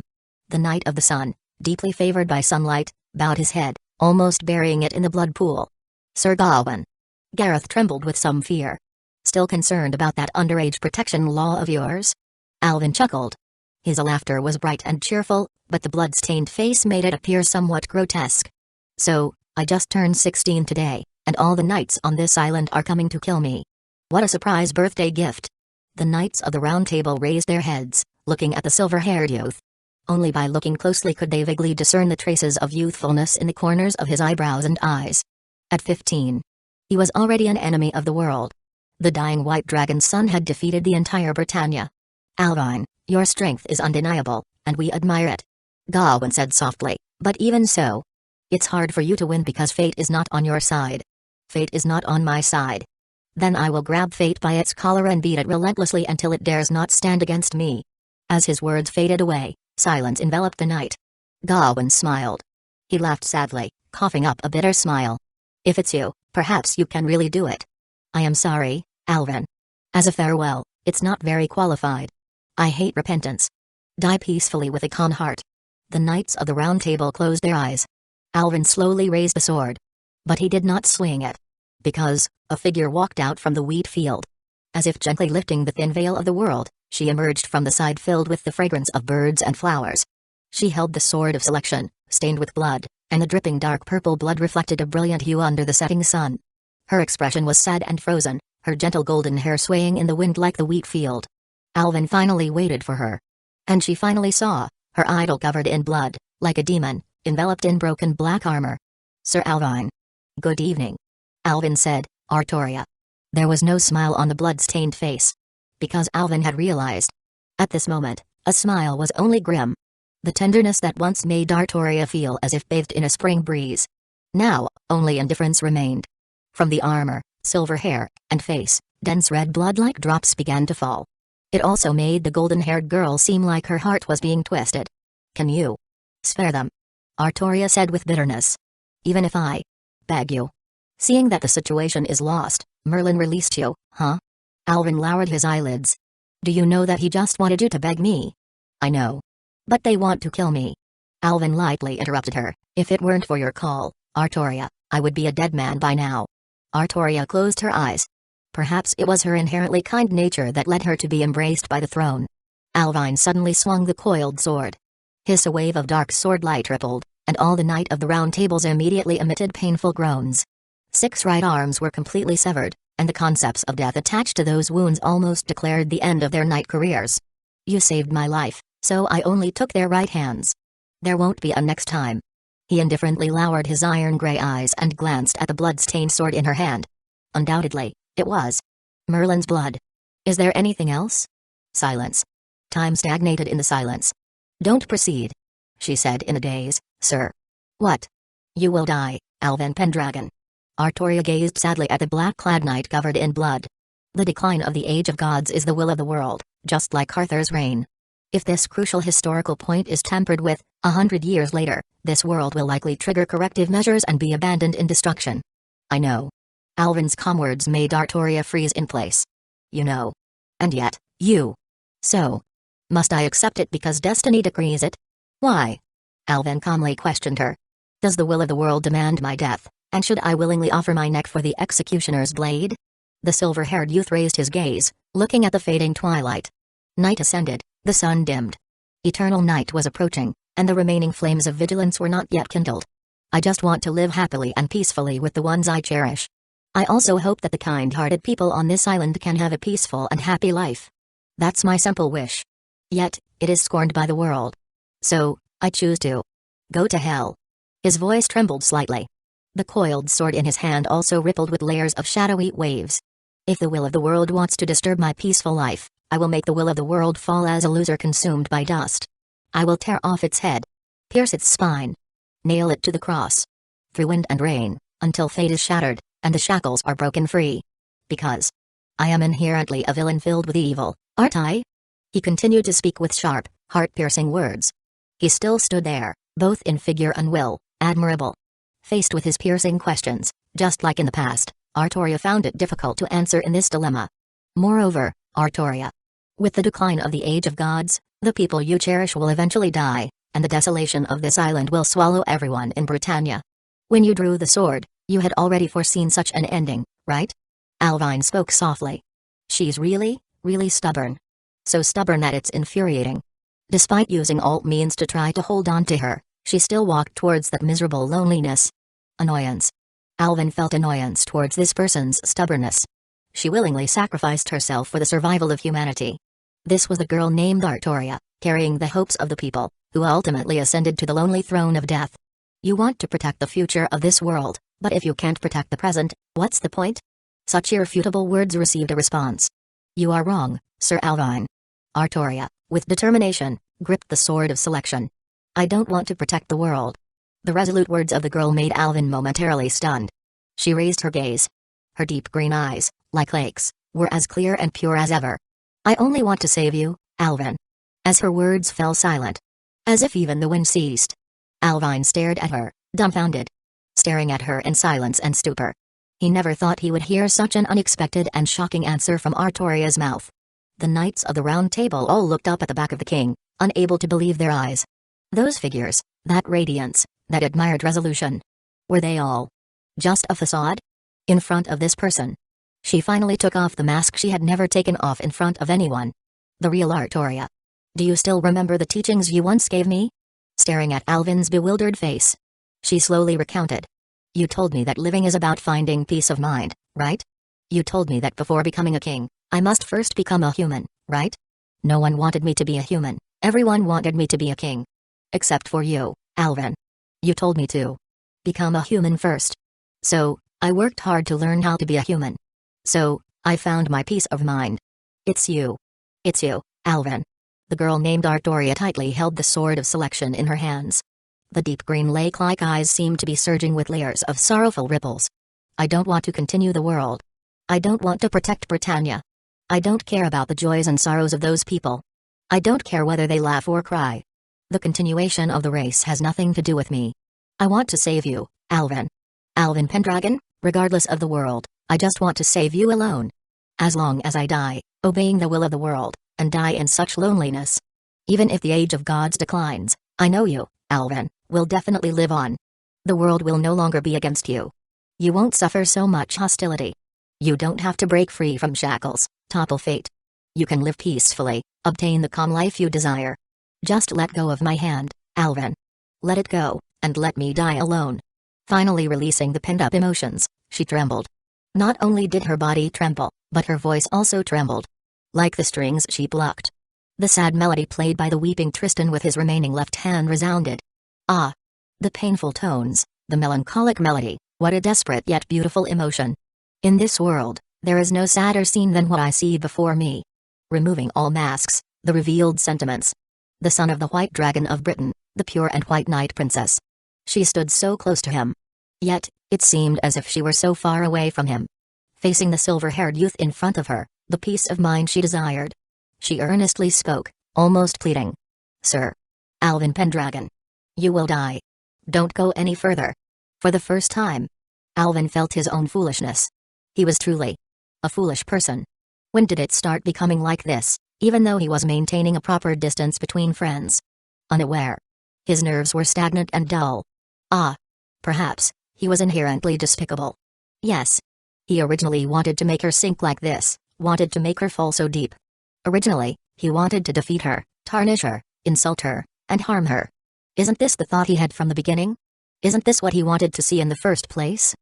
The Knight of the Sun, deeply favored by sunlight, bowed his head, almost burying it in the blood pool. Sir Gawain. Gareth trembled with some fear. Still concerned about that underage protection law of yours? Alvin chuckled. His laughter was bright and cheerful, but the blood-stained face made it appear somewhat grotesque. So, I just turned 16 today, and all the knights on this island are coming to kill me. What a surprise birthday gift. The Knights of the Round Table raised their heads, looking at the silver-haired youth. Only by looking closely could they vaguely discern the traces of youthfulness in the corners of his eyebrows and eyes. At 15, he was already an enemy of the world. The dying white dragon's son had defeated the entire Britannia. Alvin, your strength is undeniable, and we admire it. Gawain said softly, but even so, it's hard for you to win because fate is not on your side. Fate is not on my side. Then I will grab fate by its collar and beat it relentlessly until it dares not stand against me. As his words faded away, silence enveloped the night. Gawain smiled. He laughed sadly, coughing up a bitter smile. If it's you, perhaps you can really do it. I am sorry, Alvin. As a farewell, it's not very qualified. I hate repentance. Die peacefully with a calm heart. The Knights of the Round Table closed their eyes. Alvin slowly raised the sword. But he did not swing it. Because, a figure walked out from the wheat field. As if gently lifting the thin veil of the world, she emerged from the side filled with the fragrance of birds and flowers. She held the sword of selection, stained with blood, and the dripping dark purple blood reflected a brilliant hue under the setting sun. Her expression was sad and frozen, her gentle golden hair swaying in the wind like the wheat field. Alvin finally waited for her. And she finally saw, her idol covered in blood, like a demon, enveloped in broken black armor. Sir Alvin. Good evening. Alvin said, Artoria. There was no smile on the blood-stained face. Because Alvin had realized. At this moment, A smile was only grim. The tenderness that once made Artoria feel as if bathed in a spring breeze. Now, only indifference remained. From the armor, silver hair, and face, dense red blood-like drops began to fall. It also made the golden-haired girl seem like her heart was being twisted. Can you spare them? Artoria said with bitterness. Even if I beg you. Seeing that the situation is lost, Merlin released you, huh? Alvin lowered his eyelids. Do you know that he just wanted you to beg me? I know. But they want to kill me. Alvin lightly interrupted her. If it weren't for your call, Artoria, I would be a dead man by now. Artoria closed her eyes. Perhaps it was her inherently kind nature that led her to be embraced by the throne. Alvin suddenly swung the coiled sword. Hiss, a wave of dark sword light rippled, and all the Knight of the Round Tables immediately emitted painful groans. 6 right arms were completely severed, and the concepts of death attached to those wounds almost declared the end of their knight careers. You saved my life, so I only took their right hands. There won't be a next time. He indifferently lowered his iron-gray eyes and glanced at the blood-stained sword in her hand. Undoubtedly, it was Merlin's blood. Is there anything else? Silence. Time stagnated in the silence. Don't proceed, she said in a daze. Sir. What? You will die, Alvin Pendragon. Artoria gazed sadly at the black-clad knight covered in blood. The decline of the Age of Gods is the will of the world, just like Arthur's reign. If this crucial historical point is tampered with, 100 years later, this world will likely trigger corrective measures and be abandoned in destruction. I know. Alvin's calm words made Artoria freeze in place. You know. And yet, you. So. Must I accept it because destiny decrees it? Why? Alvin calmly questioned her. Does the will of the world demand my death, and should I willingly offer my neck for the executioner's blade? The silver-haired youth raised his gaze, looking at the fading twilight. Night ascended, the sun dimmed. Eternal night was approaching, and the remaining flames of vigilance were not yet kindled. I just want to live happily and peacefully with the ones I cherish. I also hope that the kind-hearted people on this island can have a peaceful and happy life. That's my simple wish. Yet, it is scorned by the world. So, I choose to go to hell. His voice trembled slightly. The coiled sword in his hand also rippled with layers of shadowy waves. If the will of the world wants to disturb my peaceful life, I will make the will of the world fall as a loser consumed by dust. I will tear off its head, pierce its spine, nail it to the cross, through wind and rain, until fate is shattered, and the shackles are broken free. Because I am inherently a villain filled with evil, aren't I? He continued to speak with sharp, heart-piercing words. He still stood there, both in figure and will, admirable. Faced with his piercing questions, just like in the past, Artoria found it difficult to answer in this dilemma. Moreover, Artoria. With the decline of the Age of Gods, the people you cherish will eventually die, and the desolation of this island will swallow everyone in Britannia. When you drew the sword, you had already foreseen such an ending, right? Alvin spoke softly. She's really, really stubborn. So stubborn that it's infuriating. Despite using all means to try to hold on to her, she still walked towards that miserable loneliness. Annoyance. Alvin felt annoyance towards this person's stubbornness. She willingly sacrificed herself for the survival of humanity. This was the girl named Artoria, carrying the hopes of the people, who ultimately ascended to the lonely throne of death. You want to protect the future of this world, but if you can't protect the present, what's the point? Such irrefutable words received a response. You are wrong, Sir Alvin. Artoria, with determination, gripped the sword of selection. I don't want to protect the world. The resolute words of the girl made Alvin momentarily stunned. She raised her gaze. Her deep green eyes, like lakes, were as clear and pure as ever. I only want to save you, Alvin. As her words fell silent. As if even the wind ceased. Alvin stared at her, dumbfounded. Staring at her in silence and stupor. He never thought he would hear such an unexpected and shocking answer from Artoria's mouth. The Knights of the Round Table all looked up at the back of the king, unable to believe their eyes. Those figures, that radiance, that admired resolution. Were they all just a facade? In front of this person. She finally took off the mask she had never taken off in front of anyone. The real Artoria. Do you still remember the teachings you once gave me? Staring at Alvin's bewildered face. She slowly recounted. You told me that living is about finding peace of mind, right? You told me that before becoming a king, I must first become a human, right? No one wanted me to be a human, everyone wanted me to be a king. Except for you, Alvin. You told me to become a human first. So, I worked hard to learn how to be a human. So, I found my peace of mind. It's you. It's you, Alvin. The girl named Artoria tightly held the sword of selection in her hands. The deep green lake-like eyes seemed to be surging with layers of sorrowful ripples. I don't want to continue the world. I don't want to protect Britannia. I don't care about the joys and sorrows of those people. I don't care whether they laugh or cry. The continuation of the race has nothing to do with me. I want to save you, Alvin. Alvin Pendragon, regardless of the world, I just want to save you alone. As long as I die, obeying the will of the world, and die in such loneliness. Even if the age of gods declines, I know you, Alvin, will definitely live on. The world will no longer be against you. You won't suffer so much hostility. You don't have to break free from shackles, topple fate. You can live peacefully, obtain the calm life you desire. Just let go of my hand, Alvin. Let it go, and let me die alone. Finally releasing the pent-up emotions, she trembled. Not only did her body tremble, but her voice also trembled. Like the strings she plucked. The sad melody played by the weeping Tristan with his remaining left hand resounded. Ah! The painful tones, the melancholic melody, what a desperate yet beautiful emotion. In this world, there is no sadder scene than what I see before me. Removing all masks, the revealed sentiments. The son of the White Dragon of Britain, the pure and white Night Princess. She stood so close to him. Yet, it seemed as if she were so far away from him. Facing the silver-haired youth in front of her, the peace of mind she desired. She earnestly spoke, almost pleading. Sir. Alvin Pendragon. You will die. Don't go any further. For the first time, Alvin felt his own foolishness. He was truly a foolish person. When did it start becoming like this, even though he was maintaining a proper distance between friends? Unaware. His nerves were stagnant and dull. Ah. Perhaps, he was inherently despicable. Yes. He originally wanted to make her sink like this, wanted to make her fall so deep. Originally, he wanted to defeat her, tarnish her, insult her, and harm her. Isn't this the thought he had from the beginning? Isn't this what he wanted to see in the first place?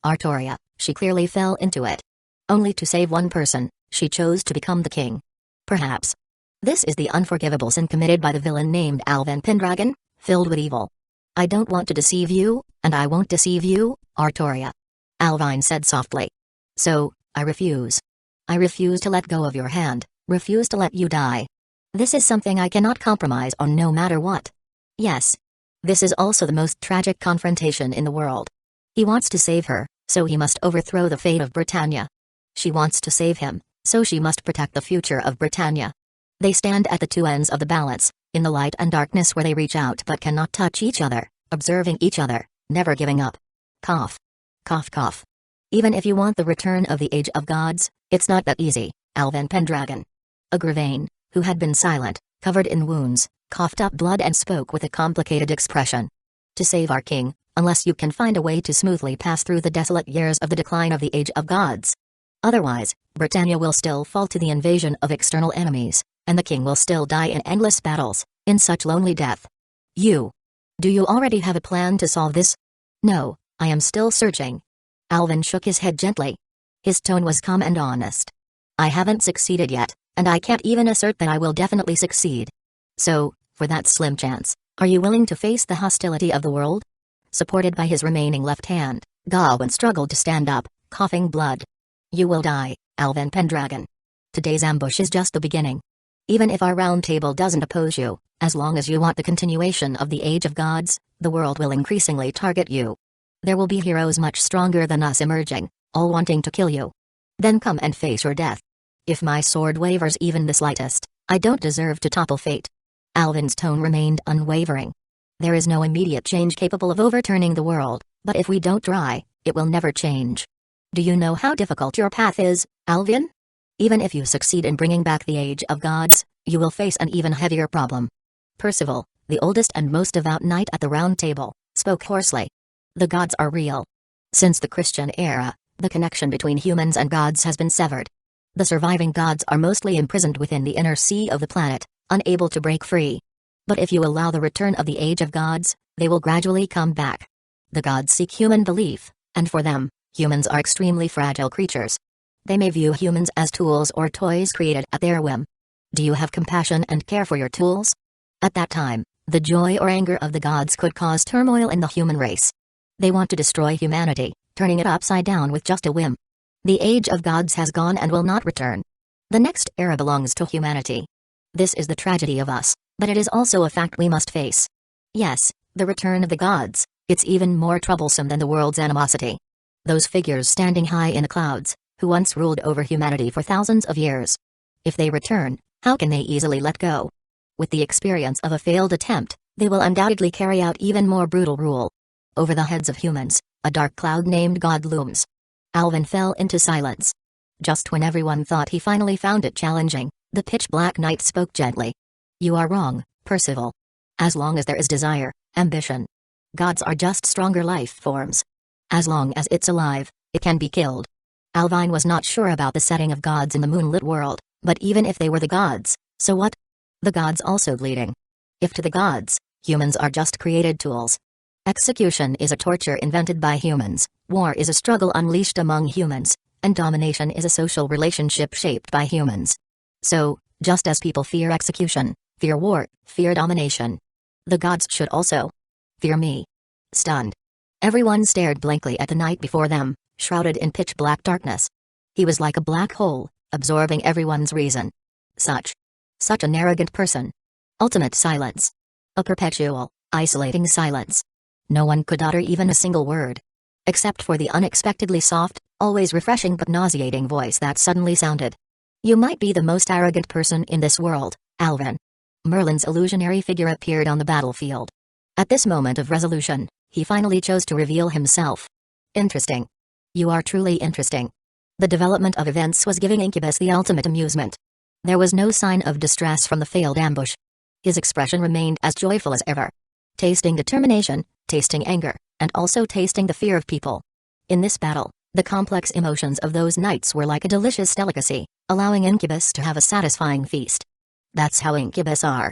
Artoria, she clearly fell into it. Only to save one person, she chose to become the king. Perhaps. This is the unforgivable sin committed by the villain named Alvin Pendragon, filled with evil. I don't want to deceive you, and I won't deceive you, Artoria. Alvin said softly. So, I refuse. I refuse to let go of your hand, refuse to let you die. This is something I cannot compromise on no matter what. Yes. This is also the most tragic confrontation in the world. He wants to save her, so he must overthrow the fate of Britannia. She wants to save him, so she must protect the future of Britannia. They stand at the two ends of the balance, in the light and darkness where they reach out but cannot touch each other, observing each other, never giving up. Cough. Cough cough. Even if you want the return of the Age of Gods, it's not that easy, Alvin Pendragon. Agravain, who had been silent, covered in wounds, coughed up blood and spoke with a complicated expression. To save our king, unless you can find a way to smoothly pass through the desolate years of the decline of the Age of Gods. Otherwise, Britannia will still fall to the invasion of external enemies, and the king will still die in endless battles, in such lonely death. Do you already have a plan to solve this? No, I am still searching. Alvin shook his head gently. His tone was calm and honest. I haven't succeeded yet, and I can't even assert that I will definitely succeed. So, for that slim chance, are you willing to face the hostility of the world? Supported by his remaining left hand, Gawain struggled to stand up, coughing blood. You will die, Alvin Pendragon. Today's ambush is just the beginning. Even if our round table doesn't oppose you, as long as you want the continuation of the Age of Gods, the world will increasingly target you. There will be heroes much stronger than us emerging, all wanting to kill you. Then come and face your death. If my sword wavers even the slightest, I don't deserve to topple fate. Alvin's tone remained unwavering. There is no immediate change capable of overturning the world, but if we don't try, it will never change. Do you know how difficult your path is, Alvin? Even if you succeed in bringing back the Age of Gods, you will face an even heavier problem. Percival, the oldest and most devout knight at the Round Table, spoke hoarsely. The gods are real. Since the Christian era, the connection between humans and gods has been severed. The surviving gods are mostly imprisoned within the inner sea of the planet, unable to break free. But if you allow the return of the Age of Gods, they will gradually come back. The gods seek human belief, and for them, humans are extremely fragile creatures. They may view humans as tools or toys created at their whim. Do you have compassion and care for your tools? At that time, the joy or anger of the gods could cause turmoil in the human race. They want to destroy humanity, turning it upside down with just a whim. The Age of Gods has gone and will not return. The next era belongs to humanity. This is the tragedy of us, but it is also a fact we must face. Yes, the return of the gods, it's even more troublesome than the world's animosity. Those figures standing high in the clouds, who once ruled over humanity for thousands of years. If they return, how can they easily let go? With the experience of a failed attempt, they will undoubtedly carry out even more brutal rule. Over the heads of humans, a dark cloud named God looms. Alvin fell into silence. Just when everyone thought he finally found it challenging, the pitch-black knight spoke gently. You are wrong, Percival. As long as there is desire, ambition. Gods are just stronger life forms. As long as it's alive, it can be killed. Alvin was not sure about the setting of gods in the moonlit world, but even if they were the gods, so what? The gods also bleeding. If to the gods, humans are just created tools. Execution is a torture invented by humans, war is a struggle unleashed among humans, and domination is a social relationship shaped by humans. So, just as people fear execution, fear war, fear domination, the gods should also fear me. Stunned. Everyone stared blankly at the knight before them, shrouded in pitch-black darkness. He was like a black hole, absorbing everyone's reason. Such an arrogant person. Ultimate silence. A perpetual, isolating silence. No one could utter even a single word. Except for the unexpectedly soft, always refreshing but nauseating voice that suddenly sounded. You might be the most arrogant person in this world, Alvin. Merlin's illusionary figure appeared on the battlefield. At this moment of resolution, he finally chose to reveal himself. Interesting. You are truly interesting. The development of events was giving Incubus the ultimate amusement. There was no sign of distress from the failed ambush. His expression remained as joyful as ever. Tasting determination, tasting anger, and also tasting the fear of people. In this battle, the complex emotions of those knights were like a delicious delicacy, allowing Incubus to have a satisfying feast. That's how Incubus are.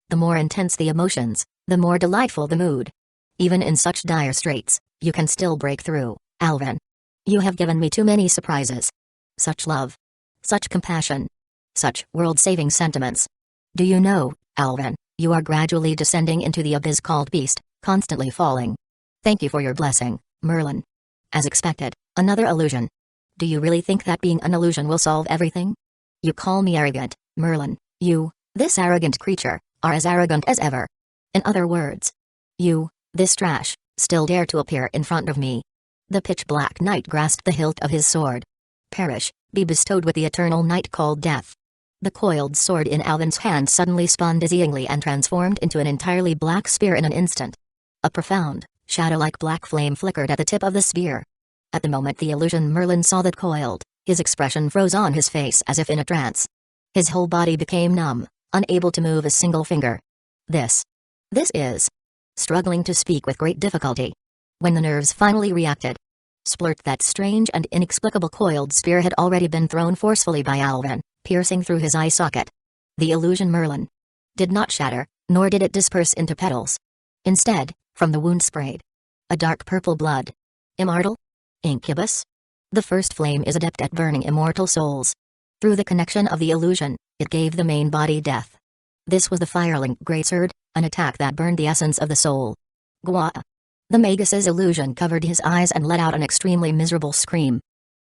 The more intense the emotions, the more delightful the mood. Even in such dire straits, you can still break through, Alvin. You have given me too many surprises. Such love. Such compassion. Such world-saving sentiments. Do you know, Alvin, you are gradually descending into the abyss called Beast, constantly falling. Thank you for your blessing, Merlin. As expected, another illusion. Do you really think that being an illusion will solve everything? You call me arrogant, Merlin. You, this arrogant creature, are as arrogant as ever. In other words, you, this trash, still dare to appear in front of me. The pitch-black knight grasped the hilt of his sword. Perish, be bestowed with the eternal night called death. The coiled sword in Alvin's hand suddenly spun dizzyingly and transformed into an entirely black spear in an instant. A profound, shadow-like black flame flickered at the tip of the spear. At the moment the illusion Merlin saw that coiled, his expression froze on his face as if in a trance. His whole body became numb, unable to move a single finger. This is. Struggling to speak with great difficulty. When the nerves finally reacted. Splurt, that strange and inexplicable coiled spear had already been thrown forcefully by Alvin, piercing through his eye socket. The illusion Merlin did not shatter, nor did it disperse into petals. Instead, from the wound sprayed a dark purple blood. Immortal? Incubus? The first flame is adept at burning immortal souls. Through the connection of the illusion, it gave the main body death. This was the Firelink Greatsword, an attack that burned the essence of the soul. Gwa. The Magus's illusion covered his eyes and let out an extremely miserable scream.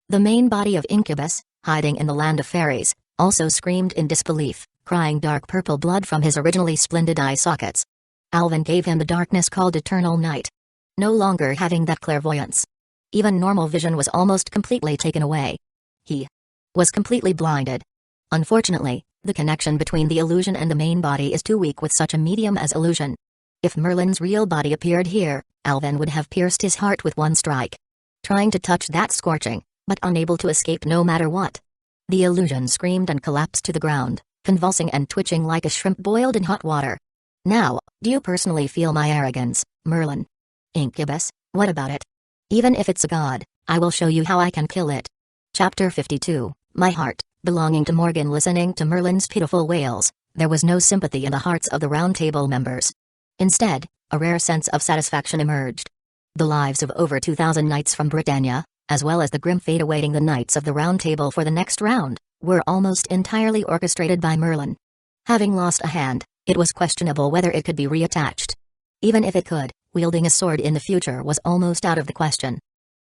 The main body of Incubus, hiding in the land of fairies, also screamed in disbelief, crying dark purple blood from his originally splendid eye sockets. Alvin gave him the darkness called eternal night. No longer having that clairvoyance. Even normal vision was almost completely taken away. He was completely blinded. Unfortunately, the connection between the illusion and the main body is too weak with such a medium as illusion. If Merlin's real body appeared here, Alvin would have pierced his heart with one strike. Trying to touch that scorching, but unable to escape no matter what. The illusion screamed and collapsed to the ground, convulsing and twitching like a shrimp boiled in hot water. Now, do you personally feel my arrogance, Merlin? Incubus, what about it? Even if it's a god, I will show you how I can kill it. Chapter 52, My Heart, belonging to Morgan. Listening to Merlin's pitiful wails, there was no sympathy in the hearts of the Round Table members. Instead, a rare sense of satisfaction emerged. The lives of over 2,000 knights from Britannia, as well as the grim fate awaiting the Knights of the Round Table for the next round, were almost entirely orchestrated by Merlin. Having lost a hand, it was questionable whether it could be reattached. Even if it could, wielding a sword in the future was almost out of the question.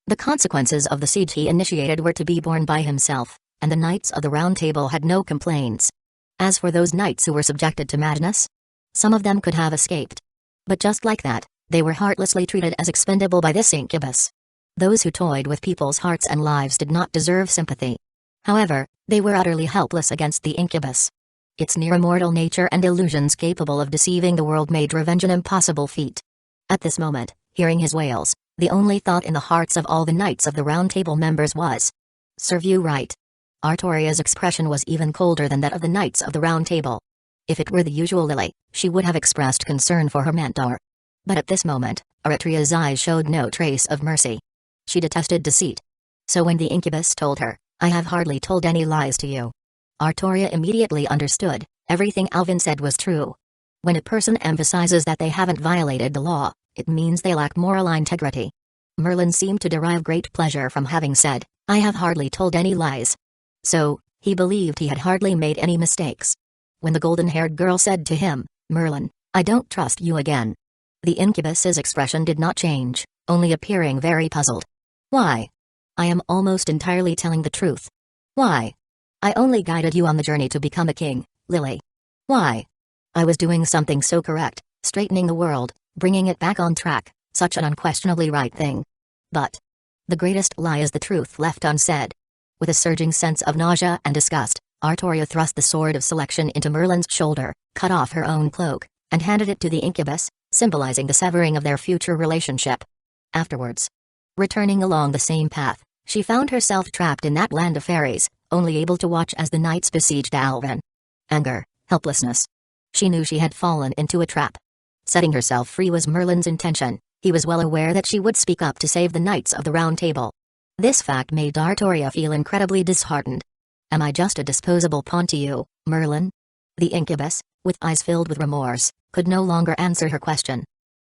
The consequences of the siege he initiated were to be borne by himself, and the Knights of the Round Table had no complaints. As for those knights who were subjected to madness, some of them could have escaped. But just like that, they were heartlessly treated as expendable by this incubus. Those who toyed with people's hearts and lives did not deserve sympathy. However, they were utterly helpless against the incubus. Its near-immortal nature and illusions capable of deceiving the world made revenge an impossible feat. At this moment, hearing his wails, the only thought in the hearts of all the Knights of the Round Table members was, "Serve you right." Artoria's expression was even colder than that of the Knights of the Round Table. If it were the usual Lily, she would have expressed concern for her mentor. But at this moment, Aritria's eyes showed no trace of mercy. She detested deceit. So when the incubus told her, "I have hardly told any lies to you," Artoria immediately understood, everything Alvin said was true. When a person emphasizes that they haven't violated the law, it means they lack moral integrity. Merlin seemed to derive great pleasure from having said, "I have hardly told any lies." So, he believed he had hardly made any mistakes. When the golden-haired girl said to him, "Merlin, I don't trust you again," the incubus's expression did not change, only appearing very puzzled. "Why? I am almost entirely telling the truth." "Why?" "I only guided you on the journey to become a king, Lily." "Why?" "I was doing something so correct, straightening the world, bringing it back on track, such an unquestionably right thing." But the greatest lie is the truth left unsaid. With a surging sense of nausea and disgust, Artoria thrust the sword of selection into Merlin's shoulder, cut off her own cloak, and handed it to the incubus, symbolizing the severing of their future relationship. Afterwards, returning along the same path, she found herself trapped in that land of fairies, only able to watch as the knights besieged Alvin. Anger, helplessness. She knew she had fallen into a trap. Setting herself free was Merlin's intention. He was well aware that she would speak up to save the Knights of the Round Table. This fact made Artoria feel incredibly disheartened. "Am I just a disposable pawn to you, Merlin?" The incubus, with eyes filled with remorse, could no longer answer her question.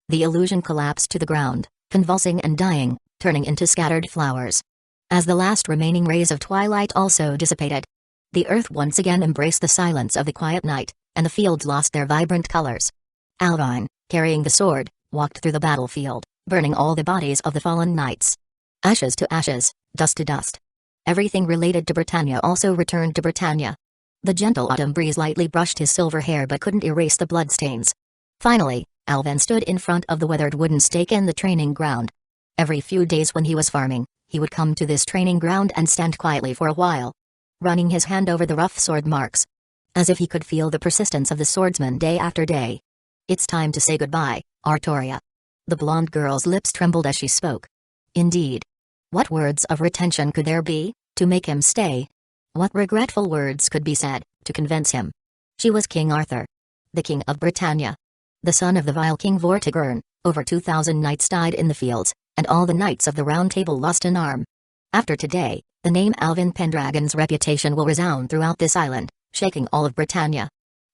The illusion collapsed to the ground, convulsing and dying, turning into scattered flowers. As the last remaining rays of twilight also dissipated, the earth once again embraced the silence of the quiet night, and the fields lost their vibrant colors. Alvin, carrying the sword, walked through the battlefield, burning all the bodies of the fallen knights. Ashes to ashes, dust to dust. Everything related to Britannia also returned to Britannia. The gentle autumn breeze lightly brushed his silver hair but couldn't erase the bloodstains. Finally, Alvin stood in front of the weathered wooden stake in the training ground. Every few days when he was farming, he would come to this training ground and stand quietly for a while, running his hand over the rough sword marks, as if he could feel the persistence of the swordsman day after day. "It's time to say goodbye, Artoria." The blonde girl's lips trembled as she spoke. Indeed. What words of retention could there be, to make him stay? What regretful words could be said, to convince him? She was King Arthur, the King of Britannia, the son of the vile King Vortigern. Over 2,000 knights died in the fields, and all the Knights of the Round Table lost an arm. After today, the name Alvin Pendragon's reputation will resound throughout this island, shaking all of Britannia.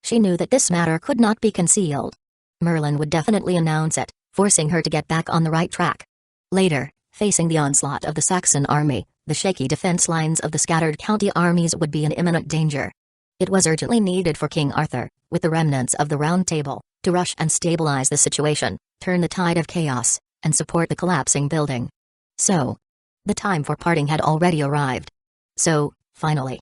She knew that this matter could not be concealed. Merlin would definitely announce it, forcing her to get back on the right track. Later, facing the onslaught of the Saxon army, the shaky defense lines of the scattered county armies would be in imminent danger. It was urgently needed for King Arthur, with the remnants of the Round Table, to rush and stabilize the situation, turn the tide of chaos, and support the collapsing building. So, the time for parting had already arrived. So, finally,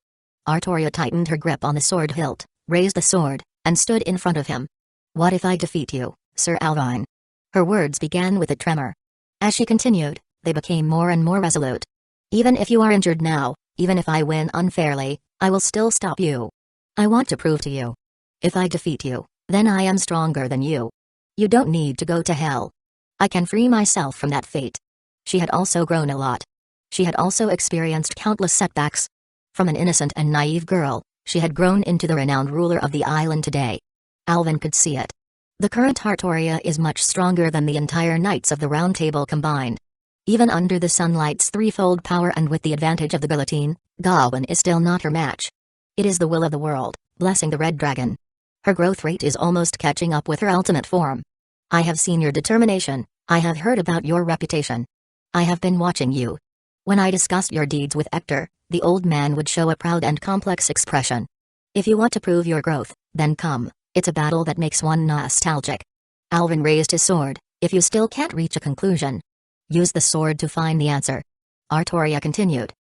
Artoria tightened her grip on the sword hilt, raised the sword, and stood in front of him. "What if I defeat you, Sir Alvin?" Her words began with a tremor. As she continued, they became more and more resolute. "Even if you are injured now, even if I win unfairly, I will still stop you. I want to prove to you. If I defeat you, then I am stronger than you. You don't need to go to hell. I can free myself from that fate." She had also grown a lot. She had also experienced countless setbacks. From an innocent and naive girl, she had grown into the renowned ruler of the island today. Alvin could see it. The current Artoria is much stronger than the entire Knights of the Round Table combined. Even under the sunlight's threefold power and with the advantage of the guillotine, Gawain is still not her match. It is the will of the world, blessing the Red Dragon. Her growth rate is almost catching up with her ultimate form. I have seen your determination, I have heard about your reputation. I have been watching you. When I discussed your deeds with Hector, the old man would show a proud and complex expression. If you want to prove your growth, then come, it's a battle that makes one nostalgic. Alvin raised his sword. If you still can't reach a conclusion, use the sword to find the answer. Artoria continued.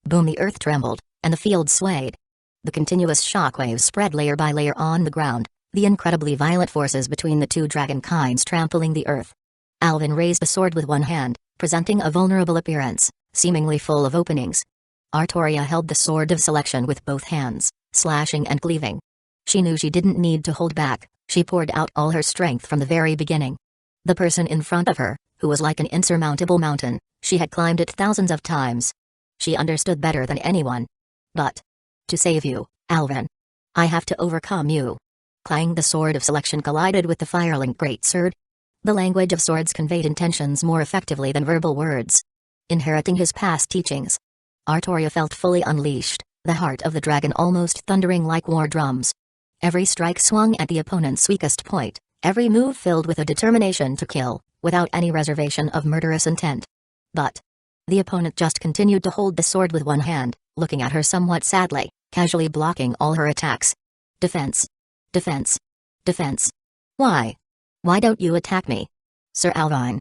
Boom, the earth trembled, and the field swayed. The continuous shockwaves spread layer by layer on the ground, the incredibly violent forces between the two dragon kinds trampling the earth. Alvin raised the sword with one hand, presenting a vulnerable appearance, seemingly full of openings. Artoria held the sword of selection with both hands, slashing and cleaving. She knew she didn't need to hold back, she poured out all her strength from the very beginning. The person in front of her, who was like an insurmountable mountain, she had climbed it thousands of times. She understood better than anyone. But to save you, Alvin, I have to overcome you. Clang, the sword of selection collided with the firelink greatsword. The language of swords conveyed intentions more effectively than verbal words. Inheriting his past teachings, Artoria felt fully unleashed, the heart of the dragon almost thundering like war drums. Every strike swung at the opponent's weakest point, every move filled with a determination to kill, without any reservation of murderous intent. But the opponent just continued to hold the sword with one hand, looking at her somewhat sadly, casually blocking all her attacks. Defense. Defense. Defense. Why? Why don't you attack me, Sir Alvin?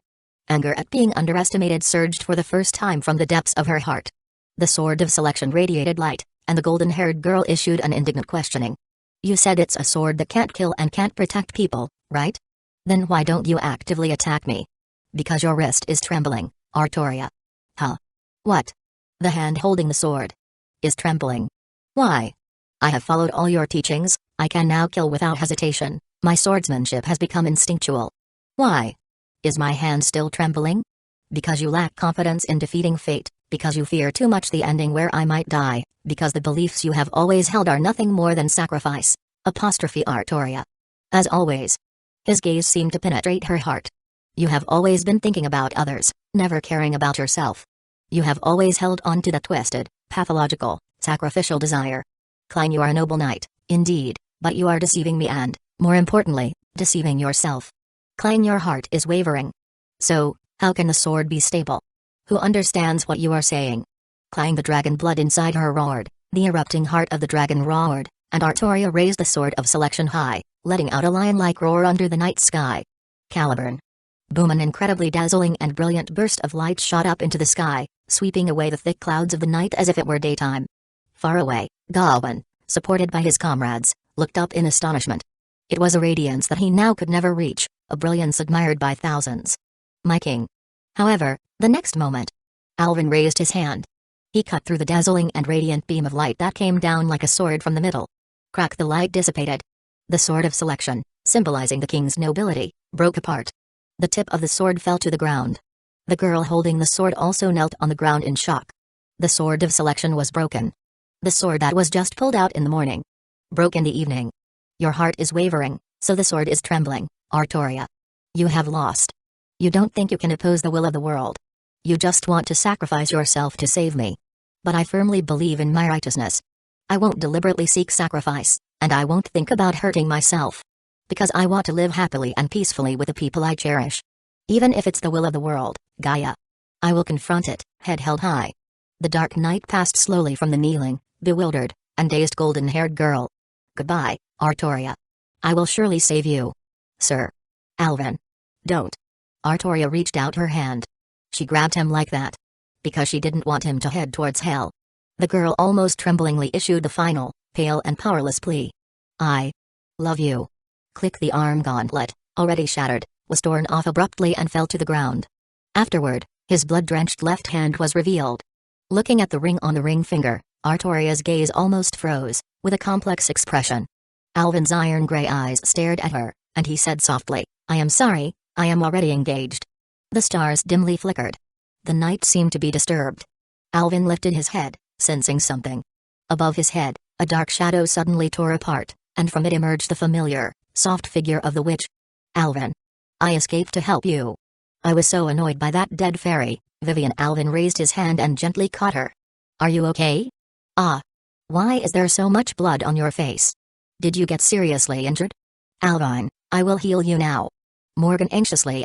Anger at being underestimated surged for the first time from the depths of her heart. The sword of selection radiated light, and the golden-haired girl issued an indignant questioning. You said it's a sword that can't kill and can't protect people, right? Then why don't you actively attack me? Because your wrist is trembling, Artoria. Huh? What? The hand holding the sword is trembling. Why? I have followed all your teachings, I can now kill without hesitation, my swordsmanship has become instinctual. Why? Is my hand still trembling? Because you lack confidence in defeating fate, because you fear too much the ending where I might die, because the beliefs you have always held are nothing more than sacrifice. Apostrophe Artoria. As always. His gaze seemed to penetrate her heart. You have always been thinking about others, never caring about yourself. You have always held on to that twisted, pathological, sacrificial desire. Klein, you are a noble knight, indeed, but you are deceiving me and, more importantly, deceiving yourself. Klein, your heart is wavering. So, how can the sword be stable? Who understands what you are saying? Klein, the dragon blood inside her roared, the erupting heart of the dragon roared, and Artoria raised the sword of selection high, letting out a lion-like roar under the night sky. Caliburn. Boom, an incredibly dazzling and brilliant burst of light shot up into the sky, sweeping away the thick clouds of the night as if it were daytime. Far away, Gawain, supported by his comrades, looked up in astonishment. It was a radiance that he now could never reach, a brilliance admired by thousands. My king. However, the next moment, Alvin raised his hand. He cut through the dazzling and radiant beam of light that came down like a sword from the middle. Crack, the light dissipated. The sword of selection, symbolizing the king's nobility, broke apart. The tip of the sword fell to the ground. The girl holding the sword also knelt on the ground in shock. The sword of selection was broken. The sword that was just pulled out in the morning. Broke in the evening. Your heart is wavering, so the sword is trembling, Artoria. You have lost. You don't think you can oppose the will of the world. You just want to sacrifice yourself to save me. But I firmly believe in my righteousness. I won't deliberately seek sacrifice, and I won't think about hurting myself. Because I want to live happily and peacefully with the people I cherish. Even if it's the will of the world, Gaia. I will confront it, head held high. The dark night passed slowly from the kneeling, bewildered, and dazed golden-haired girl. Goodbye, Artoria. I will surely save you. Sir. Alvin. Don't. Artoria reached out her hand. She grabbed him like that. Because she didn't want him to head towards hell. The girl almost tremblingly issued the final, pale and powerless plea. I love you. Click, the arm gauntlet, already shattered, was torn off abruptly and fell to the ground. Afterward, his blood-drenched left hand was revealed. Looking at the ring on the ring finger, Artoria's gaze almost froze, with a complex expression. Alvin's iron-gray eyes stared at her, and he said softly, I am sorry, I am already engaged. The stars dimly flickered. The night seemed to be disturbed. Alvin lifted his head, sensing something. Above his head, a dark shadow suddenly tore apart, and from it emerged the familiar, soft figure of the witch. Alvin. I escaped to help you. I was so annoyed by that dead fairy, Vivian. Alvin raised his hand and gently caught her. Are you okay? Ah. Why is there so much blood on your face? Did you get seriously injured? Alvin, I will heal you now. Morgan anxiously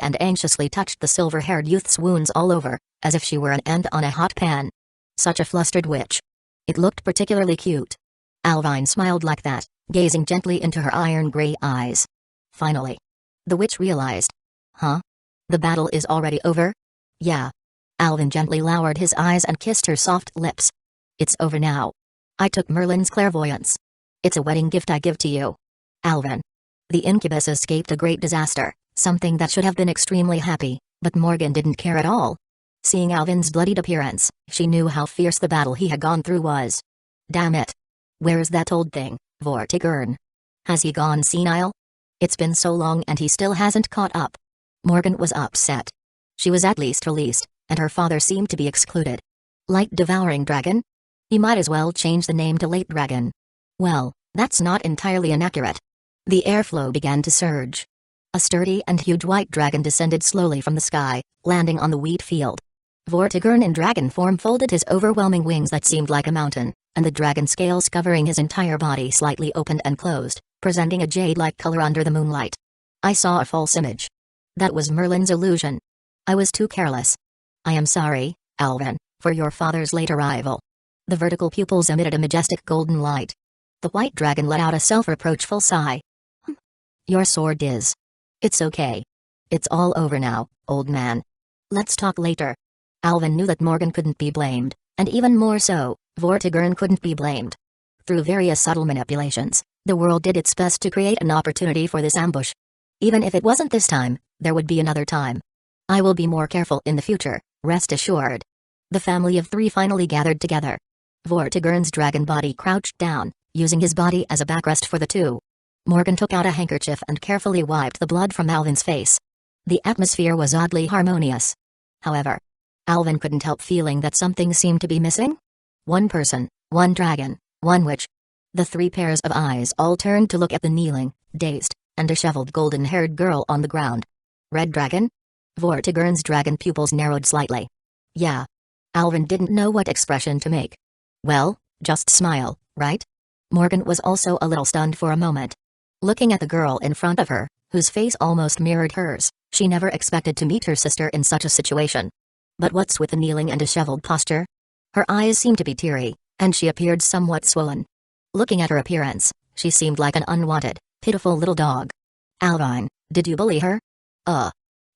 touched the silver-haired youth's wounds all over, as if she were an ant on a hot pan. Such a flustered witch. It looked particularly cute. Alvin smiled like that, gazing gently into her iron-gray eyes. Finally. The witch realized. Huh? The battle is already over? Yeah. Alvin gently lowered his eyes and kissed her soft lips. It's over now. I took Merlin's clairvoyance. It's a wedding gift I give to you. Alvin. The incubus escaped a great disaster, something that should have been extremely happy, but Morgan didn't care at all. Seeing Alvin's bloodied appearance, she knew how fierce the battle he had gone through was. Damn it. Where's that old thing, Vortigern? Has he gone senile? It's been so long and he still hasn't caught up. Morgan was upset. She was at least released, and her father seemed to be excluded. Light-devouring dragon? He might as well change the name to Late Dragon. Well, that's not entirely inaccurate. The airflow began to surge. A sturdy and huge white dragon descended slowly from the sky, landing on the wheat field. Vortigern in dragon form folded his overwhelming wings that seemed like a mountain, and the dragon scales covering his entire body slightly opened and closed, presenting a jade-like color under the moonlight. I saw a false image. That was Merlin's illusion. I was too careless. I am sorry, Alvin, for your father's late arrival. The vertical pupils emitted a majestic golden light. The white dragon let out a self-reproachful sigh. Your sword is. It's okay. It's all over now, old man. Let's talk later. Alvin knew that Morgan couldn't be blamed, and even more so, Vortigern couldn't be blamed. Through various subtle manipulations, the world did its best to create an opportunity for this ambush. Even if it wasn't this time, there would be another time. I will be more careful in the future, rest assured. The family of three finally gathered together. Vortigern's dragon body crouched down, using his body as a backrest for the two. Morgan took out a handkerchief and carefully wiped the blood from Alvin's face. The atmosphere was oddly harmonious. However, Alvin couldn't help feeling that something seemed to be missing. One person, one dragon, one witch. The three pairs of eyes all turned to look at the kneeling, dazed, and disheveled golden-haired girl on the ground. Red dragon? Vortigern's dragon pupils narrowed slightly. Yeah. Alvin didn't know what expression to make. Well, just smile, right? Morgan was also a little stunned for a moment. Looking at the girl in front of her, whose face almost mirrored hers, she never expected to meet her sister in such a situation. But what's with the kneeling and disheveled posture? Her eyes seemed to be teary, and she appeared somewhat swollen. Looking at her appearance, she seemed like an unwanted, pitiful little dog. Alvin, did you bully her?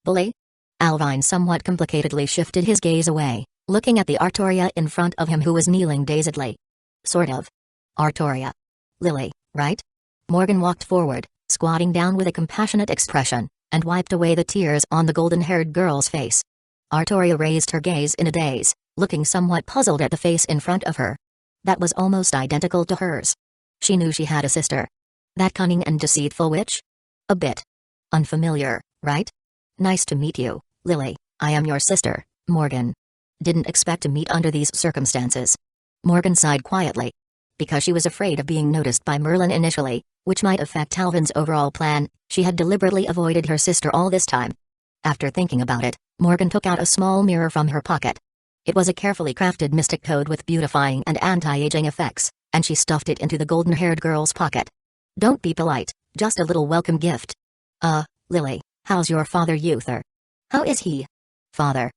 Bully? Alvin somewhat complicatedly shifted his gaze away, looking at the Artoria in front of him who was kneeling dazedly. Sort of. Artoria. Lily, right? Morgan walked forward, squatting down with a compassionate expression, and wiped away the tears on the golden-haired girl's face. Artoria raised her gaze in a daze, looking somewhat puzzled at the face in front of her. That was almost identical to hers. She knew she had a sister. That cunning and deceitful witch? A bit unfamiliar, right? Nice to meet you, Lily. I am your sister, Morgan. Didn't expect to meet under these circumstances. Morgan sighed quietly. Because she was afraid of being noticed by Merlin initially, which might affect Alvin's overall plan, she had deliberately avoided her sister all this time. After thinking about it, Morgan took out a small mirror from her pocket. It was a carefully crafted mystic code with beautifying and anti-aging effects, and she stuffed it into the golden-haired girl's pocket. Don't be polite, just a little welcome gift. Lily, how's your father Uther? How is he? Father.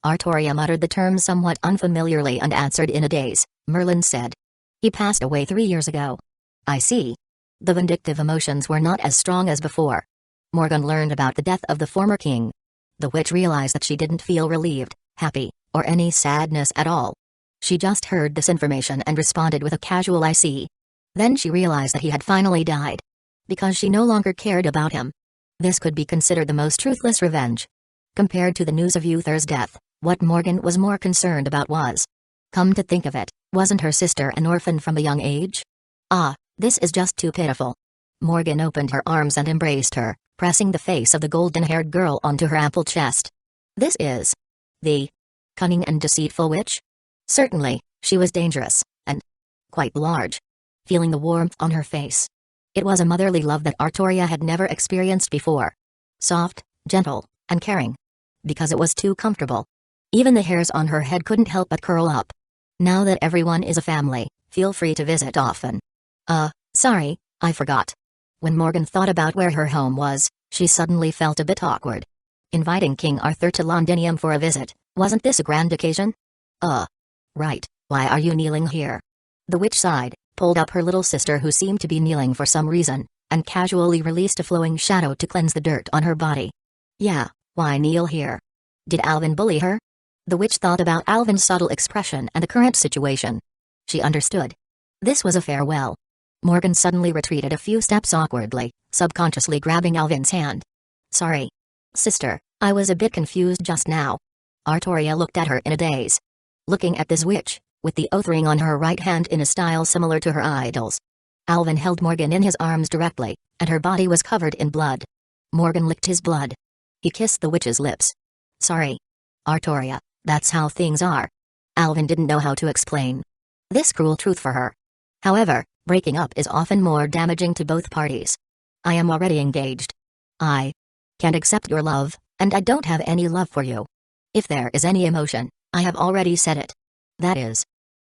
Artoria muttered the term somewhat unfamiliarly and answered in a daze. Merlin said. He passed away 3 years ago. I see. The vindictive emotions were not as strong as before. Morgan learned about the death of the former king. The witch realized that she didn't feel relieved, happy, or any sadness at all. She just heard this information and responded with a casual I see. Then she realized that he had finally died. Because she no longer cared about him. This could be considered the most truthless revenge. Compared to the news of Uther's death, what Morgan was more concerned about was. Come to think of it, wasn't her sister an orphan from a young age? This is just too pitiful. Morgan opened her arms and embraced her, pressing the face of the golden-haired girl onto her ample chest. This is the cunning and deceitful witch? Certainly, she was dangerous, and quite large. Feeling the warmth on her face. It was a motherly love that Artoria had never experienced before. Soft, gentle, and caring. Because it was too comfortable. Even the hairs on her head couldn't help but curl up. Now that everyone is a family, feel free to visit often. Sorry, I forgot. When Morgan thought about where her home was, she suddenly felt a bit awkward. Inviting King Arthur to Londinium for a visit, wasn't this a grand occasion? Right, why are you kneeling here? The witch sighed, pulled up her little sister who seemed to be kneeling for some reason, and casually released a flowing shadow to cleanse the dirt on her body. Yeah, why kneel here? Did Alvin bully her? The witch thought about Alvin's subtle expression and the current situation. She understood. This was a farewell. Morgan suddenly retreated a few steps awkwardly, subconsciously grabbing Alvin's hand. Sorry. Sister, I was a bit confused just now. Artoria looked at her in a daze. Looking at this witch, with the oath ring on her right hand in a style similar to her idol's. Alvin held Morgan in his arms directly, and her body was covered in blood. Morgan licked his blood. He kissed the witch's lips. Sorry. Artoria, that's how things are. Alvin didn't know how to explain this cruel truth for her. However, breaking up is often more damaging to both parties. I am already engaged. I can't accept your love, and I don't have any love for you. If there is any emotion, I have already said it. That is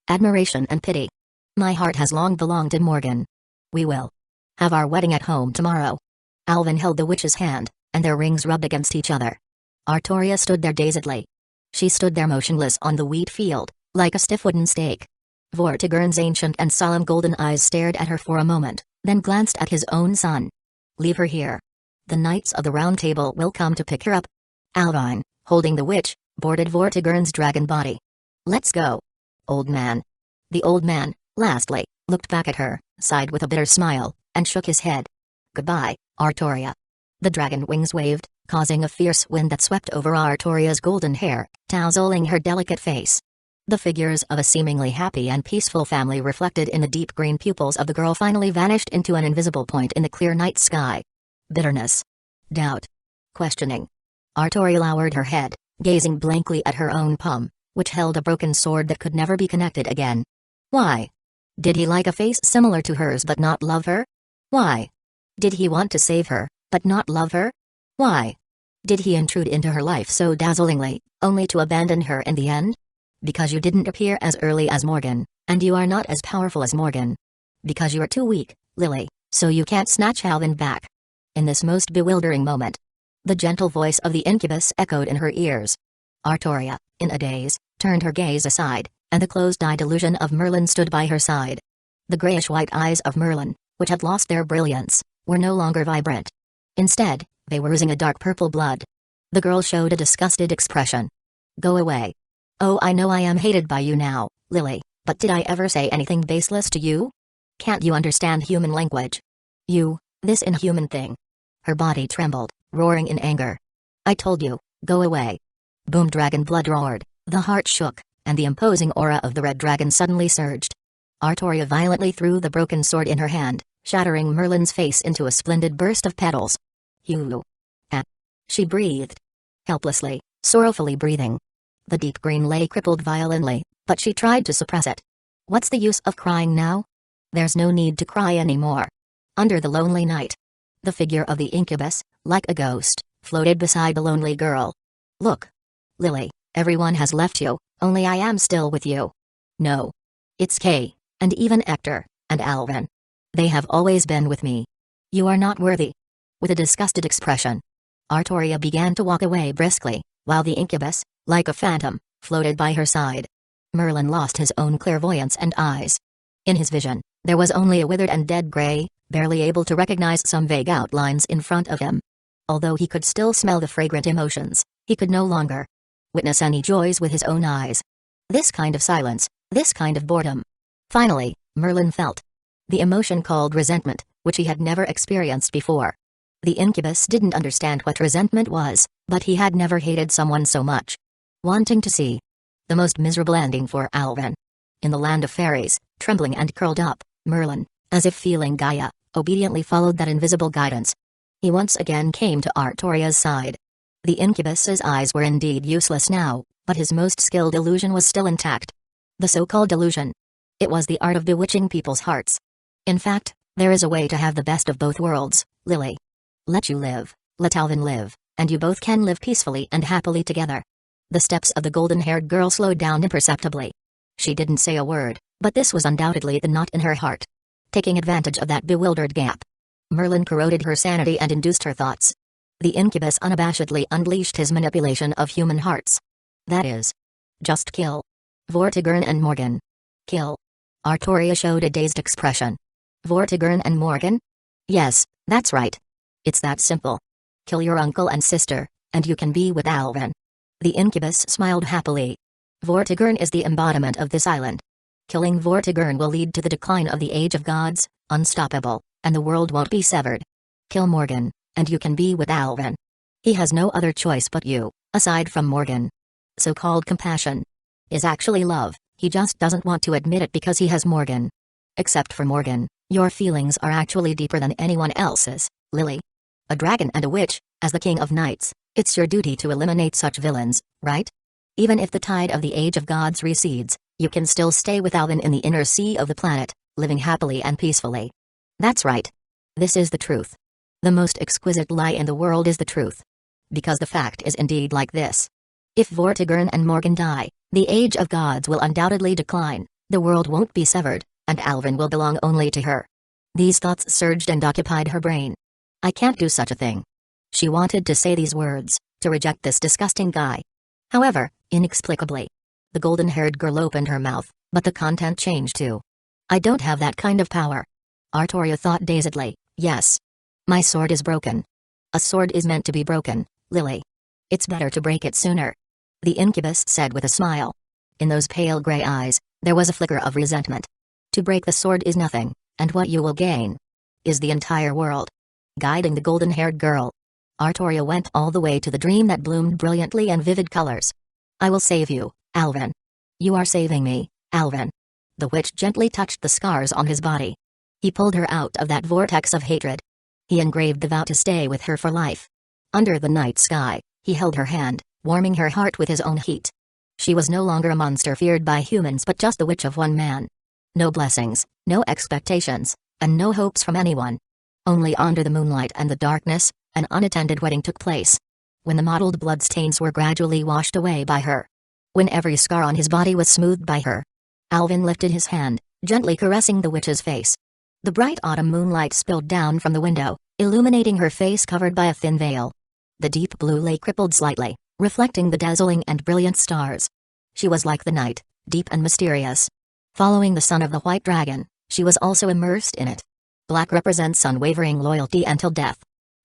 admiration and pity. My heart has long belonged to Morgan. We will have our wedding at home tomorrow. Alvin held the witch's hand, and their rings rubbed against each other. Artoria stood there dazedly. She stood there motionless on the wheat field, like a stiff wooden stake. Vortigern's ancient and solemn golden eyes stared at her for a moment, then glanced at his own son. Leave her here. The knights of the Round Table will come to pick her up. Alvin, holding the witch, boarded Vortigern's dragon body. Let's go. Old man. The old man, lastly, looked back at her, sighed with a bitter smile, and shook his head. Goodbye, Artoria. The dragon wings waved, causing a fierce wind that swept over Artoria's golden hair, tousling her delicate face. The figures of a seemingly happy and peaceful family reflected in the deep green pupils of the girl finally vanished into an invisible point in the clear night sky. Bitterness. Doubt. Questioning. Artoria lowered her head, gazing blankly at her own palm, which held a broken sword that could never be connected again. Why? Did he like a face similar to hers but not love her? Why? Did he want to save her, but not love her? Why? Did he intrude into her life so dazzlingly, only to abandon her in the end? Because you didn't appear as early as Morgan, and you are not as powerful as Morgan. Because you are too weak, Lily, so you can't snatch Alvin back. In this most bewildering moment, the gentle voice of the incubus echoed in her ears. Artoria, in a daze, turned her gaze aside, and the closed-eye delusion of Merlin stood by her side. The grayish-white eyes of Merlin, which had lost their brilliance, were no longer vibrant. Instead, they were oozing a dark purple blood. The girl showed a disgusted expression. Go away. Oh, I know I am hated by you now, Lily, but did I ever say anything baseless to you? Can't you understand human language? You, this inhuman thing. Her body trembled, roaring in anger. I told you, go away. Boom! Dragon blood roared, the heart shook, and the imposing aura of the red dragon suddenly surged. Artoria violently threw the broken sword in her hand, shattering Merlin's face into a splendid burst of petals. You. Ah. She breathed. Helplessly, sorrowfully breathing. The deep green lay crippled violently, but she tried to suppress it. What's the use of crying now? There's no need to cry anymore. Under the lonely night, the figure of the incubus, like a ghost, floated beside the lonely girl. Look. Lily, everyone has left you, only I am still with you. No. It's Kay, and even Hector, and Alvin. They have always been with me. You are not worthy. With a disgusted expression, Artoria began to walk away briskly, while the incubus, like a phantom, floated by her side. Merlin lost his own clairvoyance and eyes. In his vision, there was only a withered and dead gray, barely able to recognize some vague outlines in front of him. Although he could still smell the fragrant emotions, he could no longer witness any joys with his own eyes. This kind of silence, this kind of boredom. Finally, Merlin felt the emotion called resentment, which he had never experienced before. The incubus didn't understand what resentment was, but he had never hated someone so much. Wanting to see the most miserable ending for Alvin. In the land of fairies, trembling and curled up, Merlin, as if feeling Gaia, obediently followed that invisible guidance. He once again came to Artoria's side. The incubus's eyes were indeed useless now, but his most skilled illusion was still intact. The so-called illusion. It was the art of bewitching people's hearts. In fact, there is a way to have the best of both worlds, Lily. Let you live, let Alvin live, and you both can live peacefully and happily together. The steps of the golden-haired girl slowed down imperceptibly. She didn't say a word, but this was undoubtedly the knot in her heart. Taking advantage of that bewildered gap, Merlin corroded her sanity and induced her thoughts. The incubus unabashedly unleashed his manipulation of human hearts. That is, just kill Vortigern and Morgan. Kill. Artoria showed a dazed expression. Vortigern and Morgan? Yes, that's right. It's that simple. Kill your uncle and sister, and you can be with Alvin. The incubus smiled happily. Vortigern is the embodiment of this island. Killing Vortigern will lead to the decline of the Age of Gods, unstoppable, and the world won't be severed. Kill Morgan, and you can be with Alvin. He has no other choice but you, aside from Morgan. So-called compassion is actually love, he just doesn't want to admit it because he has Morgan. Except for Morgan, your feelings are actually deeper than anyone else's, Lily. A dragon and a witch, as the King of Knights, it's your duty to eliminate such villains, right? Even if the tide of the Age of Gods recedes, you can still stay with Alvin in the inner sea of the planet, living happily and peacefully. That's right. This is the truth. The most exquisite lie in the world is the truth. Because the fact is indeed like this. If Vortigern and Morgan die, the Age of Gods will undoubtedly decline, the world won't be severed, and Alvin will belong only to her. These thoughts surged and occupied her brain. I can't do such a thing. She wanted to say these words, to reject this disgusting guy. However, inexplicably, the golden-haired girl opened her mouth, but the content changed too. I don't have that kind of power. Artoria thought dazedly, yes. My sword is broken. A sword is meant to be broken, Lily. It's better to break it sooner. The incubus said with a smile. In those pale gray eyes, there was a flicker of resentment. To break the sword is nothing, and what you will gain is the entire world. Guiding the golden-haired girl, Artoria went all the way to the dream that bloomed brilliantly in vivid colors. I will save you, Alvin. You are saving me, Alvin. The witch gently touched the scars on his body. He pulled her out of that vortex of hatred. He engraved the vow to stay with her for life. Under the night sky, he held her hand, warming her heart with his own heat. She was no longer a monster feared by humans but just the witch of one man. No blessings, no expectations, and no hopes from anyone. Only under the moonlight and the darkness, an unattended wedding took place. When the mottled bloodstains were gradually washed away by her. When every scar on his body was smoothed by her. Alvin lifted his hand, gently caressing the witch's face. The bright autumn moonlight spilled down from the window, illuminating her face covered by a thin veil. The deep blue lake rippled slightly, reflecting the dazzling and brilliant stars. She was like the night, deep and mysterious. Following the son of the white dragon, she was also immersed in it. Black represents unwavering loyalty until death.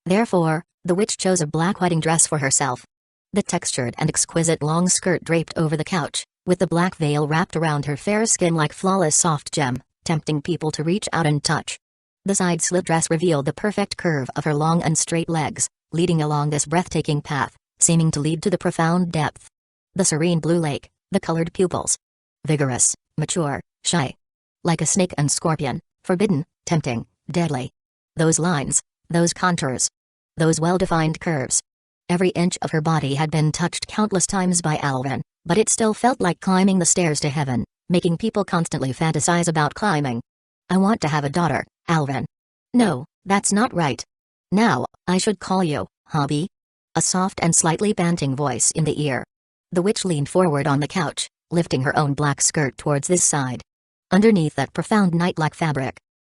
Therefore, the witch chose a black wedding dress for herself. The textured and exquisite long skirt draped over the couch, with the black veil wrapped around her fair skin like flawless soft gem, tempting people to reach out and touch. The side-slit dress revealed the perfect curve of her long and straight legs, leading along this breathtaking path, seeming to lead to the profound depth. The serene blue lake, the colored pupils. Vigorous, mature, shy. Like a snake and scorpion, forbidden, tempting, deadly. Those lines, those contours. Those well-defined curves. Every inch of her body had been touched countless times by Alvin, but it still felt like climbing the stairs to heaven, making people constantly fantasize about climbing. I want to have a daughter, Alvin. No, that's not right. Now, I should call you, hubby. A soft and slightly panting voice in the ear. The witch leaned forward on the couch, lifting her own black skirt towards this side. Underneath that profound night-like fabric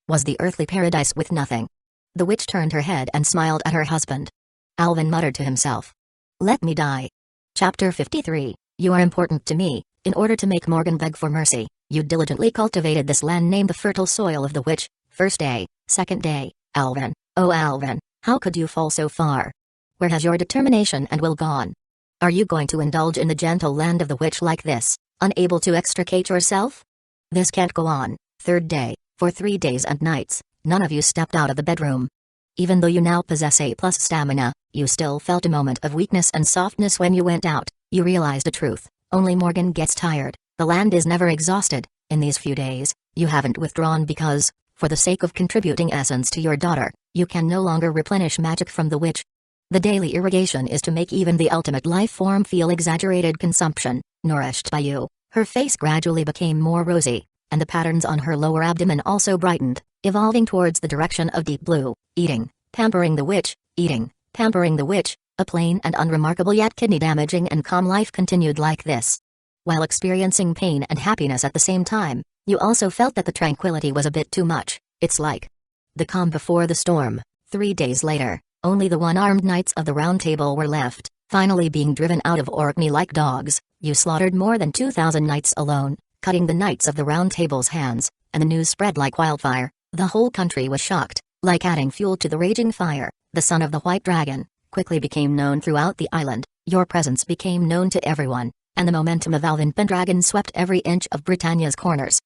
was the earthly paradise with nothing. The witch turned her head and smiled at her husband. Alvin muttered to himself. Let me die. Chapter 53, You are important to me. In order to make Morgan beg for mercy, you diligently cultivated this land named the fertile soil of the witch. First day, second day, Alvin. Oh Alvin, how could you fall so far? Where has your determination and will gone? Are you going to indulge in the gentle land of the witch like this, unable to extricate yourself? This can't go on. Third day, for 3 days and nights, none of you stepped out of the bedroom. Even though you now possess A+ stamina, you still felt a moment of weakness and softness when you went out. You realized the truth. Only Morgan gets tired. The land is never exhausted. In these few days, you haven't withdrawn because, for the sake of contributing essence to your daughter, you can no longer replenish magic from the witch. The daily irrigation is to make even the ultimate life form feel exaggerated consumption, nourished by you. Her face gradually became more rosy, and the patterns on her lower abdomen also brightened, evolving towards the direction of deep blue. Eating, pampering the witch, eating, pampering the witch, a plain and unremarkable yet kidney-damaging and calm life continued like this. While experiencing pain and happiness at the same time, you also felt that the tranquility was a bit too much. It's like the calm before the storm. 3 days later, only the one-armed knights of the Round Table were left, finally being driven out of Orkney like dogs. You slaughtered more than 2,000 knights alone, cutting the Knights of the Round Table's hands, and the news spread like wildfire. The whole country was shocked. Like adding fuel to the raging fire, the son of the White Dragon quickly became known throughout the island. Your presence became known to everyone, and the momentum of Alvin Pendragon swept every inch of Britannia's corners.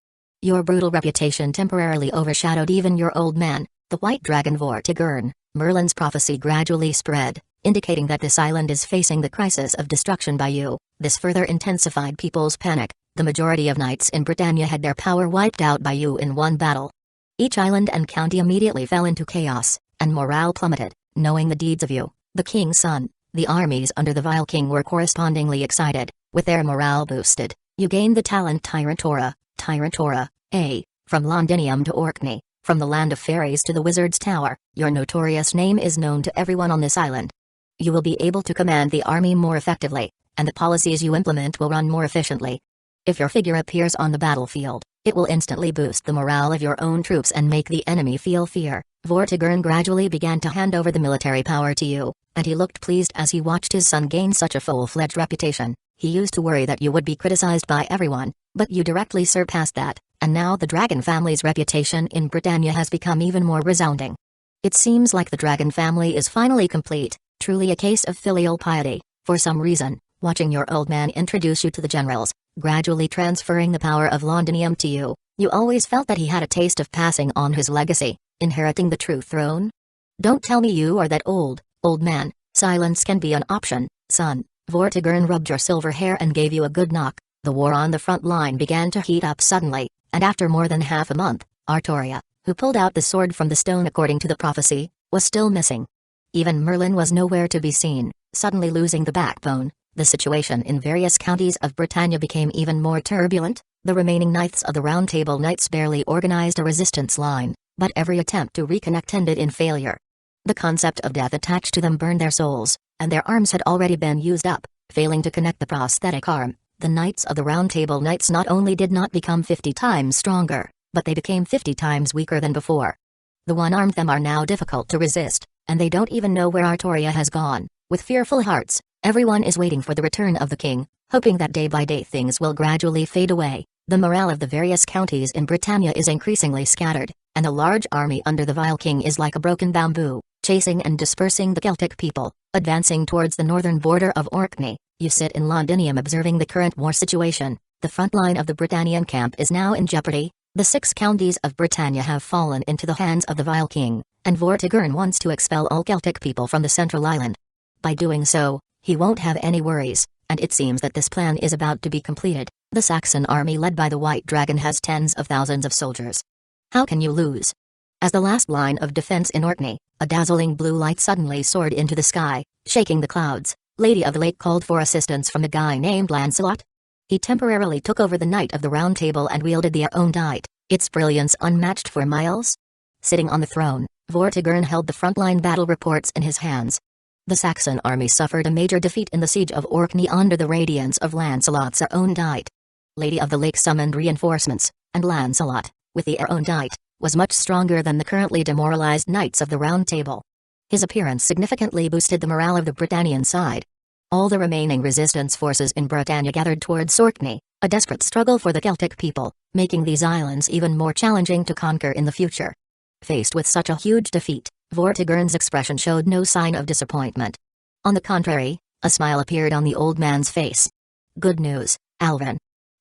Your brutal reputation temporarily overshadowed even your old man, the white dragon Vortigern. Merlin's prophecy gradually spread, indicating that this island is facing the crisis of destruction by you. This further intensified people's panic. The majority of knights in Britannia had their power wiped out by you in one battle. Each island and county immediately fell into chaos, and morale plummeted. Knowing the deeds of you, the king's son, the armies under the vile king were correspondingly excited. With their morale boosted, you gained the talent Tyrantora, from Londinium to Orkney, from the land of fairies to the wizard's tower. Your notorious name is known to everyone on this island. You will be able to command the army more effectively, and the policies you implement will run more efficiently. If your figure appears on the battlefield, it will instantly boost the morale of your own troops and make the enemy feel fear. Vortigern gradually began to hand over the military power to you, and he looked pleased as he watched his son gain such a full-fledged reputation. He used to worry that you would be criticized by everyone, but you directly surpassed that, and now the dragon family's reputation in Britannia has become even more resounding. It seems like the dragon family is finally complete, truly a case of filial piety. For some reason, watching your old man introduce you to the generals, gradually transferring the power of Londinium to you, you always felt that he had a taste of passing on his legacy, inheriting the true throne. Don't tell me you are that old man. Silence can be an option, son. Vortigern rubbed your silver hair and gave you a good knock. The war on the front line began to heat up suddenly, and after more than half a month, Artoria, who pulled out the sword from the stone according to the prophecy, was still missing. Even Merlin was nowhere to be seen, suddenly losing the backbone. The situation in various counties of Britannia became even more turbulent. The remaining Knights of the Round Table Knights barely organized a resistance line, but every attempt to reconnect ended in failure. The concept of death attached to them burned their souls, and their arms had already been used up. Failing to connect the prosthetic arm, the Knights of the Round Table Knights not only did not become 50 times stronger, but they became 50 times weaker than before. The one-armed them are now difficult to resist, and they don't even know where Artoria has gone. With fearful hearts, everyone is waiting for the return of the king, hoping that day by day things will gradually fade away. The morale of the various counties in Britannia is increasingly scattered, and a large army under the vile king is like a broken bamboo, chasing and dispersing the Celtic people, advancing towards the northern border of Orkney. You sit in Londinium observing the current war situation. The front line of the Britannian camp is now in jeopardy. The 6 counties of Britannia have fallen into the hands of the vile king, and Vortigern wants to expel all Celtic people from the central island. By doing so, he won't have any worries, and it seems that this plan is about to be completed. The Saxon army led by the White Dragon has tens of thousands of soldiers. How can you lose? As the last line of defense in Orkney, a dazzling blue light suddenly soared into the sky, shaking the clouds. Lady of the Lake called for assistance from a guy named Lancelot. He temporarily took over the Knight of the Round Table and wielded the Aeondite, its brilliance unmatched for miles. Sitting on the throne, Vortigern held the frontline battle reports in his hands. The Saxon army suffered a major defeat in the siege of Orkney under the radiance of Lancelot's Aeondite. Lady of the Lake summoned reinforcements, and Lancelot, with the Aeondite, was much stronger than the currently demoralized Knights of the Round Table. His appearance significantly boosted the morale of the Britannian side. All the remaining resistance forces in Britannia gathered towards Orkney, a desperate struggle for the Celtic people, making these islands even more challenging to conquer in the future. Faced with such a huge defeat, Vortigern's expression showed no sign of disappointment. On the contrary, a smile appeared on the old man's face. Good news, Alvin.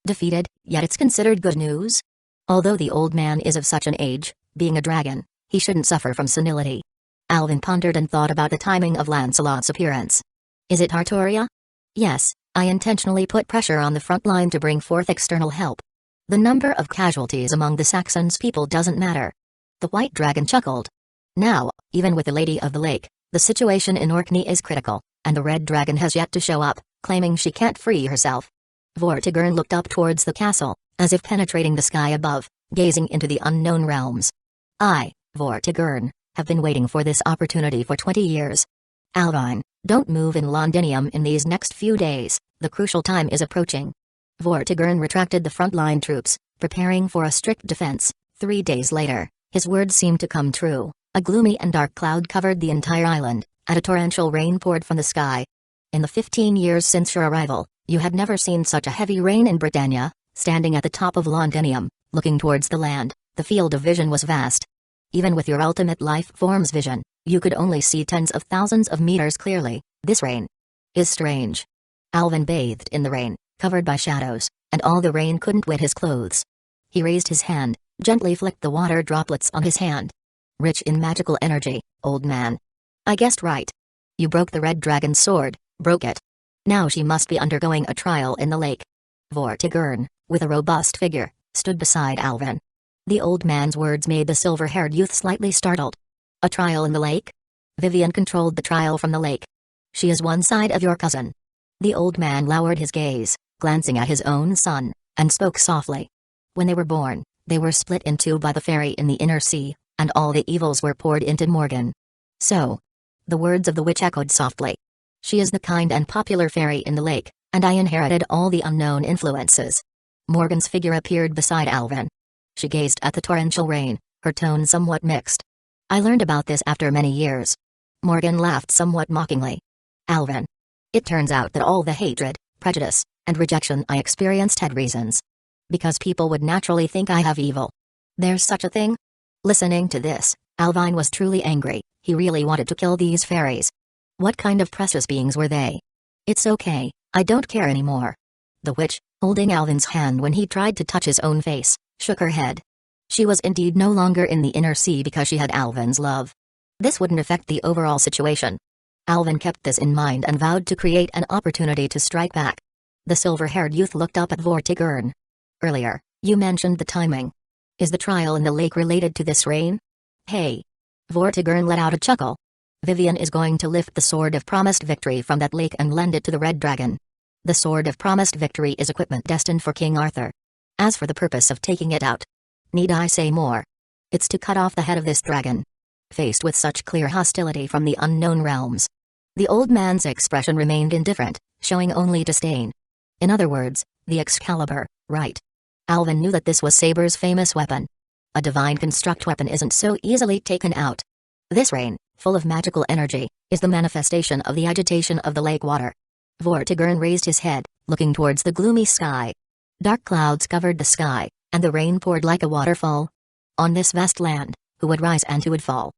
Defeated, yet it's considered good news? Although the old man is of such an age, being a dragon, he shouldn't suffer from senility. Alvin pondered and thought about the timing of Lancelot's appearance. Is it Artoria? Yes, I intentionally put pressure on the front line to bring forth external help. The number of casualties among the Saxons people doesn't matter. The White Dragon chuckled. Now, even with the Lady of the Lake, the situation in Orkney is critical, and the Red Dragon has yet to show up, claiming she can't free herself. Vortigern looked up towards the castle, as if penetrating the sky above, gazing into the unknown realms. I, Vortigern, have been waiting for this opportunity for 20 years. Alvin, don't move in Londinium in these next few days, the crucial time is approaching. Vortigern retracted the frontline troops, preparing for a strict defense. 3 days later, his words seemed to come true. A gloomy and dark cloud covered the entire island, and a torrential rain poured from the sky. In the 15 years since your arrival, you had never seen such a heavy rain in Britannia. Standing at the top of Londinium, looking towards the land, the field of vision was vast. Even with your ultimate life form's vision, you could only see tens of thousands of meters clearly. This rain is strange. Alvin bathed in the rain, covered by shadows, and all the rain couldn't wet his clothes. He raised his hand, gently flicked the water droplets on his hand. Rich in magical energy, old man. I guessed right. You broke the red dragon's sword, broke it. Now she must be undergoing a trial in the lake. Vortigern, with a robust figure, stood beside Alvin. The old man's words made the silver-haired youth slightly startled. A trial in the lake? Vivian controlled the trial from the lake. She is one side of your cousin. The old man lowered his gaze, glancing at his own son, and spoke softly. When they were born, they were split in two by the fairy in the inner sea, and all the evils were poured into Morgan. So. The words of the witch echoed softly. She is the kind and popular fairy in the lake, and I inherited all the unknown influences. Morgan's figure appeared beside Alvin. She gazed at the torrential rain, her tone somewhat mixed. I learned about this after many years. Morgan laughed somewhat mockingly. Alvin. It turns out that all the hatred, prejudice, and rejection I experienced had reasons. Because people would naturally think I have evil. There's such a thing? Listening to this, Alvin was truly angry. He really wanted to kill these fairies. What kind of precious beings were they? It's okay, I don't care anymore. The witch, holding Alvin's hand when he tried to touch his own face, shook her head. She was indeed no longer in the inner sea because she had Alvin's love. This wouldn't affect the overall situation. Alvin kept this in mind and vowed to create an opportunity to strike back. The silver-haired youth looked up at Vortigern. Earlier, you mentioned the timing. Is the trial in the lake related to this rain? Hey. Vortigern let out a chuckle. Vivian is going to lift the Sword of Promised Victory from that lake and lend it to the Red Dragon. The Sword of Promised Victory is equipment destined for King Arthur. As for the purpose of taking it out, need I say more? It's to cut off the head of this dragon. Faced with such clear hostility from the unknown realms, the old man's expression remained indifferent, showing only disdain. In other words, the Excalibur, right? Alvin knew that this was Saber's famous weapon. A divine construct weapon isn't so easily taken out. This rain, full of magical energy, is the manifestation of the agitation of the lake water. Vortigern raised his head, looking towards the gloomy sky. Dark clouds covered the sky, and the rain poured like a waterfall. On this vast land, who would rise and who would fall?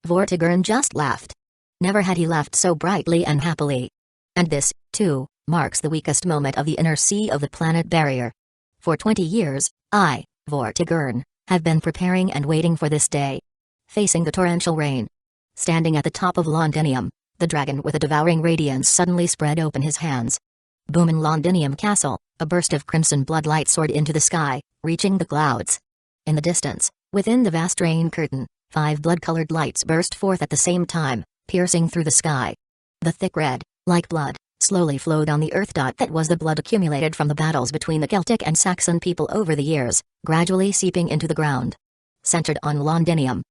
Vortigern just laughed. Never had he laughed so brightly and happily. And this, too, marks the weakest moment of the inner sea of the planet barrier. For 20 years, I, Vortigern, have been preparing and waiting for this day. Facing the torrential rain. Standing at the top of Londinium, the dragon with a devouring radiance suddenly spread open his hands. Boom! In Londinium Castle, a burst of crimson blood light soared into the sky, reaching the clouds. In the distance, within the vast rain curtain, 5 blood-colored lights burst forth at the same time, piercing through the sky. The thick red, like blood, slowly flowed on the earth. That was the blood accumulated from the battles between the Celtic and Saxon people over the years, gradually seeping into the ground. Centered on Londinium,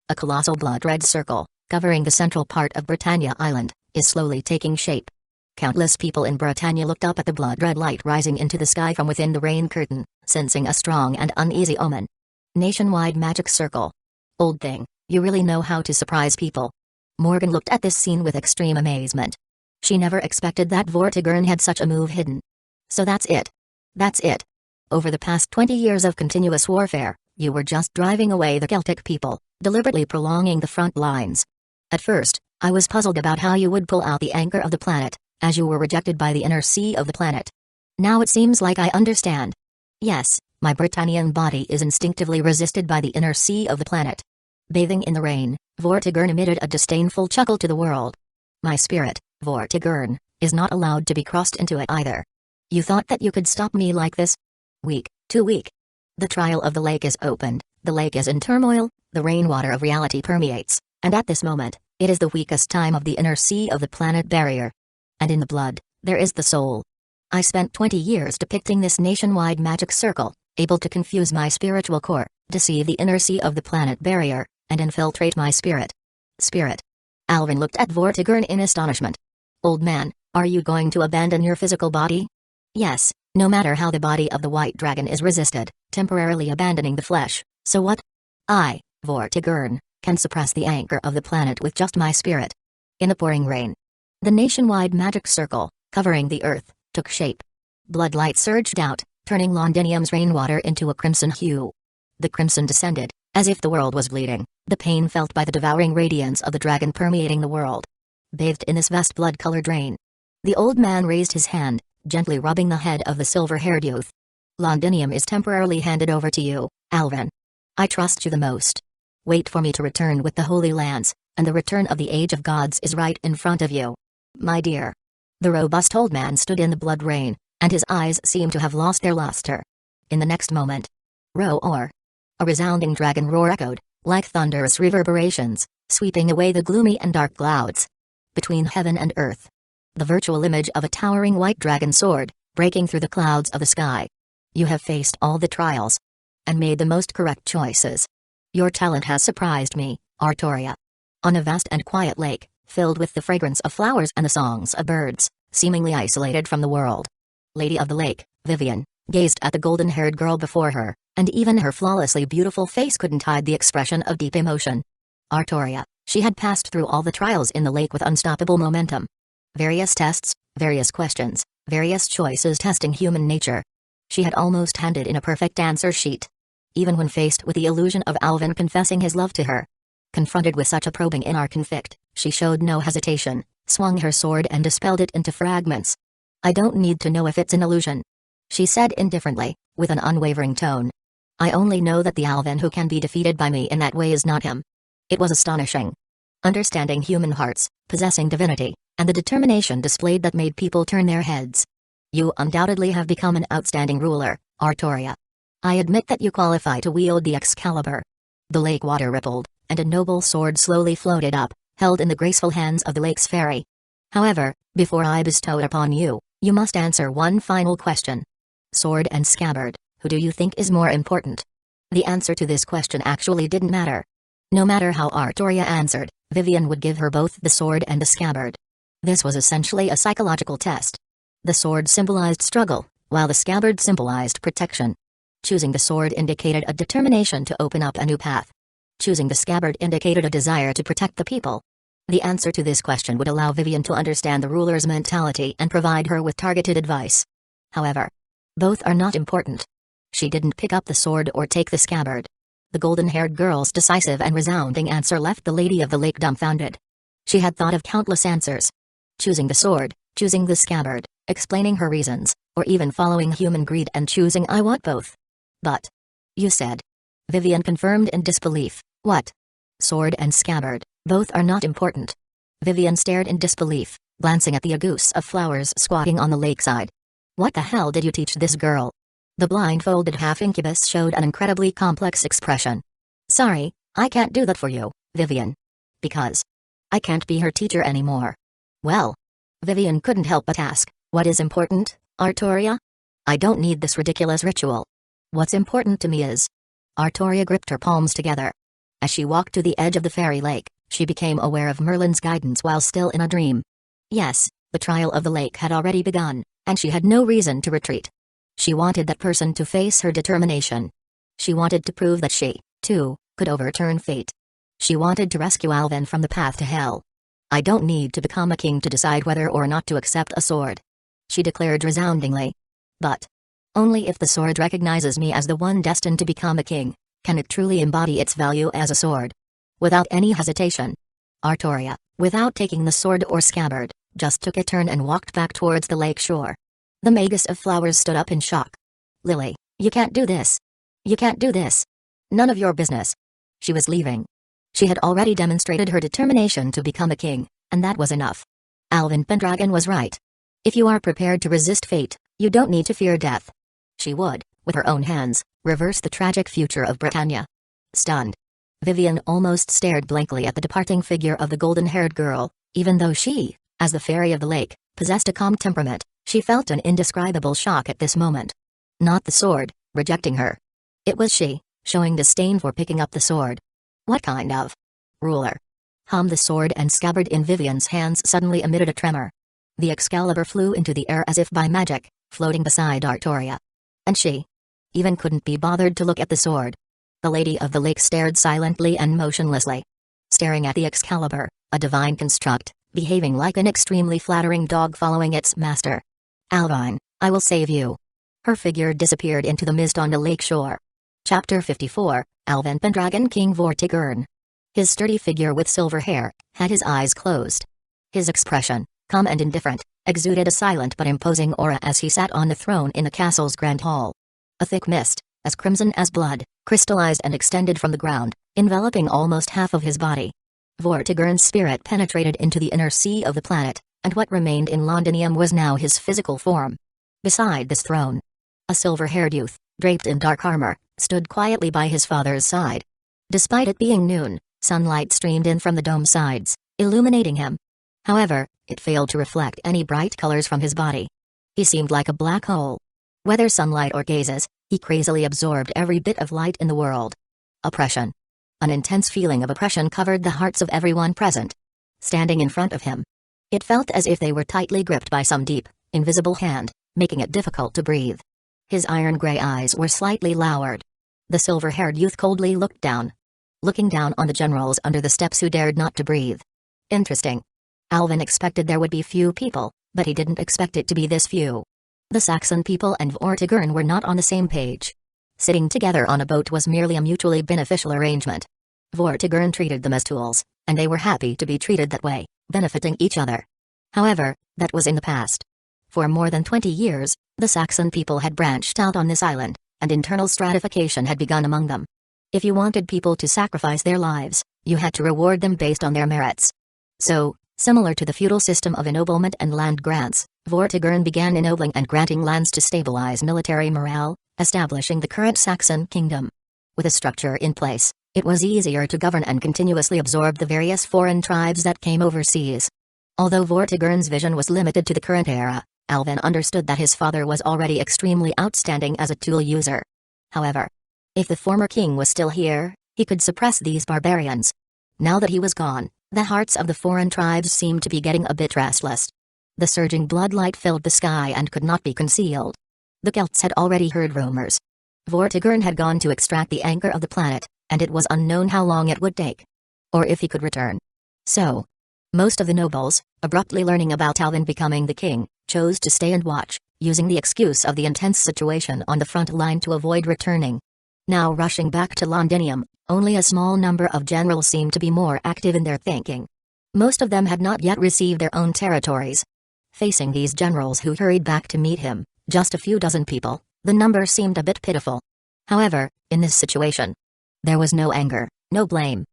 a colossal blood-red circle, covering the central part of Britannia Island, is slowly taking shape. Countless people in Britannia looked up at the blood-red light rising into the sky from within the rain curtain, sensing a strong and uneasy omen. Nationwide magic circle. Old thing, you really know how to surprise people. Morgan looked at this scene with extreme amazement. She never expected that Vortigern had such a move hidden. So that's it. That's it. Over the past 20 years of continuous warfare, you were just driving away the Celtic people, deliberately prolonging the front lines. At first, I was puzzled about how you would pull out the anchor of the planet, as you were rejected by the inner sea of the planet. Now it seems like I understand. Yes, my Britannian body is instinctively resisted by the inner sea of the planet. Bathing in the rain, Vortigern emitted a disdainful chuckle to the world. My spirit, Vortigern, is not allowed to be crossed into it either. You thought that you could stop me like this? Weak, too weak. The trial of the lake is opened, the lake is in turmoil, the rainwater of reality permeates, and at this moment, it is the weakest time of the inner sea of the planet barrier. And in the blood, there is the soul. I spent 20 years depicting this nationwide magic circle, able to confuse my spiritual core, deceive the inner sea of the planet barrier, and infiltrate my spirit. Spirit. Alvin looked at Vortigern in astonishment. Old man, are you going to abandon your physical body? Yes, no matter how the body of the white dragon is resisted, temporarily abandoning the flesh, so what? I, Vortigern, can suppress the anchor of the planet with just my spirit. In the pouring rain, the nationwide magic circle, covering the earth, took shape. Bloodlight surged out, turning Londinium's rainwater into a crimson hue. The crimson descended, as if the world was bleeding, the pain felt by the devouring radiance of the dragon permeating the world. Bathed in this vast blood-colored rain, the old man raised his hand, gently rubbing the head of the silver-haired youth. Londinium is temporarily handed over to you, Alvin. I trust you the most. Wait for me to return with the Holy Lands, and the return of the Age of Gods is right in front of you. My dear. The robust old man stood in the blood rain, and his eyes seemed to have lost their luster. In the next moment, roar! A resounding dragon roar echoed, like thunderous reverberations, sweeping away the gloomy and dark clouds. Between heaven and earth, the virtual image of a towering white dragon soared, breaking through the clouds of the sky. You have faced all the trials and made the most correct choices. Your talent has surprised me, Artoria. On a vast and quiet lake, filled with the fragrance of flowers and the songs of birds, seemingly isolated from the world, Lady of the Lake, Vivian, gazed at the golden-haired girl before her, and even her flawlessly beautiful face couldn't hide the expression of deep emotion. Artoria, she had passed through all the trials in the lake with unstoppable momentum. Various tests, various questions, various choices testing human nature. She had almost handed in a perfect answer sheet. Even when faced with the illusion of Alvin confessing his love to her. Confronted with such a probing inner conflict, she showed no hesitation, swung her sword and dispelled it into fragments. I don't need to know if it's an illusion, she said indifferently, with an unwavering tone. I only know that the Alvin who can be defeated by me in that way is not him. It was astonishing. Understanding human hearts, possessing divinity, and the determination displayed that made people turn their heads. You undoubtedly have become an outstanding ruler, Artoria. I admit that you qualify to wield the Excalibur. The lake water rippled, and a noble sword slowly floated up, held in the graceful hands of the lake's fairy. However, before I bestow it upon you, you must answer one final question. Sword and scabbard, who do you think is more important? The answer to this question actually didn't matter. No matter how Artoria answered, Vivian would give her both the sword and the scabbard. This was essentially a psychological test. The sword symbolized struggle, while the scabbard symbolized protection. Choosing the sword indicated a determination to open up a new path. Choosing the scabbard indicated a desire to protect the people. The answer to this question would allow Vivian to understand the ruler's mentality and provide her with targeted advice. However, both are not important. She didn't pick up the sword or take the scabbard. The golden-haired girl's decisive and resounding answer left the Lady of the Lake dumbfounded. She had thought of countless answers. Choosing the sword, choosing the scabbard, explaining her reasons, or even following human greed and choosing I want both. But you said. Vivian confirmed in disbelief. What? Sword and scabbard, both are not important. Vivian stared in disbelief, glancing at the goose of flowers squatting on the lakeside. What the hell did you teach this girl? The blindfolded half-incubus showed an incredibly complex expression. Sorry, I can't do that for you, Vivian. Because I can't be her teacher anymore. Well, Vivian couldn't help but ask, what is important, Artoria? I don't need this ridiculous ritual. What's important to me is... Artoria gripped her palms together. As she walked to the edge of the fairy lake, she became aware of Merlin's guidance while still in a dream. Yes, the trial of the lake had already begun, and she had no reason to retreat. She wanted that person to face her determination. She wanted to prove that she, too, could overturn fate. She wanted to rescue Alvin from the path to hell. I don't need to become a king to decide whether or not to accept a sword, she declared resoundingly. But only if the sword recognizes me as the one destined to become a king, can it truly embody its value as a sword. Without any hesitation, Artoria, without taking the sword or scabbard, just took a turn and walked back towards the lake shore. The Magus of Flowers stood up in shock. Lily, you can't do this. You can't do this. None of your business. She was leaving. She had already demonstrated her determination to become a king, and that was enough. Alvin Pendragon was right. If you are prepared to resist fate, you don't need to fear death. She would, with her own hands, reverse the tragic future of Britannia. Stunned, Vivian almost stared blankly at the departing figure of the golden-haired girl. Even though she, as the fairy of the lake, possessed a calm temperament, she felt an indescribable shock at this moment. Not the sword, rejecting her. It was she, showing disdain for picking up the sword. What kind of ruler? The sword and scabbard in Vivian's hands suddenly emitted a tremor. The Excalibur flew into the air as if by magic, floating beside Artoria. And she even couldn't be bothered to look at the sword. The Lady of the Lake stared silently and motionlessly. Staring at the Excalibur, a divine construct, behaving like an extremely flattering dog following its master. Alvin, I will save you. Her figure disappeared into the mist on the lake shore. Chapter 54, Alvin Pendragon King Vortigern. His sturdy figure with silver hair had his eyes closed. His expression, calm and indifferent, exuded a silent but imposing aura as he sat on the throne in the castle's grand hall. A thick mist, as crimson as blood, crystallized and extended from the ground, enveloping almost half of his body. Vortigern's spirit penetrated into the inner sea of the planet, and what remained in Londinium was now his physical form. Beside this throne, a silver-haired youth, draped in dark armor, stood quietly by his father's side. Despite it being noon, sunlight streamed in from the dome sides, illuminating him. However, it failed to reflect any bright colors from his body. He seemed like a black hole. Whether sunlight or gazes, he crazily absorbed every bit of light in the world. Oppression. An intense feeling of oppression covered the hearts of everyone present. Standing in front of him, it felt as if they were tightly gripped by some deep, invisible hand, making it difficult to breathe. His iron-gray eyes were slightly lowered. The silver-haired youth coldly looked down. Looking down on the generals under the steps who dared not to breathe. Interesting. Alvin expected there would be few people, but he didn't expect it to be this few. The Saxon people and Vortigern were not on the same page. Sitting together on a boat was merely a mutually beneficial arrangement. Vortigern treated them as tools, and they were happy to be treated that way, benefiting each other. However, that was in the past. For more than 20 years, the Saxon people had branched out on this island, and internal stratification had begun among them. If you wanted people to sacrifice their lives, you had to reward them based on their merits. So, similar to the feudal system of ennoblement and land grants, Vortigern began ennobling and granting lands to stabilize military morale, establishing the current Saxon kingdom. With a structure in place, it was easier to govern and continuously absorb the various foreign tribes that came overseas. Although Vortigern's vision was limited to the current era, Alvin understood that his father was already extremely outstanding as a tool user. However, if the former king was still here, he could suppress these barbarians. Now that he was gone, the hearts of the foreign tribes seemed to be getting a bit restless. The surging bloodlight filled the sky and could not be concealed. The Celts had already heard rumors. Vortigern had gone to extract the anchor of the planet, and it was unknown how long it would take. Or if he could return. So, most of the nobles, abruptly learning about Alvin becoming the king, chose to stay and watch, using the excuse of the intense situation on the front line to avoid returning. Now rushing back to Londinium, only a small number of generals seemed to be more active in their thinking. Most of them had not yet received their own territories. Facing these generals who hurried back to meet him, just a few dozen people, the number seemed a bit pitiful. However, in this situation, there was no anger, no blame.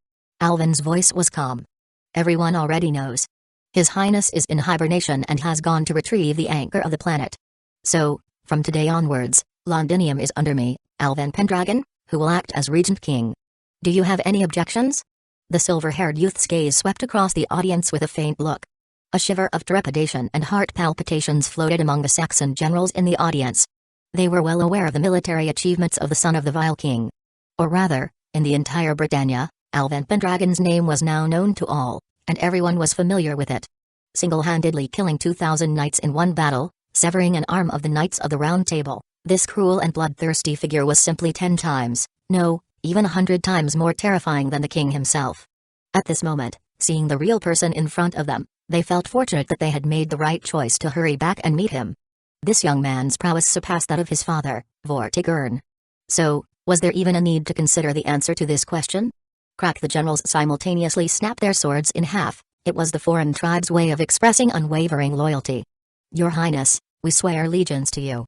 Alvin's voice was calm. Everyone already knows. His Highness is in hibernation and has gone to retrieve the anchor of the planet. So, from today onwards, Londinium is under me, Alvin Pendragon, who will act as Regent King. Do you have any objections? The silver-haired youth's gaze swept across the audience with a faint look. A shiver of trepidation and heart palpitations floated among the Saxon generals in the audience. They were well aware of the military achievements of the son of the vile king. Or rather, in the entire Britannia, Alvin Pendragon's name was now known to all, and everyone was familiar with it. Single-handedly killing 2,000 knights in one battle, severing an arm of the Knights of the Round Table, this cruel and bloodthirsty figure was simply 10 times, no, even 100 times more terrifying than the king himself. At this moment, seeing the real person in front of them, they felt fortunate that they had made the right choice to hurry back and meet him. This young man's prowess surpassed that of his father, Vortigern. So, was there even a need to consider the answer to this question? Crack! The generals simultaneously snapped their swords in half. It was the foreign tribe's way of expressing unwavering loyalty. Your Highness, we swear allegiance to you.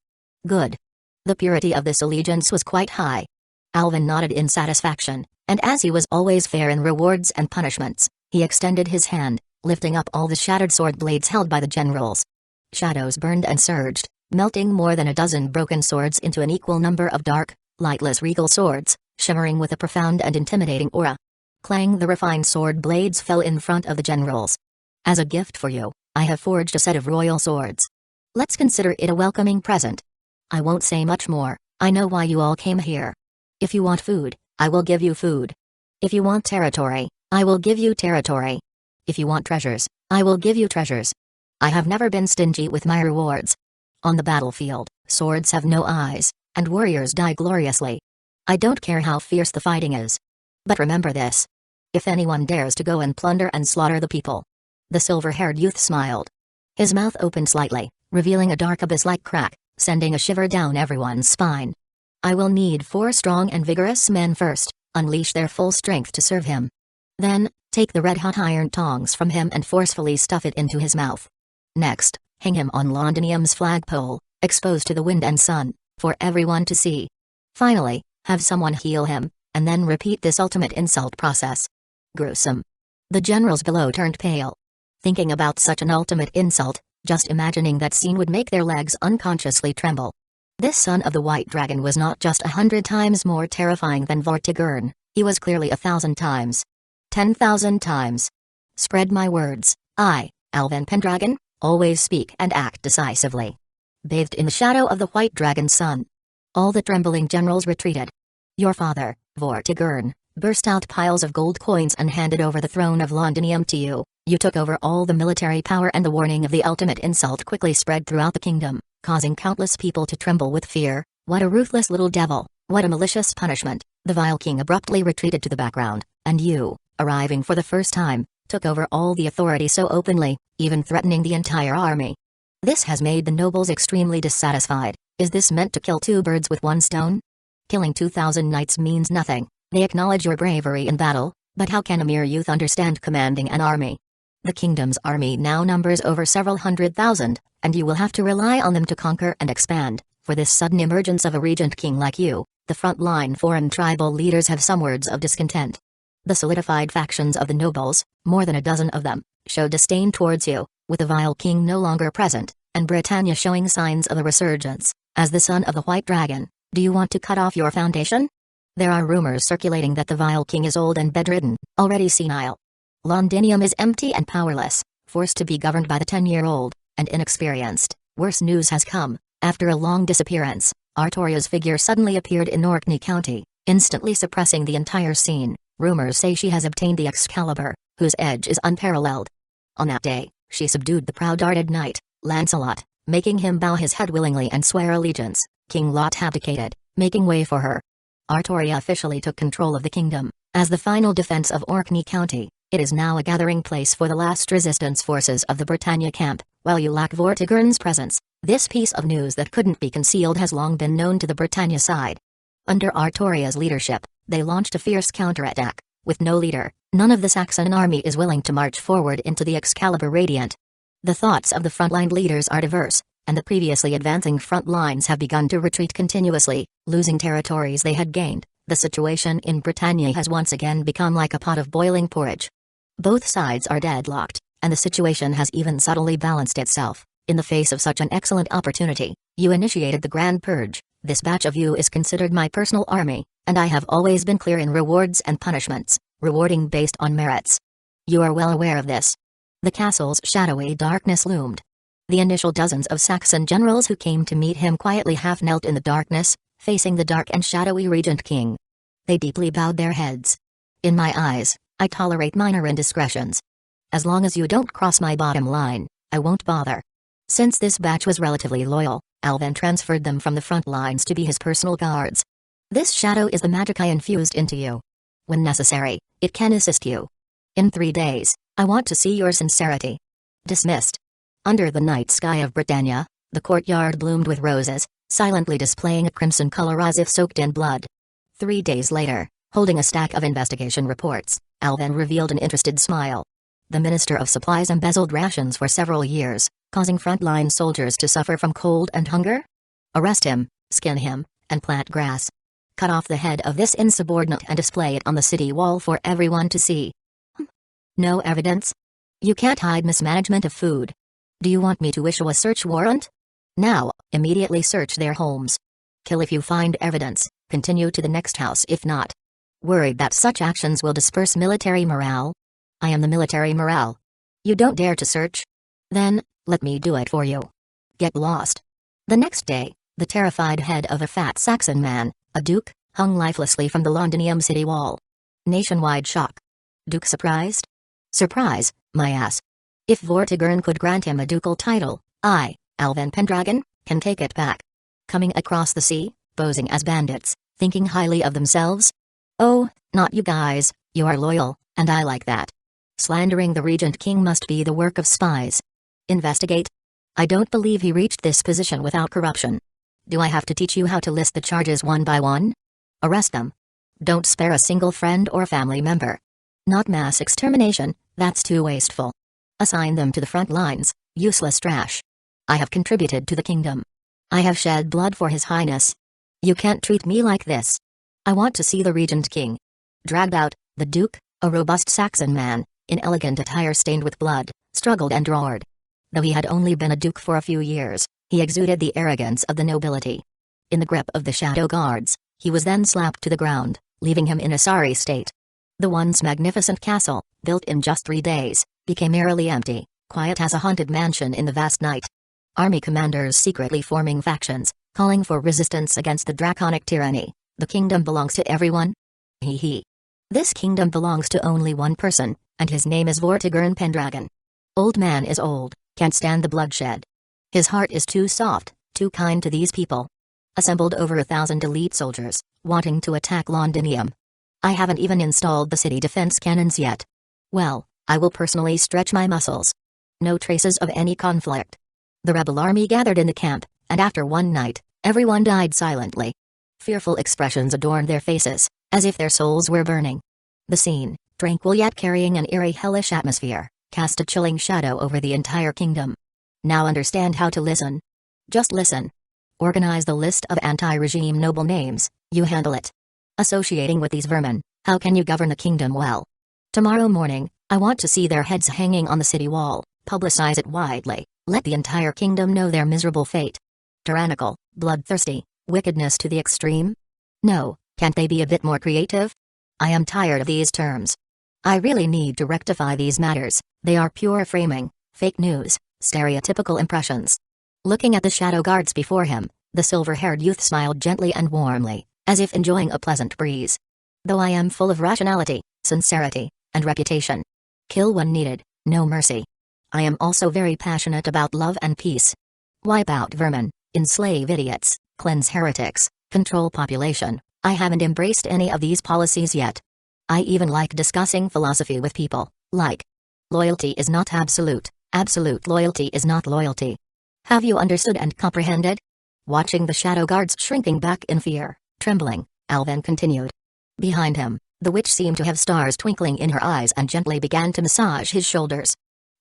Good. The purity of this allegiance was quite high. Alvin nodded in satisfaction, and as he was always fair in rewards and punishments, he extended his hand, lifting up all the shattered sword blades held by the generals. Shadows burned and surged, melting more than a dozen broken swords into an equal number of dark, lightless regal swords, shimmering with a profound and intimidating aura. Clang! The refined sword blades fell in front of the generals. As a gift for you, I have forged a set of royal swords. Let's consider it a welcoming present. I won't say much more, I know why you all came here. If you want food, I will give you food. If you want territory, I will give you territory. If you want treasures, I will give you treasures. I have never been stingy with my rewards. On the battlefield, swords have no eyes, and warriors die gloriously. I don't care how fierce the fighting is. But remember this. If anyone dares to go and plunder and slaughter the people. The silver-haired youth smiled. His mouth opened slightly, revealing a dark abyss-like crack, sending a shiver down everyone's spine. I will need 4 strong and vigorous men first, unleash their full strength to serve him. Then, take the red-hot iron tongs from him and forcefully stuff it into his mouth. Next, hang him on Londinium's flagpole, exposed to the wind and sun, for everyone to see. Finally, have someone heal him, and then repeat this ultimate insult process. Gruesome. The generals below turned pale. Thinking about such an ultimate insult, just imagining that scene would make their legs unconsciously tremble. This son of the White Dragon was not just 100 times more terrifying than Vortigern, he was clearly 1,000 times. 10,000 times. Spread my words, I, Alvin Pendragon, always speak and act decisively. Bathed in the shadow of the White Dragon's sun. All the trembling generals retreated. Your father, Vortigern, burst out piles of gold coins and handed over the throne of Londinium to you. You took over all the military power, and the warning of the ultimate insult quickly spread throughout the kingdom, causing countless people to tremble with fear. What a ruthless little devil, what a malicious punishment. The vile king abruptly retreated to the background, and you, arriving for the first time, took over all the authority so openly, even threatening the entire army. This has made the nobles extremely dissatisfied. Is this meant to kill two birds with one stone? Killing 2,000 knights means nothing. They acknowledge your bravery in battle, but how can a mere youth understand commanding an army? The kingdom's army now numbers over several 100,000, and you will have to rely on them to conquer and expand. For this sudden emergence of a regent king like you, the frontline foreign tribal leaders have some words of discontent. The solidified factions of the nobles, more than a dozen of them, show disdain towards you, with the vile king no longer present, and Britannia showing signs of a resurgence. As the son of the White Dragon, do you want to cut off your foundation? There are rumors circulating that the vile king is old and bedridden, already senile. Londinium is empty and powerless, forced to be governed by the 10-year-old, and inexperienced. Worse news has come. After a long disappearance, Artoria's figure suddenly appeared in Orkney County, instantly suppressing the entire scene. Rumors say she has obtained the Excalibur, whose edge is unparalleled. On that day, she subdued the proud-hearted knight, Lancelot, making him bow his head willingly and swear allegiance. King Lot abdicated, making way for her. Artoria officially took control of the kingdom. As the final defense of Orkney County, it is now a gathering place for the last resistance forces of the Britannia camp. While you lack Vortigern's presence, this piece of news that couldn't be concealed has long been known to the Britannia side. Under Artoria's leadership, they launched a fierce counterattack. With no leader, none of the Saxon army is willing to march forward into the Excalibur Radiant. The thoughts of the frontline leaders are diverse, and the previously advancing front lines have begun to retreat continuously, losing territories they had gained. The situation in Britannia has once again become like a pot of boiling porridge. Both sides are deadlocked, and the situation has even subtly balanced itself. In the face of such an excellent opportunity, you initiated the Grand Purge. This batch of you is considered my personal army, and I have always been clear in rewards and punishments, rewarding based on merits. You are well aware of this. The castle's shadowy darkness loomed. The initial dozens of Saxon generals who came to meet him quietly half knelt in the darkness, facing the dark and shadowy regent king. They deeply bowed their heads. In my eyes, I tolerate minor indiscretions. As long as you don't cross my bottom line, I won't bother. Since this batch was relatively loyal, Alvin transferred them from the front lines to be his personal guards. This shadow is the magic I infused into you. When necessary, it can assist you. In 3 days, I want to see your sincerity. Dismissed. Under the night sky of Britannia, the courtyard bloomed with roses, silently displaying a crimson color as if soaked in blood. 3 days later, holding a stack of investigation reports, Alvin revealed an interested smile. The Minister of Supplies embezzled rations for several years, causing frontline soldiers to suffer from cold and hunger? Arrest him, skin him, and plant grass. Cut off the head of this insubordinate and display it on the city wall for everyone to see. No evidence? You can't hide mismanagement of food. Do you want me to issue a search warrant? Now, immediately search their homes. Kill if you find evidence, continue to the next house if not. Worried that such actions will disperse military morale? I am the military morale. You don't dare to search? Then, let me do it for you. Get lost. The next day, the terrified head of a fat Saxon man, a duke, hung lifelessly from the Londinium city wall. Nationwide shock. Duke surprised? Surprise, my ass. If Vortigern could grant him a ducal title, I, Alvin Pendragon, can take it back. Coming across the sea, posing as bandits, thinking highly of themselves? Oh, not you guys, you are loyal, and I like that. Slandering the Regent King must be the work of spies. Investigate. I don't believe he reached this position without corruption. Do I have to teach you how to list the charges one by one? Arrest them. Don't spare a single friend or family member. Not mass extermination, that's too wasteful. Assign them to the front lines, useless trash. I have contributed to the kingdom. I have shed blood for His Highness. You can't treat me like this. I want to see the Regent King. Dragged out, the Duke, a robust Saxon man, in elegant attire stained with blood, struggled and roared. Though he had only been a duke for a few years, he exuded the arrogance of the nobility. In the grip of the Shadow Guards, he was then slapped to the ground, leaving him in a sorry state. The once magnificent castle, built in just 3 days, became eerily empty, quiet as a haunted mansion in the vast night. Army commanders secretly forming factions, calling for resistance against the draconic tyranny. The kingdom belongs to everyone? Hee. This kingdom belongs to only one person, and his name is Vortigern Pendragon. Old man is old, can't stand the bloodshed. His heart is too soft, too kind to these people. Assembled over 1,000 elite soldiers, wanting to attack Londinium. I haven't even installed the city defense cannons yet. Well, I will personally stretch my muscles. No traces of any conflict. The rebel army gathered in the camp, and after one night, everyone died silently. Fearful expressions adorned their faces, as if their souls were burning. The scene, tranquil yet carrying an eerie hellish atmosphere, cast a chilling shadow over the entire kingdom. Now understand how to listen. Just listen. Organize the list of anti-regime noble names, you handle it. Associating with these vermin, how can you govern the kingdom well? Tomorrow morning, I want to see their heads hanging on the city wall, publicize it widely, let the entire kingdom know their miserable fate. Tyrannical, bloodthirsty, wickedness to the extreme? No, can't they be a bit more creative? I am tired of these terms. I really need to rectify these matters, they are pure framing, fake news, stereotypical impressions. Looking at the shadow guards before him, the silver-haired youth smiled gently and warmly, as if enjoying a pleasant breeze. Though I am full of rationality, sincerity, and reputation. Kill when needed, no mercy. I am also very passionate about love and peace. Wipe out vermin, enslave idiots, cleanse heretics, control population. I haven't embraced any of these policies yet. I even like discussing philosophy with people, like, loyalty is not absolute, absolute loyalty is not loyalty. Have you understood and comprehended? Watching the shadow guards shrinking back in fear, trembling, Alvin continued. Behind him, the witch seemed to have stars twinkling in her eyes and gently began to massage his shoulders.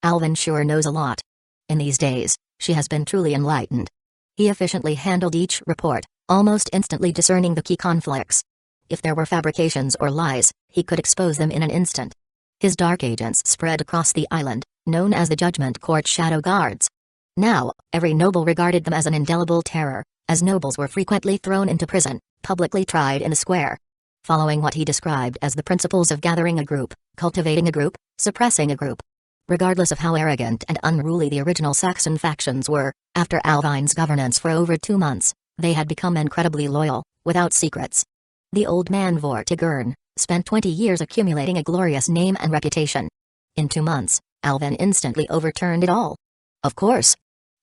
Alvin sure knows a lot. In these days, she has been truly enlightened. He efficiently handled each report, almost instantly discerning the key conflicts. If there were fabrications or lies, he could expose them in an instant. His dark agents spread across the island, known as the Judgment Court Shadow Guards. Now, every noble regarded them as an indelible terror, as nobles were frequently thrown into prison, publicly tried in the square. Following what he described as the principles of gathering a group, cultivating a group, suppressing a group. Regardless of how arrogant and unruly the original Saxon factions were, after Alvine's governance for over 2 months, they had become incredibly loyal, without secrets. The old man Vortigern spent 20 years accumulating a glorious name and reputation. In 2 months, Alvin instantly overturned it all. Of course.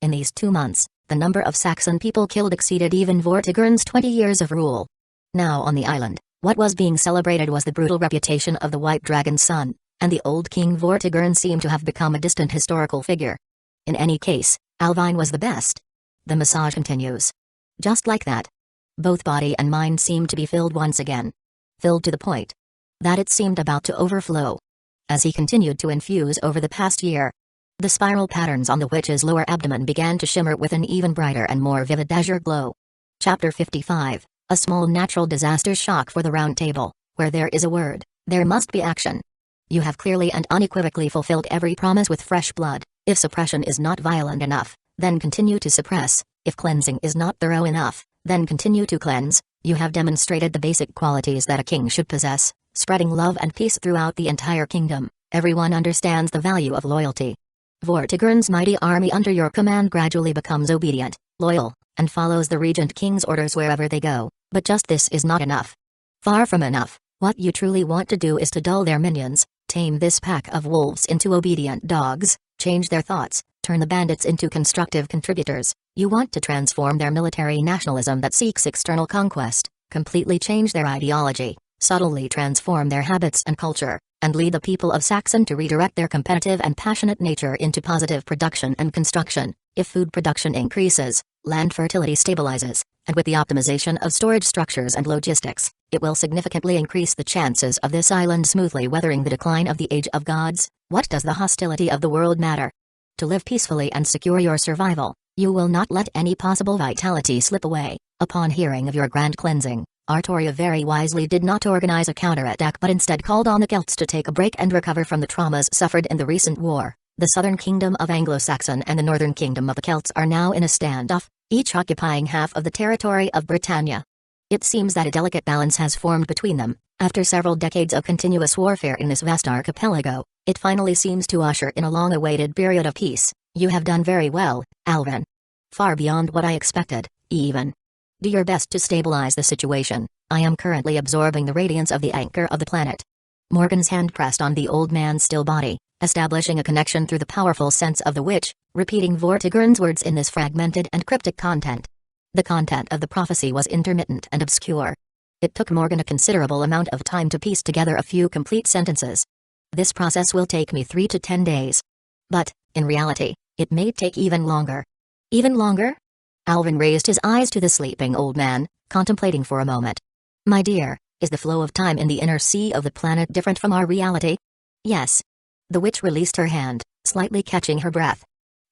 In these 2 months, the number of Saxon people killed exceeded even Vortigern's 20 years of rule. Now on the island, what was being celebrated was the brutal reputation of the White Dragon's son, and the old King Vortigern seemed to have become a distant historical figure. In any case, Alvine was the best. The massage continues. Just like that. Both body and mind seemed to be filled once again. Filled to the point that it seemed about to overflow. As he continued to infuse over the past year, the spiral patterns on the witch's lower abdomen began to shimmer with an even brighter and more vivid azure glow. Chapter 55, a small natural disaster shock for the Round Table. Where there is a word, there must be action. You have clearly and unequivocally fulfilled every promise with fresh blood. If suppression is not violent enough, then continue to suppress. If cleansing is not thorough enough, then continue to cleanse. You have demonstrated the basic qualities that a king should possess, spreading love and peace throughout the entire kingdom. Everyone understands the value of loyalty. Vortigern's mighty army under your command gradually becomes obedient, loyal, and follows the Regent King's orders wherever they go, but just this is not enough. Far from enough. What you truly want to do is to dull their minions, tame this pack of wolves into obedient dogs, change their thoughts, turn the bandits into constructive contributors. You want to transform their military nationalism that seeks external conquest, completely change their ideology, subtly transform their habits and culture, and lead the people of Saxon to redirect their competitive and passionate nature into positive production and construction. If food production increases, land fertility stabilizes, and with the optimization of storage structures and logistics, it will significantly increase the chances of this island smoothly weathering the decline of the Age of Gods. What does the hostility of the world matter? To live peacefully and secure your survival, You will not let any possible vitality slip away. Upon hearing of your grand cleansing, Artoria very wisely did not organize a counterattack but instead called on the Celts to take a break and recover from the traumas suffered in the recent war. The southern kingdom of Anglo-Saxon and the northern kingdom of the Celts are now in a standoff, each occupying half of the territory of Britannia. It seems that a delicate balance has formed between them. After several decades of continuous warfare in this vast archipelago, it finally seems to usher in a long-awaited period of peace. You have done very well, Alvin. Far beyond what I expected, even. Do your best to stabilize the situation. I am currently absorbing the radiance of the anchor of the planet. Morgan's hand pressed on the old man's still body, establishing a connection through the powerful sense of the witch, repeating Vortigern's words in this fragmented and cryptic content. The content of the prophecy was intermittent and obscure. It took Morgan a considerable amount of time to piece together a few complete sentences. This process will take me 3 to 10 days. But, in reality, it may take even longer. Even longer? Alvin raised his eyes to the sleeping old man, contemplating for a moment. My dear, is the flow of time in the inner sea of the planet different from our reality? Yes. The witch released her hand, slightly catching her breath.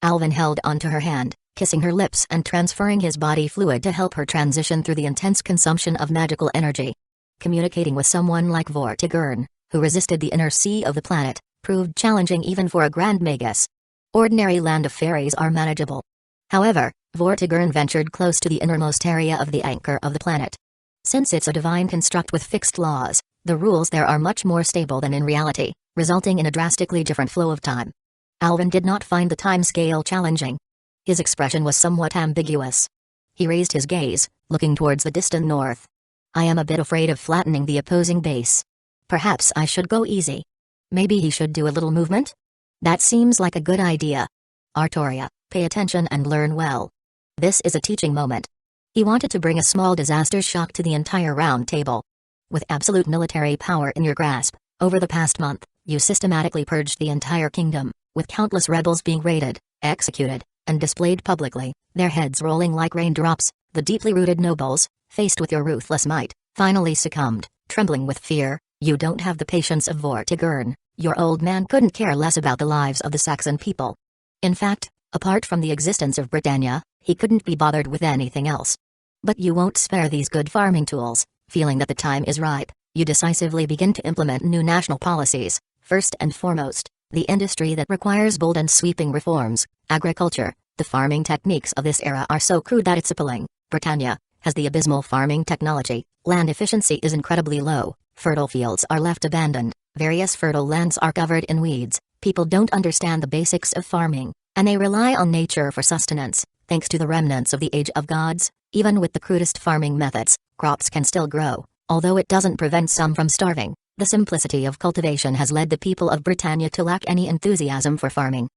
Alvin held onto her hand, kissing her lips and transferring his body fluid to help her transition through the intense consumption of magical energy. Communicating with someone like Vortigern, who resisted the inner sea of the planet, proved challenging even for a grand magus. Ordinary land of fairies are manageable. However, Vortigern ventured close to the innermost area of the anchor of the planet. Since it's a divine construct with fixed laws, the rules there are much more stable than in reality, resulting in a drastically different flow of time. Alvin did not find the time scale challenging. His expression was somewhat ambiguous. He raised his gaze, looking towards the distant north. I am a bit afraid of flattening the opposing base. Perhaps I should go easy. Maybe he should do a little movement? That seems like a good idea. Artoria, pay attention and learn well. This is a teaching moment. He wanted to bring a small disaster shock to the entire round table. With absolute military power in your grasp, over the past month, you systematically purged the entire kingdom, with countless rebels being raided, executed, and displayed publicly, their heads rolling like raindrops. The deeply rooted nobles, faced with your ruthless might, finally succumbed, trembling with fear. You don't have the patience of Vortigern. Your old man couldn't care less about the lives of the Saxon people. In fact, apart from the existence of Britannia, he couldn't be bothered with anything else. But you won't spare these good farming tools. Feeling that the time is ripe, you decisively begin to implement new national policies. First and foremost, the industry that requires bold and sweeping reforms, agriculture. The farming techniques of this era are so crude that it's appalling. Britannia has the abysmal farming technology. Land efficiency is incredibly low. Fertile fields are left abandoned. Various fertile lands are covered in weeds. People don't understand the basics of farming, and they rely on nature for sustenance. Thanks to the remnants of the Age of Gods, even with the crudest farming methods, crops can still grow, although it doesn't prevent some from starving. The simplicity of cultivation has led the people of Britannia to lack any enthusiasm for farming.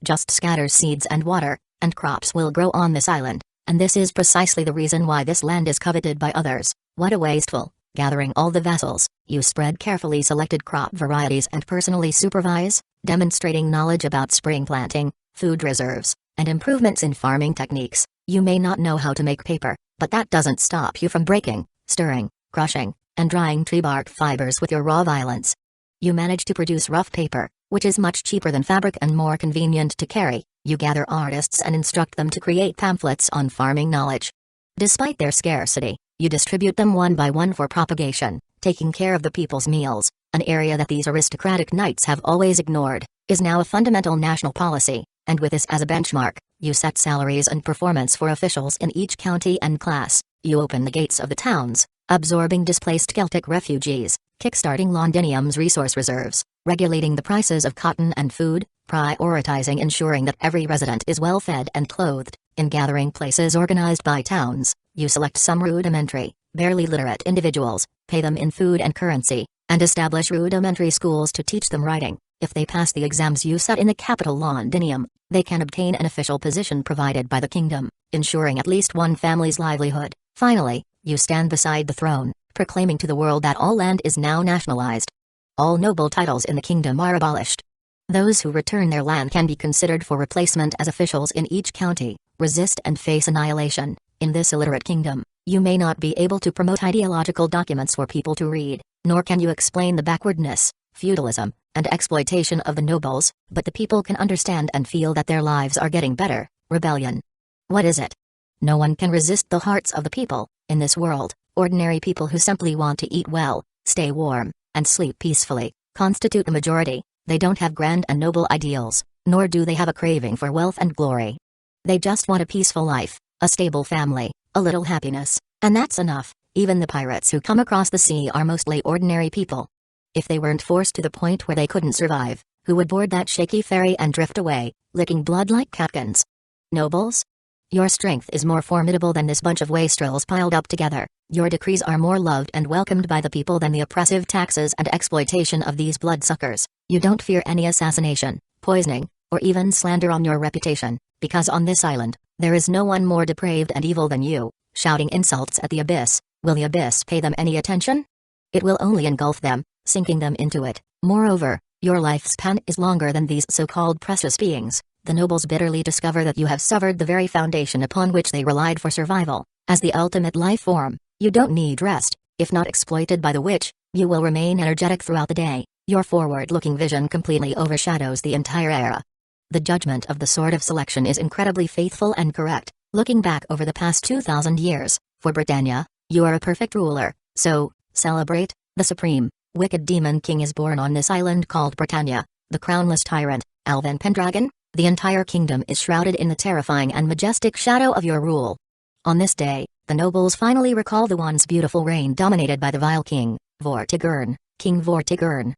Just scatter seeds and water, and crops will grow on this island, and this is precisely the reason why this land is coveted by others. What a wasteful. Gathering all the vessels, you spread carefully selected crop varieties and personally supervise, demonstrating knowledge about spring planting, food reserves, and improvements in farming techniques. You may not know how to make paper, but that doesn't stop you from breaking, stirring, crushing, and drying tree bark fibers with your raw violence. You manage to produce rough paper, which is much cheaper than fabric and more convenient to carry. You gather artists and instruct them to create pamphlets on farming knowledge. Despite their scarcity, you distribute them one by one for propagation. Taking care of the people's meals, an area that these aristocratic knights have always ignored, is now a fundamental national policy, and with this as a benchmark, you set salaries and performance for officials in each county and class. You open the gates of the towns, absorbing displaced Celtic refugees, kickstarting Londinium's resource reserves, regulating the prices of cotton and food, prioritizing ensuring that every resident is well fed and clothed. In gathering places organized by towns, you select some rudimentary, barely literate individuals, pay them in food and currency, and establish rudimentary schools to teach them writing. If they pass the exams you set in the capital Londinium, they can obtain an official position provided by the kingdom, ensuring at least one family's livelihood. Finally, you stand beside the throne, proclaiming to the world that all land is now nationalized. All noble titles in the kingdom are abolished. Those who return their land can be considered for replacement as officials in each county. Resist and face annihilation. In this illiterate kingdom, you may not be able to promote ideological documents for people to read, nor can you explain the backwardness, feudalism, and exploitation of the nobles, but the people can understand and feel that their lives are getting better. Rebellion. What is it? No one can resist the hearts of the people. In this world, ordinary people who simply want to eat well, stay warm, and sleep peacefully constitute the majority. They don't have grand and noble ideals, nor do they have a craving for wealth and glory. They just want a peaceful life, a stable family, a little happiness, and that's enough. Even the pirates who come across the sea are mostly ordinary people. If they weren't forced to the point where they couldn't survive, who would board that shaky ferry and drift away, licking blood like catkins? Nobles? Your strength is more formidable than this bunch of wastrels piled up together. Your decrees are more loved and welcomed by the people than the oppressive taxes and exploitation of these bloodsuckers. You don't fear any assassination, poisoning, or even slander on your reputation, because on this island, there is no one more depraved and evil than you, shouting insults at the abyss. Will the abyss pay them any attention? It will only engulf them, sinking them into it. Moreover, your lifespan is longer than these so-called precious beings. The nobles bitterly discover that you have severed the very foundation upon which they relied for survival. As the ultimate life form, you don't need rest. If not exploited by the witch, you will remain energetic throughout the day. Your forward-looking vision completely overshadows the entire era. The judgment of the Sword of Selection is incredibly faithful and correct, looking back over the past 2,000 years. For Britannia, you are a perfect ruler, so, celebrate. The supreme, wicked demon king is born on this island called Britannia, the crownless tyrant, Alvin Pendragon. The entire kingdom is shrouded in the terrifying and majestic shadow of your rule. On this day, the nobles finally recall the once beautiful reign dominated by the vile king, Vortigern, King Vortigern.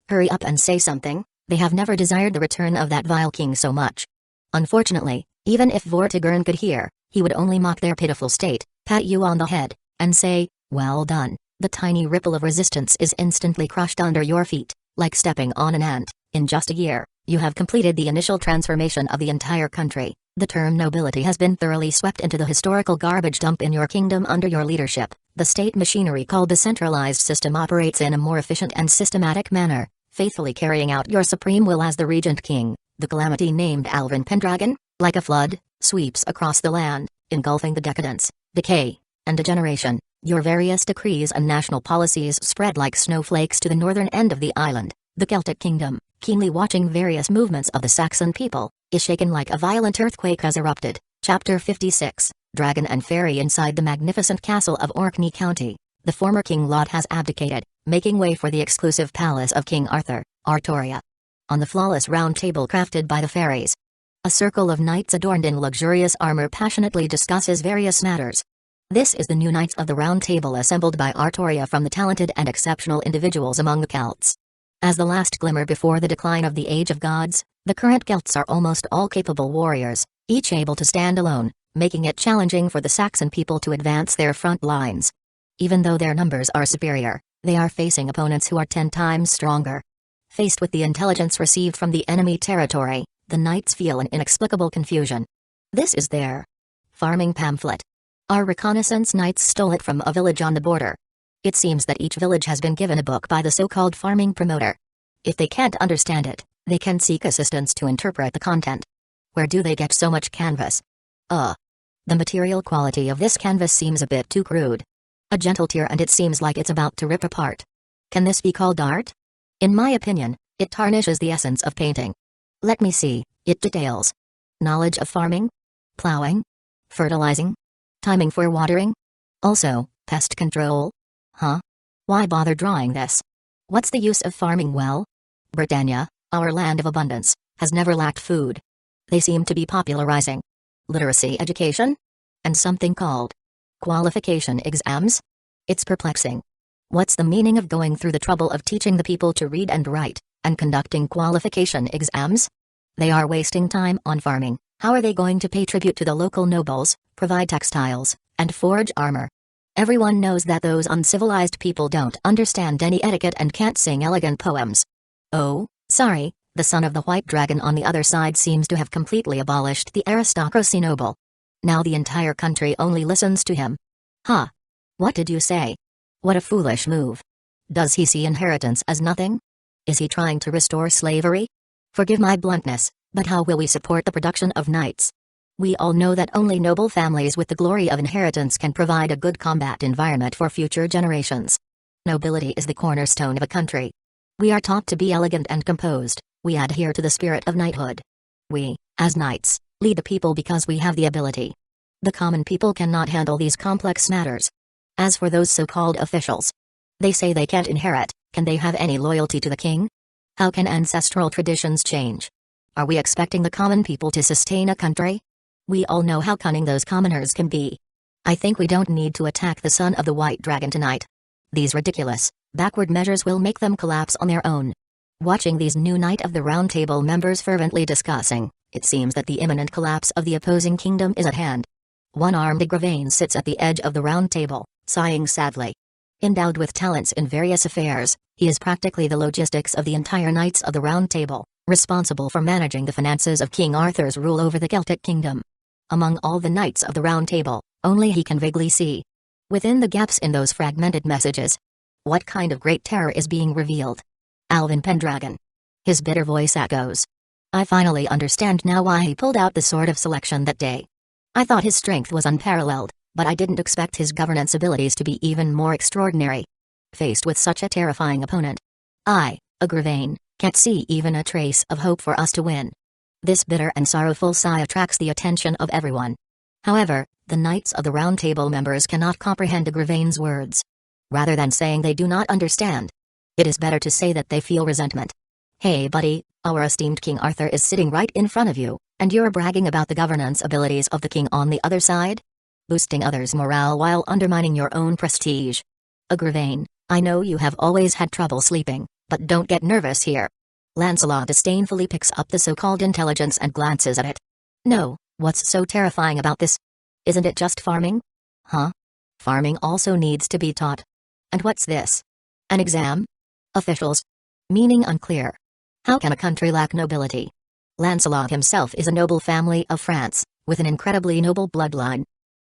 Hurry up and say something. They have never desired the return of that vile king so much. Unfortunately, even if Vortigern could hear, he would only mock their pitiful state, pat you on the head, and say, "Well done." The tiny ripple of resistance is instantly crushed under your feet, like stepping on an ant. In just a year, you have completed the initial transformation of the entire country. The term nobility has been thoroughly swept into the historical garbage dump in your kingdom under your leadership. The state machinery called the centralized system operates in a more efficient and systematic manner, faithfully carrying out your supreme will as the regent king. The calamity named Alvin Pendragon, like a flood, sweeps across the land, engulfing the decadence, decay, and degeneration. Your various decrees and national policies spread like snowflakes to the northern end of the island. The Celtic kingdom, keenly watching various movements of the Saxon people, is shaken like a violent earthquake has erupted. Chapter 56, Dragon and Fairy. Inside the magnificent castle of Orkney County, the former King Lot has abdicated, making way for the exclusive palace of King Arthur, Artoria. On the flawless round table crafted by the fairies, a circle of knights adorned in luxurious armor passionately discusses various matters. This is the new Knights of the Round Table assembled by Artoria from the talented and exceptional individuals among the Celts. As the last glimmer before the decline of the Age of Gods, the current Celts are almost all capable warriors, each able to stand alone, making it challenging for the Saxon people to advance their front lines. Even though their numbers are superior, they are facing opponents who are 10 times stronger. Faced with the intelligence received from the enemy territory, the knights feel an inexplicable confusion. This is their farming pamphlet. Our reconnaissance knights stole it from a village on the border. It seems that each village has been given a book by the so-called farming promoter. If they can't understand it, they can seek assistance to interpret the content. Where do they get so much canvas? The material quality of this canvas seems a bit too crude. A gentle tear and it seems like it's about to rip apart. Can this be called art? In my opinion, it tarnishes the essence of painting. Let me see, it details knowledge of farming, plowing, fertilizing, timing for watering, also, pest control. Huh? Why bother drawing this? What's the use of farming well? Britannia, our land of abundance, has never lacked food. They seem to be popularizing literacy education? And something called qualification exams? It's perplexing. What's the meaning of going through the trouble of teaching the people to read and write, and conducting qualification exams? They are wasting time on farming. How are they going to pay tribute to the local nobles, provide textiles, and forge armor? Everyone knows that those uncivilized people don't understand any etiquette and can't sing elegant poems. Oh, sorry, the son of the White Dragon on the other side seems to have completely abolished the aristocracy noble. Now the entire country only listens to him. Huh? What did you say? What a foolish move. Does he see inheritance as nothing? Is he trying to restore slavery? Forgive my bluntness, but how will we support the production of knights? We all know that only noble families with the glory of inheritance can provide a good combat environment for future generations. Nobility is the cornerstone of a country. We are taught to be elegant and composed. We adhere to the spirit of knighthood. We, as knights, lead the people because we have the ability. The common people cannot handle these complex matters. As for those so-called officials, they say they can't inherit. Can they have any loyalty to the king? How can ancestral traditions change? Are we expecting the common people to sustain a country? We all know how cunning those commoners can be. I think we don't need to attack the son of the White Dragon tonight. These ridiculous, backward measures will make them collapse on their own. Watching these new Knight of the Round Table members fervently discussing, it seems that the imminent collapse of the opposing kingdom is at hand. One-armed Igraine sits at the edge of the round table, sighing sadly. Endowed with talents in various affairs, he is practically the logistics of the entire Knights of the Round Table, responsible for managing the finances of King Arthur's rule over the Celtic kingdom. Among all the Knights of the Round Table, only he can vaguely see, within the gaps in those fragmented messages, what kind of great terror is being revealed. Alvin Pendragon. His bitter voice echoes. I finally understand now why he pulled out the sword of selection that day. I thought his strength was unparalleled, but I didn't expect his governance abilities to be even more extraordinary. Faced with such a terrifying opponent, I, Igraine, can't see even a trace of hope for us to win. This bitter and sorrowful sigh attracts the attention of everyone. However, the Knights of the Round Table members cannot comprehend Igraine's words. Rather than saying they do not understand, it is better to say that they feel resentment. Hey buddy, our esteemed King Arthur is sitting right in front of you, and you're bragging about the governance abilities of the king on the other side? Boosting others' morale while undermining your own prestige. Igraine, I know you have always had trouble sleeping, but don't get nervous here. Lancelot disdainfully picks up the so-called intelligence and glances at it. No, what's so terrifying about this? Isn't it just farming? Huh? Farming also needs to be taught. And what's this? An exam? Officials? Meaning unclear. How can a country lack nobility? Lancelot himself is a noble family of France, with an incredibly noble bloodline.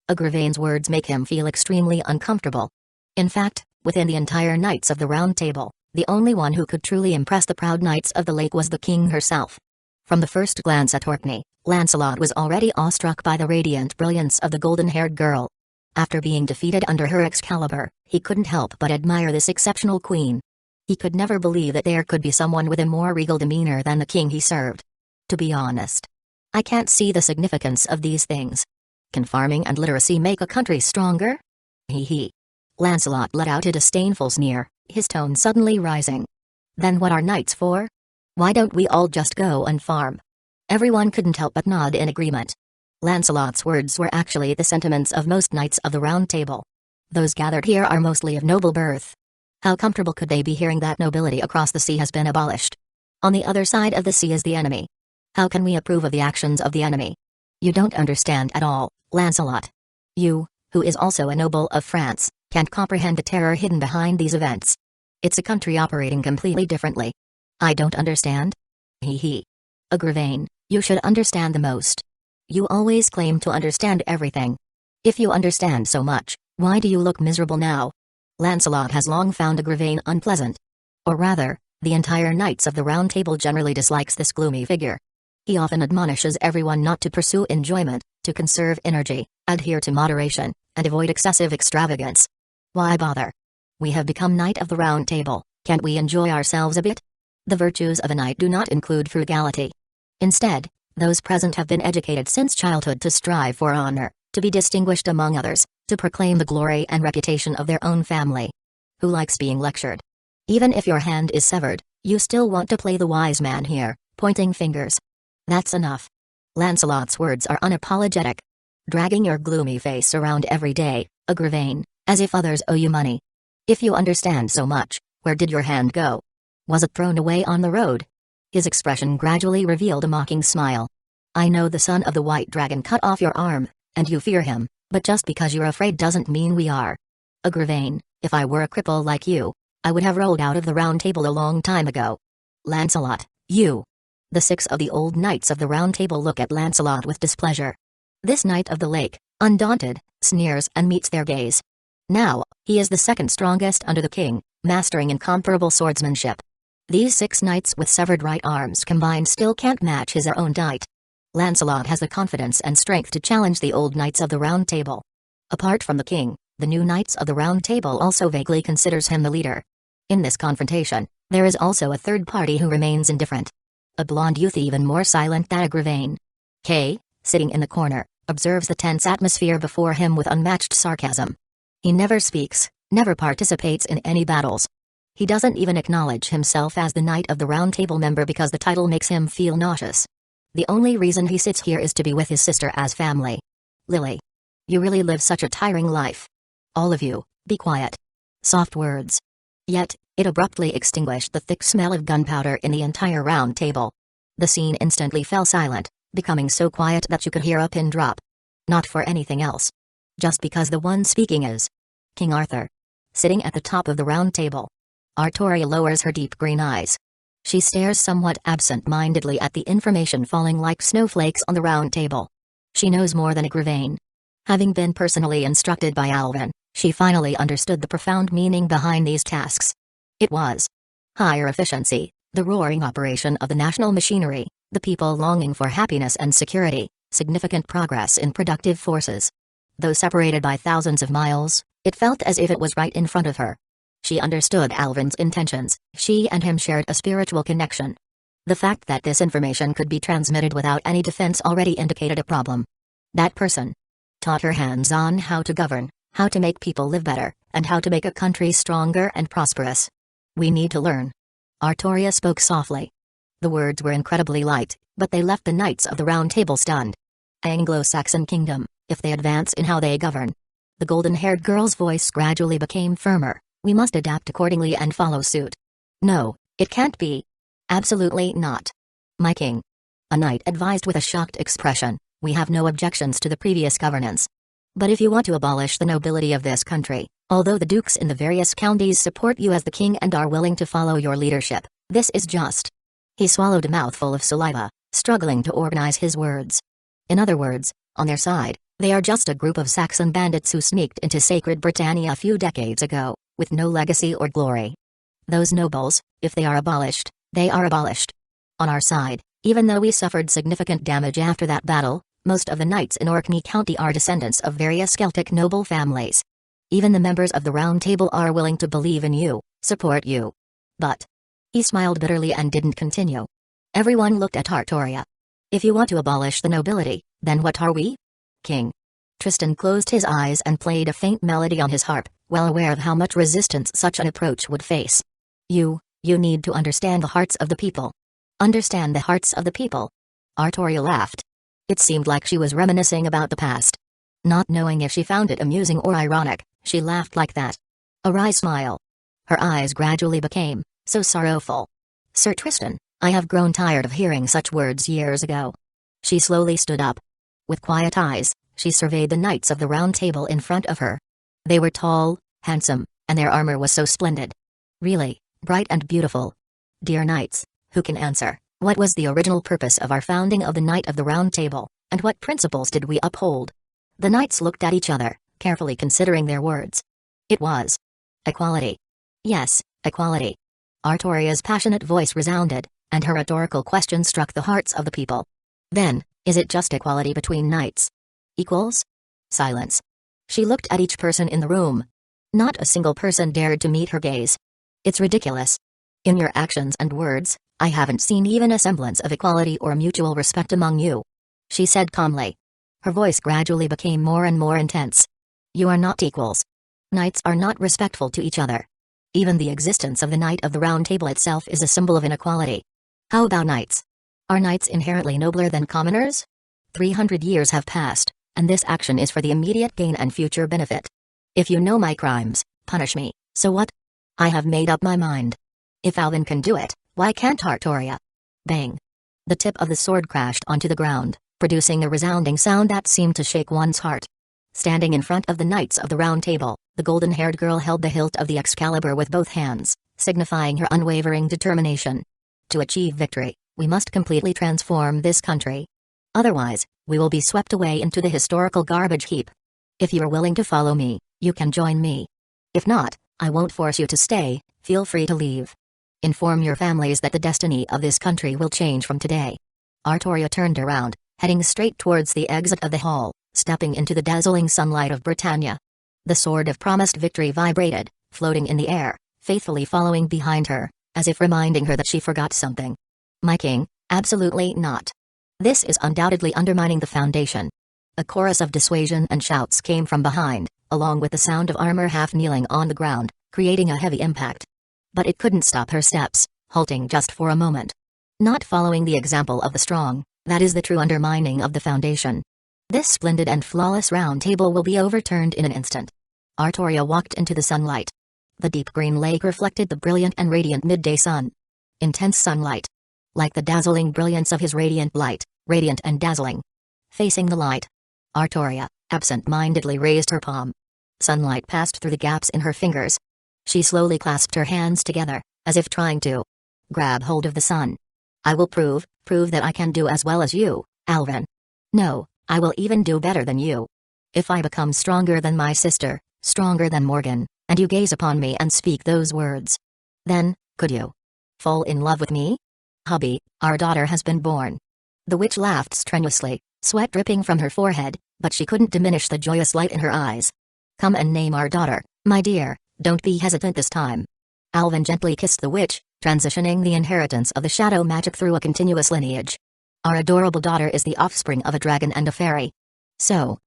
Igraine's words make him feel extremely uncomfortable. In fact, within the entire Knights of the Round Table, the only one who could truly impress the proud Knights of the Lake was the king herself. From the first glance at Orkney, Lancelot was already awestruck by the radiant brilliance of the golden-haired girl. After being defeated under her Excalibur, he couldn't help but admire this exceptional queen. He could never believe that there could be someone with a more regal demeanor than the king he served. To be honest, I can't see the significance of these things. Can farming and literacy make a country stronger? Hee hee. Lancelot let out a disdainful sneer, his tone suddenly rising. Then what are knights for? Why don't we all just go and farm? Everyone couldn't help but nod in agreement. Lancelot's words were actually the sentiments of most Knights of the Round Table. Those gathered here are mostly of noble birth. How comfortable could they be hearing that nobility across the sea has been abolished? On the other side of the sea is the enemy. How can we approve of the actions of the enemy? You don't understand at all, Lancelot. You, who is also a noble of France, can't comprehend the terror hidden behind these events. It's a country operating completely differently. I don't understand? Hee hee. Igraine, you should understand the most. You always claim to understand everything. If you understand so much, why do you look miserable now? Lancelot has long found Igraine unpleasant. Or rather, the entire Knights of the Round Table generally dislikes this gloomy figure. He often admonishes everyone not to pursue enjoyment, to conserve energy, adhere to moderation, and avoid excessive extravagance. Why bother? We have become Knight of the Round Table, can't we enjoy ourselves a bit? The virtues of a knight do not include frugality. Instead, those present have been educated since childhood to strive for honor, to be distinguished among others, to proclaim the glory and reputation of their own family. Who likes being lectured? Even if your hand is severed, you still want to play the wise man here, pointing fingers. That's enough. Lancelot's words are unapologetic. Dragging your gloomy face around every day, Igraine, as if others owe you money. If you understand so much, where did your hand go? Was it thrown away on the road? His expression gradually revealed a mocking smile. I know the son of the White Dragon cut off your arm, and you fear him, but just because you're afraid doesn't mean we are. Igraine, if I were a cripple like you, I would have rolled out of the Round Table a long time ago. Lancelot, you. The 6 of the old Knights of the Round Table look at Lancelot with displeasure. This Knight of the Lake, undaunted, sneers and meets their gaze. Now, he is the second strongest under the king, mastering incomparable swordsmanship. These 6 knights with severed right arms combined still can't match his own height. Lancelot has the confidence and strength to challenge the old Knights of the Round Table. Apart from the king, the new Knights of the Round Table also vaguely considers him the leader. In this confrontation, there is also a third party who remains indifferent. A blonde youth even more silent than Igraine. Kay, sitting in the corner, observes the tense atmosphere before him with unmatched sarcasm. He never speaks, never participates in any battles. He doesn't even acknowledge himself as the Knight of the Round Table member because the title makes him feel nauseous. The only reason he sits here is to be with his sister as family. Lily. You really live such a tiring life. All of you, be quiet. Soft words. Yet, it abruptly extinguished the thick smell of gunpowder in the entire round table. The scene instantly fell silent, becoming so quiet that you could hear a pin drop. Not for anything else. Just because the one speaking is King Arthur. Sitting at the top of the round table. Artoria lowers her deep green eyes. She stares somewhat absent-mindedly at the information falling like snowflakes on the round table. She knows more than Igraine. Having been personally instructed by Alvin, she finally understood the profound meaning behind these tasks. It was higher efficiency, the roaring operation of the national machinery, the people longing for happiness and security, significant progress in productive forces. Though separated by thousands of miles, it felt as if it was right in front of her. She understood Alvin's intentions, she and him shared a spiritual connection. The fact that this information could be transmitted without any defense already indicated a problem. That person taught her hands-on how to govern, how to make people live better, and how to make a country stronger and prosperous. We need to learn. Artoria spoke softly. The words were incredibly light, but they left the Knights of the Round Table stunned. Anglo-Saxon kingdom, if they advance in how they govern. The golden-haired girl's voice gradually became firmer. We must adapt accordingly and follow suit. No, it can't be. Absolutely not. My king. A knight advised with a shocked expression, we have no objections to the previous governance. But if you want to abolish the nobility of this country, although the dukes in the various counties support you as the king and are willing to follow your leadership, this is just. He swallowed a mouthful of saliva, struggling to organize his words. In other words, on their side, they are just a group of Saxon bandits who sneaked into sacred Britannia a few decades ago, with no legacy or glory. Those nobles, if they are abolished, they are abolished. On our side, even though we suffered significant damage after that battle, most of the knights in Orkney County are descendants of various Celtic noble families. Even the members of the Round Table are willing to believe in you, support you. But he smiled bitterly and didn't continue. Everyone looked at Artoria. If you want to abolish the nobility, then what are we? King. Tristan closed his eyes and played a faint melody on his harp, well aware of how much resistance such an approach would face. You need to understand the hearts of the people. Understand the hearts of the people. Artoria laughed. It seemed like she was reminiscing about the past. Not knowing if she found it amusing or ironic, she laughed like that. A wry smile. Her eyes gradually became so sorrowful. Sir Tristan, I have grown tired of hearing such words years ago. She slowly stood up. With quiet eyes, she surveyed the Knights of the Round Table in front of her. They were tall, handsome, and their armor was so splendid. Really, bright and beautiful. Dear Knights, who can answer, what was the original purpose of our founding of the Knight of the Round Table, and what principles did we uphold? The Knights looked at each other, carefully considering their words. It was equality. Yes, equality. Artoria's passionate voice resounded, and her rhetorical question struck the hearts of the people. Then, is it just equality between knights? Equals? Silence. She looked at each person in the room. Not a single person dared to meet her gaze. It's ridiculous. In your actions and words, I haven't seen even a semblance of equality or mutual respect among you. She said calmly. Her voice gradually became more and more intense. You are not equals. Knights are not respectful to each other. Even the existence of the Knight of the Round Table itself is a symbol of inequality. How about knights? Are knights inherently nobler than commoners? 300 years have passed, and this action is for the immediate gain and future benefit. If you know my crimes, punish me, so what? I have made up my mind. If Alvin can do it, why can't Artoria? Bang. The tip of the sword crashed onto the ground, producing a resounding sound that seemed to shake one's heart. Standing in front of the Knights of the Round Table, the golden-haired girl held the hilt of the Excalibur with both hands, signifying her unwavering determination. To achieve victory, we must completely transform this country. Otherwise, we will be swept away into the historical garbage heap. If you are willing to follow me, you can join me. If not, I won't force you to stay, feel free to leave. Inform your families that the destiny of this country will change from today. Artoria turned around, heading straight towards the exit of the hall, stepping into the dazzling sunlight of Britannia. The sword of promised victory vibrated, floating in the air, faithfully following behind her, as if reminding her that she forgot something. My king, absolutely not. This is undoubtedly undermining the foundation. A chorus of dissuasion and shouts came from behind, along with the sound of armor half kneeling on the ground, creating a heavy impact. But it couldn't stop her steps, halting just for a moment. Not following the example of the strong, that is the true undermining of the foundation. This splendid and flawless round table will be overturned in an instant. Artoria walked into the sunlight. The deep green lake reflected the brilliant and radiant midday sun. Intense sunlight. Like the dazzling brilliance of his radiant light, radiant and dazzling. Facing the light, Artoria absent-mindedly raised her palm. Sunlight passed through the gaps in her fingers. She slowly clasped her hands together, as if trying to grab hold of the sun. I will prove that I can do as well as you, Alvin. No, I will even do better than you. If I become stronger than my sister, stronger than Morgan, and you gaze upon me and speak those words, then, could you fall in love with me? Hubby, our daughter has been born. The witch laughed strenuously, sweat dripping from her forehead, but she couldn't diminish the joyous light in her eyes. Come and name our daughter, my dear, don't be hesitant this time. Alvin gently kissed the witch, transitioning the inheritance of the shadow magic through a continuous lineage. Our adorable daughter is the offspring of a dragon and a fairy. So,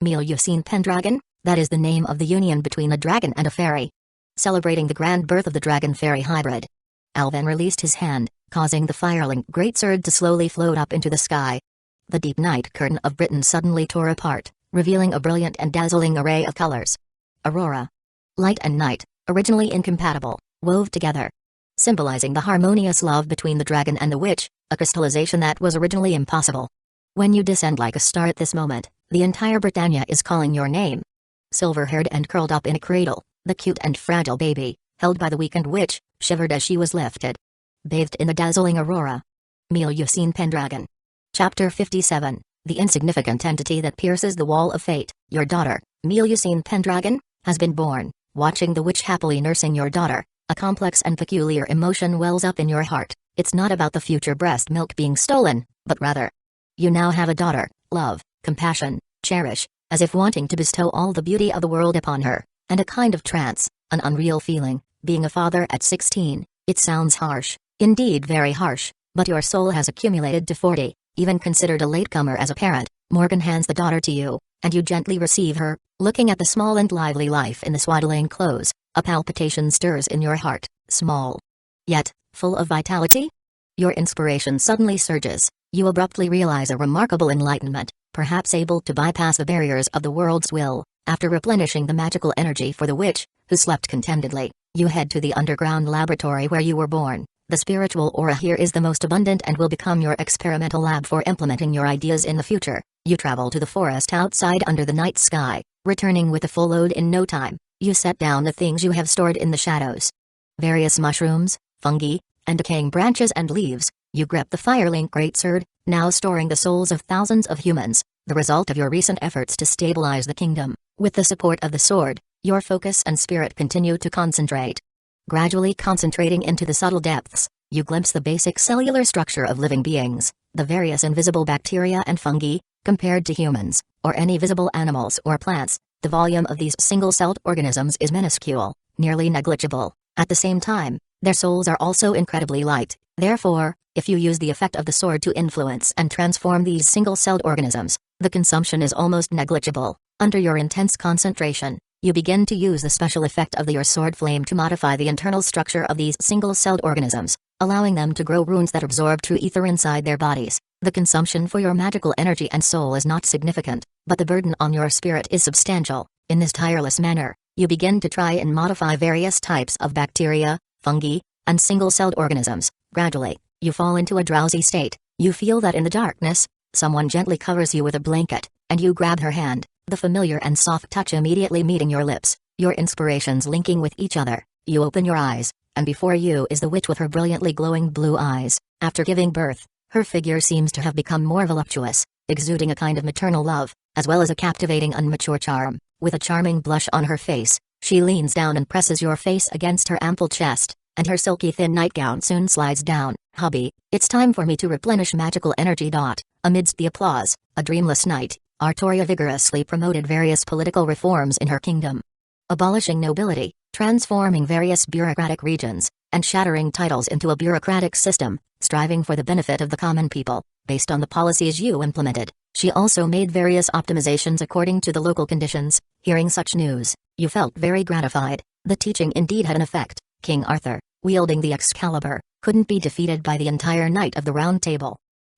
Melusine Pendragon, that is the name of the union between a dragon and a fairy. Celebrating the grand birth of the dragon-fairy hybrid. Alvin released his hand, causing the firelink greatsword to slowly float up into the sky. The deep night curtain of Britain suddenly tore apart, revealing a brilliant and dazzling array of colors. Aurora. Light and night, originally incompatible, wove together. Symbolizing the harmonious love between the dragon and the witch, a crystallization that was originally impossible. When you descend like a star at this moment, the entire Britannia is calling your name. Silver-haired and curled up in a cradle, the cute and fragile baby, held by the weakened witch, shivered as she was lifted. Bathed in the dazzling aurora. Melusine Pendragon. Chapter 57, The Insignificant Entity That Pierces the Wall of Fate. Your daughter, Melusine Pendragon, has been born. Watching the witch happily nursing your daughter, a complex and peculiar emotion wells up in your heart. It's not about the future breast milk being stolen, but rather, you now have a daughter, love, compassion, cherish, as if wanting to bestow all the beauty of the world upon her, and a kind of trance, an unreal feeling, being a father at 16. It sounds harsh, indeed very harsh, but your soul has accumulated to 40, even considered a latecomer as a parent. Morgan hands the daughter to you, and you gently receive her, looking at the small and lively life in the swaddling clothes. A palpitation stirs in your heart, small, yet full of vitality. Your inspiration suddenly surges. You abruptly realize a remarkable enlightenment, perhaps able to bypass the barriers of the world's will. After replenishing the magical energy for the witch, who slept contentedly, you head to the underground laboratory where you were born. The spiritual aura here is the most abundant and will become your experimental lab for implementing your ideas in the future. You travel to the forest outside under the night sky, returning with a full load in no time. You set down the things you have stored in the shadows. Various mushrooms, fungi, and decaying branches and leaves. You grip the firelink greatsword, now storing the souls of thousands of humans, the result of your recent efforts to stabilize the kingdom. With the support of the sword, your focus and spirit continue to concentrate. Gradually concentrating into the subtle depths, you glimpse the basic cellular structure of living beings, the various invisible bacteria and fungi. Compared to humans, or any visible animals or plants, the volume of these single-celled organisms is minuscule, nearly negligible. At the same time, their souls are also incredibly light. Therefore, if you use the effect of the sword to influence and transform these single-celled organisms, the consumption is almost negligible. Under your intense concentration, you begin to use the special effect of your sword flame to modify the internal structure of these single-celled organisms, allowing them to grow runes that absorb true ether inside their bodies. The consumption for your magical energy and soul is not significant, but the burden on your spirit is substantial. In this tireless manner, you begin to try and modify various types of bacteria, fungi, and single-celled organisms. Gradually, you fall into a drowsy state. You feel that in the darkness, someone gently covers you with a blanket, and you grab her hand, the familiar and soft touch immediately meeting your lips, your inspirations linking with each other. You open your eyes, and before you is the witch with her brilliantly glowing blue eyes. After giving birth, her figure seems to have become more voluptuous, exuding a kind of maternal love, as well as a captivating unmature charm. With a charming blush on her face, she leans down and presses your face against her ample chest, and her silky thin nightgown soon slides down. Hubby, it's time for me to replenish magical energy. Amidst the applause, a dreamless night, Artoria vigorously promoted various political reforms in her kingdom. Abolishing nobility, transforming various bureaucratic regions, and shattering titles into a bureaucratic system, striving for the benefit of the common people, based on the policies you implemented. She also made various optimizations according to the local conditions. Hearing such news, you felt very gratified. The teaching indeed had an effect. King Arthur, wielding the Excalibur, couldn't be defeated by the entire Knight of the Round Table.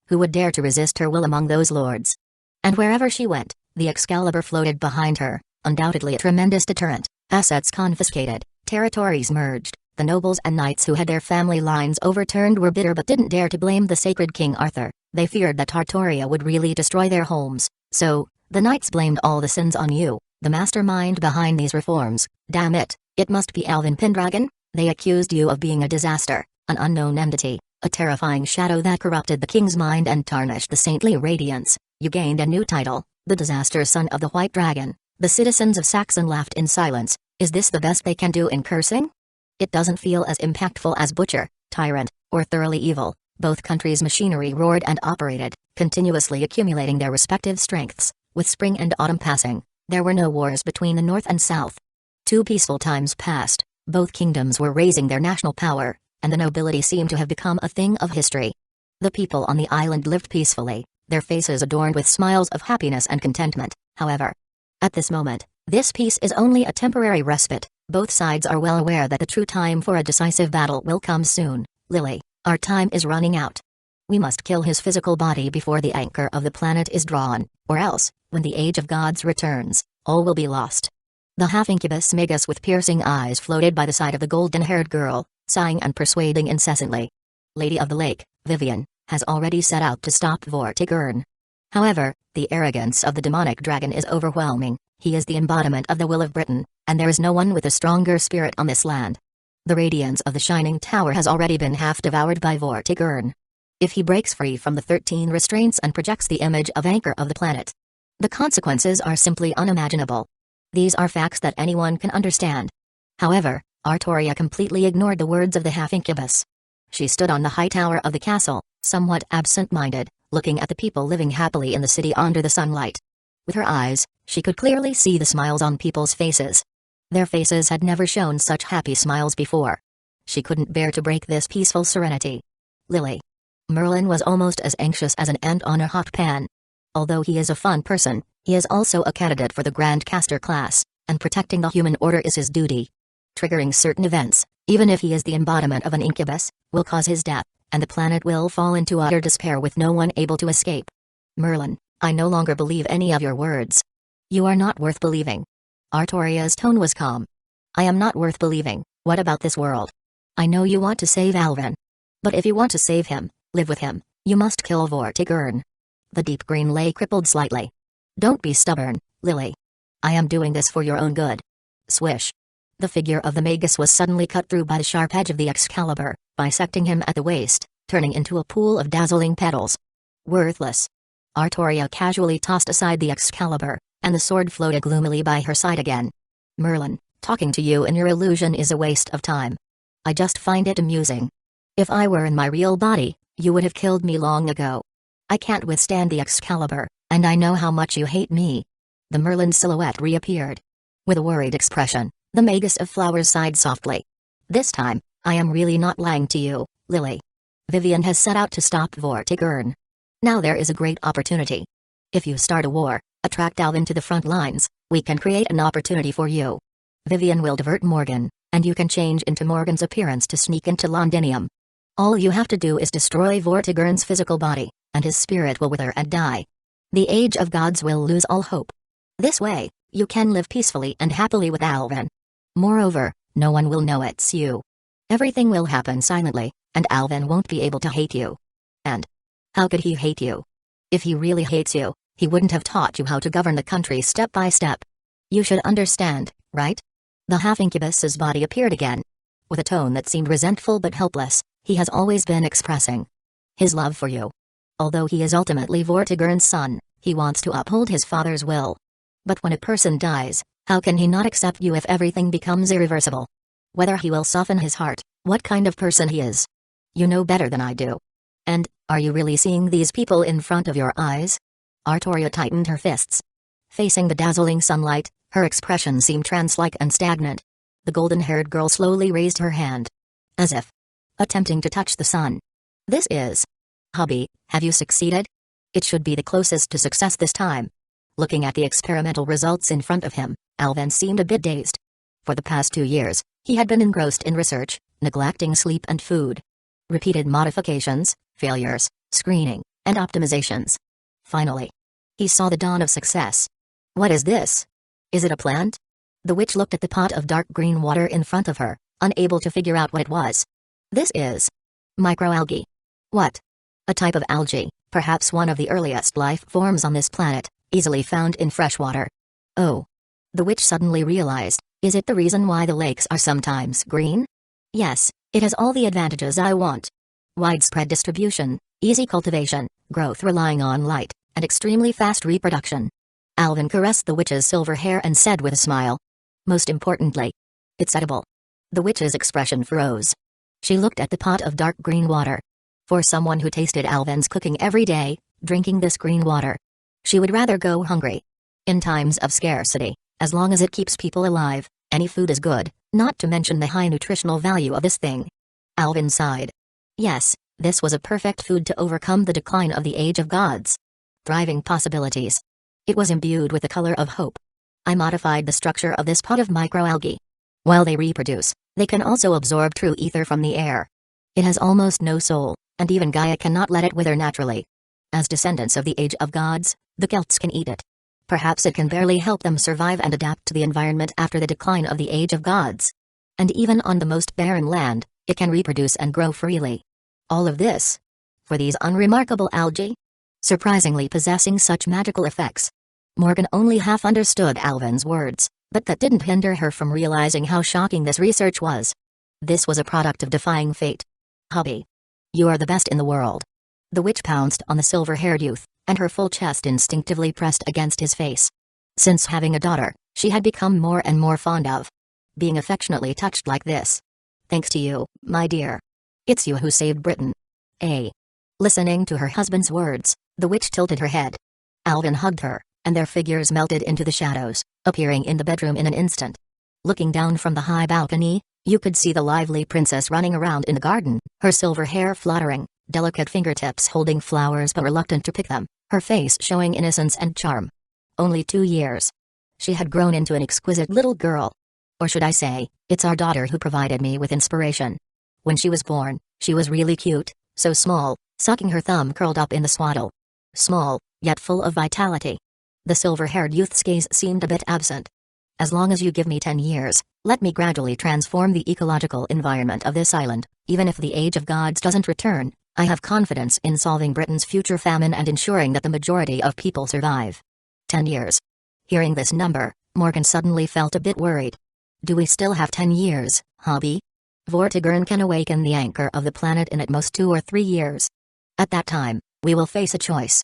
Who would dare to resist her will among those lords? And wherever she went, the Excalibur floated behind her, undoubtedly a tremendous deterrent. Assets confiscated, territories merged. The nobles and knights who had their family lines overturned were bitter but didn't dare to blame the sacred King Arthur. They feared that Tartaria would really destroy their homes. So, the knights blamed all the sins on you, the mastermind behind these reforms. Damn it, it must be Alvin Pendragon? They accused you of being a disaster, an unknown entity, a terrifying shadow that corrupted the king's mind and tarnished the saintly radiance. You gained a new title, the disaster son of the White Dragon. The citizens of Saxon laughed in silence. Is this the best they can do in cursing? It doesn't feel as impactful as butcher, tyrant, or thoroughly evil. Both countries' machinery roared and operated, continuously accumulating their respective strengths. With spring and autumn passing, there were no wars between the north and south. 2 peaceful times passed, both kingdoms were raising their national power, and the nobility seemed to have become a thing of history. The people on the island lived peacefully, their faces adorned with smiles of happiness and contentment. However, at this moment, this peace is only a temporary respite. Both sides are well aware that the true time for a decisive battle will come soon. Lily, our time is running out. We must kill his physical body before the anchor of the planet is drawn, or else, when the Age of Gods returns, all will be lost. The half-incubus Magus with piercing eyes floated by the side of the golden-haired girl, sighing and persuading incessantly. Lady of the Lake, Vivian, has already set out to stop Vortigern. However, the arrogance of the demonic dragon is overwhelming. He is the embodiment of the will of Britain, and there is no one with a stronger spirit on this land. The radiance of the Shining Tower has already been half devoured by Vortigern. If he breaks free from the 13 restraints and projects the image of anchor of the planet, the consequences are simply unimaginable. These are facts that anyone can understand. However, Artoria completely ignored the words of the half-incubus. She stood on the high tower of the castle, somewhat absent-minded, looking at the people living happily in the city under the sunlight. With her eyes, she could clearly see the smiles on people's faces. Their faces had never shown such happy smiles before. She couldn't bear to break this peaceful serenity. Lily. Merlin was almost as anxious as an ant on a hot pan. Although he is a fun person, he is also a candidate for the Grand Caster class, and protecting the human order is his duty. Triggering certain events, even if he is the embodiment of an incubus, will cause his death, and the planet will fall into utter despair with no one able to escape. Merlin, I no longer believe any of your words. You are not worth believing. Artoria's tone was calm. I am not worth believing. What about this world? I know you want to save Alvin. But if you want to save him, live with him, you must kill Vortigern. The deep green lay crippled slightly. Don't be stubborn, Lily. I am doing this for your own good. Swish. The figure of the Magus was suddenly cut through by the sharp edge of the Excalibur, bisecting him at the waist, turning into a pool of dazzling petals. Worthless. Artoria casually tossed aside the Excalibur, and the sword floated gloomily by her side again. Merlin, talking to you in your illusion is a waste of time. I just find it amusing. If I were in my real body, you would have killed me long ago. I can't withstand the Excalibur, and I know how much you hate me. The Merlin silhouette reappeared. With a worried expression, the Magus of Flowers sighed softly. This time, I am really not lying to you, Lily. Vivian has set out to stop Vortigern. Now there is a great opportunity. If you start a war, attract Alvin to the front lines, we can create an opportunity for you. Vivian will divert Morgan, and you can change into Morgan's appearance to sneak into Londinium. All you have to do is destroy Vortigern's physical body, and his spirit will wither and die. The Age of Gods will lose all hope. This way, you can live peacefully and happily with Alvin. Moreover, no one will know it's you. Everything will happen silently, and Alvin won't be able to hate you. And how could he hate you? If he really hates you, he wouldn't have taught you how to govern the country step by step. You should understand, right? The half-incubus's body appeared again. With a tone that seemed resentful but helpless, he has always been expressing his love for you. Although he is ultimately Vortigern's son, he wants to uphold his father's will. But when a person dies, how can he not accept you if everything becomes irreversible? Whether he will soften his heart, what kind of person he is. You know better than I do. And, are you really seeing these people in front of your eyes? Artoria tightened her fists. Facing the dazzling sunlight, her expression seemed trance-like and stagnant. The golden-haired girl slowly raised her hand. As if attempting to touch the sun. This is. Hubby, have you succeeded? It should be the closest to success this time. Looking at the experimental results in front of him, Alvin seemed a bit dazed. For the past 2 years, he had been engrossed in research, neglecting sleep and food. Repeated modifications, failures, screening, and optimizations. Finally, he saw the dawn of success. What is this? Is it a plant? The witch looked at the pot of dark green water in front of her, unable to figure out what it was. This is microalgae. What? A type of algae, perhaps one of the earliest life forms on this planet, easily found in fresh water. Oh. The witch suddenly realized, is it the reason why the lakes are sometimes green? Yes, it has all the advantages I want. Widespread distribution, easy cultivation, growth relying on light, and extremely fast reproduction. Alvin caressed the witch's silver hair and said with a smile. Most importantly, it's edible. The witch's expression froze. She looked at the pot of dark green water. For someone who tasted Alvin's cooking every day, drinking this green water, she would rather go hungry. In times of scarcity, as long as it keeps people alive, any food is good, not to mention the high nutritional value of this thing. Alvin sighed. Yes, this was a perfect food to overcome the decline of the Age of Gods. Thriving possibilities. It was imbued with the color of hope. I modified the structure of this pot of microalgae. While they reproduce, they can also absorb true ether from the air. It has almost no soul, and even Gaia cannot let it wither naturally. As descendants of the Age of Gods, the Celts can eat it. Perhaps it can barely help them survive and adapt to the environment after the decline of the Age of Gods. And even on the most barren land, it can reproduce and grow freely. All of this for these unremarkable algae? Surprisingly possessing such magical effects. Morgan only half understood Alvin's words, but that didn't hinder her from realizing how shocking this research was. This was a product of defying fate. Hubby. You are the best in the world. The witch pounced on the silver-haired youth, and her full chest instinctively pressed against his face. Since having a daughter, she had become more and more fond of being affectionately touched like this. Thanks to you, my dear. It's you who saved Britain. Listening to her husband's words, the witch tilted her head. Alvin hugged her, and their figures melted into the shadows, appearing in the bedroom in an instant. Looking down from the high balcony, you could see the lively princess running around in the garden, her silver hair fluttering, delicate fingertips holding flowers but reluctant to pick them, her face showing innocence and charm. Only 2 years. She had grown into an exquisite little girl. Or should I say, it's our daughter who provided me with inspiration. When she was born, she was really cute, so small, sucking her thumb curled up in the swaddle. Small, yet full of vitality. The silver-haired youth's gaze seemed a bit absent. As long as you give me 10 years, let me gradually transform the ecological environment of this island. Even if the Age of Gods doesn't return, I have confidence in solving Britain's future famine and ensuring that the majority of people survive. 10 years. Hearing this number, Morgan suddenly felt a bit worried. Do we still have 10 years, hubby? Vortigern can awaken the anchor of the planet in at most 2 or 3 years. At that time, we will face a choice.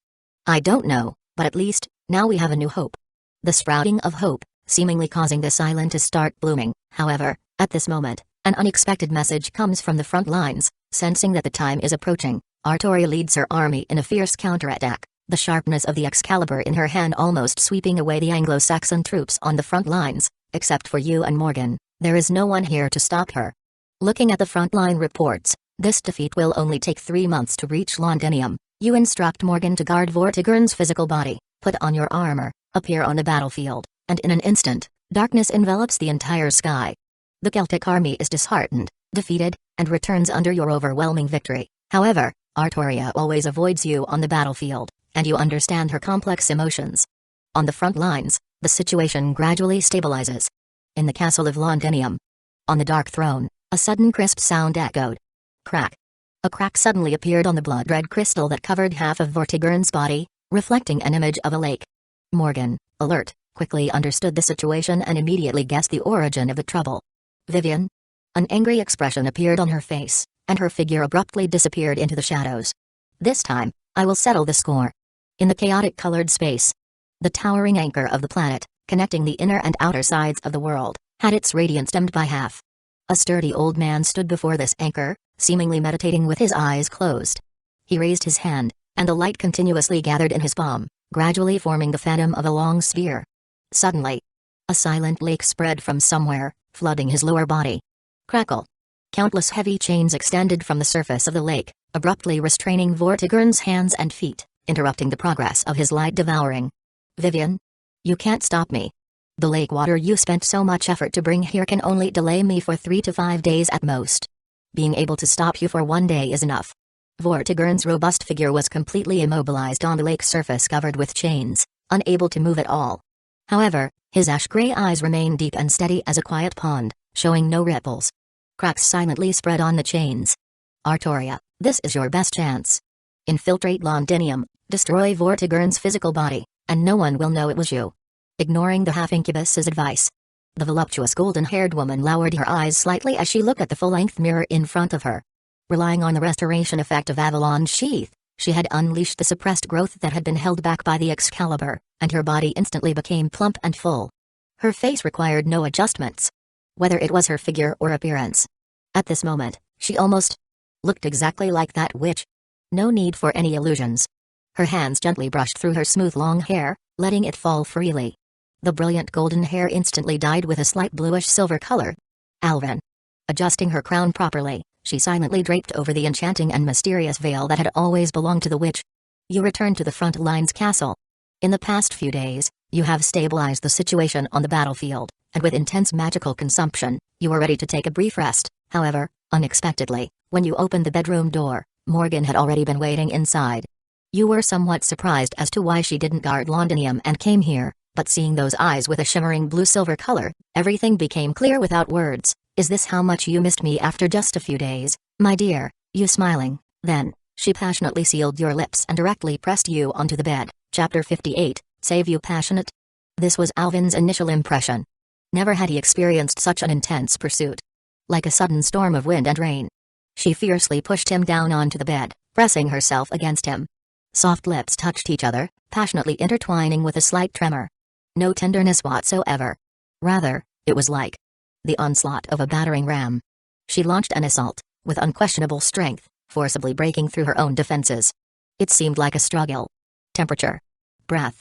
I don't know, but at least, now we have a new hope. The sprouting of hope, seemingly causing this island to start blooming. However, at this moment, an unexpected message comes from the front lines. Sensing that the time is approaching, Artoria leads her army in a fierce counterattack, the sharpness of the Excalibur in her hand almost sweeping away the Anglo-Saxon troops on the front lines. Except for you and Morgan, there is no one here to stop her. Looking at the frontline reports, this defeat will only take 3 months to reach Londinium. You instruct Morgan to guard Vortigern's physical body, put on your armor, appear on the battlefield, and in an instant, darkness envelops the entire sky. The Celtic army is disheartened, defeated, and returns under your overwhelming victory. However, Artoria always avoids you on the battlefield, and you understand her complex emotions. On the front lines, the situation gradually stabilizes. In the castle of Londinium. On the dark throne, a sudden crisp sound echoed. Crack. A crack suddenly appeared on the blood-red crystal that covered half of Vortigern's body, reflecting an image of a lake. Morgan, alert, quickly understood the situation and immediately guessed the origin of the trouble. Vivian? An angry expression appeared on her face, and her figure abruptly disappeared into the shadows. This time, I will settle the score. In the chaotic colored space, the towering anchor of the planet, connecting the inner and outer sides of the world, had its radiance dimmed by half. A sturdy old man stood before this anchor, seemingly meditating with his eyes closed. He raised his hand, and the light continuously gathered in his palm, gradually forming the phantom of a long sphere. Suddenly, a silent lake spread from somewhere, flooding his lower body. Crackle. Countless heavy chains extended from the surface of the lake, abruptly restraining Vortigern's hands and feet, interrupting the progress of his light devouring. Vivian? You can't stop me. The lake water you spent so much effort to bring here can only delay me for 3 to 5 days at most. Being able to stop you for 1 day is enough. Vortigern's robust figure was completely immobilized on the lake's surface covered with chains, unable to move at all. However, his ash-gray eyes remained deep and steady as a quiet pond, showing no ripples. Cracks silently spread on the chains. Artoria, this is your best chance. Infiltrate Londinium, destroy Vortigern's physical body, and no one will know it was you. Ignoring the half-incubus's advice, the voluptuous golden-haired woman lowered her eyes slightly as she looked at the full-length mirror in front of her. Relying on the restoration effect of Avalon's sheath, she had unleashed the suppressed growth that had been held back by the Excalibur, and her body instantly became plump and full. Her face required no adjustments, whether it was her figure or appearance. At this moment, she almost looked exactly like that witch. No need for any illusions. Her hands gently brushed through her smooth long hair, letting it fall freely. The brilliant golden hair instantly dyed with a slight bluish-silver color. Alvin. Adjusting her crown properly, she silently draped over the enchanting and mysterious veil that had always belonged to the witch. You returned to the front lines castle. In the past few days, you have stabilized the situation on the battlefield, and with intense magical consumption, you were ready to take a brief rest. However, unexpectedly, when you opened the bedroom door, Morgan had already been waiting inside. You were somewhat surprised as to why she didn't guard Londinium and came here, but seeing those eyes with a shimmering blue-silver color, everything became clear without words. Is this how much you missed me after just a few days, my dear? You smiling, then, she passionately sealed your lips and directly pressed you onto the bed. Chapter 58, Save You Passionate? This was Alvin's initial impression. Never had he experienced such an intense pursuit. Like a sudden storm of wind and rain. She fiercely pushed him down onto the bed, pressing herself against him. Soft lips touched each other, passionately intertwining with a slight tremor. No tenderness whatsoever. Rather, it was like the onslaught of a battering ram. She launched an assault, with unquestionable strength, forcibly breaking through her own defenses. It seemed like a struggle. Temperature. Breath.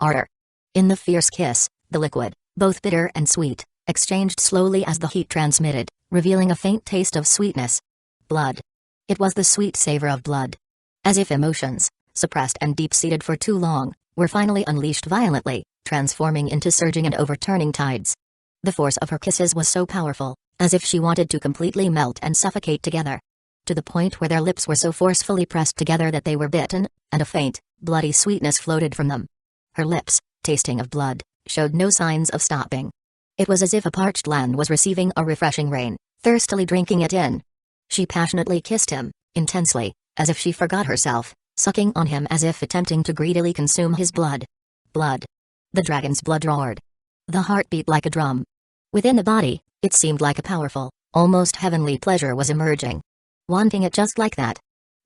Ardor. In the fierce kiss, the liquid, both bitter and sweet, exchanged slowly as the heat transmitted, revealing a faint taste of sweetness. Blood. It was the sweet savor of blood. As if emotions, suppressed and deep-seated for too long, were finally unleashed violently, transforming into surging and overturning tides. The force of her kisses was so powerful, as if she wanted to completely melt and suffocate together. To the point where their lips were so forcefully pressed together that they were bitten, and a faint, bloody sweetness floated from them. Her lips, tasting of blood, showed no signs of stopping. It was as if a parched land was receiving a refreshing rain, thirstily drinking it in. She passionately kissed him, intensely, as if she forgot herself, sucking on him as if attempting to greedily consume his blood. Blood. The dragon's blood roared. The heart beat like a drum. Within the body, it seemed like a powerful, almost heavenly pleasure was emerging. Wanting it just like that.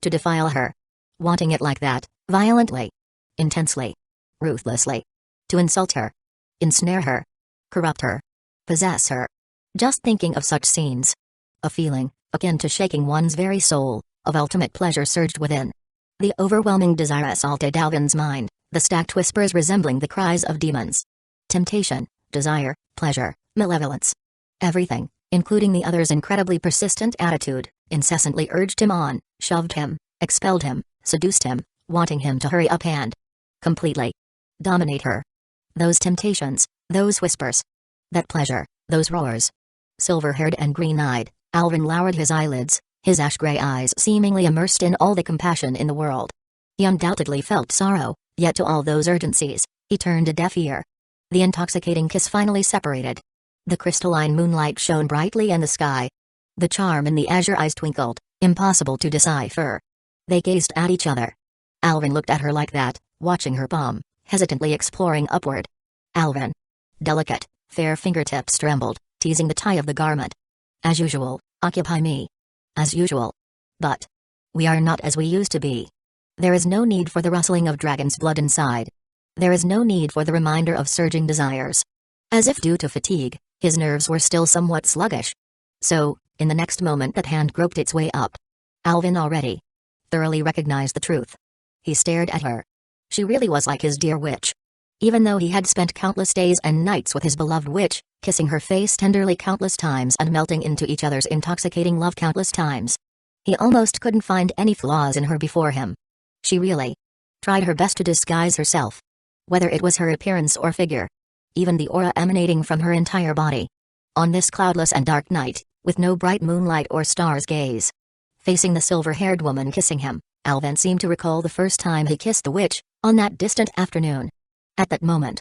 To defile her. Wanting it like that, violently. Intensely. Ruthlessly. To insult her. Ensnare her. Corrupt her. Possess her. Just thinking of such scenes. A feeling, akin to shaking one's very soul, of ultimate pleasure surged within. The overwhelming desire assaulted Alvin's mind, the stacked whispers resembling the cries of demons. Temptation, desire, pleasure, malevolence. Everything, including the other's incredibly persistent attitude, incessantly urged him on, shoved him, expelled him, seduced him, wanting him to hurry up and completely dominate her. Those temptations, those whispers. That pleasure, those roars. Silver-haired and green-eyed, Alvin lowered his eyelids, his ash-gray eyes seemingly immersed in all the compassion in the world. He undoubtedly felt sorrow, yet to all those urgencies, he turned a deaf ear. The intoxicating kiss finally separated. The crystalline moonlight shone brightly in the sky. The charm in the azure eyes twinkled, impossible to decipher. They gazed at each other. Alvin looked at her like that, watching her palm, hesitantly exploring upward. Alvin. Delicate, fair fingertips trembled, teasing the tie of the garment. As usual, occupy me. As usual. But we are not as we used to be. There is no need for the rustling of dragon's blood inside. There is no need for the reminder of surging desires. As if due to fatigue, his nerves were still somewhat sluggish. So, in the next moment that hand groped its way up, Alvin already thoroughly recognized the truth. He stared at her. She really was like his dear witch. Even though he had spent countless days and nights with his beloved witch, kissing her face tenderly countless times and melting into each other's intoxicating love countless times, he almost couldn't find any flaws in her before him. She really tried her best to disguise herself. Whether it was her appearance or figure. Even the aura emanating from her entire body. On this cloudless and dark night, with no bright moonlight or stars gaze. Facing the silver-haired woman kissing him, Alvin seemed to recall the first time he kissed the witch, on that distant afternoon. At that moment.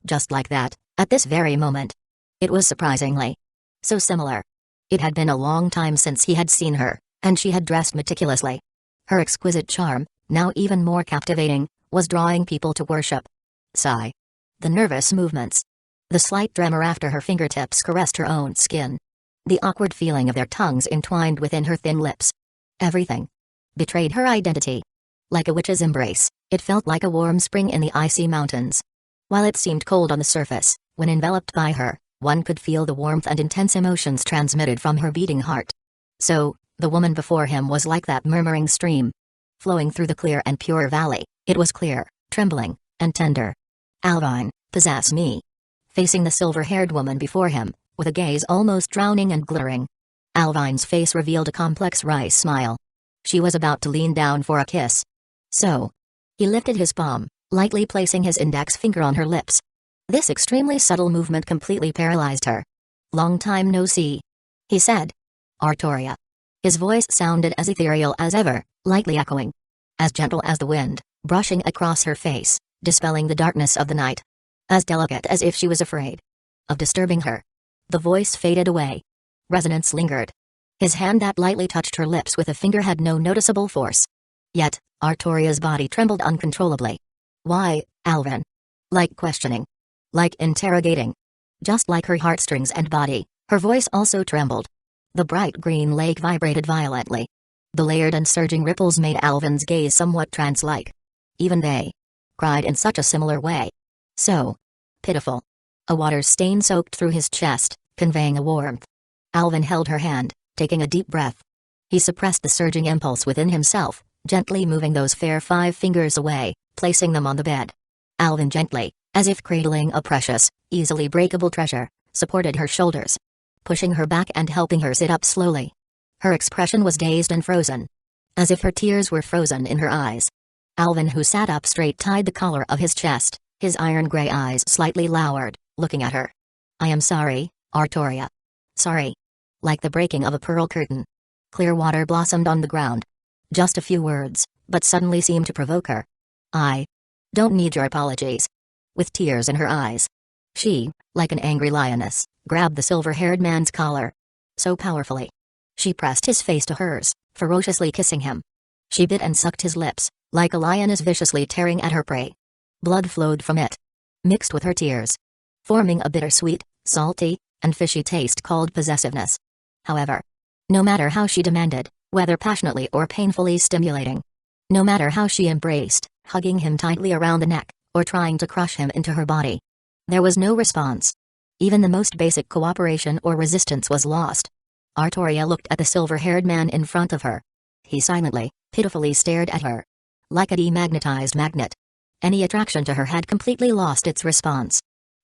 Just like that, at this very moment. It was surprisingly so similar. It had been a long time since he had seen her, and she had dressed meticulously. Her exquisite charm, now even more captivating, was drawing people to worship. Sigh. The nervous movements. The slight tremor after her fingertips caressed her own skin. The awkward feeling of their tongues entwined within her thin lips. Everything betrayed her identity. Like a witch's embrace, it felt like a warm spring in the icy mountains. While it seemed cold on the surface, when enveloped by her, one could feel the warmth and intense emotions transmitted from her beating heart. So, the woman before him was like that murmuring stream. Flowing through the clear and pure valley, it was clear, trembling, and tender. Alvin, possess me. Facing the silver-haired woman before him, with a gaze almost drowning and glittering. Alvin's face revealed a complex wry smile. She was about to lean down for a kiss. So. He lifted his palm, lightly placing his index finger on her lips. This extremely subtle movement completely paralyzed her. Long time no see. He said. Artoria. His voice sounded as ethereal as ever, lightly echoing. As gentle as the wind, brushing across her face, dispelling the darkness of the night. As delicate as if she was afraid of disturbing her. The voice faded away. Resonance lingered. His hand that lightly touched her lips with a finger had no noticeable force. Yet, Artoria's body trembled uncontrollably. Why, Alvin? Like questioning. Like interrogating. Just like her heartstrings and body, her voice also trembled. The bright green lake vibrated violently. The layered and surging ripples made Alvin's gaze somewhat trance-like. Even they cried in such a similar way. So pitiful. A water stain soaked through his chest, conveying a warmth. Alvin held her hand, taking a deep breath. He suppressed the surging impulse within himself, gently moving those fair 5 fingers away, placing them on the bed. Alvin gently, as if cradling a precious, easily breakable treasure, supported her shoulders, pushing her back and helping her sit up slowly. Her expression was dazed and frozen. As if her tears were frozen in her eyes. Alvin, who sat up straight, tied the collar of his chest, his iron-gray eyes slightly lowered, looking at her. I am sorry, Artoria. Sorry. Like the breaking of a pearl curtain. Clear water blossomed on the ground. Just a few words, but suddenly seemed to provoke her. I don't need your apologies. With tears in her eyes. She, like an angry lioness, grabbed the silver-haired man's collar. So powerfully. She pressed his face to hers, ferociously kissing him. She bit and sucked his lips, like a lioness viciously tearing at her prey. Blood flowed from it. Mixed with her tears. Forming a bittersweet, salty, and fishy taste called possessiveness. However. No matter how she demanded, whether passionately or painfully stimulating. No matter how she embraced, hugging him tightly around the neck, or trying to crush him into her body. There was no response. Even the most basic cooperation or resistance was lost. Artoria looked at the silver-haired man in front of her. He silently, pitifully stared at her. Like a demagnetized magnet. Any attraction to her had completely lost its response.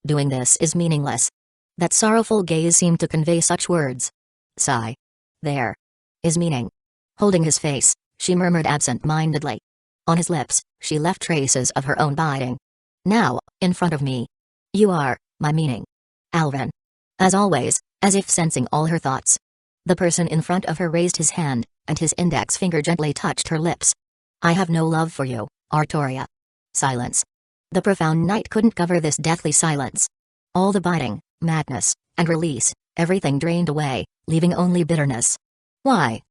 Doing this is meaningless. That sorrowful gaze seemed to convey such words. Sigh. There is meaning. Holding his face, she murmured absent-mindedly. On his lips, she left traces of her own biting. Now, in front of me. You are, my meaning. Alvin. As always, as if sensing all her thoughts. The person in front of her raised his hand, and his index finger gently touched her lips. I have no love for you, Artoria. Silence. The profound night couldn't cover this deathly silence. All the biting, madness, and release, everything drained away, leaving only bitterness. Why?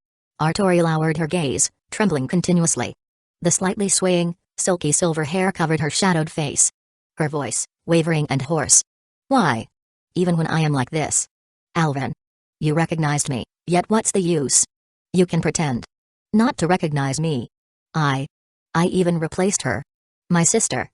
Artoria lowered her gaze, trembling continuously. The slightly swaying, silky silver hair covered her shadowed face. Her voice, wavering and hoarse. Why? Even when I am like this. Alvin. You recognized me, yet what's the use? You can pretend. Not to recognize me. I even replaced her. My sister.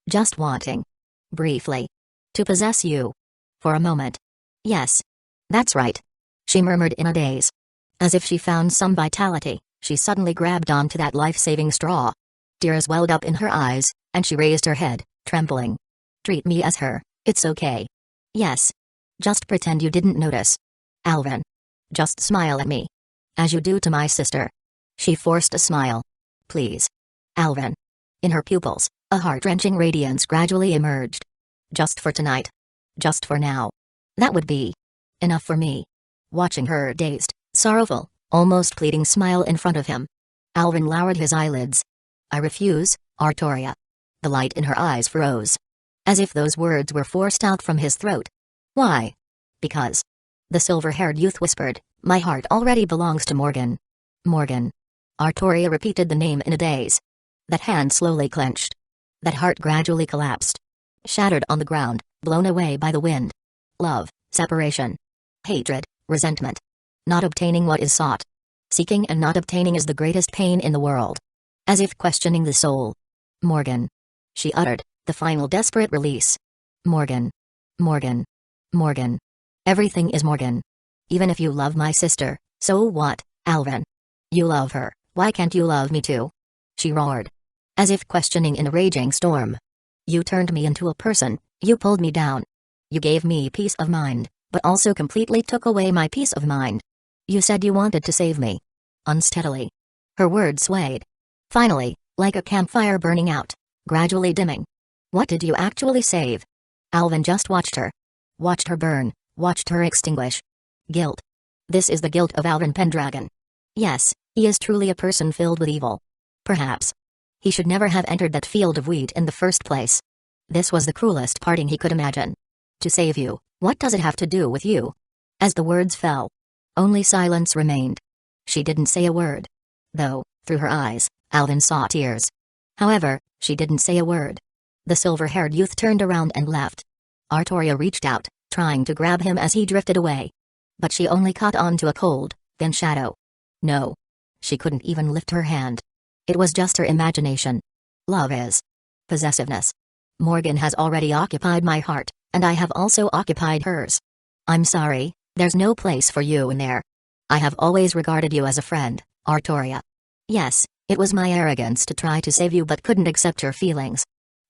Just wanting. Briefly. To possess you. For a moment. Yes. That's right. She murmured in a daze. As if she found some vitality, she suddenly grabbed onto that life-saving straw. Tears welled up in her eyes, and she raised her head, trembling. Treat me as her, it's okay. Yes. Just pretend you didn't notice. Alvin. Just smile at me. As you do to my sister. She forced a smile. Please. Alvin. In her pupils, a heart-wrenching radiance gradually emerged. Just for tonight. Just for now. That would be enough for me. Watching her dazed, sorrowful, almost pleading smile in front of him, Alvin lowered his eyelids. I refuse, Artoria. The light in her eyes froze. As if those words were forced out from his throat. Why? Because. The silver-haired youth whispered, my heart already belongs to Morgan. Morgan. Artoria repeated the name in a daze. That hand slowly clenched. That heart gradually collapsed. Shattered on the ground, blown away by the wind. Love, separation. Hatred, resentment. Not obtaining what is sought. Seeking and not obtaining is the greatest pain in the world. As if questioning the soul. Morgan. She uttered, the final desperate release. Morgan. Morgan. Morgan. Everything is Morgan. Even if you love my sister, so what, Alvin? You love her, why can't you love me too? She roared. As if questioning in a raging storm. You turned me into a person, you pulled me down. You gave me peace of mind, but also completely took away my peace of mind. You said you wanted to save me. Unsteadily. Her words swayed. Finally, like a campfire burning out, gradually dimming. What did you actually save? Alvin just watched her. Watched her burn, watched her extinguish. Guilt. This is the guilt of Alvin Pendragon. Yes, he is truly a person filled with evil. Perhaps. He should never have entered that field of wheat in the first place. This was the cruelest parting he could imagine. To save you, what does it have to do with you? As the words fell, only silence remained. She didn't say a word. Though, through her eyes, Alvin saw tears. However, she didn't say a word. The silver-haired youth turned around and left. Artoria reached out, trying to grab him as he drifted away. But she only caught on to a cold, thin shadow. No. She couldn't even lift her hand. It was just her imagination. Love is possessiveness. Morgan has already occupied my heart, and I have also occupied hers. I'm sorry, there's no place for you in there. I have always regarded you as a friend, Artoria. Yes, it was my arrogance to try to save you but couldn't accept your feelings.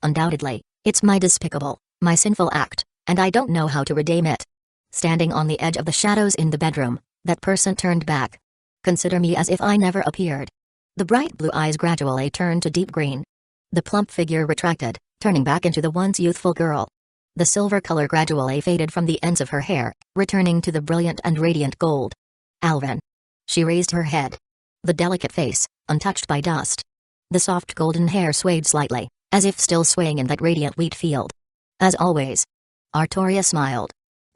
Undoubtedly, it's my despicable, my sinful act, and I don't know how to redeem it. Standing on the edge of the shadows in the bedroom, that person turned back. Consider me as if I never appeared. The bright blue eyes gradually turned to deep green. The plump figure retracted, turning back into the once youthful girl. The silver color gradually faded from the ends of her hair, returning to the brilliant and radiant gold. Alvin. She raised her head. The delicate face, untouched by dust. The soft golden hair swayed slightly, as if still swaying in that radiant wheat field. As always. Artoria smiled.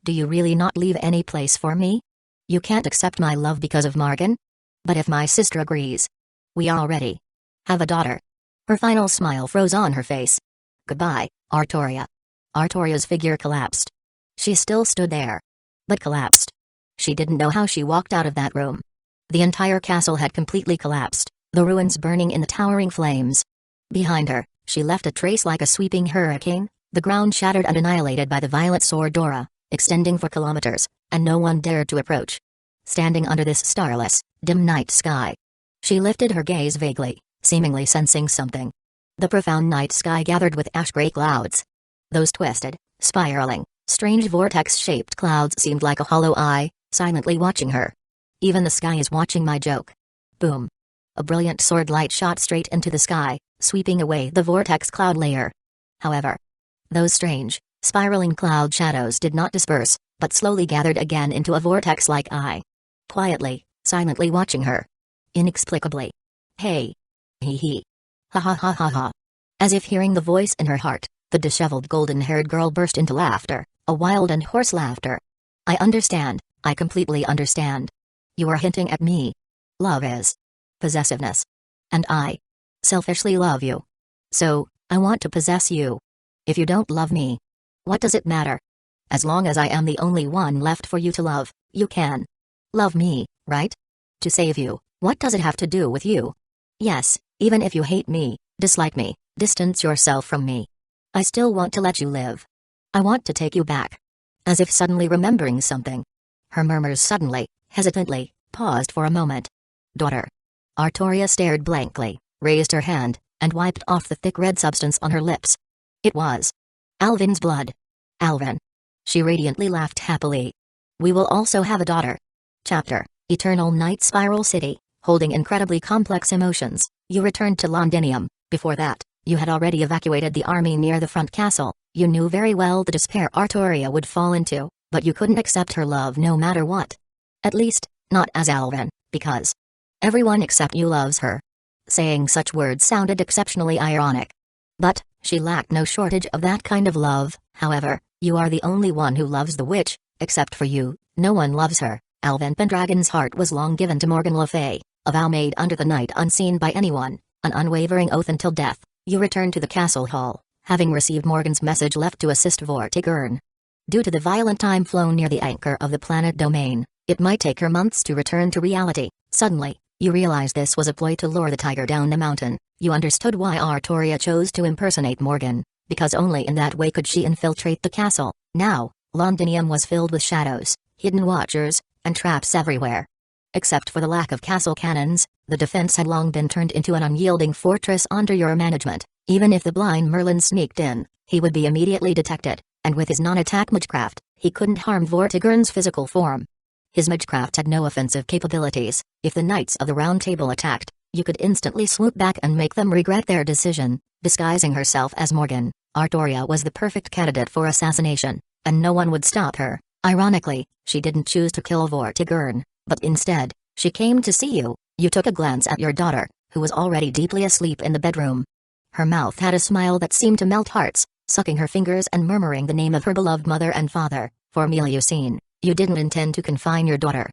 Do you really not leave any place for me? You can't accept my love because of Morgan? But if my sister agrees. We already have a daughter. Her final smile froze on her face. Goodbye, Artoria. Artoria's figure collapsed. She still stood there. But collapsed. She didn't know how she walked out of that room. The entire castle had completely collapsed, the ruins burning in the towering flames. Behind her, she left a trace like a sweeping hurricane, the ground shattered and annihilated by the violent sword Dora, extending for kilometers, and no one dared to approach. Standing under this starless, dim night sky, she lifted her gaze vaguely, seemingly sensing something. The profound night sky gathered with ash-gray clouds. Those twisted, spiraling, strange vortex-shaped clouds seemed like a hollow eye, silently watching her. Even the sky is watching my joke. Boom. A brilliant sword light shot straight into the sky, sweeping away the vortex cloud layer. However, those strange, spiraling cloud shadows did not disperse, but slowly gathered again into a vortex-like eye. Quietly, silently watching her. Inexplicably. Hey. Hee hee. Ha ha ha ha ha. As if hearing the voice in her heart, the disheveled golden-haired girl burst into laughter, a wild and hoarse laughter. I understand, I completely understand. You are hinting at me. Love is possessiveness. And I selfishly love you. So, I want to possess you. If you don't love me, what does it matter? As long as I am the only one left for you to love, you can love me, right? To save you, what does it have to do with you? Yes, even if you hate me, dislike me, distance yourself from me, I still want to let you live. I want to take you back. As if suddenly remembering something, her murmurs suddenly, hesitantly, paused for a moment. Daughter. Artoria stared blankly, raised her hand, and wiped off the thick red substance on her lips. It was Alvin's blood. Alvin. She radiantly laughed happily. We will also have a daughter. Chapter, Eternal Night Spiral City. Holding incredibly complex emotions, you returned to Londinium. Before that, You had already evacuated the army near the front castle. You knew very well the despair Artoria would fall into, but you couldn't accept her love no matter what. At least, not as Alvin, because everyone except you loves her. Saying such words sounded exceptionally ironic. But, she lacked no shortage of that kind of love. However, you are the only one who loves the witch. Except for you, no one loves her. Alvin Pendragon's heart was long given to Morgan Le Fay, a vow made under the night unseen by anyone, an unwavering oath until death. You returned to the castle hall, having received Morgan's message left to assist Vortigern. Due to the violent time flown near the anchor of the planet domain, it might take her months to return to reality. Suddenly, you realized this was a ploy to lure the tiger down the mountain. You understood why Artoria chose to impersonate Morgan, because only in that way could she infiltrate the castle. Now, Londinium was filled with shadows, hidden watchers, and traps everywhere. Except for the lack of castle cannons, the defense had long been turned into an unyielding fortress under your management. Even if the blind Merlin sneaked in, he would be immediately detected, and with his non-attack magecraft, he couldn't harm Vortigern's physical form. His magecraft had no offensive capabilities. If the Knights of the Round Table attacked, you could instantly swoop back and make them regret their decision. Disguising herself as Morgan, Artoria was the perfect candidate for assassination, and no one would stop her. Ironically, she didn't choose to kill Vortigern, but instead, she came to see you. You took a glance at your daughter, who was already deeply asleep in the bedroom. Her mouth had a smile that seemed to melt hearts, sucking her fingers and murmuring the name of her beloved mother and father. For Melusine, you didn't intend to confine your daughter.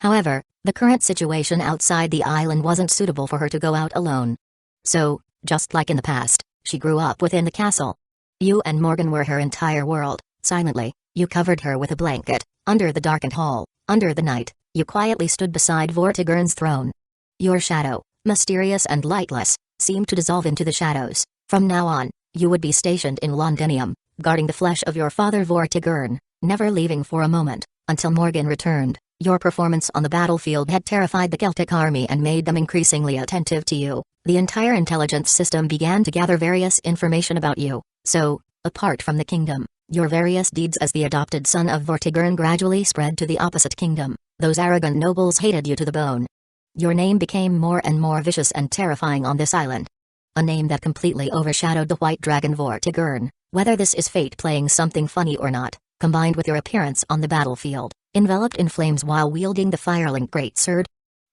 However, the current situation outside the island wasn't suitable for her to go out alone. So, just like in the past, she grew up within the castle. You and Morgan were her entire world. Silently, you covered her with a blanket. Under the darkened hall, under the night, you quietly stood beside Vortigern's throne. Your shadow, mysterious and lightless, seemed to dissolve into the shadows. From now on, you would be stationed in Londinium, guarding the flesh of your father Vortigern, never leaving for a moment, until Morgan returned. Your performance on the battlefield had terrified the Celtic army and made them increasingly attentive to you. The entire intelligence system began to gather various information about you. So, apart from the kingdom, your various deeds as the adopted son of Vortigern gradually spread to the opposite kingdom. Those arrogant nobles hated you to the bone. Your name became more and more vicious and terrifying on this island. A name that completely overshadowed the white dragon Vortigern. Whether this is fate playing something funny or not, combined with your appearance on the battlefield, enveloped in flames while wielding the firelink greatsword,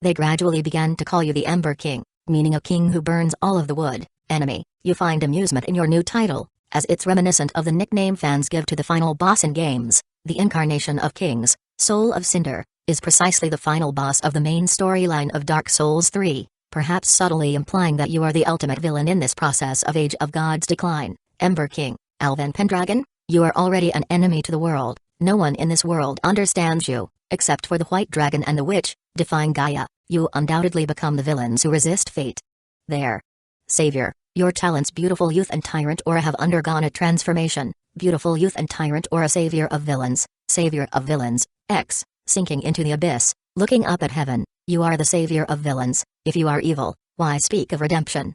they gradually began to call you the Ember King, meaning a king who burns all of the wood. Enemy, you find amusement in your new title, as it's reminiscent of the nickname fans give to the final boss in games. The incarnation of kings, Soul of Cinder, is precisely the final boss of the main storyline of Dark Souls 3, perhaps subtly implying that you are the ultimate villain in this process of Age of Gods decline. Ember King, Alvin Pendragon, you are already an enemy to the world. No one in this world understands you, except for the White Dragon and the Witch. Defying Gaia, you undoubtedly become the villains who resist fate. There. Savior, your talents Beautiful Youth and Tyrant Aura have undergone a transformation. Beautiful Youth and Tyrant Aura Savior of Villains, Savior of Villains, X, sinking into the abyss, looking up at heaven, you are the savior of villains. If you are evil, why speak of redemption?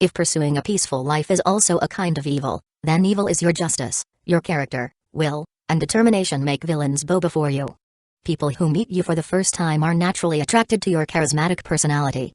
If pursuing a peaceful life is also a kind of evil, then evil is your justice. Your character, will, and determination make villains bow before you. People who meet you for the first time are naturally attracted to your charismatic personality.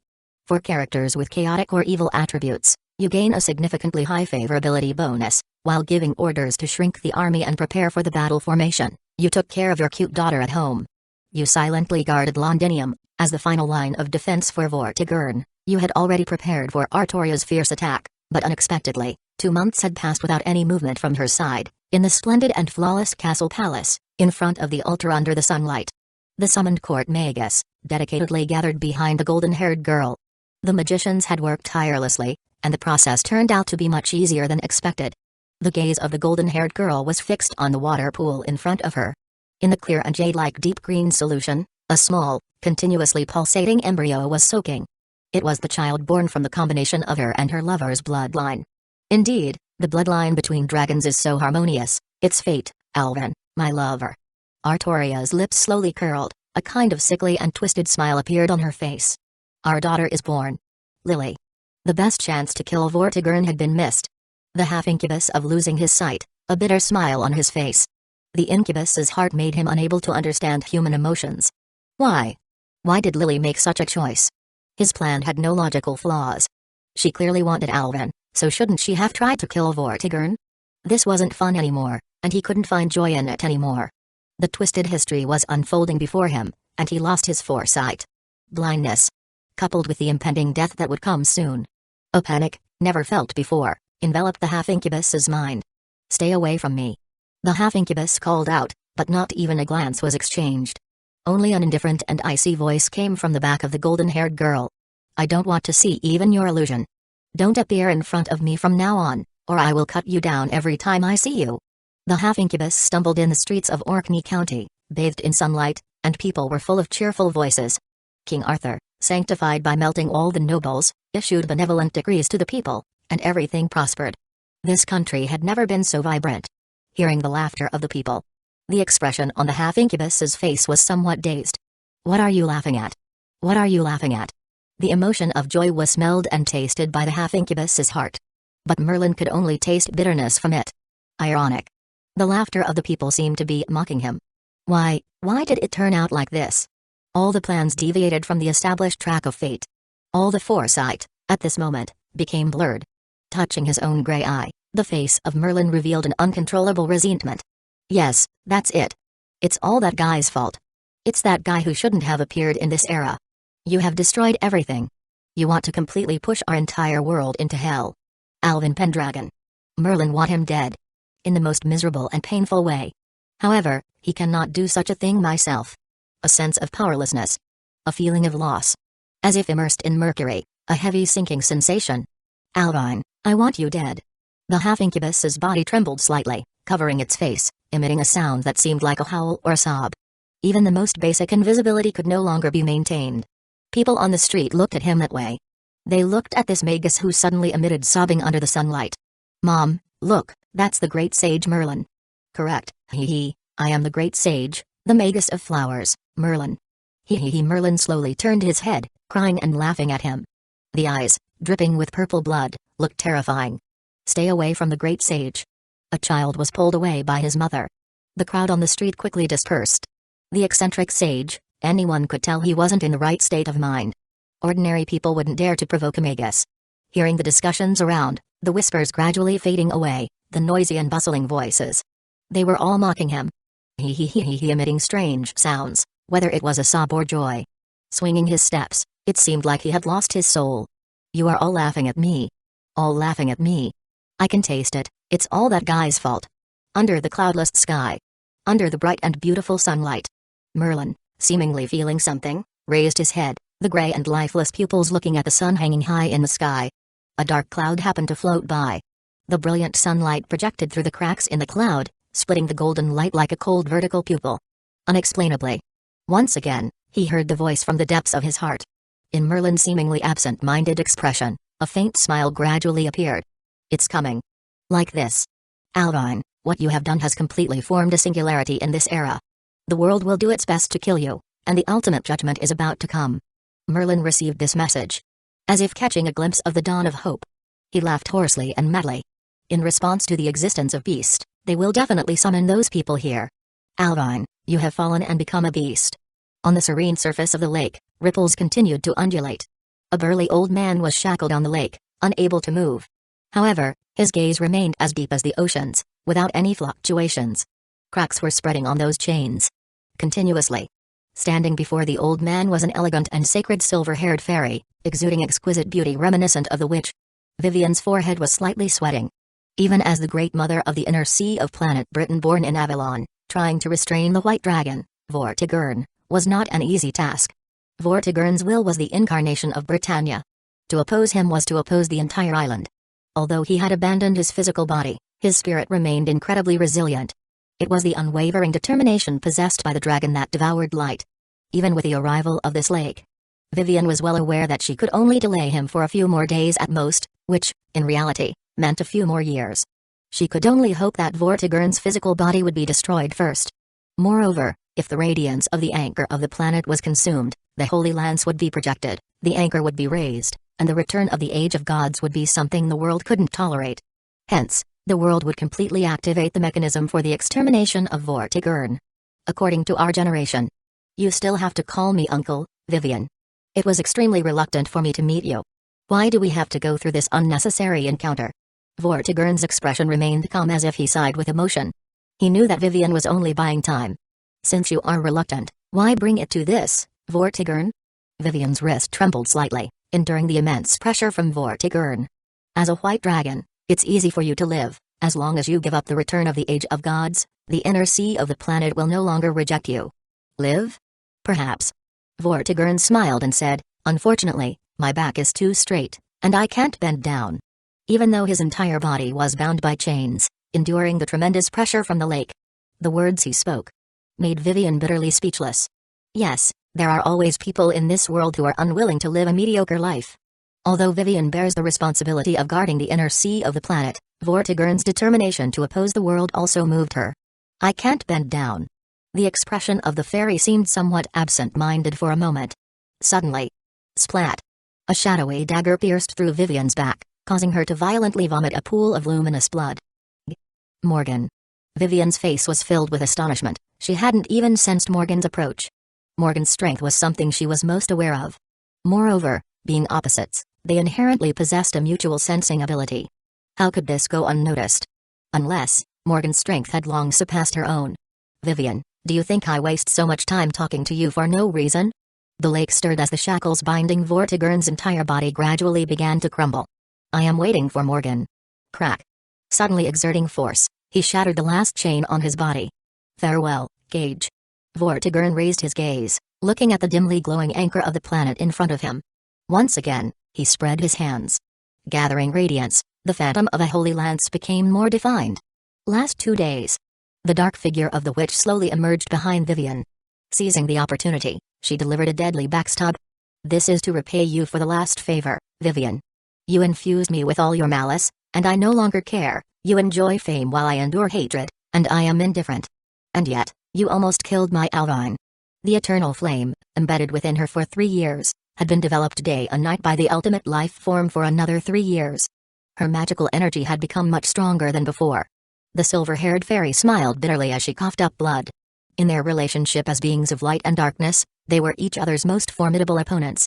For characters with chaotic or evil attributes, you gain a significantly high favorability bonus. While giving orders to shrink the army and prepare for the battle formation, you took care of your cute daughter at home. You silently guarded Londinium, as the final line of defense for Vortigern. You had already prepared for Artoria's fierce attack, but unexpectedly, 2 months had passed without any movement from her side. In the splendid and flawless castle palace, in front of the altar under the sunlight, the summoned court magus, dedicatedly gathered behind the golden-haired girl. The magicians had worked tirelessly, and the process turned out to be much easier than expected. The gaze of the golden-haired girl was fixed on the water pool in front of her. In the clear and jade-like deep green solution, a small, continuously pulsating embryo was soaking. It was the child born from the combination of her and her lover's bloodline. Indeed, the bloodline between dragons is so harmonious. It's fate, Alvin, my lover. Artoria's lips slowly curled, a kind of sickly and twisted smile appeared on her face. Our daughter is born. Lily. The best chance to kill Vortigern had been missed. The half-incubus of losing his sight, a bitter smile on his face. The incubus's heart made him unable to understand human emotions. Why? Why did Lily make such a choice? His plan had no logical flaws. She clearly wanted Alvin, So shouldn't she have tried to kill Vortigern? This wasn't fun anymore, and he couldn't find joy in it anymore. The twisted history was unfolding before him, and he lost his foresight. Blindness, coupled with the impending death that would come soon. A panic, never felt before, enveloped the half-incubus's mind. "Stay away from me." The half-incubus called out, but not even a glance was exchanged. Only an indifferent and icy voice came from the back of the golden-haired girl. "I don't want to see even your illusion. Don't appear in front of me from now on, or I will cut you down every time I see you." The half-incubus stumbled in the streets of Orkney County, bathed in sunlight, and people were full of cheerful voices. King Arthur, sanctified by melting all the nobles, issued benevolent decrees to the people, and everything prospered. This country had never been so vibrant. Hearing the laughter of the people, the expression on the half-incubus's face was somewhat dazed. "What are you laughing at? What are you laughing at?" The emotion of joy was smelled and tasted by the half-incubus's heart. But Merlin could only taste bitterness from it. Ironic. The laughter of the people seemed to be mocking him. Why did it turn out like this? All the plans deviated from the established track of fate. All the foresight, at this moment, became blurred. Touching his own gray eye, the face of Merlin revealed an uncontrollable resentment. "Yes, that's it. It's all that guy's fault. It's that guy who shouldn't have appeared in this era. You have destroyed everything. You want to completely push our entire world into hell. Alvin Pendragon. Merlin want him dead. In the most miserable and painful way. However, he cannot do such a thing myself." A sense of powerlessness. A feeling of loss. As if immersed in mercury, a heavy sinking sensation. "Alvin, I want you dead." The half-incubus's body trembled slightly, covering its face, emitting a sound that seemed like a howl or a sob. Even the most basic invisibility could no longer be maintained. People on the street looked at him that way. They looked at this magus who suddenly emitted sobbing under the sunlight. "Mom, look, that's the great sage Merlin." "Correct, he, I am the great sage, the magus of flowers, Merlin." He Merlin slowly turned his head, crying and laughing at him. The eyes, dripping with purple blood, looked terrifying. "Stay away from the great sage." A child was pulled away by his mother. The crowd on the street quickly dispersed. The eccentric sage, anyone could tell he wasn't in the right state of mind. Ordinary people wouldn't dare to provoke a magus. Hearing the discussions around, the whispers gradually fading away, the noisy and bustling voices. They were all mocking him. He emitting strange sounds, whether it was a sob or joy. Swinging his steps, it seemed like he had lost his soul. "You are all laughing at me. All laughing at me. I can taste it, it's all that guy's fault." Under the cloudless sky. Under the bright and beautiful sunlight. Merlin, seemingly feeling something, raised his head, the gray and lifeless pupils looking at the sun hanging high in the sky. A dark cloud happened to float by. The brilliant sunlight projected through the cracks in the cloud, splitting the golden light like a cold vertical pupil. Unexplainably. Once again, he heard the voice from the depths of his heart. In Merlin's seemingly absent-minded expression, a faint smile gradually appeared. "It's coming. Like this. Alvin, what you have done has completely formed a singularity in this era. The world will do its best to kill you, and the ultimate judgment is about to come." Merlin received this message. As if catching a glimpse of the dawn of hope. He laughed hoarsely and madly. "In response to the existence of beast, they will definitely summon those people here. Alvin, you have fallen and become a beast." On the serene surface of the lake, ripples continued to undulate. A burly old man was shackled on the lake, unable to move. However, his gaze remained as deep as the ocean's, without any fluctuations. Cracks were spreading on those chains. Continuously. Standing before the old man was an elegant and sacred silver-haired fairy, exuding exquisite beauty reminiscent of the witch. Vivian's forehead was slightly sweating. Even as the great mother of the inner sea of planet Britain born in Avalon, trying to restrain the white dragon, Vortigern, was not an easy task. Vortigern's will was the incarnation of Britannia. To oppose him was to oppose the entire island. Although he had abandoned his physical body, his spirit remained incredibly resilient. It was the unwavering determination possessed by the dragon that devoured light. Even with the arrival of this lake, Vivian was well aware that she could only delay him for a few more days at most, which, in reality, meant a few more years. She could only hope that Vortigern's physical body would be destroyed first. Moreover, if the radiance of the anchor of the planet was consumed, the Holy Lance would be projected, the anchor would be raised, and the return of the Age of Gods would be something the world couldn't tolerate. Hence, the world would completely activate the mechanism for the extermination of Vortigern. According to our generation. You still have to call me Uncle, Vivian. It was extremely reluctant for me to meet you. Why do we have to go through this unnecessary encounter? Vortigern's expression remained calm as if he sighed with emotion. He knew that Vivian was only buying time. Since you are reluctant, why bring it to this, Vortigern? Vivian's wrist trembled slightly, enduring the immense pressure from Vortigern. As a white dragon, it's easy for you to live. As long as you give up the return of the Age of Gods, the inner sea of the planet will no longer reject you. Live? Perhaps. Vortigern smiled and said, unfortunately, my back is too straight, and I can't bend down. Even though his entire body was bound by chains, enduring the tremendous pressure from the lake. The words he spoke made Vivian bitterly speechless. Yes, there are always people in this world who are unwilling to live a mediocre life. Although Vivian bears the responsibility of guarding the inner sea of the planet, Vortigern's determination to oppose the world also moved her. I can't bend down. The expression of the fairy seemed somewhat absent-minded for a moment. Suddenly, splat! A shadowy dagger pierced through Vivian's back, causing her to violently vomit a pool of luminous blood. Morgan. Vivian's face was filled with astonishment. She hadn't even sensed Morgan's approach. Morgan's strength was something she was most aware of. Moreover, being opposites, they inherently possessed a mutual sensing ability. How could this go unnoticed? Unless, Morgan's strength had long surpassed her own. Vivian, do you think I waste so much time talking to you for no reason? The lake stirred as the shackles binding Vortigern's entire body gradually began to crumble. I am waiting for Morgan. Crack. Suddenly exerting force, he shattered the last chain on his body. Farewell, Gage. Vortigern raised his gaze, looking at the dimly glowing anchor of the planet in front of him. Once again, he spread his hands. Gathering radiance, the phantom of a holy lance became more defined. Last 2 days. The dark figure of the witch slowly emerged behind Vivian. Seizing the opportunity, she delivered a deadly backstab. This is to repay you for the last favor, Vivian. You infused me with all your malice, and I no longer care. You enjoy fame while I endure hatred, and I am indifferent. And yet, you almost killed my Alvine. The eternal flame, embedded within her for 3 years, had been developed day and night by the ultimate life form for another 3 years. Her magical energy had become much stronger than before. The silver-haired fairy smiled bitterly as she coughed up blood. In their relationship as beings of light and darkness, they were each other's most formidable opponents.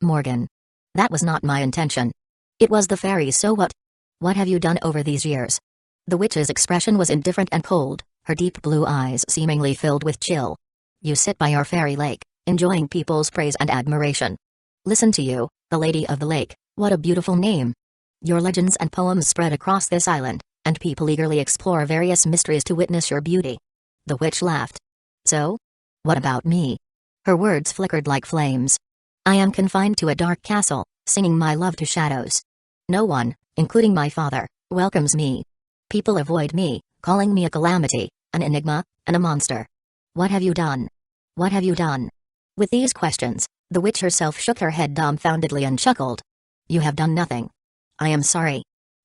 Morgan. That was not my intention. It was the fairy, so what? What have you done over these years? The witch's expression was indifferent and cold, her deep blue eyes seemingly filled with chill. You sit by your fairy lake, enjoying people's praise and admiration. Listen to you, the Lady of the Lake, what a beautiful name. Your legends and poems spread across this island, and people eagerly explore various mysteries to witness your beauty. The witch laughed. So? What about me? Her words flickered like flames. I am confined to a dark castle, singing my love to shadows. No one, including my father, welcomes me. People avoid me, calling me a calamity, an enigma, and a monster. What have you done? What have you done? With these questions, the witch herself shook her head dumbfoundedly and chuckled. You have done nothing. I am sorry.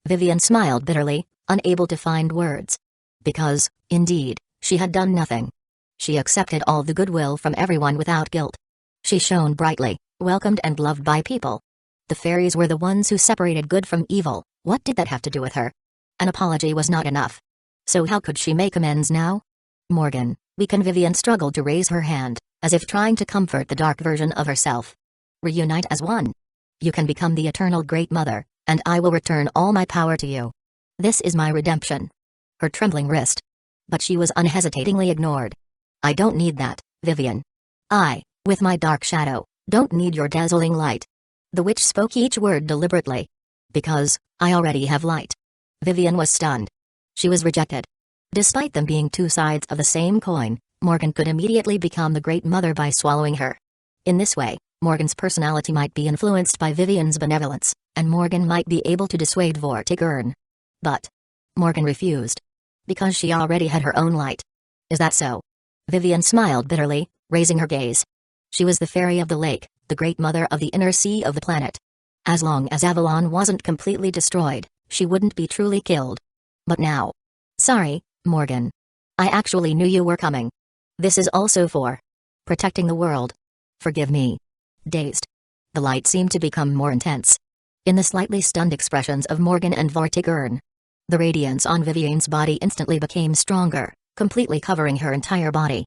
Vivian smiled bitterly, unable to find words. Because, indeed, she had done nothing. She accepted all the goodwill from everyone without guilt. She shone brightly, welcomed and loved by people. The fairies were the ones who separated good from evil. What did that have to do with her? An apology was not enough. So how could she make amends now? Morgan, Vivian struggled to raise her hand, as if trying to comfort the dark version of herself. Reunite as one. You can become the eternal Great Mother, and I will return all my power to you. This is my redemption. Her trembling wrist. But she was unhesitatingly ignored. I don't need that, Vivian. I, with my dark shadow, don't need your dazzling light. The witch spoke each word deliberately. Because, I already have light. Vivian was stunned. She was rejected. Despite them being two sides of the same coin, Morgan could immediately become the Great Mother by swallowing her. In this way, Morgan's personality might be influenced by Vivian's benevolence, and Morgan might be able to dissuade Vortigern. But Morgan refused. Because she already had her own light. Is that so? Vivian smiled bitterly, raising her gaze. She was the fairy of the lake, the Great Mother of the inner sea of the planet. As long as Avalon wasn't completely destroyed, she wouldn't be truly killed. But now. Sorry, Morgan. I actually knew you were coming. This is also for protecting the world. Forgive me. Dazed. The light seemed to become more intense. In the slightly stunned expressions of Morgan and Vortigern, the radiance on Vivian's body instantly became stronger, completely covering her entire body.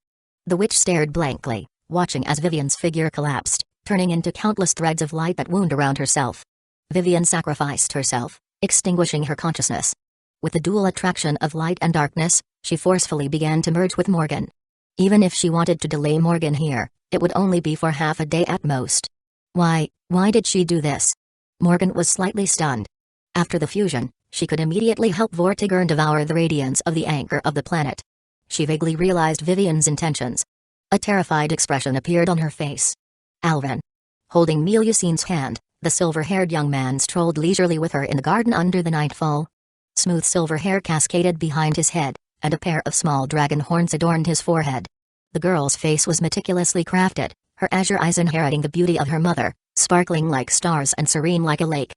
The witch stared blankly, watching as Vivian's figure collapsed, turning into countless threads of light that wound around herself. Vivian sacrificed herself, extinguishing her consciousness. With the dual attraction of light and darkness, she forcefully began to merge with Morgan. Even if she wanted to delay Morgan here, it would only be for half a day at most. Why did she do this? Morgan was slightly stunned. After the fusion, she could immediately help Vortigern devour the radiance of the anchor of the planet. She vaguely realized Vivian's intentions. A terrified expression appeared on her face. Alvin. Holding Melusine's hand, the silver-haired young man strolled leisurely with her in the garden under the nightfall. Smooth silver hair cascaded behind his head, and a pair of small dragon horns adorned his forehead. The girl's face was meticulously crafted, her azure eyes inheriting the beauty of her mother, sparkling like stars and serene like a lake.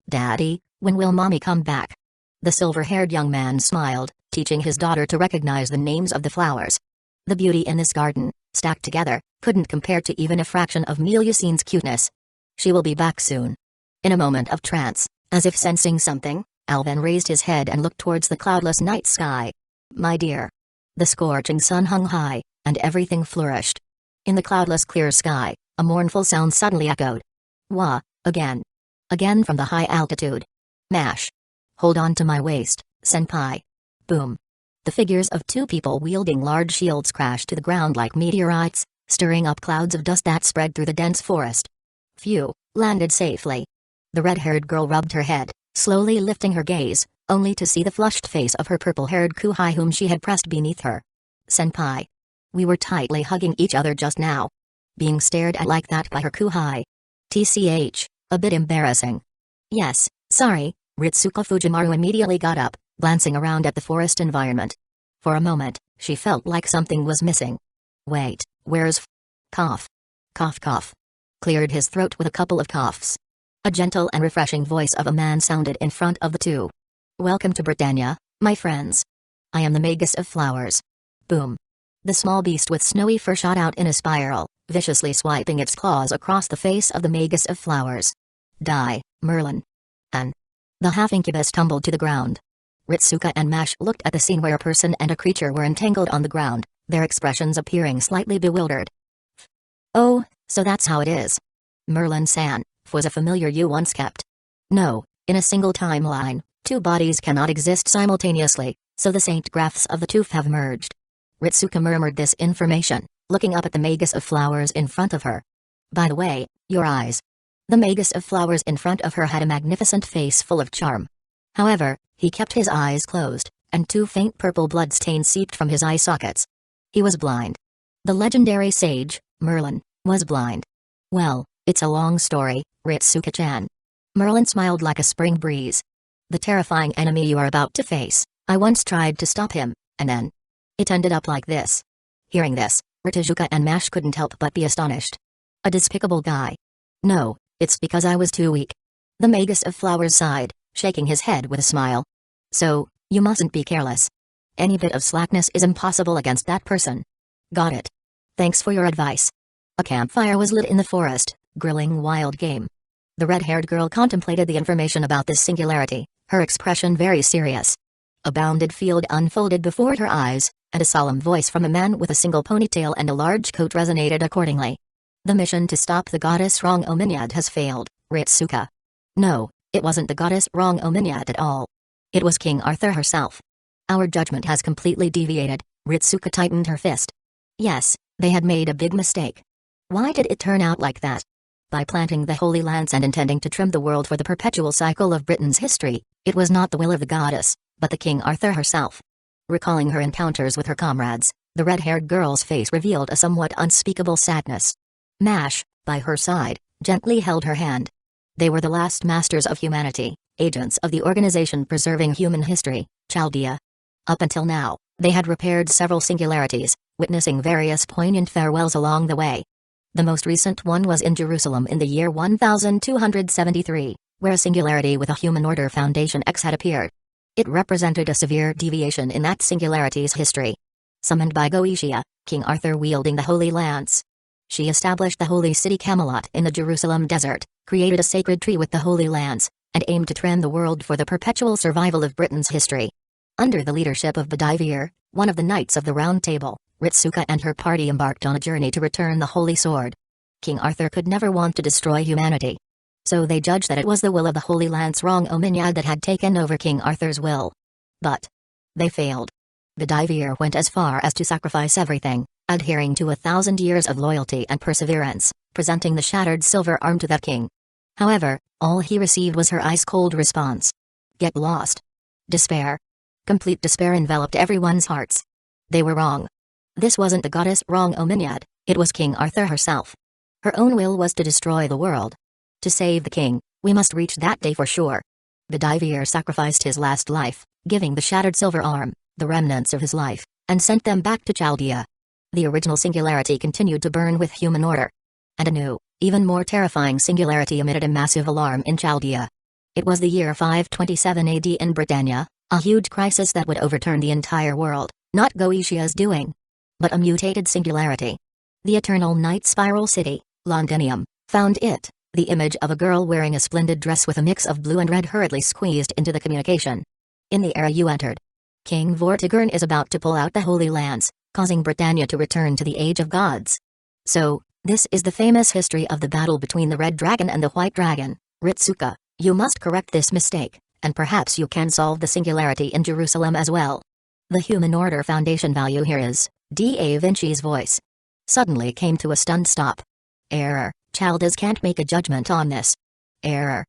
"Daddy, when will Mommy come back?" The silver-haired young man smiled, teaching his daughter to recognize the names of the flowers. The beauty in this garden, stacked together, couldn't compare to even a fraction of Melusine's cuteness. "She will be back soon." In a moment of trance, as if sensing something, Alvin raised his head and looked towards the cloudless night sky. "My dear." The scorching sun hung high, and everything flourished. In the cloudless clear sky, a mournful sound suddenly echoed. "Wah, again. Again from the high altitude. Mash. Hold on to my waist, senpai." Boom. The figures of two people wielding large shields crashed to the ground like meteorites, stirring up clouds of dust that spread through the dense forest. Phew, landed safely. The red-haired girl rubbed her head, slowly lifting her gaze, only to see the flushed face of her purple-haired kuhai whom she had pressed beneath her. "Senpai. We were tightly hugging each other just now." Being stared at like that by her kuhai. TCH, a bit embarrassing. "Yes, sorry." Ritsuko Fujimaru immediately got up, glancing around at the forest environment. For a moment, she felt like something was missing. "Wait, where's Cough. Cough cough." Cleared his throat with a couple of coughs. A gentle and refreshing voice of a man sounded in front of the two. "Welcome to Britannia, my friends. I am the Magus of Flowers." Boom. The small beast with snowy fur shot out in a spiral, viciously swiping its claws across the face of the Magus of Flowers. "Die, Merlin." And the half-incubus tumbled to the ground. Ritsuka and Mash looked at the scene where a person and a creature were entangled on the ground, their expressions appearing slightly bewildered. "Oh, so that's how it is. Merlin-san, was a familiar you once kept." "No, in a single timeline, two bodies cannot exist simultaneously, so the Saint Graphs of the Tooth have merged." Ritsuka murmured this information, looking up at the Magus of Flowers in front of her. "By the way, your eyes." The Magus of Flowers in front of her had a magnificent face full of charm. However, he kept his eyes closed, and two faint purple blood stains seeped from his eye sockets. He was blind. The legendary sage, Merlin, was blind. "Well, it's a long story, Ritsuka-chan." Merlin smiled like a spring breeze. "The terrifying enemy you are about to face, I once tried to stop him, and then it ended up like this." Hearing this, Ritizuka and Mash couldn't help but be astonished. "A despicable guy." "No, it's because I was too weak." The Magus of Flowers sighed, shaking his head with a smile. "So, you mustn't be careless. Any bit of slackness is impossible against that person." "Got it. Thanks for your advice." A campfire was lit in the forest, grilling wild game. The red-haired girl contemplated the information about this singularity, her expression very serious. A bounded field unfolded before her eyes, and a solemn voice from a man with a single ponytail and a large coat resonated accordingly. "The mission to stop the goddess Rong Ominiad has failed, Ritsuka." "No, it wasn't the goddess Rong Ominiad at all. It was King Arthur herself. Our judgment has completely deviated." Ritsuka tightened her fist. Yes, they had made a big mistake. Why did it turn out like that? By planting the Holy Lance and intending to trim the world for the perpetual cycle of Britain's history, it was not the will of the goddess, but the King Arthur herself. Recalling her encounters with her comrades, the red-haired girl's face revealed a somewhat unspeakable sadness. Mash, by her side, gently held her hand. They were the last masters of humanity, agents of the organization preserving human history, Chaldea. Up until now, they had repaired several singularities, witnessing various poignant farewells along the way. The most recent one was in Jerusalem in the year 1273, where a singularity with a Human Order Foundation X had appeared. It represented a severe deviation in that singularity's history. Summoned by Uchiha, King Arthur wielding the Holy Lance. She established the holy city Camelot in the Jerusalem desert, created a sacred tree with the Holy Lance, and aimed to trim the world for the perpetual survival of Britain's history. Under the leadership of Bedivere, one of the Knights of the Round Table, Ritsuka and her party embarked on a journey to return the Holy Sword. King Arthur could never want to destroy humanity. So they judged that it was the will of the Holy Lance Wrong Omniad that had taken over King Arthur's will. But they failed. Bedivere went as far as to sacrifice everything, adhering to 1,000 years of loyalty and perseverance, presenting the shattered silver arm to that king. However, all he received was her ice-cold response. Get lost. Despair. Complete despair enveloped everyone's hearts. They were wrong. This wasn't the goddess Wrong Omniad, it was King Arthur herself. Her own will was to destroy the world. To save the king, we must reach that day for sure. Bedivere sacrificed his last life, giving the shattered silver arm, the remnants of his life, and sent them back to Chaldea. The original singularity continued to burn with human order. And a new, even more terrifying singularity emitted a massive alarm in Chaldea. It was the year 527 AD in Britannia, a huge crisis that would overturn the entire world, not Goetia's doing, but a mutated singularity. The eternal night spiral city, Londinium, found it, the image of a girl wearing a splendid dress with a mix of blue and red hurriedly squeezed into the communication. In the era you entered, King Vortigern is about to pull out the Holy Lance, causing Britannia to return to the Age of Gods. So, this is the famous history of the battle between the Red Dragon and the White Dragon. Ritsuka, you must correct this mistake, and perhaps you can solve the singularity in Jerusalem as well. The human order foundation value here is, Da Vinci's voice suddenly came to a stunned stop. Error, Chaldeas can't make a judgment on this. Error.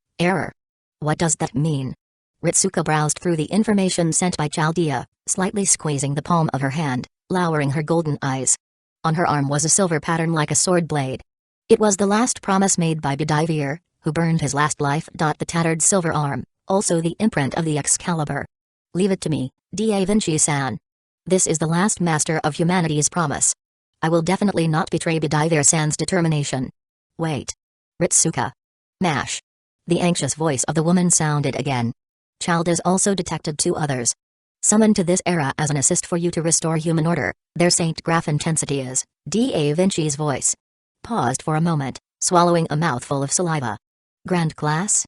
What does that mean? Ritsuka browsed through the information sent by Chaldea, slightly squeezing the palm of her hand, lowering her golden eyes. On her arm was a silver pattern like a sword blade. It was the last promise made by Bedivere, who burned his last life. The tattered silver arm, also the imprint of the Excalibur. Leave it to me, Da Vinci-san. This is the last master of humanity's promise. I will definitely not betray Bedivere-san's determination. Wait. Ritsuka. Mash. The anxious voice of the woman sounded again. Chaldeas also detected two others. Summoned to this era as an assist for you to restore human order, their Saint Graph intensity is, Da Vinci's voice. Paused for a moment, swallowing a mouthful of saliva. Grand class?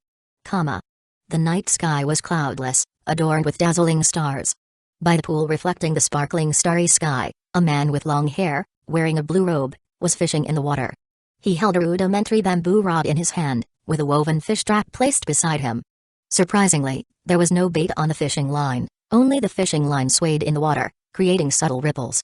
The night sky was cloudless, adorned with dazzling stars. By the pool reflecting the sparkling starry sky, a man with long hair, wearing a blue robe, was fishing in the water. He held a rudimentary bamboo rod in his hand, with a woven fish trap placed beside him. Surprisingly, there was no bait on the fishing line, only the fishing line swayed in the water, creating subtle ripples.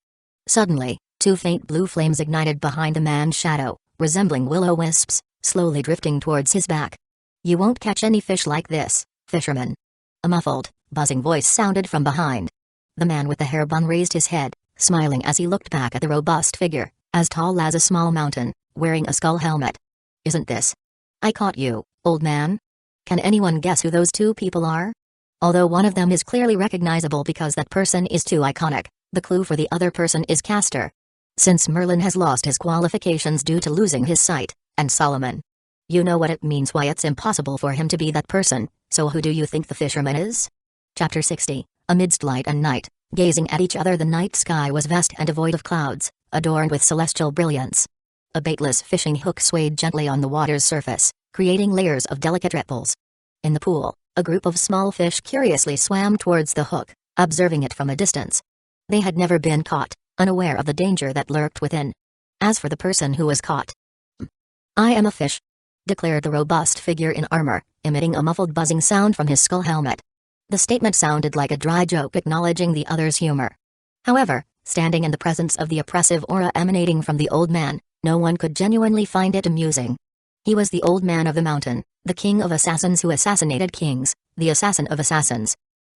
Suddenly, two faint blue flames ignited behind the man's shadow, resembling will-o-wisps, slowly drifting towards his back. You won't catch any fish like this, fisherman. A muffled, buzzing voice sounded from behind. The man with the hair bun raised his head, smiling as he looked back at the robust figure, as tall as a small mountain, wearing a skull helmet. Isn't this? I caught you, old man. Can anyone guess who those two people are? Although one of them is clearly recognizable because that person is too iconic, the clue for the other person is Castor. Since Merlin has lost his qualifications due to losing his sight, and Solomon. You know what it means, why it's impossible for him to be that person, so who do you think the fisherman is? Chapter 60. Amidst light and night, gazing at each other, the night sky was vast and devoid of clouds, adorned with celestial brilliance. A baitless fishing hook swayed gently on the water's surface, creating layers of delicate ripples. In the pool, a group of small fish curiously swam towards the hook, observing it from a distance. They had never been caught, unaware of the danger that lurked within. As for the person who was caught, I am a fish, declared the robust figure in armor, emitting a muffled buzzing sound from his skull helmet. The statement sounded like a dry joke acknowledging the other's humor. However, standing in the presence of the oppressive aura emanating from the old man, no one could genuinely find it amusing. He was the old man of the mountain, the king of assassins who assassinated kings, the assassin of assassins.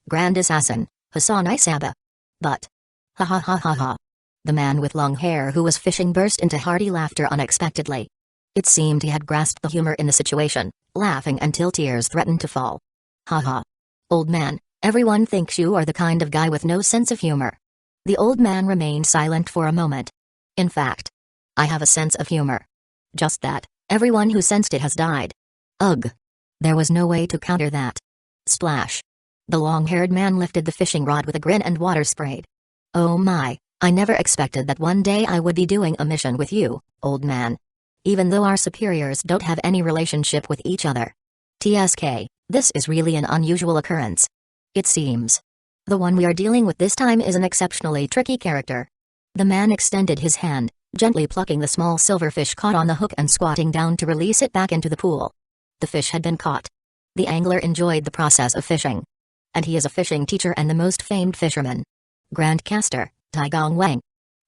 Grand assassin, Hassan Isaba. But, ha ha ha ha ha. The man with long hair who was fishing burst into hearty laughter unexpectedly. It seemed he had grasped the humor in the situation, laughing until tears threatened to fall. Ha ha. Old man, everyone thinks you are the kind of guy with no sense of humor. The old man remained silent for a moment. In fact, I have a sense of humor. Just that, everyone who sensed it has died. Ugh. There was no way to counter that. Splash. The long-haired man lifted the fishing rod with a grin and water sprayed. Oh my, I never expected that one day I would be doing a mission with you, old man. Even though our superiors don't have any relationship with each other. TSK, this is really an unusual occurrence. It seems. The one we are dealing with this time is an exceptionally tricky character. The man extended his hand, gently plucking the small silverfish caught on the hook and squatting down to release it back into the pool. The fish had been caught. The angler enjoyed the process of fishing. And he is a fishing teacher and the most famed fisherman. Grandcaster, Taigong Wang.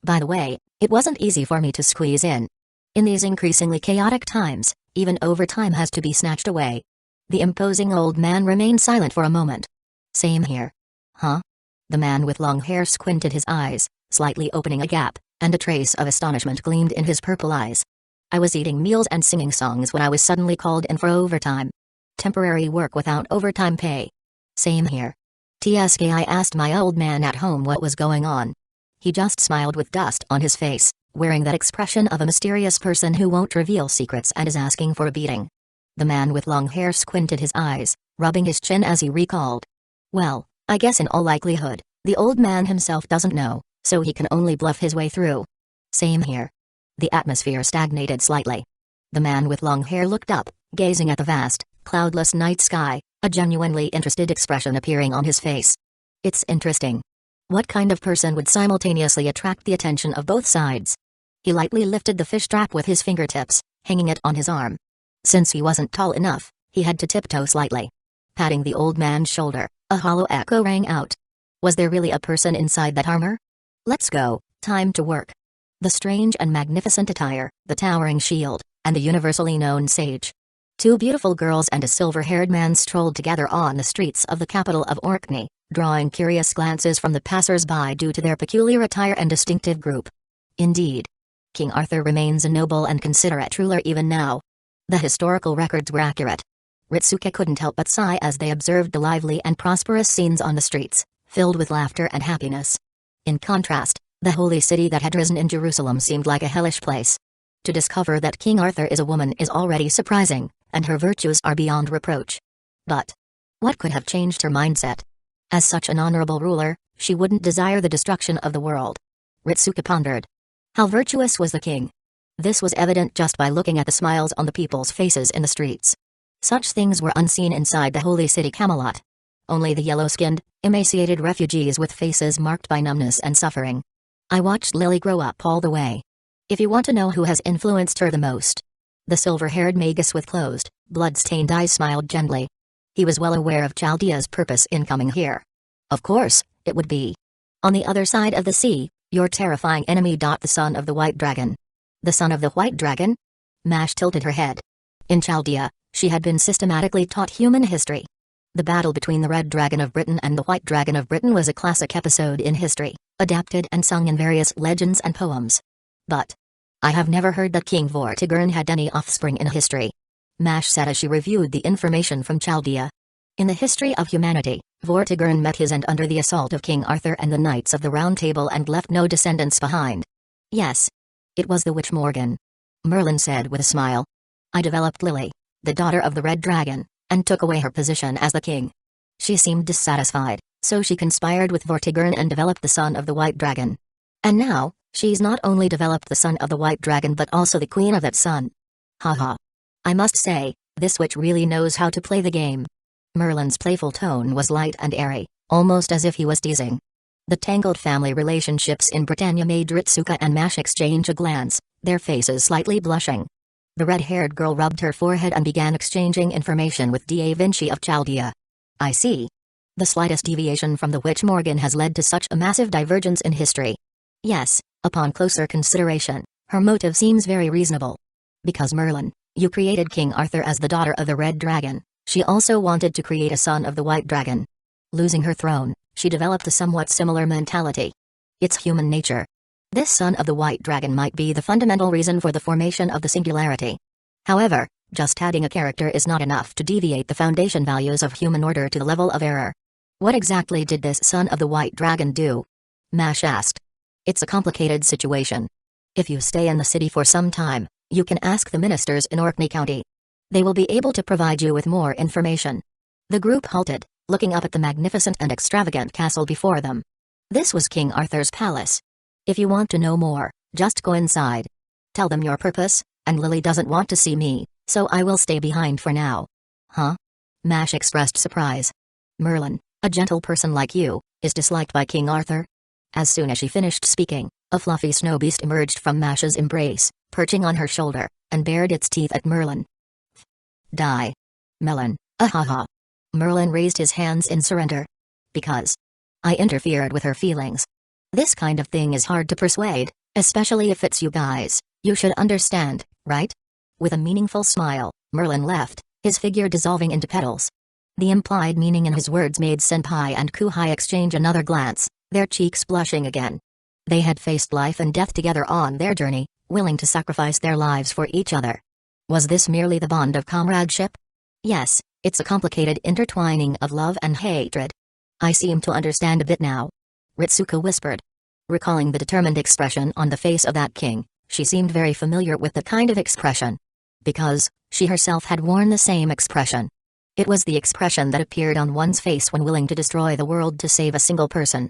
By the way, it wasn't easy for me to squeeze in. In these increasingly chaotic times, even overtime has to be snatched away. The imposing old man remained silent for a moment. Same here. Huh? The man with long hair squinted his eyes, slightly opening a gap, and a trace of astonishment gleamed in his purple eyes. I was eating meals and singing songs when I was suddenly called in for overtime. Temporary work without overtime pay. Same here. TSK, I asked my old man at home what was going on. He just smiled with dust on his face, wearing that expression of a mysterious person who won't reveal secrets and is asking for a beating. The man with long hair squinted his eyes, rubbing his chin as he recalled. Well, I guess in all likelihood, the old man himself doesn't know, so he can only bluff his way through. Same here. The atmosphere stagnated slightly. The man with long hair looked up, gazing at the vast, cloudless night sky, a genuinely interested expression appearing on his face. It's interesting. What kind of person would simultaneously attract the attention of both sides? He lightly lifted the fish trap with his fingertips, hanging it on his arm. Since he wasn't tall enough, he had to tiptoe slightly. Patting the old man's shoulder, a hollow echo rang out. Was there really a person inside that armor? Let's go, time to work. The strange and magnificent attire, the towering shield, and the universally known sage. Two beautiful girls and a silver-haired man strolled together on the streets of the capital of Orkney, drawing curious glances from the passers-by due to their peculiar attire and distinctive group. Indeed. King Arthur remains a noble and considerate ruler even now. The historical records were accurate. Ritsuke couldn't help but sigh as they observed the lively and prosperous scenes on the streets, filled with laughter and happiness. In contrast, the holy city that had risen in Jerusalem seemed like a hellish place. To discover that King Arthur is a woman is already surprising, and her virtues are beyond reproach. But what could have changed her mindset? As such an honorable ruler, she wouldn't desire the destruction of the world. Ritsuke pondered. How virtuous was the king? This was evident just by looking at the smiles on the people's faces in the streets. Such things were unseen inside the holy city Camelot. Only the yellow-skinned, emaciated refugees with faces marked by numbness and suffering. I watched Lily grow up all the way. If you want to know who has influenced her the most. The silver-haired magus with closed, blood-stained eyes smiled gently. He was well aware of Chaldea's purpose in coming here. Of course, it would be. On the other side of the sea, your terrifying enemy. The son of the White Dragon. The son of the White Dragon? Mash tilted her head. In Chaldea, she had been systematically taught human history. The battle between the Red Dragon of Britain and the White Dragon of Britain was a classic episode in history, adapted and sung in various legends and poems. But I have never heard that King Vortigern had any offspring in history. Mash said as she reviewed the information from Chaldea. In the history of humanity, Vortigern met his end under the assault of King Arthur and the Knights of the Round Table and left no descendants behind. Yes. It was the witch Morgan. Merlin said with a smile. I developed Lily, the daughter of the Red Dragon, and took away her position as the king. She seemed dissatisfied, so she conspired with Vortigern and developed the son of the White Dragon. And now, she's not only developed the son of the White Dragon but also the queen of that son. Haha. I must say, this witch really knows how to play the game. Merlin's playful tone was light and airy, almost as if he was teasing. The tangled family relationships in Britannia made Ritsuka and Mash exchange a glance, their faces slightly blushing. The red-haired girl rubbed her forehead and began exchanging information with Da Vinci of Chaldea. I see. The slightest deviation from the witch Morgan has led to such a massive divergence in history. Yes, upon closer consideration, her motive seems very reasonable. Because Merlin, you created King Arthur as the daughter of the Red Dragon, she also wanted to create a son of the White Dragon. Losing her throne, she developed a somewhat similar mentality. It's human nature. This son of the White Dragon might be the fundamental reason for the formation of the singularity. However, just adding a character is not enough to deviate the foundation values of human order to the level of error. What exactly did this son of the White Dragon do? Mash asked. It's a complicated situation. If you stay in the city for some time, you can ask the ministers in Orkney County. They will be able to provide you with more information. The group halted, looking up at the magnificent and extravagant castle before them. This was King Arthur's palace. If you want to know more, just go inside. Tell them your purpose, and Lily doesn't want to see me, so I will stay behind for now. Huh? Mash expressed surprise. Merlin, a gentle person like you, is disliked by King Arthur? As soon as she finished speaking, a fluffy snow beast emerged from Mash's embrace, perching on her shoulder, and bared its teeth at Merlin. Die. Melon, ahaha. Merlin raised his hands in surrender. Because I interfered with her feelings. This kind of thing is hard to persuade, especially if it's you guys. You should understand, right? With a meaningful smile, Merlin left, his figure dissolving into petals. The implied meaning in his words made Senpai and Kuhai exchange another glance, their cheeks blushing again. They had faced life and death together on their journey, willing to sacrifice their lives for each other. Was this merely the bond of comradeship? Yes, it's a complicated intertwining of love and hatred. I seem to understand a bit now. Ritsuko whispered. Recalling the determined expression on the face of that king, she seemed very familiar with the kind of expression. Because she herself had worn the same expression. It was the expression that appeared on one's face when willing to destroy the world to save a single person.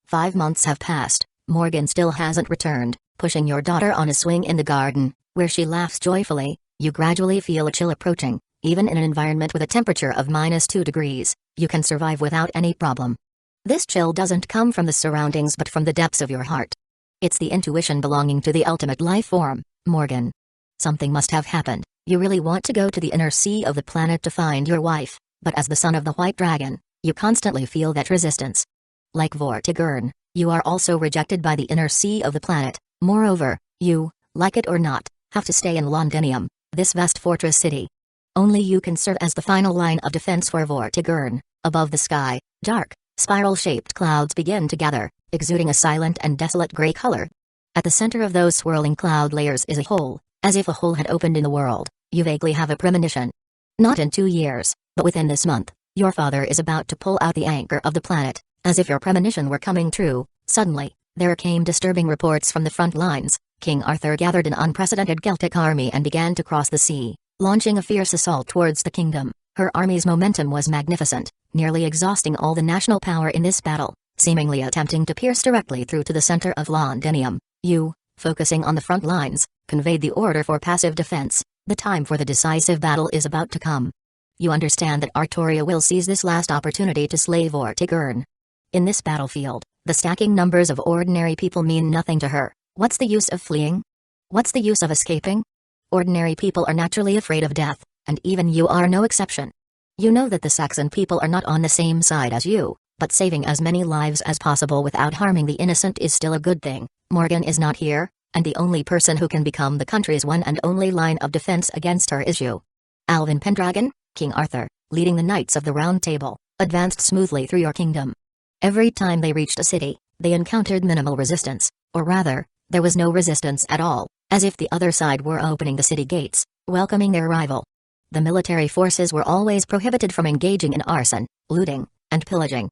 5 months have passed, Morgan still hasn't returned, pushing your daughter on a swing in the garden, where she laughs joyfully. You gradually feel a chill approaching. Even in an environment with a temperature of -2 degrees, you can survive without any problem. This chill doesn't come from the surroundings but from the depths of your heart. It's the intuition belonging to the ultimate life form, Morgan. Something must have happened. You really want to go to the inner sea of the planet to find your wife, but as the son of the White Dragon, you constantly feel that resistance. Like Vortigern, you are also rejected by the inner sea of the planet. Moreover, you, like it or not, have to stay in Londinium, this vast fortress city. Only you can serve as the final line of defense for Vortigern. Above the sky, dark, spiral-shaped clouds begin to gather, exuding a silent and desolate gray color. At the center of those swirling cloud layers is a hole, as if a hole had opened in the world. You vaguely have a premonition. Not in 2 years, but within this month, your father is about to pull out the anchor of the planet. As if your premonition were coming true, suddenly, there came disturbing reports from the front lines. King Arthur gathered an unprecedented Celtic army and began to cross the sea, launching a fierce assault towards the kingdom. Her army's momentum was magnificent, nearly exhausting all the national power in this battle, seemingly attempting to pierce directly through to the center of Londinium. You, focusing on the front lines, conveyed the order for passive defense. The time for the decisive battle is about to come. You understand that Artoria will seize this last opportunity to slay Vortigern. In this battlefield, the stacking numbers of ordinary people mean nothing to her. What's the use of fleeing? What's the use of escaping? Ordinary people are naturally afraid of death, and even you are no exception. You know that the Saxon people are not on the same side as you, but saving as many lives as possible without harming the innocent is still a good thing. Morgan is not here, and the only person who can become the country's one and only line of defense against her is you. Alvin Pendragon, King Arthur, leading the Knights of the Round Table, advanced smoothly through your kingdom. Every time they reached a city, they encountered minimal resistance, or rather, there was no resistance at all, as if the other side were opening the city gates, welcoming their rival. The military forces were always prohibited from engaging in arson, looting, and pillaging.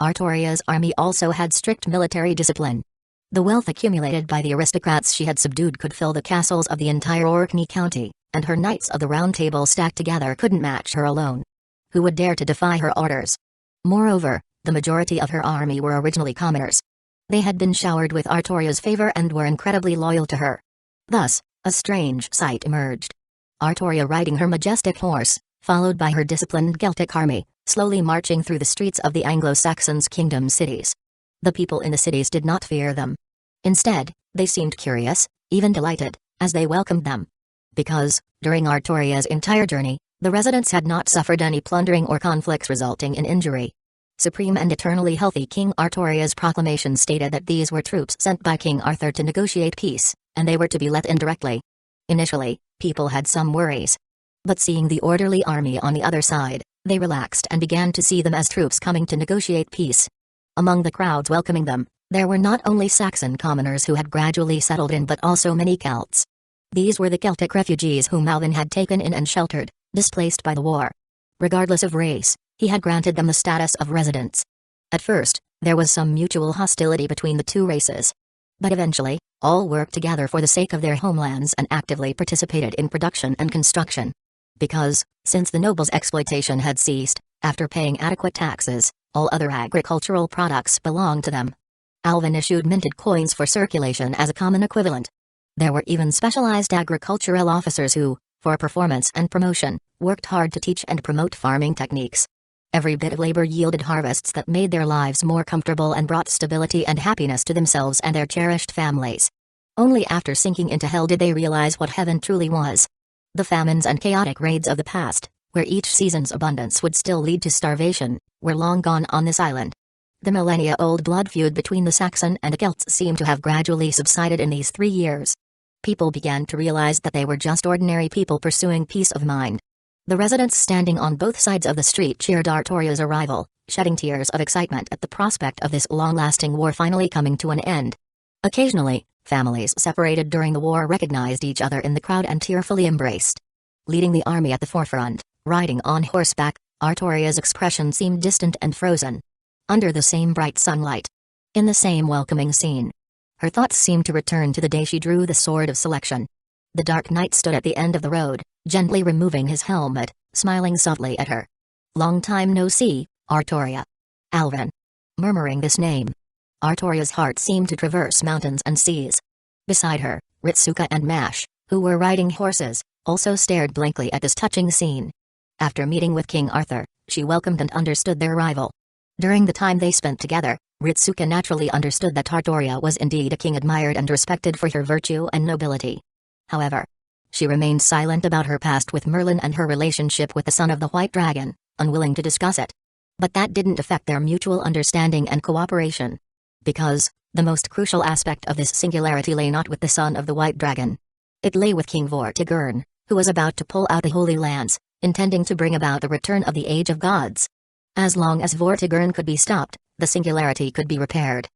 Artoria's army also had strict military discipline. The wealth accumulated by the aristocrats she had subdued could fill the castles of the entire Orkney county, and her Knights of the Round Table stacked together couldn't match her alone. Who would dare to defy her orders? Moreover, the majority of her army were originally commoners. They had been showered with Artoria's favor and were incredibly loyal to her. Thus, a strange sight emerged. Artoria riding her majestic horse, followed by her disciplined Celtic army, slowly marching through the streets of the Anglo-Saxons' kingdom cities. The people in the cities did not fear them. Instead, they seemed curious, even delighted, as they welcomed them. Because, during Artoria's entire journey, the residents had not suffered any plundering or conflicts resulting in injury. Supreme and eternally healthy King Artoria's proclamation stated that these were troops sent by King Arthur to negotiate peace, and they were to be let in directly. Initially, people had some worries. But seeing the orderly army on the other side, they relaxed and began to see them as troops coming to negotiate peace. Among the crowds welcoming them, there were not only Saxon commoners who had gradually settled in but also many Celts. These were the Celtic refugees whom Alvin had taken in and sheltered, displaced by the war. Regardless of race, he had granted them the status of residents. At first, there was some mutual hostility between the two races. But eventually, all worked together for the sake of their homelands and actively participated in production and construction. Because, since the nobles' exploitation had ceased, after paying adequate taxes, all other agricultural products belonged to them. Alvin issued minted coins for circulation as a common equivalent. There were even specialized agricultural officers who, for performance and promotion, worked hard to teach and promote farming techniques. Every bit of labor yielded harvests that made their lives more comfortable and brought stability and happiness to themselves and their cherished families. Only after sinking into hell did they realize what heaven truly was. The famines and chaotic raids of the past, where each season's abundance would still lead to starvation, were long gone on this island. The millennia-old blood feud between the Saxon and the Celts seemed to have gradually subsided in these 3 years. People began to realize that they were just ordinary people pursuing peace of mind. The residents standing on both sides of the street cheered Artoria's arrival, shedding tears of excitement at the prospect of this long-lasting war finally coming to an end. Occasionally, families separated during the war recognized each other in the crowd and tearfully embraced. Leading the army at the forefront, riding on horseback, Artoria's expression seemed distant and frozen. Under the same bright sunlight, in the same welcoming scene, her thoughts seemed to return to the day she drew the sword of selection. The Dark Knight stood at the end of the road, gently removing his helmet, smiling softly at her. "Long time no see, Artoria." Alvin. Murmuring this name, Artoria's heart seemed to traverse mountains and seas. Beside her, Ritsuka and Mash, who were riding horses, also stared blankly at this touching scene. After meeting with King Arthur, she welcomed and understood their arrival. During the time they spent together, Ritsuka naturally understood that Artoria was indeed a king admired and respected for her virtue and nobility. However, she remained silent about her past with Merlin and her relationship with the son of the White Dragon, unwilling to discuss it. But that didn't affect their mutual understanding and cooperation. Because, the most crucial aspect of this singularity lay not with the son of the White Dragon. It lay with King Vortigern, who was about to pull out the Holy Lands, intending to bring about the return of the Age of Gods. As long as Vortigern could be stopped, the singularity could be repaired.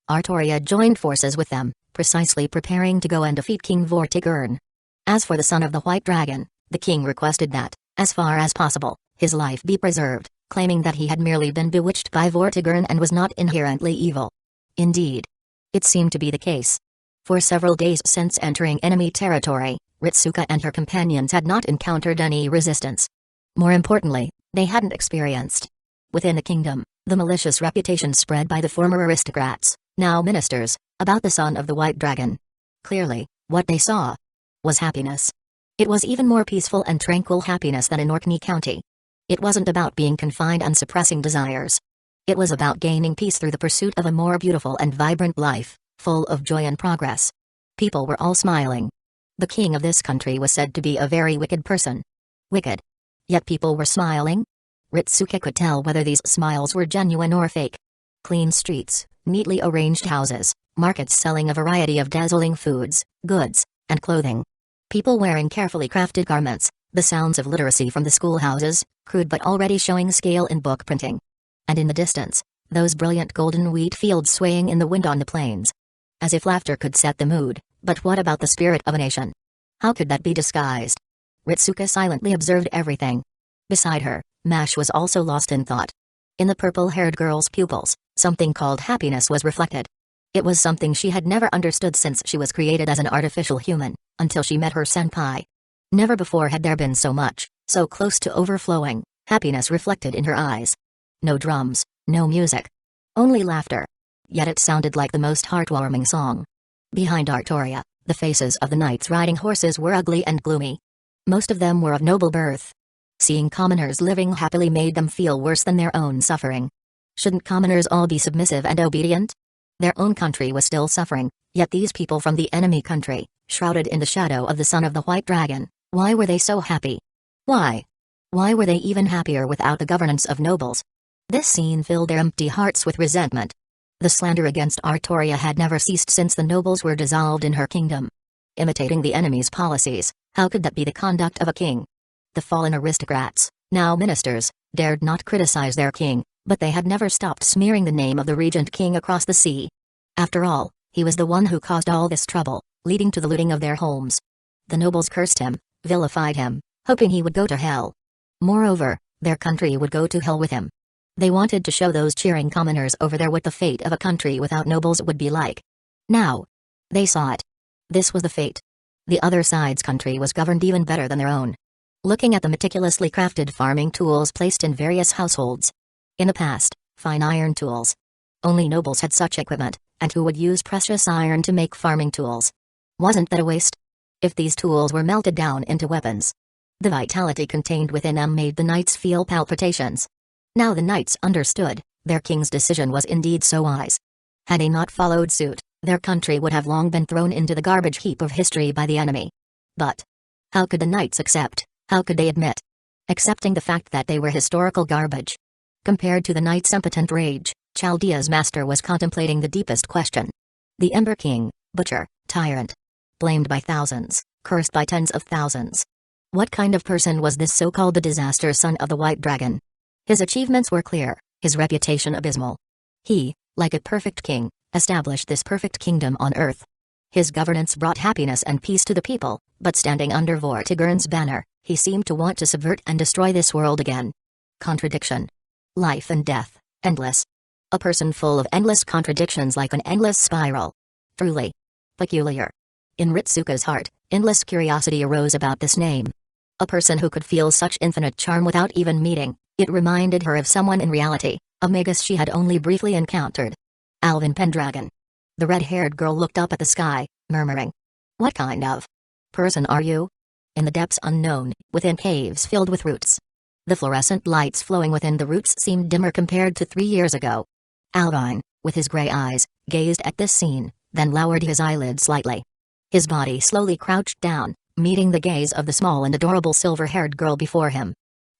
Artoria joined forces with them, precisely preparing to go and defeat King Vortigern. As for the son of the White Dragon, the king requested that, as far as possible, his life be preserved, claiming that he had merely been bewitched by Vortigern and was not inherently evil. Indeed, it seemed to be the case. For several days since entering enemy territory, Ritsuka and her companions had not encountered any resistance. More importantly, they hadn't experienced, within the kingdom, the malicious reputation spread by the former aristocrats, now ministers, about the son of the White Dragon. Clearly, what they saw was happiness. It was even more peaceful and tranquil happiness than in Orkney County. It wasn't about being confined and suppressing desires. It was about gaining peace through the pursuit of a more beautiful and vibrant life, full of joy and progress. People were all smiling. The king of this country was said to be a very wicked person. Wicked. Yet people were smiling? Ritsuka could tell whether these smiles were genuine or fake. Clean streets, neatly arranged houses, markets selling a variety of dazzling foods, goods, and clothing. People wearing carefully crafted garments, the sounds of literacy from the schoolhouses, crude but already showing skill in book printing. And in the distance, those brilliant golden wheat fields swaying in the wind on the plains. As if laughter could set the mood, but what about the spirit of a nation? How could that be disguised? Ritsuka silently observed everything. Beside her, Mash was also lost in thought. In the purple-haired girl's pupils, something called happiness was reflected. It was something she had never understood since she was created as an artificial human, until she met her senpai. Never before had there been so much, so close to overflowing, happiness reflected in her eyes. No drums, no music. Only laughter. Yet it sounded like the most heartwarming song. Behind Artoria, the faces of the knights riding horses were ugly and gloomy. Most of them were of noble birth. Seeing commoners living happily made them feel worse than their own suffering. Shouldn't commoners all be submissive and obedient? Their own country was still suffering, yet these people from the enemy country, shrouded in the shadow of the son of the White Dragon, why were they so happy? Why? Why were they even happier without the governance of nobles? This scene filled their empty hearts with resentment. The slander against Artoria had never ceased since the nobles were dissolved in her kingdom. Imitating the enemy's policies, how could that be the conduct of a king? The fallen aristocrats, now ministers, dared not criticize their king, but they had never stopped smearing the name of the regent king across the sea. After all, he was the one who caused all this trouble, leading to the looting of their homes. The nobles cursed him, vilified him, hoping he would go to hell. Moreover, their country would go to hell with him. They wanted to show those cheering commoners over there what the fate of a country without nobles would be like. Now, they saw it. This was the fate. The other side's country was governed even better than their own. Looking at the meticulously crafted farming tools placed in various households. In the past, fine iron tools. Only nobles had such equipment, and who would use precious iron to make farming tools? Wasn't that a waste? If these tools were melted down into weapons, the vitality contained within them made the knights feel palpitations. Now the knights understood, their king's decision was indeed so wise. Had they not followed suit, their country would have long been thrown into the garbage heap of history by the enemy. But how could the knights accept, how could they admit? accepting the fact that they were historical garbage. Compared to the knight's impotent rage, Chaldea's master was contemplating the deepest question. The Ember King, butcher, tyrant. Blamed by thousands, cursed by tens of thousands. What kind of person was this so-called the disaster son of the White Dragon? His achievements were clear, his reputation abysmal. He, like a perfect king, established this perfect kingdom on earth. His governance brought happiness and peace to the people, but standing under Vortigern's banner, he seemed to want to subvert and destroy this world again. Contradiction. Life and death, endless. A person full of endless contradictions like an endless spiral. Truly peculiar. In Ritsuka's heart, endless curiosity arose about this name. A person who could feel such infinite charm without even meeting, it reminded her of someone in reality, a magus she had only briefly encountered. Alvin Pendragon. The red-haired girl looked up at the sky, murmuring. What kind of person are you? In the depths unknown, within caves filled with roots. The fluorescent lights flowing within the roots seemed dimmer compared to 3 years ago. Alvin, with his gray eyes, gazed at this scene, then lowered his eyelids slightly. His body slowly crouched down, meeting the gaze of the small and adorable silver-haired girl before him.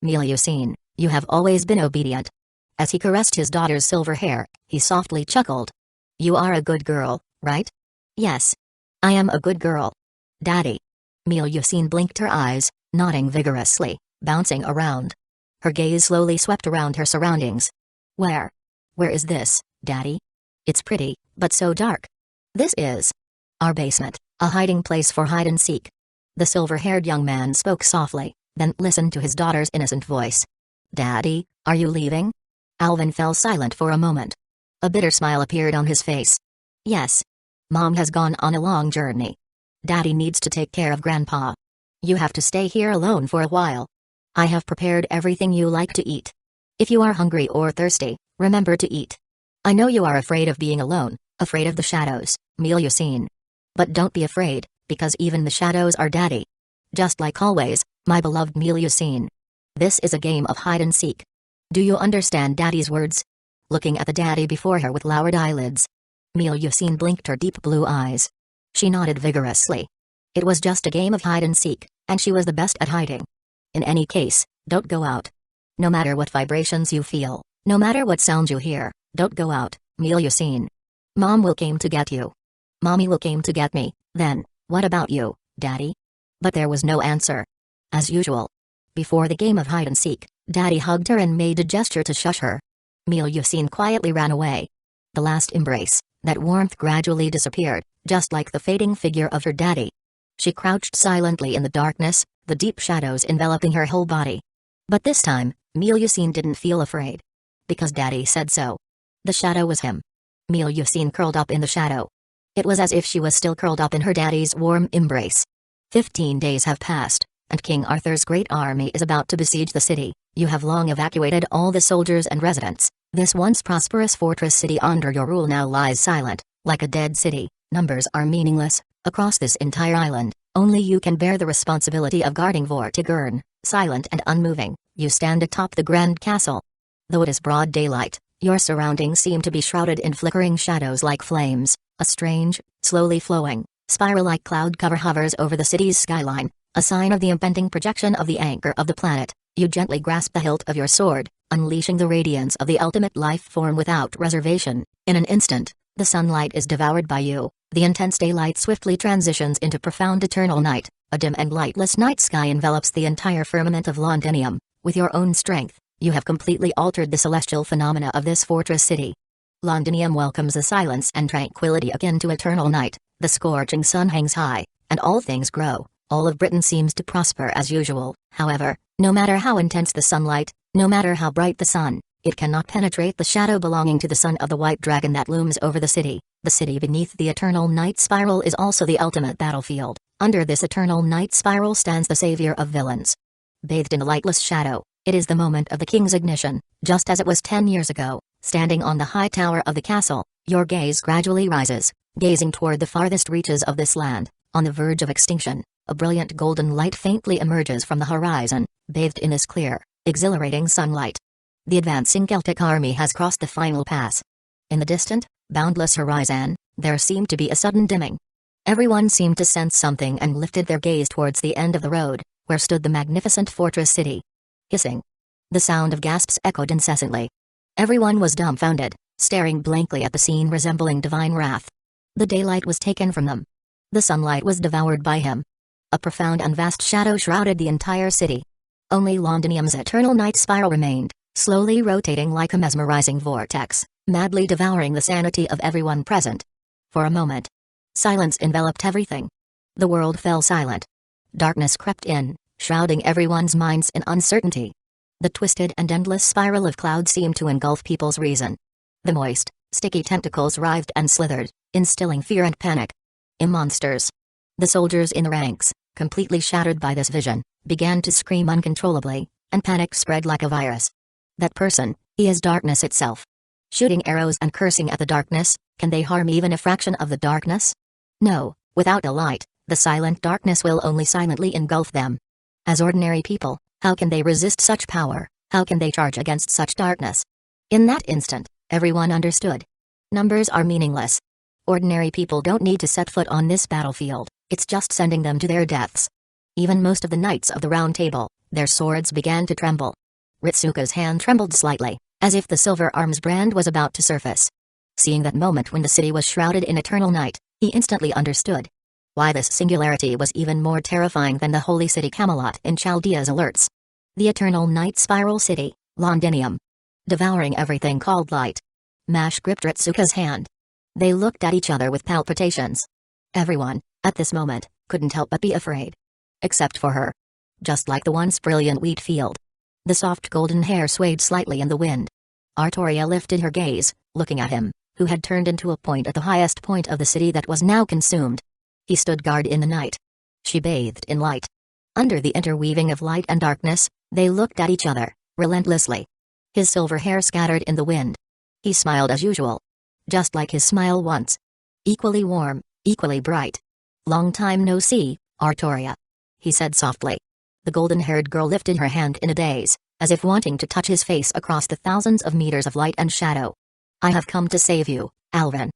Melusine, you have always been obedient. As he caressed his daughter's silver hair, he softly chuckled. You are a good girl, right? Yes. I am a good girl. Daddy. Melusine blinked her eyes, nodding vigorously, bouncing around. Her gaze slowly swept around her surroundings. Where is this, Daddy? It's pretty, but so dark. This is our basement, a hiding place for hide and seek. The silver-haired young man spoke softly, then listened to his daughter's innocent voice. Daddy, are you leaving? Alvin fell silent for a moment. A bitter smile appeared on his face. Yes. Mom has gone on a long journey. Daddy needs to take care of Grandpa. You have to stay here alone for a while. I have prepared everything you like to eat. If you are hungry or thirsty, remember to eat. I know you are afraid of being alone, afraid of the shadows, Melusine. But don't be afraid, because even the shadows are Daddy. Just like always, my beloved Melusine. This is a game of hide and seek. Do you understand Daddy's words? Looking at the Daddy before her with lowered eyelids. Melusine blinked her deep blue eyes. She nodded vigorously. It was just a game of hide and seek, and she was the best at hiding. In any case, don't go out. No matter what vibrations you feel, no matter what sounds you hear, don't go out, Melusine. Mom will come to get you. Mommy will come to get me, then, what about you, Daddy? But there was no answer. As usual. Before the game of hide and seek, Daddy hugged her and made a gesture to shush her. Melusine quietly ran away. The last embrace, that warmth gradually disappeared, just like the fading figure of her daddy. She crouched silently in the darkness, the deep shadows enveloping her whole body. But this time, Melusine didn't feel afraid. Because Daddy said so. The shadow was him. Melusine curled up in the shadow. It was as if she was still curled up in her daddy's warm embrace. 15 days have passed, and King Arthur's great army is about to besiege the city. You have long evacuated all the soldiers and residents. This once prosperous fortress city under your rule now lies silent, like a dead city. Numbers are meaningless. Across this entire island, only you can bear the responsibility of guarding Vortigern. Silent and unmoving, you stand atop the grand castle. Though it is broad daylight, your surroundings seem to be shrouded in flickering shadows like flames. A strange, slowly flowing, spiral-like cloud cover hovers over the city's skyline, a sign of the impending projection of the anchor of the planet. You gently grasp the hilt of your sword, unleashing the radiance of the ultimate life form without reservation. In an instant, the sunlight is devoured by you. The intense daylight swiftly transitions into profound eternal night. A dim and lightless night sky envelops the entire firmament of Londinium. With your own strength, you have completely altered the celestial phenomena of this fortress city. Londinium welcomes the silence and tranquility akin to eternal night. The scorching sun hangs high, and all things grow. All of Britain seems to prosper as usual. However, no matter how intense the sunlight, no matter how bright the sun, it cannot penetrate the shadow belonging to the son of the White Dragon that looms over the city. The city beneath the eternal night spiral is also the ultimate battlefield. Under this eternal night spiral stands the savior of villains. Bathed in the lightless shadow, it is the moment of the king's ignition, just as it was 10 years ago. Standing on the high tower of the castle, your gaze gradually rises, gazing toward the farthest reaches of this land. On the verge of extinction, a brilliant golden light faintly emerges from the horizon, bathed in this clear, exhilarating sunlight. The advancing Celtic army has crossed the final pass. In the distant, boundless horizon, there seemed to be a sudden dimming. Everyone seemed to sense something and lifted their gaze towards the end of the road, where stood the magnificent fortress city. hissing. The sound of gasps echoed incessantly. Everyone was dumbfounded, staring blankly at the scene resembling divine wrath. The daylight was taken from them. The sunlight was devoured by him. A profound and vast shadow shrouded the entire city. Only Londinium's eternal night spiral remained, slowly rotating like a mesmerizing vortex, madly devouring the sanity of everyone present. For a moment, silence enveloped everything. The world fell silent. Darkness crept in, shrouding everyone's minds in uncertainty. The twisted and endless spiral of clouds seemed to engulf people's reason. The moist, sticky tentacles writhed and slithered, instilling fear and panic. Monsters. The soldiers in the ranks, completely shattered by this vision, began to scream uncontrollably, and panic spread like a virus. That person, he is darkness itself. Shooting arrows and cursing at the darkness, can they harm even a fraction of the darkness? No, without a light, the silent darkness will only silently engulf them. As ordinary people, how can they resist such power? How can they charge against such darkness? In that instant, everyone understood. Numbers are meaningless. Ordinary people don't need to set foot on this battlefield, it's just sending them to their deaths. Even most of the knights of the Round Table, their swords began to tremble. Ritsuka's hand trembled slightly, as if the silver arms brand was about to surface. Seeing that moment when the city was shrouded in eternal night, he instantly understood why this singularity was even more terrifying than the holy city Camelot in Chaldea's alerts. The eternal night spiral city, Londinium. Devouring everything called light. Mash gripped Ritsuka's hand. They looked at each other with palpitations. Everyone, at this moment, couldn't help but be afraid. Except for her. Just like the once brilliant wheat field. The soft golden hair swayed slightly in the wind. Artoria lifted her gaze, looking at him, who had turned into a point at the highest point of the city that was now consumed. He stood guard in the night. She bathed in light. Under the interweaving of light and darkness, they looked at each other, relentlessly. His silver hair scattered in the wind. He smiled as usual. Just like his smile once. Equally warm, equally bright. "Long time no see, Artoria," he said softly. The golden-haired girl lifted her hand in a daze, as if wanting to touch his face across the thousands of meters of light and shadow. "I have come to save you, Alvin."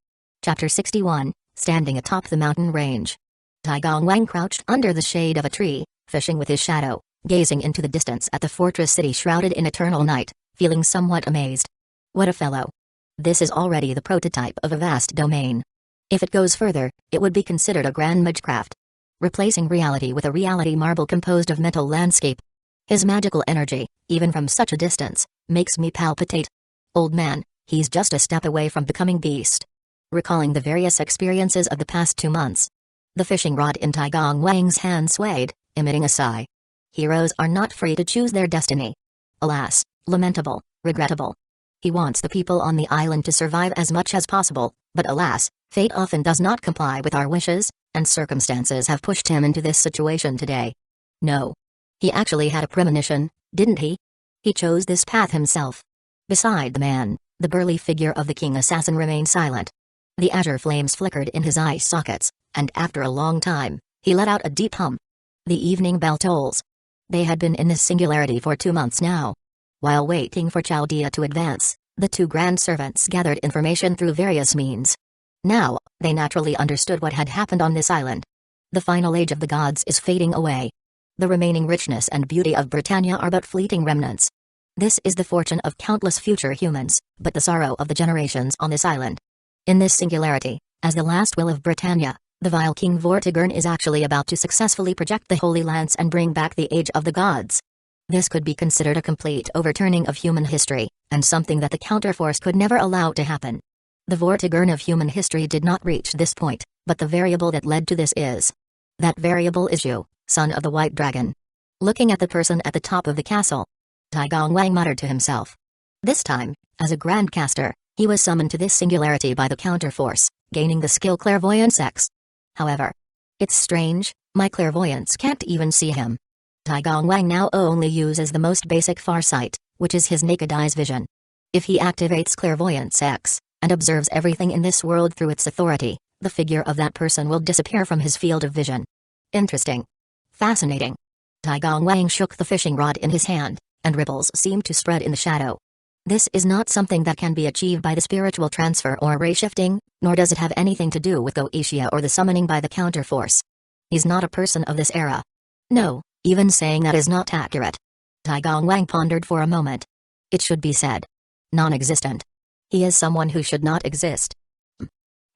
Chapter 61, Standing atop the mountain range. Taigong Wang crouched under the shade of a tree, fishing with his shadow, gazing into the distance at the fortress city shrouded in eternal night, feeling somewhat amazed. What a fellow. This is already the prototype of a vast domain. If it goes further, it would be considered a grand magecraft. Replacing reality with a reality marble composed of mental landscape. His magical energy, even from such a distance, makes me palpitate. Old man, he's just a step away from becoming beast. Recalling the various experiences of the past 2 months. The fishing rod in Taigong Wang's hand swayed, emitting a sigh. Heroes are not free to choose their destiny. Alas, lamentable, regrettable. He wants the people on the island to survive as much as possible, but alas, fate often does not comply with our wishes, and circumstances have pushed him into this situation today. No. He actually had a premonition, didn't he? He chose this path himself. Beside the man, the burly figure of the king assassin remained silent. The azure flames flickered in his eye sockets, and after a long time, he let out a deep hum. The evening bell tolls. They had been in this singularity for 2 months now. While waiting for Chaldea to advance, the 2 grand servants gathered information through various means. Now, they naturally understood what had happened on this island. The final age of the gods is fading away. The remaining richness and beauty of Britannia are but fleeting remnants. This is the fortune of countless future humans, but the sorrow of the generations on this island. In this singularity, as the last will of Britannia, the vile King Vortigern is actually about to successfully project the Holy Lance and bring back the age of the gods. This could be considered a complete overturning of human history, and something that the counterforce could never allow to happen. The Vortigern of human history did not reach this point, but the variable that led to this is. That variable is you, son of the White Dragon. Looking at the person at the top of the castle, Taigong Wang muttered to himself. This time, as a Grand Caster, he was summoned to this singularity by the counterforce, gaining the skill Clairvoyance X. However, it's strange, my clairvoyance can't even see him. Taigong Wang now only uses the most basic farsight, which is his naked eye's vision. If he activates Clairvoyance X, and observes everything in this world through its authority, the figure of that person will disappear from his field of vision. Interesting. Fascinating. Taigong Wang shook the fishing rod in his hand, and ripples seemed to spread in the shadow. This is not something that can be achieved by the spiritual transfer or ray shifting, nor does it have anything to do with Goetia or the summoning by the counterforce. He's not a person of this era. No, even saying that is not accurate. Tai Gongwang pondered for a moment. It should be said. Non-existent. He is someone who should not exist.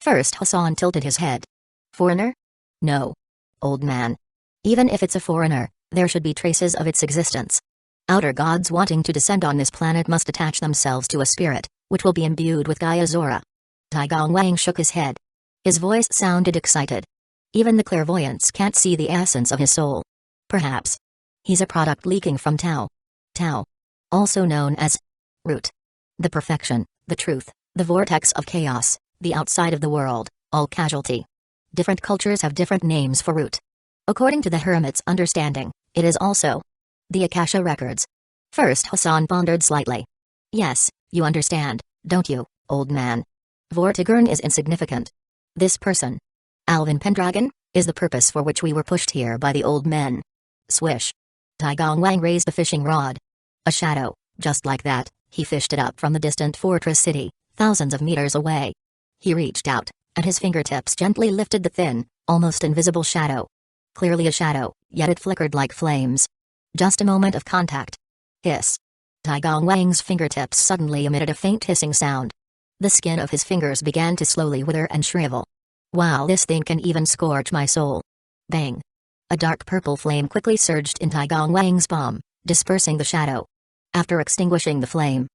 First Hassan tilted his head. Foreigner? No. Old man. Even if it's a foreigner, there should be traces of its existence. Outer gods wanting to descend on this planet must attach themselves to a spirit, which will be imbued with Gaia's aura. Tai Gongwang shook his head. His voice sounded excited. Even the clairvoyants can't see the essence of his soul. Perhaps. He's a product leaking from Tao. Tao. Also known as root. The perfection, the truth, the vortex of chaos, the outside of the world, all casualty. Different cultures have different names for root. According to the hermit's understanding, it is also the Akasha records. First Hassan pondered slightly. Yes, you understand, don't you, old man? Vortigern is insignificant. This person, Alvin Pendragon, is the purpose for which we were pushed here by the old men. Swish. Tai Gongwang raised a fishing rod. A shadow, just like that, he fished it up from the distant fortress city, thousands of meters away. He reached out, and his fingertips gently lifted the thin, almost invisible shadow. Clearly a shadow, yet it flickered like flames. Just a moment of contact. Hiss. Tai Gongwang's fingertips suddenly emitted a faint hissing sound. The skin of his fingers began to slowly wither and shrivel. Wow, this thing can even scorch my soul. Bang. A dark purple flame quickly surged in Tai Gongwang's palm, dispersing the shadow. After extinguishing the flame,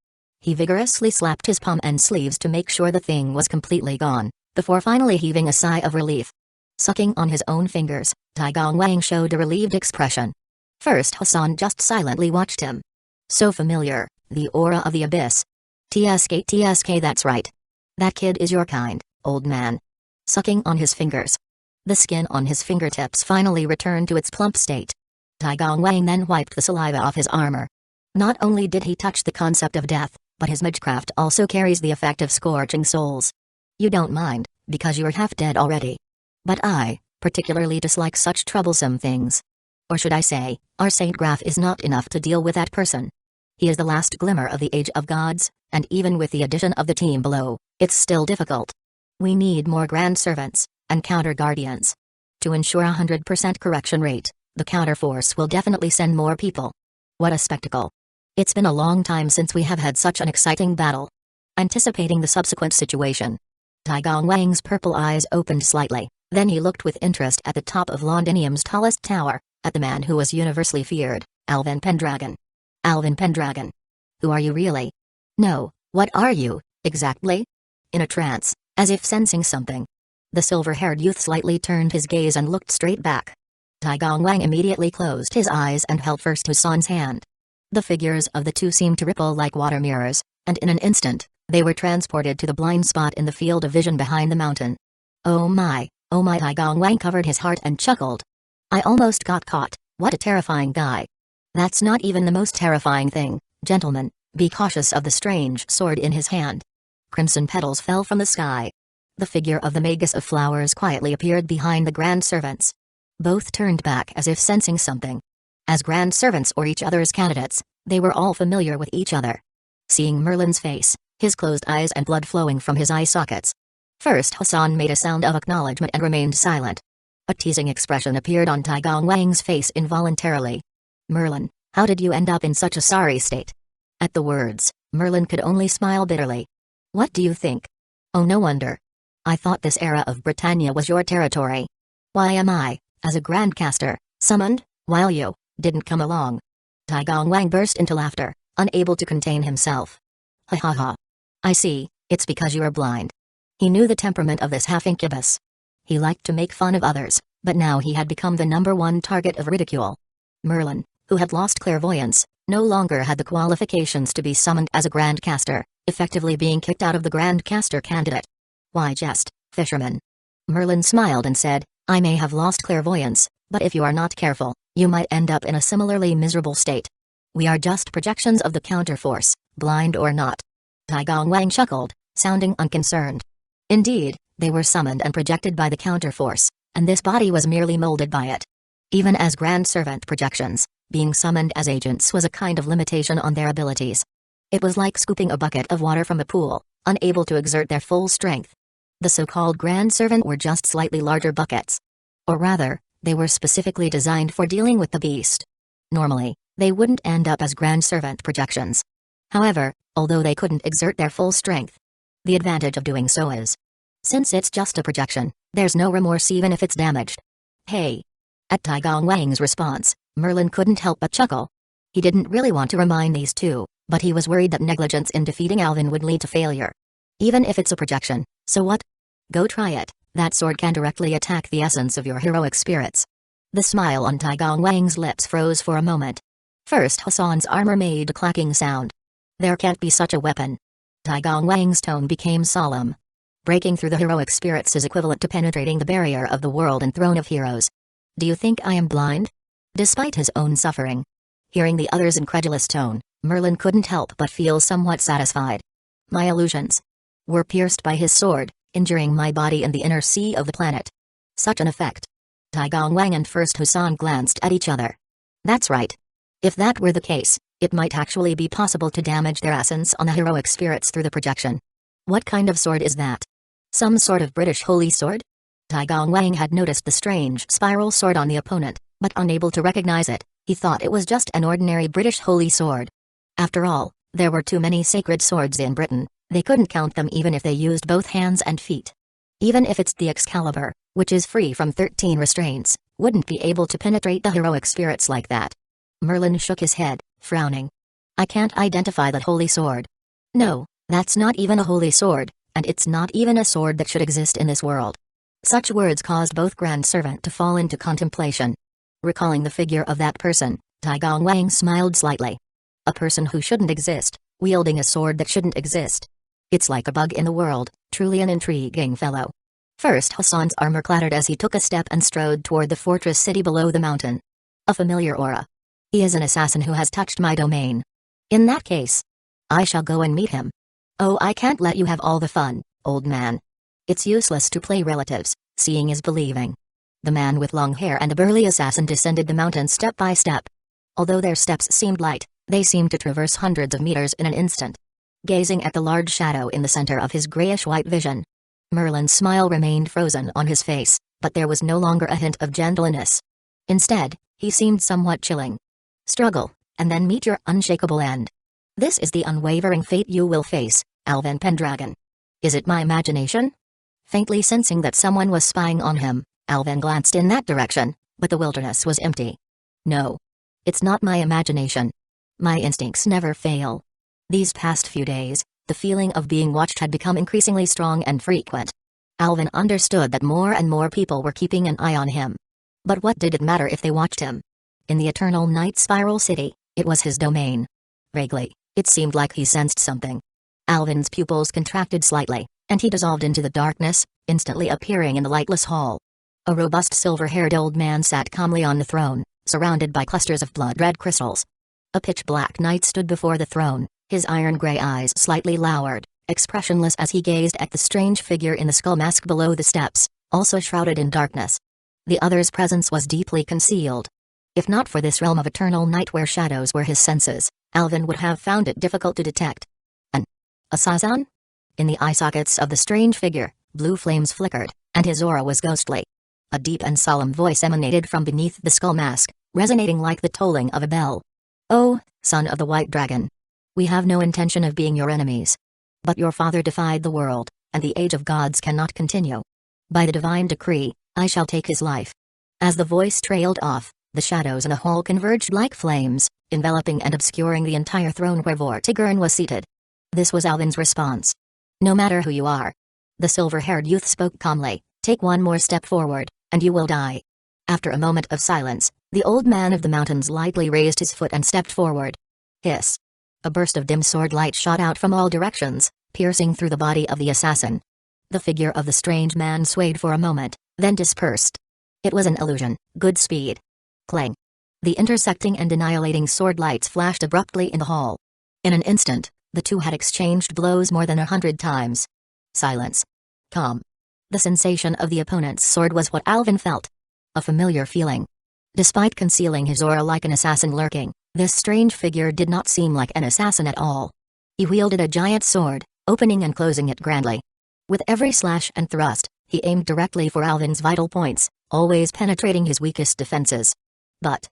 he vigorously slapped his palm and sleeves to make sure the thing was completely gone, before finally heaving a sigh of relief. Sucking on his own fingers, Tai Gongwang showed a relieved expression. First Hassan just silently watched him. So familiar, the aura of the abyss. TSK, that's right. That kid is your kind, old man. Sucking on his fingers. The skin on his fingertips finally returned to its plump state. Tai Gongwang then wiped the saliva off his armor. Not only did he touch the concept of death, but his magecraft also carries the effect of scorching souls. You don't mind, because you're half dead already. But I, particularly dislike such troublesome things. Or should I say, our Saint Graf is not enough to deal with that person. He is the last glimmer of the Age of Gods, and even with the addition of the team below, it's still difficult. We need more Grand Servants, and Counter Guardians. To ensure a 100% correction rate, the counterforce will definitely send more people. What a spectacle. It's been a long time since we have had such an exciting battle. Anticipating the subsequent situation, Tai Gongwang's purple eyes opened slightly, then he looked with interest at the top of Londinium's tallest tower, at the man who was universally feared, Alvin Pendragon. Alvin Pendragon. Who are you really? No, what are you, exactly? In a trance, as if sensing something. The silver-haired youth slightly turned his gaze and looked straight back. Tai Gongwang immediately closed his eyes and held First Hassan's hand. The figures of the two seemed to ripple like water mirrors, and in an instant, they were transported to the blind spot in the field of vision behind the mountain. Oh my, Tai Gongwang covered his heart and chuckled. I almost got caught, what a terrifying guy. That's not even the most terrifying thing, gentlemen, be cautious of the strange sword in his hand. Crimson petals fell from the sky. The figure of the Magus of Flowers quietly appeared behind the Grand Servants. Both turned back as if sensing something. As Grand Servants or each other's candidates, they were all familiar with each other. Seeing Merlin's face, his closed eyes and blood flowing from his eye sockets. First Hassan made a sound of acknowledgement and remained silent. A teasing expression appeared on Tai Gongwang's face involuntarily. Merlin, how did you end up in such a sorry state? At the words, Merlin could only smile bitterly. What do you think? Oh, no wonder. I thought this era of Britannia was your territory. Why am I, as a Grandcaster, summoned, while you didn't come along? Tai Gongwang burst into laughter, unable to contain himself. Ha ha ha. I see, it's because you are blind. He knew the temperament of this half-incubus. He liked to make fun of others, but now he had become the #1 target of ridicule. Merlin, who had lost clairvoyance, no longer had the qualifications to be summoned as a Grandcaster, effectively being kicked out of the Grandcaster candidate. Why jest, fisherman? Merlin smiled and said, I may have lost clairvoyance, but if you are not careful, you might end up in a similarly miserable state. We are just projections of the counterforce, blind or not. Tai Gongwang chuckled, sounding unconcerned. Indeed, they were summoned and projected by the counterforce, and this body was merely molded by it. Even as Grand Servant projections, being summoned as agents was a kind of limitation on their abilities. It was like scooping a bucket of water from a pool, unable to exert their full strength. The so-called Grand Servant were just slightly larger buckets. Or rather, they were specifically designed for dealing with the beast. Normally, They wouldn't end up as Grand Servant projections. However, although they couldn't exert their full strength, the advantage of doing so is, since it's just a projection, there's no remorse even if it's damaged. Hey! At Tai Gong Wang's response, Merlin couldn't help but chuckle. He didn't really want to remind these two, but he was worried that negligence in defeating Alvin would lead to failure. Even if it's a projection, so what? Go try it, that sword can directly attack the essence of your heroic spirits. The smile on Tai Gong Wang's lips froze for a moment. First Hassan's armor made a clacking sound. There can't be such a weapon. Tai Gong Wang's tone became solemn. Breaking through the heroic spirits is equivalent to penetrating the barrier of the world and throne of heroes. Do you think I am blind? Despite his own suffering. Hearing the other's incredulous tone, Merlin couldn't help but feel somewhat satisfied. My illusions were pierced by his sword, injuring my body in the inner sea of the planet. Such an effect. Tai Gong Wang and First Hassan glanced at each other. That's right. If that were the case, it might actually be possible to damage their essence on the heroic spirits through the projection. What kind of sword is that? Some sort of British holy sword? Tai Gong Wang had noticed the strange spiral sword on the opponent, but unable to recognize it, he thought it was just an ordinary British holy sword. After all, there were too many sacred swords in Britain, they couldn't count them even if they used both hands and feet. Even if it's the Excalibur, which is free from 13 restraints, wouldn't be able to penetrate the heroic spirits like that. Merlin shook his head, frowning. I can't identify that holy sword. No, that's not even a holy sword, and it's not even a sword that should exist in this world. Such words caused both Grand Servant to fall into contemplation. Recalling the figure of that person, Tai Gong Wang smiled slightly. A person who shouldn't exist, wielding a sword that shouldn't exist. It's like a bug in the world, truly an intriguing fellow. First Hassan's armor clattered as he took a step and strode toward the fortress city below the mountain. A familiar aura. He is an assassin who has touched my domain. In that case, I shall go and meet him. Oh, I can't let you have all the fun, old man. It's useless to play relatives, seeing is believing. The man with long hair and the burly assassin descended the mountain step by step. Although their steps seemed light, they seemed to traverse hundreds of meters in an instant. Gazing at the large shadow in the center of his grayish-white vision, Merlin's smile remained frozen on his face, but there was no longer a hint of gentleness. Instead, he seemed somewhat chilling. Struggle, and then meet your unshakable end. This is the unwavering fate you will face, Alvin Pendragon. Is it my imagination? Faintly sensing that someone was spying on him, Alvin glanced in that direction, but the wilderness was empty. No. It's not my imagination. My instincts never fail. These past few days, the feeling of being watched had become increasingly strong and frequent. Alvin understood that more and more people were keeping an eye on him. But what did it matter if they watched him? In the Eternal Night Spiral City, it was his domain. Vaguely, it seemed like he sensed something. Alvin's pupils contracted slightly, and he dissolved into the darkness, instantly appearing in the lightless hall. A robust silver-haired old man sat calmly on the throne, surrounded by clusters of blood-red crystals. A pitch-black knight stood before the throne, his iron-gray eyes slightly lowered, expressionless as he gazed at the strange figure in the skull mask below the steps, also shrouded in darkness. The other's presence was deeply concealed. If not for this realm of eternal night where shadows were his senses, Alvin would have found it difficult to detect. An assassin? In the eye sockets of the strange figure, blue flames flickered, and his aura was ghostly. A deep and solemn voice emanated from beneath the skull mask, resonating like the tolling of a bell. Oh, son of the White Dragon. We have no intention of being your enemies. But your father defied the world, and the age of gods cannot continue. By the divine decree, I shall take his life. As the voice trailed off, the shadows in the hall converged like flames, enveloping and obscuring the entire throne where Vortigern was seated. This was Alvin's response. No matter who you are. The silver-haired youth spoke calmly, take one more step forward, and you will die. After a moment of silence, the old man of the mountains lightly raised his foot and stepped forward. Hiss. A burst of dim sword light shot out from all directions, piercing through the body of the assassin. The figure of the strange man swayed for a moment, then dispersed. It was an illusion, good speed. Clang. The intersecting and annihilating sword lights flashed abruptly in the hall. In an instant, the two had exchanged blows more than 100 times. Silence. Calm. The sensation of the opponent's sword was what Alvin felt. A familiar feeling. Despite concealing his aura like an assassin lurking, this strange figure did not seem like an assassin at all. He wielded a giant sword, opening and closing it grandly. With every slash and thrust, he aimed directly for Alvin's vital points, always penetrating his weakest defenses. But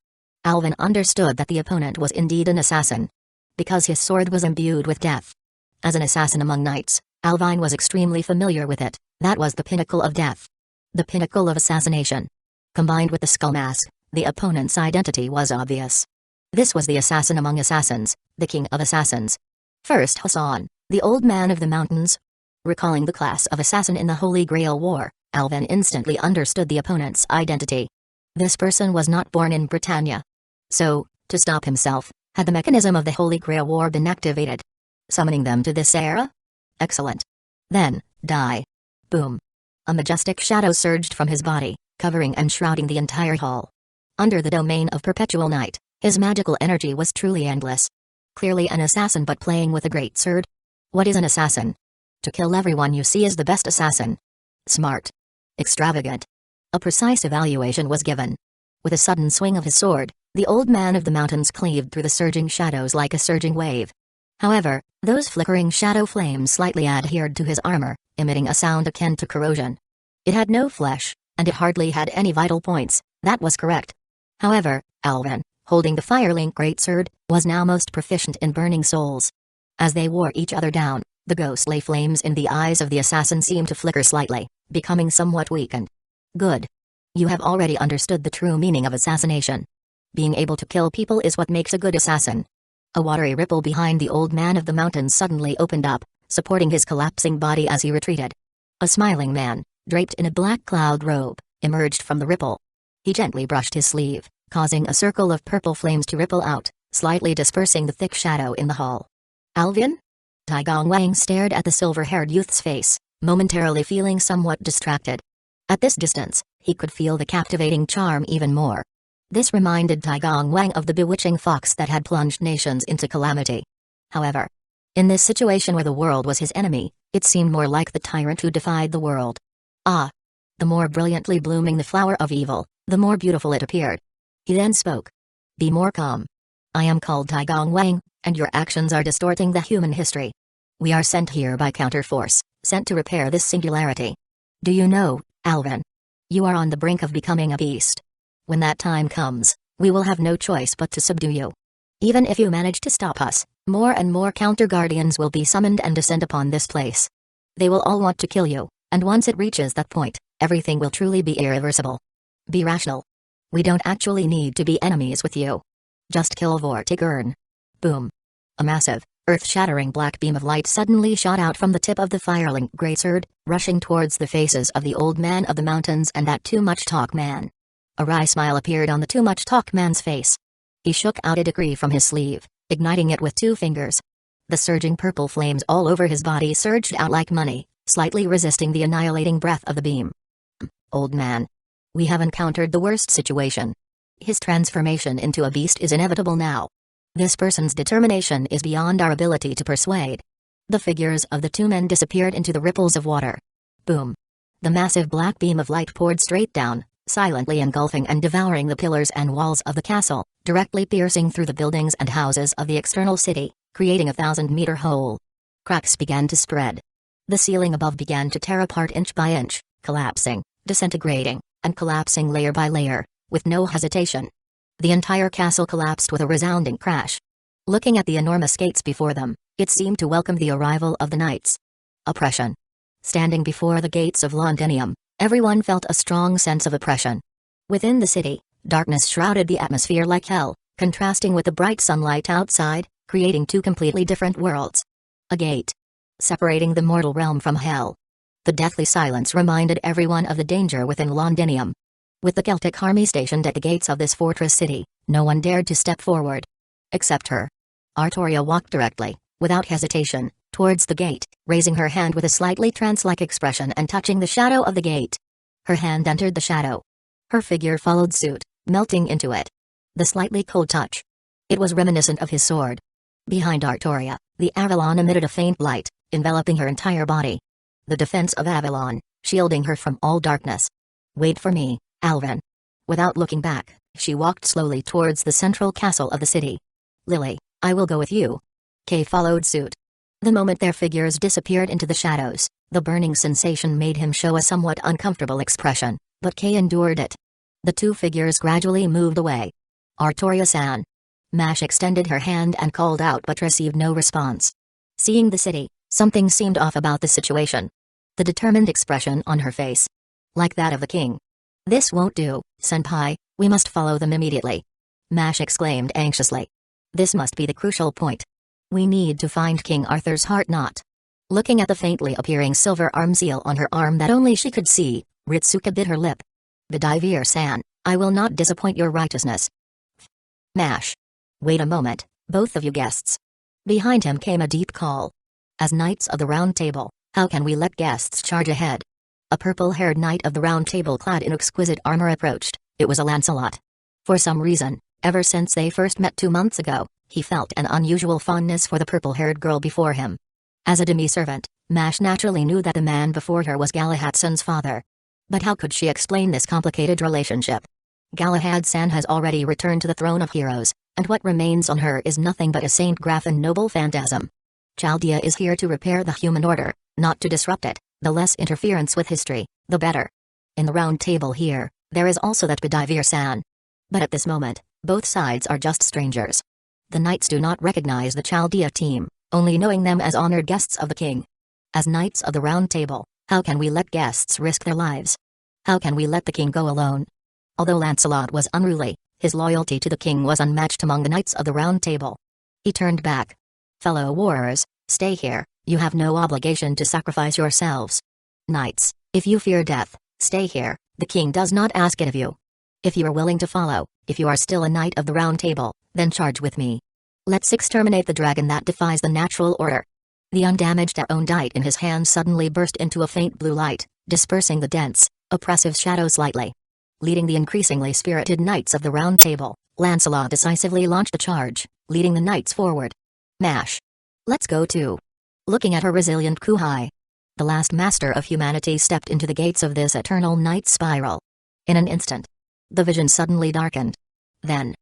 Alvin understood that the opponent was indeed an assassin, because his sword was imbued with death. As an assassin among knights, Alvin was extremely familiar with it. That was the pinnacle of death. The pinnacle of assassination. Combined with the skull mask, the opponent's identity was obvious. This was the assassin among assassins, the king of assassins. First Hassan, the old man of the mountains. Recalling the class of assassin in the Holy Grail War, Alvin instantly understood the opponent's identity. This person was not born in Britannia. So, to stop himself, had the mechanism of the Holy Grail War been activated? Summoning them to this era? Excellent. Then, die. Boom. A majestic shadow surged from his body, covering and shrouding the entire hall. Under the domain of perpetual night, his magical energy was truly endless. Clearly an assassin, but playing with a great sword? What is an assassin? To kill everyone you see is the best assassin. Smart. Extravagant. A precise evaluation was given. With a sudden swing of his sword, the old man of the mountains cleaved through the surging shadows like a surging wave. However, those flickering shadow flames slightly adhered to his armor, emitting a sound akin to corrosion. It had no flesh, and it hardly had any vital points. That was correct. However, Alvin, holding the Firelink greatsword, was now most proficient in burning souls. As they wore each other down, the ghostly flames in the eyes of the assassin seemed to flicker slightly, becoming somewhat weakened. Good. You have already understood the true meaning of assassination. Being able to kill people is what makes a good assassin. A watery ripple behind the old man of the mountains suddenly opened up, supporting his collapsing body as he retreated. A smiling man, draped in a black cloud robe, emerged from the ripple. He gently brushed his sleeve, causing a circle of purple flames to ripple out, slightly dispersing the thick shadow in the hall. Alvin? Taigong Wang stared at the silver-haired youth's face, momentarily feeling somewhat distracted. At this distance, he could feel the captivating charm even more. This reminded Taigong Wang of the bewitching fox that had plunged nations into calamity. However, in this situation where the world was his enemy, it seemed more like the tyrant who defied the world. Ah! The more brilliantly blooming the flower of evil, the more beautiful it appeared. He then spoke. Be more calm. I am called Taigong Wang, and your actions are distorting the human history. We are sent here by counterforce, sent to repair this singularity. Do you know, Alvin? You are on the brink of becoming a beast. When that time comes, we will have no choice but to subdue you. Even if you manage to stop us, more and more counter-guardians will be summoned and descend upon this place. They will all want to kill you, and once it reaches that point, everything will truly be irreversible. Be rational. We don't actually need to be enemies with you. Just kill Vortigern. Boom. A massive, earth-shattering black beam of light suddenly shot out from the tip of the Firelink greatsword, rushing towards the faces of the old man of the mountains and that too-much-talk man. A wry smile appeared on the too-much-talk man's face. He shook out a decree from his sleeve, igniting it with 2 fingers. The surging purple flames all over his body surged out like money, slightly resisting the annihilating breath of the beam. Old man. We have encountered the worst situation. His transformation into a beast is inevitable now. This person's determination is beyond our ability to persuade. The figures of the 2 men disappeared into the ripples of water. Boom. The massive black beam of light poured straight down, silently engulfing and devouring the pillars and walls of the castle, directly piercing through the buildings and houses of the external city, creating a 1,000-meter hole. Cracks began to spread. The ceiling above began to tear apart inch by inch, collapsing, disintegrating, and collapsing layer by layer, with no hesitation. The entire castle collapsed with a resounding crash. Looking at the enormous gates before them, it seemed to welcome the arrival of the knights. Oppression. Standing before the gates of Londinium, everyone felt a strong sense of oppression. Within the city, darkness shrouded the atmosphere like hell, contrasting with the bright sunlight outside, creating 2 completely different worlds. A gate. Separating the mortal realm from hell. The deathly silence reminded everyone of the danger within Londinium. With the Celtic army stationed at the gates of this fortress city, no one dared to step forward. Except her. Artoria walked directly, without hesitation, towards the gate, raising her hand with a slightly trance-like expression and touching the shadow of the gate. Her hand entered the shadow. Her figure followed suit, melting into it. The slightly cold touch. It was reminiscent of his sword. Behind Artoria, the Avalon emitted a faint light, enveloping her entire body. The defense of Avalon, shielding her from all darkness. Wait for me, Alvin. Without looking back, she walked slowly towards the central castle of the city. Lily, I will go with you. Kay followed suit. The moment their figures disappeared into the shadows, the burning sensation made him show a somewhat uncomfortable expression, but Kay endured it. The 2 figures gradually moved away. Artoria-san. Mash extended her hand and called out but received no response. Seeing the city, something seemed off about the situation. The determined expression on her face. Like that of the king. This won't do, senpai, we must follow them immediately. Mash exclaimed anxiously. This must be the crucial point. We need to find King Arthur's heart knot. Looking at the faintly appearing silver arm seal on her arm that only she could see, Ritsuka bit her lip. Bedivere-san, I will not disappoint your righteousness. Mash. Wait a moment, both of you guests. Behind him came a deep call. As Knights of the Round Table, how can we let guests charge ahead? A purple-haired Knight of the Round Table clad in exquisite armor approached. It was a Lancelot. For some reason, ever since they first met 2 months ago, he felt an unusual fondness for the purple-haired girl before him. As a demi-servant, Mash naturally knew that the man before her was Galahad-san's father. But how could she explain this complicated relationship? Galahad-san has already returned to the throne of heroes, and what remains on her is nothing but a Saint Grafin noble phantasm. Chaldea is here to repair the human order, not to disrupt it. The less interference with history, the better. In the round table here, there is also that Bedivere-san. But at this moment, both sides are just strangers. The knights do not recognize the Chaldea team, only knowing them as honored guests of the king. As Knights of the Round Table, how can we let guests risk their lives? How can we let the king go alone? Although Lancelot was unruly, his loyalty to the king was unmatched among the Knights of the Round Table. He turned back. Fellow warriors, stay here, you have no obligation to sacrifice yourselves. Knights, if you fear death, stay here, the king does not ask it of you. If you are willing to follow, if you are still a Knight of the Round Table, then charge with me. Let's exterminate the dragon that defies the natural order. The undamaged aondite in his hand suddenly burst into a faint blue light, dispersing the dense, oppressive shadows lightly. Leading the increasingly spirited Knights of the Round Table, Lancelot decisively launched a charge, leading the knights forward. Mash. Let's go too. Looking at her resilient Kuhai. The last master of humanity stepped into the gates of this eternal night spiral. In an instant. The vision suddenly darkened. Then.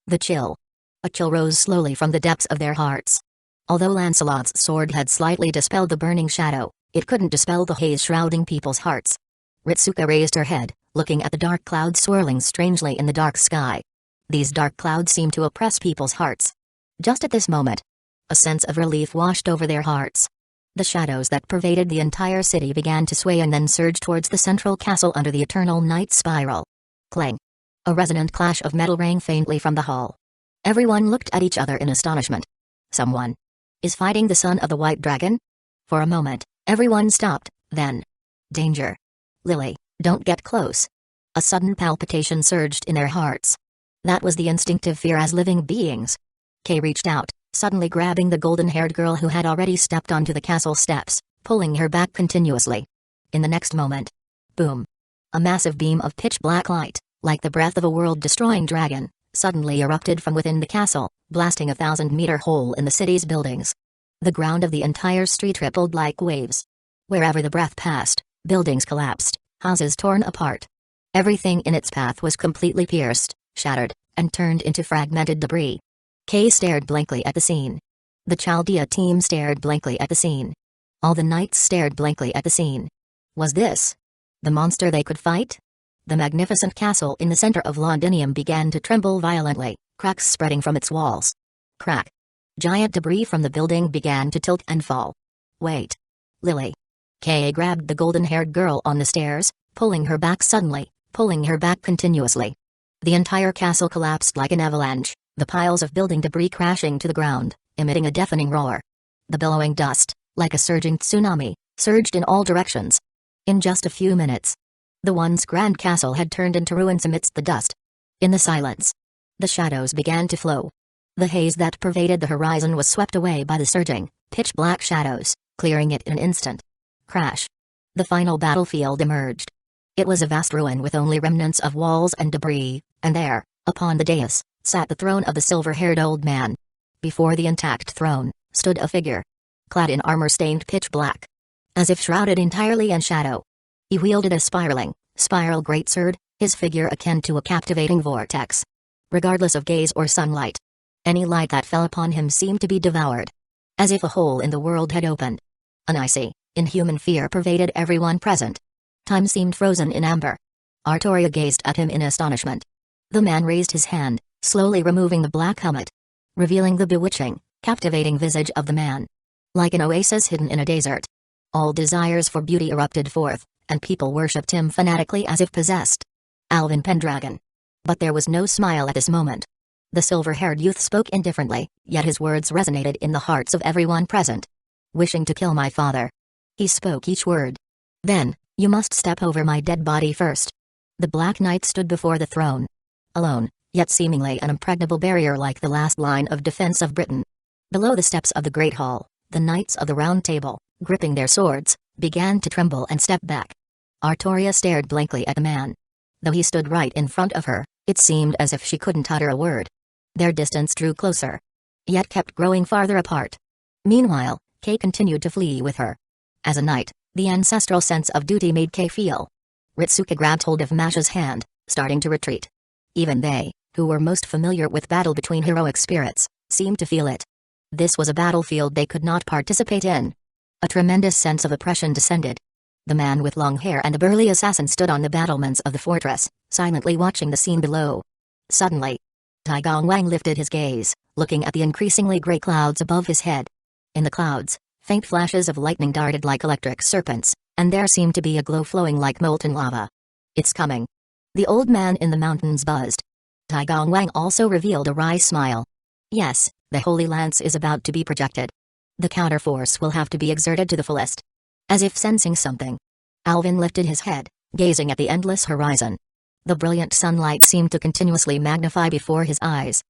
The chill. A chill rose slowly from the depths of their hearts. Although Lancelot's sword had slightly dispelled the burning shadow, it couldn't dispel the haze shrouding people's hearts. Ritsuka raised her head, looking at the dark clouds swirling strangely in the dark sky. These dark clouds seemed to oppress people's hearts. Just at this moment, a sense of relief washed over their hearts. The shadows that pervaded the entire city began to sway and then surge towards the central castle under the eternal night spiral. Clang. A resonant clash of metal rang faintly from the hall. Everyone looked at each other in astonishment. Someone is fighting the son of the White Dragon? For a moment, everyone stopped, then. Danger. Lily, don't get close. A sudden palpitation surged in their hearts. That was the instinctive fear as living beings. Kay reached out, suddenly grabbing the golden-haired girl who had already stepped onto the castle steps, pulling her back continuously. In the next moment. Boom. A massive beam of pitch-black light, like the breath of a world-destroying dragon, suddenly erupted from within the castle, blasting a 1,000-meter hole in the city's buildings. The ground of the entire street rippled like waves. Wherever the breath passed, buildings collapsed, houses torn apart. Everything in its path was completely pierced, shattered, and turned into fragmented debris. Kay stared blankly at the scene. The Chaldea team stared blankly at the scene. All the knights stared blankly at the scene. Was this the monster they could fight? The magnificent castle in the center of Londinium began to tremble violently, cracks spreading from its walls. Crack. Giant debris from the building began to tilt and fall. Wait. Lily. Kay grabbed the golden-haired girl on the stairs, pulling her back suddenly, pulling her back continuously. The entire castle collapsed like an avalanche, the piles of building debris crashing to the ground, emitting a deafening roar. The billowing dust, like a surging tsunami, surged in all directions. In just a few minutes, the once grand castle had turned into ruins amidst the dust. In the silence, the shadows began to flow. The haze that pervaded the horizon was swept away by the surging, pitch-black shadows, clearing it in an instant. Crash. The final battlefield emerged. It was a vast ruin with only remnants of walls and debris, and there, upon the dais, sat the throne of the silver-haired old man. Before the intact throne, stood a figure. Clad in armor stained pitch black. As if shrouded entirely in shadow. He wielded a spiral greatsword, his figure akin to a captivating vortex. Regardless of gaze or sunlight. Any light that fell upon him seemed to be devoured. As if a hole in the world had opened. An icy, inhuman fear pervaded everyone present. Time seemed frozen in amber. Artoria gazed at him in astonishment. The man raised his hand, slowly removing the black helmet, revealing the bewitching, captivating visage of the man. Like an oasis hidden in a desert. All desires for beauty erupted forth, and people worshipped him fanatically as if possessed. Alvin Pendragon. But there was no smile at this moment. The silver-haired youth spoke indifferently, yet his words resonated in the hearts of everyone present. Wishing to kill my father. He spoke each word. Then, you must step over my dead body first. The Black Knight stood before the throne. Alone, yet seemingly an impregnable barrier like the last line of defense of Britain. Below the steps of the Great Hall, the Knights of the Round Table, gripping their swords, began to tremble and step back. Artoria stared blankly at the man. Though he stood right in front of her, it seemed as if she couldn't utter a word. Their distance drew closer, yet kept growing farther apart. Meanwhile, Kay continued to flee with her. As a knight, the ancestral sense of duty made Kay feel. Ritsuka grabbed hold of Masha's hand, starting to retreat. Even they, who were most familiar with battle between heroic spirits, seemed to feel it. This was a battlefield they could not participate in. A tremendous sense of oppression descended. The man with long hair and a burly assassin stood on the battlements of the fortress, silently watching the scene below. Suddenly, Tai Gongwang lifted his gaze, looking at the increasingly gray clouds above his head. In the clouds, faint flashes of lightning darted like electric serpents, and there seemed to be a glow flowing like molten lava. It's coming. The old man in the mountains buzzed. Tai Gongwang also revealed a wry smile. Yes, the Holy Lance is about to be projected. The counterforce will have to be exerted to the fullest. As if sensing something, Alvin lifted his head, gazing at the endless horizon. The brilliant sunlight seemed to continuously magnify before his eyes.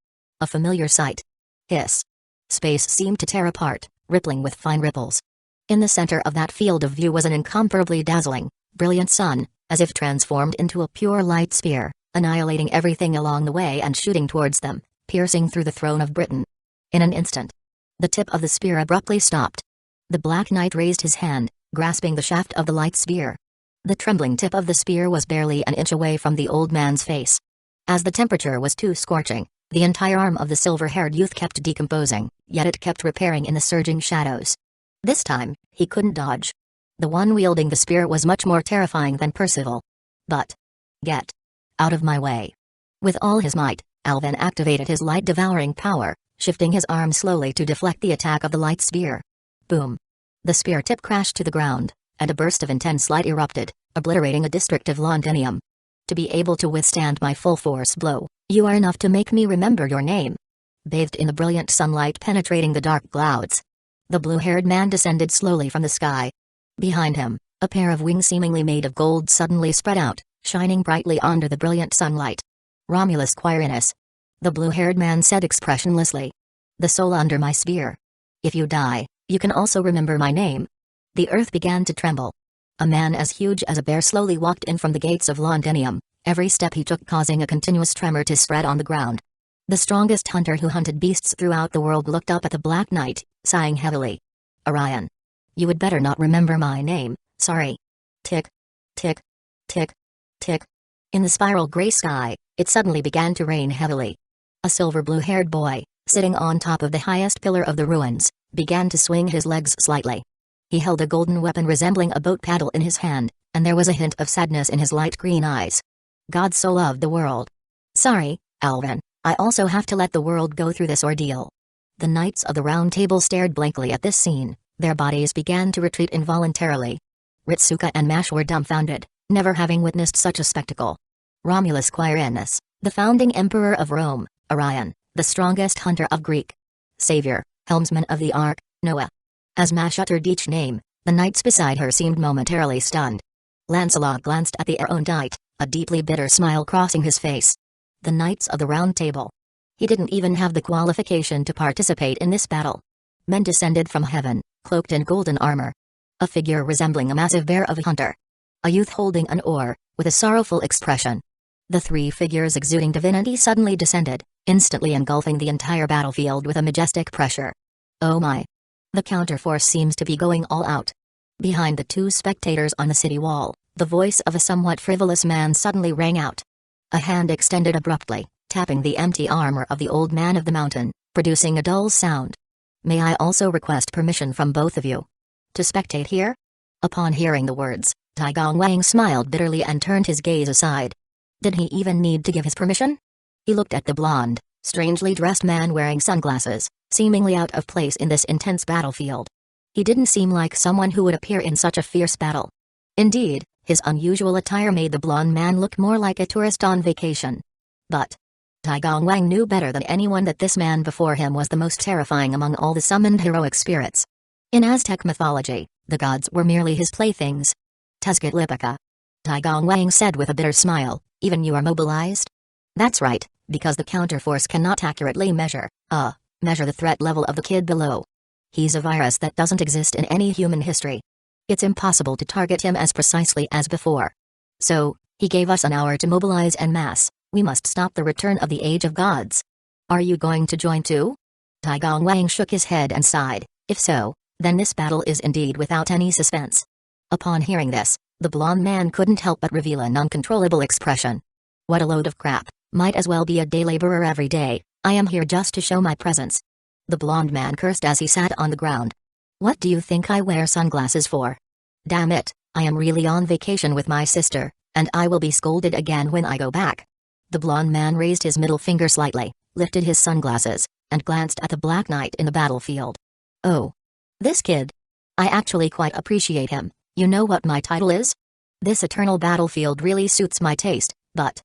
A familiar sight. Hiss. Space seemed to tear apart, rippling with fine ripples. In the center of that field of view was an incomparably dazzling, brilliant sun, as if transformed into a pure light sphere, annihilating everything along the way and shooting towards them, piercing through the throne of Britain. In an instant, the tip of the spear abruptly stopped. The Black Knight raised his hand, grasping the shaft of the light spear. The trembling tip of the spear was barely an inch away from the old man's face. As the temperature was too scorching, the entire arm of the silver-haired youth kept decomposing, yet it kept repairing in the surging shadows. This time, he couldn't dodge. The one wielding the spear was much more terrifying than Percival. But, get out of my way. With all his might, Alvin activated his light-devouring power, shifting his arm slowly to deflect the attack of the light spear. Boom. The spear tip crashed to the ground, and a burst of intense light erupted, obliterating a district of Londinium. To be able to withstand my full-force blow, you are enough to make me remember your name. Bathed in the brilliant sunlight penetrating the dark clouds, the blue-haired man descended slowly from the sky. Behind him, a pair of wings seemingly made of gold suddenly spread out, shining brightly under the brilliant sunlight. Romulus Quirinus. The blue-haired man said expressionlessly. The soul under my spear. If you die, you can also remember my name. The earth began to tremble. A man as huge as a bear slowly walked in from the gates of Londinium, every step he took causing a continuous tremor to spread on the ground. The strongest hunter who hunted beasts throughout the world looked up at the Black Knight, sighing heavily. Orion. You would better not remember my name, sorry. Tick. Tick. Tick. Tick. In the spiral gray sky, it suddenly began to rain heavily. A silver blue-haired boy, sitting on top of the highest pillar of the ruins, began to swing his legs slightly. He held a golden weapon resembling a boat paddle in his hand, and there was a hint of sadness in his light green eyes. God so loved the world. Sorry, Alvin, I also have to let the world go through this ordeal. The Knights of the Round Table stared blankly at this scene, their bodies began to retreat involuntarily. Ritsuka and Mash were dumbfounded, never having witnessed such a spectacle. Romulus Quirinus, the founding emperor of Rome, Orion, the strongest hunter of Greek. Savior, helmsman of the Ark, Noah. As Mash uttered each name, the knights beside her seemed momentarily stunned. Lancelot glanced at the Erudite, a deeply bitter smile crossing his face. The Knights of the Round Table. He didn't even have the qualification to participate in this battle. Men descended from heaven, cloaked in golden armor. A figure resembling a massive bear of a hunter. A youth holding an oar, with a sorrowful expression. The three figures exuding divinity suddenly descended, instantly engulfing the entire battlefield with a majestic pressure. Oh my. The counterforce seems to be going all out. Behind the two spectators on the city wall, the voice of a somewhat frivolous man suddenly rang out. A hand extended abruptly, tapping the empty armor of the old man of the mountain, producing a dull sound. May I also request permission from both of you to spectate here? Upon hearing the words, Tai Gongwang smiled bitterly and turned his gaze aside. Did he even need to give his permission? He looked at the blonde, strangely dressed man wearing sunglasses, seemingly out of place in this intense battlefield. He didn't seem like someone who would appear in such a fierce battle. Indeed, his unusual attire made the blonde man look more like a tourist on vacation. But Taigong Wang knew better than anyone that this man before him was the most terrifying among all the summoned heroic spirits. In Aztec mythology, the gods were merely his playthings. Tezcatlipoca. Taigong Wang said with a bitter smile, even you are mobilized? That's right, because the counterforce cannot accurately measure the threat level of the kid below. He's a virus that doesn't exist in any human history. It's impossible to target him as precisely as before. So, he gave us an hour to mobilize en masse. We must stop the return of the Age of Gods. Are you going to join too? Taigong Wang shook his head and sighed. If so, then this battle is indeed without any suspense. Upon hearing this, the blonde man couldn't help but reveal an uncontrollable expression. What a load of crap, might as well be a day laborer every day. I am here just to show my presence. The blonde man cursed as he sat on the ground. What do you think I wear sunglasses for? Damn it, I am really on vacation with my sister, and I will be scolded again when I go back. The blonde man raised his middle finger slightly, lifted his sunglasses, and glanced at the Black Knight in the battlefield. Oh. This kid. I actually quite appreciate him. You know what my title is? This eternal battlefield really suits my taste, but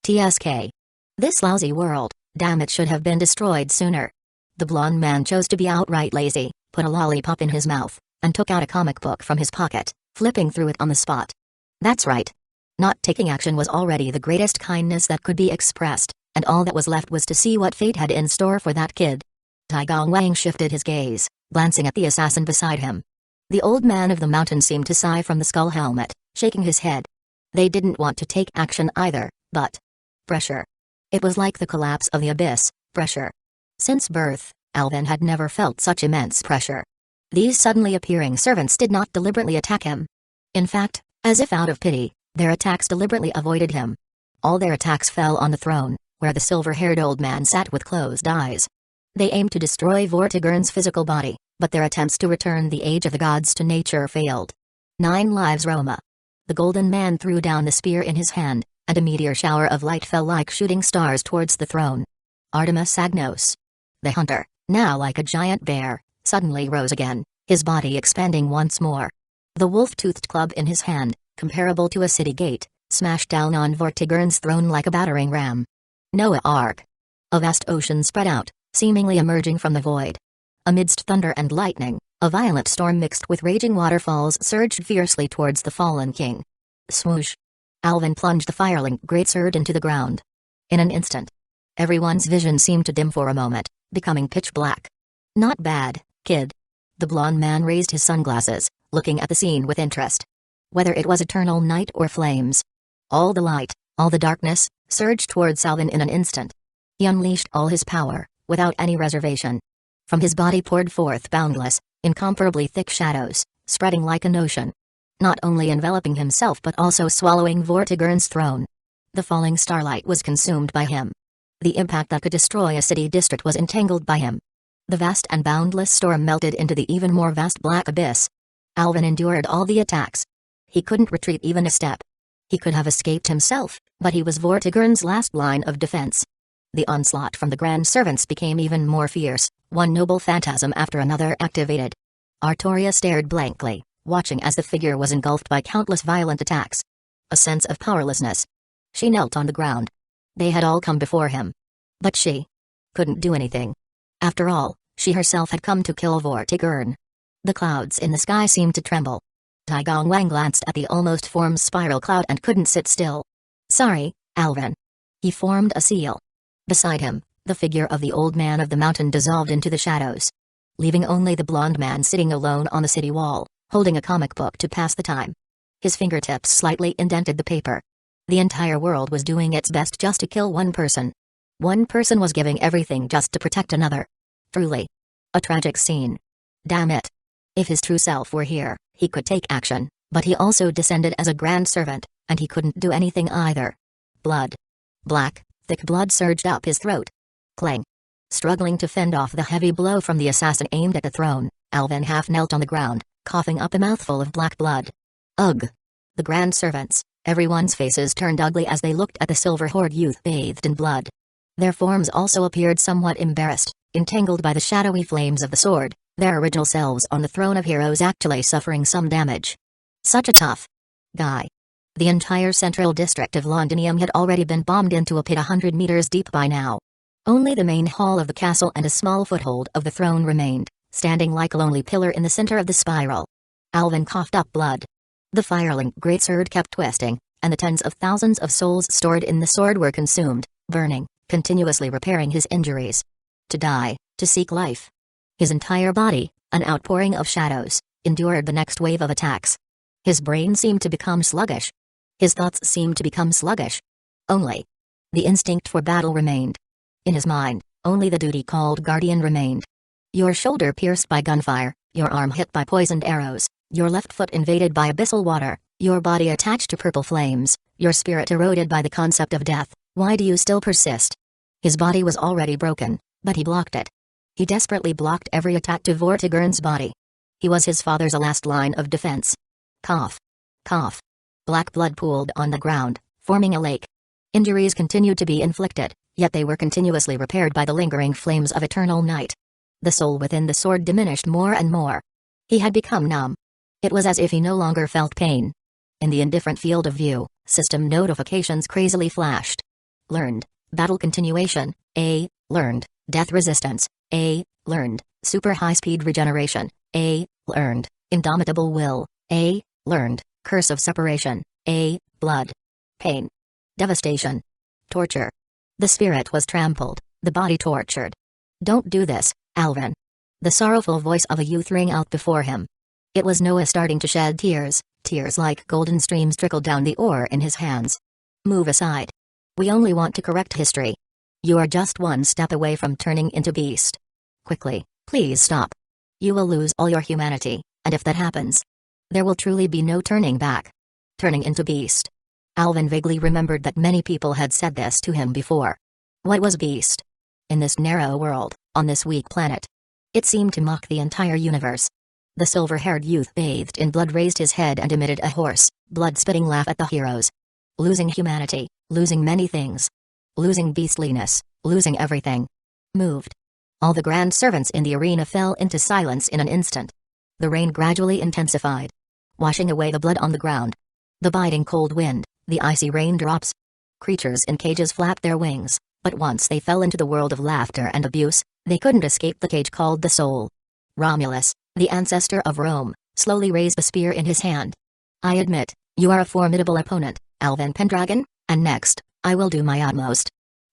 TSK. This lousy world, damn it, should have been destroyed sooner. The blonde man chose to be outright lazy, put a lollipop in his mouth, and took out a comic book from his pocket, flipping through it on the spot. That's right. Not taking action was already the greatest kindness that could be expressed, and all that was left was to see what fate had in store for that kid. Taigong Wang shifted his gaze, glancing at the assassin beside him. The old man of the mountain seemed to sigh from the skull helmet, shaking his head. They didn't want to take action either, but pressure. It was like the collapse of the abyss, pressure. Since birth, Alvin had never felt such immense pressure. These suddenly appearing servants did not deliberately attack him. In fact, as if out of pity, their attacks deliberately avoided him. All their attacks fell on the throne, where the silver-haired old man sat with closed eyes. They aimed to destroy Vortigern's physical body, but their attempts to return the Age of the Gods to nature failed. 9 lives Roma. The golden man threw down the spear in his hand, and a meteor shower of light fell like shooting stars towards the throne. Artemis Agnos. The hunter, now like a giant bear, suddenly rose again, his body expanding once more. The wolf-toothed club in his hand, comparable to a city gate, smashed down on Vortigern's throne like a battering ram. Noah Ark. A vast ocean spread out, seemingly emerging from the void. Amidst thunder and lightning, a violent storm mixed with raging waterfalls surged fiercely towards the fallen king. Swoosh! Alvin plunged the firelink greatsword into the ground. In an instant, everyone's vision seemed to dim for a moment, becoming pitch black. Not bad, kid. The blonde man raised his sunglasses, looking at the scene with interest. Whether it was eternal night or flames, all the light, all the darkness, surged towards Alvin in an instant. He unleashed all his power, without any reservation. From his body poured forth boundless, incomparably thick shadows, spreading like an ocean. Not only enveloping himself but also swallowing Vortigern's throne. The falling starlight was consumed by him. The impact that could destroy a city district was entangled by him. The vast and boundless storm melted into the even more vast black abyss. Alvin endured all the attacks. He couldn't retreat even a step. He could have escaped himself, but he was Vortigern's last line of defense. The onslaught from the grand servants became even more fierce, one noble phantasm after another activated. Artoria stared blankly, watching as the figure was engulfed by countless violent attacks. A sense of powerlessness. She knelt on the ground. They had all come before him. But she couldn't do anything. After all, she herself had come to kill Vortigern. The clouds in the sky seemed to tremble. Taigong Wang glanced at the almost formed spiral cloud and couldn't sit still. Sorry, Alvin. He formed a seal. Beside him, the figure of the old man of the mountain dissolved into the shadows, leaving only the blonde man sitting alone on the city wall, holding a comic book to pass the time. His fingertips slightly indented the paper. The entire world was doing its best just to kill one person. One person was giving everything just to protect another. Truly. A tragic scene. Damn it. If his true self were here, he could take action, but he also descended as a grand servant, and he couldn't do anything either. Blood. Black, thick blood surged up his throat. Clang. Struggling to fend off the heavy blow from the assassin aimed at the throne, Alvin half knelt on the ground, coughing up a mouthful of black blood. Ugh. The grand servants, everyone's faces turned ugly as they looked at the silver-haired youth bathed in blood. Their forms also appeared somewhat embarrassed, entangled by the shadowy flames of the sword, their original selves on the throne of heroes actually suffering some damage. Such a tough guy. The entire central district of Londinium had already been bombed into a pit 100 meters deep by now. Only the main hall of the castle and a small foothold of the throne remained, standing like a lonely pillar in the center of the spiral. Alvin coughed up blood. The firelink greatsword kept twisting, and the tens of thousands of souls stored in the sword were consumed, burning, continuously repairing his injuries. To die, to seek life. His entire body, an outpouring of shadows, endured the next wave of attacks. His brain seemed to become sluggish. His thoughts seemed to become sluggish. Only the instinct for battle remained. In his mind, only the duty called guardian remained. Your shoulder pierced by gunfire, your arm hit by poisoned arrows, your left foot invaded by abyssal water, your body attached to purple flames, your spirit eroded by the concept of death. Why do you still persist? His body was already broken, but he blocked it. He desperately blocked every attack to Vortigern's body. He was his father's last line of defense. Cough. Cough. Black blood pooled on the ground, forming a lake. Injuries continued to be inflicted, yet they were continuously repaired by the lingering flames of eternal night. The soul within the sword diminished more and more. He had become numb. It was as if he no longer felt pain. In the indifferent field of view, system notifications crazily flashed. Learned. Battle continuation. A. Learned. Death resistance. A. Learned. Super high-speed regeneration. A. Learned. Indomitable will. A. Learned. Curse of separation. A. Blood. Pain. Devastation. Torture. The spirit was trampled, the body tortured. Don't do this, Alvin. The sorrowful voice of a youth rang out before him. It was Noah starting to shed tears, tears like golden streams trickled down the oar in his hands. Move aside. We only want to correct history. You are just one step away from turning into beast. Quickly, please stop. You will lose all your humanity, and if that happens, there will truly be no turning back. Turning into beast. Alvin vaguely remembered that many people had said this to him before. What was beast? In this narrow world, on this weak planet. It seemed to mock the entire universe. The silver-haired youth bathed in blood raised his head and emitted a hoarse, blood-spitting laugh at the heroes. Losing humanity, losing many things. Losing beastliness, losing everything. Moved. All the grand servants in the arena fell into silence in an instant. The rain gradually intensified, washing away the blood on the ground. The biting cold wind, the icy raindrops. Creatures in cages flapped their wings, but once they fell into the world of laughter and abuse, they couldn't escape the cage called the soul. Romulus, the ancestor of Rome, slowly raised a spear in his hand. I admit, you are a formidable opponent, Alvin Pendragon, and next, I will do my utmost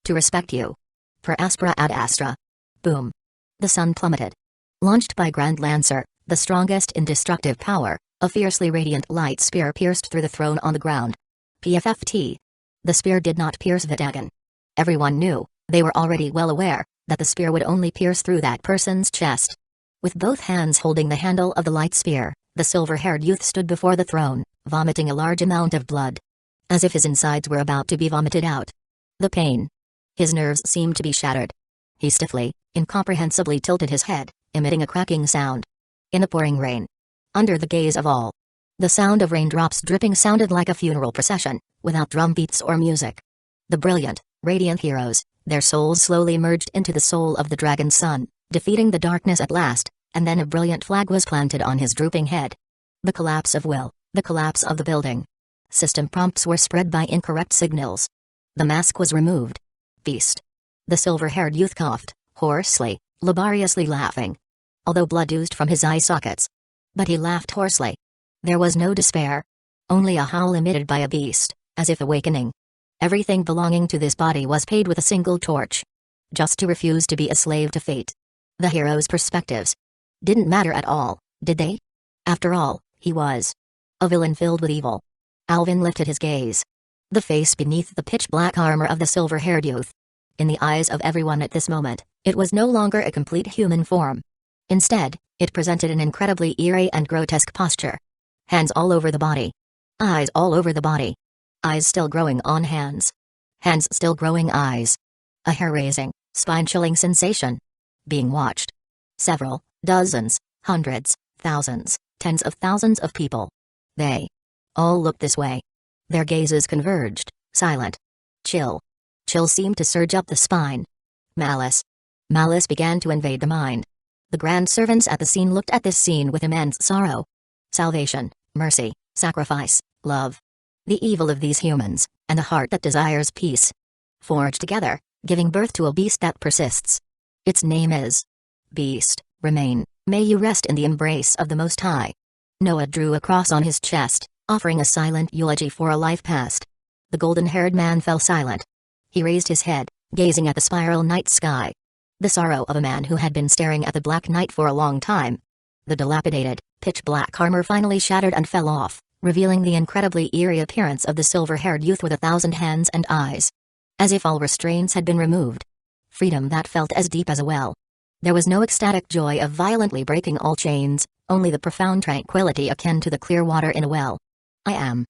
to respect you. Per aspera ad astra. Boom. The sun plummeted. Launched by Grand Lancer, the strongest in destructive power, a fiercely radiant light spear pierced through the throne on the ground. PFFT. The spear did not pierce Vitagon. Everyone knew, they were already well aware, that the spear would only pierce through that person's chest. With both hands holding the handle of the light spear, the silver-haired youth stood before the throne, vomiting a large amount of blood. As if his insides were about to be vomited out. The pain. His nerves seemed to be shattered. He stiffly, incomprehensibly tilted his head, emitting a cracking sound. In the pouring rain. Under the gaze of all. The sound of raindrops dripping sounded like a funeral procession, without drum beats or music. The brilliant, radiant heroes, their souls slowly merged into the soul of the dragon's son, defeating the darkness at last, and then a brilliant flag was planted on his drooping head. The collapse of will, the collapse of the building. System prompts were spread by incorrect signals. The mask was removed. Beast. The silver-haired youth coughed, hoarsely, laboriously laughing. Although blood oozed from his eye sockets. But he laughed hoarsely. There was no despair. Only a howl emitted by a beast, as if awakening. Everything belonging to this body was paid with a single torch. Just to refuse to be a slave to fate. The hero's perspectives didn't matter at all, did they? After all, he was a villain filled with evil. Alvin lifted his gaze. The face beneath the pitch-black armor of the silver-haired youth. In the eyes of everyone at this moment, it was no longer a complete human form. Instead, it presented an incredibly eerie and grotesque posture. Hands all over the body. Eyes all over the body. Eyes still growing on hands. Hands still growing eyes. A hair-raising, spine-chilling sensation. Being watched. Several, dozens, hundreds, thousands, tens of thousands of people. They all looked this way. Their gazes converged, silent. Chill. Chills seemed to surge up the spine. Malice. Malice began to invade the mind. The grand servants at the scene looked at this scene with immense sorrow. Salvation, mercy, sacrifice, love. The evil of these humans, and the heart that desires peace. Forged together, giving birth to a beast that persists. Its name is Beast. Remain, may you rest in the embrace of the Most High. Noah drew a cross on his chest, offering a silent eulogy for a life past. The golden-haired man fell silent. He raised his head, gazing at the spiral night sky. The sorrow of a man who had been staring at the black night for a long time. The dilapidated, pitch-black armor finally shattered and fell off, revealing the incredibly eerie appearance of the silver-haired youth with 1,000 hands and eyes. As if all restraints had been removed. Freedom that felt as deep as a well. There was no ecstatic joy of violently breaking all chains, only the profound tranquility akin to the clear water in a well. I am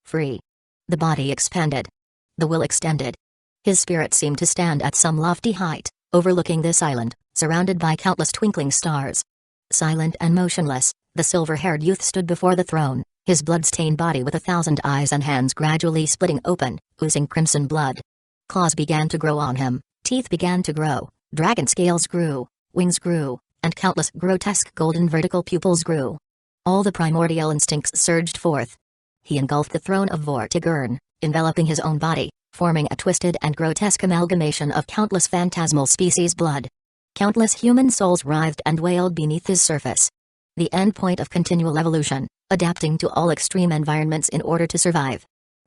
free. The body expanded. The will extended. His spirit seemed to stand at some lofty height, overlooking this island, surrounded by countless twinkling stars. Silent and motionless, the silver-haired youth stood before the throne, his blood-stained body with 1,000 eyes and hands gradually splitting open, oozing crimson blood. Claws began to grow on him, teeth began to grow, dragon scales grew, wings grew, and countless grotesque golden vertical pupils grew. All the primordial instincts surged forth. He engulfed the throne of Vortigern, enveloping his own body, forming a twisted and grotesque amalgamation of countless phantasmal species blood. Countless human souls writhed and wailed beneath his surface. The end point of continual evolution, adapting to all extreme environments in order to survive.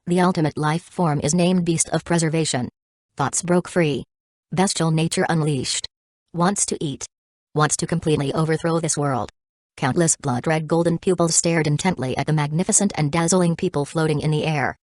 The ultimate life form is named Beast of Preservation. Thoughts broke free. Bestial nature unleashed. Wants to eat. Wants to completely overthrow this world. Countless blood-red golden pupils stared intently at the magnificent and dazzling people floating in the air.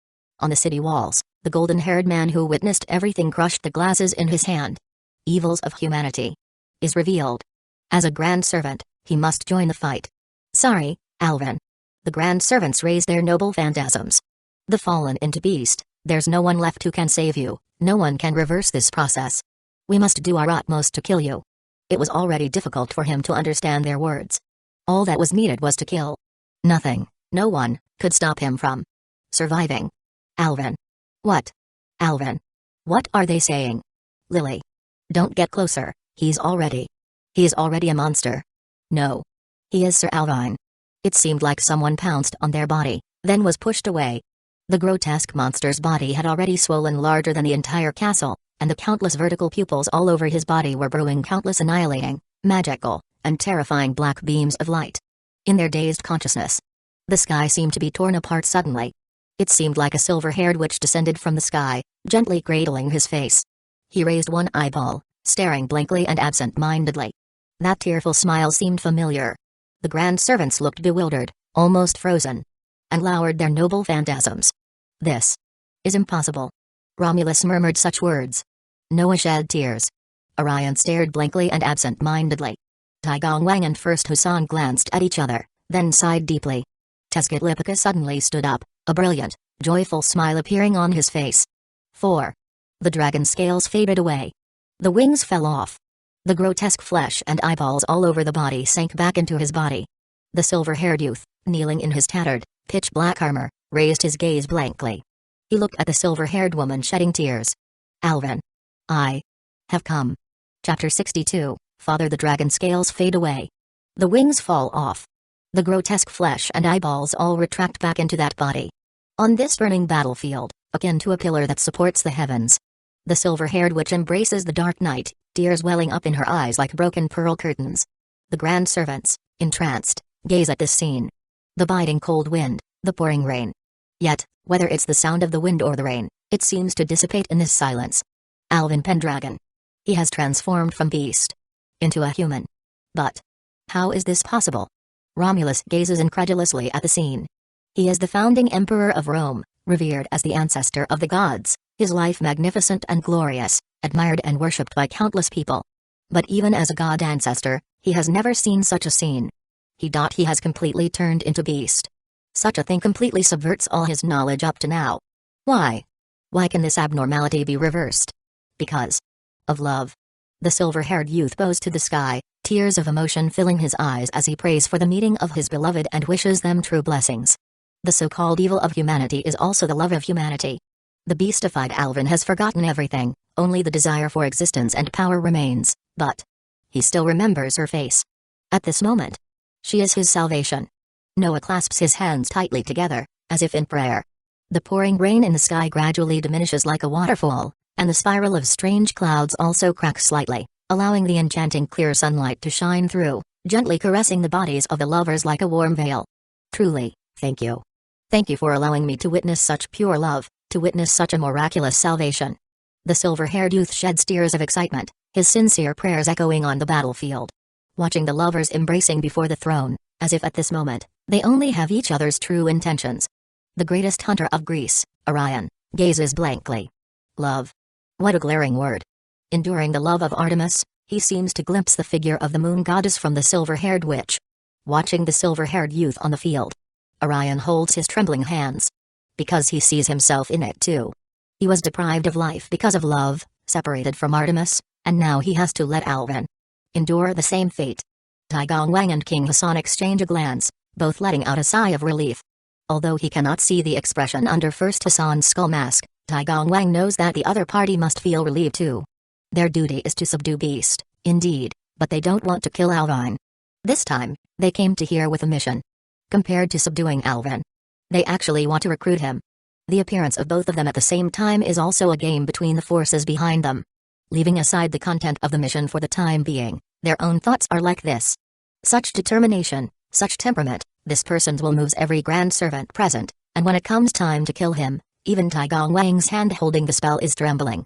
On the city walls, the golden-haired man who witnessed everything crushed the glasses in his hand. Evils of humanity. Is revealed. As a grand servant, he must join the fight. Sorry, Alvin. The grand servants raise their noble phantasms. The fallen into beast, there's no one left who can save you, no one can reverse this process. We must do our utmost to kill you. It was already difficult for him to understand their words. All that was needed was to kill. Nothing, no one, could stop him from surviving. Alvin. What? Alvin. What are they saying? Lily. Don't get closer, he is already a monster. No. He is Sir Alvin. It seemed like someone pounced on their body, then was pushed away. The grotesque monster's body had already swollen larger than the entire castle, and the countless vertical pupils all over his body were brewing countless annihilating, magical, and terrifying black beams of light. In their dazed consciousness, the sky seemed to be torn apart suddenly. It seemed like a silver-haired witch descended from the sky, gently cradling his face. He raised one eyeball, staring blankly and absent-mindedly. That tearful smile seemed familiar. The grand servants looked bewildered, almost frozen, and lowered their noble phantasms. This is impossible. Romulus murmured such words. Noah shed tears. Orion stared blankly and absent-mindedly. Taigong Wang and First Husan glanced at each other, then sighed deeply. Tezcatlipoca suddenly stood up, a brilliant, joyful smile appearing on his face. 4. The dragon scales faded away. The wings fell off. The grotesque flesh and eyeballs all over the body sank back into his body. The silver-haired youth, kneeling in his tattered, pitch-black armor, raised his gaze blankly. He looked at the silver-haired woman shedding tears. Alvin. I have come. Chapter 62, Father. The dragon scales fade away. The wings fall off. The grotesque flesh and eyeballs all retract back into that body. On this burning battlefield, akin to a pillar that supports the heavens, the silver-haired witch embraces the dark night, tears welling up in her eyes like broken pearl curtains. The grand servants, entranced, gaze at this scene. The biting cold wind, the pouring rain. Yet, whether it's the sound of the wind or the rain, it seems to dissipate in this silence. Alvin Pendragon. He has transformed from beast into a human. But how is this possible? Romulus gazes incredulously at the scene. He is the founding emperor of Rome, revered as the ancestor of the gods, his life magnificent and glorious, admired and worshipped by countless people. But even as a god ancestor, he has never seen such a scene. He has completely turned into beast. Such a thing completely subverts all his knowledge up to now. Why? Why can this abnormality be reversed? Because of love. The silver-haired youth bows to the sky, tears of emotion filling his eyes as he prays for the meeting of his beloved and wishes them true blessings. The so-called evil of humanity is also the love of humanity. The beastified Alvin has forgotten everything, only the desire for existence and power remains, but he still remembers her face. At this moment, she is his salvation. Noah clasps his hands tightly together, as if in prayer. The pouring rain in the sky gradually diminishes like a waterfall, and the spiral of strange clouds also cracks slightly, allowing the enchanting clear sunlight to shine through, gently caressing the bodies of the lovers like a warm veil. Truly, thank you. Thank you for allowing me to witness such pure love, to witness such a miraculous salvation. The silver-haired youth sheds tears of excitement, his sincere prayers echoing on the battlefield. Watching the lovers embracing before the throne, as if at this moment, they only have each other's true intentions. The greatest hunter of Greece, Orion, gazes blankly. Love. What a glaring word. Enduring the love of Artemis, he seems to glimpse the figure of the moon goddess from the silver-haired witch. Watching the silver-haired youth on the field, Orion holds his trembling hands. Because he sees himself in it too. He was deprived of life because of love, separated from Artemis, and now he has to let Alvin endure the same fate. Tai Gongwang and King Hassan exchange a glance, both letting out a sigh of relief. Although he cannot see the expression under First Hassan's skull mask, Tai Gongwang knows that the other party must feel relieved too. Their duty is to subdue Beast, indeed, but they don't want to kill Alvin. This time, they came to here with a mission. Compared to subduing Alvin, they actually want to recruit him. The appearance of both of them at the same time is also a game between the forces behind them. Leaving aside the content of the mission for the time being, their own thoughts are like this. Such determination, such temperament, this person will move every grand servant present, and when it comes time to kill him, even Tai Gongwang's hand holding the spell is trembling.